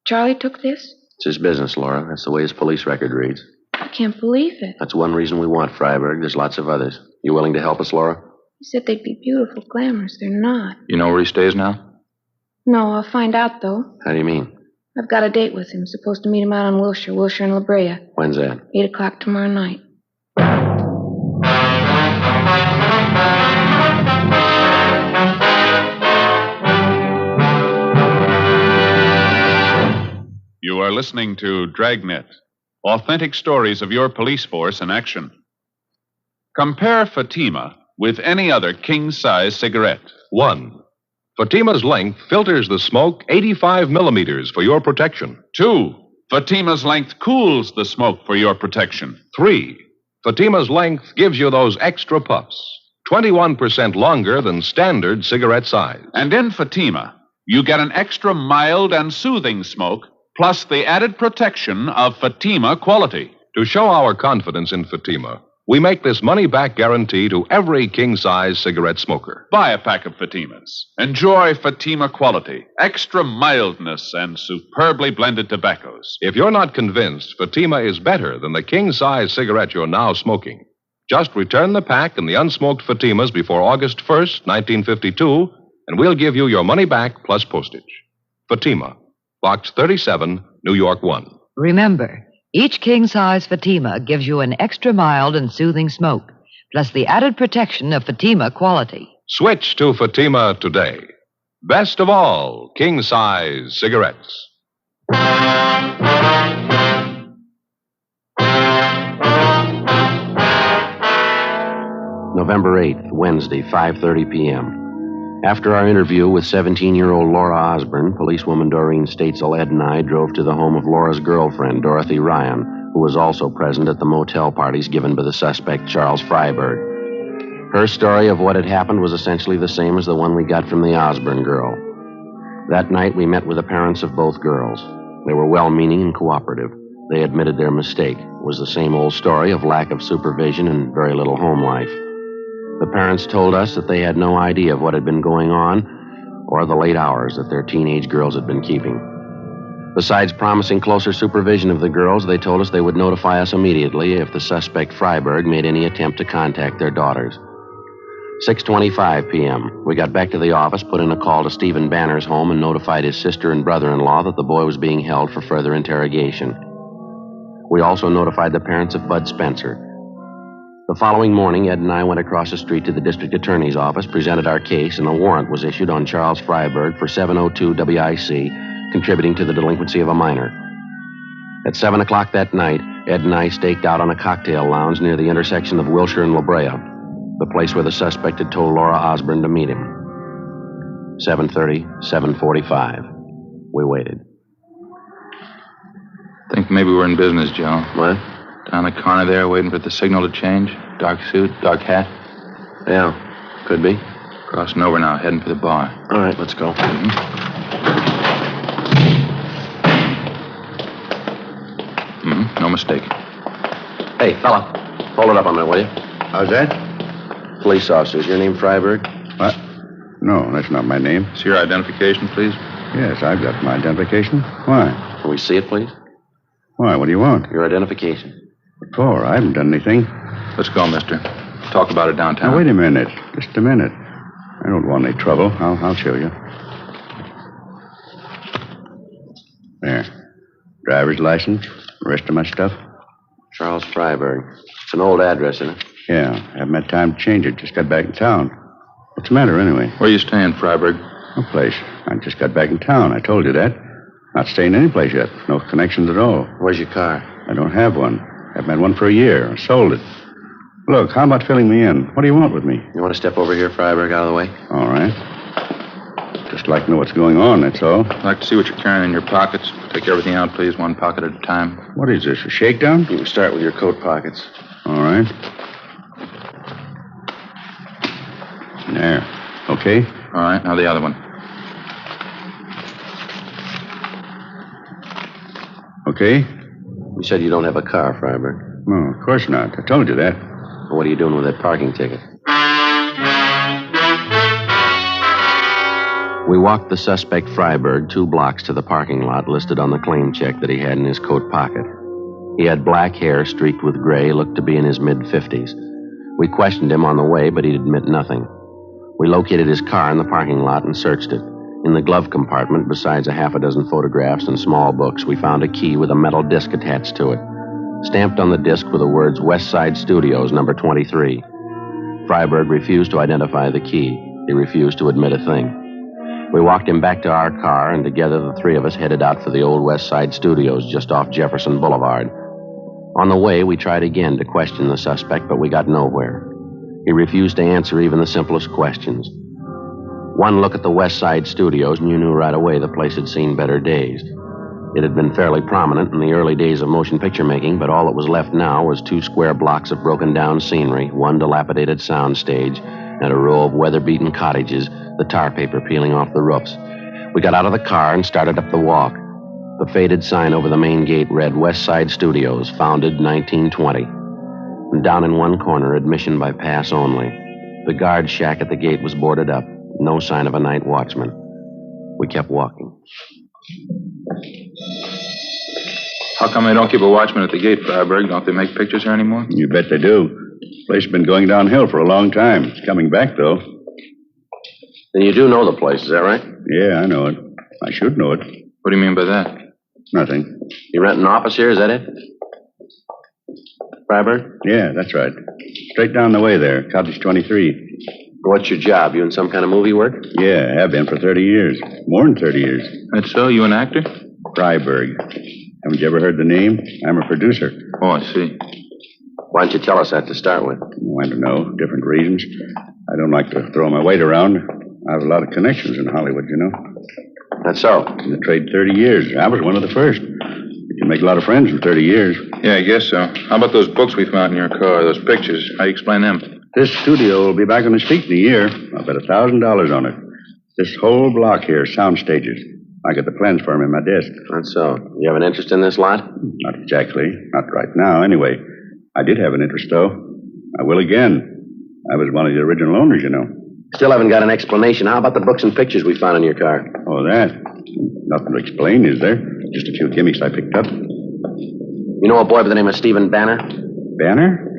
Charlie took this? It's his business, Laura. That's the way his police record reads. I can't believe it. That's one reason we want Freiberg. There's lots of others. You willing to help us, Laura? You said they'd be beautiful, glamorous. They're not. You know where he stays now? No, I'll find out, though. How do you mean? I've got a date with him. Supposed to meet him out on Wilshire and La Brea. When's that? 8 o'clock tomorrow night. You are listening to Dragnet, authentic stories of your police force in action. Compare Fatima with any other king-size cigarette. 1. Fatima's length filters the smoke 85 millimeters for your protection. 2. Fatima's length cools the smoke for your protection. 3. Fatima's length gives you those extra puffs, 21% longer than standard cigarette size. And in Fatima, you get an extra mild and soothing smoke, plus the added protection of Fatima quality. To show our confidence in Fatima, we make this money-back guarantee to every king-size cigarette smoker. Buy a pack of Fatimas. Enjoy Fatima quality, extra mildness, and superbly blended tobaccos. If you're not convinced Fatima is better than the king-size cigarette you're now smoking, just return the pack and the unsmoked Fatimas before August 1st, 1952, and we'll give you your money back plus postage. Fatima, Box 37, New York 1. Remember, each king-size Fatima gives you an extra mild and soothing smoke, plus the added protection of Fatima quality. Switch to Fatima today. Best of all, king-size cigarettes. November 8th, Wednesday, 5:30 p.m. After our interview with 17-year-old Laura Osborne, policewoman Doreen Statesel, Ed, and I drove to the home of Laura's girlfriend, Dorothy Ryan, who was also present at the motel parties given by the suspect, Charles Freiberg. Her story of what had happened was essentially the same as the one we got from the Osborne girl. That night, we met with the parents of both girls. They were well-meaning and cooperative. They admitted their mistake. It was the same old story of lack of supervision and very little home life. The parents told us that they had no idea of what had been going on or the late hours that their teenage girls had been keeping. Besides promising closer supervision of the girls, they told us they would notify us immediately if the suspect Freiberg made any attempt to contact their daughters. 6:25 p.m. We got back to the office, put in a call to Stephen Banner's home, and notified his sister and brother-in-law that the boy was being held for further interrogation. We also notified the parents of Bud Spencer. The following morning, Ed and I went across the street to the district attorney's office, presented our case, and a warrant was issued on Charles Freiberg for 702 WIC, contributing to the delinquency of a minor. At 7 o'clock that night, Ed and I staked out on a cocktail lounge near the intersection of Wilshire and La Brea, the place where the suspect had told Laura Osborne to meet him. 7:30, 7:45. We waited. Think maybe we're in business, Joe. What? Down the corner there, waiting for the signal to change. Dark suit, dark hat. Yeah, could be. Crossing over now, heading for the bar. All right, let's go. No mistake. Hey, fella, hold it up on there, will you? How's that? Police officer, is your name Freiberg? What? No, that's not my name. It's your identification, please. Yes, I've got my identification. Why? Can we see it, please? Why, what do you want? Your identification. What for? I haven't done anything. Let's go, mister. Talk about it downtown. Now, wait a minute. Just a minute. I don't want any trouble. I'll show you. There. Driver's license. The rest of my stuff. Charles Freiberg. It's an old address, isn't it? Yeah. Haven't had time to change it. Just got back in town. What's the matter, anyway? Where are you staying, Freiberg? No place. I just got back in town. I told you that. Not staying any place yet. No connections at all. Where's your car? I don't have one. Haven't had one for a year. I sold it. Look, how about filling me in? What do you want with me? You want to step over here, Freiberg, out of the way? All right. Just like to know what's going on, that's all. I'd like to see what you're carrying in your pockets. Take everything out, please, one pocket at a time. What is this, a shakedown? You can start with your coat pockets. All right. There. Okay? All right, now the other one. Okay. You said you don't have a car, Freiberg. No, of course not. I told you that. Well, what are you doing with that parking ticket? We walked the suspect Freiberg 2 blocks to the parking lot listed on the claim check that he had in his coat pocket. He had black hair streaked with gray, looked to be in his mid-50s. We questioned him on the way, but he'd admit nothing. We located his car in the parking lot and searched it. In the glove compartment, besides a half a dozen photographs and small books, we found a key with a metal disc attached to it. Stamped on the disc were the words West Side Studios, number 23. Freiberg refused to identify the key. He refused to admit a thing. We walked him back to our car, and together the 3 of us headed out for the old West Side Studios just off Jefferson Boulevard. On the way, we tried again to question the suspect, but we got nowhere. He refused to answer even the simplest questions. One look at the West Side Studios, and you knew right away the place had seen better days. It had been fairly prominent in the early days of motion picture making, but all that was left now was 2 square blocks of broken-down scenery, 1 dilapidated sound stage, and a row of weather-beaten cottages, the tar paper peeling off the roofs. We got out of the car and started up the walk. The faded sign over the main gate read West Side Studios, founded 1920. And down in one corner, admission by pass only. The guard shack at the gate was boarded up. No sign of a night watchman. We kept walking. How come they don't keep a watchman at the gate, Freiberg? Don't they make pictures here anymore? You bet they do. The place has been going downhill for a long time. It's coming back, though. Then you do know the place, is that right? Yeah, I know it. I should know it. What do you mean by that? Nothing. You rent an office here, is that it? Freiberg? Yeah, that's right. Straight down the way there, Cottage 23. What's your job? You in some kind of movie work? Yeah, I have been for 30 years. More than 30 years. That's so? You an actor? Freiberg. Haven't you ever heard the name? I'm a producer. Oh, I see. Why don't you tell us that to start with? Oh, I don't know. Different reasons. I don't like to throw my weight around. I have a lot of connections in Hollywood, you know. That's so? In the trade 30 years. I was one of the first. You can make a lot of friends in 30 years. Yeah, I guess so. How about those books we found in your car, those pictures? How do you explain them? This studio will be back on its feet in a year. I'll bet $1,000 on it. This whole block here, sound stages. I got the plans for them in my desk. That's so. You have an interest in this lot? Not exactly. Not right now, anyway. I did have an interest, though. I will again. I was one of the original owners, you know. Still haven't got an explanation. How about the books and pictures we found in your car? Oh, that? Nothing to explain, is there? Just a few gimmicks I picked up. You know a boy by the name of Stephen Banner? Banner?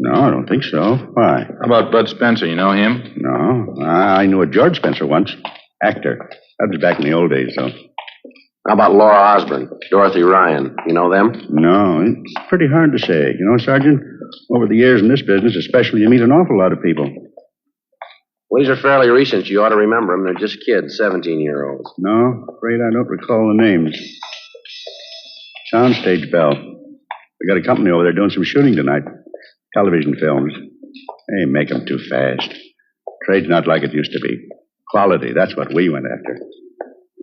No, I don't think so. Why? How about Bud Spencer? You know him? No. I knew a George Spencer once. Actor. That was back in the old days, though. How about Laura Osborne, Dorothy Ryan? You know them? No, it's pretty hard to say. You know, Sergeant, over the years in this business, especially, you meet an awful lot of people. Well, these are fairly recent. You ought to remember them. They're just kids, 17-year-olds. No, afraid I don't recall the names. Soundstage Bell. We got a company over there doing some shooting tonight. Television films. They make them too fast. Trade's not like it used to be. Quality, that's what we went after.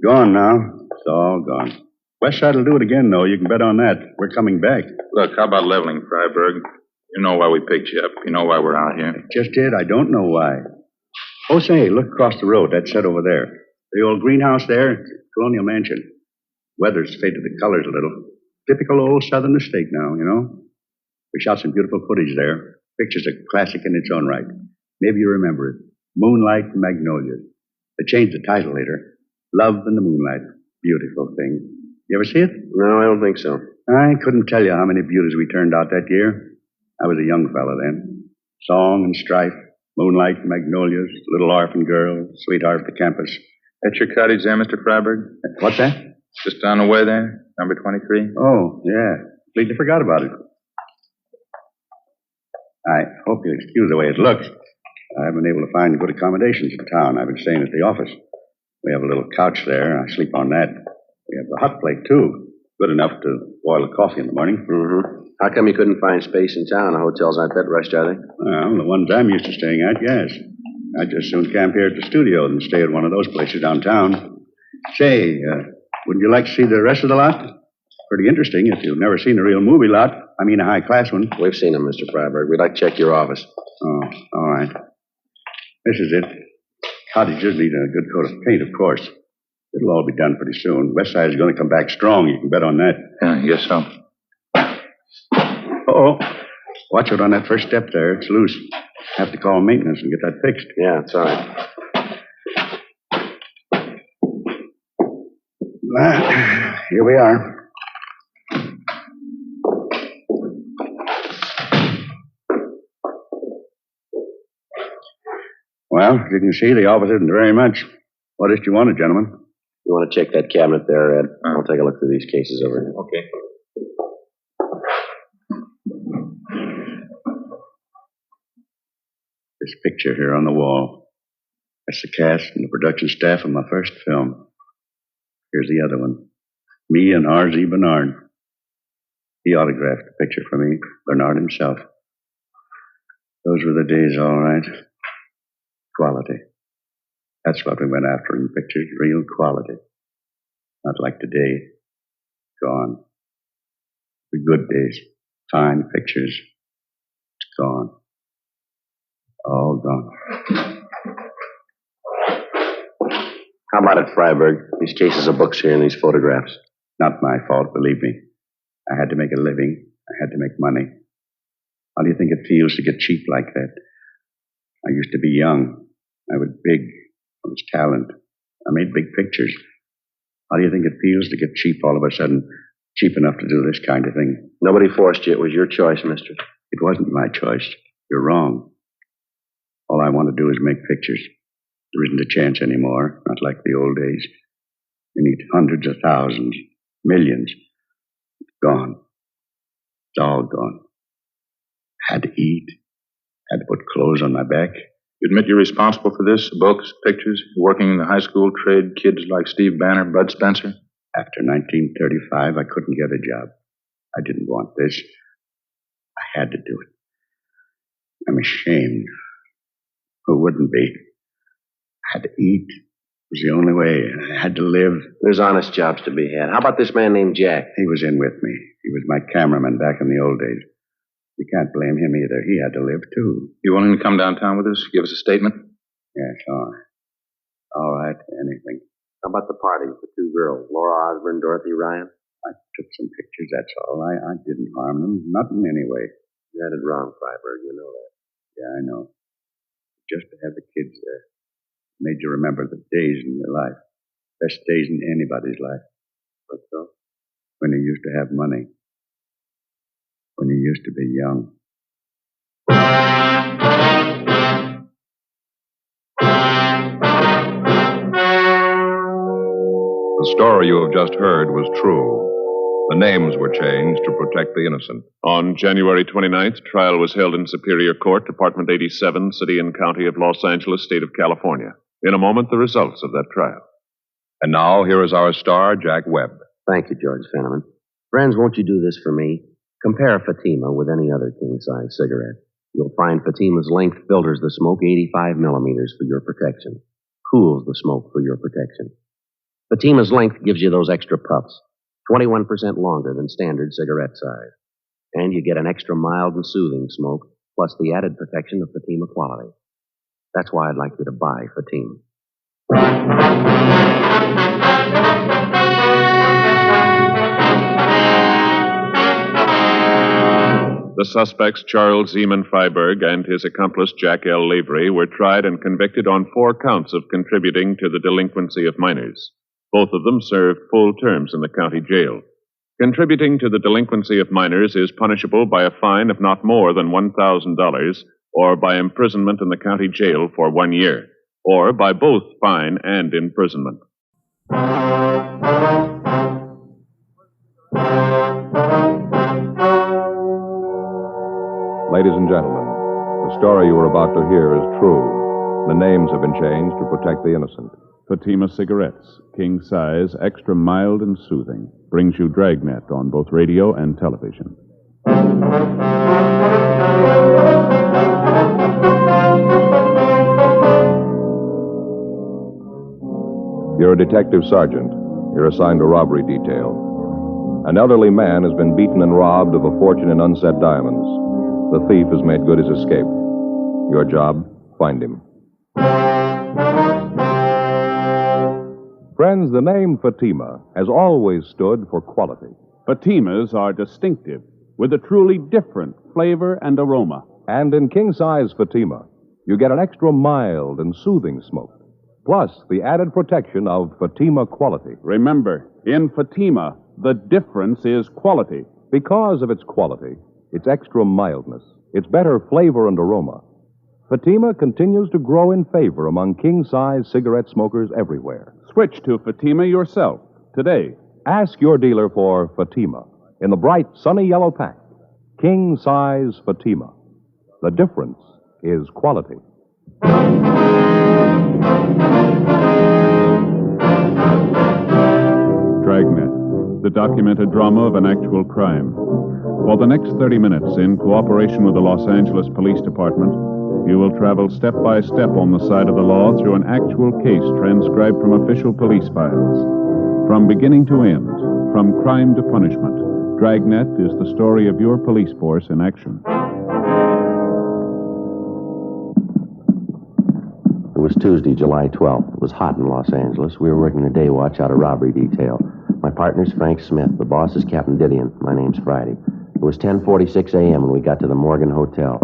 Gone now. It's all gone. West Side will do it again, though. You can bet on that. We're coming back. Look, how about leveling, Freiberg? You know why we picked you up. You know why we're out here. Just did. I don't know why. Oh, say, look across the road. That's set over there. The old greenhouse there, colonial mansion. Weather's faded the colors a little. Typical old southern estate now, you know. We shot some beautiful footage there. Picture's a classic in its own right. Maybe you remember it. Moonlight and Magnolias. They changed the title later. Love in the Moonlight. Beautiful thing. You ever see it? No, I don't think so. I couldn't tell you how many beauties we turned out that year. I was a young fella then. Song and strife. Moonlight and Magnolias. Little orphan girl. Sweetheart at the campus. That's your cottage there, Mr. Freiberg? What's that? Just down the way there, number 23. Oh, yeah. Completely forgot about it. I hope you'll excuse the way it looks. I haven't been able to find good accommodations in town. I've been staying at the office. We have a little couch there. I sleep on that. We have a hot plate, too. Good enough to boil a coffee in the morning. Mm-hmm. How come you couldn't find space in town? The hotels aren't that rushed, are they? Well, the ones I'm used to staying at, yes. I'd just soon camp here at the studio than stay at one of those places downtown. Say, wouldn't you like to see the rest of the lot? Pretty interesting if you've never seen a real movie lot. I mean a high-class one. We've seen them, Mr. Freiberg. We'd like to check your office. Oh, all right. This is it. Cottages need a good coat of paint, of course. It'll all be done pretty soon. West Side is going to come back strong. You can bet on that. Yeah, I guess so. Uh-oh. Watch out on that first step there. It's loose. Have to call maintenance and get that fixed. Yeah, it's all right. Here we are. Well, as you can see, the office isn't very much. What is it you wanted, gentlemen? You want to check that cabinet there, Ed? I'll take a look through these cases over here. Okay. This picture here on the wall. That's the cast and the production staff of my first film. Here's the other one. Me and R.Z. Bernard. He autographed the picture for me, Bernard himself. Those were the days, all right. Quality. That's what we went after in pictures, real quality. Not like today. Gone. The good days. Fine pictures. It's gone. All gone. How about it, Freiberg? These cases of books here and these photographs. Not my fault, believe me. I had to make a living. I had to make money. How do you think it feels to get cheap like that? I used to be young. I was big. I was talent. I made big pictures. How do you think it feels to get cheap all of a sudden? Cheap enough to do this kind of thing? Nobody forced you. It was your choice, mister. It wasn't my choice. You're wrong. All I want to do is make pictures. There isn't a chance anymore, not like the old days. You need hundreds of thousands, millions. It's gone. It's all gone. Had to eat. Had to put clothes on my back. You admit you're responsible for this? Books, pictures, working in the high school trade, kids like Steve Banner, Bud Spencer? After 1935, I couldn't get a job. I didn't want this. I had to do it. I'm ashamed. Who wouldn't be? I had to eat. It was the only way. I had to live. There's honest jobs to be had. How about this man named Jack? He was in with me. He was my cameraman back in the old days. You can't blame him either. He had to live, too. You willing to come downtown with us? Give us a statement? Yes, all right, anything. How about the party with the two girls, Laura Osborne, Dorothy Ryan? I took some pictures, that's all. I didn't harm them. Not in any way. You had it wrong, Freiberg. You know that. Yeah, I know. Just to have the kids there made you remember the days in your life. Best days in anybody's life. What so? When you used to have money. When you used to be young. The story you have just heard was true. The names were changed to protect the innocent. On January 29th, trial was held in Superior Court, Department 87, City and County of Los Angeles, State of California. In a moment, the results of that trial. And now, here is our star, Jack Webb. Thank you, George Fenneman. Friends, won't you do this for me? Compare Fatima with any other king-size cigarette. You'll find Fatima's length filters the smoke 85 millimeters for your protection. Cools the smoke for your protection. Fatima's length gives you those extra puffs, 21% longer than standard cigarette size. And you get an extra mild and soothing smoke, plus the added protection of Fatima quality. That's why I'd like you to buy Fatima. The suspects, Charles Zeman Freiberg and his accomplice, Jack L. Lavery, were tried and convicted on 4 counts of contributing to the delinquency of minors. Both of them served full terms in the county jail. Contributing to the delinquency of minors is punishable by a fine of not more than $1,000 or by imprisonment in the county jail for 1 year, or by both fine and imprisonment. Ladies and gentlemen, the story you are about to hear is true. The names have been changed to protect the innocent. Fatima Cigarettes, king size, extra mild and soothing, brings you Dragnet on both radio and television. You're a detective sergeant. You're assigned to robbery detail. An elderly man has been beaten and robbed of a fortune in unset diamonds. The thief has made good his escape. Your job, find him. Friends, the name Fatima has always stood for quality. Fatimas are distinctive, with a truly different flavor and aroma. And in king-size Fatima, you get an extra mild and soothing smoke, plus the added protection of Fatima quality. Remember, in Fatima, the difference is quality. Because of its quality, its extra mildness, its better flavor and aroma, Fatima continues to grow in favor among king-size cigarette smokers everywhere. Switch to Fatima yourself today. Ask your dealer for Fatima in the bright, sunny yellow pack. King-size Fatima. The difference is quality. Dragnet, the documented drama of an actual crime. For the next 30 minutes, in cooperation with the Los Angeles Police Department, you will travel step by step on the side of the law through an actual case transcribed from official police files. From beginning to end, from crime to punishment, Dragnet is the story of your police force in action. It was Tuesday, July 12th. It was hot in Los Angeles. We were working the day watch out of robbery detail. My partner's Frank Smith. The boss is Captain Didion. My name's Friday. It was 10:46 a.m. when we got to the Morgan Hotel.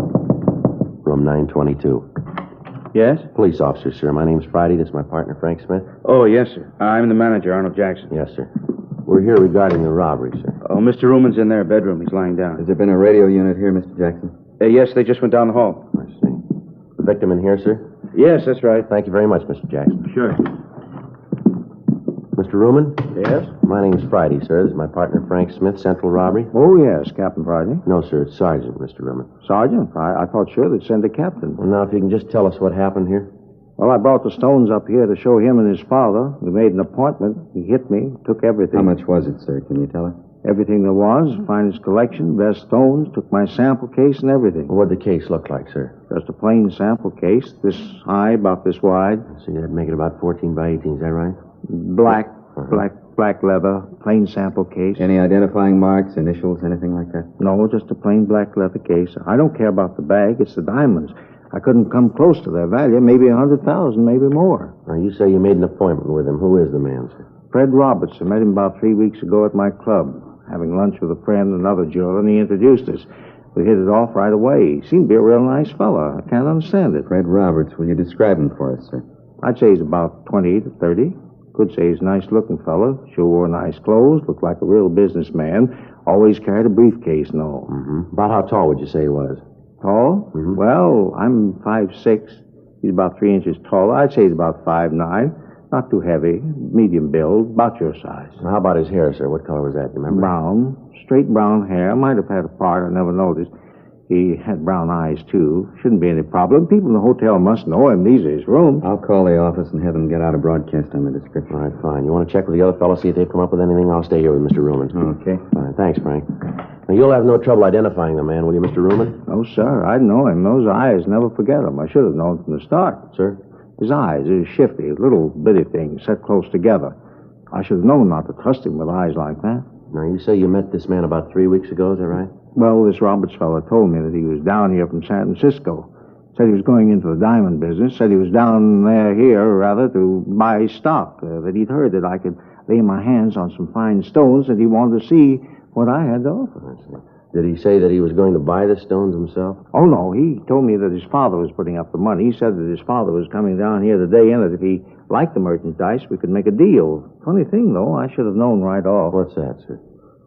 Room 922. Yes? Police officer, sir. My name's Friday. This is my partner, Frank Smith. Oh, yes, sir. I'm the manager, Arnold Jackson. Yes, sir. We're here regarding the robbery, sir. Oh, Mr. Ruman's in their bedroom. He's lying down. Has there been a radio unit here, Mr. Jackson? Yes, they just went down the hall. I see. The victim in here, sir? Yes, that's right. Thank you very much, Mr. Jackson. Sure. Mr. Ruman? Yes? My name's Friday, sir. This is my partner, Frank Smith, Central Robbery. Oh, yes, Captain Friday. No, sir, it's Sergeant, Mr. Ruman. Sergeant? I thought sure they'd send a captain. Well, now, if you can just tell us what happened here. Well, I brought the stones up here to show him and his father. We made an appointment. He hit me, took everything. How much was it, sir? Can you tell us? Everything there was, finest collection, best stones, took my sample case and everything. What'd the case look like, sir? Just a plain sample case, this high, about this wide. So that'd make it about 14 by 18, is that right? Black leather, plain sample case. Any identifying marks, initials, anything like that? No, just a plain black leather case. I don't care about the bag, it's the diamonds. I couldn't come close to their value, maybe 100,000, maybe more. Now, you say you made an appointment with him. Who is the man, sir? Fred Roberts. I met him about 3 weeks ago at my club, having lunch with a friend, another jeweler, and he introduced us. We hit it off right away. He seemed to be a real nice fella. I can't understand it. Fred Roberts, will you describe him for us, sir? I'd say he's about 20 to 30. Could say he's a nice-looking fella. Sure wore nice clothes. Looked like a real businessman. Always carried a briefcase and all. Mm-hmm. About how tall would you say he was? Tall? Mm-hmm. Well, I'm 5'6". He's about 3 inches taller. I'd say he's about 5'9". Not too heavy. Medium build. About your size. Now, how about his hair, sir? What color was that? Do you remember? Brown. Straight brown hair. Might have had a part. I never noticed. He had brown eyes, too. Shouldn't be any problem. People in the hotel must know him. These are his rooms. I'll call the office and have them get out a broadcast on the description. All right, fine. You want to check with the other fellows, see if they've come up with anything? I'll stay here with Mr. Ruman. Okay. Fine. Thanks, Frank. Now, you'll have no trouble identifying the man, will you, Mr. Ruman? No, sir. I know him. Those eyes, never forget them. I should have known from the start. Sir? His eyes are shifty, little bitty things set close together. I should have known not to trust him with eyes like that. Now, you say you met this man about 3 weeks ago, is that right? Well, this Roberts fellow told me that he was down here from San Francisco. Said he was going into the diamond business. Said he was down here, rather, to buy stock. That he'd heard that I could lay my hands on some fine stones, and he wanted to see what I had to offer. I see. Did he say that he was going to buy the stones himself? Oh, no. He told me that his father was putting up the money. He said that his father was coming down here today, and that if he liked the merchandise, we could make a deal. Funny thing, though, I should have known right off. What's that, sir?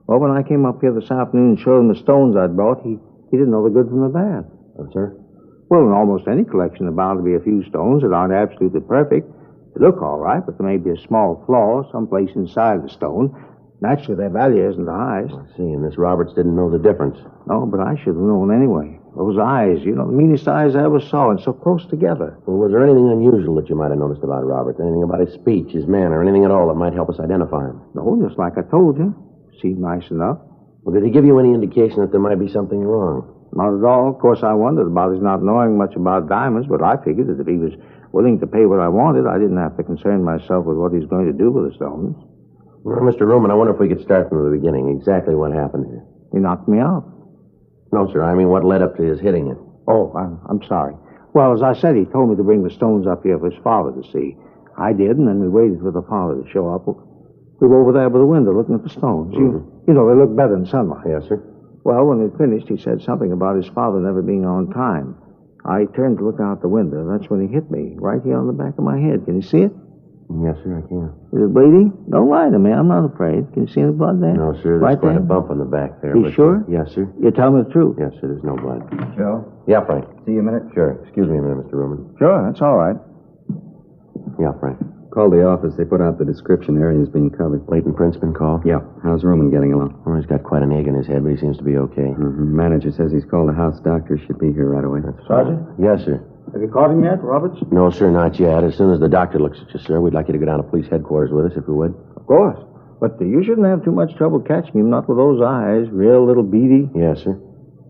Well, when I came up here this afternoon and showed him the stones I'd brought, he didn't know the good from the bad. Oh, sir? Well, in almost any collection, there are bound to be a few stones that aren't absolutely perfect. They look all right, but there may be a small flaw someplace inside the stone. Naturally, their value isn't the highest. I see, and this Roberts didn't know the difference. No, but I should have known anyway. Those eyes, the meanest eyes I ever saw, and so close together. Well, was there anything unusual that you might have noticed about Roberts? Anything about his speech, his manner, anything at all that might help us identify him? No, just like I told you. Seemed nice enough. Well, did he give you any indication that there might be something wrong? Not at all. Of course, I wondered about his not knowing much about diamonds, but I figured that if he was willing to pay what I wanted, I didn't have to concern myself with what he's going to do with the stones. Well, Mr. Ruman, I wonder if we could start from the beginning. Exactly what happened here. He knocked me out. No, sir. I mean, what led up to his hitting you? Oh, I'm sorry. Well, as I said, he told me to bring the stones up here for his father to see. I did, and then we waited for the father to show up. We were over there by the window looking at the stones. You know, they look better in sunlight. Yes, sir. Well, when we finished, he said something about his father never being on time. I turned to look out the window. That's when he hit me, right here on the back of my head. Can you see it? Yes, sir, I can. Is it bleeding? Don't lie to me. I'm not afraid. Can you see any blood there? No, sir. There's right quite there? a bump on the back there. You sure? Yes, sir. You tell me the truth. Yes, sir. There's no blood. Joe? Yeah, Frank. See you a minute? Sure. Excuse me a minute, Mr. Ruman. Sure, that's all right. Yeah, Frank. Called the office. They put out the description area's being covered. Leighton Prince been called? Yeah. How's Ruman getting along? Well, he's got quite an egg in his head, but he seems to be okay. Mm-hmm. Manager says he's called the house doctor. Should be here right away. Sergeant? Yes, sir. Have you caught him yet, Roberts? No, sir, not yet. As soon as the doctor looks at you, sir, we'd like you to go down to police headquarters with us, if you would. Of course. But you shouldn't have too much trouble catching him, not with those eyes. Real little beady. Yes, sir.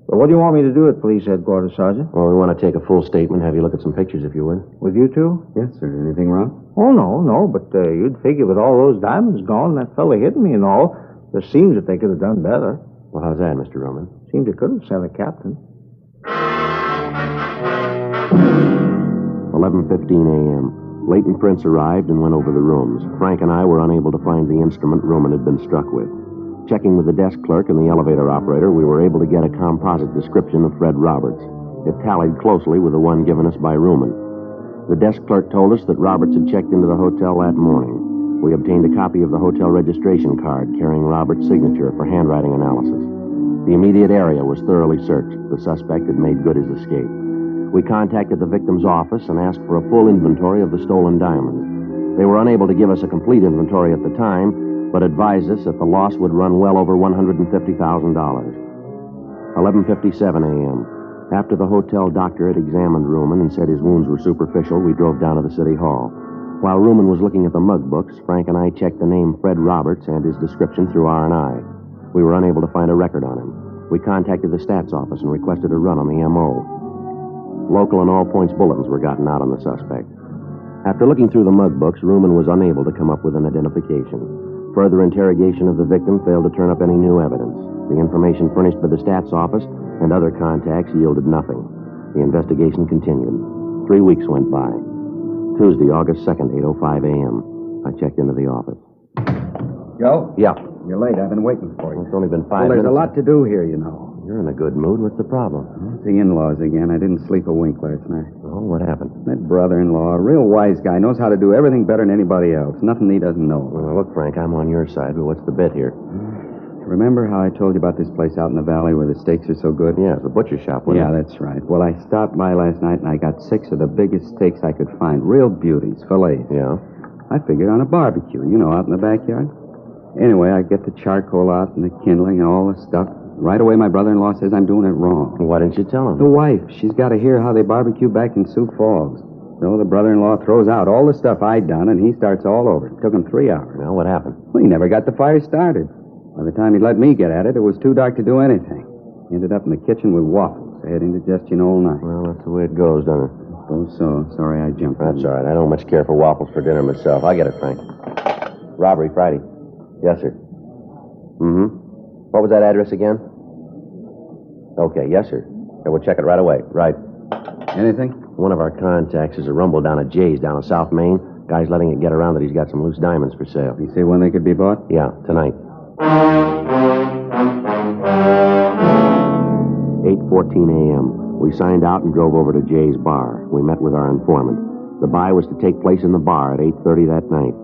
But what do you want me to do at police headquarters, Sergeant? Well, we want to take a full statement, have you look at some pictures, if you would. With you two? Yes, sir. Anything wrong? Oh, no. But you'd figure with all those diamonds gone, that fella hitting me and all, there seems that they could have done better. Well, how's that, Mr. Roman? Seems they could have sent a captain. 11:15 a.m. Leighton Prince arrived and went over the rooms. Frank and I were unable to find the instrument Roman had been struck with. Checking with the desk clerk and the elevator operator, we were able to get a composite description of Fred Roberts. It tallied closely with the one given us by Ruman. The desk clerk told us that Roberts had checked into the hotel that morning. We obtained a copy of the hotel registration card carrying Roberts' signature for handwriting analysis. The immediate area was thoroughly searched. The suspect had made good his escape. We contacted the victim's office and asked for a full inventory of the stolen diamonds. They were unable to give us a complete inventory at the time, but advised us that the loss would run well over $150,000. 11:57 a.m. After the hotel doctor had examined Ruman and said his wounds were superficial, we drove down to the city hall. While Ruman was looking at the mug books, Frank and I checked the name Fred Roberts and his description through R&I. We were unable to find a record on him. We contacted the stats office and requested a run on the M.O. Local and all points bulletins were gotten out on the suspect. After looking through the mug books, Ruman was unable to come up with an identification. Further interrogation of the victim failed to turn up any new evidence. The information furnished by the stats office and other contacts yielded nothing. The investigation continued. 3 weeks went by. Tuesday, August 2nd, 8:05 a.m. I checked into the office. Joe? Yeah. You're late. I've been waiting for you. It's only been 5 Well, minutes. there's a lot to do here, you know. You're in a good mood. What's the problem? It's the in-laws again. I didn't sleep a wink last night. Oh, what happened? That brother-in-law, a real wise guy, knows how to do everything better than anybody else. Nothing he doesn't know. Well, look, Frank, I'm on your side, but what's the bit here? Remember how I told you about this place out in the valley where the steaks are so good? Yeah, the butcher shop, wasn't Yeah, it? that's right. Well, I stopped by last night and I got 6 of the biggest steaks I could find. Real beauties, fillets. Yeah? I figured on a barbecue, you know, out in the backyard. Anyway, I get the charcoal out and the kindling and all the stuff. Right away, my brother-in-law says I'm doing it wrong. Why didn't you tell him? The wife, she's got to hear how they barbecue back in Sioux Falls. So the brother-in-law throws out all the stuff I'd done, and he starts all over. It took him 3 hours. Well, what happened? Well, he never got the fire started. By the time he let me get at it, it was too dark to do anything. He ended up in the kitchen with waffles. I had indigestion all night. Well, that's the way it goes, doesn't it? Oh, so. Sorry I jumped. That's all right. I don't much care for waffles for dinner myself. I get it, Frank. Robbery Friday. Yes, sir. Mm-hmm. What was that address again? Okay, yes, sir. Okay, we'll check it right away. Right. Anything? One of our contacts is a rumble down at Jay's down in South Main. Guy's letting it get around that he's got some loose diamonds for sale. You say when they could be bought? Yeah, tonight. 8:14 a.m. We signed out and drove over to Jay's bar. We met with our informant. The buy was to take place in the bar at 8:30 that night.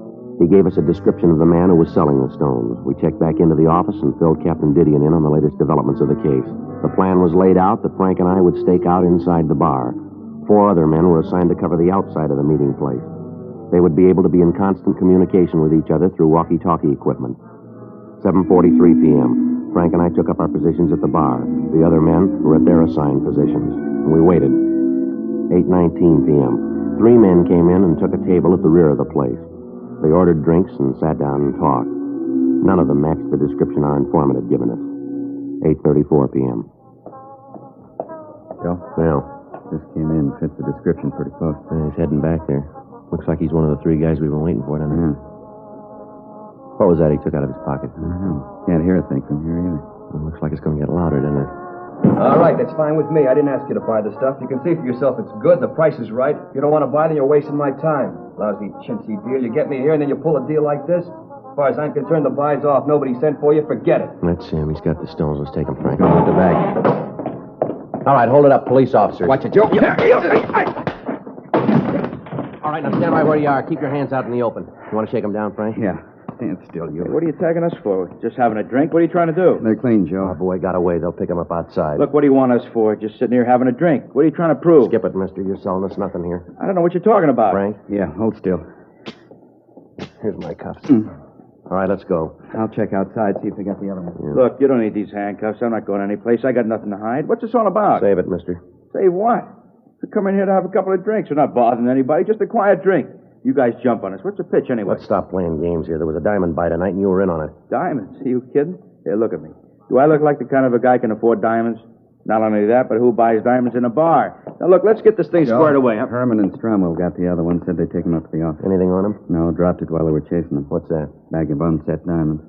He gave us a description of the man who was selling the stones. We checked back into the office and filled Captain Didion in on the latest developments of the case. The plan was laid out that Frank and I would stake out inside the bar. 4 other men were assigned to cover the outside of the meeting place. They would be able to be in constant communication with each other through walkie-talkie equipment. 7:43 p.m. Frank and I took up our positions at the bar. The other men were at their assigned positions. We waited. 8:19 p.m. 3 men came in and took a table at the rear of the place. They ordered drinks and sat down and talked. None of them matched the description our informant had given us. 8:34 p.m. Joe? Well? Just came in. Fits the description pretty close. He's heading back there. Looks like he's one of the 3 guys we've been waiting for, doesn't he? Yeah. What was that he took out of his pocket? Can't hear a thing from here either. Well, looks like it's going to get louder, doesn't it? All right, that's fine with me. I didn't ask you to buy the stuff. You can see for yourself it's good, the price is right. If you don't want to buy it, then you're wasting my time. Lousy chintzy deal. You get me here, and then you pull a deal like this? As far as I'm concerned, the buy's off. Nobody sent for you. Forget it. That's him. He's got the stones. Let's take him, Frank. I'll put the bag. All right, hold it up, police officers. Watch it, Joe. All right, now stand right where you are. Keep your hands out in the open. You want to shake him down, Frank? Yeah. Stand still, you. What are you tagging us for? Just having a drink? What are you trying to do? They're clean, Joe. Our boy got away. They'll pick him up outside. Look, what do you want us for? Just sitting here having a drink. What are you trying to prove? Skip it, mister. You're selling us nothing here. I don't know what you're talking about. Frank? Yeah, hold still. Here's my cuffs. All right, let's go. I'll check outside, see if they got the other one. Yeah. Look, you don't need these handcuffs. I'm not going anyplace. I got nothing to hide. What's this all about? Save it, mister. Save what? We come in here to have a couple of drinks. We're not bothering anybody. Just a quiet drink. You guys jump on us. What's the pitch, anyway? Let's stop playing games here. There was a diamond buy tonight, and you were in on it. Diamonds? Are you kidding? Here, look at me. Do I look like the kind of a guy can afford diamonds? Not only that, but who buys diamonds in a bar? Now, look, let's get this thing squared away. Huh? Herman and Stromwell got the other one. Said they'd taken him up to the office. Anything on him? No, dropped it while they were chasing him. What's that? Bag of unset diamonds.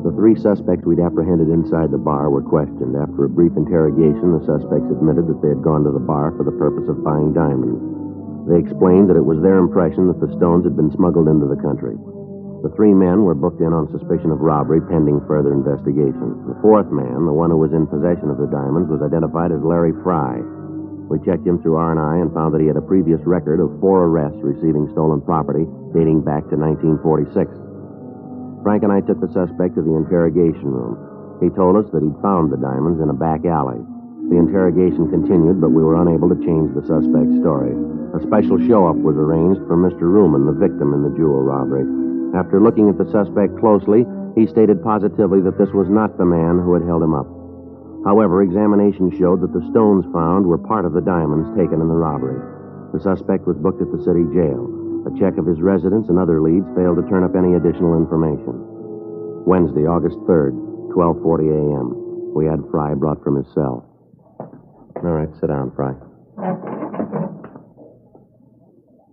The three suspects we'd apprehended inside the bar were questioned. After a brief interrogation, the suspects admitted that they had gone to the bar for the purpose of buying diamonds. They explained that it was their impression that the stones had been smuggled into the country. The three men were booked in on suspicion of robbery pending further investigation. The fourth man, the one who was in possession of the diamonds, was identified as Larry Fry. We checked him through R&I and found that he had a previous record of 4 arrests receiving stolen property dating back to 1946. Frank and I took the suspect to the interrogation room. He told us that he'd found the diamonds in a back alley. The interrogation continued, but we were unable to change the suspect's story. A special show-up was arranged for Mr. Ruman, the victim in the jewel robbery. After looking at the suspect closely, he stated positively that this was not the man who had held him up. However, examination showed that the stones found were part of the diamonds taken in the robbery. The suspect was booked at the city jail. A check of his residence and other leads failed to turn up any additional information. Wednesday, August 3rd, 12:40 a.m. We had Fry brought from his cell. All right, sit down, Fry.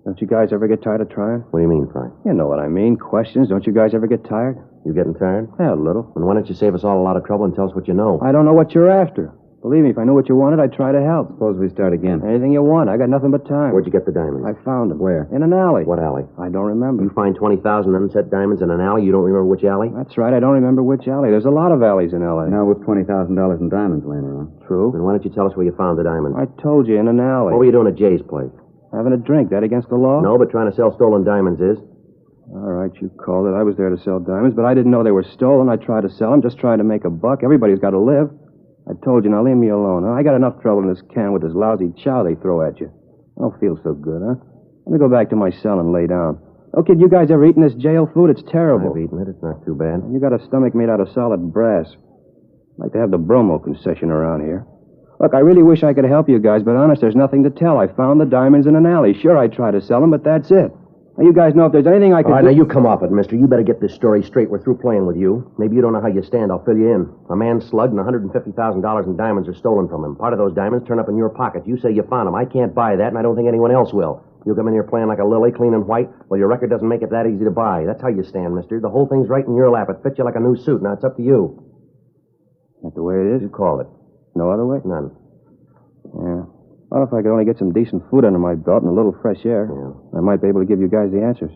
Don't you guys ever get tired of trying? What do you mean, Fry? You know what I mean. Questions. Don't you guys ever get tired? You getting tired? Yeah, a little. Then why don't you save us all a lot of trouble and tell us what you know? I don't know what you're after. Believe me, if I knew what you wanted, I'd try to help. Suppose we start again. Anything you want. I got nothing but time. Where'd you get the diamonds? I found them. Where? In an alley. What alley? I don't remember. You find 20,000 unset diamonds in an alley? You don't remember which alley? That's right. I don't remember which alley. There's a lot of alleys in L.A. Now with $20,000 in diamonds laying around. True. Then why don't you tell us where you found the diamonds? I told you, in an alley. What were you doing at Jay's place? Having a drink. That against the law? No, but trying to sell stolen diamonds is. All right, you called it. I was there to sell diamonds, but I didn't know they were stolen. I tried to sell them, just trying to make a buck. Everybody's got to live. I told you, now leave me alone, huh? I got enough trouble in this can with this lousy chow they throw at you. I don't feel so good, huh? Let me go back to my cell and lay down. Oh, kid, you guys ever eaten this jail food? It's terrible. I've eaten it. It's not too bad. You got a stomach made out of solid brass. I'd like to have the bromo concession around here. Look, I really wish I could help you guys, but honest, there's nothing to tell. I found the diamonds in an alley. Sure, I tried to sell them, but that's it. Now, you guys know if there's anything I can do... All right, now you come off it, mister. You better get this story straight. We're through playing with you. Maybe you don't know how you stand. I'll fill you in. A man slugged and $150,000 in diamonds are stolen from him. Part of those diamonds turn up in your pocket. You say you found them. I can't buy that, and I don't think anyone else will. You come in here playing like a lily, clean and white. Well, your record doesn't make it that easy to buy. That's how you stand, mister. The whole thing's right in your lap. It fits you like a new suit. Now, it's up to you. That the way it is? You call it. No other way? None. Yeah. Well, if I could only get some decent food under my belt and a little fresh air, I might be able to give you guys the answers.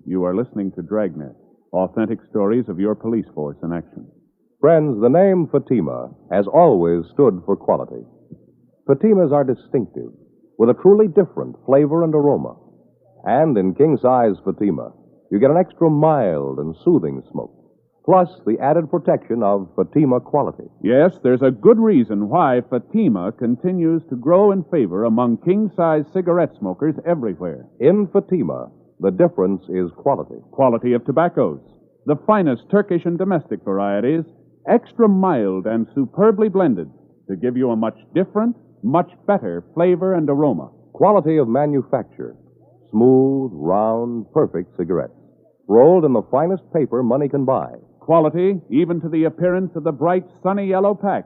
You are listening to Dragnet, authentic stories of your police force in action. Friends, the name Fatima has always stood for quality. Fatimas are distinctive, with a truly different flavor and aroma. And in king-size Fatima, you get an extra mild and soothing smoke, plus the added protection of Fatima quality. Yes, there's a good reason why Fatima continues to grow in favor among king-size cigarette smokers everywhere. In Fatima, the difference is quality. Quality of tobaccos, the finest Turkish and domestic varieties, extra mild and superbly blended to give you a much different, much better flavor and aroma. Quality of manufacture. Smooth, round, perfect cigarettes. Rolled in the finest paper money can buy. Quality, even to the appearance of the bright, sunny yellow pack.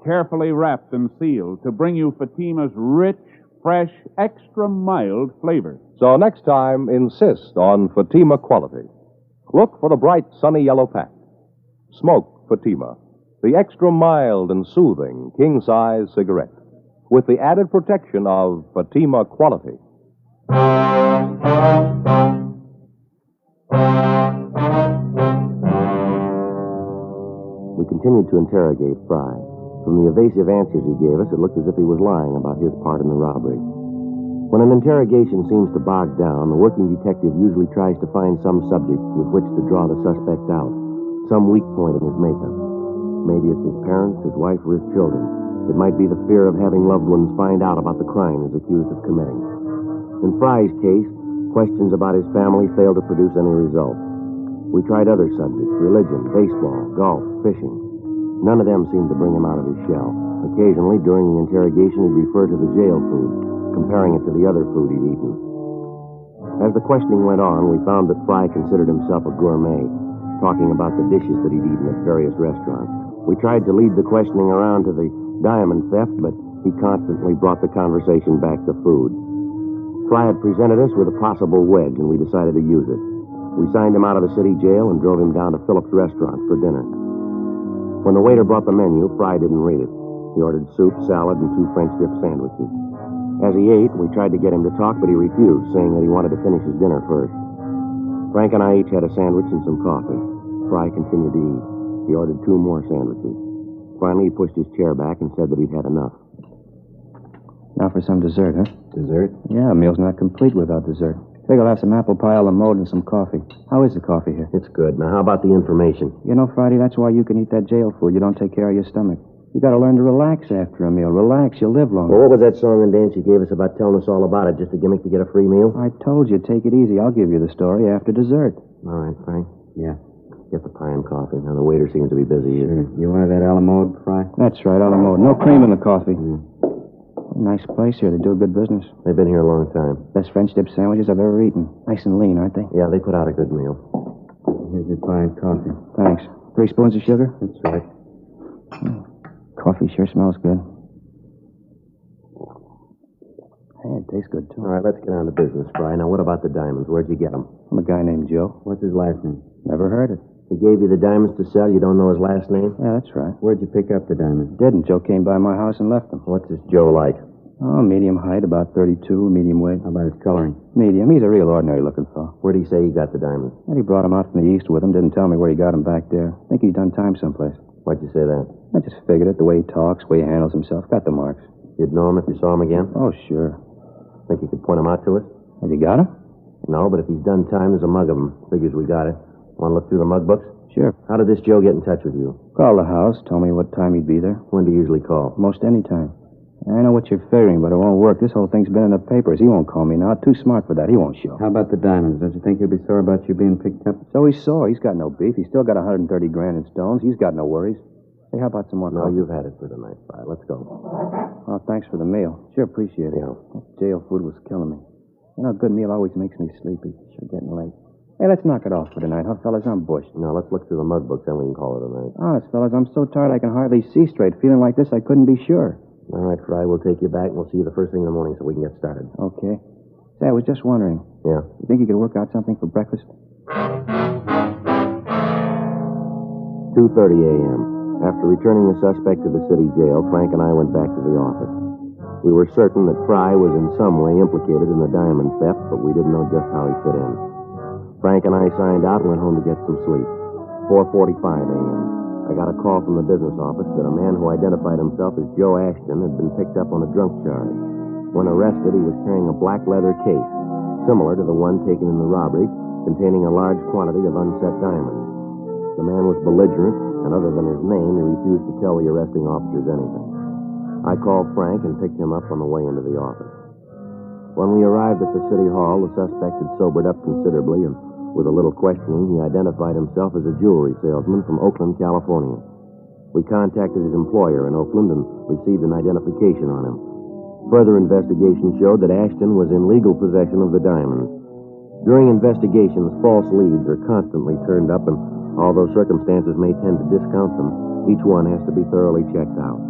carefully wrapped and sealed to bring you Fatima's rich, fresh, extra mild flavor. So next time, insist on Fatima quality. Look for the bright, sunny yellow pack. Smoke Fatima, the extra mild and soothing king-size cigarette, with the added protection of Fatima quality. We continued to interrogate Fry. From the evasive answers he gave us, it looked as if he was lying about his part in the robbery. When an interrogation seems to bog down, the working detective usually tries to find some subject with which to draw the suspect out, some weak point in his makeup. Maybe it's his parents, his wife, or his children. It might be the fear of having loved ones find out about the crime he's accused of committing. In Fry's case, questions about his family failed to produce any result. We tried other subjects: religion, baseball, golf, fishing. None of them seemed to bring him out of his shell. Occasionally, during the interrogation, he'd refer to the jail food, comparing it to the other food he'd eaten. As the questioning went on, we found that Fry considered himself a gourmet, talking about the dishes that he'd eaten at various restaurants. We tried to lead the questioning around to the diamond theft, but he constantly brought the conversation back to food. Fry had presented us with a possible wedge, and we decided to use it. We signed him out of the city jail and drove him down to Phillips' restaurant for dinner. When the waiter brought the menu, Fry didn't read it. He ordered soup, salad, and 2 French dip sandwiches. As he ate, we tried to get him to talk, but he refused, saying that he wanted to finish his dinner first. Frank and I each had a sandwich and some coffee. Fry continued to eat. He ordered 2 more sandwiches. Finally, he pushed his chair back and said that he'd had enough. Now for some dessert, huh? Dessert? Yeah, a meal's not complete without dessert. Figure I'll have some apple pie a la mode and some coffee. How is the coffee here? It's good. Now, how about the information? You know, Friday, that's why you can eat that jail food. You don't take care of your stomach. You gotta learn to relax after a meal. Relax, you'll live longer. Well, what was that song and dance you gave us about telling us all about it? Just a gimmick to get a free meal? I told you, take it easy. I'll give you the story after dessert. All right, Frank. Yeah. Get the pie and coffee. Now, the waiter seems to be busy. You wanted that a la mode, Fry? That's right, a la mode. No cream in the coffee. Nice place here. They do a good business. They've been here a long time. Best French dip sandwiches I've ever eaten. Nice and lean, aren't they? Yeah, they put out a good meal. Here's your pie and coffee. Thanks. 3 spoons of sugar? That's right. Coffee sure smells good. Hey, it tastes good, too. All right, let's get on to business, Fry. Now, what about the diamonds? Where'd you get them? From a guy named Joe. What's his last name? Never heard it. He gave you the diamonds to sell. You don't know his last name? Yeah, that's right. Where'd you pick up the diamonds? Didn't. Joe came by my house and left them. What's this Joe like? Oh, medium height, about 32, medium weight. How about his coloring? Medium. He's a real ordinary looking fellow. Where'd he say he got the diamonds? Well, he brought them out from the east with him. Didn't tell me where he got them back there. Think he'd done time someplace. Why'd you say that? I just figured it. The way he talks, the way he handles himself. Got the marks. You'd know him if you saw him again? Oh, sure. Think you could point him out to us? Have you got him? No, but if he's done time, there's a mug of him. Figures we got it. Want to look through the mug books? Sure. How did this Joe get in touch with you? Called the house, told me what time he'd be there. When do you usually call? Most any time. I know what you're figuring, but it won't work. This whole thing's been in the papers. He won't call me now. Too smart for that. He won't show. How about the diamonds? Don't you think he'll be sore about you being picked up? So he's sore. He's got no beef. He's still got 130 grand in stones. He's got no worries. Hey, how about some more No, coffee? you've had it for the night, Fry. Let's go. Oh, thanks for the meal. Sure appreciate it. Yeah. That jail food was killing me. You know, a good meal always makes me sleepy. Sure getting late. Hey, let's knock it off for tonight, huh, fellas? I'm bushed. No, let's look through the mug books, then we can call it a night. Honest, fellas, I'm so tired I can hardly see straight. Feeling like this, I couldn't be sure. All right, Fry, we'll take you back, and we'll see you the first thing in the morning so we can get started. Okay. Say, I was just wondering. Yeah? You think you could work out something for breakfast? 2:30 a.m. After returning the suspect to the city jail, Frank and I went back to the office. We were certain that Fry was in some way implicated in the diamond theft, but we didn't know just how he fit in. Frank and I signed out and went home to get some sleep. 4:45 a.m. I got a call from the business office that a man who identified himself as Joe Ashton had been picked up on a drunk charge. When arrested, he was carrying a black leather case, similar to the one taken in the robbery, containing a large quantity of unset diamonds. The man was belligerent, and other than his name, he refused to tell the arresting officers anything. I called Frank and picked him up on the way into the office. When we arrived at the city hall, the suspect had sobered up considerably, and with a little questioning, he identified himself as a jewelry salesman from Oakland, California. We contacted his employer in Oakland and received an identification on him. Further investigation showed that Ashton was in legal possession of the diamonds. During investigations, false leads are constantly turned up, and although circumstances may tend to discount them, each one has to be thoroughly checked out.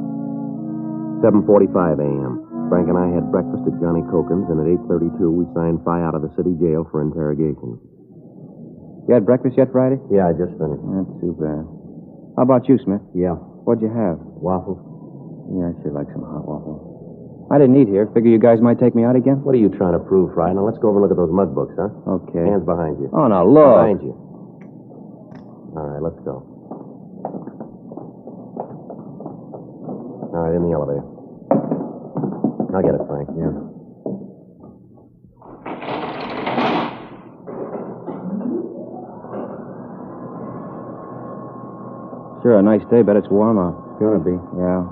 7:45 a.m. Frank and I had breakfast at Johnny Cokin's, and at 8:32 we signed Fi out of the city jail for interrogation. You had breakfast yet, Friday? Yeah, I just finished. Not too bad. How about you, Smith? Yeah. What'd you have? Waffles. Yeah, I sure like some hot waffles. I didn't eat here. Figure you guys might take me out again? What are you trying to prove, Fry? Now, let's go over and look at those mug books, huh? Okay. Hands behind you. Oh, now, look. Behind you. All right, let's go. All right, in the elevator. I'll get it, Frank. Yeah. Sure, a nice day. Bet it's warm out. It's gonna be. Yeah.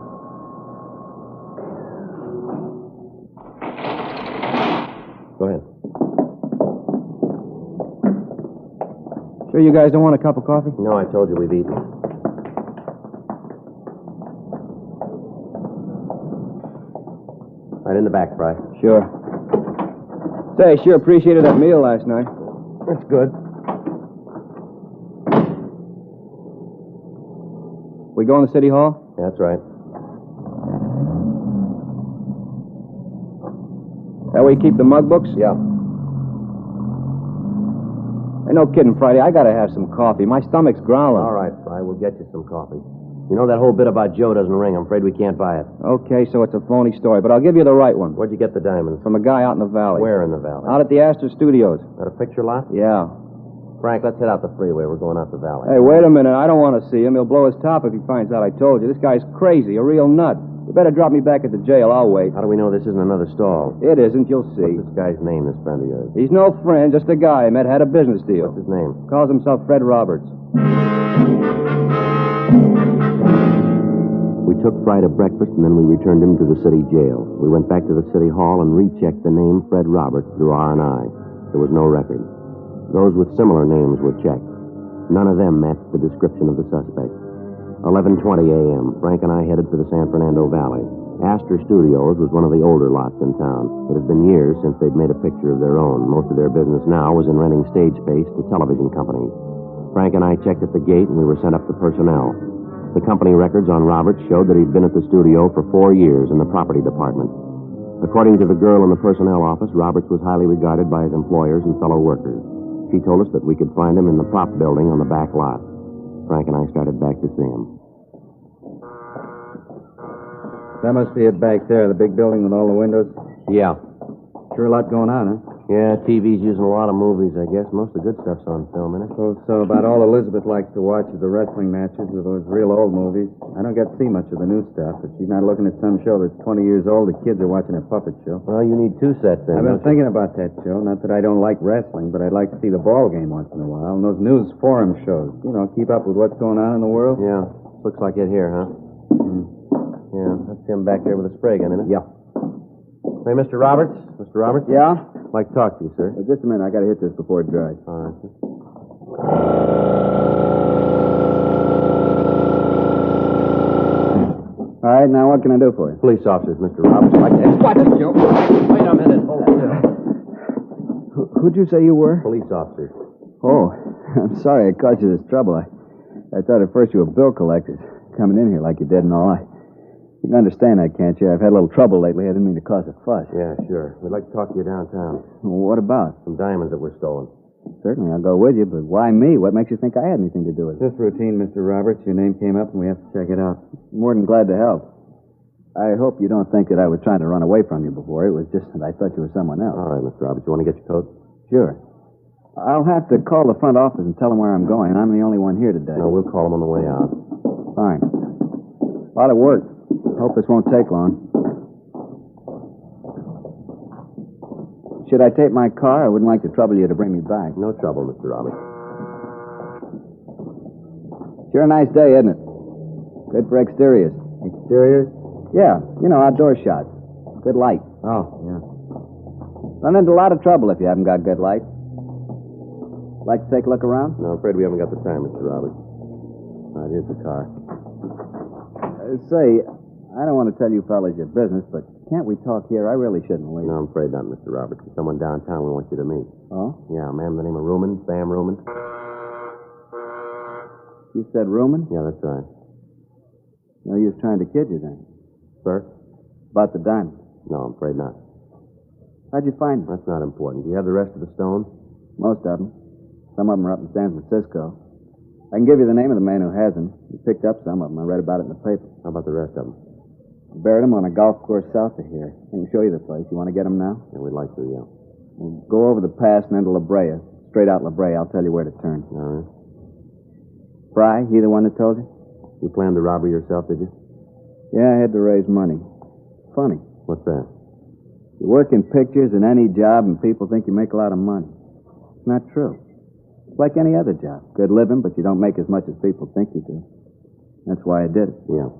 Go ahead. Sure you guys don't want a cup of coffee? No, I told you we've eaten. Right in the back, Fry. Sure. Say, sure appreciated that meal last night. That's good. We going to City Hall? That's right. That way you keep the mug books? Yeah. Hey, no kidding, Friday. I gotta have some coffee. My stomach's growling. All right, Fry. We'll get you some coffee. You know that whole bit about Joe doesn't ring. I'm afraid we can't buy it. Okay, so it's a phony story, but I'll give you the right one. Where'd you get the diamonds? From a guy out in the valley. Where in the valley? Out at the Astor Studios. At a picture lot? Yeah. Frank, let's head out the freeway. We're going out the valley. Hey, wait a minute. I don't want to see him. He'll blow his top if he finds out I told you. This guy's crazy, a real nut. You better drop me back at the jail. I'll wait. How do we know this isn't another stall? It isn't. You'll see. What's this guy's name, this friend of yours? He's no friend, just a guy I met, had a business deal. What's his name? Calls himself Fred Roberts. We took Fry to breakfast, and then we returned him to the city jail. We went back to the city hall and rechecked the name Fred Roberts through R&I. There was no record. Those with similar names were checked. None of them matched the description of the suspect. 11:20 a.m., Frank and I headed for the San Fernando Valley. Astor Studios was one of the older lots in town. It had been years since they'd made a picture of their own. Most of their business now was in renting stage space to television companies. Frank and I checked at the gate, and we were sent up to personnel. The company records on Roberts showed that he'd been at the studio for 4 years in the property department. According to the girl in the personnel office, Roberts was highly regarded by his employers and fellow workers. She told us that we could find him in the prop building on the back lot. Frank and I started back to see him. That must be it back there, the big building with all the windows. Yeah. Sure a lot going on, huh? Yeah, TV's using a lot of movies, I guess. Most of the good stuff's on film, isn't it? So about all Elizabeth likes to watch is the wrestling matches or those real old movies. I don't get to see much of the new stuff. If she's not looking at some show that's 20 years old, the kids are watching a puppet show. Well, you need two sets then. I've been thinking about that show. Not that I don't like wrestling, but I'd like to see the ball game once in a while. And those news forum shows. You know, keep up with what's going on in the world. Yeah. Looks like it here, huh? Yeah, that's him back there with a spray gun, isn't it? Yeah. Hey, Mr. Roberts? Mr. Roberts? Yeah? I'd like to talk to you, sir. Just a minute. I gotta hit this before it dries. All right. All right, now what can I do for you? Police officers, Mr. Roberts. I'd like to... What? Wait a minute. Hold still. Who'd you say you were? Police officers. Oh, I'm sorry I caused you this trouble. I thought at first you were bill collectors coming in here like you did and all. You can understand that, can't you? I've had a little trouble lately. I didn't mean to cause a fuss. Yeah, sure. We'd like to talk to you downtown. What about? Some diamonds that were stolen. Certainly, I'll go with you, but why me? What makes you think I had anything to do with it? Just routine, Mr. Roberts. Your name came up and we have to check it out. More than glad to help. I hope you don't think that I was trying to run away from you before. It was just that I thought you were someone else. All right, Mr. Roberts. You want to get your coat? Sure. I'll have to call the front office and tell them where I'm going. I'm the only one here today. No, we'll call them on the way out. Fine. A lot of work. Hope this won't take long. Should I take my car? I wouldn't like to trouble you to bring me back. No trouble, Mr. Roberts. Sure a nice day, isn't it? Good for exteriors. Exteriors? Yeah, you know, outdoor shots. Good light. Oh, yeah. Run into a lot of trouble if you haven't got good light. Like to take a look around? No, I'm afraid we haven't got the time, Mr. Roberts. All right, here's the car. Say, I don't want to tell you fellas your business, but can't we talk here? I really shouldn't leave. No, I'm afraid not, Mr. Roberts. There's someone downtown we want you to meet. Oh? Yeah, a man by the name of Ruman, Sam Ruman. You said Ruman? Yeah, that's right. No use trying to kid you then. Sir? About the diamond. No, I'm afraid not. How'd you find them? That's not important. Do you have the rest of the stones? Most of them. Some of them are up in San Francisco. I can give you the name of the man who has them. He picked up some of them. I read about it in the paper. How about the rest of them? I buried them on a golf course south of here. I can show you the place. You want to get them now? Yeah, we'd like to, yeah. We'll go over the pass and into La Brea. Straight out La Brea. I'll tell you where to turn. All right. Fry, he the one that told you? You planned the robbery yourself, did you? Yeah, I had to raise money. Funny. What's that? You work in pictures and any job and people think you make a lot of money. It's not true. It's like any other job. Good living, but you don't make as much as people think you do. That's why I did it. Yeah.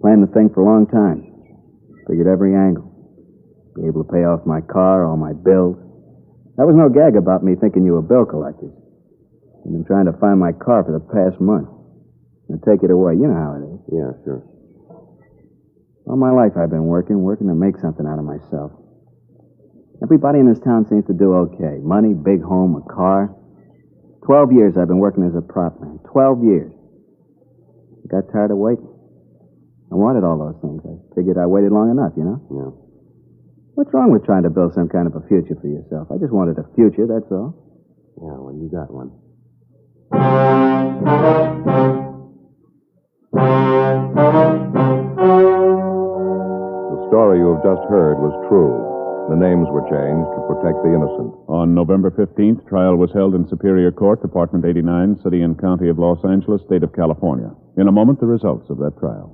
Planned the thing for a long time. Figured every angle. Be able to pay off my car, all my bills. There was no gag about me thinking you were bill collectors. I've been trying to find my car for the past month. And take it away. You know how it is. Yeah, sure. All my life I've been working to make something out of myself. Everybody in this town seems to do okay. Money, big home, a car. 12 years I've been working as a prop man. 12 years. I got tired of waiting. I wanted all those things. I figured I waited long enough, you know? Yeah. What's wrong with trying to build some kind of a future for yourself? I just wanted a future, that's all. Yeah, well, you got one. The story you have just heard was true. The names were changed to protect the innocent. On November 15th, trial was held in Superior Court, Department 89, City and County of Los Angeles, State of California. In a moment, the results of that trial.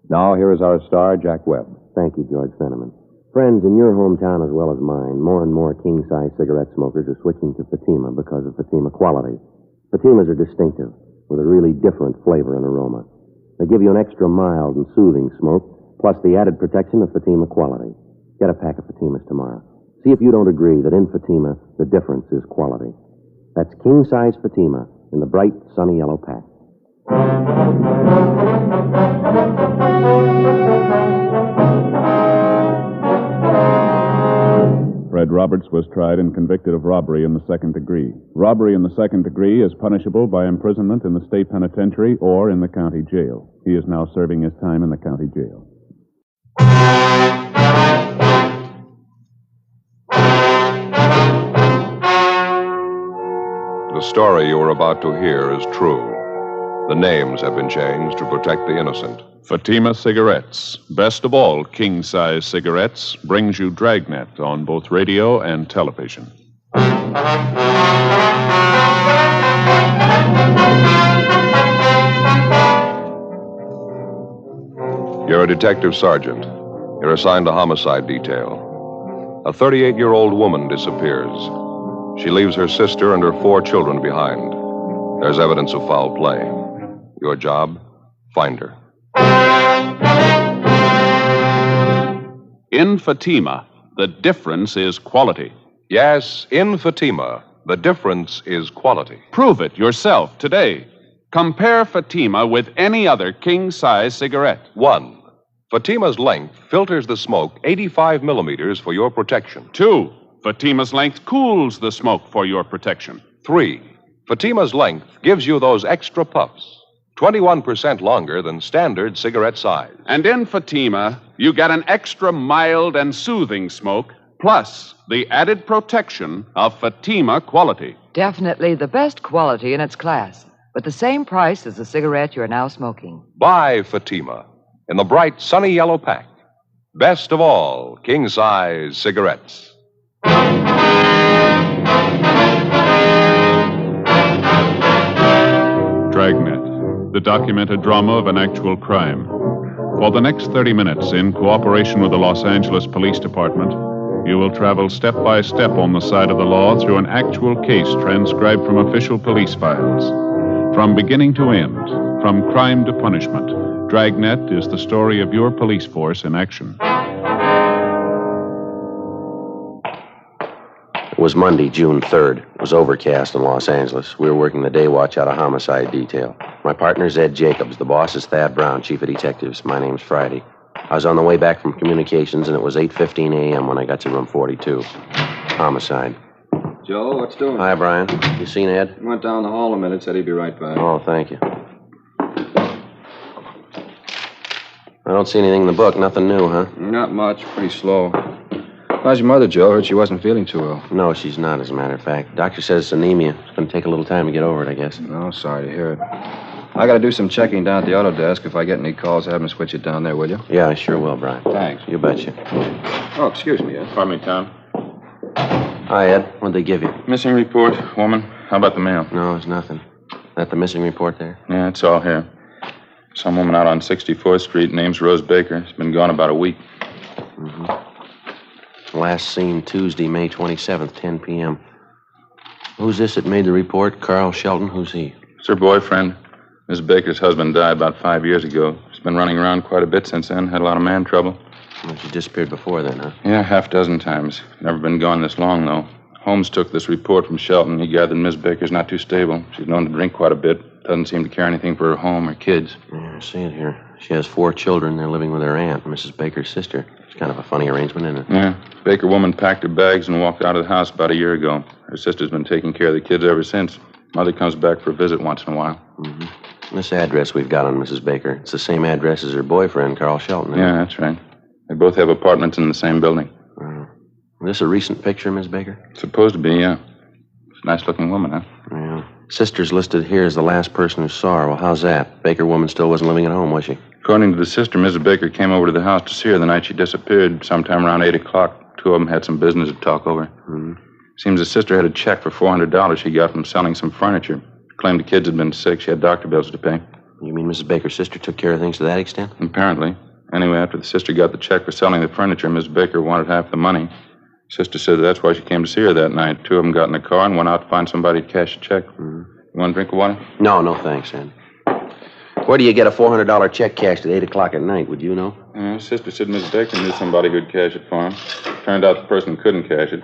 Now, here is our star, Jack Webb. Thank you, George Fenneman. Friends, in your hometown as well as mine, more and more king-size cigarette smokers are switching to Fatima because of Fatima quality. Fatimas are distinctive, with a really different flavor and aroma. They give you an extra mild and soothing smoke, plus the added protection of Fatima quality. Get a pack of Fatimas tomorrow. See if you don't agree that in Fatima, the difference is quality. That's king-size Fatima in the bright, sunny yellow pack. Fred Roberts was tried and convicted of robbery in the second degree. Robbery in the second degree is punishable by imprisonment in the state penitentiary or in the county jail. He is now serving his time in the county jail. The story you are about to hear is true. The names have been changed to protect the innocent. Fatima Cigarettes, best of all king-size cigarettes, brings you Dragnet on both radio and television. You're a detective sergeant. You're assigned to homicide detail. A 38-year-old woman disappears. She leaves her sister and her 4 children behind. There's evidence of foul play. Your job, find her. In Fatima, the difference is quality. Yes, in Fatima, the difference is quality. Prove it yourself today. Compare Fatima with any other king-size cigarette. 1. Fatima's length filters the smoke 85 millimeters for your protection. 2. Fatima's length cools the smoke for your protection. 3. Fatima's length gives you those extra puffs, 21% longer than standard cigarette size. And in Fatima, you get an extra mild and soothing smoke, plus the added protection of Fatima quality. Definitely the best quality in its class, but the same price as the cigarette you're now smoking. Buy Fatima in the bright, sunny yellow pack. Best of all, king-size cigarettes. Dragnet, the documented drama of an actual crime. For the next 30 minutes, in cooperation with the Los Angeles Police Department, you will travel step by step on the side of the law through an actual case transcribed from official police files. From beginning to end, from crime to punishment, Dragnet is the story of your police force in action. It was Monday, June 3rd. It was overcast in Los Angeles. We were working the day watch out of homicide detail. My partner's Ed Jacobs. The boss is Thad Brown, chief of detectives. My name's Friday. I was on the way back from communications, and it was 8:15 a.m. when I got to room 42. Homicide. Joe, what's doing? Hi, Brian. You seen Ed? He went down the hall a minute, said he'd be right back. Oh, thank you. I don't see anything in the book. Nothing new, huh? Not much. Pretty slow. How's your mother, Joe? Heard she wasn't feeling too well. No, she's not, as a matter of fact. Doctor says it's anemia. It's going to take a little time to get over it, I guess. No, sorry to hear it. I got to do some checking down at the auto desk. If I get any calls, have them switch it down there, will you? Yeah, I sure will, Brian. Thanks. You betcha. Oh, excuse me, Ed. Pardon me, Tom. Hi, Ed. What'd they give you? Missing report, woman. How about the mail? No, it's nothing. That the missing report there? Yeah, it's all here. Some woman out on 64th Street, name's Rose Baker. She's been gone about a week. Mm-hmm. Last seen Tuesday, May 27th, 10 p.m. Who's this that made the report? Carl Shelton? Who's he? It's her boyfriend. Miss Baker's husband died about 5 years ago. She's been running around quite a bit since then. Had a lot of man trouble. Well, she disappeared before then, huh? Yeah, half dozen times. Never been gone this long, though. Holmes took this report from Shelton. He gathered Miss Baker's not too stable. She's known to drink quite a bit. Doesn't seem to care anything for her home or kids. Yeah, I see it here. She has 4 children. They're living with her aunt, Mrs. Baker's sister. It's kind of a funny arrangement, isn't it? Yeah. Baker woman packed her bags and walked out of the house about a year ago. Her sister's been taking care of the kids ever since. Mother comes back for a visit once in a while. Mm-hmm. This address we've got on Mrs. Baker, it's the same address as her boyfriend, Carl Shelton. Yeah, that's right. They both have apartments in the same building. Is this a recent picture, Miss Baker? Supposed to be, yeah. It's a nice-looking woman, huh? Yeah. Sister's listed here as the last person who saw her. Well, how's that? Baker woman still wasn't living at home, was she? According to the sister, Mrs. Baker came over to the house to see her the night she disappeared, sometime around 8 o'clock. 2 of them had some business to talk over. Mm-hmm. Seems the sister had a check for $400 she got from selling some furniture. Claimed the kids had been sick. She had doctor bills to pay. You mean Mrs. Baker's sister took care of things to that extent? Apparently. Anyway, after the sister got the check for selling the furniture, Miss Baker wanted half the money. Sister said that's why she came to see her that night. 2 of them got in the car and went out to find somebody to cash the check. Mm-hmm. You want a drink of water? No, thanks, Andy. Where do you get a $400 check cashed at 8 o'clock at night? Would you know? Sister said Miss Baker knew somebody who'd cash it for him. Turned out the person couldn't cash it.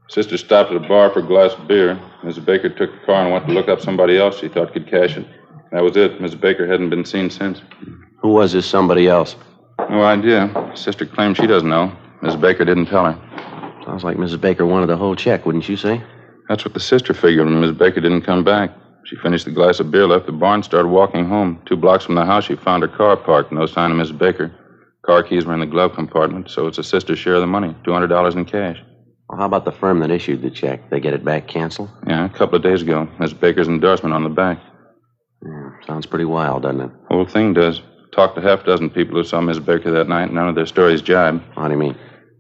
Sister stopped at a bar for a glass of beer. Mrs. Baker took the car and went to look up somebody else she thought could cash it. That was it. Mrs. Baker hadn't been seen since. Who was this somebody else? No idea. Sister claims she doesn't know. Mrs. Baker didn't tell her. Sounds like Mrs. Baker wanted the whole check, wouldn't you say? That's what the sister figured when Miss Baker didn't come back. She finished the glass of beer, left the bar, and started walking home. 2 blocks from the house, she found her car parked. No sign of Miss Baker. Car keys were in the glove compartment, so it's the sister's share of the money, $200 in cash. Well, how about the firm that issued the check? They get it back canceled? Yeah, a couple of days ago. Miss Baker's endorsement on the back. Yeah, sounds pretty wild, doesn't it? Whole thing does. Talked to half dozen people who saw Miss Baker that night, and none of their stories jibe. How do you mean?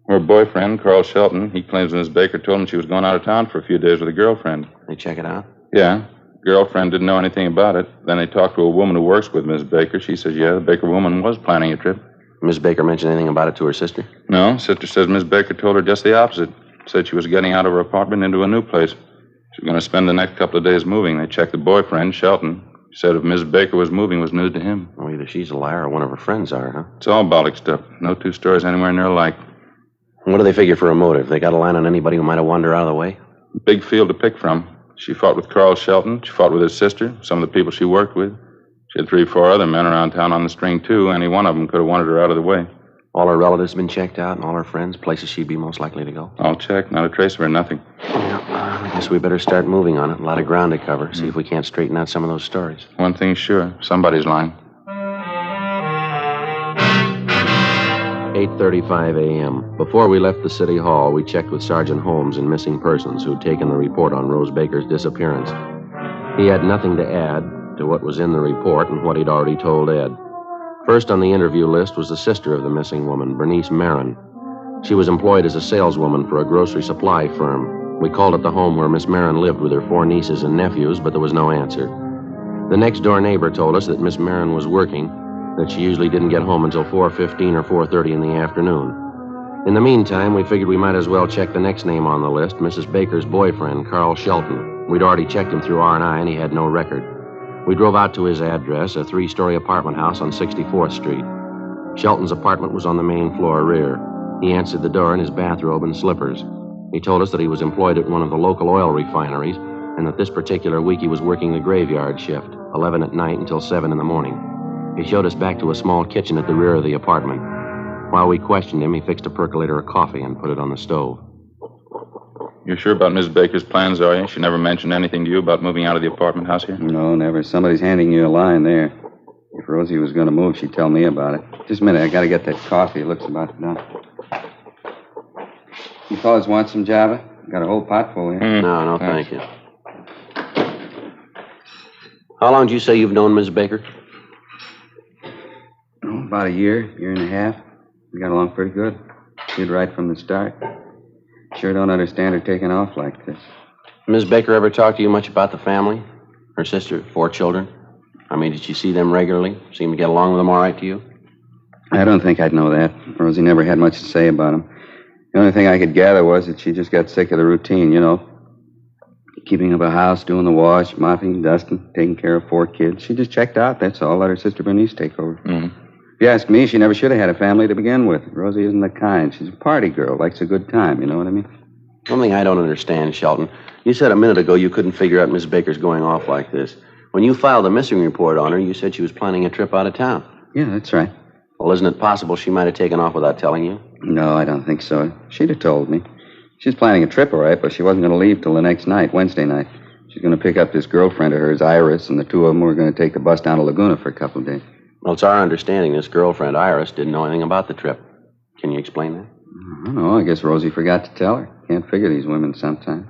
Her boyfriend, Carl Shelton, he claims Miss Baker told him she was going out of town for a few days with a girlfriend. They check it out? Yeah. Girlfriend didn't know anything about it. Then they talked to a woman who works with Miss Baker. She says, yeah, the Baker woman was planning a trip. Miss Baker mentioned anything about it to her sister? No. Sister says Miss Baker told her just the opposite. Said she was getting out of her apartment into a new place. She was going to spend the next couple of days moving. They checked the boyfriend, Shelton. Said if Miss Baker was moving, was news to him. Well, either she's a liar or one of her friends are, huh? It's all bollock stuff. No 2 stories anywhere near alike. What do they figure for a motive? They got a line on anybody who might have wandered out of the way? Big field to pick from. She fought with Carl Shelton. She fought with his sister, some of the people she worked with. She had 3 or 4 other men around town on the string, too. Any one of them could have wanted her out of the way. All her relatives been checked out and all her friends, places she'd be most likely to go? All checked. Not a trace of her, nothing. Yeah, I guess we better start moving on it. A lot of ground to cover. See if we can't straighten out some of those stories. One thing's sure. Somebody's lying. 8:35 a.m. Before we left the city hall, we checked with Sergeant Holmes in Missing Persons, who'd taken the report on Rose Baker's disappearance. He had nothing to add to what was in the report and what he'd already told Ed. First on the interview list was the sister of the missing woman, Bernice Marin. She was employed as a saleswoman for a grocery supply firm. We called at the home where Miss Marin lived with her 4 nieces and nephews, but there was no answer. The next-door neighbor told us that Miss Marin was working, that she usually didn't get home until 4:15 or 4:30 in the afternoon. In the meantime, we figured we might as well check the next name on the list, Mrs. Baker's boyfriend, Carl Shelton. We'd already checked him through R&I, and he had no record. We drove out to his address, a 3-story apartment house on 64th Street. Shelton's apartment was on the main floor rear. He answered the door in his bathrobe and slippers. He told us that he was employed at one of the local oil refineries, and that this particular week he was working the graveyard shift, 11 at night until 7 in the morning. He showed us back to a small kitchen at the rear of the apartment. While we questioned him, he fixed a percolator of coffee and put it on the stove. You're sure about Miss Baker's plans, are you? She never mentioned anything to you about moving out of the apartment house here? No, never. Somebody's handing you a line there. If Rosie was going to move, she'd tell me about it. Just a minute, I got to get that coffee. It looks about done. You fellas want some Java? Got a whole pot full here. No, thank you. How long did you say you've known Miss Baker? Oh, about a year and a half. We got along pretty good. She'd right from the start. Sure don't understand her taking off like this. Miss Baker ever talk to you much about the family? Her sister, 4 children? I mean, did you see them regularly? Seem to get along with them all right to you? I don't think I'd know that. Rosie never had much to say about them. The only thing I could gather was that she just got sick of the routine, you know. Keeping up a house, doing the wash, mopping, dusting, taking care of 4 kids. She just checked out, that's all. Let her sister Bernice take over. Mm-hmm. If you ask me, she never should have had a family to begin with. Rosie isn't the kind. She's a party girl, likes a good time, you know what I mean? One thing I don't understand, Shelton. You said a minute ago you couldn't figure out Miss Baker's going off like this. When you filed a missing report on her, you said she was planning a trip out of town. Yeah, that's right. Well, isn't it possible she might have taken off without telling you? No, I don't think so. She'd have told me. She was planning a trip, all right, but she wasn't going to leave till the next night, Wednesday night. She's going to pick up this girlfriend of hers, Iris, and the 2 of them were going to take the bus down to Laguna for a couple of days. Well, it's our understanding this girlfriend, Iris, didn't know anything about the trip. Can you explain that? I don't know. I guess Rosie forgot to tell her. Can't figure these women sometimes.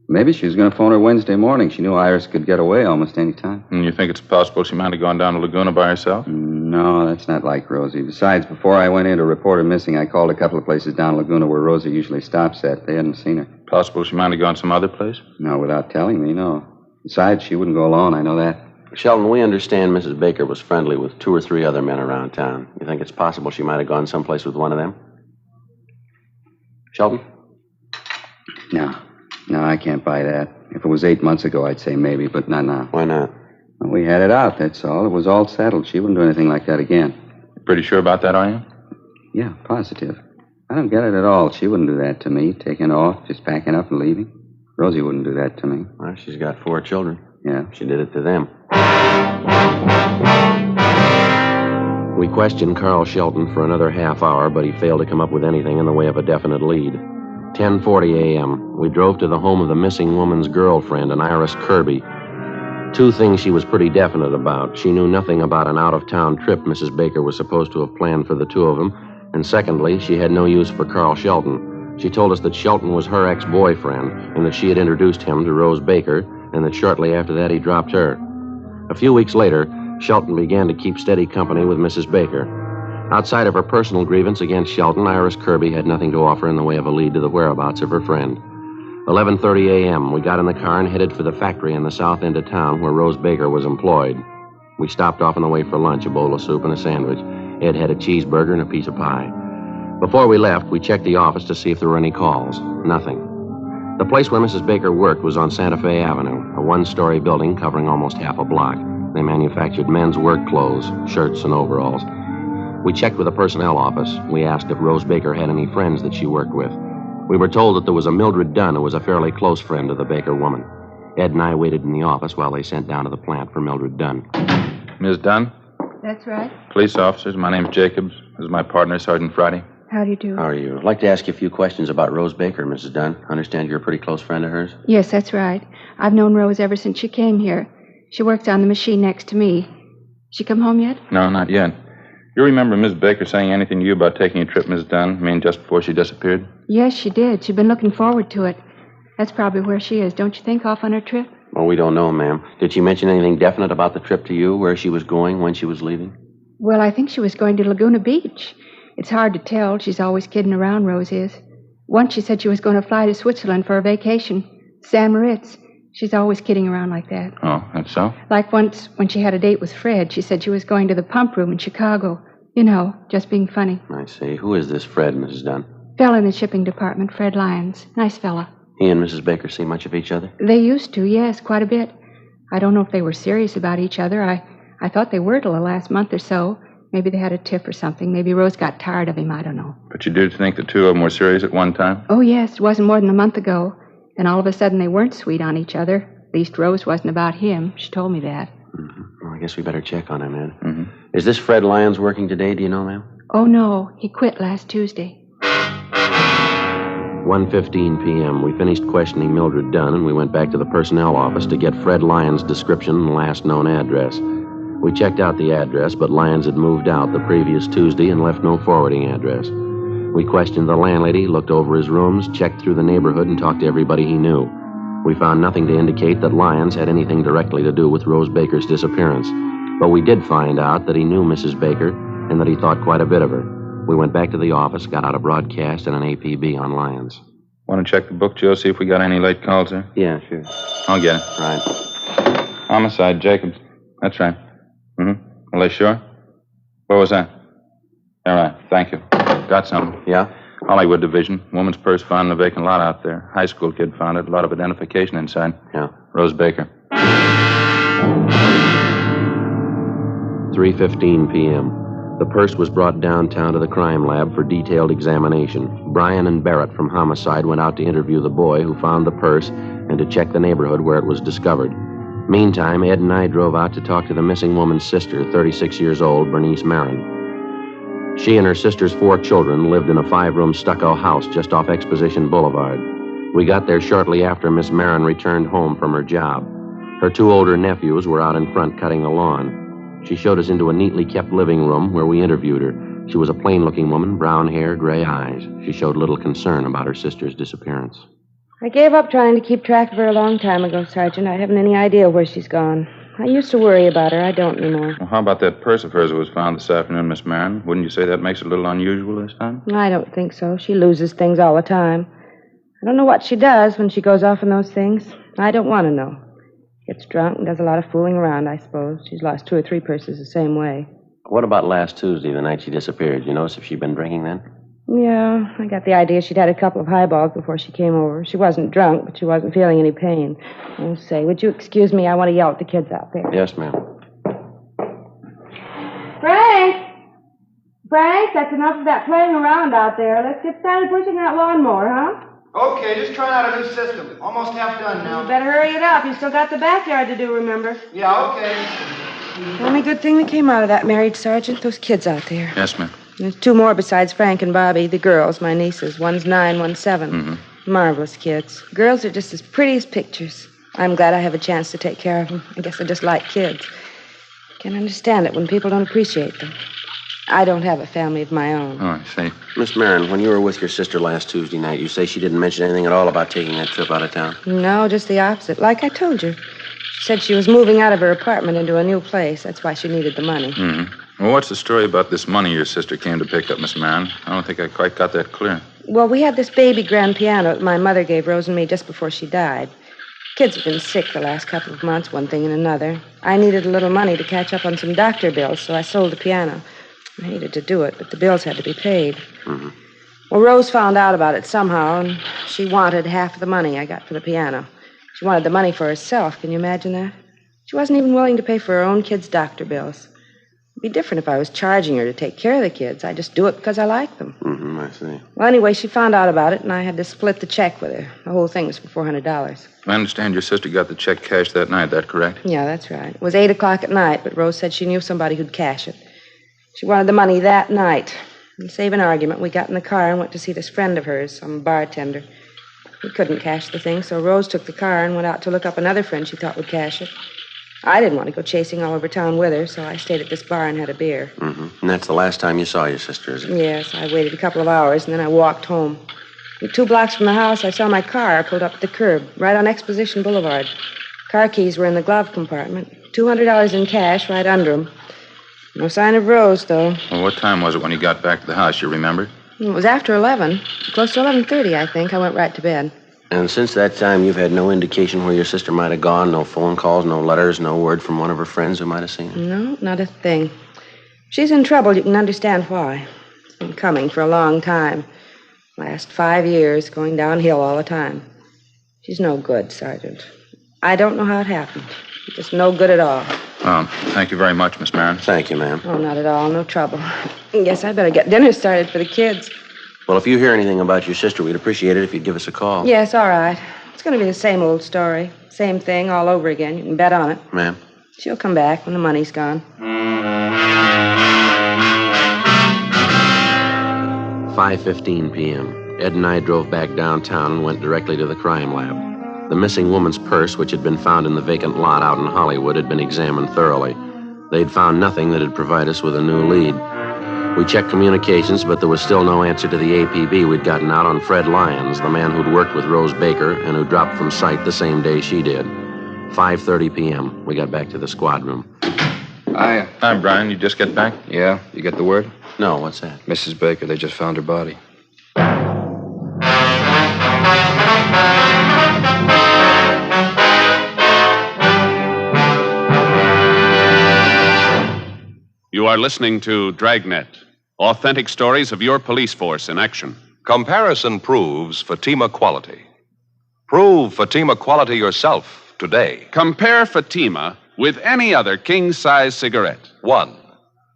Maybe she was going to phone her Wednesday morning. She knew Iris could get away almost any time. And you think it's possible she might have gone down to Laguna by herself? No, that's not like Rosie. Besides, before I went in to report her missing, I called a couple of places down Laguna where Rosie usually stops at. They hadn't seen her. Possible she might have gone some other place? No, without telling me, no. Besides, she wouldn't go alone. I know that. Sheldon, we understand Mrs. Baker was friendly with 2 or 3 other men around town. You think it's possible she might have gone someplace with one of them? Sheldon? No, I can't buy that. If it was 8 months ago, I'd say maybe, but not now. Why not? Well, we had it out, that's all. It was all settled. She wouldn't do anything like that again. Pretty sure about that, are you? Yeah, positive. I don't get it at all. She wouldn't do that to me, taking off, just packing up and leaving. Rosie wouldn't do that to me. Well, she's got 4 children. Yeah. She did it to them. We questioned Carl Shelton for another half hour, but he failed to come up with anything in the way of a definite lead. 10:40 a.m. We drove to the home of the missing woman's girlfriend, an Iris Kirby. 2 things she was pretty definite about. She knew nothing about an out-of-town trip Mrs. Baker was supposed to have planned for the 2 of them. And secondly, she had no use for Carl Shelton. She told us that Shelton was her ex-boyfriend and that she had introduced him to Rose Baker and that shortly after that he dropped her. A few weeks later, Shelton began to keep steady company with Mrs. Baker. Outside of her personal grievance against Shelton, Iris Kirby had nothing to offer in the way of a lead to the whereabouts of her friend. 11:30 a.m., we got in the car and headed for the factory in the south end of town where Rose Baker was employed. We stopped off on the way for lunch, a bowl of soup and a sandwich. Ed had a cheeseburger and a piece of pie. Before we left, we checked the office to see if there were any calls. Nothing. The place where Mrs. Baker worked was on Santa Fe Avenue, a 1-story building covering almost half a block. They manufactured men's work clothes, shirts and overalls. We checked with the personnel office. We asked if Rose Baker had any friends that she worked with. We were told that there was a Mildred Dunn who was a fairly close friend of the Baker woman. Ed and I waited in the office while they sent down to the plant for Mildred Dunn. Ms. Dunn? That's right. Police officers. My name's Jacobs. This is my partner, Sergeant Friday. How do you do? How are you? I'd like to ask you a few questions about Rose Baker, Mrs. Dunn. I understand you're a pretty close friend of hers? Yes, that's right. I've known Rose ever since she came here. She works on the machine next to me. She come home yet? No, not yet. You remember Miss Baker saying anything to you about taking a trip, Miss Dunn? I mean, just before she disappeared? Yes, she did. She'd been looking forward to it. That's probably where she is, don't you think, off on her trip? Well, we don't know, ma'am. Did she mention anything definite about the trip to you, where she was going, when she was leaving? Well, I think she was going to Laguna Beach. It's hard to tell. She's always kidding around, Rose is. Once she said she was going to fly to Switzerland for a vacation. San Moritz. She's always kidding around like that. Oh, that's so? Like once, when she had a date with Fred, she said she was going to the pump room in Chicago. You know, just being funny. I see. Who is this Fred, Mrs. Dunn? Fella in the shipping department, Fred Lyons. Nice fella. He and Mrs. Baker see much of each other? They used to, yes, quite a bit. I don't know if they were serious about each other. I thought they were till the last month or so. Maybe they had a tiff or something. Maybe Rose got tired of him. I don't know. But you do think the 2 of them were serious at one time? Oh, yes. It wasn't more than a month ago. Then all of a sudden they weren't sweet on each other. At least Rose wasn't about him. She told me that. Mm-hmm. Well, I guess we better check on him, Ed. Mm-hmm. Is this Fred Lyons working today, do you know, ma'am? Oh, no. He quit last Tuesday. 1:15 p.m. We finished questioning Mildred Dunn, and we went back to the personnel office to get Fred Lyons' description and last known address. We checked out the address, but Lyons had moved out the previous Tuesday and left no forwarding address. We questioned the landlady, looked over his rooms, checked through the neighborhood, and talked to everybody he knew. We found nothing to indicate that Lyons had anything directly to do with Rose Baker's disappearance. But we did find out that he knew Mrs. Baker and that he thought quite a bit of her. We went back to the office, got out a broadcast and an APB on Lyons. Want to check the book, Joe, see if we got any late calls there? Yeah, sure. I'll get it. Right. Homicide, Jacobs. That's right. Mm-hmm. Are they sure? What was that? All right, thank you. Got something. Yeah? Hollywood Division. Woman's purse found in a vacant lot out there. High school kid found it. A lot of identification inside. Yeah. Rose Baker. 3:15 p.m. The purse was brought downtown to the crime lab for detailed examination. Bryan and Barrett from Homicide went out to interview the boy who found the purse and to check the neighborhood where it was discovered. Meantime, Ed and I drove out to talk to the missing woman's sister, 36 years old, Bernice Marin. She and her sister's 4 children lived in a 5-room stucco house just off Exposition Boulevard. We got there shortly after Miss Marin returned home from her job. Her 2 older nephews were out in front cutting the lawn. She showed us into a neatly kept living room where we interviewed her. She was a plain-looking woman, brown hair, gray eyes. She showed little concern about her sister's disappearance. I gave up trying to keep track of her a long time ago, Sergeant. I haven't any idea where she's gone. I used to worry about her. I don't anymore. Well, how about that purse of hers that was found this afternoon, Miss Marin? Wouldn't you say that makes it a little unusual this time? I don't think so. She loses things all the time. I don't know what she does when she goes off on those things. I don't want to know. Gets drunk and does a lot of fooling around, I suppose. She's lost 2 or 3 purses the same way. What about last Tuesday, the night she disappeared? You notice if she'd been drinking then? Yeah, I got the idea she'd had a couple of highballs before she came over. She wasn't drunk, but she wasn't feeling any pain. Oh, say, would you excuse me? I want to yell at the kids out there. Yes, ma'am. Frank! Frank, that's enough of that playing around out there. Let's get started pushing that lawnmower, huh? Okay, just trying out a new system. Almost half done now. You better hurry it up. You still got the backyard to do, remember? Yeah, okay. The only good thing that came out of that, married sergeant, those kids out there. Yes, ma'am. There's 2 more besides Frank and Bobby, the girls, my nieces. One's 9, one's 7. Mm-hmm. Marvelous kids. Girls are just as pretty as pictures. I'm glad I have a chance to take care of them. I guess I just like kids. Can't understand it when people don't appreciate them. I don't have a family of my own. Oh, I see. Miss Marin, when you were with your sister last Tuesday night, you say she didn't mention anything at all about taking that trip out of town? No, just the opposite. Like I told you. She said she was moving out of her apartment into a new place. That's why she needed the money. Mm-hmm. Well, what's the story about this money your sister came to pick up, Miss Marin? I don't think I quite got that clear. Well, we had this baby grand piano that my mother gave Rose and me just before she died. Kids have been sick the last couple of months, one thing and another. I needed a little money to catch up on some doctor bills, so I sold the piano. I hated to do it, but the bills had to be paid. Mm-hmm. Well, Rose found out about it somehow, and she wanted half of the money I got for the piano. She wanted the money for herself. Can you imagine that? She wasn't even willing to pay for her own kids' doctor bills. It'd be different if I was charging her to take care of the kids. I just do it because I like them. Mm-hmm, I see. Well, anyway, she found out about it, and I had to split the check with her. The whole thing was for $400. I understand your sister got the check cashed that night. That correct? Yeah, that's right. It was 8 o'clock at night, but Rose said she knew somebody who'd cash it. She wanted the money that night. And to save an argument, we got in the car and went to see this friend of hers, some bartender. He couldn't cash the thing, so Rose took the car and went out to look up another friend she thought would cash it. I didn't want to go chasing all over town with her, so I stayed at this bar and had a beer. Mm-hmm. And that's the last time you saw your sister, is it? Yes, I waited a couple of hours, and then I walked home. And 2 blocks from the house, I saw my car pulled up at the curb, right on Exposition Boulevard. Car keys were in the glove compartment. $200 in cash right under them. No sign of Rose, though. Well, what time was it when you got back to the house? You remember? It was after 11. Close to 11:30, I think. I went right to bed. And since that time, you've had no indication where your sister might have gone? No phone calls, no letters, no word from one of her friends who might have seen her? No, not a thing. If she's in trouble, you can understand why. It's been coming for a long time. Last 5 years, going downhill all the time. She's no good, Sergeant. I don't know how it happened. She's just no good at all. Thank you very much, Miss Marin. Thank you, ma'am. Oh, not at all. No trouble. Guess I better get dinner started for the kids. Well, if you hear anything about your sister, we'd appreciate it if you'd give us a call. Yes, all right. It's going to be the same old story. Same thing all over again. You can bet on it. Ma'am? She'll come back when the money's gone. 5:15 p.m. Ed and I drove back downtown and went directly to the crime lab. The missing woman's purse, which had been found in the vacant lot out in Hollywood, had been examined thoroughly. They'd found nothing that'd provide us with a new lead. We checked communications, but there was still no answer to the APB we'd gotten out on Fred Lyons, the man who'd worked with Rose Baker and who dropped from sight the same day she did. 5:30 p.m. We got back to the squad room. Hi, Brian. You just get back? Yeah, you get the word? No, what's that? Mrs. Baker, they just found her body. You are listening to Dragnet, authentic stories of your police force in action. Comparison proves Fatima quality. Prove Fatima quality yourself today. Compare Fatima with any other king-size cigarette. 1.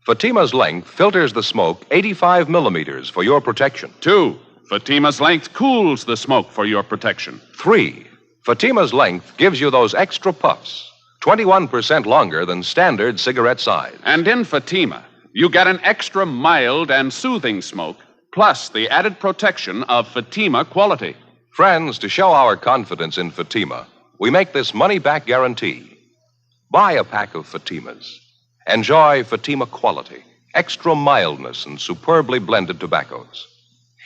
Fatima's length filters the smoke 85 millimeters for your protection. 2. Fatima's length cools the smoke for your protection. 3. Fatima's length gives you those extra puffs, 21% longer than standard cigarette size. And in Fatima, you get an extra mild and soothing smoke, plus the added protection of Fatima quality. Friends, to show our confidence in Fatima, we make this money-back guarantee. Buy a pack of Fatimas. Enjoy Fatima quality, extra mildness, and superbly blended tobaccos.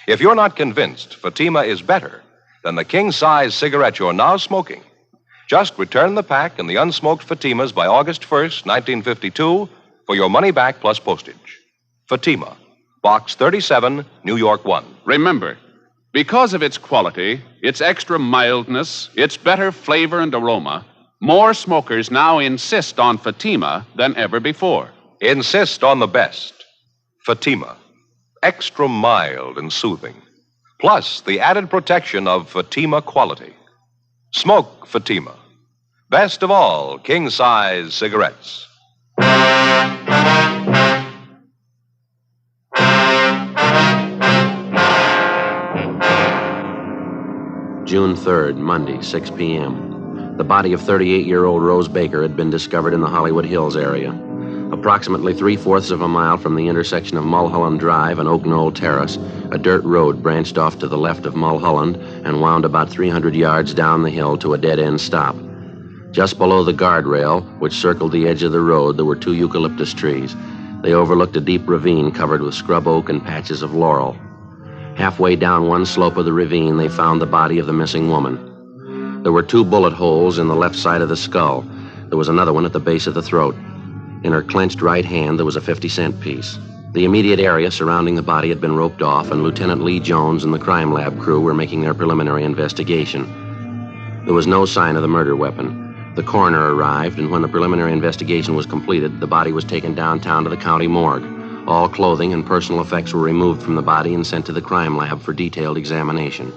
If you're not convinced Fatima is better than the king-size cigarette you're now smoking, just return the pack and the unsmoked Fatimas by August 1st, 1952, for your money back plus postage. Fatima, Box 37, New York 1. Remember, because of its quality, its extra mildness, its better flavor and aroma, more smokers now insist on Fatima than ever before. Insist on the best. Fatima, extra mild and soothing, plus the added protection of Fatima quality. Smoke Fatima. Best of all, king-size cigarettes. June 3rd, Monday, 6 p.m. The body of 38-year-old Rose Baker had been discovered in the Hollywood Hills area. Approximately 3/4 of a mile from the intersection of Mulholland Drive and Oak Knoll Terrace, a dirt road branched off to the left of Mulholland and wound about 300 yards down the hill to a dead-end stop. Just below the guardrail, which circled the edge of the road, there were 2 eucalyptus trees. They overlooked a deep ravine covered with scrub oak and patches of laurel. Halfway down one slope of the ravine, they found the body of the missing woman. There were 2 bullet holes in the left side of the skull. There was another one at the base of the throat. In her clenched right hand, there was a 50-cent piece. The immediate area surrounding the body had been roped off, and Lieutenant Lee Jones and the crime lab crew were making their preliminary investigation. There was no sign of the murder weapon. The coroner arrived, and when the preliminary investigation was completed, the body was taken downtown to the county morgue. All clothing and personal effects were removed from the body and sent to the crime lab for detailed examination.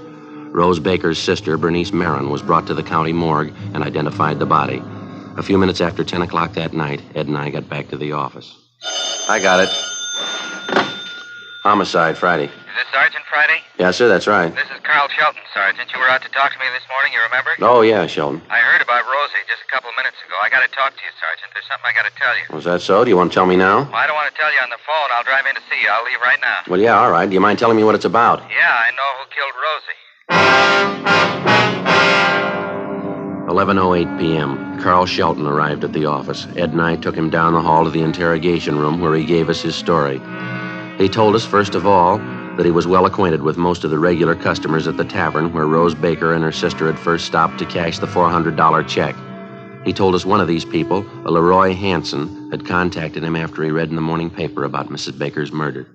Rose Baker's sister, Bernice Marin, was brought to the county morgue and identified the body. A few minutes after 10 o'clock that night, Ed and I got back to the office. I got it. Homicide, Friday. Is this Sergeant Friday? Yes, sir, that's right. This is Carl Shelton, Sergeant. You were out to talk to me this morning, you remember? Oh, yeah, Sheldon. I heard about Rosie just a couple of minutes ago. I got to talk to you, Sergeant. There's something I got to tell you. Was that so? Do you want to tell me now? Well, I don't want to tell you on the phone. I'll drive in to see you. I'll leave right now. Well, yeah, all right. Do you mind telling me what it's about? Yeah, I know who killed Rosie. 11:08 p.m. Carl Shelton arrived at the office. Ed and I took him down the hall to the interrogation room where he gave us his story. He told us, first of all, that he was well acquainted with most of the regular customers at the tavern where Rose Baker and her sister had first stopped to cash the $400 check. He told us one of these people, a Leroy Hansen, had contacted him after he read in the morning paper about Mrs. Baker's murder.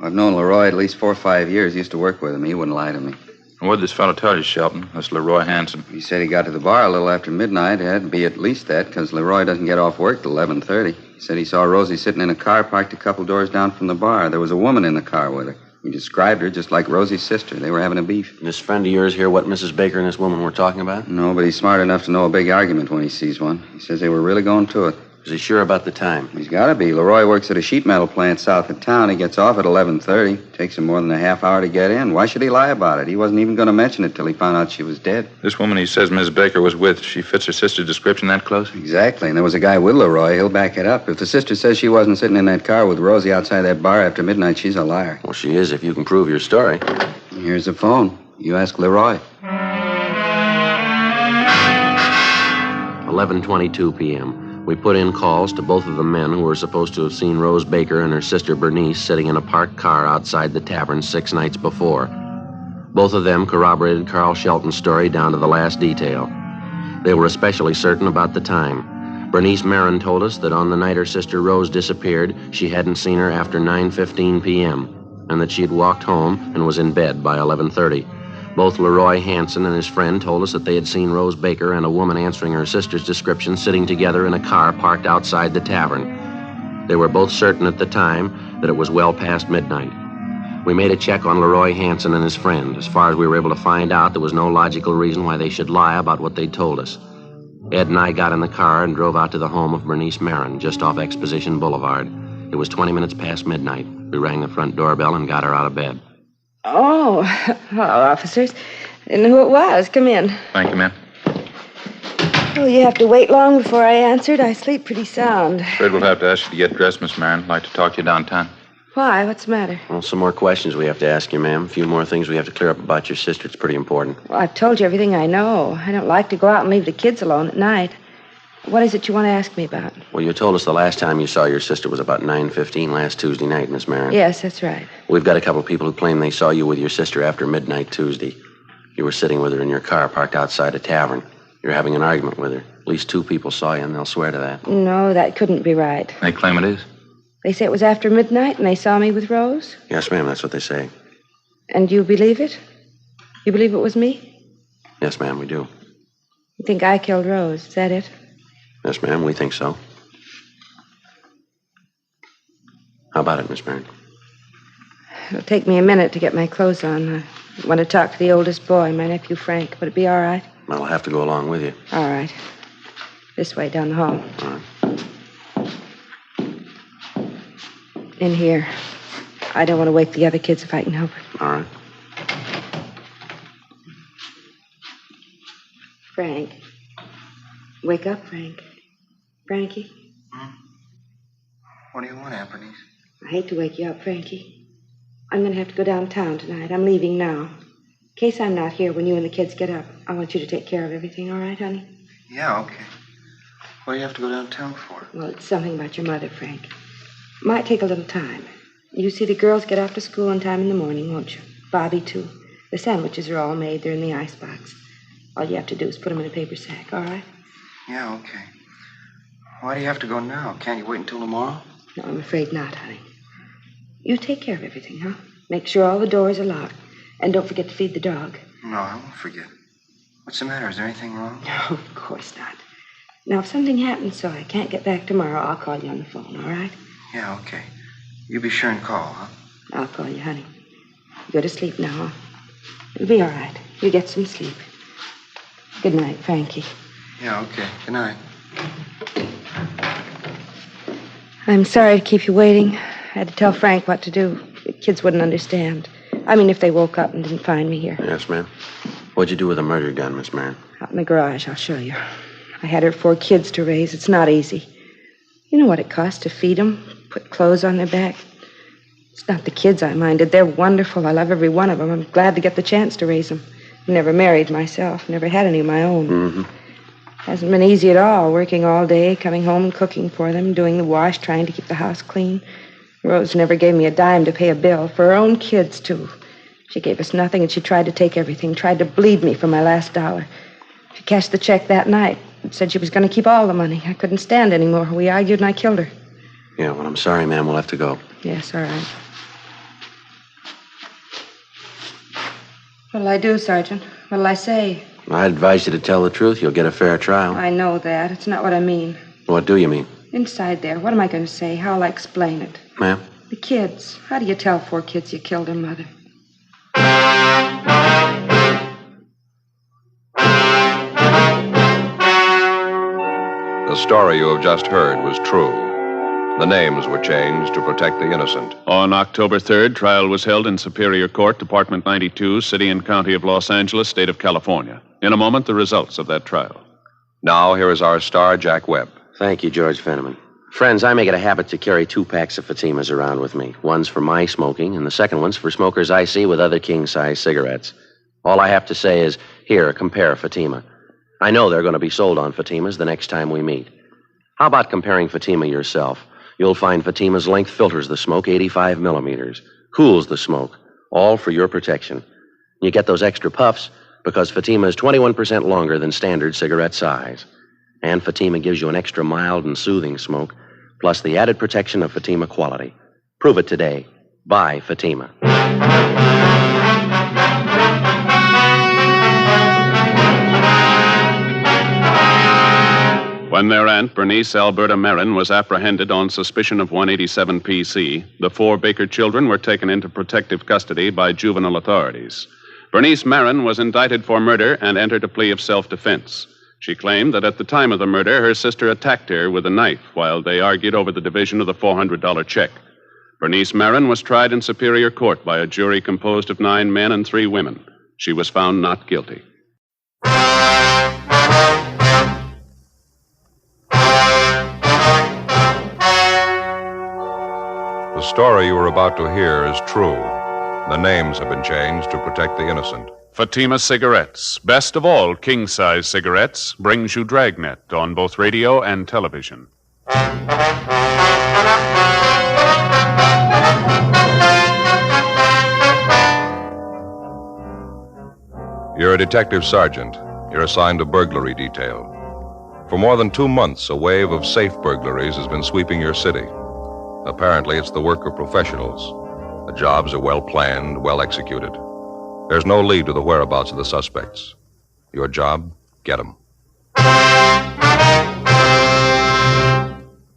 I've known Leroy at least 4 or 5 years. Used to work with him. He wouldn't lie to me. What did this fellow tell you, Shelton? That's Leroy Hansen. He said he got to the bar a little after midnight. It had to be at least that, because Leroy doesn't get off work till 11:30. He said he saw Rosie sitting in a car parked a couple doors down from the bar. There was a woman in the car with her. He described her just like Rosie's sister. They were having a beef. This friend of yours hear what Mrs. Baker and this woman were talking about? No, but he's smart enough to know a big argument when he sees one. He says they were really going to it. Is he sure about the time? He's got to be. Leroy works at a sheet metal plant south of town. He gets off at 11:30. Takes him more than a half hour to get in. Why should he lie about it? He wasn't even going to mention it till he found out she was dead. This woman he says Miss Baker was with, she fits her sister's description that close? Exactly. And there was a guy with Leroy. He'll back it up. If the sister says she wasn't sitting in that car with Rosie outside that bar after midnight, she's a liar. Well, she is if you can prove your story. Here's the phone. You ask Leroy. 11:22 p.m. We put in calls to both of the men who were supposed to have seen Rose Baker and her sister Bernice sitting in a parked car outside the tavern 6 nights before. Both of them corroborated Carl Shelton's story down to the last detail. They were especially certain about the time. Bernice Marin told us that on the night her sister Rose disappeared, she hadn't seen her after 9:15 p.m., and that she had walked home and was in bed by 11:30. Both Leroy Hansen and his friend told us that they had seen Rose Baker and a woman answering her sister's description sitting together in a car parked outside the tavern. They were both certain at the time that it was well past midnight. We made a check on Leroy Hansen and his friend. As far as we were able to find out, there was no logical reason why they should lie about what they'd told us. Ed and I got in the car and drove out to the home of Bernice Marin, just off Exposition Boulevard. It was 20 minutes past midnight. We rang the front doorbell and got her out of bed. Oh, hello, officers. Didn't know who it was. Come in. Thank you, ma'am. Oh, you have to wait long before I answered. I sleep pretty sound. Afraid we'll have to ask you to get dressed, Miss Marin. I'd like to talk to you downtown. Why? What's the matter? Well, some more questions we have to ask you, ma'am. A few more things we have to clear up about your sister. It's pretty important. Well, I've told you everything I know. I don't like to go out and leave the kids alone at night. What is it you want to ask me about? Well, you told us the last time you saw your sister was about 9:15 last Tuesday night, Miss Marin. Yes, that's right. We've got a couple of people who claim they saw you with your sister after midnight Tuesday. You were sitting with her in your car parked outside a tavern. You're having an argument with her. At least 2 people saw you, and they'll swear to that. No, that couldn't be right. They claim it is. They say it was after midnight and they saw me with Rose? Yes, ma'am, that's what they say. And you believe it? You believe it was me? Yes, ma'am, we do. You think I killed Rose, is that it? Yes, ma'am, we think so. How about it, Miss Marin? It'll take me a minute to get my clothes on. I want to talk to the oldest boy, my nephew Frank. Would it be all right? I'll have to go along with you. All right. This way, down the hall. All right. In here. I don't want to wake the other kids if I can help it. All right. Frank. Wake up, Frank. Frankie. What do you want, Aunt Bernice? I hate to wake you up, Frankie. I'm going to have to go downtown tonight. I'm leaving now. In case I'm not here when you and the kids get up, I want you to take care of everything, all right, honey? Yeah, okay. What do you have to go downtown for? Well, it's something about your mother, Frank. Might take a little time. You see the girls get off to school on time in the morning, won't you? Bobby, too. The sandwiches are all made. They're in the icebox. All you have to do is put them in a paper sack, all right? Yeah, okay. Why do you have to go now? Can't you wait until tomorrow? No, I'm afraid not, honey. You take care of everything, huh? Make sure all the doors are locked. And don't forget to feed the dog. No, I won't forget. What's the matter? Is there anything wrong? No, of course not. Now, if something happens so I can't get back tomorrow, I'll call you on the phone, all right? Yeah, okay. You be sure and call, huh? I'll call you, honey. You go to sleep now, huh? It'll be all right. You get some sleep. Good night, Frankie. Yeah, okay. Good night. I'm sorry to keep you waiting. I had to tell Frank what to do. The kids wouldn't understand. I mean, if they woke up and didn't find me here. Yes, ma'am. What'd you do with the murder gun, Miss Marin? Out in the garage, I'll show you. I had her 4 kids to raise. It's not easy. You know what it costs to feed them, put clothes on their back? It's not the kids I minded. They're wonderful. I love every one of them. I'm glad to get the chance to raise them. I'm never married myself. Never had any of my own. Mm-hmm. Hasn't been easy at all, working all day, coming home and cooking for them, doing the wash, trying to keep the house clean. Rose never gave me a dime to pay a bill, for her own kids, too. She gave us nothing, and she tried to take everything, tried to bleed me for my last dollar. She cashed the check that night and said she was going to keep all the money. I couldn't stand anymore. We argued, and I killed her. Yeah, well, I'm sorry, ma'am. We'll have to go. Yes, all right. What'll I do, Sergeant? What'll I say? I advise you to tell the truth. You'll get a fair trial. I know that. It's not what I mean. What do you mean? Inside there, what am I going to say? How'll I explain it? Ma'am? The kids. How do you tell 4 kids you killed their mother? The story you have just heard was true. The names were changed to protect the innocent. On October 3rd, trial was held in Superior Court, Department 92, City and County of Los Angeles, State of California. In a moment, the results of that trial. Now, here is our star, Jack Webb. Thank you, George Fenneman. Friends, I make it a habit to carry 2 packs of Fatimas around with me. One's for my smoking, and the second one's for smokers I see with other king-size cigarettes. All I have to say is, here, compare Fatima. I know they're going to be sold on Fatimas the next time we meet. How about comparing Fatima yourself? You'll find Fatima's length filters the smoke 85 millimeters, cools the smoke, all for your protection. You get those extra puffs because Fatima is 21% longer than standard cigarette size. And Fatima gives you an extra mild and soothing smoke, plus the added protection of Fatima quality. Prove it today. Buy Fatima. When their aunt, Bernice Alberta Marin, was apprehended on suspicion of 187 PC, the 4 Baker children were taken into protective custody by juvenile authorities. Bernice Marin was indicted for murder and entered a plea of self-defense. She claimed that at the time of the murder, her sister attacked her with a knife while they argued over the division of the $400 check. Bernice Marin was tried in Superior Court by a jury composed of 9 men and 3 women. She was found not guilty. The story you are about to hear is true. The names have been changed to protect the innocent. Fatima Cigarettes, best of all king-size cigarettes, brings you Dragnet on both radio and television. You're a detective sergeant. You're assigned to burglary detail. For more than 2 months, a wave of safe burglaries has been sweeping your city. Apparently, it's the work of professionals. The jobs are well planned, well executed. There's no lead to the whereabouts of the suspects. Your job, get them.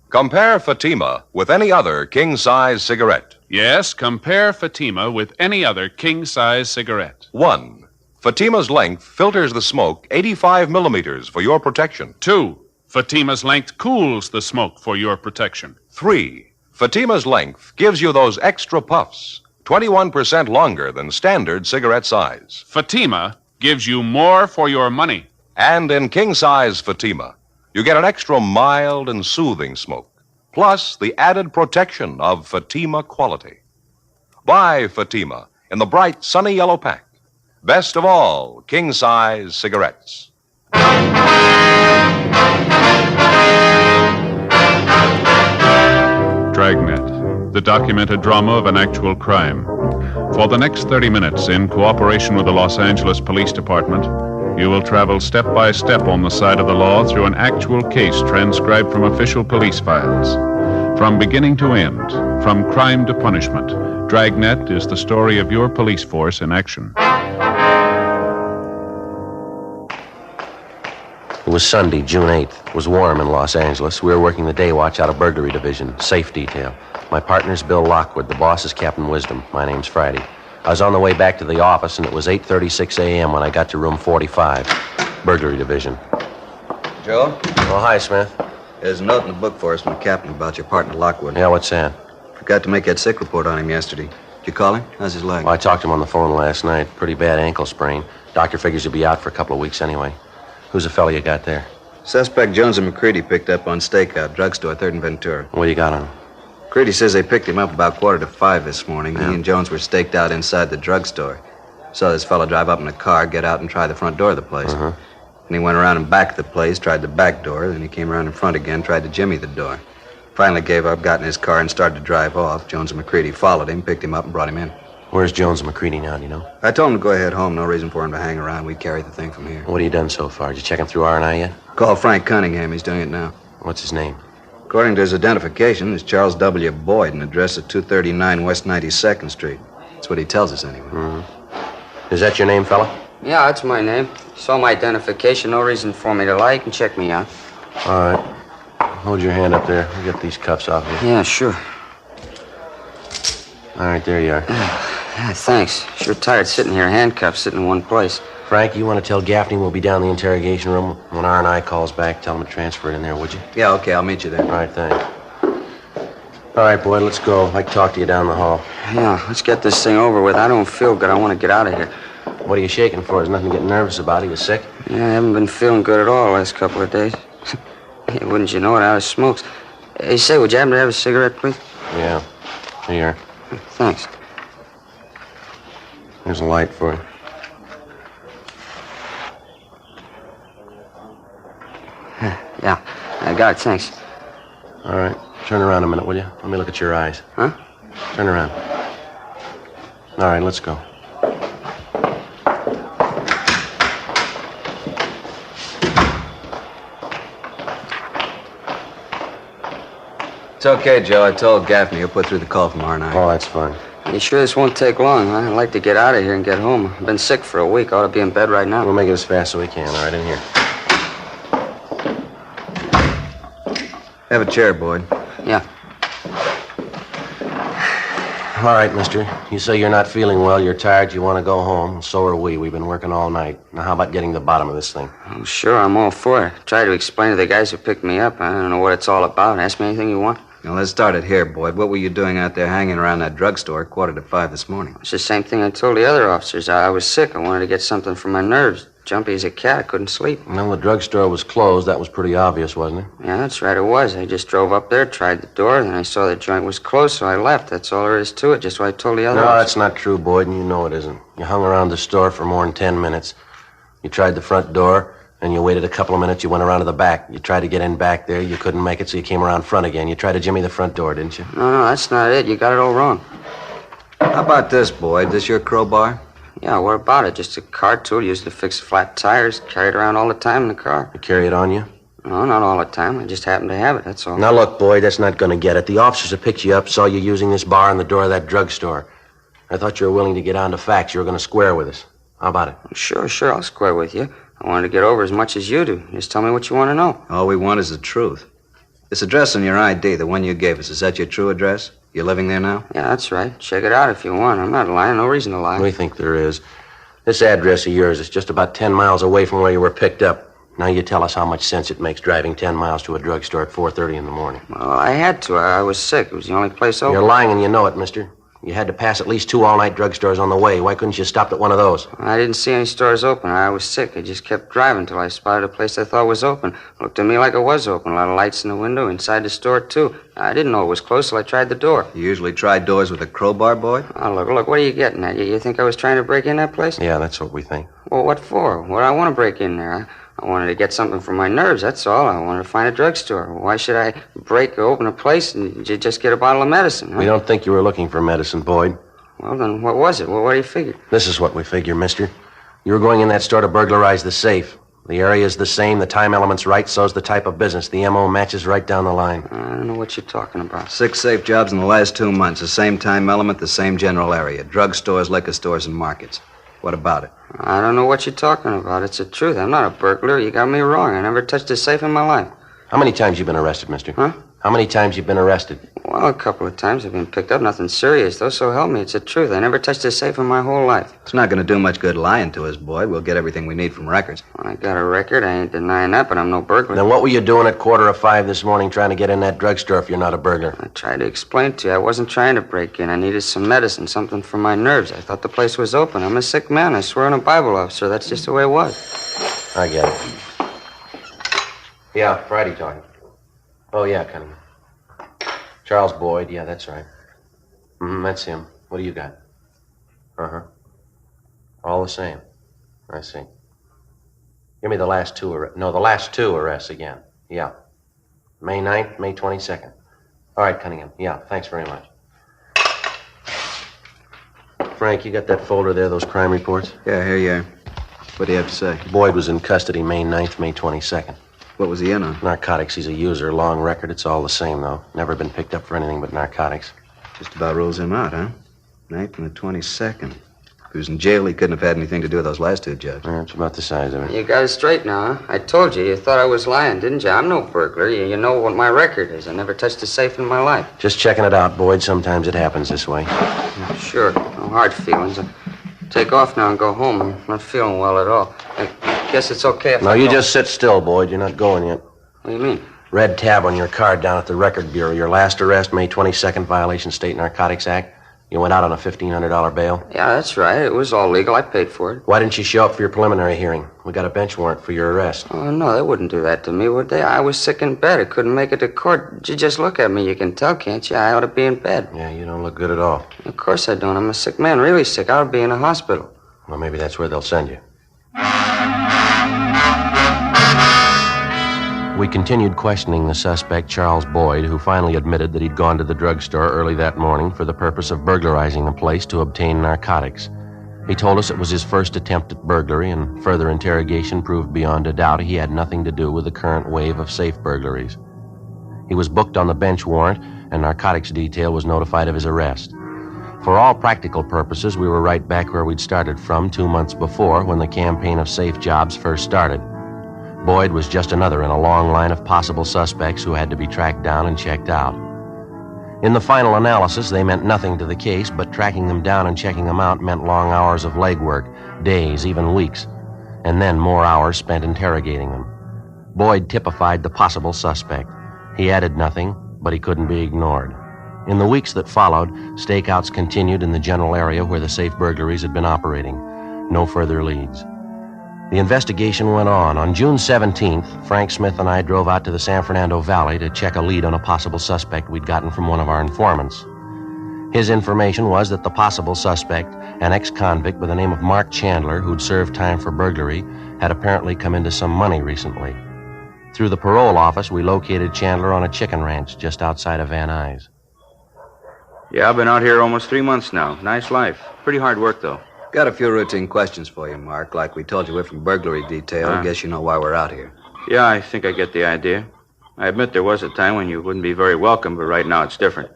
Compare Fatima with any other king-size cigarette. Yes, compare Fatima with any other king-size cigarette. 1. Fatima's length filters the smoke 85 millimeters for your protection. 2. Fatima's length cools the smoke for your protection. 3. Fatima's length gives you those extra puffs, 21% longer than standard cigarette size. Fatima gives you more for your money. And in king-size Fatima, you get an extra mild and soothing smoke, plus the added protection of Fatima quality. Buy Fatima in the bright, sunny yellow pack. Best of all king-size cigarettes. Dragnet, the documented drama of an actual crime. For the next 30 minutes, in cooperation with the Los Angeles Police Department, you will travel step by step on the side of the law through an actual case transcribed from official police files. From beginning to end, from crime to punishment, Dragnet is the story of your police force in action. It was Sunday, June 8th. It was warm in Los Angeles. We were working the day watch out of burglary division, safe detail. My partner's Bill Lockwood. The boss is Captain Wisdom. My name's Friday. I was on the way back to the office, and it was 8:36 a.m. when I got to room 45, burglary division. Joe? Oh, hi, Smith. There's a note in the book for us from the captain about your partner, Lockwood. Yeah, what's that? Forgot to make that sick report on him yesterday. Did you call him? How's his leg? Well, I talked to him on the phone last night. Pretty bad ankle sprain. Doctor figures he'll be out for a couple of weeks anyway. Who's the fellow you got there? Suspect Jones and McCready picked up on stakeout, drugstore, 3rd and Ventura. What do you got on him? McCready says they picked him up about 4:45 this morning. Yeah. He and Jones were staked out inside the drugstore. Saw this fellow drive up in a car, get out, and try the front door of the place. And he went around and back the place, tried the back door, then he came around in front again, tried to jimmy the door. Finally gave up, got in his car, and started to drive off. Jones and McCready followed him, picked him up, and brought him in. Where's Jones and McCready now, do you know? I told him to go ahead home. No reason for him to hang around. We'd carry the thing from here. What have you done so far? Did you check him through R&I yet? Call Frank Cunningham. He's doing it now. What's his name? According to his identification, it's Charles W. Boyd, and address at 239 West 92nd Street. That's what he tells us anyway. Is that your name, fella? Yeah, that's my name. Saw my identification. No reason for me to lie. You can check me out. All right. Hold your hand up there. We'll get these cuffs off you. Yeah, sure. All right, there you are. Yeah, thanks. Sure tired sitting here, handcuffed, sitting in one place. Frank, you want to tell Gaffney we'll be down in the interrogation room? When R&I calls back, tell him to transfer it in there, would you? Yeah, okay, I'll meet you there. All right, thanks. All right, Boyd, let's go. I'd like to talk to you down the hall. Yeah, let's get this thing over with. I don't feel good. I want to get out of here. What are you shaking for? There's nothing to get nervous about. Are you sick? Yeah, I haven't been feeling good at all the last couple of days. Hey, wouldn't you know it, out of smokes. Hey, say, would you happen to have a cigarette, please? Yeah. Here. Thanks. Here's a light for you. Yeah, I got it, thanks. All right. Turn around a minute, will you? Let me look at your eyes. Huh? Turn around. All right, let's go. It's okay, Joe. I told Gaffney he'll put through the call tomorrow night. Oh, that's fine. You sure this won't take long, huh? I'd like to get out of here and get home. I've been sick for a week. I ought to be in bed right now. We'll make it as fast as we can. All right, in here. Have a chair, Boyd. Yeah. All right, mister. You say you're not feeling well, you're tired, you want to go home. So are we. We've been working all night. Now, how about getting to the bottom of this thing? Oh, sure, I'm all for it. Try to explain to the guys who picked me up. I don't know what it's all about. Ask me anything you want. Now, let's start it here, Boyd. What were you doing out there hanging around that drugstore at 4:45 this morning? It's the same thing I told the other officers. I was sick. I wanted to get something for my nerves. Jumpy as a cat. I couldn't sleep. Well, the drugstore was closed. That was pretty obvious, wasn't it? Yeah, that's right, it was. I just drove up there, tried the door, then I saw the joint was closed, so I left. That's all there is to it, just what I told the other No, officers. that's not true, Boyd, and you know it isn't. You hung around the store for more than 10 minutes. You tried the front door, and you waited a couple of minutes. You went around to the back. You tried to get in back there. You couldn't make it, so you came around front again. You tried to jimmy the front door, didn't you? No, that's not it. You got it all wrong. How about this, Boyd? This your crowbar? Yeah, what about it? Just a car tool used to fix flat tires. Carried around all the time in the car. You carry it on you? No, not all the time. I just happen to have it, that's all. Now, look, Boyd, that's not going to get it. The officers that picked you up saw you using this bar on the door of that drugstore. I thought you were willing to get on to facts. You were going to square with us. How about it? Sure, I'll square with you. I wanted to get over as much as you do. Just tell me what you want to know. All we want is the truth. This address on your ID, the one you gave us, is that your true address? You're living there now? Yeah, that's right. Check it out if you want. I'm not lying. No reason to lie. We think there is. This address of yours is just about 10 miles away from where you were picked up. Now you tell us how much sense it makes driving 10 miles to a drugstore at 4:30 in the morning. Well, I had to. I was sick. It was the only place open. You're lying and you know it, mister. You had to pass at least 2 all-night drugstores on the way. Why couldn't you stop at one of those? I didn't see any stores open. I was sick. I just kept driving till I spotted a place I thought was open. Looked to me like it was open. A lot of lights in the window. Inside the store, too. I didn't know it was closed till I tried the door. You usually try doors with a crowbar, Boyd? Oh, look, what are you getting at? You think I was trying to break in that place? Yeah, that's what we think. Well, what for? What do I want to break in there? I wanted to get something for my nerves, that's all. I wanted to find a drugstore. Why should I break or open a place and just get a bottle of medicine? Huh? We don't think you were looking for medicine, Boyd. Well, then what was it? Well, what do you figure? This is what we figure, mister. You were going in that store to burglarize the safe. The area's the same, the time element's right, so's the type of business. The M.O. matches right down the line. I don't know what you're talking about. 6 safe jobs in the last 2 months. The same time element, the same general area. Drugstores, liquor stores, and markets. What about it? I don't know what you're talking about. It's the truth. I'm not a burglar. You got me wrong. I never touched a safe in my life. How many times you been arrested, mister? Huh? How many times you been arrested? Well, a couple of times. I've been picked up. Nothing serious, though, so help me. It's the truth. I never touched a safe in my whole life. It's not going to do much good lying to us, Boyd. We'll get everything we need from records. Well, I got a record. I ain't denying that, but I'm no burglar. Then what were you doing at 4:45 this morning trying to get in that drugstore if you're not a burglar? I tried to explain to you. I wasn't trying to break in. I needed some medicine, something for my nerves. I thought the place was open. I'm a sick man. I swear on a Bible officer. That's just the way it was. I get it. Yeah, Friday talking. Oh, yeah, Cunningham. Charles Boyd, yeah, that's right. That's him. What do you got? Uh-huh. All the same. I see. Give me the last 2 arrests. No, the last 2 arrests again. Yeah. May 9th, May 22nd. All right, Cunningham. Yeah, thanks very much. Frank, you got that folder there, those crime reports? Yeah, here you are. What do you have to say? Boyd was in custody May 9th, May 22nd. What was he in on? Narcotics. He's a user. Long record. It's all the same, though. Never been picked up for anything but narcotics. Just about rules him out, huh? 9th and the 22nd. If he was in jail, he couldn't have had anything to do with those last 2 jobs. Yeah, it's about the size of it. You got it straight now, huh? I told you. You thought I was lying, didn't you? I'm no burglar. You know what my record is. I never touched a safe in my life. Just checking it out, Boyd. Sometimes it happens this way. Sure. No hard feelings. I'll take off now and go home. I'm not feeling well at all. I guess it's okay if No, you just sit still, Boyd. You're not going yet. What do you mean? Red tab on your card down at the Record Bureau. Your last arrest, May 22nd, violation State Narcotics Act. You went out on a $1,500 bail. Yeah, that's right. It was all legal. I paid for it. Why didn't you show up for your preliminary hearing? We got a bench warrant for your arrest. Oh, no, they wouldn't do that to me, would they? I was sick in bed. I couldn't make it to court. You just look at me. You can tell, can't you? I ought to be in bed. Yeah, you don't look good at all. Of course I don't. I'm a sick man, really sick. I ought to be in a hospital. Well, maybe that's where they'll send you. We continued questioning the suspect, Charles Boyd, who finally admitted that he'd gone to the drugstore early that morning for the purpose of burglarizing the place to obtain narcotics. He told us it was his first attempt at burglary, and further interrogation proved beyond a doubt he had nothing to do with the current wave of safe burglaries. He was booked on the bench warrant, and narcotics detail was notified of his arrest. For all practical purposes, we were right back where we'd started from 2 months before, when the campaign of safe jobs first started. Boyd was just another in a long line of possible suspects who had to be tracked down and checked out. In the final analysis, they meant nothing to the case, but tracking them down and checking them out meant long hours of legwork, days, even weeks, and then more hours spent interrogating them. Boyd typified the possible suspect. He added nothing, but he couldn't be ignored. In the weeks that followed, stakeouts continued in the general area where the safe burglaries had been operating. No further leads. The investigation went on. On June 17th, Frank Smith and I drove out to the San Fernando Valley to check a lead on a possible suspect we'd gotten from one of our informants. His information was that the possible suspect, an ex-convict by the name of Mark Chandler, who'd served time for burglary, had apparently come into some money recently. Through the parole office, we located Chandler on a chicken ranch just outside of Van Nuys. Yeah, I've been out here almost 3 months now. Nice life. Pretty hard work, though. Got a few routine questions for you, Mark. Like we told you, we're from burglary detail. Guess you know why we're out here. Yeah, I think I get the idea. I admit there was a time when you wouldn't be very welcome, but right now it's different.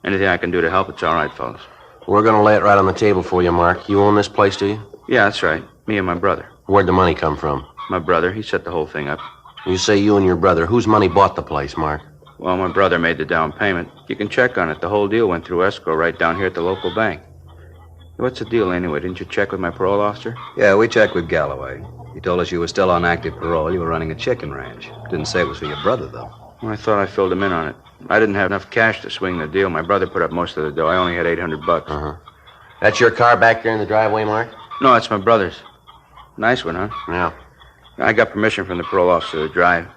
Anything I can do to help, it's all right, fellas. We're going to lay it right on the table for you, Mark. You own this place, do you? Yeah, that's right. Me and my brother. Where'd the money come from? My brother. He set the whole thing up. You say you and your brother. Whose money bought the place, Mark? Well, my brother made the down payment. You can check on it. The whole deal went through escrow right down here at the local bank. What's the deal anyway? Didn't you check with my parole officer? Yeah, we checked with Galloway. He told us you were still on active parole. You were running a chicken ranch. Didn't say it was for your brother, though. Well, I thought I filled him in on it. I didn't have enough cash to swing the deal. My brother put up most of the dough. I only had $800. Uh-huh. That's your car back there in the driveway, Mark? No, it's my brother's. Nice one, huh? Yeah. I got permission from the parole officer to drive.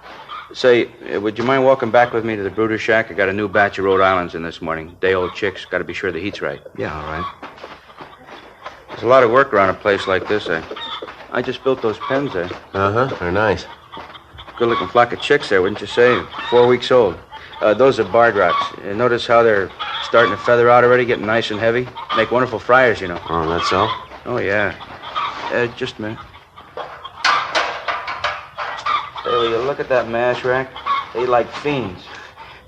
Say, would you mind walking back with me to the brooder shack? I got a new batch of Rhode Islands in this morning. Day-old chicks. Got to be sure the heat's right. Yeah, all right. There's a lot of work around a place like this. I just built those pens there. Uh-huh. They're nice. Good-looking flock of chicks there, wouldn't you say? 4 weeks old. Those are barred rocks. Notice how they're starting to feather out already, getting nice and heavy? Make wonderful fryers, you know. Oh, that's so? Oh, yeah. Just a minute. Hey, will you look at that mash rack? They like fiends.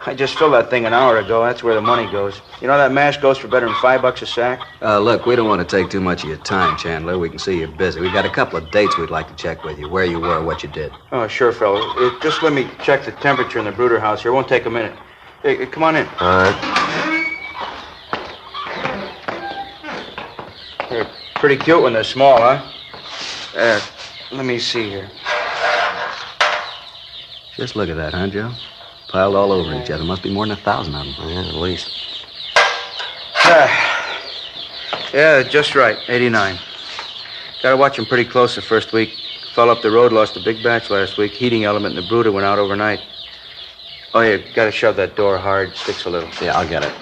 I just filled that thing an hour ago. That's where the money goes. You know that mash goes for better than $5 a sack? Look, we don't want to take too much of your time, Chandler. We can see you're busy. We've got a couple of dates we'd like to check with you. Where you were, what you did. Oh, sure, fellow. Just let me check the temperature in the brooder house here. It won't take a minute. Hey, come on in. All right. They're pretty cute when they're small, huh? Let me see here. Just look at that, huh, Joe? Piled all over each other. Must be more than 1,000 of them. Yeah, at least. Yeah, just right. 89. Got to watch them pretty close the first week. Fell up the road, lost a big batch last week. Heating element in the brooder went out overnight. Oh, yeah, got to shove that door hard. Sticks a little. Yeah, I'll get it.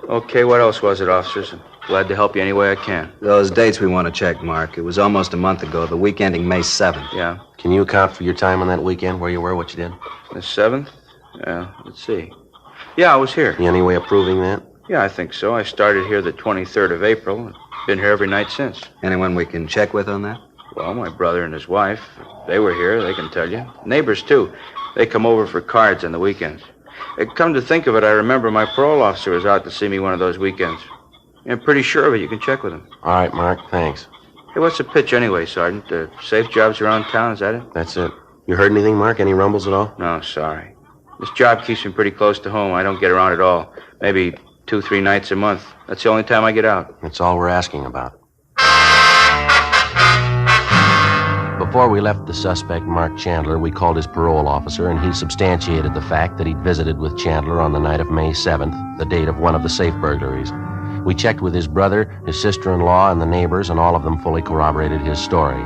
Okay, what else was it, officers? I'm glad to help you any way I can. Those dates we want to check, Mark. It was almost a month ago, the week ending May 7th. Yeah. Can you account for your time on that weekend, where you were, what you did? The 7th? Yeah, let's see. Yeah, I was here. Any way of proving that? Yeah, I think so. I started here the 23rd of April. Been here every night since. Anyone we can check with on that? Well, my brother and his wife. They were here, they can tell you. Neighbors, too. They come over for cards on the weekends. Come to think of it, I remember my parole officer was out to see me one of those weekends. I'm pretty sure of it. You can check with him. All right, Mark, thanks. Hey, what's the pitch anyway, Sergeant? Safe jobs around town, is that it? That's it. You heard anything, Mark? Any rumbles at all? No, sorry. This job keeps me pretty close to home. I don't get around at all. Maybe 2-3 nights a month. That's the only time I get out. That's all we're asking about. Before we left the suspect, Mark Chandler, we called his parole officer, and he substantiated the fact that he'd visited with Chandler on the night of May 7th, the date of one of the safe burglaries. We checked with his brother, his sister-in-law, and the neighbors, and all of them fully corroborated his story.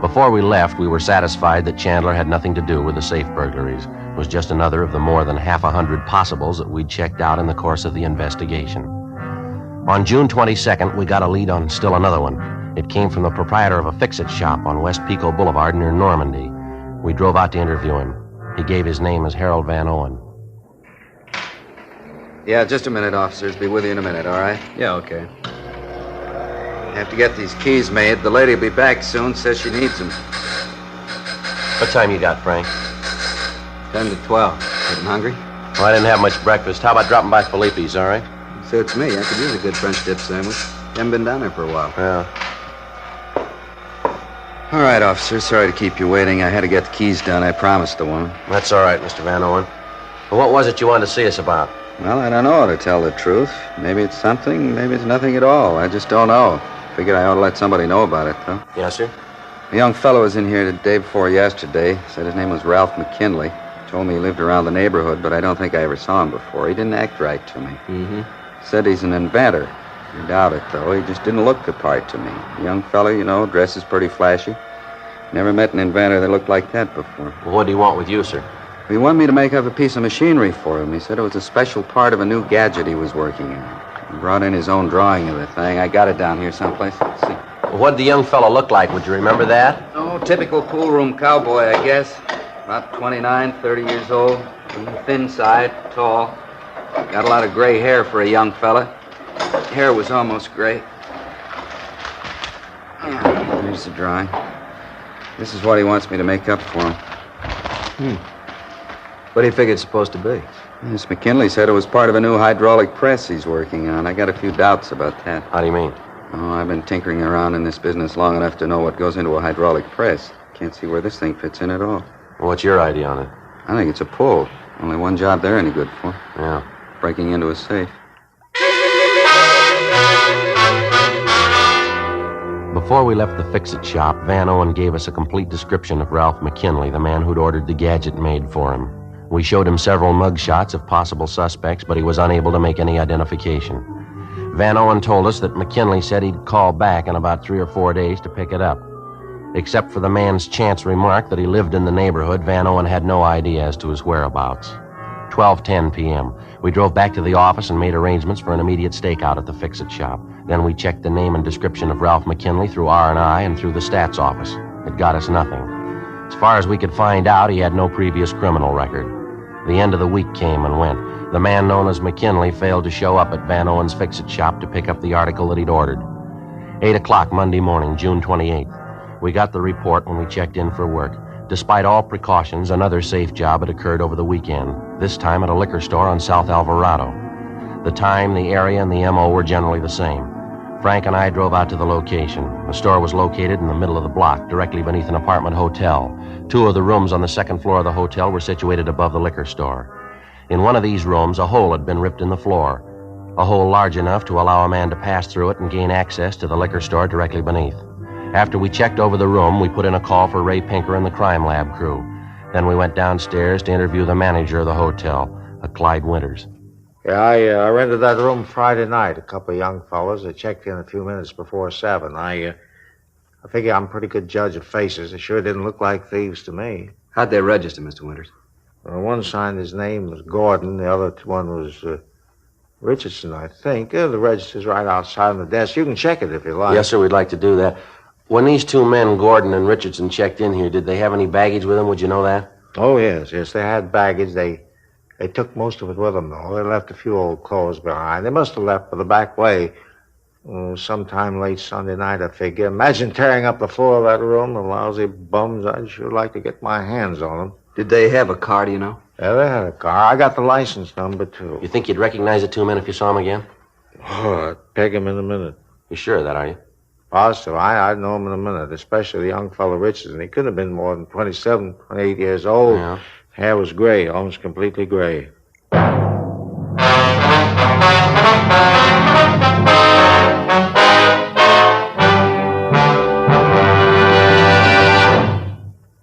Before we left, we were satisfied that Chandler had nothing to do with the safe burglaries. It was just another of the more than 100 possibles that we'd checked out in the course of the investigation. On June 22nd, we got a lead on still another one. It came from the proprietor of a fix-it shop on West Pico Boulevard near Normandy. We drove out to interview him. He gave his name as Harold Van Owen. Yeah, just a minute, officers. Be with you in a minute, all right? Yeah, okay. Have to get these keys made. The lady will be back soon. Says she needs them. What time you got, Frank? 10 to 12. Getting hungry? Well, I didn't have much breakfast. How about dropping by Felipe's, all right? Suits me. I could use a good French dip sandwich. Haven't been down there for a while. Yeah. All right, officer. Sorry to keep you waiting. I had to get the keys done. I promised the woman. That's all right, Mr. Van Owen. Well, what was it you wanted to see us about? Well, I don't know, to tell the truth. Maybe it's something, maybe it's nothing at all. I just don't know. Figured I ought to let somebody know about it, though. Yes, sir? A young fellow was in here the day before yesterday. Said his name was Ralph McKinley. Told me he lived around the neighborhood, but I don't think I ever saw him before. He didn't act right to me. Mm-hmm. Said he's an inventor. I doubt it, though. He just didn't look the part to me. A young fellow, you know, dresses pretty flashy. Never met an inventor that looked like that before. Well, what do you want with you, sir? He wanted me to make up a piece of machinery for him. He said it was a special part of a new gadget he was working on. He brought in his own drawing of the thing. I got it down here someplace. Let's see. Well, what did the young fellow look like? Would you remember that? Oh, typical pool room cowboy, I guess. About 29, 30 years old. Thin side, tall. Got a lot of gray hair for a young fella. Hair was almost gray. Here's the drawing. This is what he wants me to make up for him. What do you figure it's supposed to be? Miss McKinley said it was part of a new hydraulic press he's working on. I got a few doubts about that. How do you mean? Oh, I've been tinkering around in this business long enough to know what goes into a hydraulic press. Can't see where this thing fits in at all. Well, what's your idea on it? I think it's a pull. Only one job they're any good for. Yeah. Breaking into a safe. Before we left the fix-it shop, Van Owen gave us a complete description of Ralph McKinley, the man who'd ordered the gadget made for him. We showed him several mugshots of possible suspects, but he was unable to make any identification. Van Owen told us that McKinley said he'd call back in about 3 or 4 days to pick it up. Except for the man's chance remark that he lived in the neighborhood, Van Owen had no idea as to his whereabouts. 12:10 p.m. We drove back to the office and made arrangements for an immediate stakeout at the fix-it shop. Then we checked the name and description of Ralph McKinley through R&I and through the stats office. It got us nothing. As far as we could find out, he had no previous criminal record. The end of the week came and went. The man known as McKinley failed to show up at Van Owen's fix-it shop to pick up the article that he'd ordered. 8 o'clock Monday morning, June 28th. We got the report when we checked in for work. Despite all precautions, another safe job had occurred over the weekend, this time at a liquor store on South Alvarado. The time, the area, and the M.O. were generally the same. Frank and I drove out to the location. The store was located in the middle of the block, directly beneath an apartment hotel. 2 of the rooms on the second floor of the hotel were situated above the liquor store. In one of these rooms, a hole had been ripped in the floor, a hole large enough to allow a man to pass through it and gain access to the liquor store directly beneath. After we checked over the room, we put in a call for Ray Pinker and the crime lab crew. Then we went downstairs to interview the manager of the hotel, a Clyde Winters. Yeah, I rented that room Friday night. A couple of young fellows. They checked in a few minutes before 7. I figure I'm a pretty good judge of faces. They sure didn't look like thieves to me. How'd they register, Mr. Winters? One signed his name was Gordon. The other one was Richardson, I think. The register's right outside on the desk. You can check it if you like. Yes, sir, we'd like to do that. When these 2 men, Gordon and Richardson, checked in here, did they have any baggage with them? Would you know that? Oh, yes. They had baggage. They took most of it with them, though. They left a few old clothes behind. They must have left for the back way sometime late Sunday night, I figure. Imagine tearing up the floor of that room, the lousy bums. I'd sure like to get my hands on them. Did they have a car, do you know? Yeah, they had a car. I got the license number, too. You think you'd recognize the 2 men if you saw them again? Oh, I'd peg them in a minute. You sure of that, are you? Positive. I'd know him in a minute, especially the young fellow Richardson. He couldn't have been more than 27, 28 years old. Yeah. Hair was gray, almost completely gray.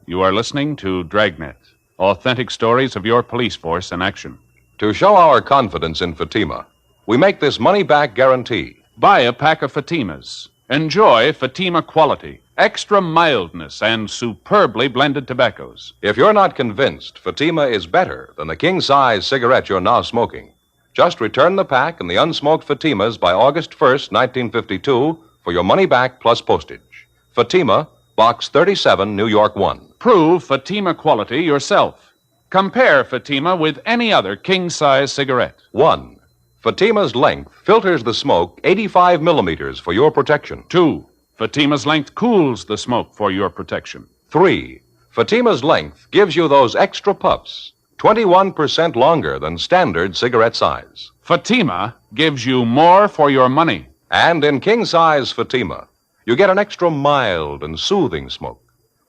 You are listening to Dragnet, authentic stories of your police force in action. To show our confidence in Fatima, we make this money-back guarantee. Buy a pack of Fatimas. Enjoy Fatima quality, extra mildness, and superbly blended tobaccos. If you're not convinced Fatima is better than the king-size cigarette you're now smoking, just return the pack and the unsmoked Fatimas by August 1st, 1952, for your money back plus postage. Fatima, Box 37, New York 1. Prove Fatima quality yourself. Compare Fatima with any other king-size cigarette. 1. Fatima's length filters the smoke 85 millimeters for your protection. 2. Fatima's length cools the smoke for your protection. 3. Fatima's length gives you those extra puffs, 21% longer than standard cigarette size. Fatima gives you more for your money. And in king-size Fatima, you get an extra mild and soothing smoke,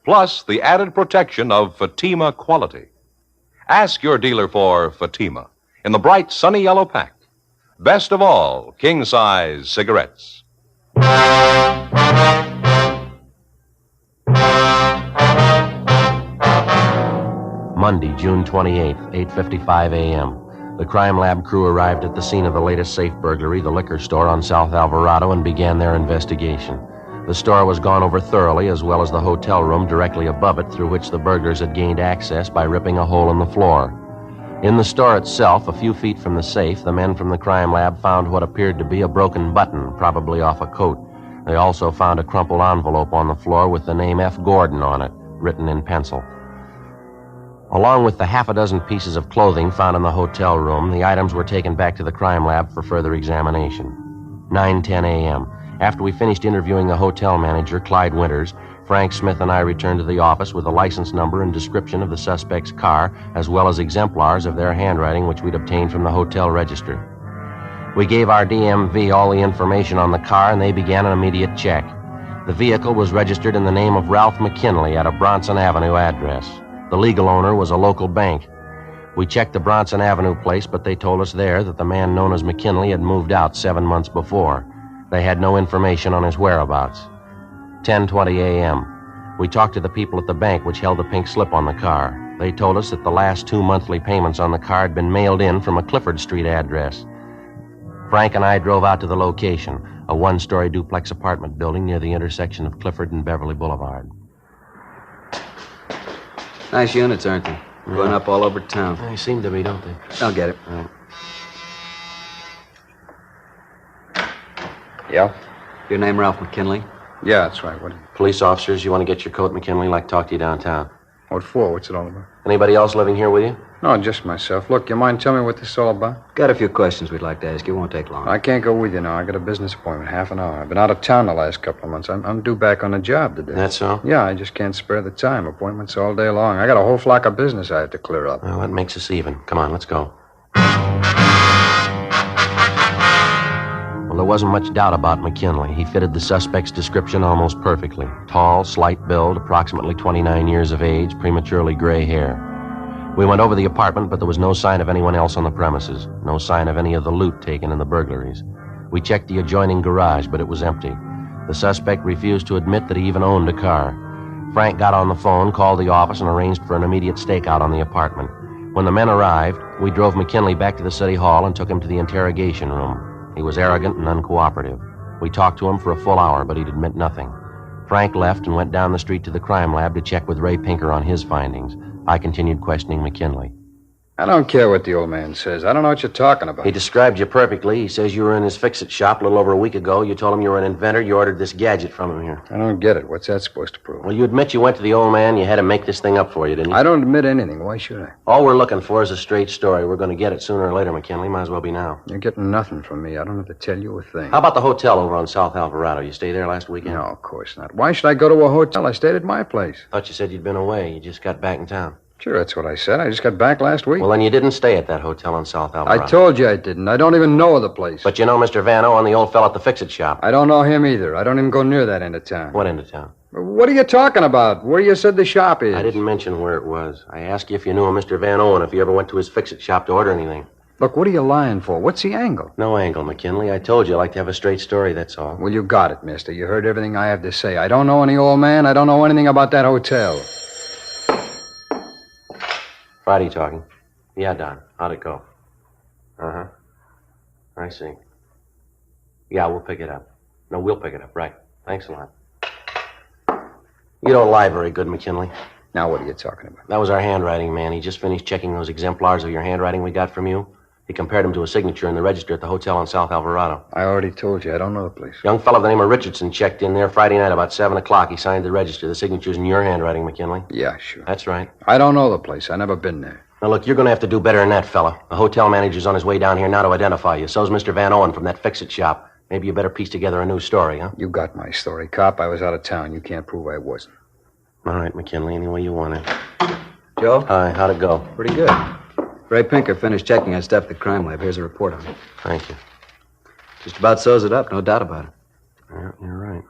plus the added protection of Fatima quality. Ask your dealer for Fatima in the bright sunny yellow pack. Best of all, king-size cigarettes. Monday, June 28th, 8:55 a.m. The crime lab crew arrived at the scene of the latest safe burglary, the liquor store on South Alvarado, and began their investigation. The store was gone over thoroughly, as well as the hotel room directly above it, through which the burglars had gained access by ripping a hole in the floor. In the store itself, a few feet from the safe, the men from the crime lab found what appeared to be a broken button, probably off a coat. They also found a crumpled envelope on the floor with the name F. Gordon on it, written in pencil. Along with the half a dozen pieces of clothing found in the hotel room, the items were taken back to the crime lab for further examination. 9:10 a.m. After we finished interviewing the hotel manager, Clyde Winters, Frank Smith and I returned to the office with a license number and description of the suspect's car, as well as exemplars of their handwriting which we'd obtained from the hotel register. We gave our DMV all the information on the car, and they began an immediate check. The vehicle was registered in the name of Ralph McKinley at a Bronson Avenue address. The legal owner was a local bank. We checked the Bronson Avenue place, but they told us there that the man known as McKinley had moved out 7 months before. They had no information on his whereabouts. 10:20 a.m. We talked to the people at the bank which held the pink slip on the car. They told us that the last 2 monthly payments on the car had been mailed in from a Clifford Street address. Frank and I drove out to the location, a one-story duplex apartment building near the intersection of Clifford and Beverly Boulevard. Nice units, aren't they? Going up all over town. They seem to be, don't they? I'll get it. Right. Yeah? Your name Ralph McKinley? Yeah, that's right. What Police officers, you want to get your coat, McKinley? Like to talk to you downtown. What for? What's it all about? Anybody else living here with you? No, just myself. Look, you mind telling me what this is all about? Got a few questions we'd like to ask you. Won't take long. I can't go with you now. I got a business appointment, half an hour. I've been out of town the last couple of months. I'm due back on the job today. That's so? Yeah, I just can't spare the time. Appointments all day long. I got a whole flock of business I have to clear up. Well, that makes us even. Come on, let's go. Well, there wasn't much doubt about McKinley. He fitted the suspect's description almost perfectly. Tall, slight build, approximately 29 years of age, prematurely gray hair. We went over the apartment, but there was no sign of anyone else on the premises. No sign of any of the loot taken in the burglaries. We checked the adjoining garage, but it was empty. The suspect refused to admit that he even owned a car. Frank got on the phone, called the office, and arranged for an immediate stakeout on the apartment. When the men arrived, we drove McKinley back to the city hall and took him to the interrogation room. He was arrogant and uncooperative. We talked to him for a full hour, but he'd admit nothing. Frank left and went down the street to the crime lab to check with Ray Pinker on his findings. I continued questioning McKinley. I don't care what the old man says. I don't know what you're talking about. He described you perfectly. He says you were in his fix-it shop a little over a week ago. You told him you were an inventor. You ordered this gadget from him here. I don't get it. What's that supposed to prove? Well, you admit you went to the old man. You had him make this thing up for you, didn't you? I don't admit anything. Why should I? All we're looking for is a straight story. We're going to get it sooner or later, McKinley. Might as well be now. You're getting nothing from me. I don't have to tell you a thing. How about the hotel over on South Alvarado? You stay there last weekend? No, of course not. Why should I go to a hotel? I stayed at my place. Thought you said you'd been away. You just got back in town. Sure, that's what I said. I just got back last week. Well, then you didn't stay at that hotel on South Alvarado. I told you I didn't. I don't even know the place. But you know Mr. Vano and the old fellow at the fix-it shop. I don't know him either. I don't even go near that end of town. What end of town? What are you talking about? Where you said the shop is? I didn't mention where it was. I asked you if you knew a Mr. Vano and if you ever went to his fix-it shop to order anything. Look, what are you lying for? What's the angle? No angle, McKinley. I told you I like to have a straight story, that's all. Well, you got it, mister. You heard everything I have to say. I don't know any old man. I don't know anything about that hotel. Friday talking. Yeah, Don. How'd it go? Uh-huh. I see. Yeah, we'll pick it up. No, we'll pick it up. Right. Thanks a lot. You don't lie very good, McKinley. Now what are you talking about? That was our handwriting man. He just finished checking those exemplars of your handwriting we got from you. He compared him to a signature in the register at the hotel on South Alvarado. I already told you, I don't know the place. Young fellow by the name of Richardson checked in there Friday night about 7 o'clock. He signed the register. The signature's in your handwriting, McKinley. Yeah, sure. That's right. I don't know the place. I've never been there. Now, look, you're going to have to do better than that, fella. The hotel manager's on his way down here now to identify you. So's Mr. Van Owen from that fix-it shop. Maybe you better piece together a new story, huh? You got my story, cop. I was out of town. You can't prove I wasn't. All right, McKinley, any way you want it. Joe? Hi, how'd it go? Pretty good. Ray Pinker finished checking our stuff at the crime lab. Here's a report on it. Thank you. Just about sews it up, no doubt about it. Yeah, you're right.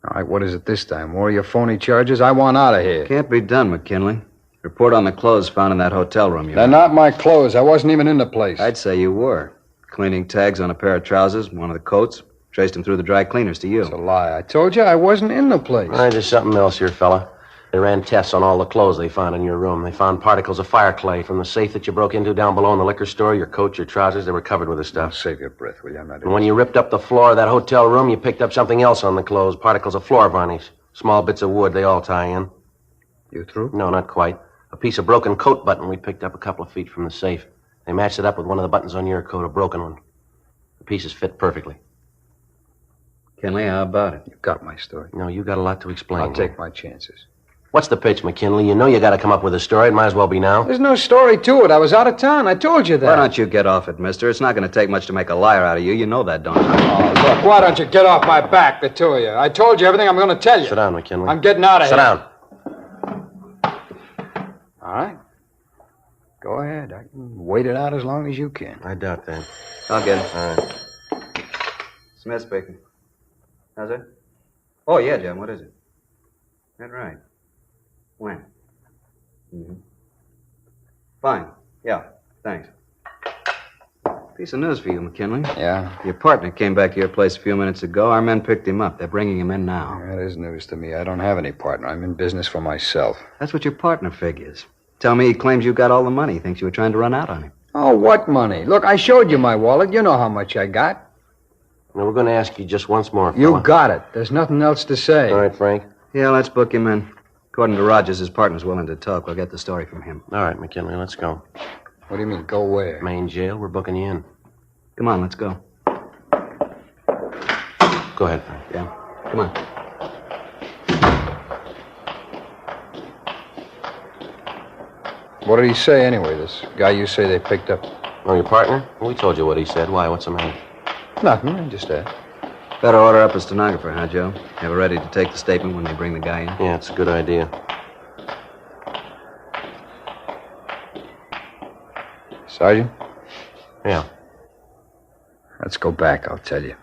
All right, what is it this time? More of your phony charges? I want out of here. Can't be done, McKinley. Report on the clothes found in that hotel room. They're not my clothes. I wasn't even in the place. I'd say you were. Cleaning tags on a pair of trousers, one of the coats. Traced them through the dry cleaners to you. It's a lie. I told you I wasn't in the place. All right, there's something else here, fella. They ran tests on all the clothes they found in your room. They found particles of fire clay from the safe that you broke into down below in the liquor store. Your coat, your trousers, they were covered with the stuff. Save your breath, will you? I'm not And when you ripped up the floor of that hotel room, you picked up something else on the clothes. Particles of floor varnish. Small bits of wood, they all tie in. You through? No, not quite. A piece of broken coat button we picked up a couple of feet from the safe. They matched it up with one of the buttons on your coat, a broken one. The pieces fit perfectly. Kinley, how about it? You got my story. No, you got a lot to explain. I'll take my chances. What's the pitch, McKinley? You know you got to come up with a story. It might as well be now. There's no story to it. I was out of town. I told you that. Why don't you get off it, mister? It's not going to take much to make a liar out of you. You know that, don't you? Oh, look, why don't you get off my back, the two of you? I told you everything I'm going to tell you. Sit down, McKinley. I'm getting out of here. Sit down. All right. Go ahead. I can wait it out as long as you can. I doubt that. I'll get it. All right. Smith speaking. How's it? Oh, yeah, Jim. What is it? That's right. When? Mm-hmm. Fine. Yeah, thanks. Piece of news for you, McKinley. Yeah? Your partner came back to your place a few minutes ago. Our men picked him up. They're bringing him in now. That is news to me. I don't have any partner. I'm in business for myself. That's what your partner figures. Tell me he claims you got all the money. He thinks you were trying to run out on him. Oh, what money? Look, I showed you my wallet. You know how much I got. Now, we're going to ask you just once more, fella. You got it. There's nothing else to say. All right, Frank. Yeah, let's book him in. According to Rogers, his partner's willing to talk. We'll get the story from him. All right, McKinley, let's go. What do you mean, go where? Main jail. We're booking you in. Come on, let's go. Go ahead, Frank. Yeah. Come on. What did he say anyway, this guy you say they picked up? Oh, your partner? Well, we told you what he said. Why? What's the matter? Nothing. I just asked. Better order up a stenographer, huh, Joe? Have her ready to take the statement when they bring the guy in. Yeah, it's a good idea. Sergeant? Yeah. Let's go back, I'll tell you.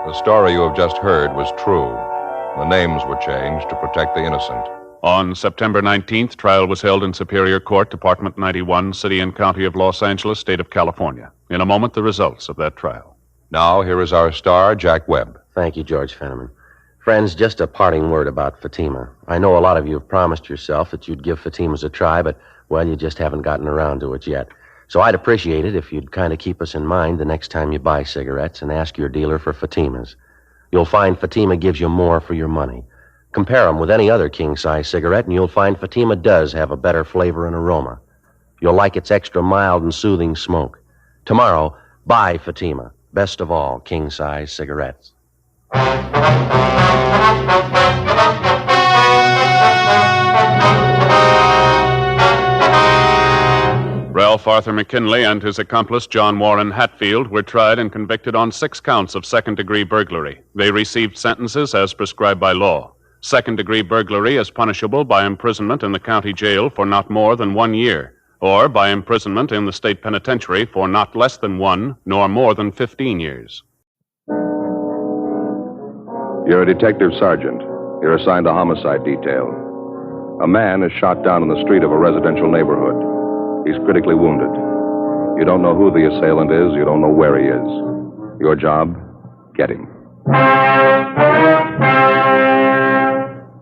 The story you have just heard was true. The names were changed to protect the innocent. On September 19th, trial was held in Superior Court, Department 91, City and County of Los Angeles, State of California. In a moment, the results of that trial. Now, here is our star, Jack Webb. Thank you, George Fenneman. Friends, just a parting word about Fatima. I know a lot of you have promised yourself that you'd give Fatima's a try, but, well, you just haven't gotten around to it yet. So I'd appreciate it if you'd kind of keep us in mind the next time you buy cigarettes and ask your dealer for Fatimas. You'll find Fatima gives you more for your money. Compare them with any other king-size cigarette, and you'll find Fatima does have a better flavor and aroma. You'll like its extra mild and soothing smoke. Tomorrow, buy Fatima. Best of all, king-size cigarettes. Ralph Arthur McKinley and his accomplice, John Warren Hatfield, were tried and convicted on 6 counts of second-degree burglary. They received sentences as prescribed by law. Second-degree burglary is punishable by imprisonment in the county jail for not more than 1 year, or by imprisonment in the state penitentiary for not less than 1 nor more than 15 years. You're a detective sergeant. You're assigned a homicide detail. A man is shot down in the street of a residential neighborhood. He's critically wounded. You don't know who the assailant is. You don't know where he is. Your job, get him.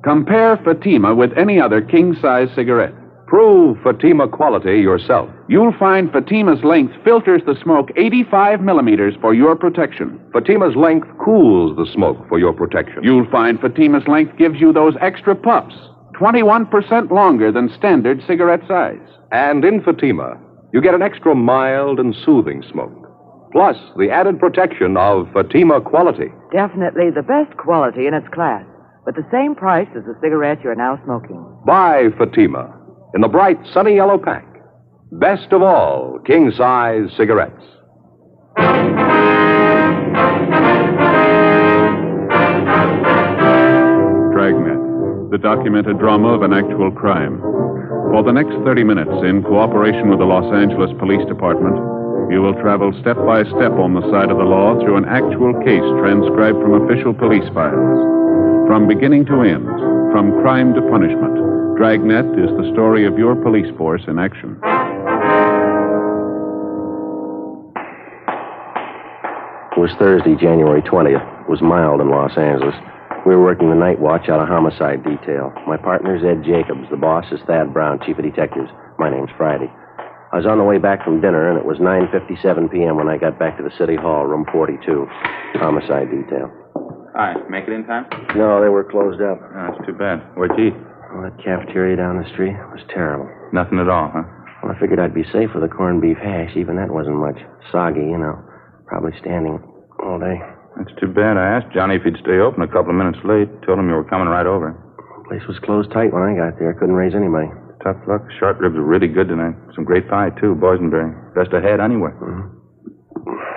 Compare Fatima with any other king-size cigarette. Prove Fatima quality yourself. You'll find Fatima's length filters the smoke 85 millimeters for your protection. Fatima's length cools the smoke for your protection. You'll find Fatima's length gives you those extra puffs, 21% longer than standard cigarette size. And in Fatima, you get an extra mild and soothing smoke. Plus, the added protection of Fatima quality. Definitely the best quality in its class, but the same price as the cigarette you're now smoking. Buy Fatima in the bright, sunny yellow pack. Best of all, king-size cigarettes. Dragnet, the documented drama of an actual crime. For the next 30 minutes, in cooperation with the Los Angeles Police Department, you will travel step by step on the side of the law through an actual case transcribed from official police files. From beginning to end, from crime to punishment, Dragnet is the story of your police force in action. It was Thursday, January 20th. It was mild in Los Angeles. We were working the night watch out of homicide detail. My partner's Ed Jacobs. The boss is Thad Brown, chief of detectives. My name's Friday. I was on the way back from dinner, and it was 9:57 p.m. when I got back to the city hall, room 42, homicide detail. Hi, make it in time? No, they were closed up. Oh, that's too bad. Where'd you eat? Well, that cafeteria down the street was terrible. Nothing at all, huh? Well, I figured I'd be safe with a corned beef hash. Even that wasn't much. Soggy, you know. Probably standing all day. That's too bad. I asked Johnny if he'd stay open a couple of minutes late. Told him you were coming right over. The place was closed tight when I got there. Couldn't raise anybody. Tough luck. Short ribs were really good tonight. Some great pie, too. Boysenberry. Best I had anyway. Mm-hmm.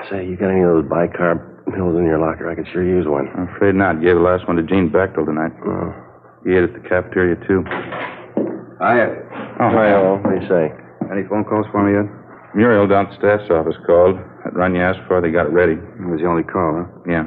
Say, you got any of those bicarb pills in your locker? I could sure use one. I'm afraid not. Gave the last one to Gene Bechtel tonight. Oh. He ate at the cafeteria, too. Hiya. Oh, well, what do you say? Any phone calls for me yet? Muriel down at the staff's office called. That run you asked for, they got it ready. It was the only call, huh? Yeah.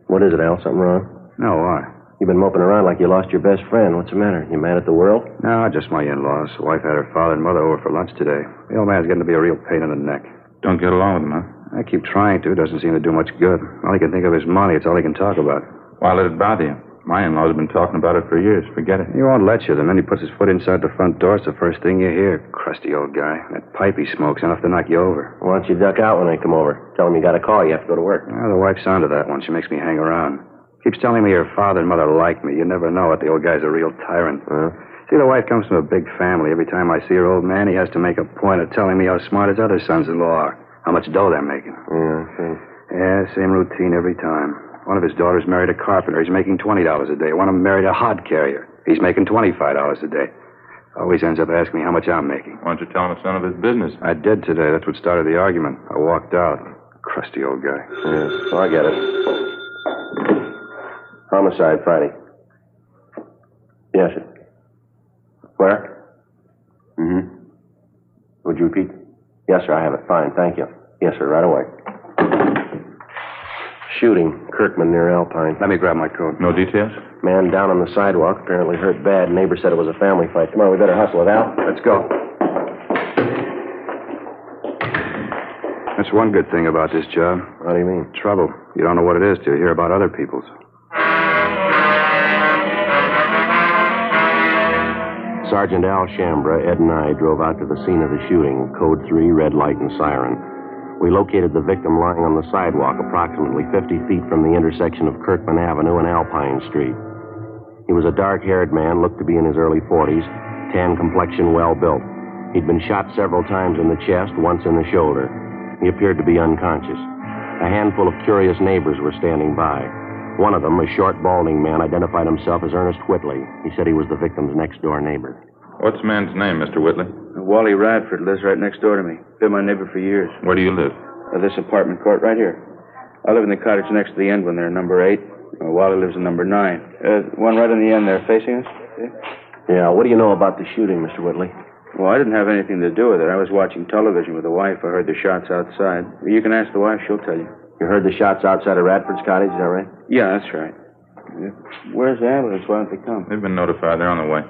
What is it, Al? Something wrong? No, why? You've been moping around like you lost your best friend. What's the matter? You mad at the world? No, just my in-laws. The wife had her father and mother over for lunch today. The old man's getting to be a real pain in the neck. Don't get along with him, huh? I keep trying to. Doesn't seem to do much good. All he can think of is money. It's all he can talk about. Why let it bother you? My in-laws have been talking about it for years. Forget it. He won't let you. The minute he puts his foot inside the front door, it's the first thing you hear. Crusty old guy. That pipe he smokes enough to knock you over. Why don't you duck out when they come over? Tell them you got a call. You have to go to work. Well, the wife's onto that one. She makes me hang around. Keeps telling me her father and mother like me. You never know it. The old guy's a real tyrant. See, the wife comes from a big family. Every time I see her old man, he has to make a point of telling me how smart his other sons-in-law are. How much dough they're making. Yeah, same routine every time. One of his daughters married a carpenter. He's making $20 a day. One of them married a hod carrier. He's making $25 a day. Always ends up asking me how much I'm making. Why don't you tell him it's none of his business? I did today. That's what started the argument. I walked out. Crusty old guy. Yeah, so I get it. Homicide, Friday. Yes, sir. Where? Mm-hmm. Would you repeat? Yes, sir, I have it. Fine, thank you. Yes, sir, right away. Shooting, Kirkman near Alpine. Let me grab my coat. No details? Man down on the sidewalk, apparently hurt bad. Neighbor said it was a family fight. Come on, we better hustle it, Al. Let's go. That's one good thing about this job. What do you mean? Trouble. You don't know what it is till you hear about other people's. Sergeant Al Shambra, Ed and I drove out to the scene of the shooting, code 3, red light and siren. We located the victim lying on the sidewalk approximately 50 feet from the intersection of Kirkman Avenue and Alpine Street. He was a dark-haired man, looked to be in his early 40s, tan complexion, well-built. He'd been shot several times in the chest, once in the shoulder. He appeared to be unconscious. A handful of curious neighbors were standing by. One of them, a short, balding man, identified himself as Ernest Whitley. He said he was the victim's next-door neighbor. What's the man's name, Mr. Whitley? Wally Radford lives right next door to me. Been my neighbor for years. Where do you live? This apartment court right here. I live in the cottage next to the end when they're number 8. Wally lives in number 9. One right on the end there facing us. Yeah, what do you know about the shooting, Mr. Whitley? Well, I didn't have anything to do with it. I was watching television with the wife. I heard the shots outside. You can ask the wife. She'll tell you. You heard the shots outside of Radford's cottage, is that right? Yeah, that's right. Where's the ambulance? Why don't they come? They've been notified. They're on the way.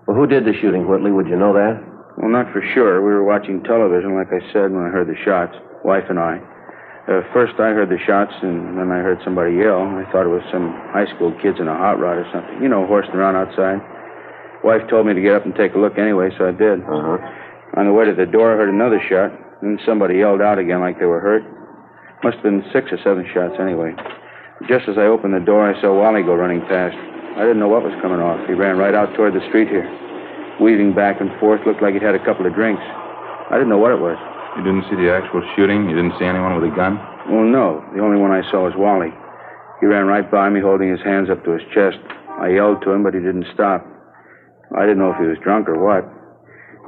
Well, who did the shooting, Whitley? Would you know that? Well, not for sure. We were watching television, like I said, when I heard the shots, wife and I. First, I heard the shots, and then I heard somebody yell. I thought it was some high school kids in a hot rod or something. You know, horsing around outside. Wife told me to get up and take a look anyway, so I did. Uh-huh. On the way to the door, I heard another shot. Then somebody yelled out again like they were hurt. Must have been 6 or 7 shots anyway. Just as I opened the door, I saw Wally go running past. I didn't know what was coming off. He ran right out toward the street here. Weaving back and forth, looked like he'd had a couple of drinks. I didn't know what it was. You didn't see the actual shooting? You didn't see anyone with a gun? Well, no. The only one I saw was Wally. He ran right by me, holding his hands up to his chest. I yelled to him, but he didn't stop. I didn't know if he was drunk or what.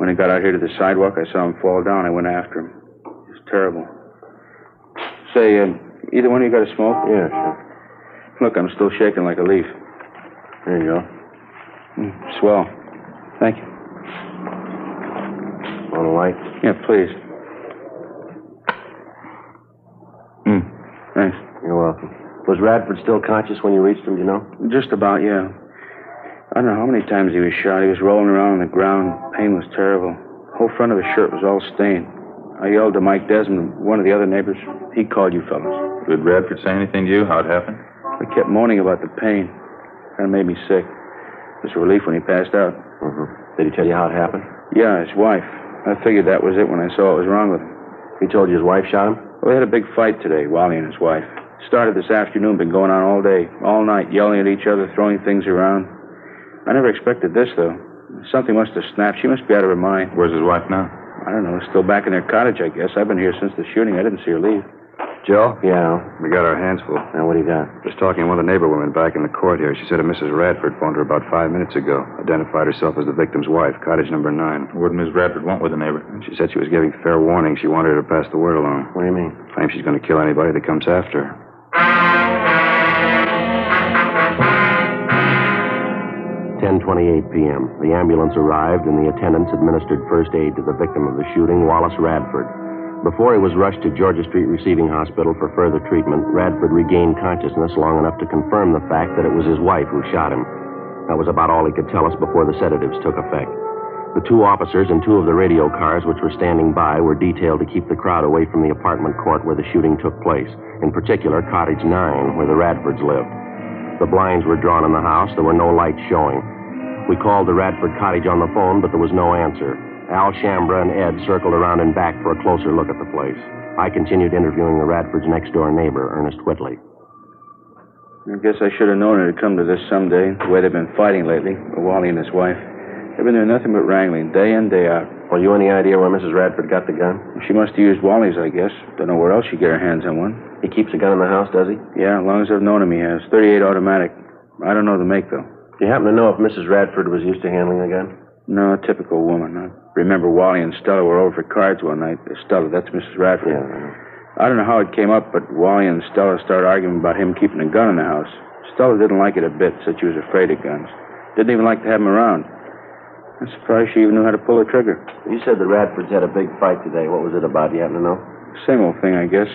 When he got out here to the sidewalk, I saw him fall down. I went after him. It was terrible. Say, either one of you got a smoke? Yeah, sure. Look, I'm still shaking like a leaf. There you go. Swell. Thank you. Want a light? Yeah, please. Thanks. You're welcome. Was Radford still conscious when you reached him, do you know? Just about, yeah. I don't know how many times he was shot. He was rolling around on the ground. Pain was terrible. The whole front of his shirt was all stained. I yelled to Mike Desmond, one of the other neighbors. He called you fellas. Did Radford say anything to you? How it happened? I kept moaning about the pain. Kind of made me sick. It was a relief when he passed out. Mm-hmm. Did he tell you how it happened? Yeah, his wife. I figured that was it when I saw what was wrong with him. He told you his wife shot him? Well, they had a big fight today, Wally and his wife. Started this afternoon, been going on all day, all night, yelling at each other, throwing things around. I never expected this, though. Something must have snapped. She must be out of her mind. Where's his wife now? I don't know. Still back in their cottage, I guess. I've been here since the shooting. I didn't see her leave. Joe? Yeah. We got our hands full. Now, what do you got? Just talking to one of the neighbor women back in the court here. She said a Mrs. Radford phoned her about 5 minutes ago. Identified herself as the victim's wife, cottage number 9. What did Miss Radford want with the neighbor? She said she was giving fair warning. She wanted her to pass the word along. What do you mean? Claims she's going to kill anybody that comes after her. 10:28 p.m. The ambulance arrived, and the attendants administered first aid to the victim of the shooting, Wallace Radford. Before he was rushed to Georgia Street Receiving Hospital for further treatment, Radford regained consciousness long enough to confirm the fact that it was his wife who shot him. That was about all he could tell us before the sedatives took effect. The 2 officers and 2 of the radio cars which were standing by were detailed to keep the crowd away from the apartment court where the shooting took place, in particular Cottage 9, where the Radfords lived. The blinds were drawn in the house. There were no lights showing. We called the Radford cottage on the phone, but there was no answer. Al Shambra and Ed circled around and back for a closer look at the place. I continued interviewing the Radford's next-door neighbor, Ernest Whitley. I guess I should have known it'd come to this someday, the way they've been fighting lately, Wally and his wife. They've been doing nothing but wrangling, day in, day out. Well, you any idea where Mrs. Radford got the gun? She must have used Wally's, I guess. Don't know where else she'd get her hands on one. He keeps a gun in the house, does he? Yeah, as long as I've known him, he has. 38 automatic. I don't know the make, though. Do you happen to know if Mrs. Radford was used to handling a gun? No, typical woman. I remember Wally and Stella were over for cards one night. Stella, that's Mrs. Radford. Yeah. I don't know how it came up, but Wally and Stella started arguing about him keeping a gun in the house. Stella didn't like it a bit, said she was afraid of guns. Didn't even like to have him around. I'm surprised she even knew how to pull a trigger. You said the Radfords had a big fight today. What was it about? Do you happen to know? Same old thing, I guess.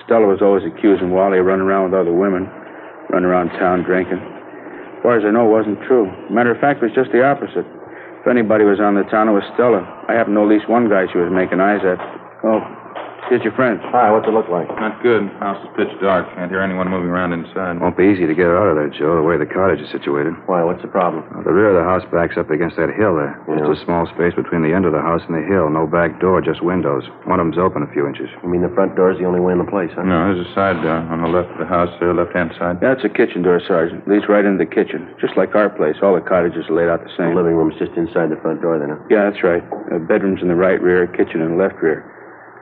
Stella was always accusing Wally of running around with other women, running around town drinking. As far as I know, it wasn't true. Matter of fact, it was just the opposite. If anybody was on the town, it was Stella. I happen to know at least one guy she was making eyes at. Oh, here's your friend. Hi, what's it look like? Not good. House is pitch dark. Can't hear anyone moving around inside. Won't be easy to get her out of there, Joe, the way the cottage is situated. Why, what's the problem? The rear of the house backs up against that hill there. Yeah. Just a small space between the end of the house and the hill. No back door, just windows. One of them's open a few inches. You mean the front door's the only way in the place, huh? No, there's a side door on the left of the house there, left-hand side. That's a kitchen door, Sergeant. Leads right into the kitchen. Just like our place. All the cottages are laid out the same. The living room's just inside the front door, then, huh? Yeah, that's right. Bedrooms in the right rear, kitchen in the left rear.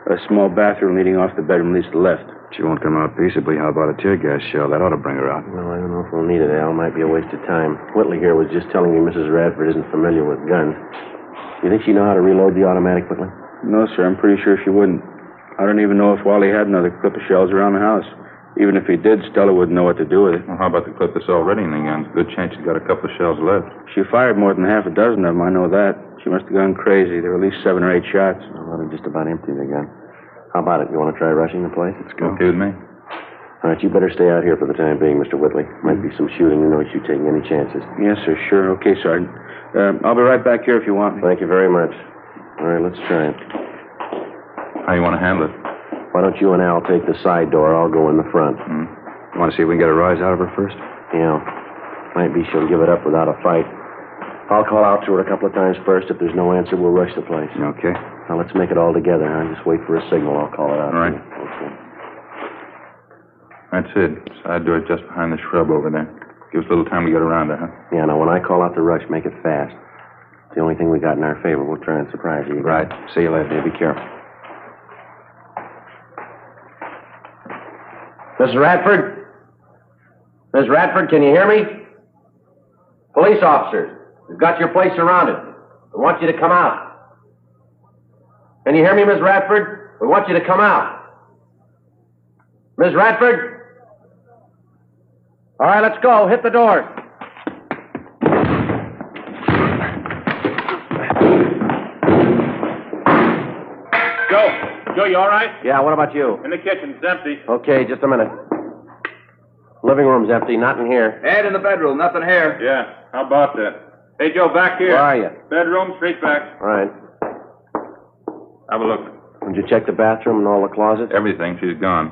A small bathroom leading off the bedroom leads to the left. She won't come out peaceably. How about a tear gas shell? That ought to bring her out. Well, I don't know if we'll need it, Al. Might be a waste of time. Whitley here was just telling me Mrs. Radford isn't familiar with guns. You think she know how to reload the automatic, Whitley? No, sir. I'm pretty sure she wouldn't. I don't even know if Wally had another clip of shells around the house. Even if he did, Stella wouldn't know what to do with it. Well, how about the clip that's already in the gun? Good chance she's got a couple of shells left. She fired more than half a dozen of them, I know that. She must have gone crazy. There were at least 7 or 8 shots. Well, they're just about empty, the gun. How about it? You want to try rushing the place? Let's go. Okay with me. All right, you better stay out here for the time being, Mr. Whitley. Might be some shooting. No use you taking any chances. Yes, sir. Sure. Okay, Sergeant. I'll be right back here if you want me. Thank you very much. All right, let's try it. How you want to handle it? Why don't you and Al take the side door? I'll go in the front. You want to see if we can get a rise out of her first? Yeah. Might be she'll give it up without a fight. I'll call out to her a couple of times first. If there's no answer, we'll rush the place. Okay. Now, let's make it all together, huh? Just wait for a signal. I'll call it out. All right. Okay. That's it. Side door just behind the shrub over there. Give us a little time to get around there, huh? Yeah, now, when I call out the rush, make it fast. It's the only thing we got in our favor. We'll try and surprise you. Right. See you later. Yeah, be careful. Mrs. Radford? Miss Radford, can you hear me? Police officers, we've got your place surrounded. We want you to come out. Can you hear me, Miss Radford? We want you to come out. Miss Radford? All right, let's go. Hit the doors. Joe, you all right? Yeah, what about you? In the kitchen. It's empty. Okay, just a minute. Living room's empty, not in here. And in the bedroom, nothing here. Yeah, how about that? Hey, Joe, back here. Where are you? Bedroom, straight back. All right. Have a look. Did you check the bathroom and all the closets? Everything. She's gone.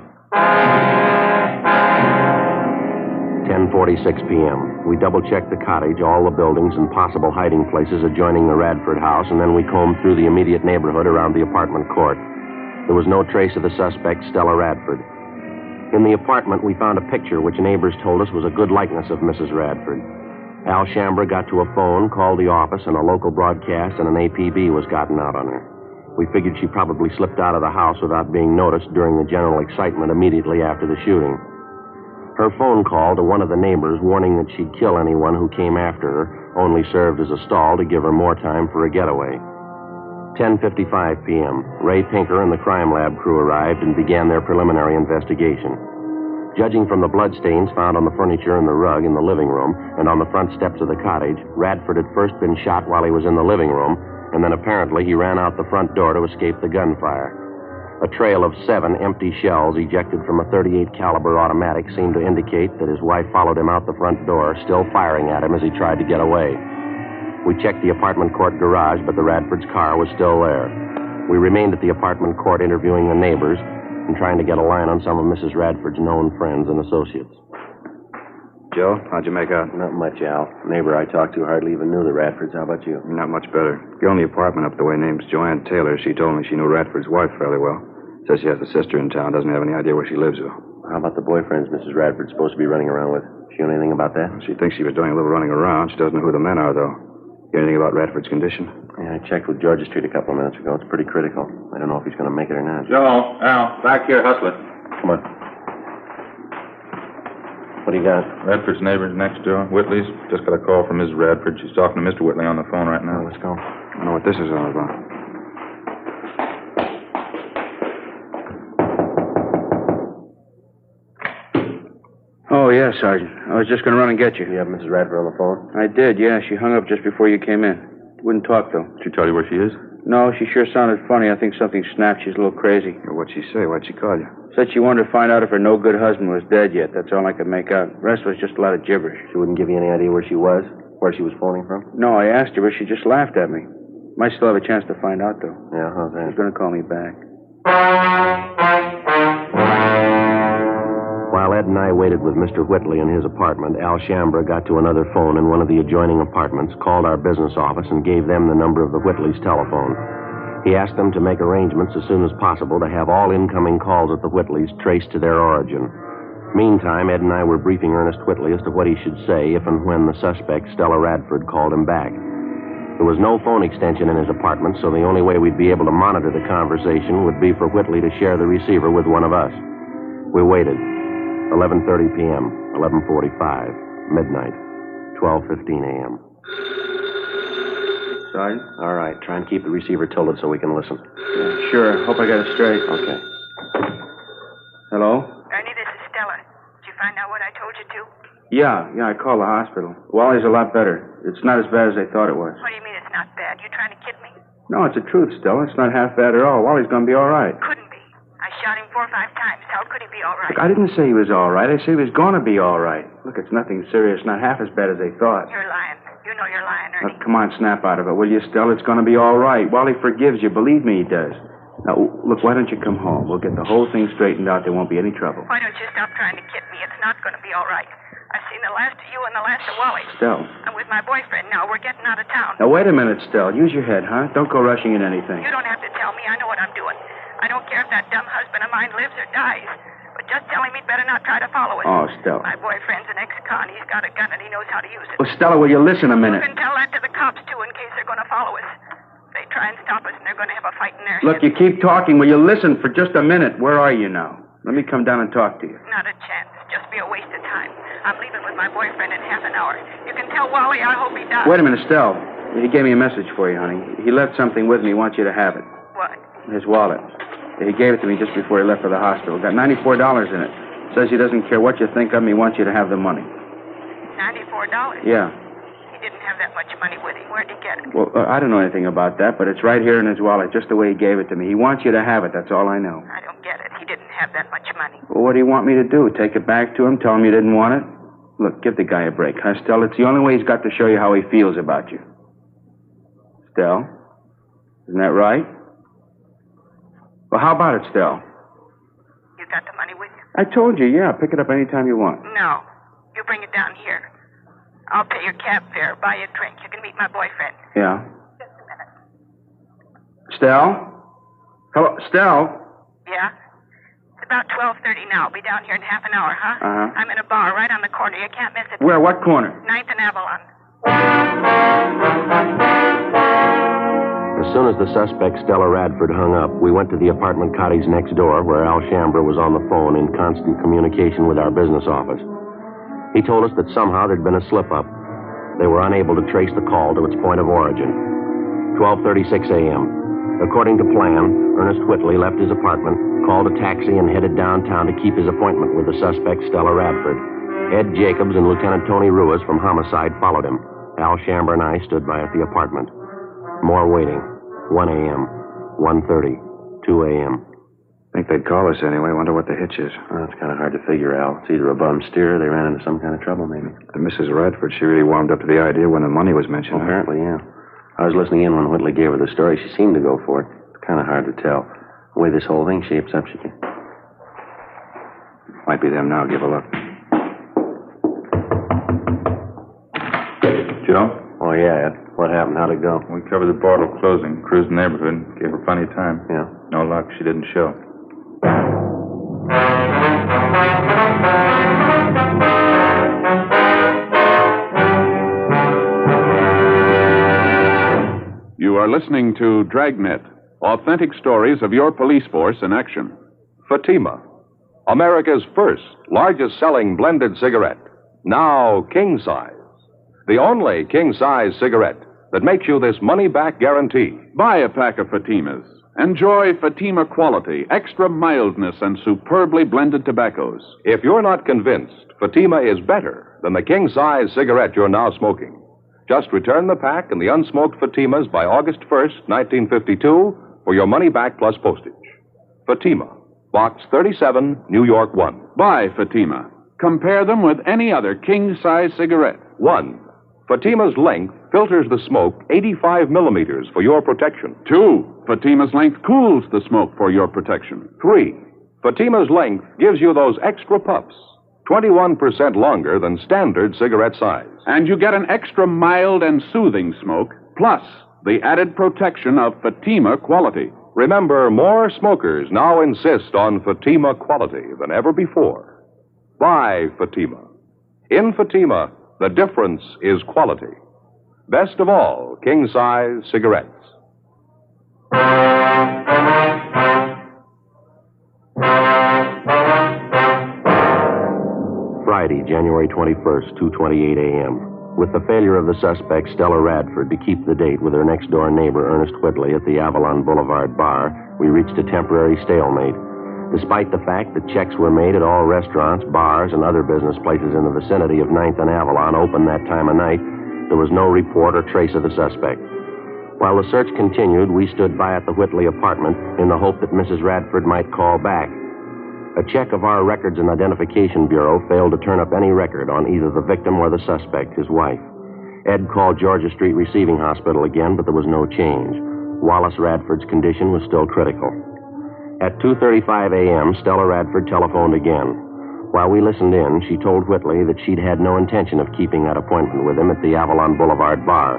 10:46 p.m. We double-checked the cottage, all the buildings, and possible hiding places adjoining the Radford house, and then we combed through the immediate neighborhood around the apartment court. There was no trace of the suspect, Stella Radford. In the apartment, we found a picture which neighbors told us was a good likeness of Mrs. Radford. Al Shambra got to a phone, called the office, and a local broadcast and an APB was gotten out on her. We figured she probably slipped out of the house without being noticed during the general excitement immediately after the shooting. Her phone call to one of the neighbors warning that she'd kill anyone who came after her only served as a stall to give her more time for a getaway. 10:55 p.m. Ray Pinker and the crime lab crew arrived and began their preliminary investigation. Judging from the bloodstains found on the furniture and the rug in the living room and on the front steps of the cottage, Radford had first been shot while he was in the living room, and then apparently he ran out the front door to escape the gunfire. A trail of 7 empty shells ejected from a .38 caliber automatic seemed to indicate that his wife followed him out the front door, still firing at him as he tried to get away. We checked the apartment court garage, but the Radford's car was still there. We remained at the apartment court interviewing the neighbors and trying to get a line on some of Mrs. Radford's known friends and associates. Joe, how'd you make out? Not much, Al. The neighbor I talked to hardly even knew the Radfords. How about you? Not much better. The only apartment up the way name's Joanne Taylor. She told me she knew Radford's wife fairly well. Says she has a sister in town. Doesn't have any idea where she lives, though. How about the boyfriends Mrs. Radford's supposed to be running around with? She know anything about that? She thinks she was doing a little running around. She doesn't know who the men are, though. Hear anything about Radford's condition? Yeah, I checked with Georgia Street a couple of minutes ago. It's pretty critical. I don't know if he's going to make it or not. Joe, Al, back here, hustler. Come on. What do you got? Radford's neighbors next door, Whitley's. Just got a call from Mrs. Radford. She's talking to Mr. Whitley on the phone right now. Let's go. I don't know what this is all about. Oh, yeah, Sergeant. I was just going to run and get you. You have Mrs. Radford on the phone? I did, yeah. She hung up just before you came in. Wouldn't talk, though. Did she tell you where she is? No, she sure sounded funny. I think something snapped. She's a little crazy. What'd she say? Why'd she call you? Said she wanted to find out if her no-good husband was dead yet. That's all I could make out. The rest was just a lot of gibberish. She wouldn't give you any idea where she was? Where she was phoning from? No, I asked her, but she just laughed at me. Might still have a chance to find out, though. Yeah, how's that? She's going to call me back. While Ed and I waited with Mr. Whitley in his apartment, Al Shambra got to another phone in one of the adjoining apartments, called our business office, and gave them the number of the Whitleys' telephone. He asked them to make arrangements as soon as possible to have all incoming calls at the Whitleys traced to their origin. Meantime, Ed and I were briefing Ernest Whitley as to what he should say if and when the suspect, Stella Radford, called him back. There was no phone extension in his apartment, so the only way we'd be able to monitor the conversation would be for Whitley to share the receiver with one of us. We waited. 11:30 p.m., 11:45, midnight, 12:15 a.m. Sergeant? All right, try and keep the receiver tilted so we can listen. Yeah, sure. Hope I got it straight. Okay. Hello? Ernie, this is Stella. Did you find out what I told you to? Yeah, I called the hospital. Wally's a lot better. It's not as bad as they thought it was. What do you mean it's not bad? You trying to kid me? No, it's the truth, Stella. It's not half bad at all. Wally's going to be all right. Couldn't be. I shot him 4 or 5 times. How could he be all right? Look, I didn't say he was all right. I said he was going to be all right. Look, it's nothing serious. Not half as bad as they thought. You're lying. You know you're lying, Ernie. Look, come on, snap out of it, will you, Stella? It's going to be all right. Wally forgives you. Believe me, he does. Now, look, why don't you come home? We'll get the whole thing straightened out. There won't be any trouble. Why don't you stop trying to kid me? It's not going to be all right. I've seen the last of you and the last of Wally. Stella. I'm with my boyfriend now. We're getting out of town. Now, wait a minute, Stell. Use your head, huh? Don't go rushing into anything. You don't have to tell me. I know what I'm doing. I don't care if that dumb husband of mine lives or dies. But just tell him he'd better not try to follow us. Oh, Stella. My boyfriend's an ex-con. He's got a gun and he knows how to use it. Well, Stella, will you listen a minute? You can tell that to the cops, too, in case they're going to follow us. They try and stop us, and they're going to have a fight in their Look, heads. you keep talking. Will you listen for just a minute? Where are you now? Let me come down and talk to you. Not a chance. Just be a waste of time. I'm leaving with my boyfriend in half an hour. You can tell Wally I hope he does. Wait a minute, Stell. He gave me a message for you, honey. He left something with me. He wants you to have it. What? His wallet. He gave it to me just before he left for the hospital. Got $94 in it. Says he doesn't care what you think of him. He wants you to have the money. $94? Yeah. He didn't have that much money with him. Where'd he get it? Well, I don't know anything about that, but it's right here in his wallet, just the way he gave it to me. He wants you to have it. That's all I know. I don't get it. He didn't have that much money. Well, what do you want me to do? Take it back to him? Tell him you didn't want it? Look, give the guy a break, huh, Stell? It's the only way he's got to show you how he feels about you. Stell? Isn't that right? Well, how about it, Stell? You got the money with you? I told you, yeah. Pick it up anytime you want. No. You bring it down here. I'll pay your cab fare, buy you a drink. You can meet my boyfriend. Yeah. Just a minute. Stell? Hello, Stell? Yeah? It's about 12:30 now. I'll be down here in half an hour, huh? Uh-huh. I'm in a bar right on the corner. You can't miss it. Where? What corner? 9th and Avalon. As soon as the suspect, Stella Radford, hung up, we went to the apartment cottage next door where Al Shambra was on the phone in constant communication with our business office. He told us that somehow there'd been a slip-up. They were unable to trace the call to its point of origin. 12:36 a.m. According to plan, Ernest Whitley left his apartment, called a taxi, and headed downtown to keep his appointment with the suspect, Stella Radford. Ed Jacobs and Lieutenant Tony Ruiz from Homicide followed him. Al Shambra and I stood by at the apartment. More waiting. 1 a.m., 1:30, 2 a.m. Think they'd call us anyway. Wonder what the hitch is. Well, it's kind of hard to figure, Al. It's either a bum steer or they ran into some kind of trouble, maybe. And Mrs. Radford, she really warmed up to the idea when the money was mentioned. Well, apparently, yeah. I was listening in when Whitley gave her the story. She seemed to go for it. It's kind of hard to tell. The way this whole thing shapes up, she can... Might be them now. Give a look. Joe? Oh, yeah, Ed. What happened? How'd it go? We covered the portal closing, cruised the neighborhood, gave her plenty of time. Yeah. No luck. She didn't show. You are listening to Dragnet, authentic stories of your police force in action. Fatima, America's first, largest-selling blended cigarette. Now king size. The only king-size cigarette that makes you this money-back guarantee. Buy a pack of Fatimas. Enjoy Fatima quality, extra mildness, and superbly blended tobaccos. If you're not convinced Fatima is better than the king-size cigarette you're now smoking, just return the pack and the unsmoked Fatimas by August 1st, 1952, for your money back plus postage. Fatima, Box 37, New York 1. Buy Fatima. Compare them with any other king-size cigarette. 1. Fatima's length filters the smoke 85 millimeters for your protection. 2. Fatima's length cools the smoke for your protection. 3. Fatima's length gives you those extra puffs, 21% longer than standard cigarette size. And you get an extra mild and soothing smoke, plus the added protection of Fatima quality. Remember, more smokers now insist on Fatima quality than ever before. Buy Fatima. In Fatima, the difference is quality. Best of all, king-size cigarettes. Friday, January 21st, 2:28 a.m. With the failure of the suspect, Stella Radford, to keep the date with her next-door neighbor, Ernest Whitley, at the Avalon Boulevard bar, we reached a temporary stalemate. Despite the fact that checks were made at all restaurants, bars, and other business places in the vicinity of 9th and Avalon open that time of night, there was no report or trace of the suspect. While the search continued, we stood by at the Whitley apartment in the hope that Mrs. Radford might call back. A check of our Records and Identification Bureau failed to turn up any record on either the victim or the suspect, his wife. Ed called Georgia Street Receiving Hospital again, but there was no change. Wallace Radford's condition was still critical. At 2:35 a.m., Stella Radford telephoned again. While we listened in, she told Whitley that she'd had no intention of keeping that appointment with him at the Avalon Boulevard bar.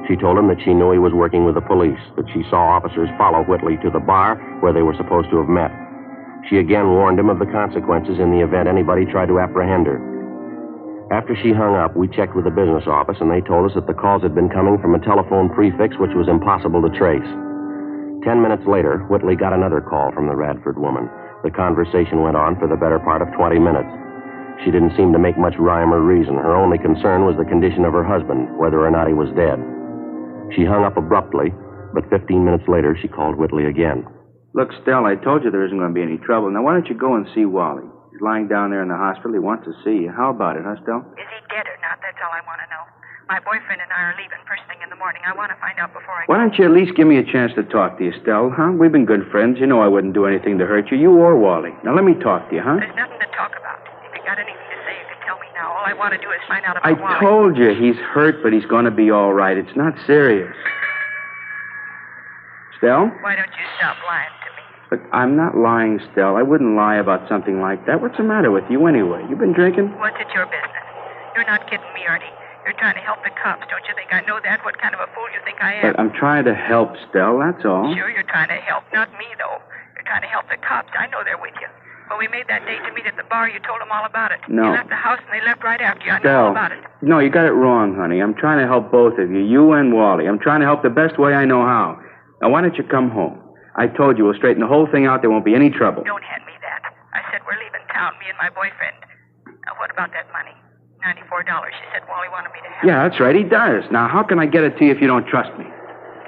She told him that she knew he was working with the police, that she saw officers follow Whitley to the bar where they were supposed to have met. She again warned him of the consequences in the event anybody tried to apprehend her. After she hung up, we checked with the business office, and they told us that the calls had been coming from a telephone prefix which was impossible to trace. 10 minutes later, Whitley got another call from the Radford woman. The conversation went on for the better part of 20 minutes. She didn't seem to make much rhyme or reason. Her only concern was the condition of her husband, whether or not he was dead. She hung up abruptly, but 15 minutes later, she called Whitley again. Look, Stell, I told you there isn't going to be any trouble. Now, why don't you go and see Wally? He's lying down there in the hospital. He wants to see you. How about it, huh, Stell? Is he dead or not? That's all I want to know. My boyfriend and I are leaving first thing in the morning. I want to find out before I go. Why don't you at least give me a chance to talk to you, Stell, huh? We've been good friends. You know I wouldn't do anything to hurt you or Wally. Now, let me talk to you, huh? There's nothing to talk about. If you got anything to say, you can tell me now. All I want to do is find out about I Wally. told you he's hurt, but he's going to be all right. It's not serious. Stell? Why don't you stop lying to me? Look, I'm not lying, Stell. I wouldn't lie about something like that. What's the matter with you anyway? You been drinking? What's it your business? You're not kidding me, Artie. You're trying to help the cops. Don't you think I know that? What kind of a fool you think I am? But I'm trying to help, Stell, that's all. Sure, you're trying to help. Not me, though. You're trying to help the cops. I know they're with you. When we made that date to meet at the bar, you told them all about it. No. You left the house and they left right after you. I know Stell, all about it. no, you got it wrong, honey. I'm trying to help both of you and Wally. I'm trying to help the best way I know how. Now, why don't you come home? I told you we'll straighten the whole thing out. There won't be any trouble. Don't hand me that. I said we're leaving town, me and my boyfriend. Now, what about that money? $94. She said Wally wanted me to have Yeah, that's right. He does. Now, how can I get it to you if you don't trust me?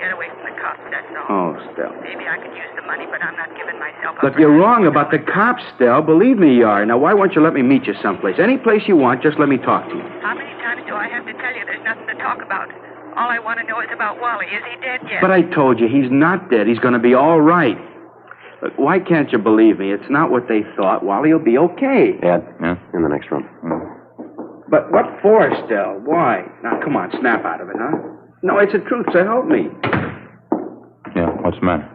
Get away from the cops, that's all. Oh, Stell. Maybe I could use the money, but I'm not giving myself up. Look, you're wrong about the cops, Stell. Believe me, you are. Now, why won't you let me meet you someplace? Any place you want, just let me talk to you. How many times do I have to tell you there's nothing to talk about? All I want to know is about Wally. Is he dead yet? But I told you, he's not dead. He's going to be all right. Look, why can't you believe me? It's not what they thought. Wally will be okay. Ed, in the next room. But what for, Stell? Why? Now, come on, snap out of it, huh? No, it's the truth, so help me. Yeah, what's the matter?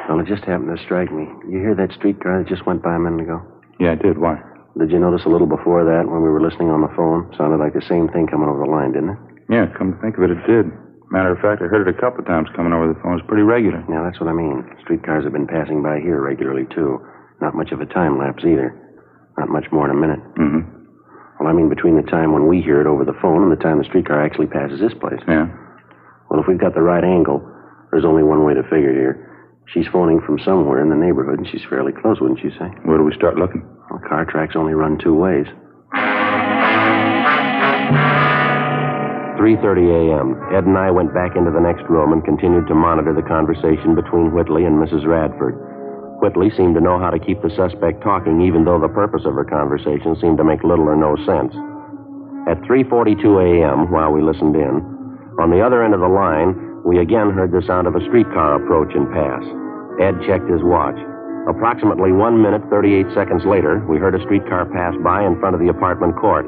Well, it just happened to strike me. You hear that streetcar that just went by a minute ago? Yeah, I did. Why? Did you notice a little before that when we were listening on the phone? Sounded like the same thing coming over the line, didn't it? Yeah, come to think of it, it did. Matter of fact, I heard it a couple of times coming over the phone. It's pretty regular. Yeah, that's what I mean. Streetcars have been passing by here regularly, too. Not much of a time lapse, either. Not much more than a minute. Mm-hmm. Well, I mean between the time when we hear it over the phone and the time the streetcar actually passes this place. Yeah. Well, if we've got the right angle, there's only one way to figure it here. She's phoning from somewhere in the neighborhood, and she's fairly close, wouldn't you say? Where do we start looking? Well, car tracks only run two ways. 3:30 a.m. Ed and I went back into the next room and continued to monitor the conversation between Whitley and Mrs. Radford. Whitley seemed to know how to keep the suspect talking, even though the purpose of her conversation seemed to make little or no sense. At 3:42 a.m., while we listened in, on the other end of the line, we again heard the sound of a streetcar approach and pass. Ed checked his watch. Approximately 1 minute, 38 seconds later, we heard a streetcar pass by in front of the apartment court.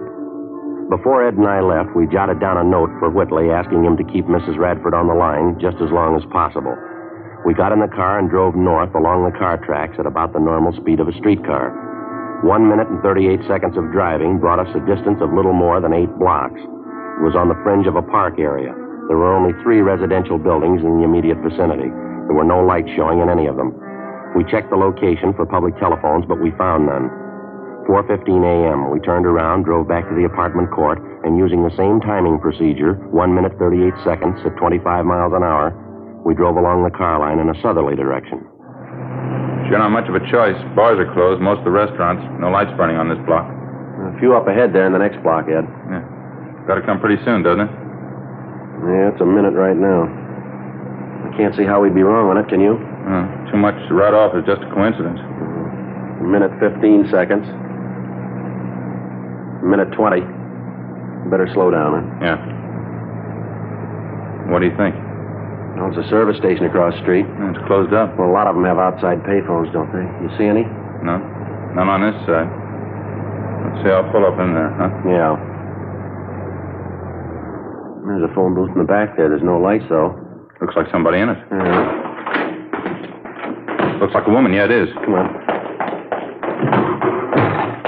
Before Ed and I left, we jotted down a note for Whitley asking him to keep Mrs. Radford on the line just as long as possible. We got in the car and drove north along the car tracks at about the normal speed of a streetcar. 1 minute and 38 seconds of driving brought us a distance of little more than 8 blocks. It was on the fringe of a park area. There were only 3 residential buildings in the immediate vicinity. There were no lights showing in any of them. We checked the location for public telephones, but we found none. 4:15 a.m., we turned around, drove back to the apartment court, and using the same timing procedure, 1 minute, 38 seconds at 25 miles an hour, we drove along the car line in a southerly direction. Sure not much of a choice. Bars are closed, most of the restaurants. No lights burning on this block. A few up ahead there in the next block, Ed. Yeah. Got to come pretty soon, doesn't it? Yeah, it's a minute right now. I can't see how we'd be wrong on it, can you? Too much right off is just a coincidence. A minute, 15 seconds. A minute, 20. Better slow down, huh? Yeah. What do you think? Well, it's a service station across the street. It's closed up. Well, a lot of them have outside payphones, don't they? You see any? No. None on this side. Let's see, I'll pull up in there, huh? Yeah. There's a phone booth in the back there. There's no lights, though. Looks like somebody in it. Yeah. Looks like a woman. Yeah, it is. Come on.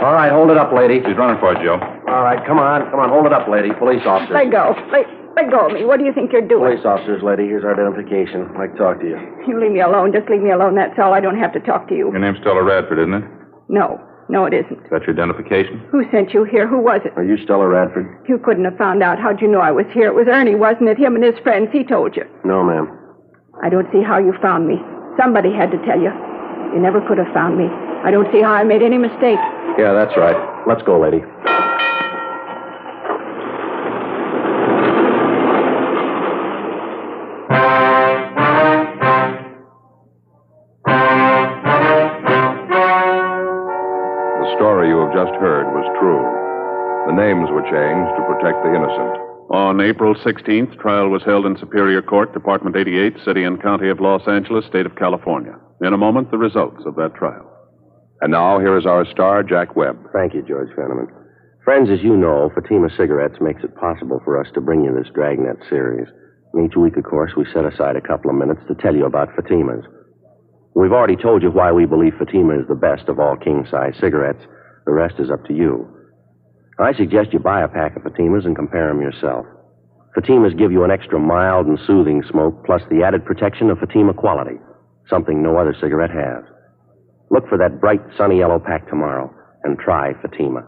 All right, hold it up, lady. She's running for it, Joe. All right, come on, hold it up, lady. Police officer. Let go. Let go of me. What do you think you're doing? Police officers, lady. Here's our identification. I'd like to talk to you. You leave me alone. Just leave me alone. That's all. I don't have to talk to you. Your name's Stella Radford, isn't it? No, it isn't. Is that your identification? Who sent you here? Who was it? Are you Stella Radford? You couldn't have found out. How'd you know I was here? It was Ernie, wasn't it? Him and his friends. He told you. No, ma'am. I don't see how you found me. Somebody had to tell you. You never could have found me. I don't see how I made any mistake. Yeah, that's right. Let's go, lady. The story you have just heard was true. The names were changed to protect the innocent. On April 16th, trial was held in Superior Court, Department 88, City and County of Los Angeles, State of California. In a moment, the results of that trial. And now, here is our star, Jack Webb. Thank you, George Fenneman. Friends, as you know, Fatima Cigarettes makes it possible for us to bring you this Dragnet series. And each week, of course, we set aside a couple of minutes to tell you about Fatimas. We've already told you why we believe Fatima is the best of all king-size cigarettes. The rest is up to you. I suggest you buy a pack of Fatimas and compare them yourself. Fatimas give you an extra mild and soothing smoke, plus the added protection of Fatima quality, something no other cigarette has. Look for that bright, sunny yellow pack tomorrow and try Fatima.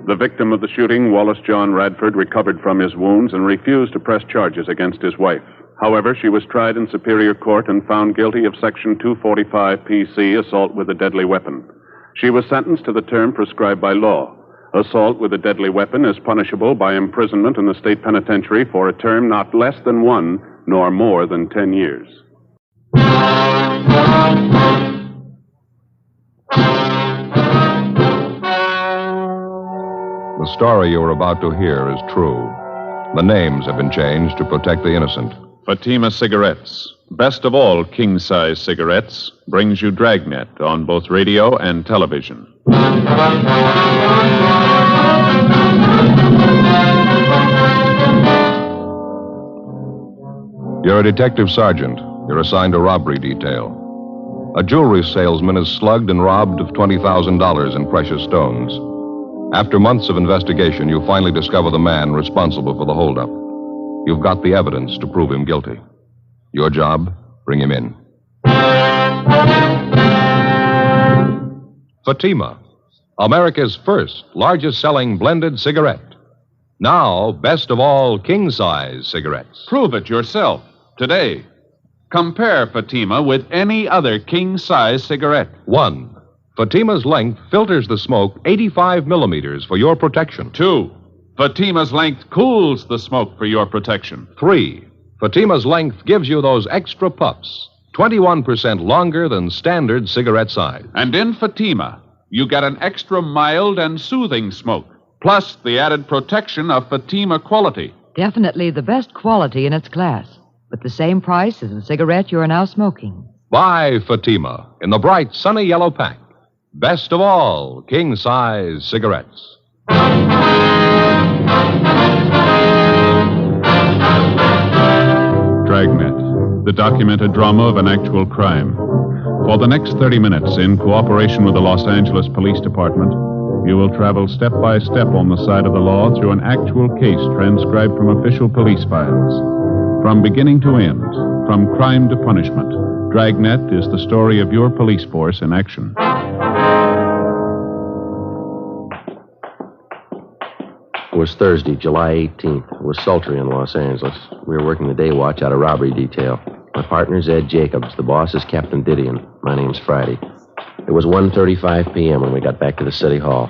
The victim of the shooting, Wallace John Radford, recovered from his wounds and refused to press charges against his wife. However, she was tried in Superior Court and found guilty of Section 245 PC, assault with a deadly weapon. She was sentenced to the term prescribed by law. Assault with a deadly weapon is punishable by imprisonment in the state penitentiary for a term not less than 1 nor more than 10 years. The story you are about to hear is true. The names have been changed to protect the innocent. Fatima Cigarettes, best of all king-size cigarettes, brings you Dragnet on both radio and television. You're a detective sergeant. You're assigned to robbery detail. A jewelry salesman is slugged and robbed of $20,000 in precious stones. After months of investigation, you finally discover the man responsible for the holdup. You've got the evidence to prove him guilty. Your job, bring him in. Fatima, America's first largest-selling blended cigarette. Now, best of all king-size cigarettes. Prove it yourself today. Compare Fatima with any other king-size cigarette. 1. Fatima's length filters the smoke 85 millimeters for your protection. 2. Fatima's length cools the smoke for your protection. 3. Fatima's length gives you those extra puffs, 21% longer than standard cigarette size. And in Fatima, you get an extra mild and soothing smoke, plus the added protection of Fatima quality. Definitely the best quality in its class, but the same price as the cigarette you are now smoking. Buy Fatima in the bright, sunny yellow pack. Best of all king-size cigarettes. Dragnet, the documented drama of an actual crime. For the next 30 minutes, in cooperation with the Los Angeles Police Department, you will travel step by step on the side of the law through an actual case transcribed from official police files. From beginning to end, from crime to punishment, Dragnet is the story of your police force in action. It was Thursday, July 18th. It was sultry in Los Angeles. We were working the day watch out of robbery detail. My partner's Ed Jacobs. The boss is Captain Didion. My name's Friday. It was 1:35 p.m. when we got back to the city hall,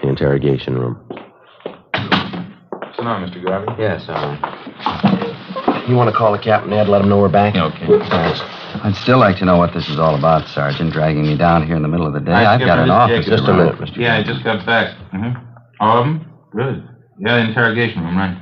the interrogation room. Sit down, Mr. Garvey. Yes, all right. You want to call the captain, Ed? Let him know we're back? Okay. Thanks. I'd still like to know what this is all about, Sergeant, dragging me down here in the middle of the day. I've got an office. Just a minute, Mr. Yeah, I just got back. Mm-hmm. All of them? Good. Yeah, the interrogation room, right.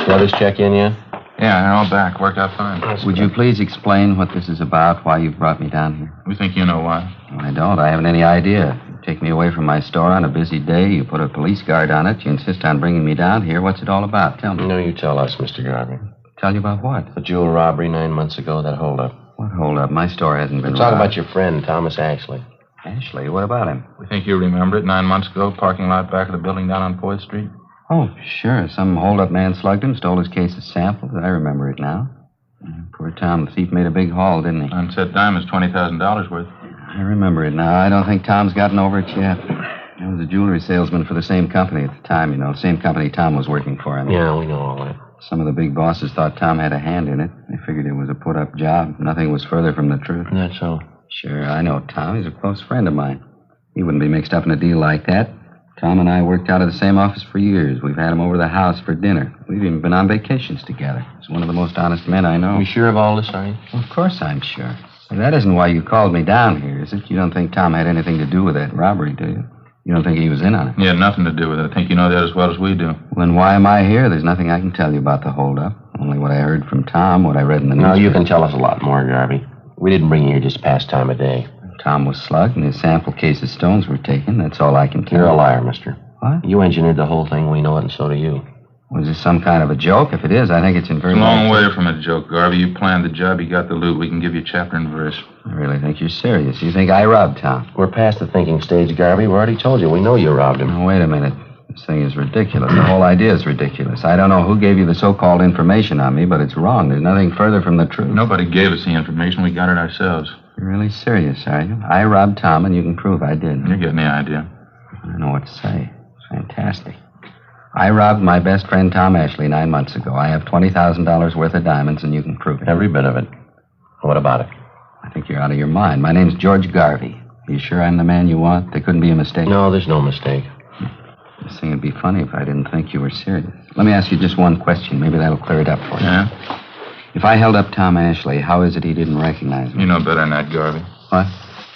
Others check in yet? Yeah, they're all back. Worked out fine. Would you please explain what this is about, why you've brought me down here? We think you know why. I don't. I haven't any idea. You take me away from my store on a busy day. You put a police guard on it. You insist on bringing me down here. What's it all about? Tell me. No, you tell us, Mr. Garvey. Tell you about what? The jewel robbery 9 months ago, that holdup. What holdup? My store hasn't been We're talking robbed. about your friend, Thomas Ashley. Ashley? What about him? We think you remember it 9 months ago, parking lot back of the building down on 4th Street. Oh, sure. Some holdup man slugged him, stole his case of samples. I remember it now. Poor Tom, the thief made a big haul, didn't he? Unset diamonds, $20,000 worth. I remember it now. I don't think Tom's gotten over it yet. I was a jewelry salesman for the same company at the time, you know. Same company Tom was working for. Yeah, we know all that. Some of the big bosses thought Tom had a hand in it. They figured it was a put-up job. Nothing was further from the truth. That's so. Sure, I know Tom. He's a close friend of mine. He wouldn't be mixed up in a deal like that. Tom and I worked out of the same office for years. We've had him over the house for dinner. We've even been on vacations together. He's one of the most honest men I know. You sure of all this, are you? Well, of course I'm sure. But that isn't why you called me down here, is it? You don't think Tom had anything to do with that robbery, do you? You don't think he was in on it? He had nothing to do with it. I think you know that as well as we do. Then why am I here? There's nothing I can tell you about the holdup. Only what I heard from Tom, what I read in the No, newspaper. you can tell us a lot more, Garvey. We didn't bring you here just to pass time of day. Tom was slugged and his sample case of stones were taken. That's all I can tell You're you. a liar, mister. What? You engineered the whole thing. We know it, and so do you. Was this some kind of a joke? If it is, I think it's in very It's a long bad way from a joke, Garvey. You planned the job. You got the loot. We can give you chapter and verse. I really think you're serious. You think I robbed Tom? We're past the thinking stage, Garvey. We already told you. We know you robbed him. Now, wait a minute. This thing is ridiculous. The whole idea is ridiculous. I don't know who gave you the so-called information on me, but it's wrong. There's nothing further from the truth. Nobody gave us the information. We got it ourselves. You're really serious, are you? I robbed Tom, and you can prove I did. You're getting the idea. I don't know what to say. It's fantastic. I robbed my best friend Tom Ashley 9 months ago. I have $20,000 worth of diamonds, and you can prove it. Every bit of it. What about it? I think you're out of your mind. My name's George Garvey. Are you sure I'm the man you want? There couldn't be a mistake. No, there's no mistake. This thing would be funny if I didn't think you were serious. Let me ask you just one question. Maybe that'll clear it up for you. Yeah? If I held up Tom Ashley, how is it he didn't recognize me? You know better than that, Garvey. What?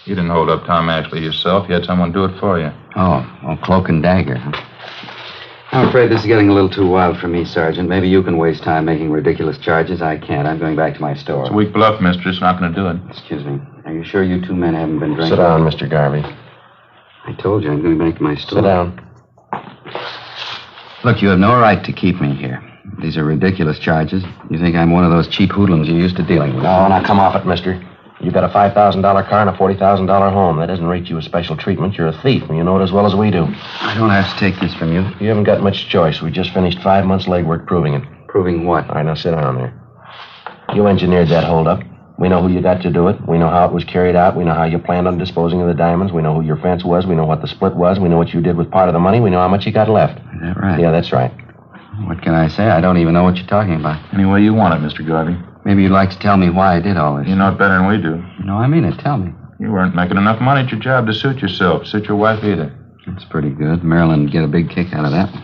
You didn't hold up Tom Ashley yourself. You had someone do it for you. Oh, cloak and dagger, huh? I'm afraid this is getting a little too wild for me, Sergeant. Maybe you can waste time making ridiculous charges. I can't. I'm going back to my store. It's a weak bluff, mister. It's not going to do it. Excuse me. Are you sure you two men haven't been drinking? Sit down, Mr. Garvey. I told you I'm going back to my store. Sit down. Look, you have no right to keep me here. These are ridiculous charges. You think I'm one of those cheap hoodlums you're used to dealing with. No, now come off it, mister. You've got a $5,000 car and a $40,000 home. That doesn't rate you as special treatment. You're a thief, and you know it as well as we do. I don't have to take this from you. You haven't got much choice. We just finished 5 months' legwork proving it. Proving what? All right, now sit down there. You engineered that holdup. We know who you got to do it. We know how it was carried out. We know how you planned on disposing of the diamonds. We know who your fence was. We know what the split was. We know what you did with part of the money. We know how much you got left. Is that right? Yeah, that's right. What can I say? I don't even know what you're talking about. Any way you want it, Mr. Garvey. Maybe you'd like to tell me why I did all this. You know it better than we do. No, I mean it. Tell me. You weren't making enough money at your job to suit yourself, suit your wife either. That's pretty good. Marilyn would get a big kick out of that one.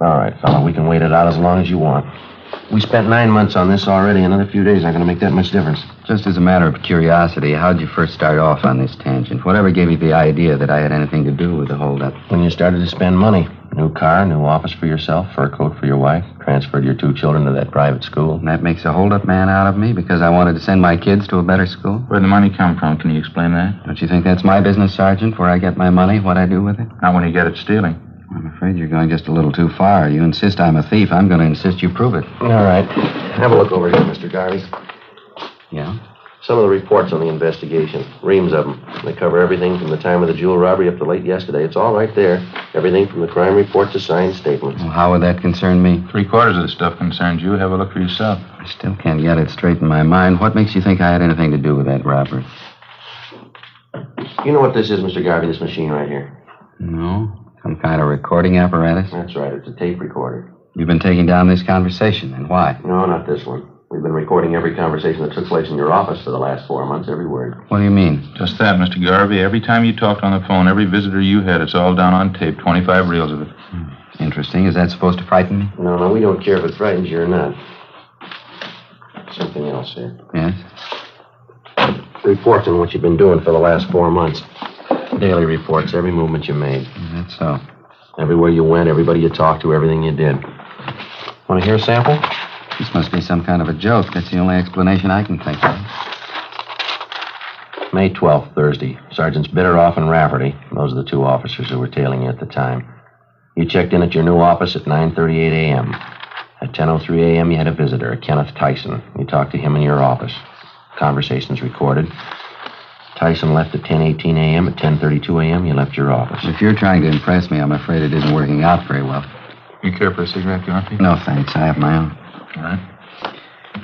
All right, fella, we can wait it out as long as you want. We spent 9 months on this already. Another few days aren't going to make that much difference. Just as a matter of curiosity, how'd you first start off on this tangent? Whatever gave you the idea that I had anything to do with the holdup? When you started to spend money. New car, new office for yourself, fur coat for your wife, transferred your 2 children to that private school. And that makes a holdup man out of me because I wanted to send my kids to a better school? Where'd the money come from? Can you explain that? Don't you think that's my business, Sergeant, where I get my money, what I do with it? Not when you get it stealing. I'm afraid you're going just a little too far. You insist I'm a thief. I'm going to insist you prove it. All right. Have a look over here, Mr. Garvey. Yeah? Some of the reports on the investigation. Reams of them. They cover everything from the time of the jewel robbery up to late yesterday. It's all right there. Everything from the crime report to signed statements. Well, how would that concern me? 3/4 of the stuff concerns you. Have a look for yourself. I still can't get it straight in my mind. What makes you think I had anything to do with that robbery? You know what this is, Mr. Garvey, this machine right here? No? Some kind of recording apparatus? That's right. It's a tape recorder. You've been taking down this conversation, and why? No, not this one. We've been recording every conversation that took place in your office for the last 4 months, every word. What do you mean? Just that, Mr. Garvey. Every time you talked on the phone, every visitor you had, it's all down on tape. 25 reels of it. Interesting. Is that supposed to frighten me? No, we don't care if it frightens you or not. Something else here. Yes? Reports on what you've been doing for the last 4 months. Daily reports, every movement you made. That's so. Everywhere you went, everybody you talked to, everything you did. Want to hear a sample? This must be some kind of a joke. That's the only explanation I can think of. May 12th, Thursday. Sergeants Bitteroff and Rafferty. Those are the 2 officers who were tailing you at the time. You checked in at your new office at 9:38 a.m. At 10:03 a.m., you had a visitor, a Kenneth Tyson. You talked to him in your office. Conversation's recorded. Tyson left at 10:18 a.m. At 10:32 a.m., you left your office. If you're trying to impress me, I'm afraid it isn't working out very well. You care for a cigarette, Garfield? No, thanks. I have my own. All right.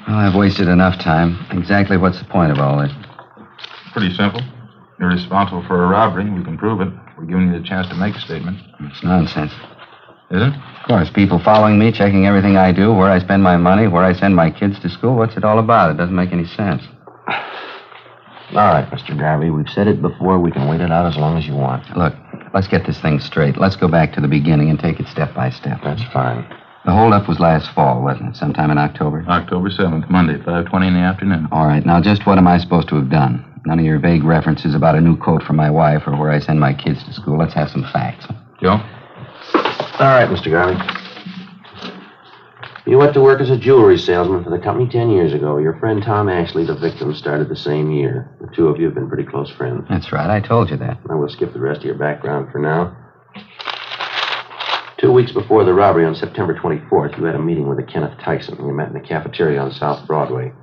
Well, I've wasted enough time. Exactly what's the point of all this? Pretty simple. You're responsible for a robbery. We can prove it. We're giving you the chance to make a statement. It's nonsense. Is it? Of course, people following me, checking everything I do, where I spend my money, where I send my kids to school. What's it all about? It doesn't make any sense. All right, Mr. Garvey, we've said it before. We can wait it out as long as you want. Look, let's get this thing straight. Let's go back to the beginning and take it step by step. That's fine. The holdup was last fall, wasn't it? Sometime in October? October 7th, Monday, 5:20 in the afternoon. All right, now just what am I supposed to have done? None of your vague references about a new coat for my wife or where I send my kids to school. Let's have some facts. Joe? All right, Mr. Garvey. You went to work as a jewelry salesman for the company 10 years ago. Your friend Tom Ashley, the victim, started the same year. The two of you have been pretty close friends. That's right. I told you that. I will skip the rest of your background for now. 2 weeks before the robbery on September 24th, you had a meeting with a Kenneth Tyson. You met in the cafeteria on South Broadway.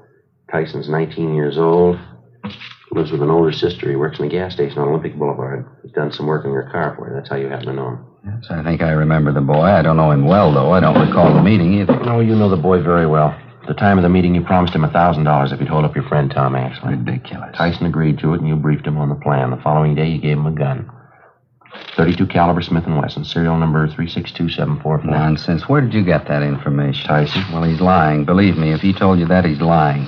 Tyson's 19 years old. Lives with an older sister. He works in the gas station on Olympic Boulevard. He's done some work on your car for you. That's how you happen to know him. Yes, I think I remember the boy. I don't know him well, though. I don't recall the meeting either. No, you know the boy very well. At the time of the meeting, you promised him $1,000 if he'd hold up your friend Tom Ashley. Ridiculous. Tyson agreed to it, and you briefed him on the plan. The following day, you gave him a gun. .32 caliber Smith & Wesson, serial number 362744. Nonsense. Where did you get that information? Tyson. Well, he's lying. Believe me, if he told you that, he's lying.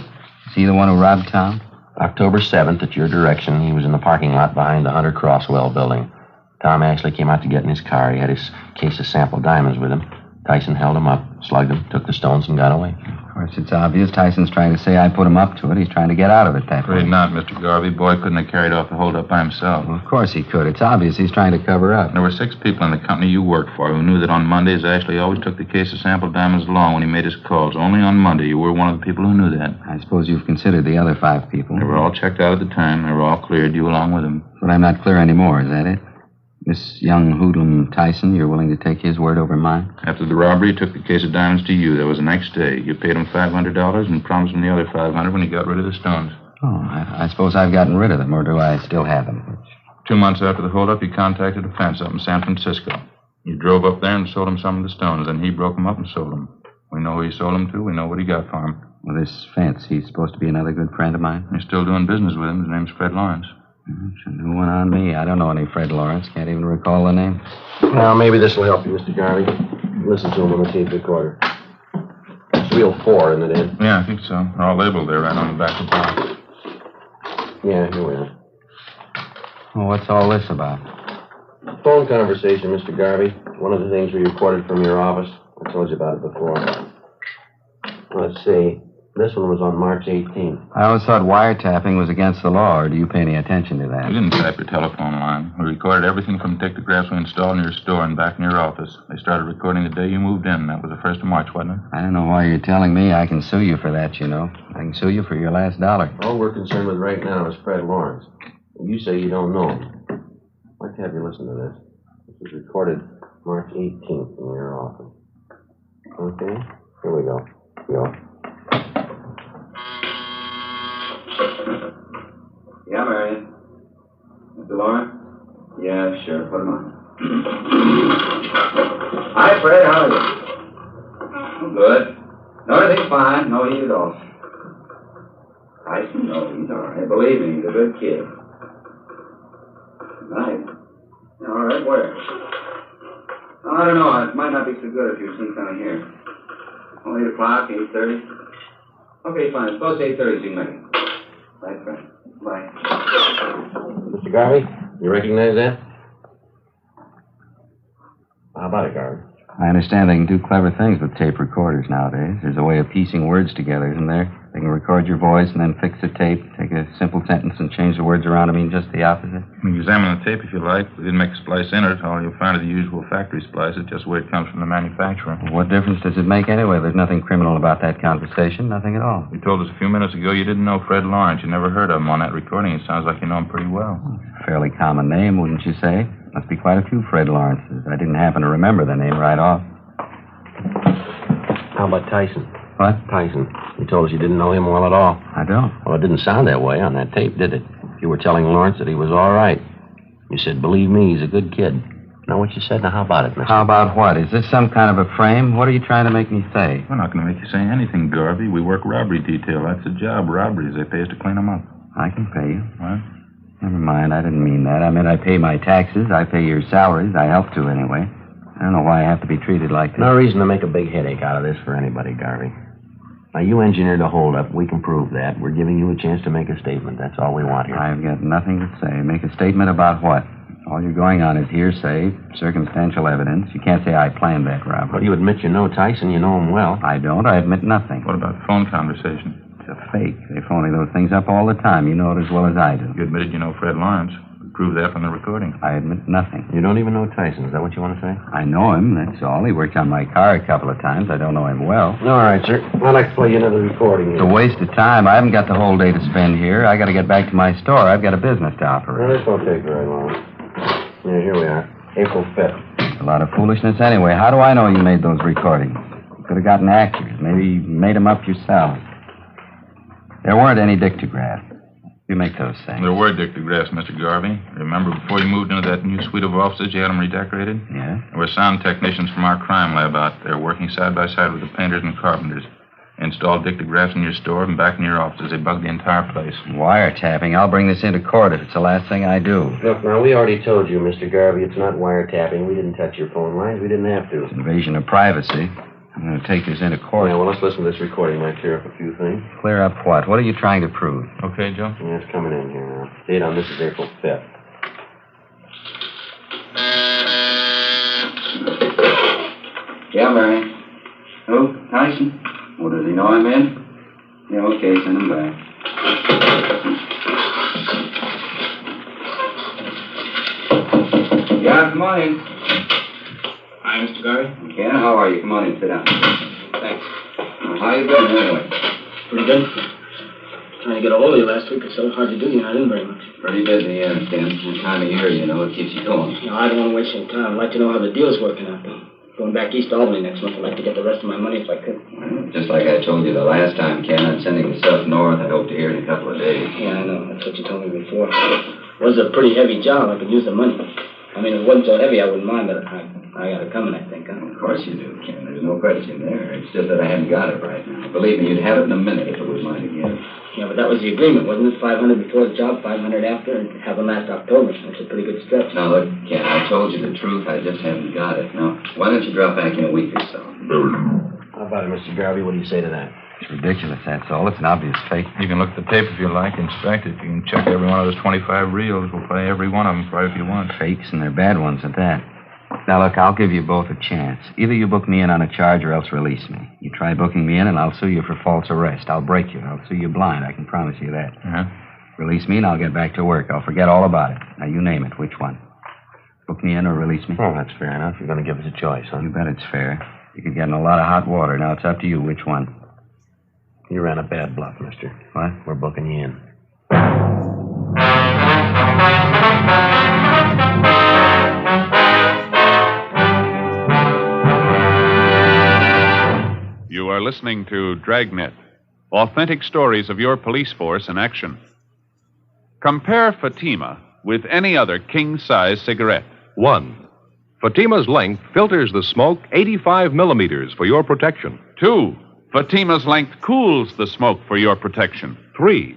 Is he the one who robbed Tom? October 7th, at your direction, he was in the parking lot behind the Hunter Crosswell building. Tom Ashley came out to get in his car. He had his case of sample diamonds with him. Tyson held him up, slugged him, took the stones, and got away. Of course, it's obvious. Tyson's trying to say I put him up to it. He's trying to get out of it that way. Afraid not, Mr. Garvey. Boy couldn't have carried off the holdup by himself. Well, of course he could. It's obvious he's trying to cover up. There were 6 people in the company you worked for who knew that on Mondays Ashley always took the case of sample diamonds along when he made his calls. Only on Monday you were one of the people who knew that. I suppose you've considered the other 5 people. They were all checked out at the time. They were all cleared, you along with them. But I'm not clear anymore, is that it? This young hoodlum Tyson, you're willing to take his word over mine? After the robbery, he took the case of diamonds to you. That was the next day. You paid him $500 and promised him the other $500 when he got rid of the stones. Oh, I suppose I've gotten rid of them, or do I still have them? 2 months after the holdup, you contacted a fence up in San Francisco. You drove up there and sold him some of the stones. Then he broke them up and sold them. We know who he sold them to. We know what he got for him. Well, this Fence, he's supposed to be another good friend of mine? You're still doing business with him. His name's Fred Lawrence. It's a new one on me. I don't know any Fred Lawrence. Can't even recall the name. Well, maybe this will help you, Mr. Garvey. Listen to him on the tape recorder. It's reel 4, isn't it, Ed? Yeah, I think so. They're all labeled there right on the back of the box. Yeah, here we are. Well, what's all this about? Phone conversation, Mr. Garvey. One of the things we recorded from your office. I told you about it before. Let's see. This one was on March 18th. I always thought wiretapping was against the law, or do you pay any attention to that? We didn't tap your telephone line. We recorded everything from dictographs we installed in your store and back in your office. They started recording the day you moved in. That was the 1st of March, wasn't it? I don't know why you're telling me. I can sue you for that, you know. I can sue you for your last dollar. All we're concerned with right now is Fred Lawrence. You say you don't know him. I'd like to have you listen to this. This was recorded March 18th in your office. Okay? Here we go. Go. Yeah, Marion. Mr. Lawrence? Yeah, sure. Put him on. Hi, Fred. How are you? I'm good. No, everything's fine. No heat at all. Tyson? No, he's all right. Believe me, he's a good kid. Nice. All right, where? I don't know. It might not be so good if you're sitting down here. Oh, 8 o'clock, 8:30? Okay, fine. Suppose 8:30 so you can make it. Bye, Fred. Bye. Mr. Garvey, you recognize that? How about it, Garvey? I understand they can do clever things with tape recorders nowadays. There's a way of piecing words together, isn't there? They can record your voice and then fix the tape, take a simple sentence and change the words around to mean just the opposite. You can examine the tape if you like. We didn't make a splice in it. All you'll find are the usual factory splices, just the way it comes from the manufacturer. Well, what difference does it make anyway? There's nothing criminal about that conversation. Nothing at all. You told us a few minutes ago you didn't know Fred Lawrence. You never heard of him on that recording. It sounds like you know him pretty well. Fairly common name, wouldn't you say? Must be quite a few Fred Lawrences. I didn't happen to remember the name right off. How about Tyson? What? Tyson. You told us you didn't know him well at all. I don't. Well, it didn't sound that way on that tape, did it? You were telling Lawrence that he was all right. You said, believe me, he's a good kid. Now, what you said, now how about it, mister? How about what? Is this some kind of a frame? What are you trying to make me say? We're not going to make you say anything, Garvey. We work robbery detail. That's the job, robberies. They pay us to clean them up. I can pay you. What? Never mind, I didn't mean that. I meant I pay my taxes, I pay your salaries. I help to, anyway. I don't know why I have to be treated like this. No reason to make a big headache out of this for anybody, Garvey. Now, you engineered a holdup. We can prove that. We're giving you a chance to make a statement. That's all we want here. I've got nothing to say. Make a statement about what? All you're going on is hearsay, circumstantial evidence. You can't say I planned that robbery. Well, you admit you know Tyson. You know him well. I don't. I admit nothing. What about the phone conversation? It's a fake. They phony those things up all the time. You know it as well as I do. You admitted you know Fred Lawrence. We proved that from the recording. I admit nothing. You don't even know Tyson. Is that what you want to say? I know him, that's all. He worked on my car a couple of times. I don't know him well. All right, sir. I'd like to play you another recording. It's a waste of time. I haven't got the whole day to spend here. I got to get back to my store. I've got a business to operate. Well, this won't take very long. Yeah, here we are. April 5th. A lot of foolishness anyway. How do I know you made those recordings? You could have gotten actors. Maybe you made them up yourself. There weren't any dictographs. You make those things. There were dictographs, Mr. Garvey. Remember, before you moved into that new suite of offices, you had them redecorated? Yeah. There were sound technicians from our crime lab out there working side by side with the painters and carpenters. They installed dictographs in your store and back in your offices. They bugged the entire place. Wiretapping. I'll bring this into court if it's the last thing I do. Look, now, we already told you, Mr. Garvey, it's not wiretapping. We didn't touch your phone lines. We didn't have to. It's invasion of privacy. I'm going to take this into court. Yeah, well, let's listen to this recording. Might clear up a few things. Clear up what? What are you trying to prove? Okay, Joe? Yeah, it's coming in here now. Date on this is April 5th. Yeah, Mary. Who? Tyson? Well, does he know I'm in? Yeah, okay, send him back. Yeah, come on in. Hi, Mr. Garvey. Ken, how are you? Come on in, sit down. Thanks. How you doing anyway? Pretty good. Trying to get a hold of you last week or so. Hard to do, you know. I didn't very much. Pretty busy, yeah, Ken. This time of year, you know, it keeps you going. You know, I don't want to waste any time. I'd like to know how the deal's working out, though. Going back east to Albany next month. I'd like to get the rest of my money if I could. Well, just like I told you the last time, Ken, I'm sending the stuff north. I hope to hear in a couple of days. Yeah, I know. That's what you told me before. It was a pretty heavy job. I could use the money. I mean, if it wasn't so heavy, I wouldn't mind, but I got it coming, I think. Huh? Of course you do, Ken. There's no question there. It's just that I haven't got it right now. Believe me, you'd have it in a minute if it was mine again. Yeah, but that was the agreement, wasn't it? 500 before the job, 500 after, and have them last October. That's a pretty good stretch. Now, look, Ken, I told you the truth. I just haven't got it. Now, why don't you drop back in a week or so? How about it, Mr. Garvey? What do you say to that? It's ridiculous, that's all. It's an obvious fake. You can look at the tape if you like, inspect it. You can check every one of those 25 reels. We'll play every one of them for you if you want. Fakes, and they're bad ones at that. Now, look, I'll give you both a chance. Either you book me in on a charge or else release me. You try booking me in, and I'll sue you for false arrest. I'll break you. I'll sue you blind. I can promise you that. Uh-huh. Release me, and I'll get back to work. I'll forget all about it. Now, you name it. Which one? Book me in or release me? Oh, that's fair enough. You're going to give us a choice, huh? You bet it's fair. You could get in a lot of hot water. Now, it's up to you. Which one? You ran a bad bluff, mister. What? We're booking you in. You are listening to Dragnet, authentic stories of your police force in action. Compare Fatima with any other king-size cigarette. 1. Fatima's length filters the smoke 85 millimeters for your protection. 2. Fatima's length cools the smoke for your protection. 3.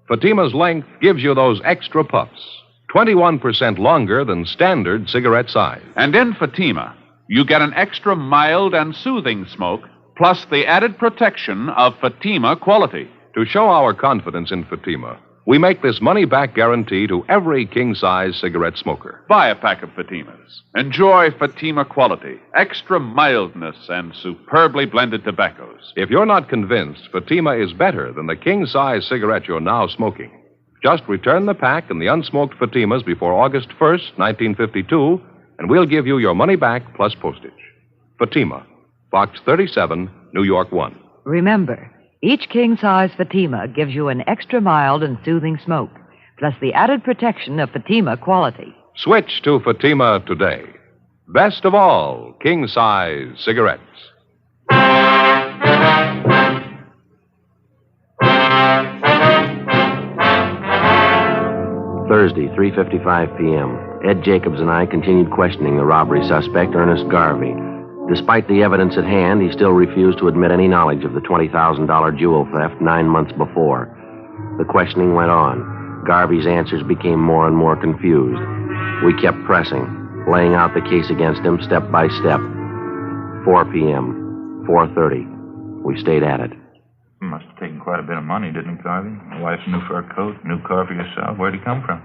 Fatima's length gives you those extra puffs, 21% longer than standard cigarette size. And in Fatima, you get an extra mild and soothing smoke, plus the added protection of Fatima quality. To show our confidence in Fatima, we make this money-back guarantee to every king-size cigarette smoker. Buy a pack of Fatimas. Enjoy Fatima quality, extra mildness, and superbly blended tobaccos. If you're not convinced Fatima is better than the king-size cigarette you're now smoking, just return the pack and the unsmoked Fatimas before August 1st, 1952, and we'll give you your money back plus postage. Fatima, Box 37, New York 1. Remember, each king-size Fatima gives you an extra mild and soothing smoke, plus the added protection of Fatima quality. Switch to Fatima today. Best of all, king-size cigarettes. Thursday, 3:55 p.m. Ed Jacobs and I continued questioning the robbery suspect, Ernest Garvey. Despite the evidence at hand, he still refused to admit any knowledge of the $20,000 jewel theft 9 months before. The questioning went on. Garvey's answers became more and more confused. We kept pressing, laying out the case against him step by step. 4 p.m., 4:30. We stayed at it. You must have taken quite a bit of money, didn't it, Garvey? A wife's new fur coat, new car for yourself. Where'd he come from?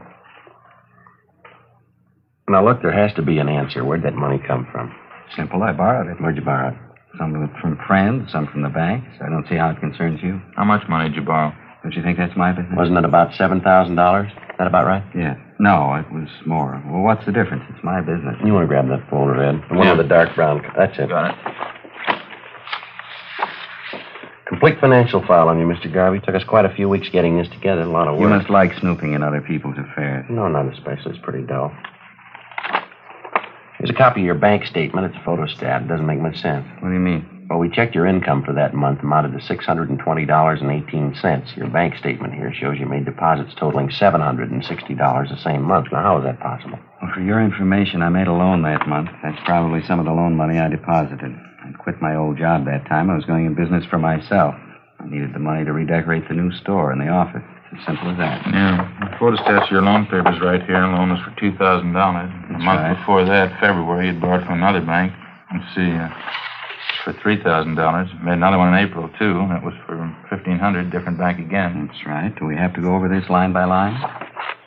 Now, look, there has to be an answer. Where'd that money come from? Simple. I borrowed it. Where'd you borrow it? Some of it from friends, some from the banks. I don't see how it concerns you. How much money did you borrow? Don't you think that's my business? Wasn't it about $7,000? Is that about right? Yeah. No, it was more. Well, what's the difference? It's my business. You want to grab that folder, Ed? The one with the dark brown. That's it. Got it. Complete financial file on you, Mr. Garvey. Took us quite a few weeks getting this together. A lot of work. You must like snooping in other people's affairs. No, not especially. It's pretty dull. Here's a copy of your bank statement. It's a photostat. It doesn't make much sense. What do you mean? Well, we checked your income for that month, amounted to $620.18. Your bank statement here shows you made deposits totaling $760 the same month. Now, how is that possible? Well, for your information, I made a loan that month. That's probably some of the loan money I deposited. I quit my old job that time. I was going in business for myself. I needed the money to redecorate the new store and the office. It's as simple as that. Yeah. The photostats of your loan papers right here. The loan was for $2,000. A month before that, February, you'd borrowed from another bank. Let's see, for $3,000. Made another one in April, too. That was for $1,500, different bank again. That's right. Do we have to go over this line by line?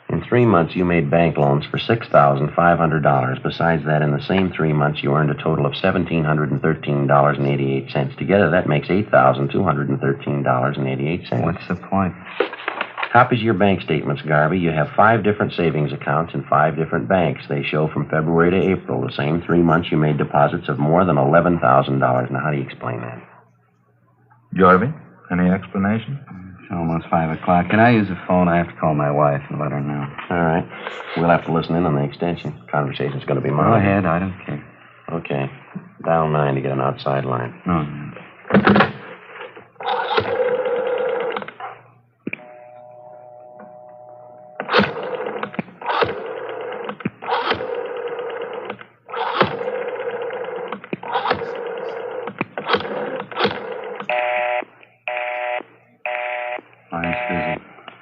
In 3 months, you made bank loans for $6,500. Besides that, in the same 3 months, you earned a total of $1,713.88. Together, that makes $8,213.88. What's the point? Copies of your bank statements, Garvey. You have 5 different savings accounts in 5 different banks. They show from February to April, the same 3 months, you made deposits of more than $11,000. Now, how do you explain that? Garvey, any explanation? It's almost 5 o'clock. Can I use the phone? I have to call my wife and let her know. All right. We'll have to listen in on the extension. Conversation's going to be mine. Go ahead. I don't care. Okay. Dial 9 to get an outside line. Oh,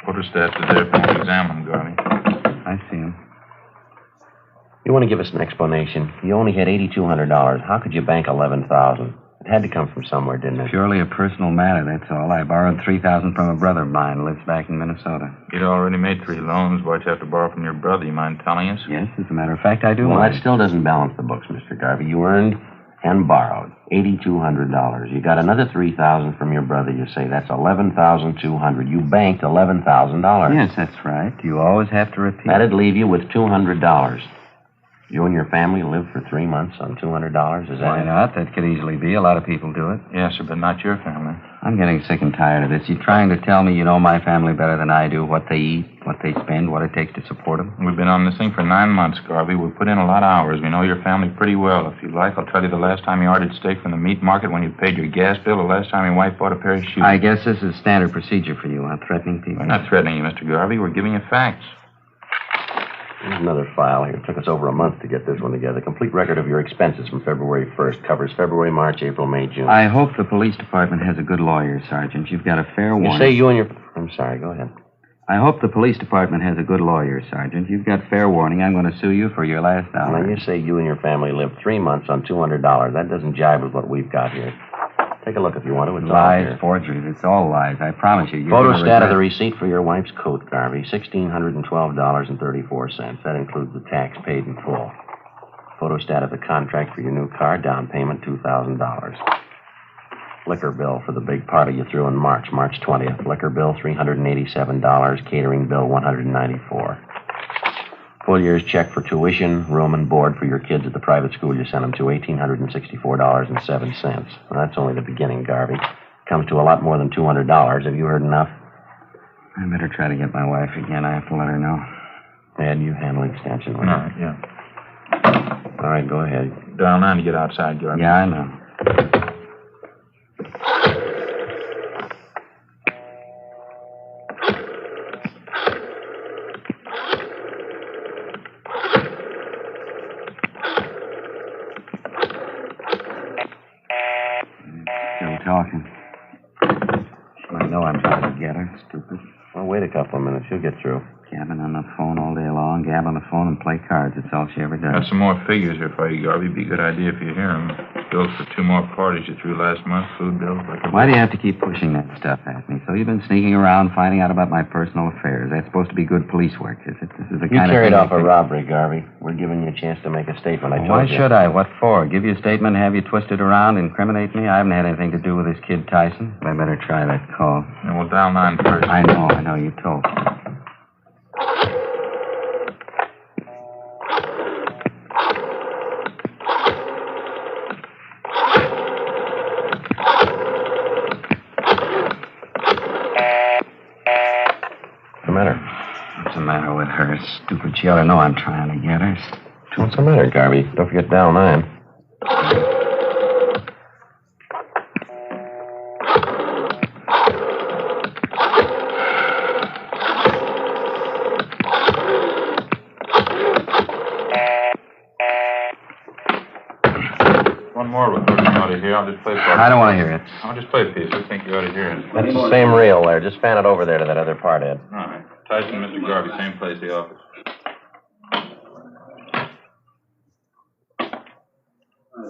Photostats are there for you to examine, Garvey. I see him. You want to give us an explanation? You only had $8,200. How could you bank $11,000? It had to come from somewhere, didn't it? Purely a personal matter, that's all. I borrowed $3,000 from a brother of mine who lives back in Minnesota. You'd already made 3 loans. Why'd you have to borrow from your brother? You mind telling us? Yes, as a matter of fact, I do. Well, that still doesn't balance the books, Mr. Garvey. You earned and borrowed $8,200. You got another $3,000 from your brother, you say. That's $11,200. You banked $11,000. Yes, that's right. You always have to repeat. That'd leave you with $200. You and your family live for 3 months on $200? Is that Why it? not? That could easily be. A lot of people do it. Yes, sir, but not your family. I'm getting sick and tired of this. You're trying to tell me you know my family better than I do, what they eat, what they spend, what it takes to support them. We've been on this thing for 9 months, Garvey. We've put in a lot of hours. We know your family pretty well. If you like, I'll tell you the last time you ordered steak from the meat market when you paid your gas bill, the last time your wife bought a pair of shoes. I guess this is standard procedure for you, huh? Threatening people. We're not threatening you, Mr. Garvey. We're giving you facts. Here's another file here. It took us over a month to get this one together. Complete record of your expenses from February 1st. Covers February, March, April, May, June. I hope the police department has a good lawyer, Sergeant. You've got a fair warning. You say you and your... I'm sorry, go ahead. I hope the police department has a good lawyer, Sergeant. You've got fair warning. I'm going to sue you for your last dollar. Now, you say you and your family lived 3 months on $200. That doesn't jive with what we've got here. Take a look if you want to. It's lies, forgeries. It's all lies. I promise you. Photostat of the receipt for your wife's coat, Garvey. $1,612.34. That includes the tax paid in full. Photostat of the contract for your new car. Down payment, $2,000. Liquor bill for the big party you threw in March 20th. Liquor bill, $387. Catering bill, $194. Full year's check for tuition, room, and board for your kids at the private school you sent them to, $1,864.07. Well, that's only the beginning, Garvey. Comes to a lot more than $200. Have you heard enough? I better try to get my wife again. I have to let her know. Ed, you handle the extension, will you? All right, yeah. All right, go ahead. Dial 9 to get outside, Garvey. Yeah, I know. talking. She might know I'm trying to get her, stupid. Well, wait a couple of minutes. She'll get through. Gabbing on the phone all day long, gab on the phone and play cards. That's all she ever does. Got some more figures here for you, Garvey. Be a good idea if you hear them. Bills for 2 more parties you threw last month. Food bills. Why do you have to keep pushing that stuff at me? So you've been sneaking around, finding out about my personal affairs. That's supposed to be good police work, is it? This is the You kind of carried thing off a robbery, Garvey. We're giving you a chance to make a statement. I told Why you. should I? What for? Give you a statement, have you twisted around, incriminate me? I haven't had anything to do with this kid Tyson. I better try that call. And we'll dial 9 first. I know. You told me. What's the matter with her? Stupid. She ought to know I'm trying to get her. What's the matter, Garvey? Don't forget dial 9. One more recording you ought to hear. I'll just play part. I don't want to hear it. I'll just play a piece. I think you ought to hear it. That's the same reel there. Just fan it over there to that other part, Ed. All right. Tyson and Mr. Garvey, same place, the office.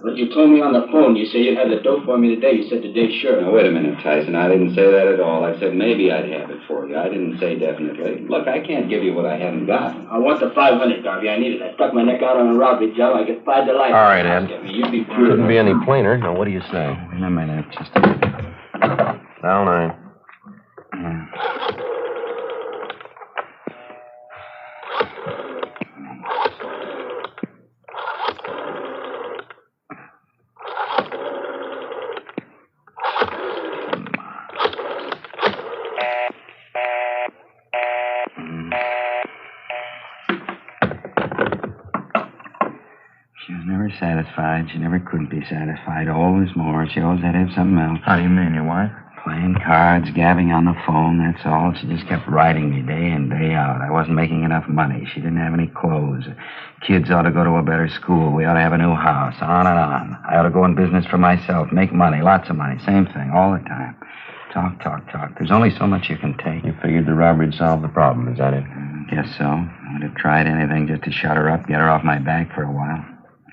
But you told me on the phone, you said you'd have the dope for me today. You said today, sure. Now, wait a minute, Tyson. I didn't say that at all. I said maybe I'd have it for you. I didn't say definitely. Look, I can't give you what I haven't got. I want the 500, Garvey. I need it. I stuck my neck out on a robbery job. I get 5 to life. All right, Ed. You'd be Couldn't be any plainer. Now, what do you say? Wait a minute. Just a minute. Dial 9. She was never satisfied. She never could be satisfied. Always more. She always had to have something else. How do you mean, your wife? Playing cards, gabbing on the phone, that's all. She just kept writing me day in, day out. I wasn't making enough money. She didn't have any clothes. Kids ought to go to a better school. We ought to have a new house. On and on. I ought to go in business for myself, make money, lots of money. Same thing, all the time. Talk. There's only so much you can take. You figured the robbery'd solve the problem, is that it? Guess so. I would have tried anything just to shut her up, get her off my back for a while.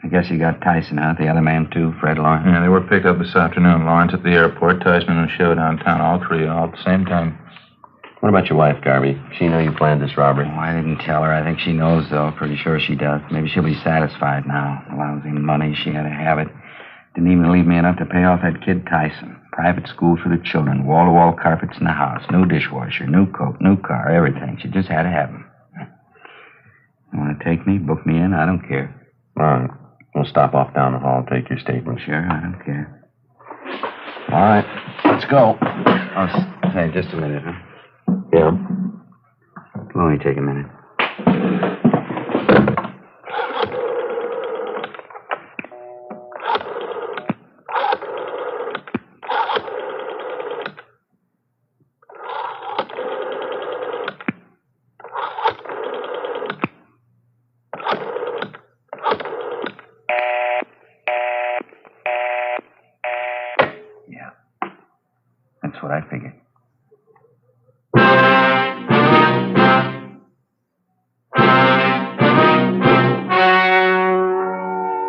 I guess you got Tyson out, the other man, too, Fred Lawrence. Yeah, they were picked up this afternoon. Lawrence at the airport, Tyson in the show downtown, all three, all at the same time. What about your wife, Garvey? She knew you planned this robbery. Oh, I didn't tell her. I think she knows, though. Pretty sure she does. Maybe she'll be satisfied now. The lousy money, she had to have it. Didn't even leave me enough to pay off that kid Tyson. Private school for the children, wall-to-wall carpets in the house, new dishwasher, new coat, new car, everything. She just had to have them. You want to take me, book me in? I don't care. All right. We'll stop off down the hall, take your statement. Sure, I don't care. All right, let's go. Oh, say, just a minute, huh? Yeah? It'll only take a minute. That's what I figured.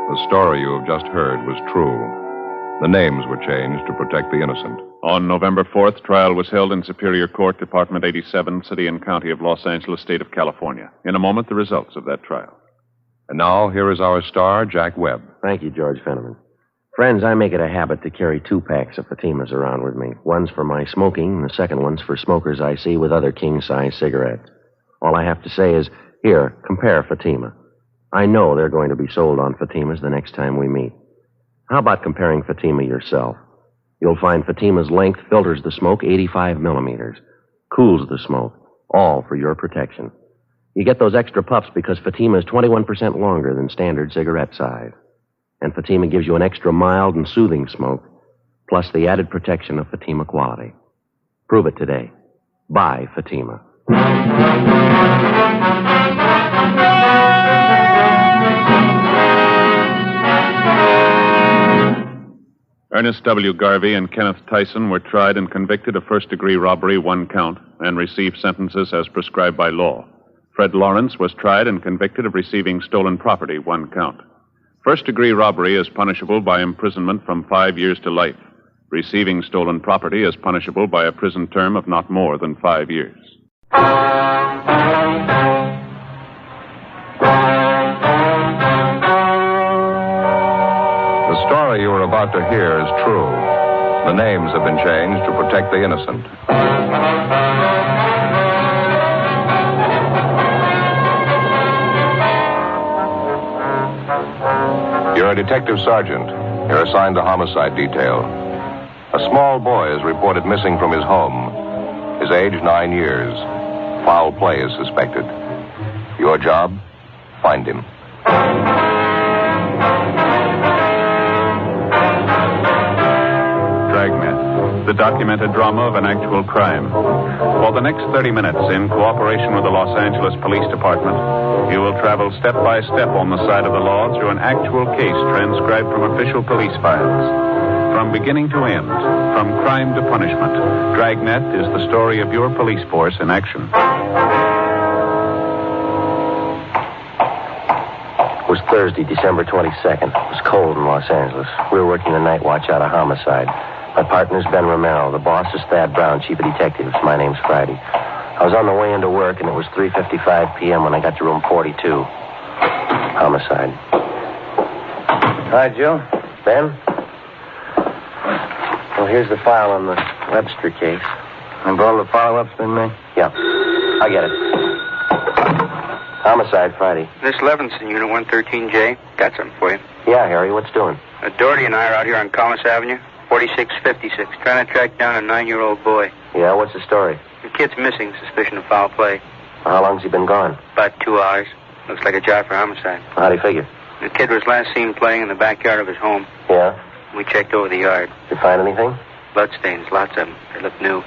The story you have just heard was true. The names were changed to protect the innocent. On November 4th, trial was held in Superior Court, Department 87, City and County of Los Angeles, State of California. In a moment, the results of that trial. And now, here is our star, Jack Webb. Thank you, George Fenneman. Friends, I make it a habit to carry 2 packs of Fatimas around with me. One's for my smoking, and the second one's for smokers I see with other king-size cigarettes. All I have to say is, here, compare Fatima. I know they're going to be sold on Fatimas the next time we meet. How about comparing Fatima yourself? You'll find Fatima's length filters the smoke 85 millimeters, cools the smoke, all for your protection. You get those extra puffs because Fatima is 21% longer than standard cigarette size. And Fatima gives you an extra mild and soothing smoke, plus the added protection of Fatima quality. Prove it today. Buy Fatima. Ernest W. Garvey and Kenneth Tyson were tried and convicted of first-degree robbery, 1 count, and received sentences as prescribed by law. Fred Lawrence was tried and convicted of receiving stolen property, 1 count. First-degree robbery is punishable by imprisonment from 5 years to life. Receiving stolen property is punishable by a prison term of not more than 5 years. The story you are about to hear is true. The names have been changed to protect the innocent. You're a detective sergeant. You're assigned to homicide detail. A small boy is reported missing from his home. His age, 9 years. Foul play is suspected. Your job? Find him. Dragnet, the documented drama of an actual crime. For the next 30 minutes, in cooperation with the Los Angeles Police Department, you will travel step by step on the side of the law through an actual case transcribed from official police files. From beginning to end, from crime to punishment, Dragnet is the story of your police force in action. It was Thursday, December 22nd. It was cold in Los Angeles. We were working the night watch out of homicide. My partner's Ben Romero. The boss is Thad Brown, chief of detectives. My name's Friday. I was on the way into work, and it was 3:55 p.m. when I got to room 42. Homicide. Hi, Joe. Ben? Well, here's the file on the Webster case. And all the follow-ups been made? Yeah. I get it. Homicide, Friday. This Levinson, Unit 113J. Got something for you. Yeah, Harry, what's doing? Doherty and I are out here on Collis Avenue, 4656, trying to track down a 9-year-old boy. Yeah, what's the story? The kid's missing, suspicion of foul play. How long's he been gone? About 2 hours. Looks like a job for homicide. How'd he figure? The kid was last seen playing in the backyard of his home. Yeah? We checked over the yard. Did you find anything? Bloodstains, lots of them. They look new.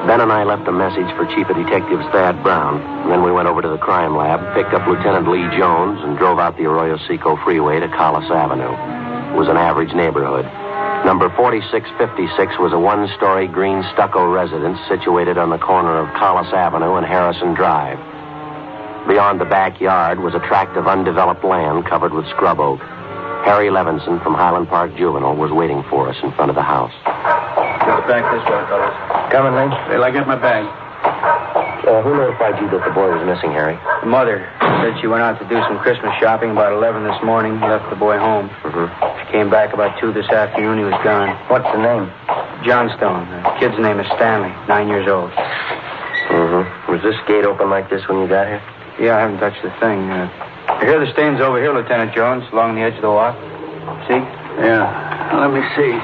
Ben and I left a message for Chief of Detectives Thad Brown, and then we went over to the crime lab, picked up Lieutenant Lee Jones, and drove out the Arroyo Seco Freeway to Collis Avenue. It was an average neighborhood. Number 4656 was a one-story green stucco residence situated on the corner of Collis Avenue and Harrison Drive. Beyond the backyard was a tract of undeveloped land covered with scrub oak. Harry Levinson from Highland Park Juvenile was waiting for us in front of the house. Just back this way, fellas. Coming, Lee? Till I get my bag. Who notified you that the boy was missing, Harry? The mother said she went out to do some Christmas shopping about 11 this morning, left the boy home. Mm-hmm. She came back about 2 this afternoon. He was gone. What's the name? Johnstone. The kid's name is Stanley, 9 years old. Mm-hmm. Was this gate open like this when you got here? Yeah, I haven't touched the thing. Here are the stains over here, Lieutenant Jones, along the edge of the walk. See? Yeah. Let me see.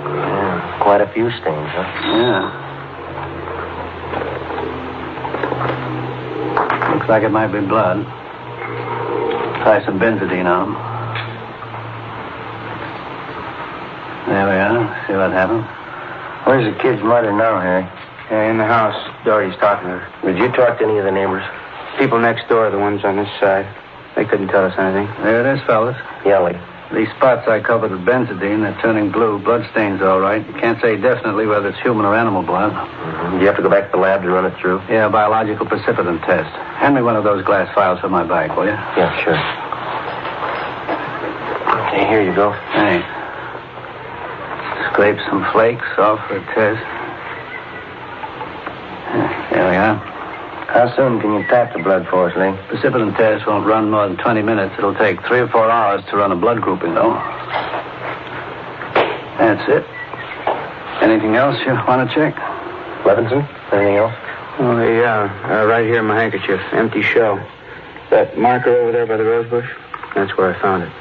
Yeah, quite a few stains, huh? Yeah. Looks like it might be blood. Try some benzidine on them. There we are. See what happened. Where's the kid's mother now, Harry? Yeah, in the house. Doherty's talking to her. Did you talk to any of the neighbors? People next door, the ones on this side. They couldn't tell us anything. There it is, fellas. Yeah, Lee. These spots I covered with benzidine, they're turning blue. Bloodstains, all right. You can't say definitely whether it's human or animal blood. Mm-hmm. Do you have to go back to the lab to run it through? Yeah, biological precipitant test. Hand me one of those glass vials for my bag, will you? Yeah, sure. Okay, here you go. Thanks. Scrape some flakes off for a test. There we are. How soon can you tap the blood for us, Lee? Precipitant test won't run more than 20 minutes. It'll take 3 or 4 hours to run a blood grouping, though. That's it. Anything else you want to check? Levinson? Anything else? Oh, yeah. Right here in my handkerchief. Empty shell. That marker over there by the rose bush? That's where I found it.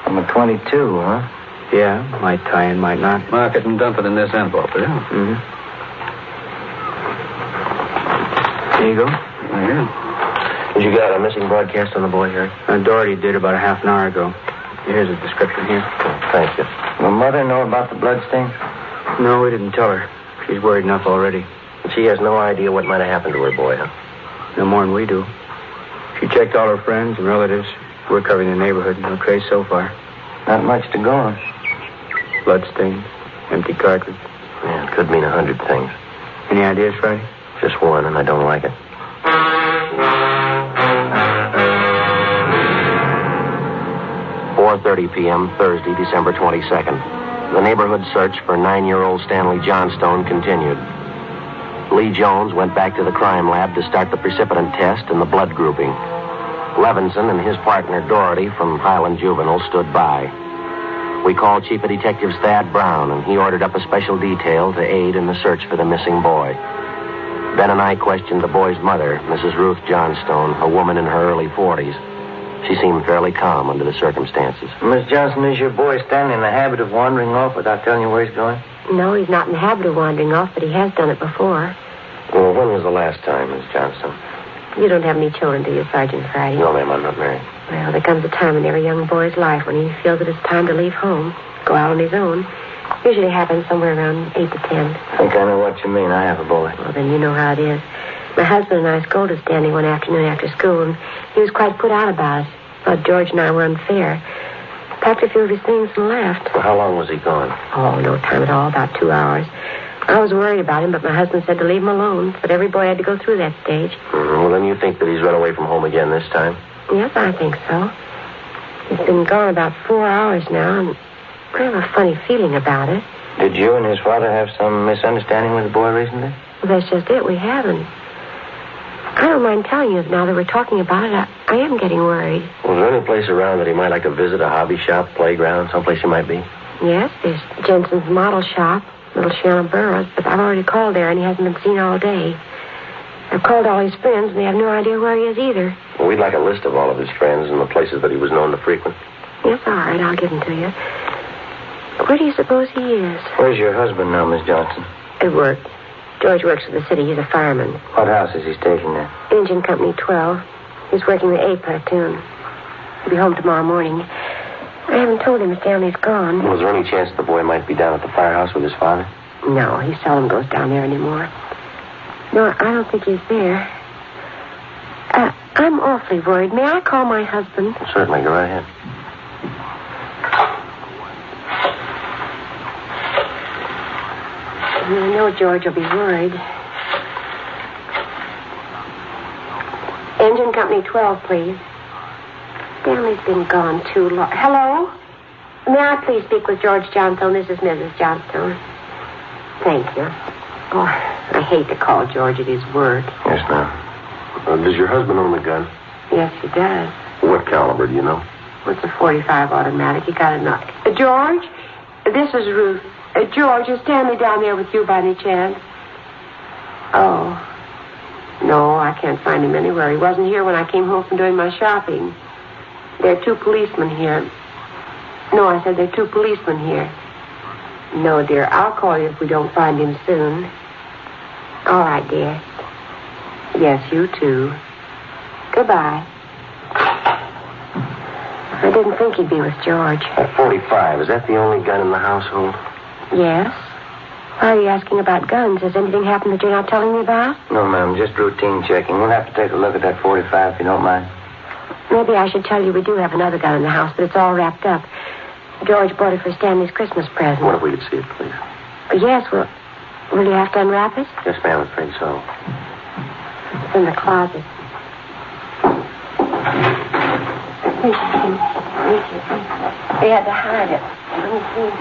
Number 22, huh? Yeah. Might tie in, might not. Mark it and dump it in this envelope, will you? Mm-hmm. There you go. Right here. Did you get a missing broadcast on the boy, Harry? Doherty did about a half an hour ago. Here's a description here. Thank you. Will Mother know about the bloodstains? No, we didn't tell her. She's worried enough already. She has no idea what might have happened to her boy, huh? No more than we do. She checked all her friends and relatives. We're covering the neighborhood. No trace so far. Not much to go on. Bloodstains, empty cartridge. Yeah, it could mean 100 things. Any ideas, Friday? Just one, and I don't like it. 4:30 p.m., Thursday, December 22nd. The neighborhood search for 9-year-old Stanley Johnstone continued. Lee Jones went back to the crime lab to start the precipitant test and the blood grouping. Levinson and his partner Doherty from Highland Juvenile stood by. We called Chief of Detectives Thad Brown, and he ordered up a special detail to aid in the search for the missing boy. Ben and I questioned the boy's mother, Mrs. Ruth Johnstone, a woman in her early 40s. She seemed fairly calm under the circumstances. Miss Johnson, is your boy Stanley in the habit of wandering off without telling you where he's going? No, he's not in the habit of wandering off, but he has done it before. Well, when was the last time, Miss Johnstone? You don't have any children, do you, Sergeant Friday? No, ma'am, I'm not married. Well, there comes a time in every young boy's life when he feels that it's time to leave home, go out on his own. Usually happens somewhere around 8 to 10. I think I know what you mean. I have a boy. Well, then you know how it is. My husband and I scolded Stanley one afternoon after school, and he was quite put out about it. Thought George and I were unfair. Packed a few of his things and left. Well, how long was he gone? Oh, no time at all, about 2 hours. I was worried about him, but my husband said to leave him alone. But every boy had to go through that stage. Well, then you think that he's run away from home again this time? Yes, I think so. He's been gone about 4 hours now, and I have a funny feeling about it. Did you and his father have some misunderstanding with the boy recently? Well, that's just it. We haven't. I don't mind telling you now that we're talking about it. I am getting worried. Was there any place around that he might like to visit, a hobby shop, playground, someplace he might be? Yes, there's Jensen's model shop, Little Shannon Burroughs, but I've already called there and he hasn't been seen all day. I've called all his friends and they have no idea where he is either. Well, we'd like a list of all of his friends and the places that he was known to frequent. Yes, all right, I'll give them to you. Where do you suppose he is? Where's your husband now, Miss Johnson? At work. George works for the city. He's a fireman. What house is he stationed at? Engine Company 12. He's working the A platoon. He'll be home tomorrow morning. I haven't told him Stanley's gone. Was there any chance the boy might be down at the firehouse with his father? No, he seldom goes down there anymore. No, I don't think he's there. I'm awfully worried. May I call my husband? Certainly, go right ahead. I know George will be worried. Engine Company 12, please. Stanley's been gone too long. Hello? May I please speak with George Johnstone? This is Mrs. Johnstone. Thank you. Oh, I hate to call George at his work. Yes, ma'am. Does your husband own the gun? Yes, he does. What caliber, do you know? It's a .45 automatic. You got it knock. George? This is Ruth. George, is Stanley down there with you by any chance? Oh. No, I can't find him anywhere. He wasn't here when I came home from doing my shopping. There are 2 policemen here. No, I said there are 2 policemen here. No, dear, I'll call you if we don't find him soon. All right, dear. Yes, you too. Goodbye. I didn't think he'd be with George. That .45, is that the only gun in the household? Yes. Why are you asking about guns? Has anything happened that you're not telling me about? No, ma'am, just routine checking. We'll have to take a look at that .45 if you don't mind. Maybe I should tell you we do have another gun in the house, but it's all wrapped up. George bought it for Stanley's Christmas present. What if we could see it, please? Yes, well, will you have to unwrap it? Yes, ma'am, I'm afraid so. It's in the closet. Thank you. They had to hide it. Let me see.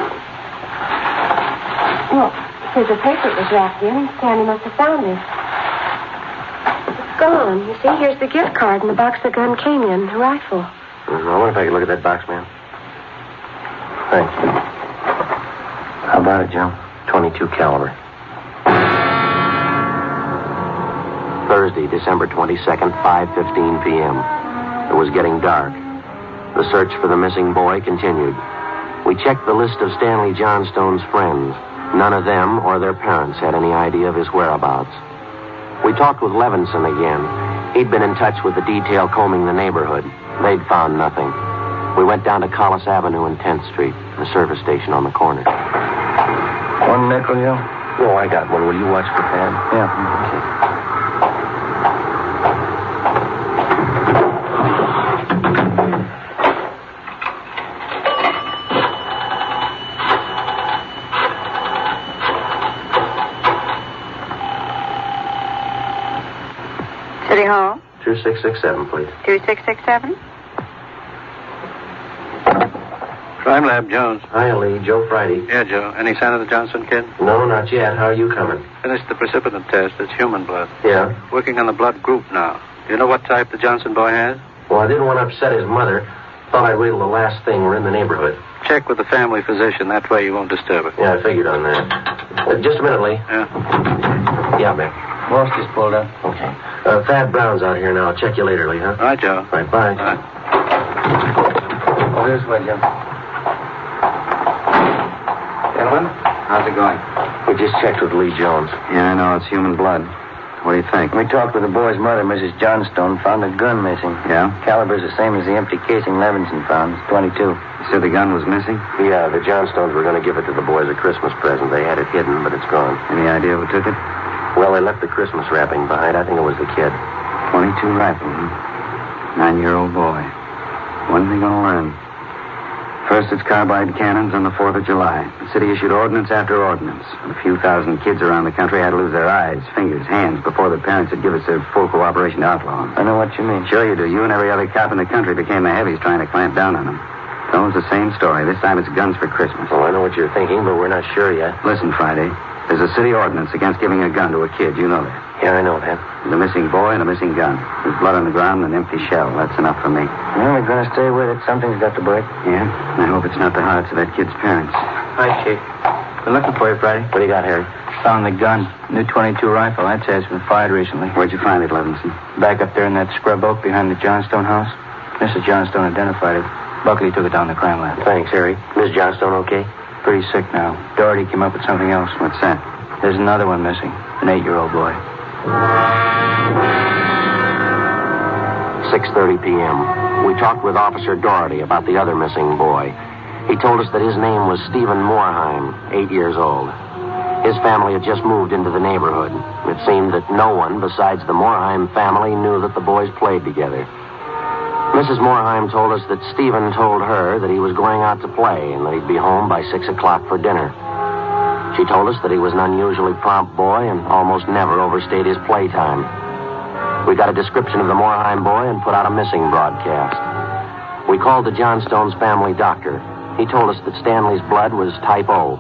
Look, there's a paper it was wrapped in, and Stanley must have found it. It's gone. You see, here's the gift card and the box the gun came in, the rifle. I wonder if I could look at that box, ma'am. Thanks. How about it, Joe? .22 caliber. Thursday, December 22nd, 5:15 p.m. It was getting dark. The search for the missing boy continued. We checked the list of Stanley Johnstone's friends. None of them or their parents had any idea of his whereabouts. We talked with Levinson again. He'd been in touch with the detail combing the neighborhood. They'd found nothing. We went down to Collis Avenue and 10th Street, the service station on the corner. 1 nickel, Joe? No, I got one. Will you watch for Thad? Yeah. Okay. City Hall? 2667, please. 2667? Crime Lab, Jones. Hi, Lee. Joe Friday. Yeah, Joe. Any sign of the Johnson kid? No, not yet. How are you coming? Finished the precipitant test. It's human blood. Yeah? Working on the blood group now. Do you know what type the Johnson boy has? Well, I didn't want to upset his mother. Thought I'd wait till the last thing. We're in the neighborhood. Check with the family physician. That way you won't disturb her. Yeah, I figured on that. Just a minute, Lee. Yeah. Yeah, Mick. Boss just pulled up. Okay. Thad Brown's out here now. I'll check you later, Lee, huh? All right, Joe. All right, bye. All right. Oh, this way, Jim. Gentlemen, how's it going? We just checked with Lee Jones. Yeah, I know. It's human blood. What do you think? We talked with the boy's mother, Mrs. Johnstone, found a gun missing. Yeah? Caliber's the same as the empty casing Levinson found. It's 22. You said the gun was missing? Yeah, the Johnstones were going to give it to the boys a Christmas present. They had it hidden, but it's gone. Any idea who took it? Well, they left the Christmas wrapping behind. I think it was the kid. 22 rifle, huh? 9-year-old boy. When's he gonna learn? First, it's carbide cannons on the 4th of July. The city issued ordinance after ordinance. And a few thousand kids around the country had to lose their eyes, fingers, hands before the parents would give us their full cooperation to outlaw them. I know what you mean. Sure you do. You and every other cop in the country became the heavies trying to clamp down on them. So it's the same story. This time it's guns for Christmas. Well, I know what you're thinking, but we're not sure yet. Listen, Friday. There's a city ordinance against giving a gun to a kid. You know that. Yeah, I know that. There's a missing boy and a missing gun. There's blood on the ground and an empty shell. That's enough for me. Well, we're going to stay with it. Something's got to break. Yeah? I hope it's not the hearts of that kid's parents. Hi, Chief. Been looking for you, Friday. What do you got, Harry? Found the gun. New 22 rifle. That says it's been fired recently. Where'd you find it, Levinson? Back up there in that scrub oak behind the Johnstone house. Mrs. Johnstone identified it. Buckley took it down to the crime lab. Thanks, Harry. Miss Johnstone okay? Pretty sick now. Doherty came up with something else. What's that? There's another one missing. An 8-year-old boy. 6:30 p.m. We talked with Officer Doherty about the other missing boy. He told us that his name was Stephen Moorheim, 8 years old. His family had just moved into the neighborhood. It seemed that no one besides the Moorheim family knew that the boys played together. Mrs. Moorheim told us that Stephen told her that he was going out to play and that he'd be home by 6 o'clock for dinner. She told us that he was an unusually prompt boy and almost never overstayed his playtime. We got a description of the Moorheim boy and put out a missing broadcast. We called the Johnstones' family doctor. He told us that Stanley's blood was type O.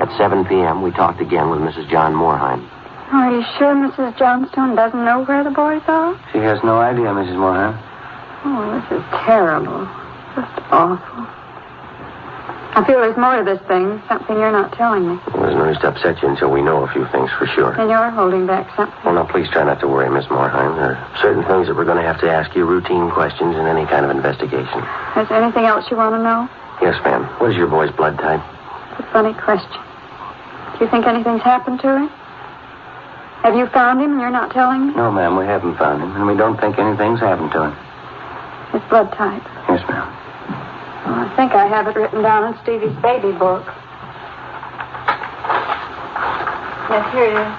At 7 p.m., we talked again with Mrs. John Moorheim. Are you sure Mrs. Johnstone doesn't know where the boys are? She has no idea, Mrs. Moorheim. Oh, this is terrible. Just awful. I feel there's more to this thing, something you're not telling me. Well, there's no use to upset you until we know a few things for sure. And you're holding back something. Well, now, please try not to worry, Miss Moorheim. There are certain things that we're going to have to ask you, routine questions in any kind of investigation. Is there anything else you want to know? Yes, ma'am. What is your boy's blood type? It's a funny question. Do you think anything's happened to him? Have you found him and you're not telling me? No, ma'am, we haven't found him, and we don't think anything's happened to him. His blood type? Yes, ma'am. Well, I think I have it written down in Stevie's baby book. Yes, here it is.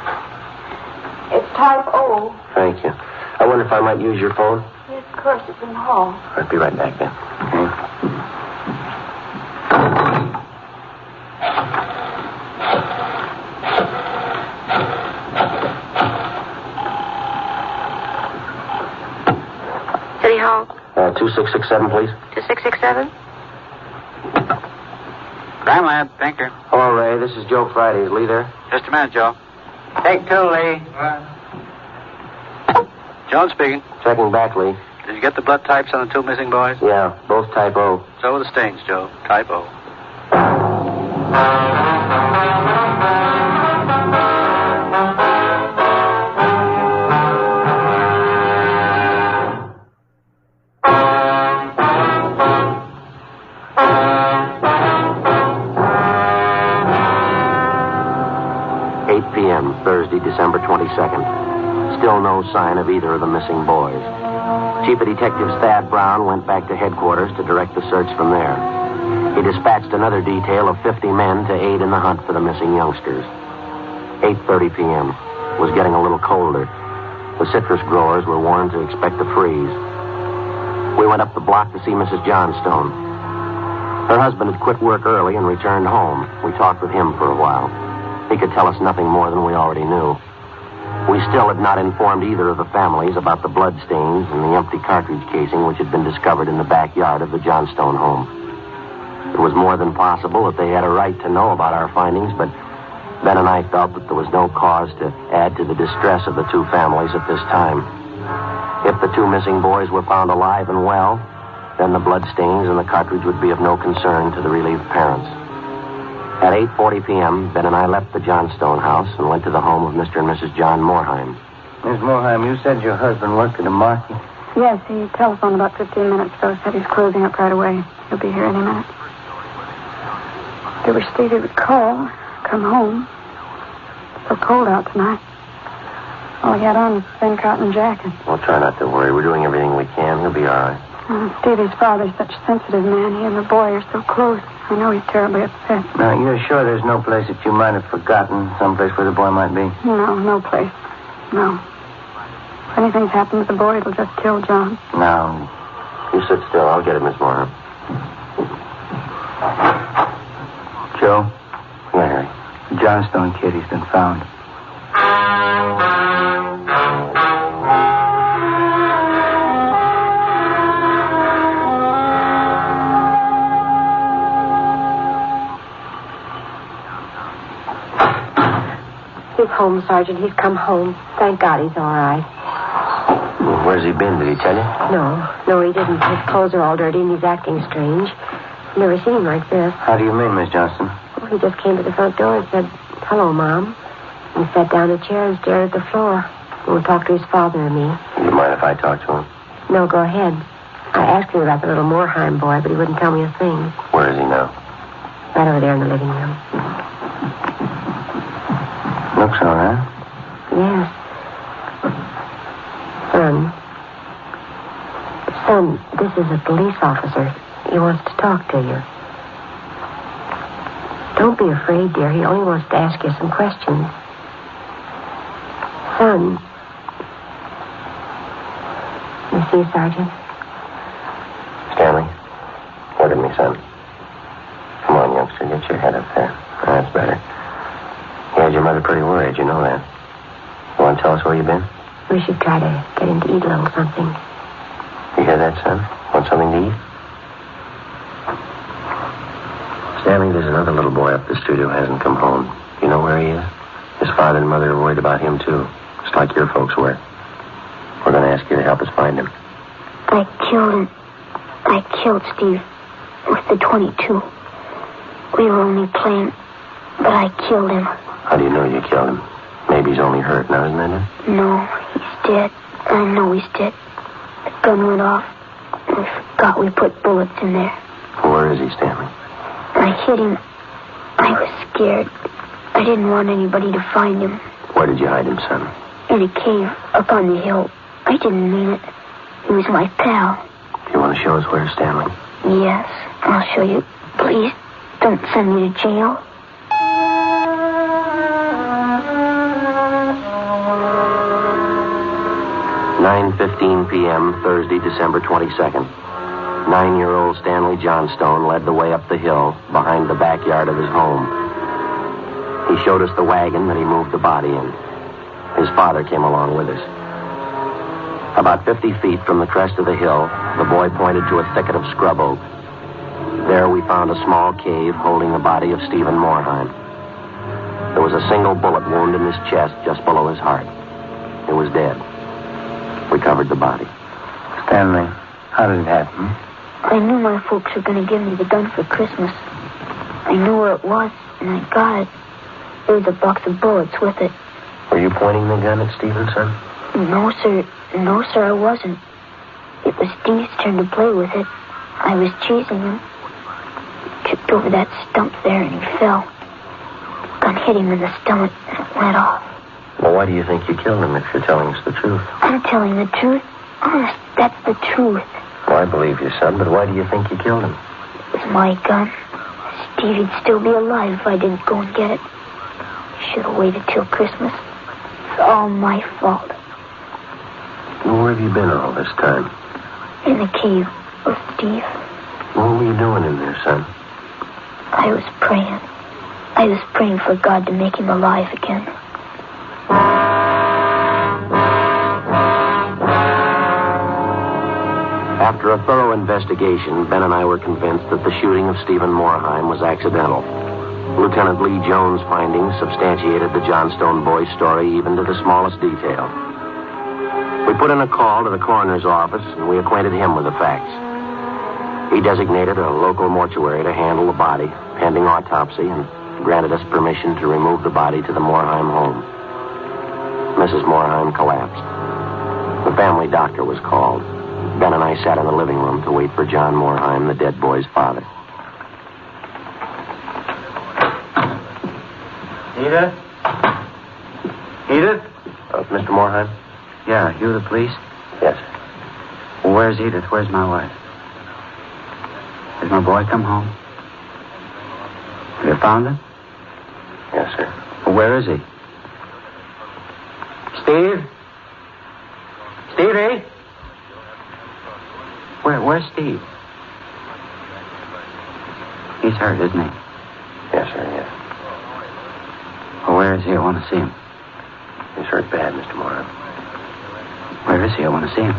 It's type O. Thank you. I wonder if I might use your phone? Yes, of course, it's in the hall. I'll be right back then. Okay. City Hall. 2667, please. 2667? Crime Lab, thank you. Hello, Ray. This is Joe Friday. Is Lee there? Just a minute, Joe. Take 2, Lee. Jones speaking. Checking back, Lee. Did you get the blood types on the 2 missing boys? Yeah, both type O. So are the stains, Joe. Type O. Thursday, December 22nd. Still no sign of either of the missing boys. Chief of Detectives Thad Brown went back to headquarters to direct the search from there. He dispatched another detail of 50 men to aid in the hunt for the missing youngsters. 8:30 p.m. It was getting a little colder. The citrus growers were warned to expect a freeze. We went up the block to see Mrs. Johnstone. Her husband had quit work early and returned home. We talked with him for a while. He could tell us nothing more than we already knew. We still had not informed either of the families about the bloodstains and the empty cartridge casing which had been discovered in the backyard of the Johnstone home. It was more than possible that they had a right to know about our findings, but Ben and I felt that there was no cause to add to the distress of the two families at this time. If the two missing boys were found alive and well, then the bloodstains and the cartridge would be of no concern to the relieved parents. At 8:40 p.m., Ben and I left the Johnstone house and went to the home of Mr. and Mrs. John Moorheim. Miss Moorheim, you said your husband worked at a market? Yes, he telephoned about 15 minutes ago. Said he's closing up right away. He'll be here any minute. I wish Stevie would call, come home. It's so cold out tonight. All he had on was a thin cotton jacket. Well, try not to worry. We're doing everything we can. He'll be all right. Stevie's father's such a sensitive man. He and the boy are so close. I know he's terribly upset. Now, you're sure there's no place that you might have forgotten, someplace where the boy might be? No place. No. If anything's happened to the boy, it'll just kill John. Now, you sit still. I'll get it, Miss Moore. Joe? Yeah, Harry. The Johnstone kid, he's been found. He's home, Sergeant. He's come home. Thank God he's all right. Well, where's he been? Did he tell you? No, he didn't. His clothes are all dirty and he's acting strange. Never seen him like this. How do you mean, Miss Johnston? Oh, he just came to the front door and said, "Hello, Mom." He sat down in a chair and stared at the floor. He won't talk to his father or me. Do you mind if I talk to him? No, go ahead. I asked him about the little Moorheim boy, but he wouldn't tell me a thing. Where is he now? Right over there in the living room. Looks all right. Yes. Son, this is a police officer. He wants to talk to you. Don't be afraid, dear. He only wants to ask you some questions. Son. You see, Sergeant? Stanley, look at me, son. Come on, youngster. Get your head up there. That's better. You had your mother pretty worried. You know that. You want to tell us where you've been? We should try to get him to eat a little something. You hear that, son? Want something to eat? Stanley, there's another little boy up the street who hasn't come home. You know where he is? His father and mother are worried about him, too. Just like your folks were. We're going to ask you to help us find him. I killed him. I killed Steve with the .22. We were only playing, but I killed him. How do you know you killed him? Maybe he's only hurt now, isn't that it? No, he's dead. I know he's dead. The gun went off. We forgot we put bullets in there. Where is he, Stanley? I hit him. I was scared. I didn't want anybody to find him. Where did you hide him, son? In a cave up on the hill. I didn't mean it. He was my pal. Do you want to show us where, Stanley? Yes, I'll show you. Please, don't send me to jail. .15 p.m., Thursday, December 22nd. 9-year-old Stanley Johnstone led the way up the hill behind the backyard of his home. He showed us the wagon that he moved the body in. His father came along with us. About 50 feet from the crest of the hill, the boy pointed to a thicket of scrub oak. There we found a small cave holding the body of Stephen Moorheim. There was a single bullet wound in his chest just below his heart. He was dead. We covered the body. Stanley, how did it happen? I knew my folks were going to give me the gun for Christmas. I knew where it was, and I got it. There was a box of bullets with it. Were you pointing the gun at Stevenson? No, sir. No, sir, I wasn't. It was Steve's turn to play with it. I was chasing him. He tripped over that stump there, and he fell. The gun hit him in the stomach, and it went off. Well, why do you think you killed him if you're telling us the truth? I'm telling the truth. Honest, that's the truth. Well, I believe you, son, but why do you think you killed him? It was my gun. Stevie'd still be alive if I didn't go and get it. He should have waited till Christmas. It's all my fault. Well, where have you been all this time? In the cave with Steve. What were you doing in there, son? I was praying. I was praying for God to make him alive again. After a thorough investigation, Ben and I were convinced that the shooting of Stephen Moorheim was accidental. Lieutenant Lee Jones' findings substantiated the Johnstone boy's story even to the smallest detail. We put in a call to the coroner's office, and we acquainted him with the facts. He designated a local mortuary to handle the body, pending autopsy, and granted us permission to remove the body to the Moorheim home. Mrs. Moorheim collapsed. The family doctor was called. Ben and I sat in the living room to wait for John Moorheim, the dead boy's father. Edith? Edith? Mr. Moorheim? Yeah, you the police? Yes. Well, where's Edith? Where's my wife? Has my boy come home? Have you found him? Yes, sir. Well, where is he? Steve? Stevie? Where's Steve? He's hurt, isn't he? Yes, sir, yes. Well, where is he? I want to see him. He's hurt bad, Mr. Moorheim. Where is he? I want to see him.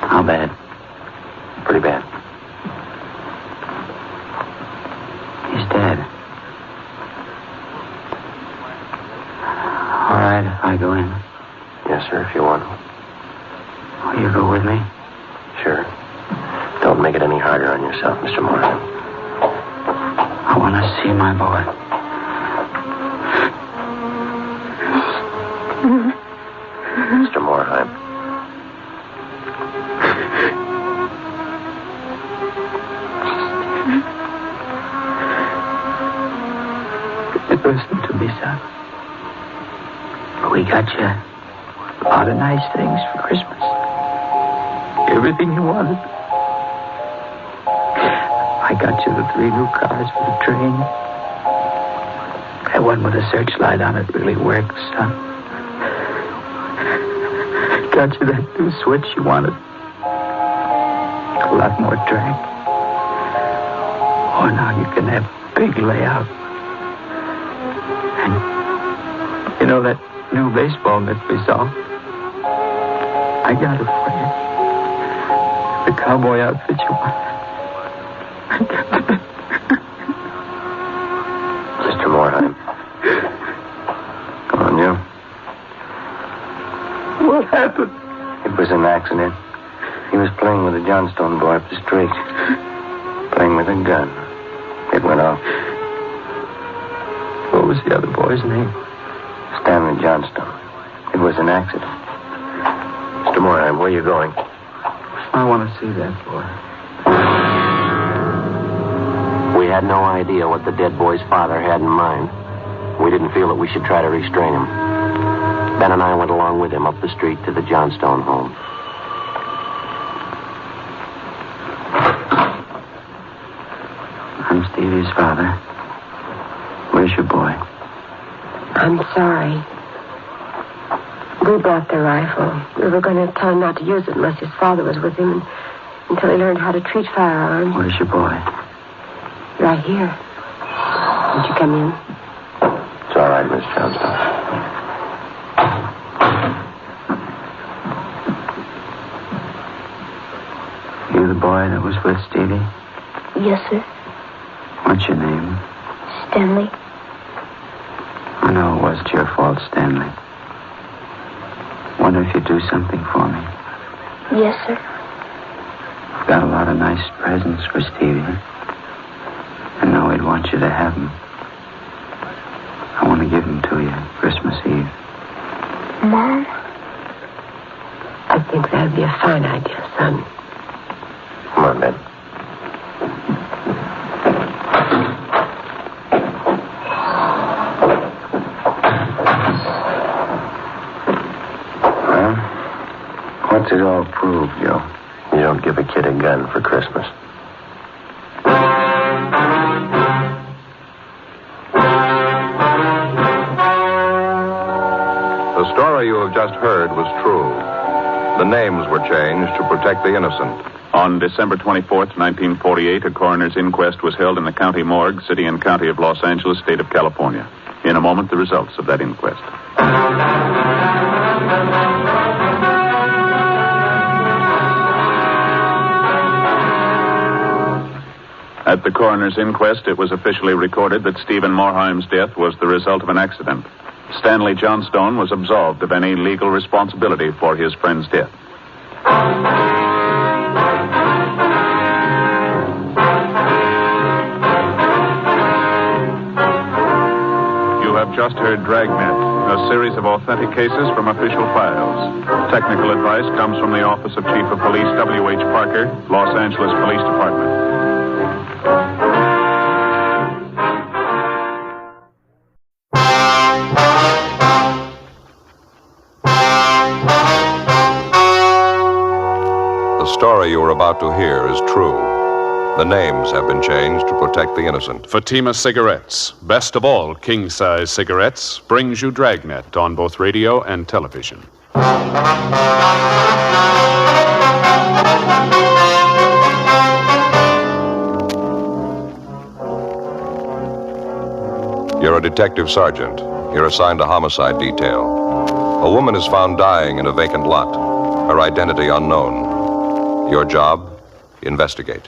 How bad? Pretty bad. He's dead. All right, if I go in. Yes, sir, if you want. Will you go with me? Sure. Don't make it any harder on yourself, Mr. Moorheim. I want to see my boy. Mr. Moorheim. Listen to me, son. We got you a lot of nice things for Christmas. Everything you wanted. I got you the 3 new cars for the train. That one with a searchlight on it really works, son. Got you that new switch you wanted. A lot more track. Oh, now you can have a big layout. And you know that new baseball mitt we saw? I got it for you. The cowboy outfit you wanted. Mr. Moorheim. Come on, you. What happened? It was an accident. He was playing with a Johnstone boy up the street. Playing with a gun. It went off. What was the other boy's name? Stanley Johnstone. It was an accident. Mr. Moorheim, where are you going? I want to see that boy. We had no idea what the dead boy's father had in mind. We didn't feel that we should try to restrain him. Ben and I went along with him up the street to the Johnstone home. I'm Stevie's father. Where's your boy? I'm sorry. We bought the rifle. We were going to tell him not to use it unless his father was with him until he learned how to treat firearms. Where's your boy? Right here. Won't you come in? It's all right, Miss Johnstone. You the boy that was with Stevie? Yes, sir. What's your name? Stanley. I know it wasn't your fault, Stanley. Wonder if you'd do something for me. Yes, sir. I've got a lot of nice presents for Stevie. I know he'd want you to have them. I want to give them to you Christmas Eve. Mom? I think that'd be a fine idea, son. Come on, Ben. Well, what's it all prove, Joe? You don't give a kid a gun for Christmas. The story you have just heard was true. The names were changed to protect the innocent. On December 24th, 1948, a coroner's inquest was held in the county morgue, city and county of Los Angeles, state of California. In a moment, the results of that inquest. At the coroner's inquest, it was officially recorded that Stephen Morheim's death was the result of an accident. Stanley Johnstone was absolved of any legal responsibility for his friend's death. You have just heard Dragnet, a series of authentic cases from official files. Technical advice comes from the Office of Chief of Police W.H. Parker, Los Angeles Police Department. The story you are about to hear is true. The names have been changed to protect the innocent. Fatima Cigarettes, best of all king-size cigarettes, brings you Dragnet on both radio and television. You're a detective sergeant. You're assigned to homicide detail. A woman is found dying in a vacant lot. Her identity unknown. Your job? Investigate.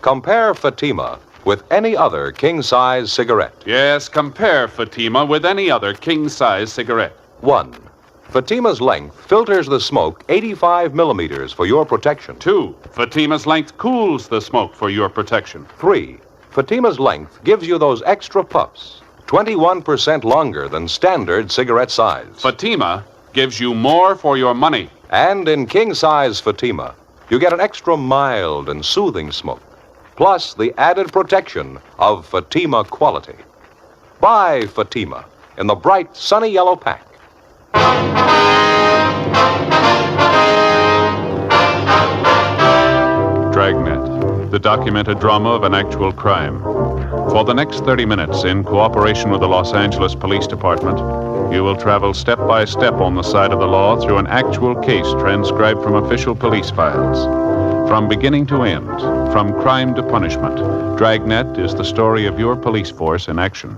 Compare Fatima with any other king-size cigarette. Yes, compare Fatima with any other king-size cigarette. 1. Fatima's length filters the smoke 85 millimeters for your protection. 2. Fatima's length cools the smoke for your protection. 3. Fatima's length gives you those extra puffs, 21% longer than standard cigarette size. Fatima gives you more for your money. And in king-size Fatima, you get an extra mild and soothing smoke, plus the added protection of Fatima quality. Buy Fatima in the bright, sunny yellow pack. Dragnet, the documented drama of an actual crime. For the next 30 minutes, in cooperation with the Los Angeles Police Department, you will travel step by step on the side of the law through an actual case transcribed from official police files. From beginning to end, from crime to punishment, Dragnet is the story of your police force in action.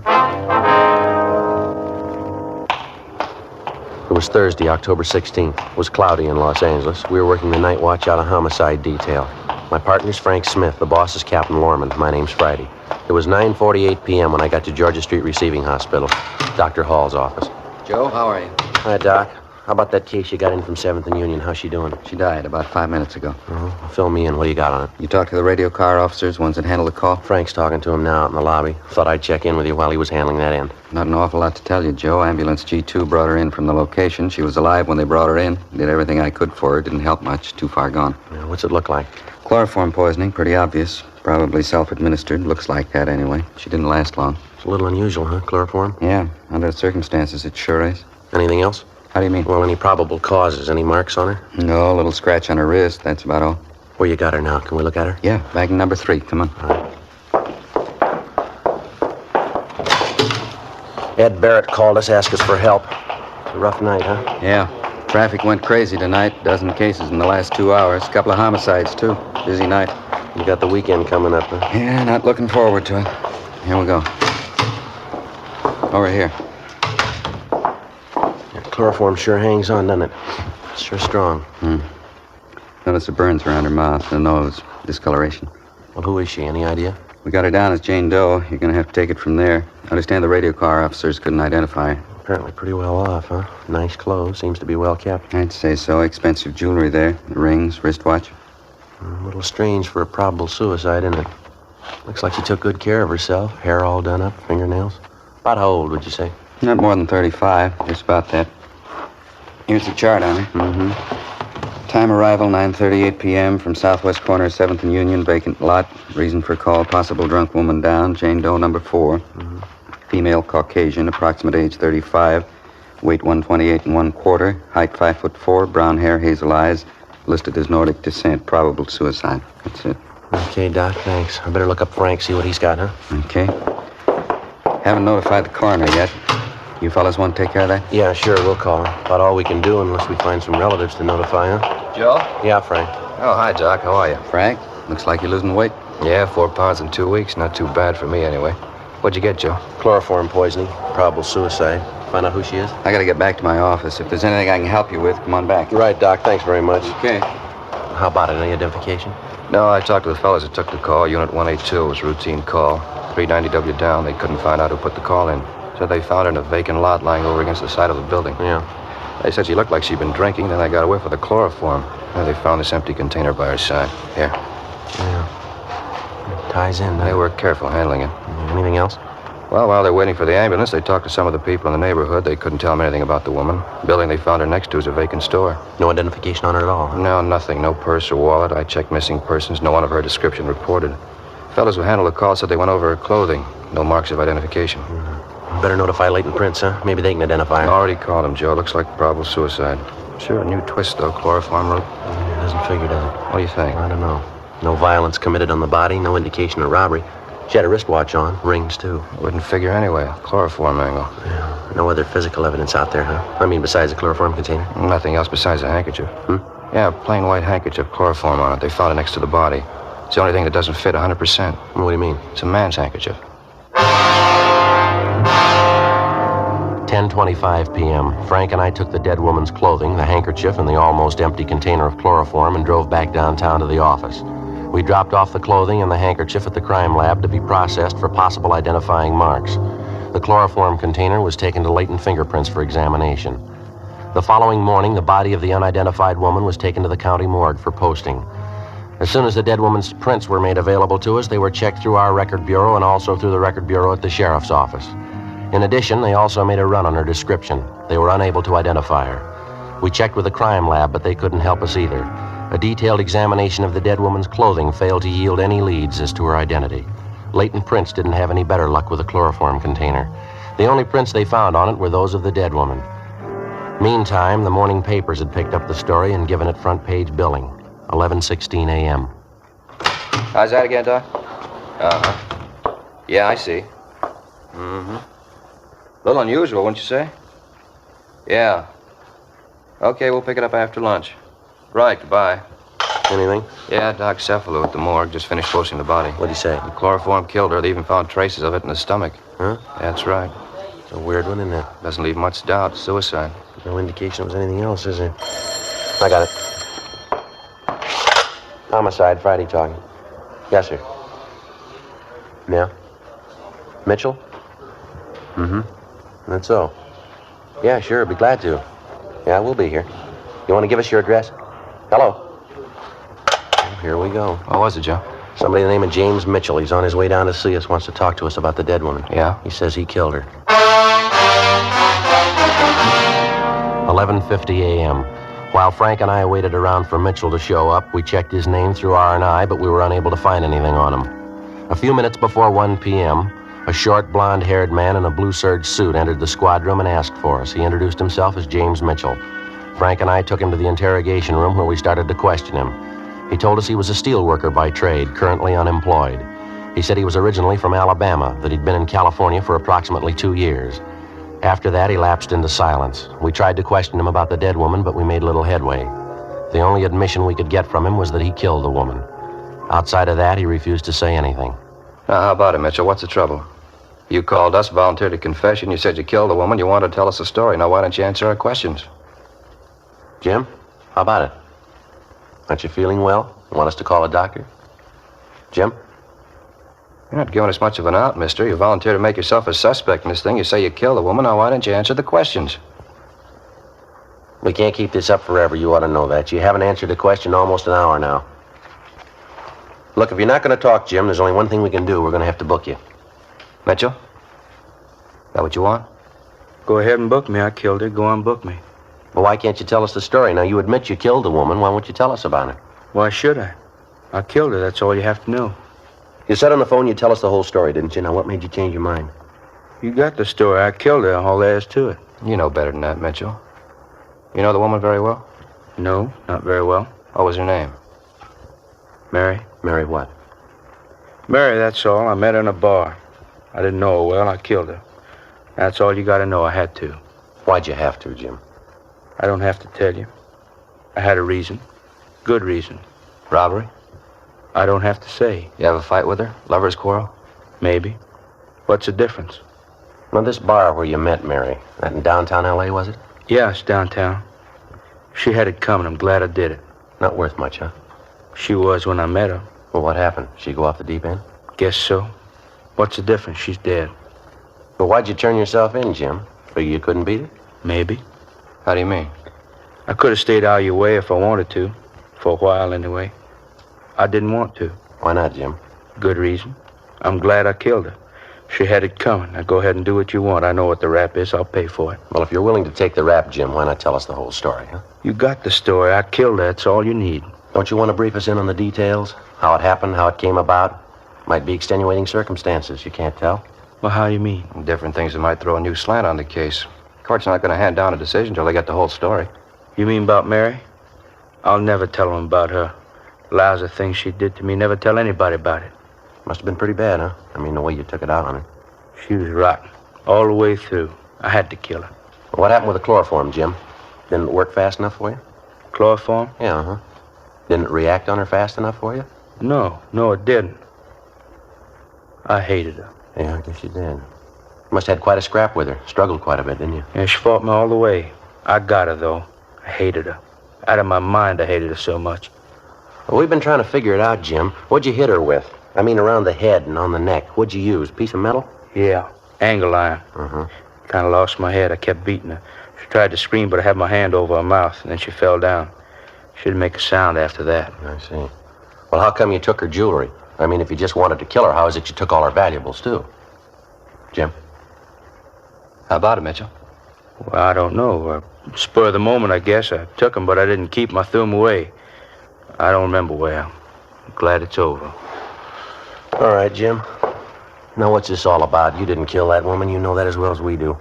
It was Thursday, October 16th. It was cloudy in Los Angeles. We were working the night watch out of homicide detail. My partner's Frank Smith. The boss is Captain Lorman. My name's Friday. It was 9:48 p.m. when I got to Georgia Street Receiving Hospital, Dr. Hall's office. Joe, how are you? Hi, Doc. How about that case you got in from 7th and Union? How's she doing? She died about 5 minutes ago. Oh, fill me in. What do you got on it? You talked to the radio car officers, ones that handled the call? Frank's talking to him now out in the lobby. Thought I'd check in with you while he was handling that end. Not an awful lot to tell you, Joe. Ambulance G2 brought her in from the location. She was alive when they brought her in. Did everything I could for her. Didn't help much. Too far gone. Yeah, what's it look like? Chloroform poisoning. Pretty obvious. Probably self-administered. Looks like that anyway. She didn't last long. It's a little unusual, huh? Chloroform? Yeah. Under the circumstances, it sure is. Anything else? How do you mean? Well, any probable causes? Any marks on her? No, a little scratch on her wrist. That's about all. Where you got her now? Can we look at her? Yeah, bag number 3. Come on. All right. Ed Barrett called us, asked us for help. It's a rough night, huh? Yeah. Traffic went crazy tonight. Dozen cases in the last 2 hours. Couple of homicides, too. Busy night. You got the weekend coming up, huh? Yeah, not looking forward to it. Here we go. Over here. Chloroform sure hangs on, doesn't it? It's sure strong. Notice the burns around her mouth, the nose, discoloration. Well, who is she? Any idea? We got her down as Jane Doe. You're going to have to take it from there. Understand the radio car officers couldn't identify her. Apparently pretty well off, huh? Nice clothes. Seems to be well kept. I'd say so. Expensive jewelry there. Rings, wristwatch. A little strange for a probable suicide, isn't it? Looks like she took good care of herself. Hair all done up, fingernails. About how old would you say? Not more than 35. Just about that. Here's the chart on her. Time arrival, 9:38 p.m. from southwest corner of 7th and Union, vacant lot. Reason for call, possible drunk woman down. Jane Doe, number 4. Female, Caucasian, approximate age 35. Weight 128 1/4. Height 5'4". Brown hair, hazel eyes. Listed as Nordic descent. Probable suicide. That's it. Okay, Doc, thanks. I better look up Frank, see what he's got, huh? Okay. Haven't notified the coroner yet. You fellas want to take care of that? Yeah, sure, we'll call her. About all we can do unless we find some relatives to notify, huh? Joe? Yeah, Frank. Oh, hi, Doc. How are you? Frank, looks like you're losing weight. Yeah, 4 pounds in 2 weeks. Not too bad for me, anyway. What'd you get, Joe? Chloroform poisoning. Probable suicide. Find out who she is? I gotta get back to my office. If there's anything I can help you with, come on back. You're right, Doc. Thanks very much. Okay. How about it? Any identification? No, I talked to the fellas that took the call. Unit 182 was routine call. 390W down. They couldn't find out who put the call in. Said they found her in a vacant lot lying over against the side of the building. Yeah. They said she looked like she'd been drinking. Then they got a whiff of the chloroform. And they found this empty container by her side. Here. Yeah. It ties in. They were careful handling it. Anything else? Well, while they're waiting for the ambulance, they talked to some of the people in the neighborhood. They couldn't tell them anything about the woman. The building they found her next to is a vacant store. No identification on her at all? No, nothing. No purse or wallet. I checked missing persons. No one of her description reported. Fellas who handled the call said they went over her clothing. No marks of identification. Better notify Leighton Prince, huh? Maybe they can identify her. I already called him, Joe. Looks like probable suicide. Sure, a new twist, though. Chloroform route. It doesn't figure, does it? What do you think? I don't know. No violence committed on the body. No indication of robbery. She had a wristwatch on. Rings, too. Wouldn't figure anyway. Chloroform angle. Yeah. No other physical evidence out there, huh? I mean, besides the chloroform container? Nothing else besides a handkerchief. Yeah, a plain white handkerchief, chloroform on it. They found it next to the body. It's the only thing that doesn't fit 100%. What do you mean? It's a man's handkerchief. 10:25 p.m. Frank and I took the dead woman's clothing, the handkerchief, and the almost empty container of chloroform and drove back downtown to the office. We dropped off the clothing and the handkerchief at the crime lab to be processed for possible identifying marks. The chloroform container was taken to latent fingerprints for examination. The following morning, the body of the unidentified woman was taken to the county morgue for posting. As soon as the dead woman's prints were made available to us, they were checked through our record bureau and also through the record bureau at the sheriff's office. In addition, they also made a run on her description. They were unable to identify her. We checked with the crime lab, but they couldn't help us either. A detailed examination of the dead woman's clothing failed to yield any leads as to her identity. Leighton Prince didn't have any better luck with the chloroform container. The only prints they found on it were those of the dead woman. Meantime, the morning papers had picked up the story and given it front-page billing. 11:16 a.m. How's that again, Doc? Uh-huh. Yeah, I see. Mm-hmm. A little unusual, wouldn't you say? Yeah. Okay, we'll pick it up after lunch. Right, goodbye. Anything? Yeah, Doc Cephalo at the morgue just finished posting the body. What'd he say? The chloroform killed her. They even found traces of it in the stomach. Huh? That's right. It's a weird one, isn't it? Doesn't leave much doubt. Suicide. No indication it was anything else, is there? I got it. Homicide, Friday talking. Yes, sir. Yeah? Mitchell? Mm-hmm. That's so. Yeah, sure, be glad to. Yeah, we'll be here. You want to give us your address? Hello? Oh, here we go. What was it, Joe? Somebody by the name of James Mitchell. He's on his way down to see us, wants to talk to us about the dead woman. Yeah? He says he killed her. 11:50 a.m. While Frank and I waited around for Mitchell to show up, we checked his name through R&I, but we were unable to find anything on him. A few minutes before 1 p.m., a short, blonde-haired man in a blue serge suit entered the squad room and asked for us. He introduced himself as James Mitchell. Frank and I took him to the interrogation room where we started to question him. He told us he was a steel worker by trade, currently unemployed. He said he was originally from Alabama, that he'd been in California for approximately 2 years. After that, he lapsed into silence. We tried to question him about the dead woman, but we made little headway. The only admission we could get from him was that he killed the woman. Outside of that, he refused to say anything. Now, how about it, Mitchell? What's the trouble? You called us, volunteered a confession. You said you killed the woman. You wanted to tell us a story. Now, why don't you answer our questions? Jim, how about it? Aren't you feeling well? You want us to call a doctor? Jim? You're not giving us much of an out, mister. You volunteered to make yourself a suspect in this thing. You say you killed the woman. Now, why don't you answer the questions? We can't keep this up forever. You ought to know that. You haven't answered the question in almost an hour now. Look, if you're not going to talk, Jim, there's only one thing we can do. We're going to have to book you. Mitchell? Is that what you want? Go ahead and book me. I killed her. Go on, book me. Well, why can't you tell us the story? Now, you admit you killed the woman. Why won't you tell us about it? Why should I? I killed her. That's all you have to know. You said on the phone you'd tell us the whole story, didn't you? Now, what made you change your mind? You got the story. I killed her. All there is to it. You know better than that, Mitchell. You know the woman very well? No, not very well. What was her name? Mary. Mary what? Mary, that's all. I met her in a bar. I didn't know her well. I killed her. That's all you got to know. I had to. Why'd you have to, Jim? I don't have to tell you. I had a reason. Good reason. Robbery? I don't have to say. You have a fight with her? Lover's quarrel? Maybe. What's the difference? Now, this bar where you met Mary, that in downtown L.A., was it? Yeah, it's downtown. She had it coming. I'm glad I did it. Not worth much, huh? She was when I met her. Well, what happened? She go off the deep end? Guess so. What's the difference? She's dead. But why'd you turn yourself in, Jim? Figure you couldn't beat it? Maybe. How do you mean? I could have stayed out of your way if I wanted to. For a while, anyway. I didn't want to. Why not, Jim? Good reason. I'm glad I killed her. She had it coming. Now go ahead and do what you want. I know what the rap is. I'll pay for it. Well, if you're willing to take the rap, Jim, why not tell us the whole story, huh? You got the story. I killed her. That's all you need. Don't you want to brief us in on the details? How it happened, how it came about? Might be extenuating circumstances. You can't tell. Well, how you mean? Different things that might throw a new slant on the case. Court's not going to hand down a decision until they get the whole story. You mean about Mary? I'll never tell them about her. Lousy things she did to me. Never tell anybody about it. Must have been pretty bad, huh? I mean, the way you took it out on her. She was rotten. All the way through. I had to kill her. Well, what happened with the chloroform, Jim? Didn't it work fast enough for you? Chloroform? Yeah, uh-huh. Didn't it react on her fast enough for you? No, it didn't. I hated her. Yeah, I guess you did. You must have had quite a scrap with her. Struggled quite a bit, didn't you? Yeah, she fought me all the way. I got her, though. I hated her. Out of my mind, I hated her so much. Well, we've been trying to figure it out, Jim. What'd you hit her with? I mean, around the head and on the neck. What'd you use? Piece of metal? Yeah, angle iron. Uh-huh. Kind of lost my head. I kept beating her. She tried to scream, but I had my hand over her mouth, and then she fell down. She didn't make a sound after that. I see. Well, how come you took her jewelry? I mean, if you just wanted to kill her, how is it you took all her valuables, too? Jim? How about it, Mitchell? Well, I don't know. Spur of the moment, I guess. I took them, but I didn't keep them. I threw them away. I don't remember where. I'm glad it's over. All right, Jim. Now, what's this all about? You didn't kill that woman. You know that as well as we do.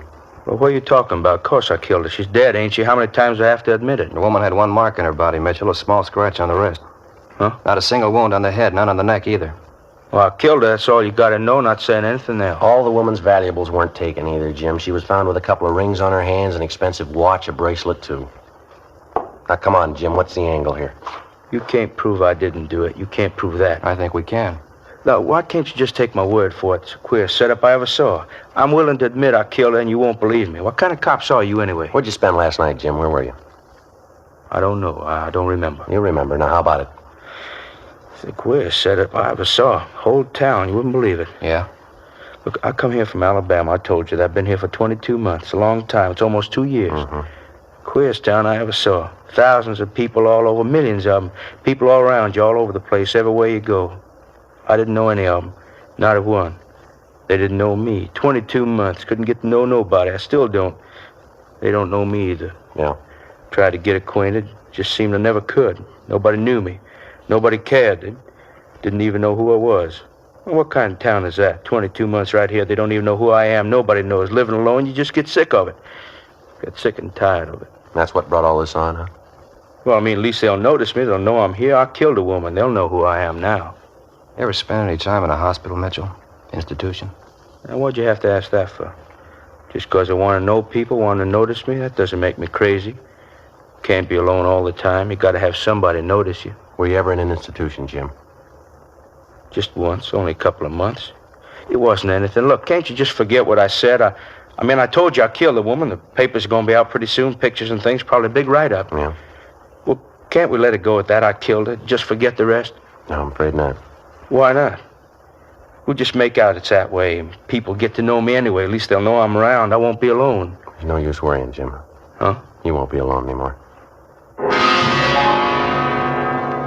Well, what are you talking about? Of course I killed her. She's dead, ain't she? How many times do I have to admit it? The woman had one mark in her body, Mitchell, a small scratch on the wrist. Huh? Not a single wound on the head, none on the neck either. Well, I killed her. That's all you got to know, not saying anything else. All the woman's valuables weren't taken either, Jim. She was found with a couple of rings on her hands, an expensive watch, a bracelet, too. Now, come on, Jim. What's the angle here? You can't prove I didn't do it. You can't prove that. I think we can. Now, why can't you just take my word for it? It's the queerest setup I ever saw. I'm willing to admit I killed her, and you won't believe me. What kind of cops are you, anyway? Where'd you spend last night, Jim? Where were you? I don't know. I don't remember. You remember. Now, how about it? It's the queerest setup I ever saw. Whole town. You wouldn't believe it. Yeah? Look, I come here from Alabama. I told you that. I've been here for 22 months. A long time. It's almost 2 years. Mm-hmm. Queerest town I ever saw. Thousands of people all over. Millions of them. People all around you, all over the place, everywhere you go. I didn't know any of them. Not of one. They didn't know me. 22 months. Couldn't get to know nobody. I still don't. They don't know me either. Yeah. Tried to get acquainted. Just seemed I never could. Nobody knew me. Nobody cared. They didn't even know who I was. Well, what kind of town is that? 22 months right here. They don't even know who I am. Nobody knows. Living alone, you just get sick of it. Get sick and tired of it. That's what brought all this on, huh? Well, I mean, at least they'll notice me. They'll know I'm here. I killed a woman. They'll know who I am now. You ever spent any time in a hospital, Mitchell? Institution? Now, what'd you have to ask that for? Just because I want to know people, want to notice me? That doesn't make me crazy. Can't be alone all the time. You got to have somebody notice you. Were you ever in an institution, Jim? Just once, only a couple of months. It wasn't anything. Look, can't you just forget what I said? I mean, I told you I killed the woman. The papers are going to be out pretty soon, pictures and things, probably a big write-up. Yeah. Well, can't we let it go at that? I killed her. Just forget the rest? No, I'm afraid not. Why not? We'll just make out it's that way. People get to know me anyway. At least they'll know I'm around. I won't be alone. There's no use worrying, Jim. Huh? You won't be alone anymore.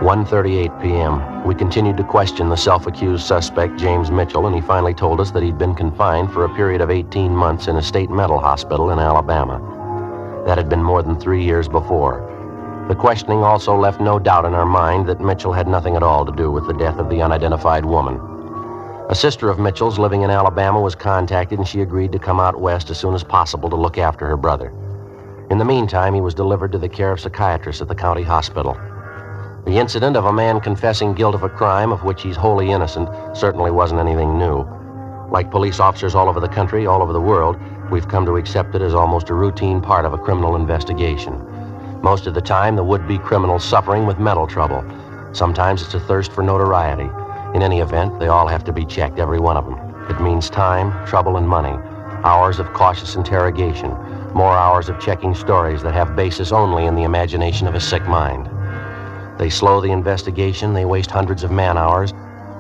1:38 p.m. We continued to question the self-accused suspect, James Mitchell, and he finally told us that he'd been confined for a period of 18 months in a state mental hospital in Alabama. That had been more than 3 years before. The questioning also left no doubt in our mind that Mitchell had nothing at all to do with the death of the unidentified woman. A sister of Mitchell's living in Alabama was contacted, and she agreed to come out west as soon as possible to look after her brother. In the meantime, he was delivered to the care of psychiatrists at the county hospital. The incident of a man confessing guilt of a crime of which he's wholly innocent certainly wasn't anything new. Like police officers all over the country, all over the world, we've come to accept it as almost a routine part of a criminal investigation. Most of the time, the would-be criminal's suffering with mental trouble. Sometimes it's a thirst for notoriety. In any event, they all have to be checked, every one of them. It means time, trouble, and money. Hours of cautious interrogation. More hours of checking stories that have basis only in the imagination of a sick mind. They slow the investigation, they waste hundreds of man-hours,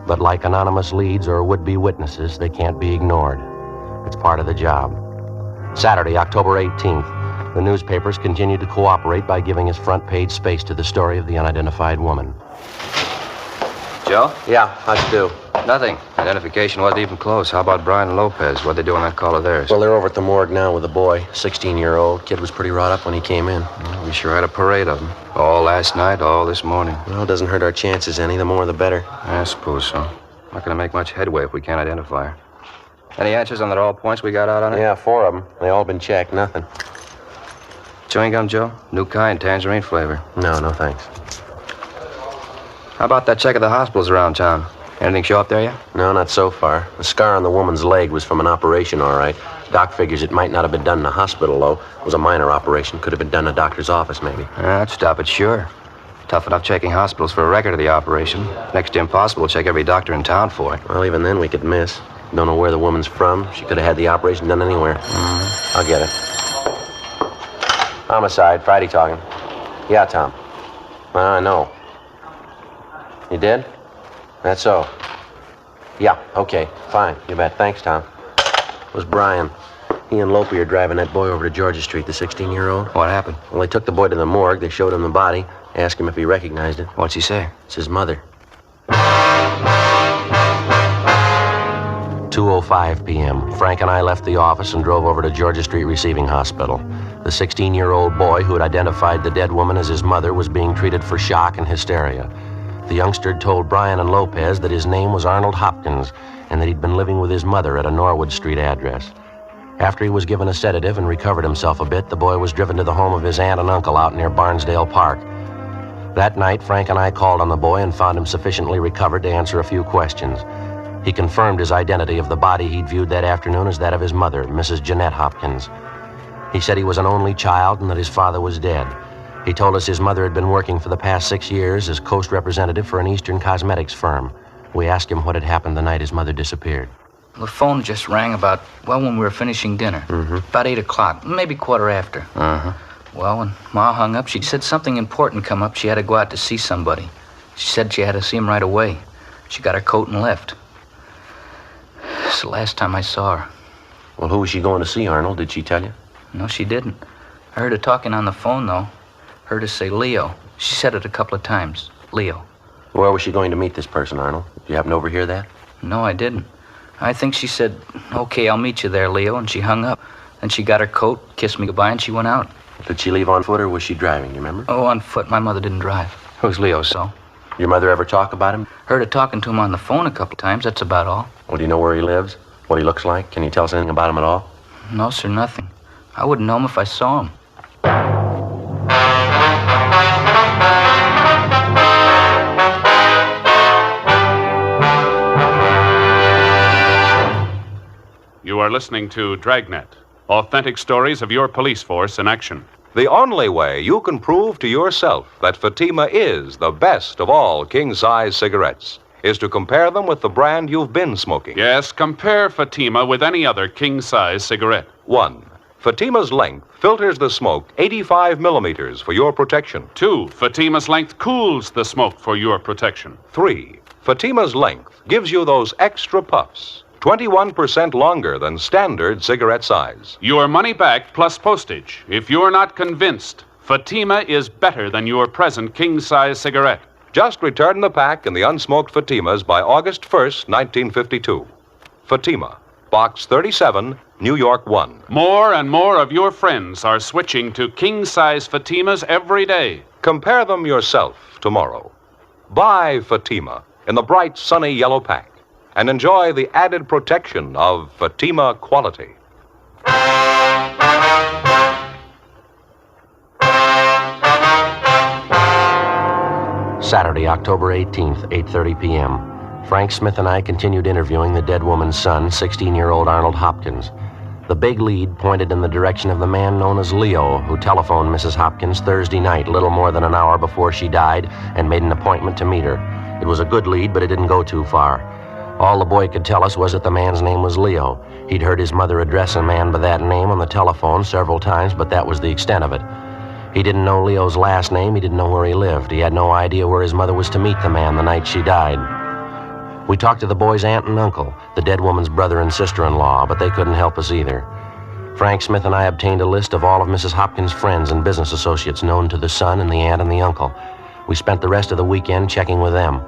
but like anonymous leads or would-be witnesses, they can't be ignored. It's part of the job. Saturday, October 18th, the newspapers continued to cooperate by giving us front-page space to the story of the unidentified woman. Joe? Yeah, how'd you do? Nothing. Identification wasn't even close. How about Brian and Lopez? What'd they do on that call of theirs? Well, they're over at the morgue now with the boy, 16-year-old. Kid was pretty wrought up when he came in. Well, we sure had a parade of them. All last night, all this morning. Well, it doesn't hurt our chances any. The more, the better. I suppose so. Not going to make much headway if we can't identify her. Any answers on that all points we got out on it? Yeah, 4 of them. They all been checked. Nothing. Chewing gum, Joe? New kind, tangerine flavor. No, thanks. How about that check of the hospitals around town? Anything show up there yet? No, not so far. The scar on the woman's leg was from an operation, all right. Doc figures it might not have been done in a hospital, though. It was a minor operation. Could have been done in a doctor's office, maybe. That'd stop it, sure. Tough enough checking hospitals for a record of the operation. Next to impossible to check every doctor in town for it. Well, even then we could miss. Don't know where the woman's from. She could have had the operation done anywhere. Mm-hmm. I'll get it. Homicide, Friday talking. Yeah, Tom. I know. You did? That's so. Yeah, okay, fine. You bet. Thanks, Tom. It was Brian. He and Lopi are driving that boy over to Georgia Street, the 16-year-old. What happened? Well, they took the boy to the morgue. They showed him the body, asked him if he recognized it. What's he say? It's his mother. 2:05 p.m. Frank and I left the office and drove over to Georgia Street Receiving Hospital. The 16-year-old boy who had identified the dead woman as his mother was being treated for shock and hysteria. The youngster had told Brian and Lopez that his name was Arnold Hopkins and that he'd been living with his mother at a Norwood Street address. After he was given a sedative and recovered himself a bit, the boy was driven to the home of his aunt and uncle out near Barnesdale Park. That night, Frank and I called on the boy and found him sufficiently recovered to answer a few questions. He confirmed his identity of the body he'd viewed that afternoon as that of his mother, Mrs. Jeanette Hopkins. He said he was an only child and that his father was dead. He told us his mother had been working for the past 6 years as coast representative for an Eastern cosmetics firm. We asked him what had happened the night his mother disappeared. The phone just rang about, when we were finishing dinner. Mm-hmm. About 8 o'clock, maybe quarter after. Uh-huh. Well, when Ma hung up, she said something important come up. She had to go out to see somebody. She said she had to see him right away. She got her coat and left. It's the last time I saw her. Well, who was she going to see, Arnold? Did she tell you? No, she didn't. I heard her talking on the phone, though. Heard her say Leo. She said it a couple of times. Leo. Where was she going to meet this person, Arnold? Did you happen to overhear that? No, I didn't. I think she said, okay, I'll meet you there, Leo, and she hung up. Then she got her coat, kissed me goodbye, and she went out. Did she leave on foot or was she driving, you remember? Oh, on foot. My mother didn't drive. Who's Leo, so? Your mother ever talk about him? Heard her talking to him on the phone a couple of times. That's about all. Well, do you know where he lives? What he looks like? Can you tell us anything about him at all? No, sir, nothing. I wouldn't know him if I saw him. You are listening to Dragnet, authentic stories of your police force in action. The only way you can prove to yourself that Fatima is the best of all king-size cigarettes is to compare them with the brand you've been smoking. Yes, compare Fatima with any other king-size cigarette. 1. Fatima's length filters the smoke 85 millimeters for your protection. 2. Fatima's length cools the smoke for your protection. 3. Fatima's length gives you those extra puffs, 21% longer than standard cigarette size. Your money back plus postage. If you're not convinced, Fatima is better than your present king-size cigarette. Just return the pack and the unsmoked Fatimas by August 1st, 1952. Fatima, Box 37, New York 1. More and more of your friends are switching to king-size Fatimas every day. Compare them yourself tomorrow. Buy Fatima in the bright, sunny yellow pack and enjoy the added protection of Fatima quality. Saturday, October 18th, 8:30 p.m. Frank Smith and I continued interviewing the dead woman's son, 16-year-old Arnold Hopkins. The big lead pointed in the direction of the man known as Leo, who telephoned Mrs. Hopkins Thursday night, little more than an hour before she died, and made an appointment to meet her. It was a good lead, but it didn't go too far. All the boy could tell us was that the man's name was Leo. He'd heard his mother address a man by that name on the telephone several times, but that was the extent of it. He didn't know Leo's last name. He didn't know where he lived. He had no idea where his mother was to meet the man the night she died. We talked to the boy's aunt and uncle, the dead woman's brother and sister-in-law, but they couldn't help us either. Frank Smith and I obtained a list of all of Mrs. Hopkins' friends and business associates known to the son and the aunt and the uncle. We spent the rest of the weekend checking with them.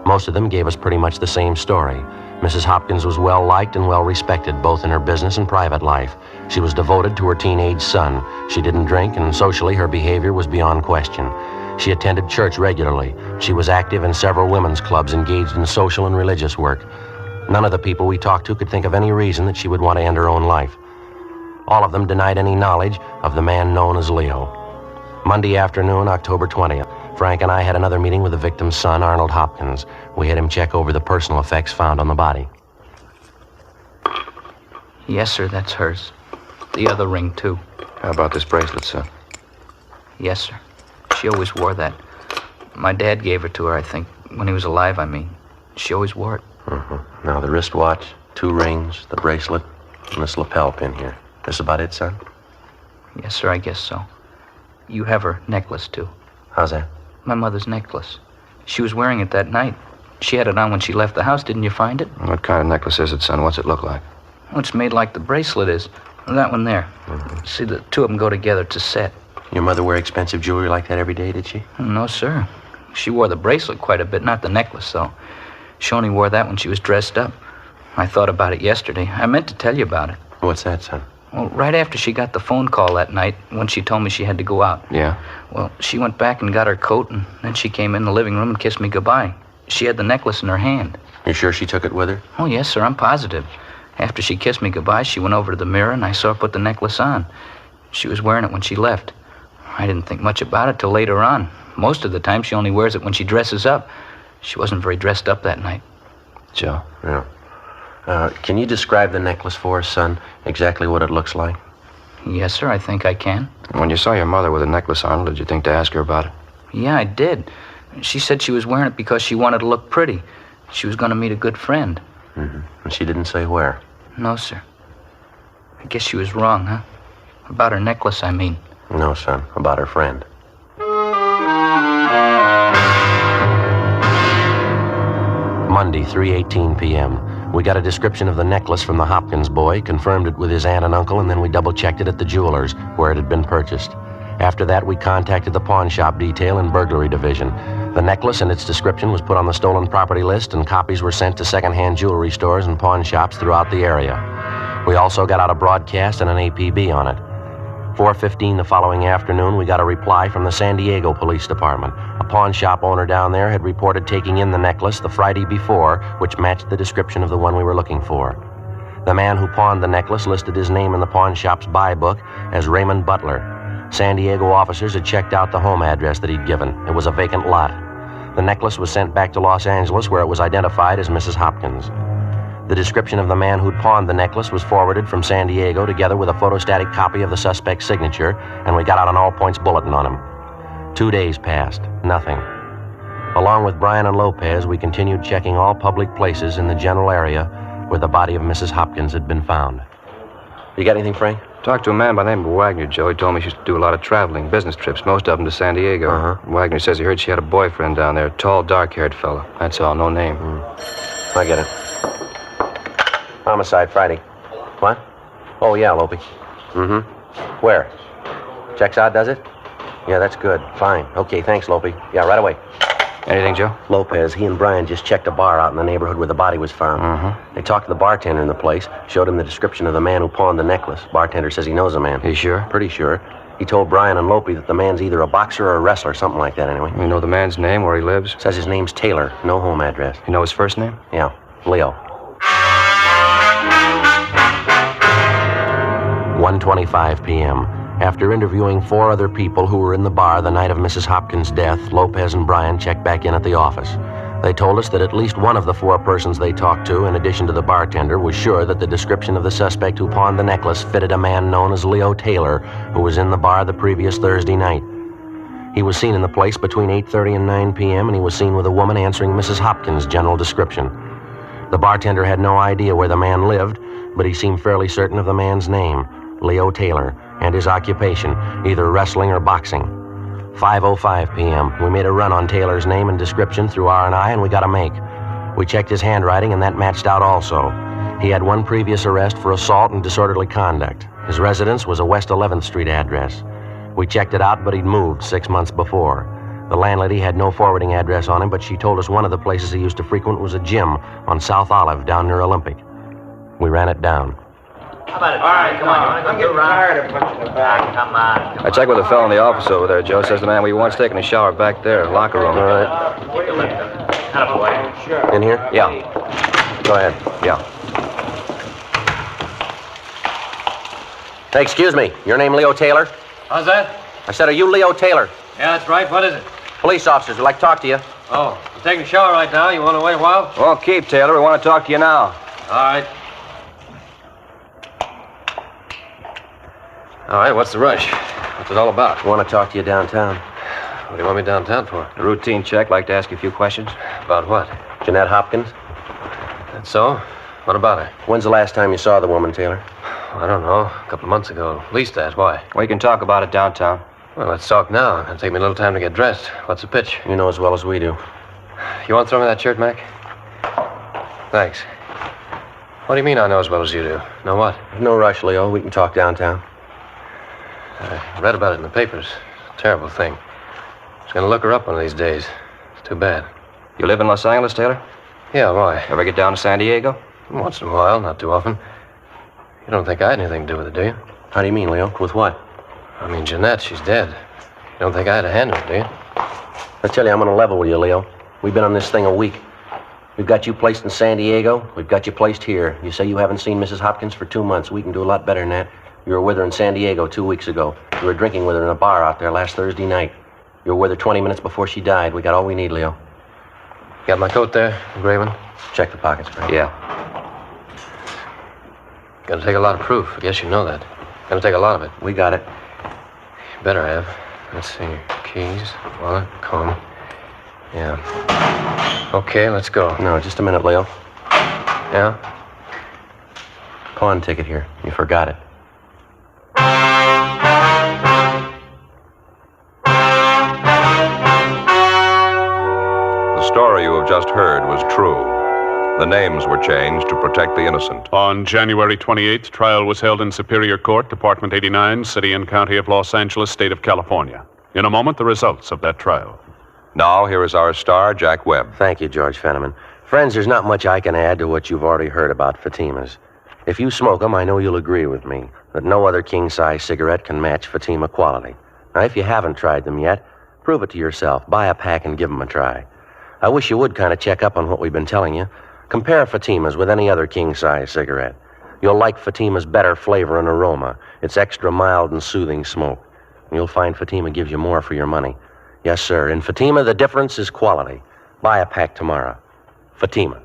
Most of them gave us pretty much the same story. Mrs. Hopkins was well-liked and well-respected, both in her business and private life. She was devoted to her teenage son. She didn't drink, and socially her behavior was beyond question. She attended church regularly. She was active in several women's clubs engaged in social and religious work. None of the people we talked to could think of any reason that she would want to end her own life. All of them denied any knowledge of the man known as Leo. Monday afternoon, October 20th, Frank and I had another meeting with the victim's son, Arnold Hopkins. We had him check over the personal effects found on the body. Yes, sir, that's hers. The other ring, too. How about this bracelet, son? Yes, sir. She always wore that. My dad gave it to her, I think, when he was alive, I mean. She always wore it. Mm-hmm. Now, the wristwatch, 2 rings, the bracelet, and this lapel pin here. This about it, son? Yes, sir, I guess so. You have her necklace, too. How's that? My mother's necklace. She was wearing it that night. She had it on when she left the house. Didn't you find it? What kind of necklace is it, son? What's it look like? Oh, it's made like the bracelet is. That one there. Mm-hmm. See, the two of them go together. It's a set. Your mother wear expensive jewelry like that every day, did she? No, sir. She wore the bracelet quite a bit, not the necklace, though. She only wore that when she was dressed up. I thought about it yesterday. I meant to tell you about it. What's that, son? Well, right after she got the phone call that night, when she told me she had to go out. Yeah? Well, she went back and got her coat, and then she came in the living room and kissed me goodbye. She had the necklace in her hand. You sure she took it with her? Oh, yes, sir, I'm positive. After she kissed me goodbye, she went over to the mirror, and I saw her put the necklace on. She was wearing it when she left. I didn't think much about it till later on. Most of the time, she only wears it when she dresses up. She wasn't very dressed up that night. Joe? Yeah. Can you describe the necklace for us, son? Exactly what it looks like? Yes, sir, I think I can. When you saw your mother with a necklace on, did you think to ask her about it? Yeah, I did. She said she was wearing it because she wanted to look pretty. She was going to meet a good friend. Mm-hmm. And she didn't say where? No, sir. I guess she was wrong, huh? About her necklace, I mean. No, son. About her friend. Monday, 3:18 p.m. We got a description of the necklace from the Hopkins boy, confirmed it with his aunt and uncle, and then we double-checked it at the jeweler's, where it had been purchased. After that, we contacted the pawn shop detail and burglary division. The necklace and its description was put on the stolen property list, and copies were sent to second-hand jewelry stores and pawn shops throughout the area. We also got out a broadcast and an APB on it. 4:15 the following afternoon, we got a reply from the San Diego Police Department. A pawn shop owner down there had reported taking in the necklace the Friday before, which matched the description of the one we were looking for. The man who pawned the necklace listed his name in the pawn shop's buy book as Raymond Butler. San Diego officers had checked out the home address that he'd given. It was a vacant lot. The necklace was sent back to Los Angeles, where it was identified as Mrs. Hopkins. The description of the man who'd pawned the necklace was forwarded from San Diego together with a photostatic copy of the suspect's signature, and we got out an all-points bulletin on him. 2 days passed. Nothing. Along with Brian and Lopez, we continued checking all public places in the general area where the body of Mrs. Hopkins had been found. You got anything, Frank? Talked to a man by the name of Wagner, Joe. He told me she used to do a lot of traveling, business trips, most of them to San Diego. Uh-huh. Wagner says he heard she had a boyfriend down there, a tall, dark-haired fella. That's all, no name. I get it. Homicide Friday. What? Oh, yeah, Lopey. Mm-hmm. Where? Checks out, does it? Yeah, that's good. Fine. Okay, thanks, Lopey. Yeah, right away. Anything, Joe? Lopez, he and Brian just checked a bar out in the neighborhood where the body was found. Mm-hmm. They talked to the bartender in the place, showed him the description of the man who pawned the necklace. Bartender says he knows the man. You sure? Pretty sure. He told Brian and Lopey that the man's either a boxer or a wrestler, something like that anyway. You know the man's name, where he lives? Says his name's Taylor, no home address. You know his first name? Yeah, Leo. 1:25 p.m. After interviewing 4 other people who were in the bar the night of Mrs. Hopkins' death, Lopez and Brian checked back in at the office. They told us that at least one of the 4 persons they talked to, in addition to the bartender, was sure that the description of the suspect who pawned the necklace fitted a man known as Leo Taylor, who was in the bar the previous Thursday night. He was seen in the place between 8:30 and 9 p.m., and he was seen with a woman answering Mrs. Hopkins' general description. The bartender had no idea where the man lived, but he seemed fairly certain of the man's name, Leo Taylor, and his occupation, either wrestling or boxing. 5:05 p.m. We made a run on Taylor's name and description through R&I, and we got a make. We checked his handwriting, and that matched out also. He had one previous arrest for assault and disorderly conduct. His residence was a West 11th Street address. We checked it out, but he'd moved 6 months before. The landlady had no forwarding address on him, but she told us one of the places he used to frequent was a gym on South Olive down near Olympic. We ran it down. How about it? All right, come on. I'm getting tired of pushing the back. Come on. I checked with a fellow in the office over there, Joe. Says the man we want's taking a shower back there, locker room. All right. In here? Yeah. Go ahead. Yeah. Hey, excuse me. Your name Leo Taylor? How's that? I said, are you Leo Taylor? Yeah, that's right. What is it? Police officers would like to talk to you. Oh, I'm taking a shower right now. You want to wait a while? Well, keep, Taylor. We want to talk to you now. All right. All right, what's the rush? What's it all about? I want to talk to you downtown. What do you want me downtown for? A routine check. Like to ask you a few questions. About what? Jeanette Hopkins? That's so? What about her? When's the last time you saw the woman, Taylor? I don't know. A couple of months ago. At least that. Why? We can talk about it downtown. Well, let's talk now. It'll take me a little time to get dressed. What's the pitch? You know as well as we do. You want to throw me that shirt, Mac? Thanks. What do you mean I know as well as you do? Know what? No rush, Leo. We can talk downtown. I read about it in the papers. Terrible thing. I was going to look her up one of these days. It's too bad. You live in Los Angeles, Taylor? Yeah, why? Ever get down to San Diego? Once in a while, not too often. You don't think I had anything to do with it, do you? How do you mean, Leo? With what? I mean, Jeanette, she's dead. You don't think I had a hand in it, do you? I tell you, I'm on a level with you, Leo. We've been on this thing a week. We've got you placed in San Diego. We've got you placed here. You say you haven't seen Mrs. Hopkins for 2 months. We can do a lot better than that. You were with her in San Diego 2 weeks ago. You were drinking with her in a bar out there last Thursday night. You were with her 20 minutes before she died. We got all we need, Leo. Got my coat there, Graven? Check the pockets, Frank. Yeah. Gonna take a lot of proof. I guess you know that. Gonna take a lot of it. We got it. You better have. Let's see. Keys, wallet, comb. Yeah. Okay, let's go. No, just a minute, Leo. Yeah? Pawn ticket here. You forgot it. The story you have just heard was true. The names were changed to protect the innocent. On January 28th, trial was held in Superior Court, Department 89, City and County of Los Angeles, State of California. In a moment, the results of that trial. Now, here is our star, Jack Webb. Thank you, George Fenneman. Friends, there's not much I can add to what you've already heard about Fatima's. If you smoke them, I know you'll agree with me that no other king-size cigarette can match Fatima quality. Now, if you haven't tried them yet, prove it to yourself. Buy a pack and give them a try. I wish you would kind of check up on what we've been telling you. Compare Fatima's with any other king-size cigarette. You'll like Fatima's better flavor and aroma. It's extra mild and soothing smoke. And you'll find Fatima gives you more for your money. Yes, sir. In Fatima, the difference is quality. Buy a pack tomorrow. Fatima.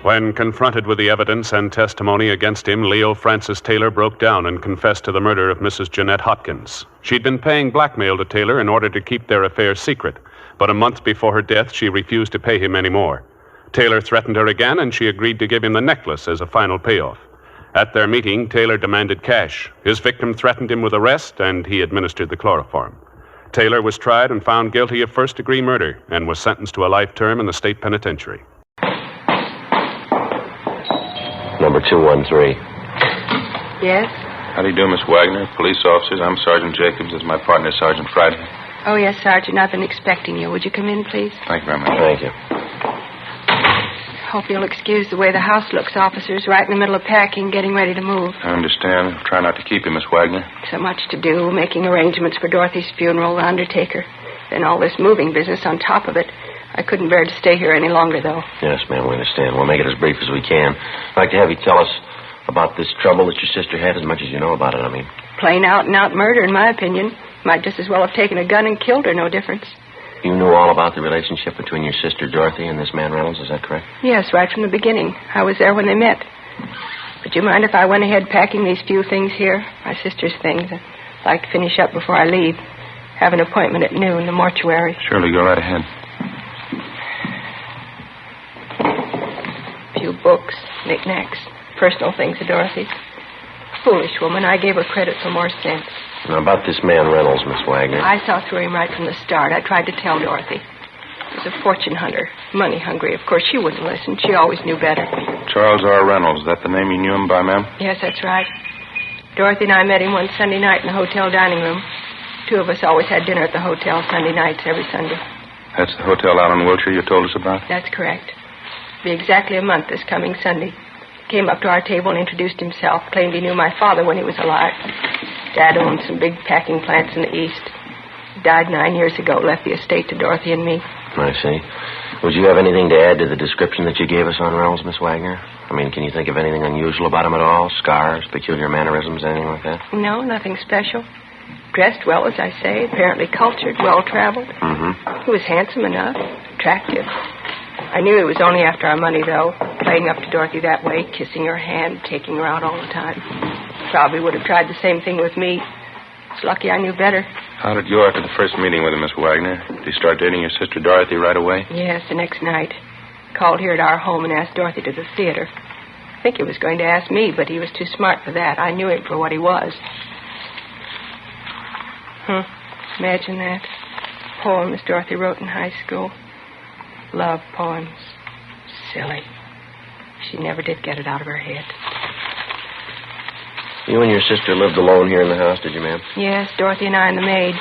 When confronted with the evidence and testimony against him, Leo Francis Taylor broke down and confessed to the murder of Mrs. Jeanette Hopkins. She'd been paying blackmail to Taylor in order to keep their affair secret, but a month before her death, she refused to pay him any more. Taylor threatened her again, and she agreed to give him the necklace as a final payoff. At their meeting, Taylor demanded cash. His victim threatened him with arrest, and he administered the chloroform. Taylor was tried and found guilty of first-degree murder and was sentenced to a life term in the state penitentiary. Number 213. Yes? How do you do, Miss Wagner? Police officers. I'm Sergeant Jacobs. This is my partner, Sergeant Friday. Oh, yes, Sergeant. I've been expecting you. Would you come in, please? Thank you very much. Thank you. Hope you'll excuse the way the house looks, officers. Right in the middle of packing, getting ready to move. I understand. Try not to keep you, Miss Wagner. So much to do, making arrangements for Dorothy's funeral, the undertaker. Then all this moving business on top of it. I couldn't bear to stay here any longer, though. Yes, ma'am, we understand. We'll make it as brief as we can. I'd like to have you tell us about this trouble that your sister had, as much as you know about it, I mean. Plain out-and-out murder, in my opinion. Might just as well have taken a gun and killed her, no difference. You knew all about the relationship between your sister Dorothy and this man Reynolds, is that correct? Yes, right from the beginning. I was there when they met. Would you mind if I went ahead packing these few things here? My sister's things. I'd like to finish up before I leave. Have an appointment at noon, the mortuary. Surely, go right ahead. few books, knickknacks, personal things of Dorothy's. Foolish woman. I gave her credit for more sense. Now, about this man Reynolds, Miss Wagner. I saw through him right from the start. I tried to tell Dorothy. He was a fortune hunter, money hungry. Of course, she wouldn't listen. She always knew better. Charles R. Reynolds. Is that the name you knew him by, ma'am? Yes, that's right. Dorothy and I met him one Sunday night in the hotel dining room. Two of us always had dinner at the hotel Sunday nights every Sunday. That's the hotel out on Wilshire you told us about? That's correct. It'll be exactly a month this coming Sunday. Came up to our table and introduced himself. Claimed he knew my father when he was alive. Dad owned some big packing plants in the East. Died 9 years ago. Left the estate to Dorothy and me. I see. Would you have anything to add to the description that you gave us on Reynolds, Miss Wagner? I mean, can you think of anything unusual about him at all? Scars, peculiar mannerisms, anything like that? No, nothing special. Dressed well, as I say. Apparently cultured, well-traveled. Mm-hmm. He was handsome enough. Attractive. I knew it was only after our money, though. Playing up to Dorothy that way, kissing her hand, taking her out all the time. Probably would have tried the same thing with me. It's lucky I knew better. How did you after the first meeting with him, Miss Wagner? Did he start dating your sister Dorothy right away? Yes, the next night. Called here at our home and asked Dorothy to the theater. I think he was going to ask me, but he was too smart for that. I knew him for what he was. Imagine that. Poem Miss Dorothy wrote in high school. Love poems. Silly. She never did get it out of her head. You and your sister lived alone here in the house, did you, ma'am? Yes, Dorothy and I and the maid.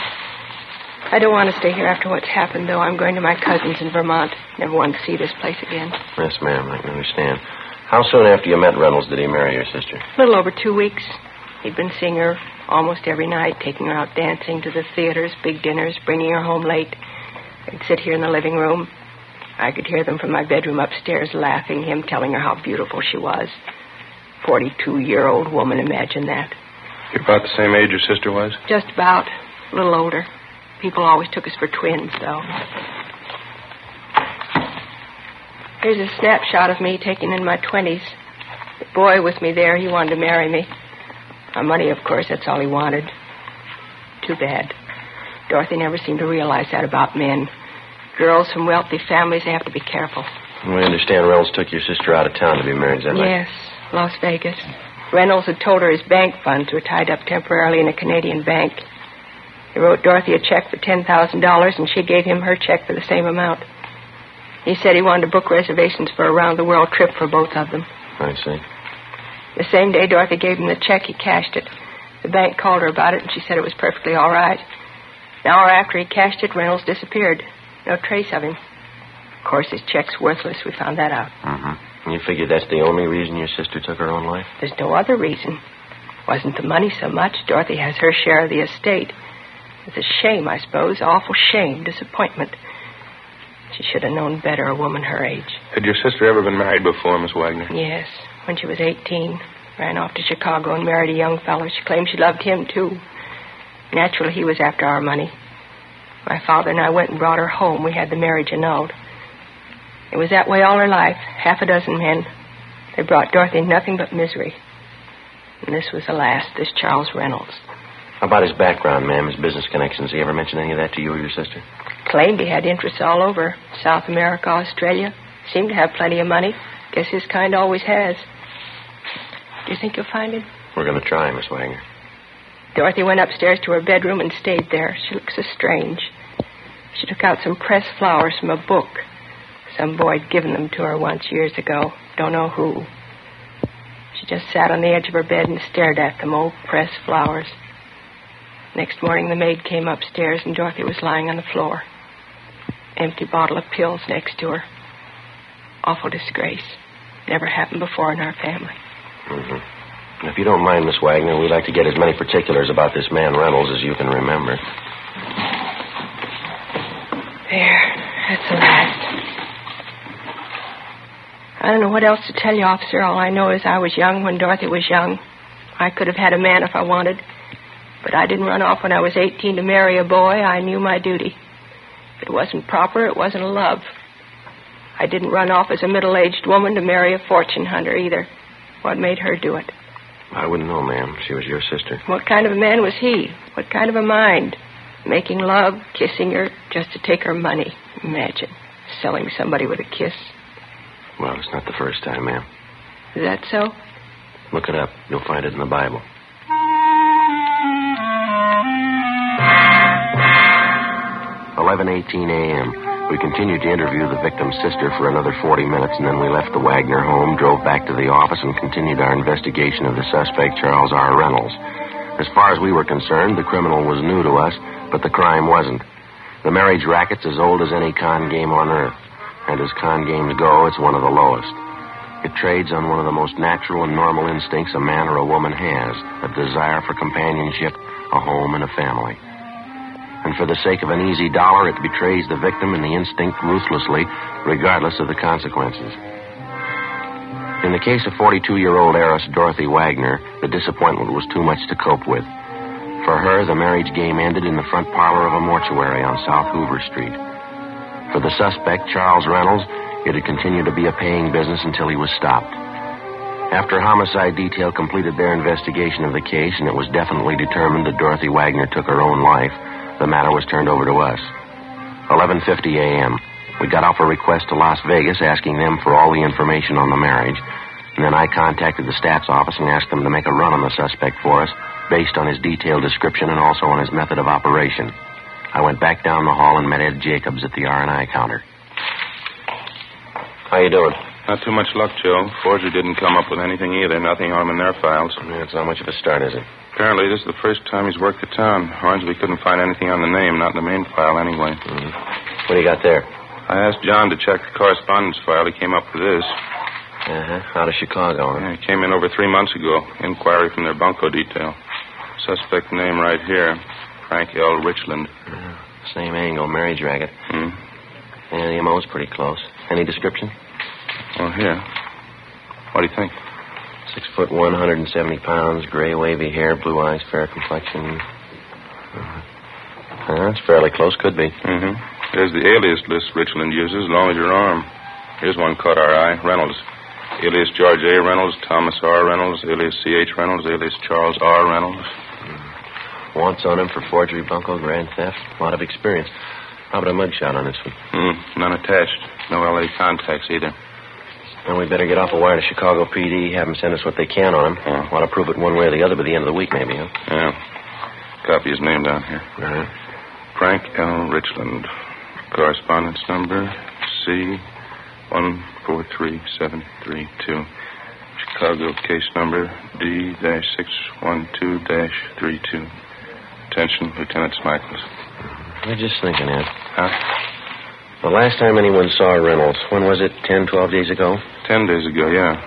I don't want to stay here after what's happened, though. I'm going to my cousin's in Vermont. Never want to see this place again. Yes, ma'am, I can understand. How soon after you met Reynolds did he marry your sister? A little over 2 weeks. He'd been seeing her almost every night, taking her out dancing to the theaters, big dinners, bringing her home late. I'd sit here in the living room. I could hear them from my bedroom upstairs laughing, him telling her how beautiful she was. 42-year-old woman, imagine that. You're about the same age your sister was? Just about. A little older. People always took us for twins, though. Here's a snapshot of me taken in my 20s. The boy with me there, he wanted to marry me. My money, of course, that's all he wanted. Too bad. Dorothy never seemed to realize that about men. Girls from wealthy families, they have to be careful. We understand Reynolds took your sister out of town to be married, is that right? Yes, Las Vegas. Reynolds had told her his bank funds were tied up temporarily in a Canadian bank. He wrote Dorothy a check for $10,000, and she gave him her check for the same amount. He said he wanted to book reservations for a round-the-world trip for both of them. I see. The same day Dorothy gave him the check, he cashed it. The bank called her about it, and she said it was perfectly all right. An hour after he cashed it, Reynolds disappeared. No trace of him. Of course, his check's worthless. We found that out. And you figure that's the only reason your sister took her own life? There's no other reason. Wasn't the money so much. Dorothy has her share of the estate. It's a shame, I suppose. Awful shame, disappointment. She should have known better, a woman her age. Had your sister ever been married before, Miss Wagner? Yes, when she was 18. Ran off to Chicago and married a young fellow. She claimed she loved him, too. Naturally, he was after our money. My father and I went and brought her home. We had the marriage annulled. It was that way all her life. 6 men. They brought Dorothy nothing but misery. And this was the last, this Charles Reynolds. How about his background, ma'am, his business connections? Did he ever mention any of that to you or your sister? Claimed he had interests all over. South America, Australia. Seemed to have plenty of money. Guess his kind always has. Do you think you'll find him? We're going to try, Miss Wagner. Dorothy went upstairs to her bedroom and stayed there. She looked so strange. She took out some pressed flowers from a book. Some boy had given them to her once years ago. Don't know who. She just sat on the edge of her bed and stared at them, old pressed flowers. Next morning, the maid came upstairs, and Dorothy was lying on the floor. Empty bottle of pills next to her. Awful disgrace. Never happened before in our family. If you don't mind, Miss Wagner, we'd like to get as many particulars about this man Reynolds as you can remember. There. That's the last. I don't know what else to tell you, officer. All I know is I was young when Dorothy was young. I could have had a man if I wanted. But I didn't run off when I was 18 to marry a boy. I knew my duty. If it wasn't proper, it wasn't a love. I didn't run off as a middle-aged woman to marry a fortune hunter either. What made her do it? I wouldn't know, ma'am. She was your sister. What kind of a man was he? What kind of a mind? Making love, kissing her, just to take her money. Imagine, selling somebody with a kiss. Well, it's not the first time, ma'am. Is that so? Look it up. You'll find it in the Bible. 11:18 a.m. We continued to interview the victim's sister for another 40 minutes, and then we left the Wagner home, drove back to the office, and continued our investigation of the suspect, Charles R. Reynolds. As far as we were concerned, the criminal was new to us, but the crime wasn't. The marriage racket's as old as any con game on earth, and as con games go, it's one of the lowest. It trades on one of the most natural and normal instincts a man or a woman has, a desire for companionship, a home, and a family. And for the sake of an easy dollar, it betrays the victim and the instinct ruthlessly, regardless of the consequences. In the case of 42-year-old heiress Dorothy Wagner, the disappointment was too much to cope with. For her, the marriage game ended in the front parlor of a mortuary on South Hoover Street. For the suspect, Charles Reynolds, it had continued to be a paying business until he was stopped. After homicide detail completed their investigation of the case, and it was definitely determined that Dorothy Wagner took her own life, the matter was turned over to us. 11:50 a.m. We got off a request to Las Vegas asking them for all the information on the marriage, and then I contacted the stats office and asked them to make a run on the suspect for us based on his detailed description and also on his method of operation. I went back down the hall and met Ed Jacobs at the R&I counter. How you doing? Not too much luck, Joe. Forger didn't come up with anything either. Nothing on him in their files. Yeah, it's not much of a start, is it? Apparently, this is the first time he's worked the town. Hornsby couldn't find anything on the name, not in the main file anyway. Mm-hmm. What do you got there? I asked John to check the correspondence file. He came up with this. Out of Chicago, huh? Yeah, he came in over 3 months ago. Inquiry from their bunco detail. Suspect name right here. Frank L. Richland. Same angle, marriage racket. Hmm. Yeah, the MO's pretty close. Any description? Oh, here. What do you think? 6'1", 170 pounds, gray wavy hair, blue eyes, fair complexion. That's fairly close, could be. Mm-hmm. There's the alias list Richland uses, along with your arm. Here's one caught our eye. Reynolds. Alias George A. Reynolds, Thomas R. Reynolds, alias C.H. Reynolds, alias Charles R. Reynolds. Wants on him for forgery, bunco, grand theft. A lot of experience. How about a mugshot on this one? None attached. No L.A. contacts either. Well, we better get off a wire to Chicago PD, have them send us what they can on him. Want to prove it one way or the other by the end of the week, maybe, huh? Yeah. Copy his name down here. All right. Frank L. Richland. Correspondence number C143732. Chicago case number D-612-32. Attention, Lieutenant Smichaels. I was just thinking, Ed. Huh? The last time anyone saw Reynolds, when was it? 10, 12 days ago? 10 days ago, yeah.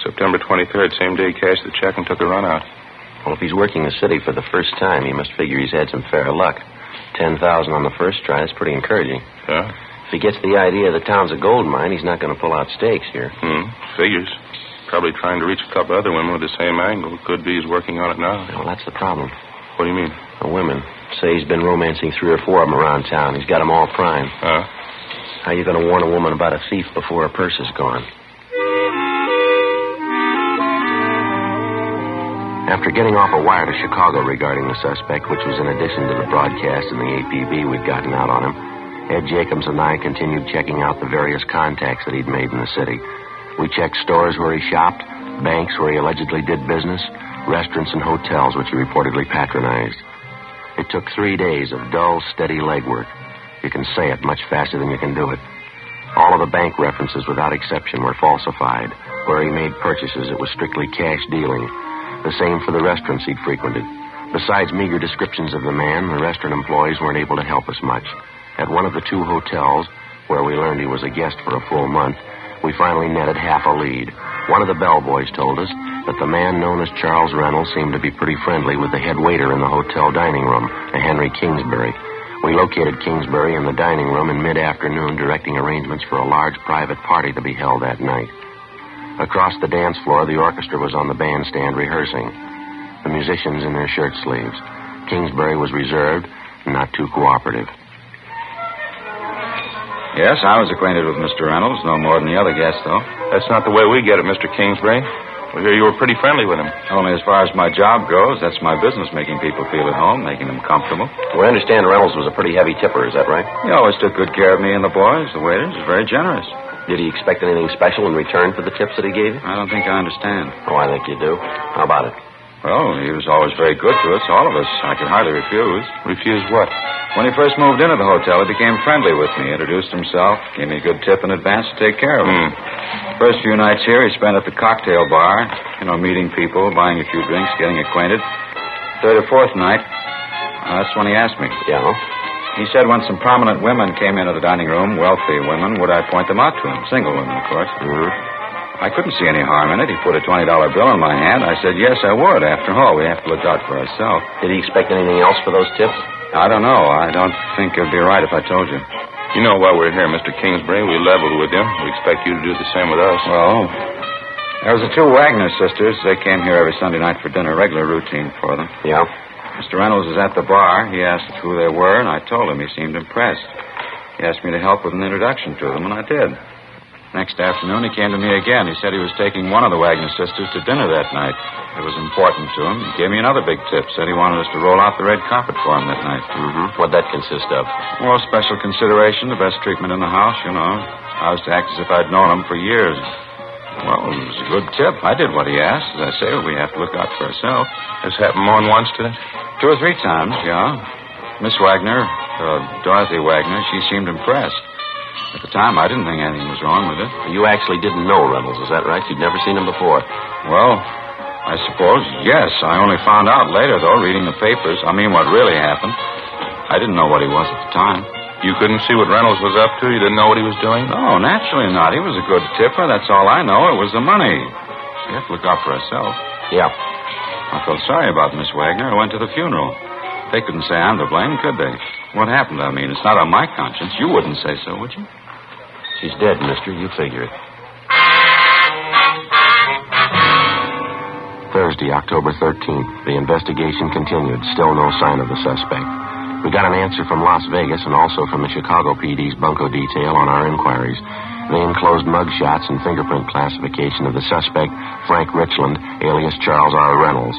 September 23rd, same day he cashed the check and took a run out. Well, if he's working the city for the first time, he must figure he's had some fair luck. 10,000 on the first try, that's pretty encouraging. Yeah? If he gets the idea the town's a gold mine, he's not going to pull out stakes here. Figures. Probably trying to reach a couple other women with the same angle. Could be he's working on it now. Well, that's the problem. What do you mean? The women. Say he's been romancing 3 or 4 of them around town. He's got them all primed. How you going to warn a woman about a thief before her purse is gone? After getting off a wire to Chicago regarding the suspect, which was in addition to the broadcast and the APB we'd gotten out on him, Ed Jacobs and I continued checking out the various contacts that he'd made in the city. We checked stores where he shopped, banks where he allegedly did business, restaurants and hotels which he reportedly patronized. It took 3 days of dull, steady legwork. You can say it much faster than you can do it. All of the bank references, without exception, were falsified. Where he made purchases, it was strictly cash dealing. The same for the restaurants he'd frequented. Besides meager descriptions of the man, the restaurant employees weren't able to help us much. At one of the 2 hotels, where we learned he was a guest for a full month, we finally netted half a lead. One of the bellboys told us that the man known as Charles Reynolds seemed to be pretty friendly with the head waiter in the hotel dining room, a Henry Kingsbury. We located Kingsbury in the dining room in mid-afternoon, directing arrangements for a large private party to be held that night. Across the dance floor, the orchestra was on the bandstand rehearsing, the musicians in their shirt sleeves. Kingsbury was reserved and not too cooperative. Yes, I was acquainted with Mr. Reynolds, no more than the other guests, though. That's not the way we get it, Mr. Kingsbury. We hear you were pretty friendly with him. Only as far as my job goes. That's my business, making people feel at home, making them comfortable. We understand Reynolds was a pretty heavy tipper, is that right? He always took good care of me and the boys. The waiters was very generous. Did he expect anything special in return for the tips that he gave you? I don't think I understand. Oh, I think you do. How about it? Well, he was always very good to us, all of us. I could hardly refuse. Refuse what? When he first moved into the hotel, he became friendly with me, introduced himself, gave me a good tip in advance to take care of him. First few nights here, he spent at the cocktail bar, meeting people, buying a few drinks, getting acquainted. Third or fourth night, that's when he asked me. Yeah? He said when some prominent women came into the dining room, wealthy women, would I point them out to him? Single women, of course. I couldn't see any harm in it. He put a $20 bill in my hand. I said, yes, I would. After all, we have to look out for ourselves. Did he expect anything else for those tips? I don't know. I don't think it would be right if I told you. You know why we're here, Mr. Kingsbury. We leveled with him. We expect you to do the same with us. Well, there was the two Wagner sisters. They came here every Sunday night for dinner. Regular routine for them. Yeah? Mr. Reynolds was at the bar. He asked who they were, and I told him. He seemed impressed. He asked me to help with an introduction to them, and I did. Next afternoon, he came to me again. He said he was taking one of the Wagner sisters to dinner that night. It was important to him. He gave me another big tip. Said he wanted us to roll out the red carpet for him that night. What'd that consist of? Well, special consideration, the best treatment in the house, I was to act as if I'd known him for years. Well, it was a good tip. I did what he asked. As I say, we have to look out for ourselves. This happened more than once, did it? 2 or 3 times, yeah. Miss Wagner, Dorothy Wagner, she seemed impressed. At the time, I didn't think anything was wrong with it. You actually didn't know Reynolds, is that right? You'd never seen him before? Well, I suppose, yes. I only found out later, though, reading the papers. I mean, what really happened. I didn't know what he was at the time. You couldn't see what Reynolds was up to? You didn't know what he was doing? No, naturally not. He was a good tipper. That's all I know. It was the money. We have to look out for ourselves. Yeah. I felt sorry about Miss Wagner. I went to the funeral. They couldn't say I'm to blame, could they? What happened, I mean? It's not on my conscience. You wouldn't say so, would you? She's dead, mister. You figure it. Thursday, October 13th. The investigation continued. Still no sign of the suspect. We got an answer from Las Vegas and also from the Chicago PD's bunco detail on our inquiries. They enclosed mugshots and fingerprint classification of the suspect, Frank Richland, alias Charles R. Reynolds.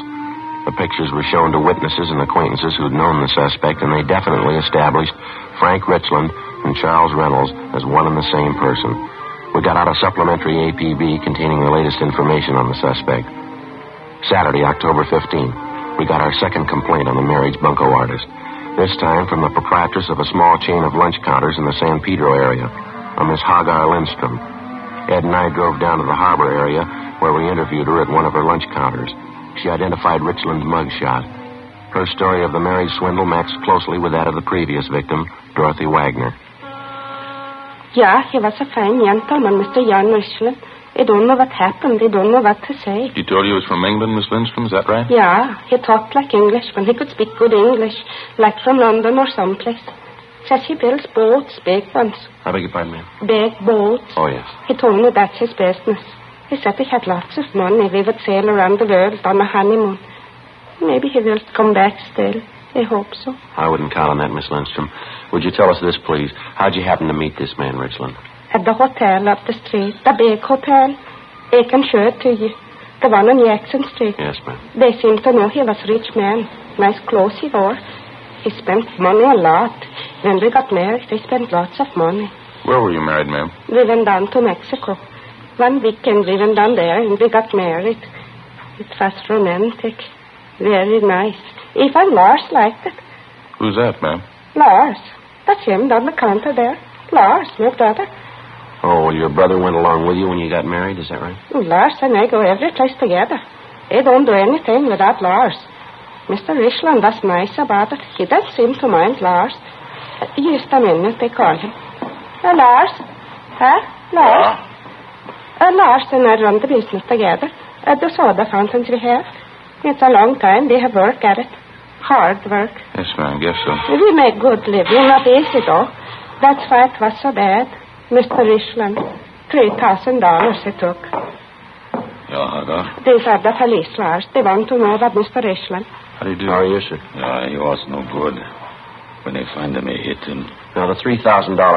The pictures were shown to witnesses and acquaintances who'd known the suspect, and they definitely established Frank Richland and Charles Reynolds as one and the same person. We got out a supplementary APB containing the latest information on the suspect. Saturday, October 15th, we got our second complaint on the marriage bunco artist. This time from the proprietress of a small chain of lunch counters in the San Pedro area, a Miss Hagar Lindstrom. Ed and I drove down to the harbor area where we interviewed her at one of her lunch counters. She identified Richland's mugshot. Her story of the marriage swindle matched closely with that of the previous victim, Dorothy Wagner. Yeah, he was a fine gentleman, Mr. Jan Richland. I don't know what happened. I don't know what to say. He told you he was from England, Miss Lindstrom, is that right? Yeah, he talked like Englishman. He could speak good English, like from London or someplace. Says he builds boats, big ones. I beg your pardon, ma'am? Big boats. Oh, yes. He told me that's his business. He said he had lots of money. We would sail around the world on a honeymoon. Maybe he will come back still. I hope so. I wouldn't count on that, Miss Lindstrom. Would you tell us this, please? How'd you happen to meet this man, Richland? At the hotel up the street. The big hotel. I can show it to you. The one on Jackson Street. Yes, ma'am. They seemed to know he was a rich man. Nice clothes he wore. He spent money a lot. When we got married, they spent lots of money. Where were you married, ma'am? We went down to Mexico. One weekend we went down there and we got married. It was romantic. Very nice. Even Lars liked it. Who's that, ma'am? Lars. That's him down the counter there. Lars, my brother. Oh, well, your brother went along with you when you got married, is that right? Lars and I go every place together. I don't do anything without Lars. Mr. Richland was nice about it. He doesn't seem to mind Lars. Just a minute, they call him. Lars? Huh? Lars? Lars and I run the business together. The soda fountains we have. It's a long time. We have work at it. Hard work. Yes, ma'am, I guess so. We make good living. Not easy, though. That's why it was so bad. Mr. Richland, $3,000 he took. Ja, Hagar. These are the police, Lars. They want to know about Mr. Richland. How do you do? How are you, sir? Yeah, he was no good. When they find him, they hit him. Now, the $3,000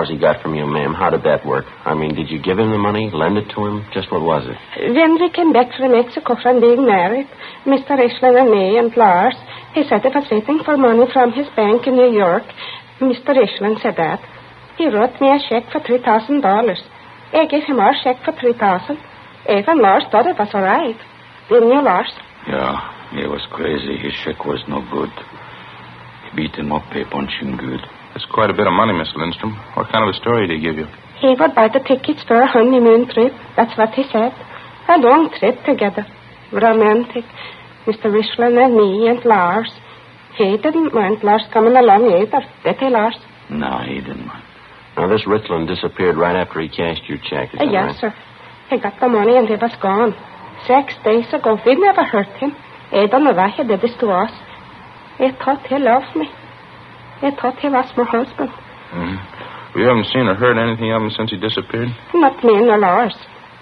he got from you, ma'am, how did that work? I mean, did you give him the money, lend it to him? Just what was it? When we came back from Mexico from being married, Mr. Richland and me and Lars, he said he was waiting for money from his bank in New York. Mr. Richland said that. He wrote me a check for $3,000. I gave him our check for 3,000. Even Lars thought it was all right. Didn't you, Lars? Yeah, he was crazy. His check was no good. He beat him up, he punched him good. That's quite a bit of money, Miss Lindstrom. What kind of a story did he give you? He would buy the tickets for a honeymoon trip. That's what he said. A long trip together. Romantic. Mr. Richland and me and Lars. He didn't mind Lars coming along either. Did he, Lars? No, he didn't mind. Now, this Richland disappeared right after he cashed your check, is that Yes, right? sir. He got the money and he was gone. 6 days ago. We never hurt him. I don't know why he did this to us. I thought he loved me. I thought he was my husband. Mm-hmm. We haven't seen or heard anything of him since he disappeared? Not me nor Lars.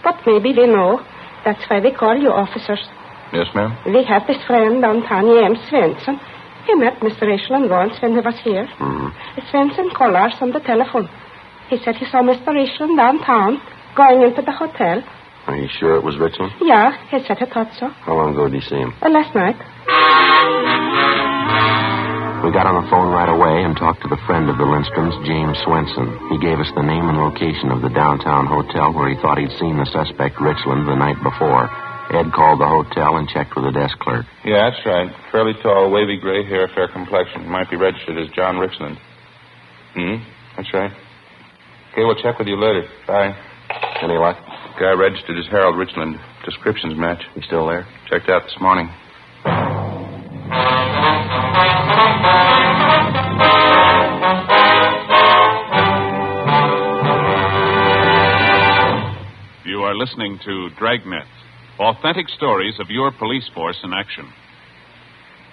But maybe we know. That's why we call you officers. Yes, ma'am? We have this friend downtown, M. Svensson. He met Mr. Richland once when he was here. Mm-hmm. Svensson called Lars on the telephone. He said he saw Mr. Richland downtown, going into the hotel. Are you sure it was Richland? Yeah, he said he thought so. How long ago did you see him? Last night. We got on the phone right away and talked to the friend of the Lindstroms, James Swenson. He gave us the name and location of the downtown hotel where he thought he'd seen the suspect, Richland, the night before. Ed called the hotel and checked with the desk clerk. Yeah, that's right. Fairly tall, wavy gray hair, fair complexion. Might be registered as John Richland. That's right. Okay, we'll check with you later. Bye. Any luck? Guy registered as Harold Richland. Descriptions match. He's still there? Checked out this morning. You are listening to Dragnet, authentic stories of your police force in action.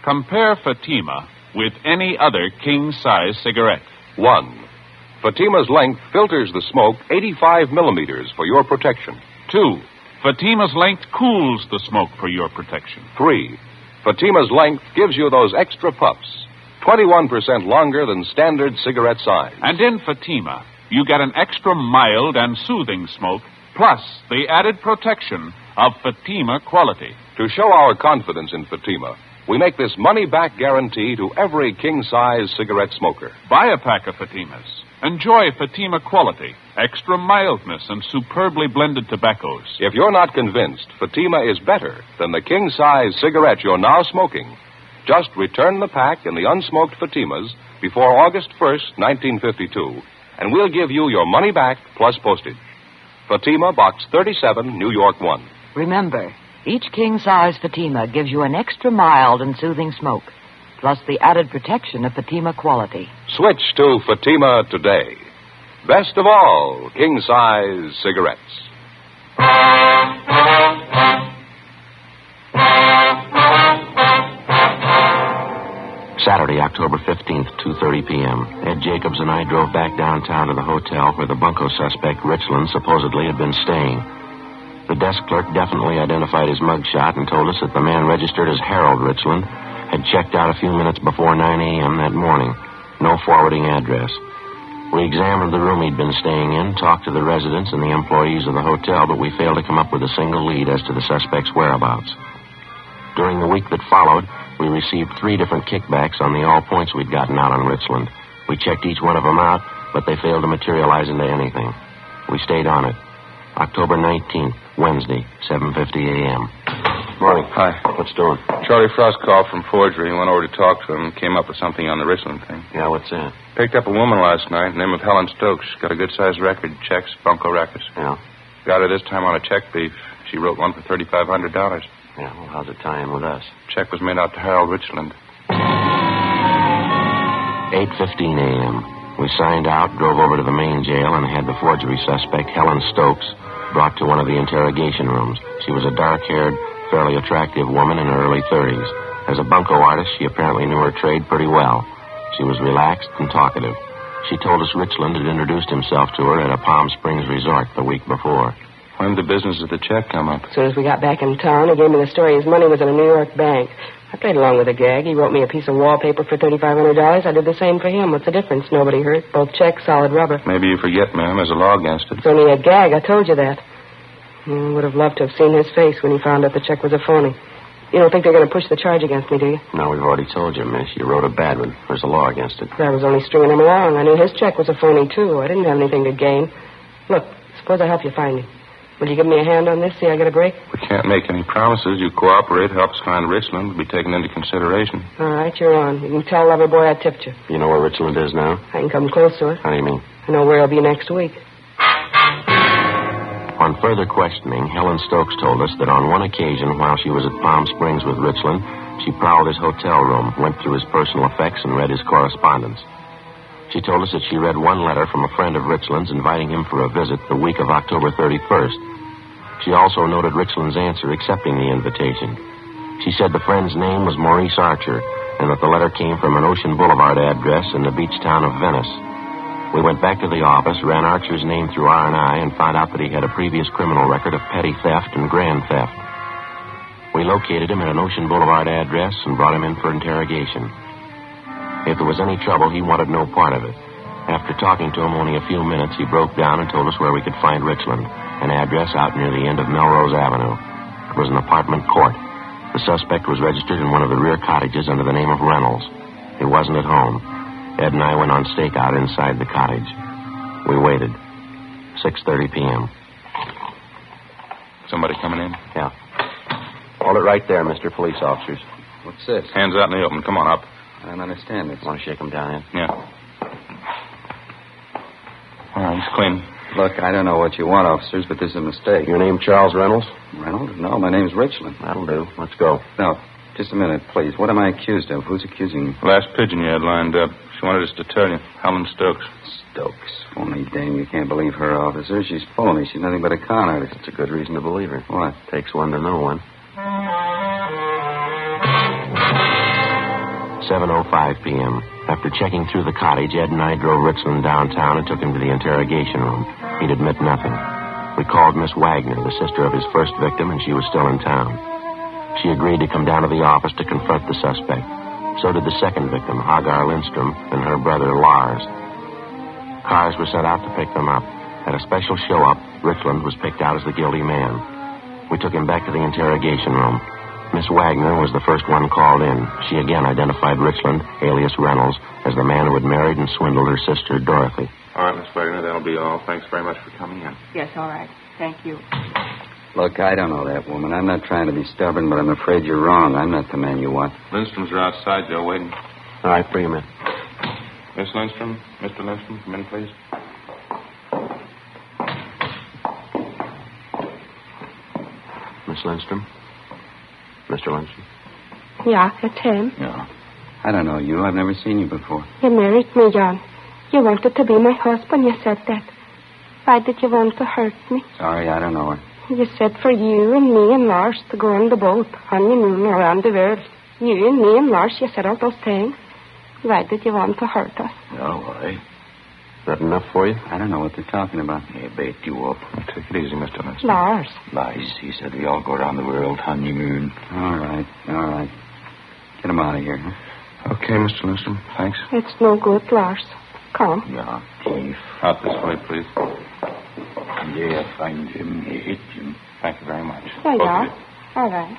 Compare Fatima with any other king-size cigarette. 1. Fatima's length filters the smoke 85 millimeters for your protection. 2. Fatima's length cools the smoke for your protection. 3. Fatima's length gives you those extra puffs, 21% longer than standard cigarette size. And in Fatima, you get an extra mild and soothing smoke, plus the added protection of Fatima quality. To show our confidence in Fatima, we make this money-back guarantee to every king-size cigarette smoker. Buy a pack of Fatimas. Enjoy Fatima quality, extra mildness, and superbly blended tobaccos. If you're not convinced Fatima is better than the king-size cigarette you're now smoking, just return the pack in the unsmoked Fatimas before August 1st, 1952, and we'll give you your money back plus postage. Fatima, Box 37, New York 1. Remember, each king-size Fatima gives you an extra mild and soothing smoke, plus the added protection of Fatima quality. Switch to Fatima today. Best of all, king-size cigarettes. Saturday, October 15th, 2:30 p.m. Ed Jacobs and I drove back downtown to the hotel where the bunco suspect, Richland, supposedly had been staying. The desk clerk definitely identified his mugshot and told us that the man registered as Harold Richland had checked out a few minutes before 9 a.m. that morning. No forwarding address. We examined the room he'd been staying in, talked to the residents and the employees of the hotel, but we failed to come up with a single lead as to the suspect's whereabouts. During the week that followed, we received 3 different kickbacks on the all points we'd gotten out on Richland. We checked each one of them out, but they failed to materialize into anything. We stayed on it. October 19th, Wednesday, 7:50 a.m. Morning. Hi. What's doing? Charlie Frost called from forgery. He went over to talk to him and came up with something on the Richland thing. Yeah, what's that? Picked up a woman last night, name of Helen Stokes. Got a good-sized record, checks, bunco rackets. Yeah. Got her this time on a check brief. She wrote one for $3,500. Yeah, well, how's it tie in with us? Check was made out to Harold Richland. 8:15 a.m. We signed out, drove over to the main jail, and had the forgery suspect, Helen Stokes, brought to one of the interrogation rooms. She was a dark-haired, fairly attractive woman in her early 30s. As a bunco artist, she apparently knew her trade pretty well. She was relaxed and talkative. She told us Richland had introduced himself to her at a Palm Springs resort the week before. When did the business of the check come up? As soon as we got back in town, he gave me the story his money was in a New York bank. I played along with the gag. He wrote me a piece of wallpaper for $3,500. I did the same for him. What's the difference? Nobody hurt. Both checks, solid rubber. Maybe you forget, ma'am. There's a law against it. It's only a gag. I told you that. I would have loved to have seen his face when he found out the check was a phony. You don't think they're going to push the charge against me, do you? No, we've already told you, miss. You wrote a bad one. There's a law against it. I was only stringing him along. I knew his check was a phony, too. I didn't have anything to gain. Look, as Suppose I help you find him. Will you give me a hand on this? See I get a break? We can't make any promises. You cooperate, help us find Richland, will be taken into consideration. All right, you're on. You can tell Lover Boy I tipped you. You know where Richland is now? I can come close to it. How do you mean? I know where he'll be next week. On further questioning, Helen Stokes told us that on one occasion while she was at Palm Springs with Richland, she prowled his hotel room, went through his personal effects, and read his correspondence. She told us that she read one letter from a friend of Richland's inviting him for a visit the week of October 31st. She also noted Richland's answer accepting the invitation. She said the friend's name was Maurice Archer and that the letter came from an Ocean Boulevard address in the beach town of Venice. We went back to the office, ran Archer's name through R&I, and found out that he had a previous criminal record of petty theft and grand theft. We located him at an Ocean Boulevard address and brought him in for interrogation. If there was any trouble, he wanted no part of it. After talking to him only a few minutes, he broke down and told us where we could find Richland, an address out near the end of Melrose Avenue. It was an apartment court. The suspect was registered in one of the rear cottages under the name of Reynolds. He wasn't at home. Ed and I went on stakeout inside the cottage. We waited. 6:30 p.m. Somebody coming in? Yeah. Hold it right there, Mr. Police Officers. What's this? Hands out in the open. Come on up. I don't understand this. Want to shake him down in? Yeah. All right, he's clean. Look, I don't know what you want, officers, but this is a mistake. Your name Charles Reynolds? Reynolds? No, my name's Richland. That'll do. Let's go. No, just a minute, please. What am I accused of? Who's accusing me? Last pigeon you had lined up. She wanted us to tell you. Helen Stokes. Stokes. Phony dame. You can't believe her, officer. She's phony. She's nothing but a con artist. It's a good reason to believe her. What? Takes one to know one. 7:05 p.m. After checking through the cottage, Ed and I drove Richland downtown and took him to the interrogation room. He'd admit nothing. We called Miss Wagner, the sister of his first victim, and she was still in town. She agreed to come down to the office to confront the suspect. So did the second victim, Hagar Lindstrom, and her brother, Lars. Cars were sent out to pick them up. At a special show-up, Richland was picked out as the guilty man. We took him back to the interrogation room. Miss Wagner was the first one called in. She again identified Richland, alias Reynolds, as the man who had married and swindled her sister, Dorothy. All right, Miss Wagner, that'll be all. Thanks very much for coming in. Yes, all right. Thank you. Look, I don't know that woman. I'm not trying to be stubborn, but I'm afraid you're wrong. I'm not the man you want. Lindstrom's are outside, Joe, waiting. All right, bring him in. Miss Lindstrom, Mr. Lindstrom, come in, please. Miss Lindstrom? Mr. Lindstrom? Yeah, it's him. Yeah. I don't know you. I've never seen you before. You married me, John. You wanted to be my husband. You said that. Why did you want to hurt me? Sorry, I don't know her. You said for you and me and Lars to go on the boat, honeymoon around the world. You and me and Lars, you said all those things. Why did you want to hurt us? Oh, why? That enough for you? I don't know what they're talking about. He bait you up. Take it easy, Mr. Lindstrom. Lars. Lies. He said we all go around the world honeymoon. All right. Get him out of here, huh? Okay, Mr. Lindstrom. Thanks. It's no good, Lars. Come. Yeah, thief. Out this way, please. Yeah, find him. He hit him. Thank you very much. There you Both of are. you. All right.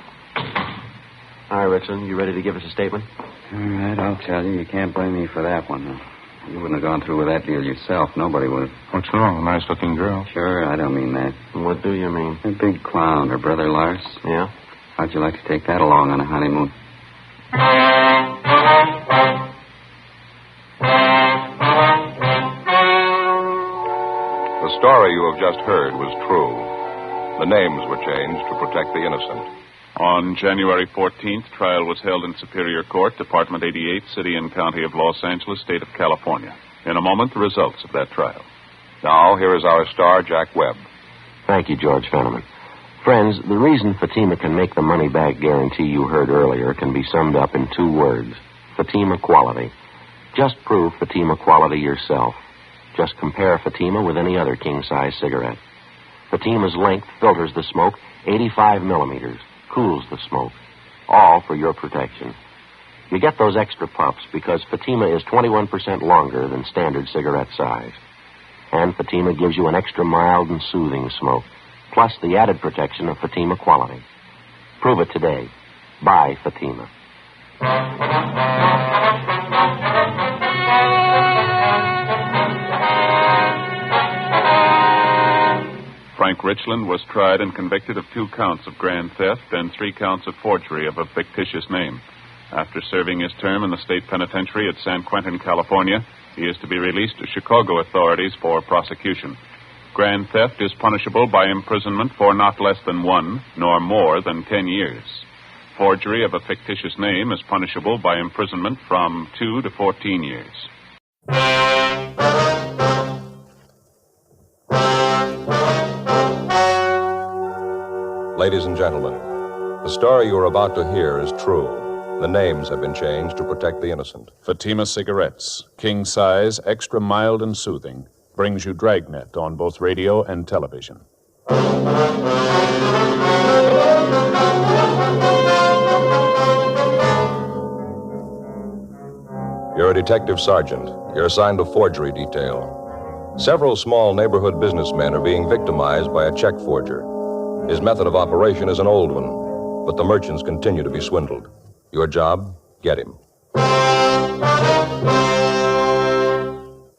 All right, Richland, you ready to give us a statement? All right, I'll tell you. You can't blame me for that one. You wouldn't have gone through with that deal yourself. Nobody would have. What's wrong? A nice-looking girl. Sure, I don't mean that. What do you mean? A big clown, her brother Lars. Yeah? How'd you like to take that along on a honeymoon? The story you have just heard was true. The names were changed to protect the innocent. On January 14th, trial was held in Superior Court, Department 88, City and County of Los Angeles, State of California. In a moment, the results of that trial. Now, here is our star, Jack Webb. Thank you, George Fenneman. Friends, the reason Fatima can make the money-back guarantee you heard earlier can be summed up in 2 words. Fatima quality. Just prove Fatima quality yourself. Just compare Fatima with any other king-size cigarette. Fatima's length filters the smoke 85 millimeters, cools the smoke, all for your protection. You get those extra puffs because Fatima is 21% longer than standard cigarette size. And Fatima gives you an extra mild and soothing smoke, plus the added protection of Fatima quality. Prove it today. Buy Fatima. Frank Richland was tried and convicted of 2 counts of grand theft and 3 counts of forgery of a fictitious name. After serving his term in the state penitentiary at San Quentin, California, he is to be released to Chicago authorities for prosecution. Grand theft is punishable by imprisonment for not less than 1, nor more than 10 years. Forgery of a fictitious name is punishable by imprisonment from 2 to 14 years. Ladies and gentlemen, the story you are about to hear is true. The names have been changed to protect the innocent. Fatima Cigarettes, king size, extra mild and soothing, brings you Dragnet on both radio and television. You're a detective sergeant. You're assigned to forgery detail. Several small neighborhood businessmen are being victimized by a check forger. His method of operation is an old one, but the merchants continue to be swindled. Your job, get him.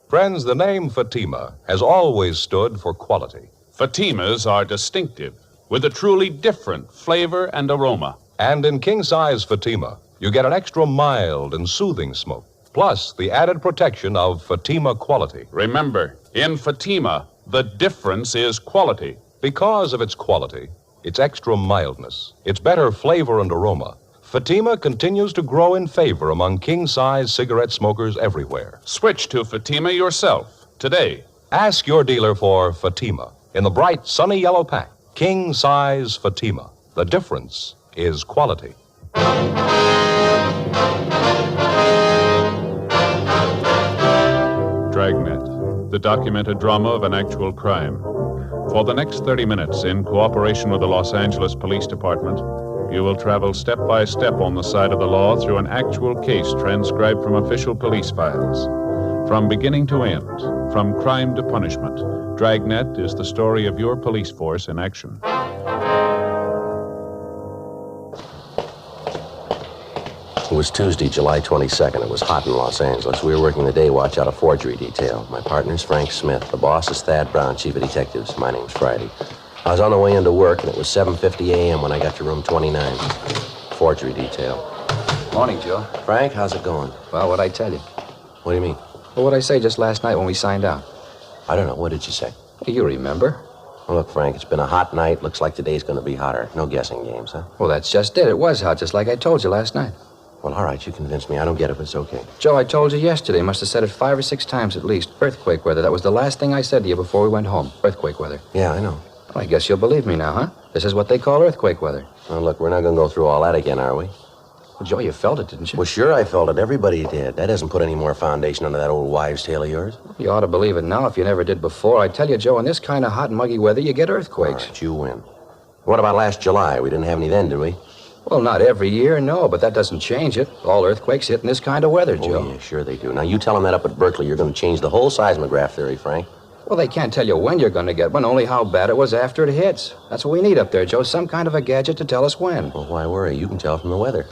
Friends, the name Fatima has always stood for quality. Fatimas are distinctive, with a truly different flavor and aroma. And in king-size Fatima, you get an extra mild and soothing smoke, plus the added protection of Fatima quality. Remember, in Fatima, the difference is quality. Because of its quality, its extra mildness, its better flavor and aroma, Fatima continues to grow in favor among king-size cigarette smokers everywhere. Switch to Fatima yourself today. Ask your dealer for Fatima in the bright, sunny yellow pack. King-size Fatima. The difference is quality. Dragnet, the documented drama of an actual crime. For the next 30 minutes, in cooperation with the Los Angeles Police Department, you will travel step by step on the side of the law through an actual case transcribed from official police files. From beginning to end, from crime to punishment, Dragnet is the story of your police force in action. It was Tuesday, July 22nd. It was hot in Los Angeles. We were working the day watch out of forgery detail. My partner's Frank Smith. The boss is Thad Brown, chief of detectives. My name's Friday. I was on the way into work, and it was 7:50 a.m. when I got to room 29. Forgery detail. Morning, Joe. Frank, how's it going? Well, what'd I tell you? What do you mean? Well, what'd I say just last night when we signed out? I don't know. What did you say? Well, you remember. Well, look, Frank, it's been a hot night. Looks like today's going to be hotter. No guessing games, huh? Well, that's just it. It was hot, just like I told you last night. Well, all right, you convinced me. I don't get it, but it's okay. Joe, I told you yesterday. Must have said it 5 or 6 times at least. Earthquake weather. That was the last thing I said to you before we went home. Earthquake weather. Yeah, I know. Well, I guess you'll believe me now, huh? This is what they call earthquake weather. Well, look, we're not going to go through all that again, are we? Well, Joe, you felt it, didn't you? Well, sure I felt it. Everybody did. That doesn't put any more foundation under that old wives' tale of yours. You ought to believe it now if you never did before. I tell you, Joe, in this kind of hot and muggy weather, you get earthquakes. All right, you win. What about last July? We didn't have any then, did we? Well, not every year, no, but that doesn't change it. All earthquakes hit in this kind of weather, Joe. Oh, yeah, sure they do. Now, you tell them that up at Berkeley, you're going to change the whole seismograph theory, Frank. Well, they can't tell you when you're going to get one, only how bad it was after it hits. That's what we need up there, Joe, some kind of a gadget to tell us when. Well, why worry? You can tell from the weather.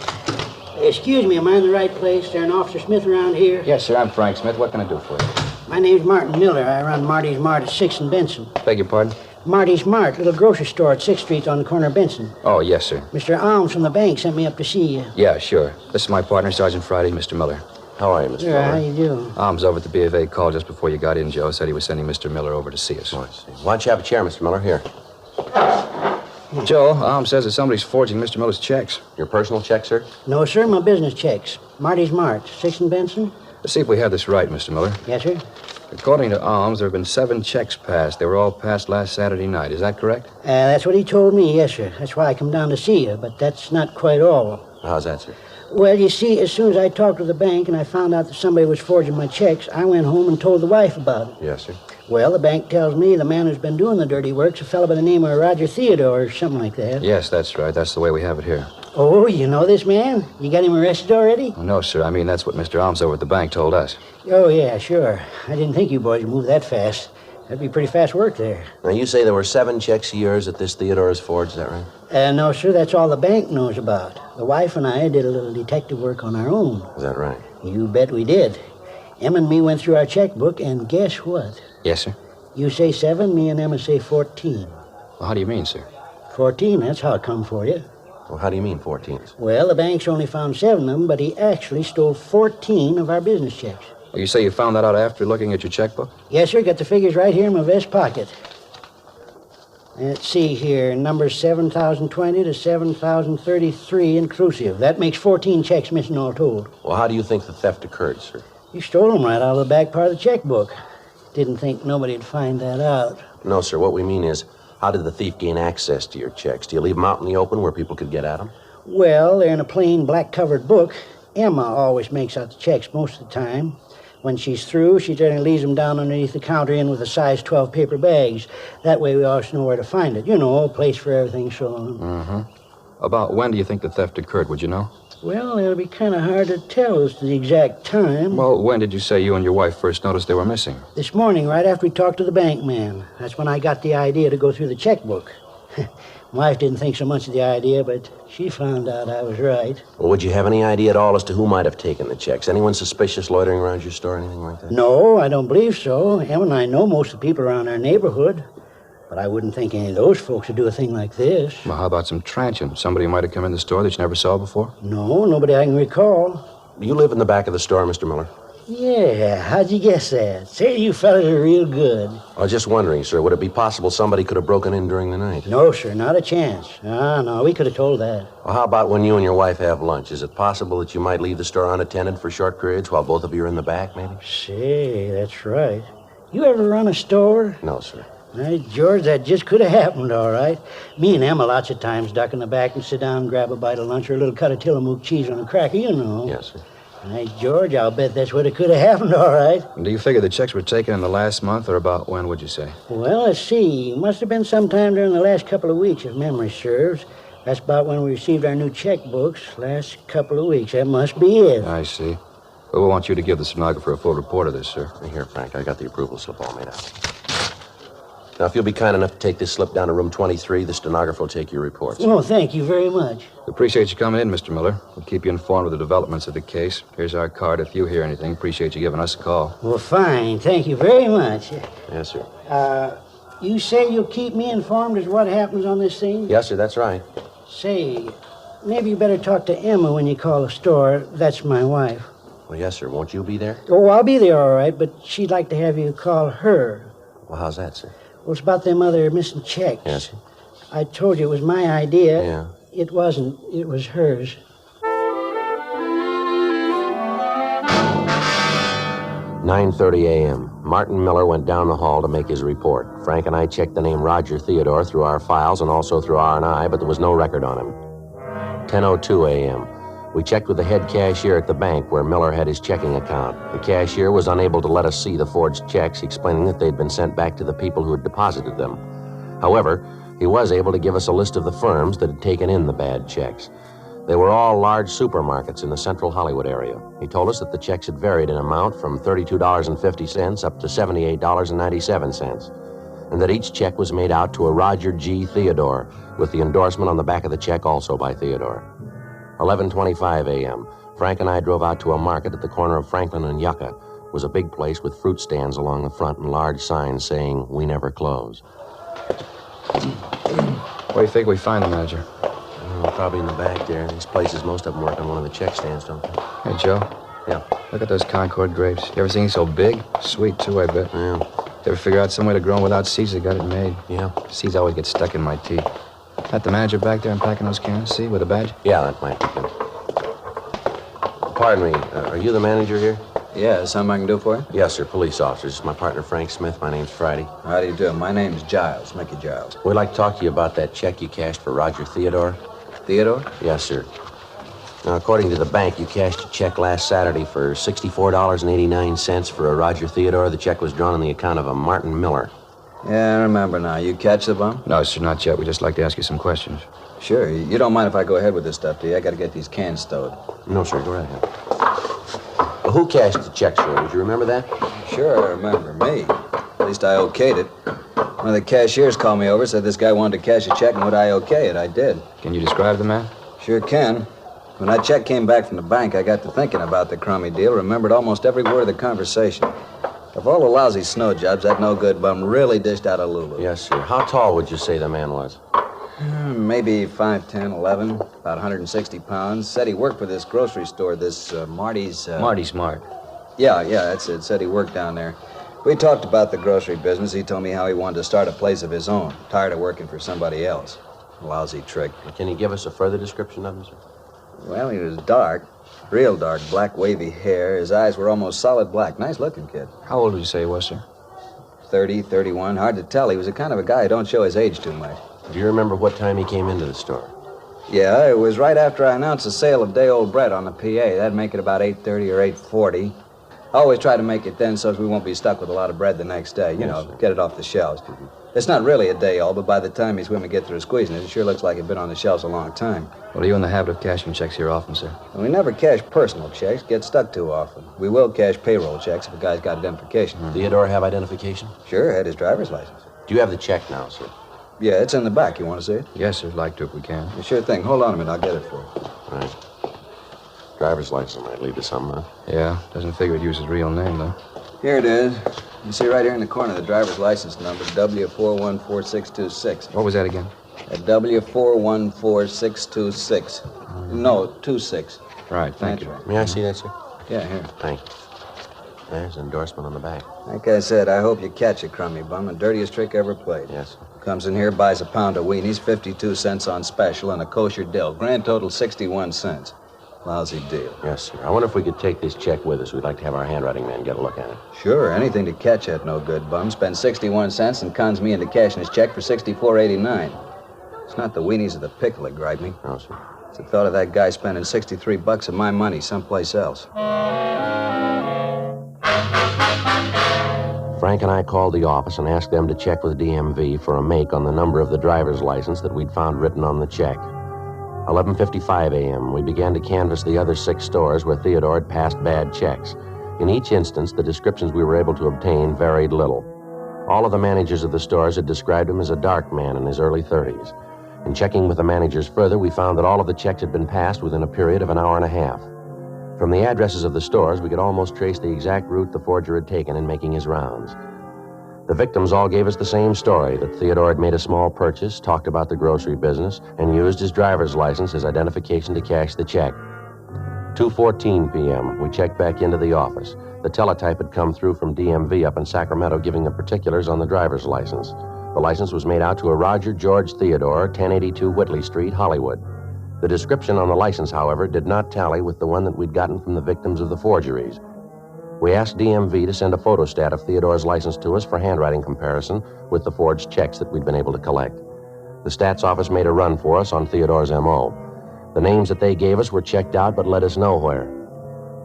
Excuse me, am I in the right place? Is there an Officer Smith around here? Yes, sir, I'm Frank Smith. What can I do for you? My name's Martin Miller. I run Marty's Mart at 6th and Benson. Beg your pardon? Marty's Mart, little grocery store at 6th Street on the corner of Benson. Oh, yes, sir. Mr. Alms from the bank sent me up to see you. Yeah, sure. This is my partner, Sergeant Friday, Mr. Miller. How are you, Mr. Miller? How you do? Alms over at the B of A called just before you got in, Joe. Said he was sending Mr. Miller over to see us. Oh, I see. Why don't you have a chair, Mr. Miller? Here. Joe, Alms says that somebody's forging Mr. Miller's checks. Your personal check, sir? No, sir, my business checks. Marty's Mart, 6th and Benson. Let's see if we have this right, Mr. Miller. Yes, sir. According to Alms, there have been 7 checks passed. They were all passed last Saturday night. Is that correct? That's what he told me, yes, sir. That's why I come down to see you, but that's not quite all. How's that, sir? Well, you see, as soon as I talked to the bank and I found out that somebody was forging my checks, I went home and told the wife about it. Yes, sir. Well, the bank tells me the man who's been doing the dirty work's a fellow by the name of Roger Theodore or something like that. Yes, that's right. That's the way we have it here. Oh, you know this man? You got him arrested already? Oh, no, sir. I mean, that's what Mr. Alms over at the bank told us. Oh, yeah, sure. I didn't think you boys would move that fast. That'd be pretty fast work there. Now, you say there were 7 checks of yours that this Theodore has forged, is that right? No, sir, that's all the bank knows about. The wife and I did a little detective work on our own. Is that right? You bet we did. Em and me went through our checkbook, and guess what? Yes, sir. You say 7, me and Emma say 14. Well, how do you mean, sir? 14, that's how it come for you. Well, how do you mean 14? Well, the bank's only found 7 of them, but he actually stole 14 of our business checks. Well, you say you found that out after looking at your checkbook? Yes, sir. Got the figures right here in my vest pocket. Let's see here. Numbers 7,020 to 7,033 inclusive. That makes 14 checks missing all told. Well, how do you think the theft occurred, sir? You stole them right out of the back part of the checkbook. Didn't think nobody'd find that out. No, sir. What we mean is, how did the thief gain access to your checks? Do you leave them out in the open where people could get at them? Well, they're in a plain black-covered book. Emma always makes out the checks most of the time. When she's through, she generally leaves them down underneath the counter in with the size 12 paper bags. That way we always know where to find it. You know, a place for everything, so on. Mm-hmm. About when do you think the theft occurred, would you know? Well, it'll be kind of hard to tell as to the exact time. Well, when did you say you and your wife first noticed they were missing? This morning, right after we talked to the bank man. That's when I got the idea to go through the checkbook. My wife didn't think so much of the idea, but she found out I was right. Well, would you have any idea at all as to who might have taken the checks? Anyone suspicious loitering around your store or anything like that? No, I don't believe so. Emma and I know most of the people around our neighborhood. But I wouldn't think any of those folks would do a thing like this. Well, how about some transients? Somebody might have come in the store that you never saw before? No, nobody I can recall. Do you live in the back of the store, Mr. Miller? Yeah, how'd you guess that? Say, you fellas are real good. I was just wondering, sir, would it be possible somebody could have broken in during the night? No, sir, not a chance. No, we could have told that. Well, how about when you and your wife have lunch? Is it possible that you might leave the store unattended for short periods while both of you are in the back, maybe? Say, that's right. You ever run a store? No, sir. Hey, George, that just could have happened, all right. Me and Emma lots of times duck in the back and sit down and grab a bite of lunch or a little cut of Tillamook cheese on a cracker, you know. Yes, sir. Hey, George, I'll bet that's what it could have happened, all right. Do you figure the checks were taken in the last month, or about when, would you say? Well, let's see. Must have been sometime during the last couple of weeks, if memory serves. That's about when we received our new checkbooks, last couple of weeks. That must be it. I see. Well, we want you to give the stenographer a full report of this, sir. Here, Frank, I got the approval slip all made out. Now, if you'll be kind enough to take this slip down to room 23, the stenographer will take your reports. Oh, thank you very much. We appreciate you coming in, Mr. Miller. We'll keep you informed of the developments of the case. Here's our card. If you hear anything, appreciate you giving us a call. Well, fine. Thank you very much. Yes, sir. You say you'll keep me informed as what happens on this thing? Yes, sir, that's right. Say, maybe you better talk to Emma when you call the store. That's my wife. Well, yes, sir. Won't you be there? Oh, I'll be there, all right, but she'd like to have you call her. Well, how's that, sir? Well, it's about them other missing checks. Yes, sir. I told you it was my idea. Yeah. It wasn't. It was hers. 9:30 a.m. Martin Miller went down the hall to make his report. Frank and I checked the name Roger Theodore through our files and also through R&I, but there was no record on him. 10:02 a.m. We checked with the head cashier at the bank where Miller had his checking account. The cashier was unable to let us see the forged checks, explaining that they'd been sent back to the people who had deposited them. However, he was able to give us a list of the firms that had taken in the bad checks. They were all large supermarkets in the central Hollywood area. He told us that the checks had varied in amount from $32.50 up to $78.97, and that each check was made out to a Roger G. Theodore, with the endorsement on the back of the check also by Theodore. 11:25 a.m. Frank and I drove out to a market at the corner of Franklin and Yucca. It was a big place with fruit stands along the front and large signs saying, "We never close." Where do you think we find the manager? Probably in the back there. These places, most of them work on one of the check stands, don't they? Hey, Joe. Yeah. Look at those Concord grapes. You ever seen so big? Sweet, too, I bet. Yeah. You ever figure out some way to grow them without seeds that got it made? Yeah. Seeds always get stuck in my teeth. That the manager back there unpacking those cans? See, with a badge? Yeah, that might be him. Pardon me, are you the manager here? Yeah, is something I can do for you? Yes, sir, police officer. This is my partner, Frank Smith. My name's Friday. How do you do? My name's Giles, Mickey Giles. We'd like to talk to you about that check you cashed for Roger Theodore. Theodore? Yes, sir. Now, according to the bank, you cashed a check last Saturday for $64.89 for a Roger Theodore. The check was drawn on the account of a Martin Miller. Yeah, I remember now. You catch the bum? No, sir, not yet. We'd just like to ask you some questions. Sure. You don't mind if I go ahead with this stuff, do you? I got to get these cans stowed. No, sir. Go right ahead. Well, who cashed the check, sir? Would you remember that? Sure, I remember. Me. At least I okayed it. One of the cashiers called me over, said this guy wanted to cash a check, and would I okay it? I did. Can you describe the man? Sure can. When that check came back from the bank, I got to thinking about the crummy deal, remembered almost every word of the conversation. Of all the lousy snow jobs, that no-good bum really dished out a Lulu. Yes, sir. How tall would you say the man was? Maybe 5'10", 11, about 160 pounds. Said he worked for this grocery store, this Marty's... Marty Smart. Yeah, that's it. Said he worked down there. We talked about the grocery business. He told me how he wanted to start a place of his own. Tired of working for somebody else. Lousy trick. Can you give us a further description of him, sir? Well, he was dark. Real dark. Black, wavy hair. His eyes were almost solid black. Nice-looking kid. How old would you say he was, sir? 30, 31. Hard to tell. He was the kind of a guy who don't show his age too much. Do you remember what time he came into the store? Yeah, it was right after I announced the sale of day-old bread on the PA. That'd make it about 8:30 or 8:40. I always try to make it then so we won't be stuck with a lot of bread the next day. You know, get it off the shelves. It's not really a day-old, but by the time these women get through squeezing it, it sure looks like it's been on the shelves a long time. Well, are you in the habit of cashing checks here often, sir? And we never cash personal checks. Get stuck too often. We will cash payroll checks if a guy's got identification. Theodore have identification? Sure, had his driver's license. Do you have the check now, sir? Yeah, it's in the back. You want to see it? Yes, sir. Like to if we can. Sure thing. Hold on a minute. I'll get it for you. All right. Driver's license might lead to something, huh? Yeah, doesn't figure he'd use his real name, though. Here it is. You see right here in the corner the driver's license number, W414626. What was that again? W414626. No, 26. Right, thank you. May I see that, sir? Yeah, here. Thank you. There's an endorsement on the back. Like I said, I hope you catch it, crummy bum. The dirtiest trick ever played. Yes. Comes in here, buys a pound of weenies, 52 cents on special, and a kosher dill. Grand total, 61 cents. Lousy deal. Yes, sir. I wonder if we could take this check with us. We'd like to have our handwriting man get a look at it. Sure, anything to catch that no-good bum. Spends 61 cents and cons me into cashing his check for $64.89. It's not the weenies or the pickle that gripe me. No, sir. It's the thought of that guy spending $63 of my money someplace else. Frank and I called the office and asked them to check with DMV for a make on the number of the driver's license that we'd found written on the check. 11:55 a.m., we began to canvass the other 6 stores where Theodore had passed bad checks. In each instance, the descriptions we were able to obtain varied little. All of the managers of the stores had described him as a dark man in his early 30s. In checking with the managers further, we found that all of the checks had been passed within a period of an hour and a half. From the addresses of the stores, we could almost trace the exact route the forger had taken in making his rounds. The victims all gave us the same story, that Theodore had made a small purchase, talked about the grocery business, and used his driver's license as identification to cash the check. 2:14 p.m., we checked back into the office. The teletype had come through from DMV up in Sacramento giving the particulars on the driver's license. The license was made out to a Roger George Theodore, 1082 Whitley Street, Hollywood. The description on the license, however, did not tally with the one that we'd gotten from the victims of the forgeries. We asked DMV to send a photostat of Theodore's license to us for handwriting comparison with the forged checks that we'd been able to collect. The stats office made a run for us on Theodore's M.O. The names that they gave us were checked out but led us nowhere.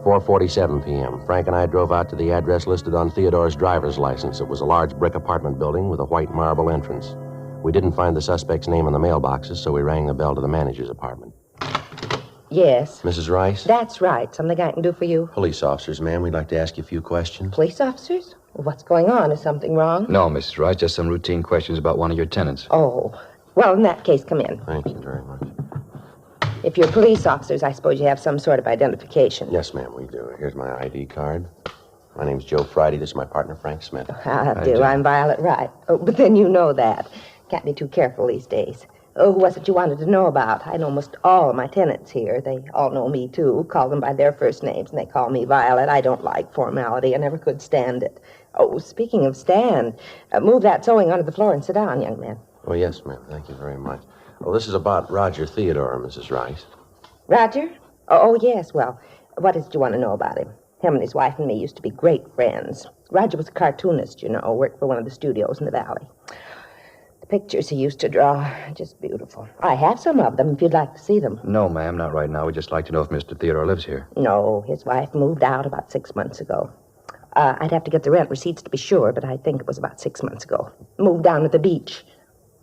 4:47 p.m., Frank and I drove out to the address listed on Theodore's driver's license. It was a large brick apartment building with a white marble entrance. We didn't find the suspect's name in the mailboxes, so we rang the bell to the manager's apartment. Yes. Mrs. Rice? That's right. Something I can do for you? Police officers, ma'am. We'd like to ask you a few questions. Police officers? Well, what's going on? Is something wrong? No, Mrs. Rice, just some routine questions about one of your tenants. Oh. Well, in that case, come in. Thank you very much. If you're police officers, I suppose you have some sort of identification. Yes, ma'am, we do. Here's my ID card. My name's Joe Friday. This is my partner, Frank Smith. I do. I'm Violet Wright. Oh, but then you know that. Can't be too careful these days. Oh, who was it you wanted to know about? I know almost all of my tenants here. They all know me, too. Call them by their first names, and they call me Violet. I don't like formality. I never could stand it. Oh, speaking of stand, move that sewing onto the floor and sit down, young man. Oh, yes, ma'am. Thank you very much. Well, this is about Roger Theodore, Mrs. Rice. Roger? Oh, yes. Well, what is it you want to know about him? Him and his wife and me used to be great friends. Roger was a cartoonist, you know, worked for one of the studios in the valley. The pictures he used to draw, just beautiful. I have some of them, if you'd like to see them. No, ma'am, not right now. We'd just like to know if Mr. Theodore lives here. No, his wife moved out about 6 months ago. I'd have to get the rent receipts to be sure, but I think it was about 6 months ago. Moved down at the beach.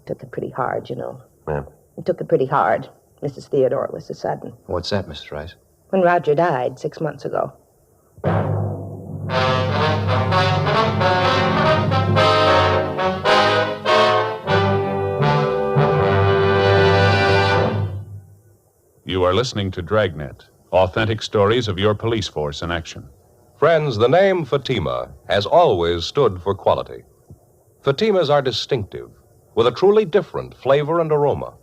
Took it pretty hard, you know. Ma'am? He took it pretty hard. Mrs. Theodore was so sudden. What's that, Mrs. Rice? When Roger died 6 months ago. You are listening to Dragnet, authentic stories of your police force in action. Friends, the name Fatima has always stood for quality. Fatimas are distinctive, with a truly different flavor and aroma.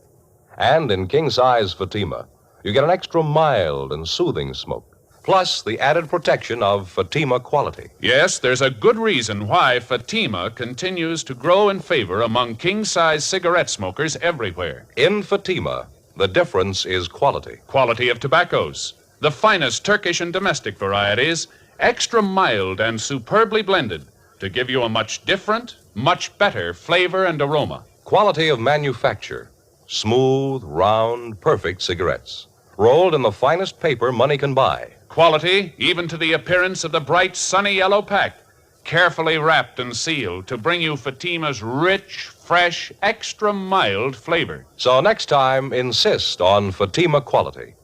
And in king-size Fatima, you get an extra mild and soothing smoke, plus the added protection of Fatima quality. Yes, there's a good reason why Fatima continues to grow in favor among king-size cigarette smokers everywhere. In Fatima, the difference is quality. Quality of tobaccos, the finest Turkish and domestic varieties, extra mild and superbly blended to give you a much different, much better flavor and aroma. Quality of manufacture, smooth, round, perfect cigarettes, rolled in the finest paper money can buy. Quality, even to the appearance of the bright, sunny yellow pack, carefully wrapped and sealed to bring you Fatima's rich, fresh, extra mild flavor. So next time, insist on Fatima quality.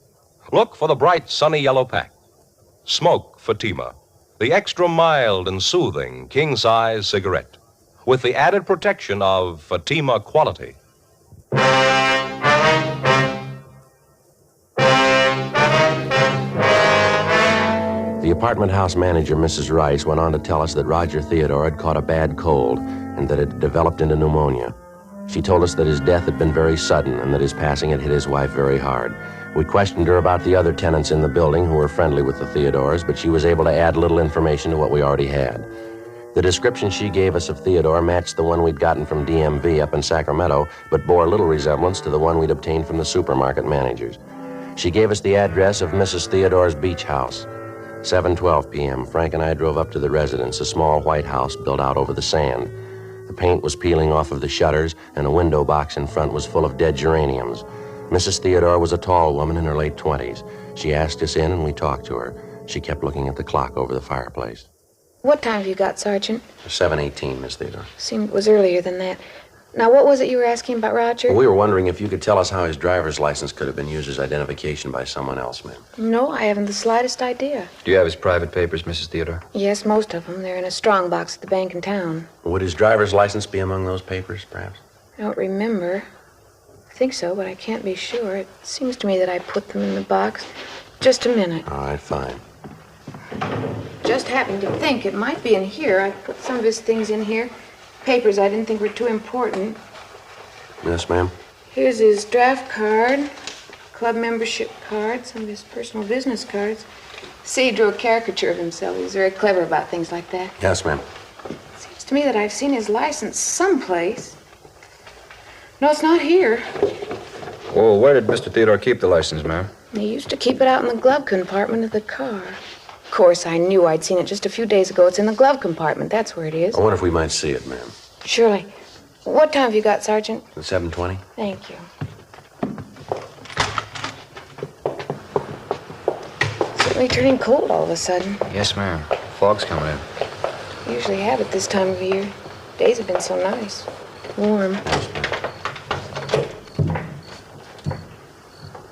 Look for the bright, sunny yellow pack. Smoke Fatima, the extra mild and soothing king-size cigarette, with the added protection of Fatima quality. The apartment house manager, Mrs. Rice, went on to tell us that Roger Theodore had caught a bad cold and that it had developed into pneumonia. She told us that his death had been very sudden and that his passing had hit his wife very hard. We questioned her about the other tenants in the building who were friendly with the Theodores, but she was able to add little information to what we already had. The description she gave us of Theodore matched the one we'd gotten from DMV up in Sacramento, but bore little resemblance to the one we'd obtained from the supermarket managers. She gave us the address of Mrs. Theodore's beach house. 7:12 p.m., Frank and I drove up to the residence, a small white house built out over the sand. The paint was peeling off of the shutters, and a window box in front was full of dead geraniums. Mrs. Theodore was a tall woman in her late 20s. She asked us in, and we talked to her. She kept looking at the clock over the fireplace. What time have you got, Sergeant? 7:18, Miss Theodore. Seemed it was earlier than that. Now, what was it you were asking about Roger? Well, we were wondering if you could tell us how his driver's license could have been used as identification by someone else, ma'am. No, I haven't the slightest idea. Do you have his private papers, Mrs. Theodore? Yes, most of them. They're in a strong box at the bank in town. Would his driver's license be among those papers, perhaps? I don't remember. I think so, but I can't be sure. It seems to me that I put them in the box. Just a minute. All right, fine. Just happened to think it might be in here. I put some of his things in here. Papers I didn't think were too important. Yes, ma'am. Here's his draft card, club membership card, some of his personal business cards. See, he drew a caricature of himself. He was very clever about things like that. Yes, ma'am. Seems to me that I've seen his license someplace. No, it's not here. Well, where did Mr. Theodore keep the license, ma'am? He used to keep it out in the glove compartment of the car. Of course, I knew I'd seen it just a few days ago. It's in the glove compartment. That's where it is. I wonder if we might see it, ma'am. Surely. What time have you got, Sergeant? At 7:20? Thank you. Certainly turning cold all of a sudden. Yes, ma'am. Fog's coming in. Usually have it this time of year. Days have been so nice. Warm.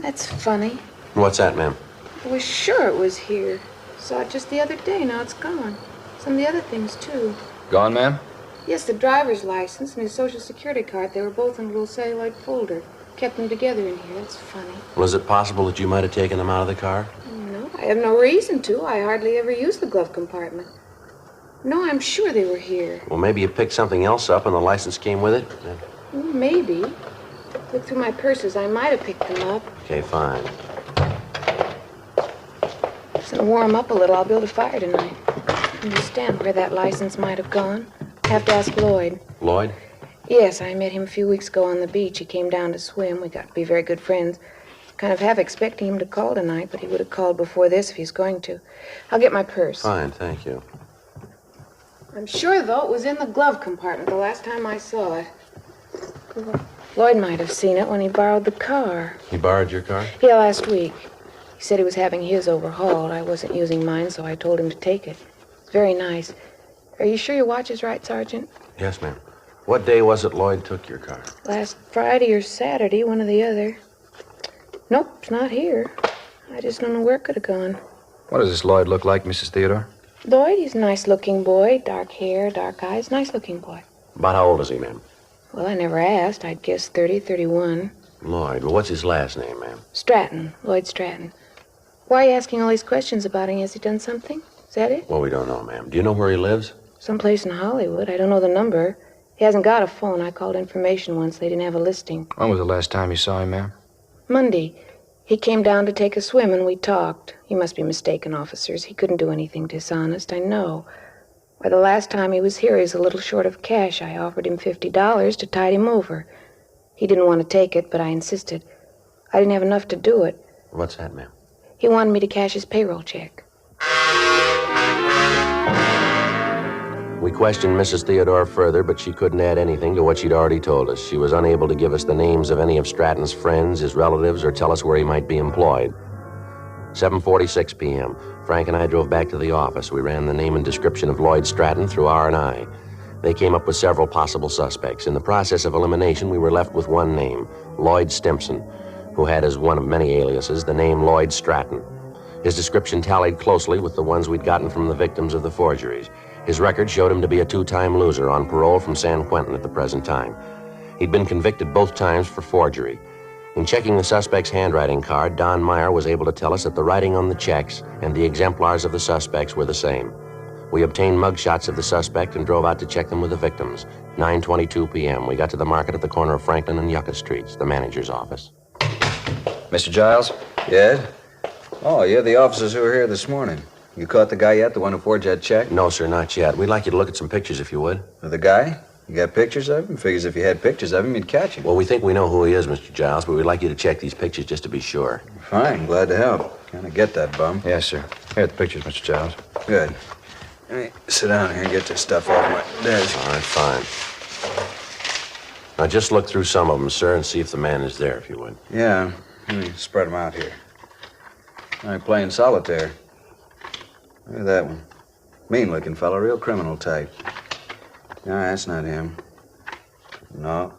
That's funny. What's that, ma'am? I was sure it was here. Saw it just the other day. Now it's gone. Some of the other things, too. Gone, ma'am? Yes, the driver's license and his Social Security card. They were both in a little celluloid folder. Kept them together in here. That's funny. Well, is it possible that you might have taken them out of the car? No, I have no reason to. I hardly ever use the glove compartment. No, I'm sure they were here. Well, maybe you picked something else up and the license came with it? Maybe. Look through my purses. I might have picked them up. Okay, fine. It's going to warm up a little. I'll build a fire tonight. Understand where that license might have gone. Have to ask Lloyd. Lloyd? Yes, I met him a few weeks ago on the beach. He came down to swim. We got to be very good friends. Kind of half expecting him to call tonight, but he would have called before this if he's going to. I'll get my purse. Fine, thank you. I'm sure, though, it was in the glove compartment the last time I saw it. Lloyd might have seen it when he borrowed the car. He borrowed your car? Yeah, last week. He said he was having his overhauled. I wasn't using mine, so I told him to take it. It's very nice. Are you sure your watch is right, Sergeant? Yes, ma'am. What day was it Lloyd took your car? Last Friday or Saturday, one or the other. Nope, it's not here. I just don't know where it could have gone. What does this Lloyd look like, Mrs. Theodore? Lloyd, he's a nice-looking boy. Dark hair, dark eyes. Nice-looking boy. About how old is he, ma'am? Well, I never asked. I'd guess 30, 31. Lloyd. Well, what's his last name, ma'am? Stratton. Lloyd Stratton. Why are you asking all these questions about him? Has he done something? Is that it? Well, we don't know, ma'am. Do you know where he lives? Someplace in Hollywood. I don't know the number. He hasn't got a phone. I called information once. They didn't have a listing. When was the last time you saw him, ma'am? Monday. He came down to take a swim, and we talked. You must be mistaken, officers. He couldn't do anything dishonest, I know. Why, the last time he was here, he was a little short of cash. I offered him $50 to tide him over. He didn't want to take it, but I insisted. I didn't have enough to do it. What's that, ma'am? He wanted me to cash his payroll check. We questioned Mrs. Theodore further, but she couldn't add anything to what she'd already told us. She was unable to give us the names of any of Stratton's friends, his relatives, or tell us where he might be employed. 7:46 p.m. Frank and I drove back to the office. We ran the name and description of Lloyd Stratton through R&I. They came up with several possible suspects. In the process of elimination, we were left with one name, Lloyd Stimpson, who had as one of many aliases the name Lloyd Stratton. His description tallied closely with the ones we'd gotten from the victims of the forgeries. His record showed him to be a two-time loser on parole from San Quentin at the present time. He'd been convicted both times for forgery. In checking the suspect's handwriting card, Don Meyer was able to tell us that the writing on the checks and the exemplars of the suspects were the same. We obtained mugshots of the suspect and drove out to check them with the victims. 9:22 p.m. We got to the market at the corner of Franklin and Yucca Streets, the manager's office. Mr. Giles? Yes? Oh, you're the officers who were here this morning. You caught the guy yet, the one who forged that check? No, sir, not yet. We'd like you to look at some pictures, if you would. Of the guy? You got pictures of him? Figures if you had pictures of him, you'd catch him. Well, we think we know who he is, Mr. Giles, but we'd like you to check these pictures just to be sure. Fine, glad to help. Kind of get that bum. Yes, sir. Here are the pictures, Mr. Giles. Good. Let me sit down here and get this stuff off my desk. All right, fine. Now, just look through some of them, sir, and see if the man is there, if you would. Yeah. Let me spread them out here. I'm playing solitaire. Look at that one. Mean-looking fellow, real criminal type. No, that's not him. No.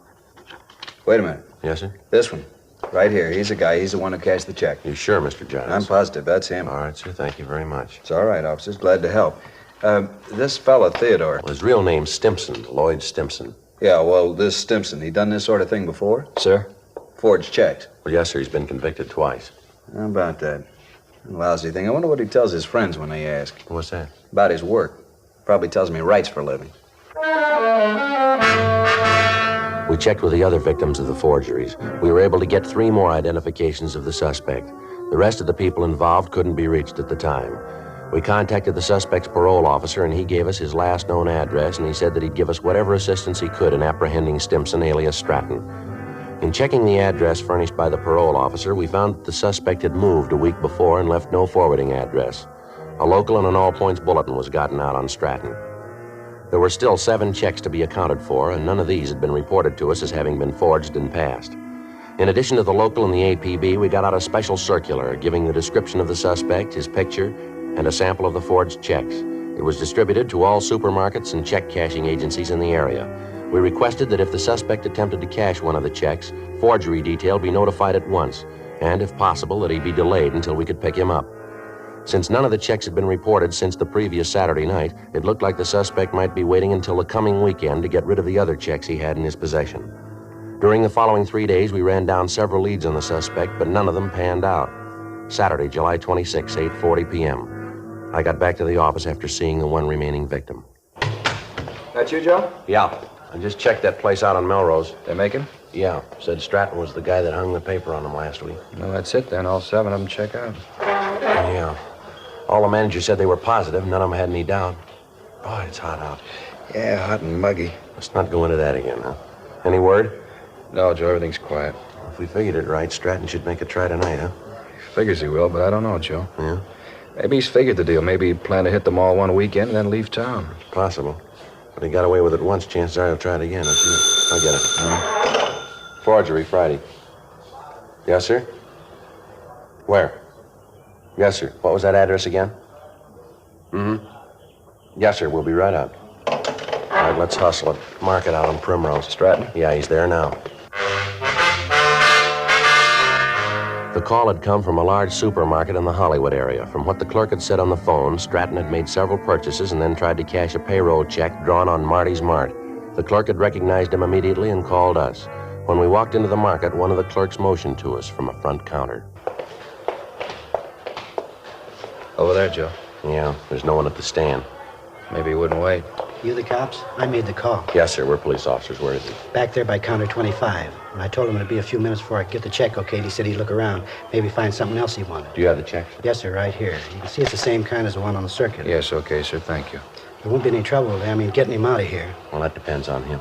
Wait a minute. Yes, sir? This one. Right here. He's the guy. He's the one who cashed the check. You sure, Mr. Giles? I'm positive. That's him. All right, sir. Thank you very much. It's all right, officers. Glad to help. This fella, Theodore. Well, his real name's Stimpson, Lloyd Stimpson. Yeah, well, this Stimpson, he done this sort of thing before? Sir? Forged checks. Well, yes, sir. He's been convicted twice. How about that? A lousy thing. I wonder what he tells his friends when they ask. What's that? About his work. Probably tells me he writes for a living. We checked with the other victims of the forgeries. We were able to get 3 more identifications of the suspect. The rest of the people involved couldn't be reached at the time. We contacted the suspect's parole officer, and he gave us his last known address, and he said that he'd give us whatever assistance he could in apprehending Stimpson, alias Stratton. In checking the address furnished by the parole officer, we found that the suspect had moved a week before and left no forwarding address. A local and an all-points bulletin was gotten out on Stratton. There were still 7 checks to be accounted for, and none of these had been reported to us as having been forged and passed. In addition to the local and the APB, we got out a special circular giving the description of the suspect, his picture, and a sample of the forged checks. It was distributed to all supermarkets and check cashing agencies in the area. We requested that if the suspect attempted to cash one of the checks, forgery detail be notified at once, and if possible, that he be delayed until we could pick him up. Since none of the checks had been reported since the previous Saturday night, it looked like the suspect might be waiting until the coming weekend to get rid of the other checks he had in his possession. During the following 3 days, we ran down several leads on the suspect, but none of them panned out. Saturday, July 26, 8:40 p.m. I got back to the office after seeing the one remaining victim. That you, Joe? Yeah. I just checked that place out on Melrose. They make him? Yeah. Said Stratton was the guy that hung the paper on him last week. Well, that's it then. All 7 of them check out. Yeah. All the managers said they were positive. None of them had any doubt. Boy, it's hot out. Yeah, hot and muggy. Let's not go into that again, huh? Any word? No, Joe. Everything's quiet. If we figured it right, Stratton should make a try tonight, huh? Figures he will, but I don't know, Joe. Yeah? Maybe he's figured the deal. Maybe he planned to hit them all one weekend and then leave town. It's possible. But he got away with it once. Chances are he'll try it again. I'll get it. Forgery, Friday. Yes, sir? Where? Yes, sir. What was that address again? Mm-hmm. Yes, sir. We'll be right out. All right, let's hustle it. Mark it out on Primrose. Stratton? Yeah, he's there now. The call had come from a large supermarket in the Hollywood area. From what the clerk had said on the phone, Stratton had made several purchases and then tried to cash a payroll check drawn on Marty's Mart. The clerk had recognized him immediately and called us. When we walked into the market, one of the clerks motioned to us from a front counter. Over there, Joe. Yeah, there's no one at the stand. Maybe he wouldn't wait. You the cops? I made the call. Yes, sir. We're police officers. Where is he? Back there by counter 25. And I told him it'd be a few minutes before I could get the check okayed. He said he'd look around, maybe find something else he wanted. Do you have the check? Yes, sir, right here. You can see it's the same kind as the one on the circuit. Yes, okay, sir. Thank you. There won't be any trouble with him. Getting him out of here. Well, that depends on him.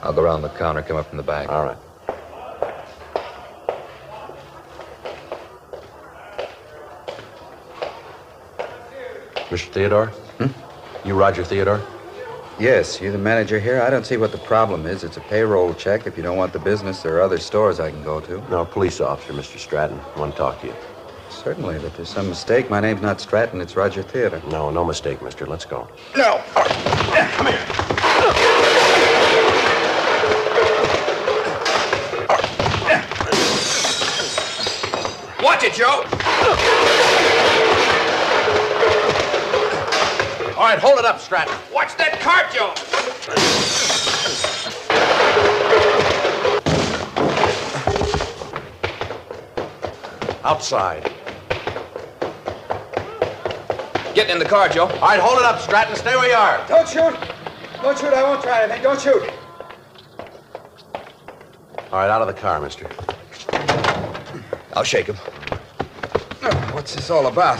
I'll go around the counter, come up from the back. All right. Mr. Theodore? You Roger Theodore? Yes, you the manager here? I don't see what the problem is. It's a payroll check. If you don't want the business, there are other stores I can go to. No, police officer, Mr. Stratton. I want to talk to you. Certainly, but there's some mistake. My name's not Stratton, it's Roger Theodore. No mistake, mister. Let's go. No. Come here. Watch it, Joe! All right, hold it up, Stratton. Watch that cart, Joe! Outside. Get in the car, Joe. All right, hold it up, Stratton. Stay where you are. Don't shoot! Don't shoot, I won't try anything. Don't shoot! All right, out of the car, mister. I'll shake him. What's this all about?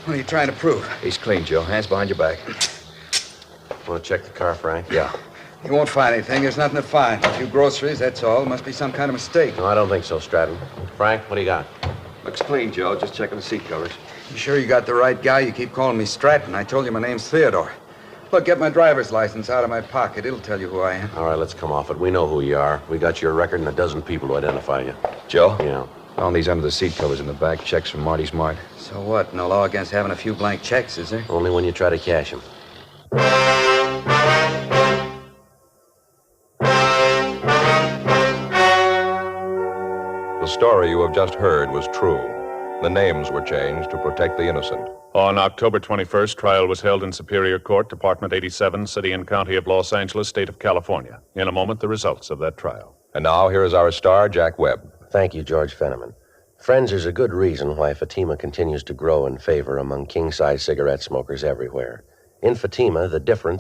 What are you trying to prove? He's clean, Joe. Hands behind your back. Want to check the car, Frank? Yeah. You won't find anything. There's nothing to find. A few groceries, that's all. Must be some kind of mistake. No, I don't think so, Stratton. Frank, what do you got? Looks clean, Joe. Just checking the seat covers. You sure you got the right guy? You keep calling me Stratton. I told you my name's Theodore. Look, get my driver's license out of my pocket. It'll tell you who I am. All right, let's come off it. We know who you are. We got your record and a dozen people to identify you. Joe? Yeah. Found these under the seat covers in the back. Checks from Marty's Mart. So what? No law against having a few blank checks, is there? Only when you try to cash them. The story you have just heard was true. The names were changed to protect the innocent. On October 21st, trial was held in Superior Court, Department 87, City and County of Los Angeles, State of California. In a moment, the results of that trial. And now, here is our star, Jack Webb. Thank you, George Fenneman. Friends, there's a good reason why Fatima continues to grow in favor among king-size cigarette smokers everywhere. In Fatima, the difference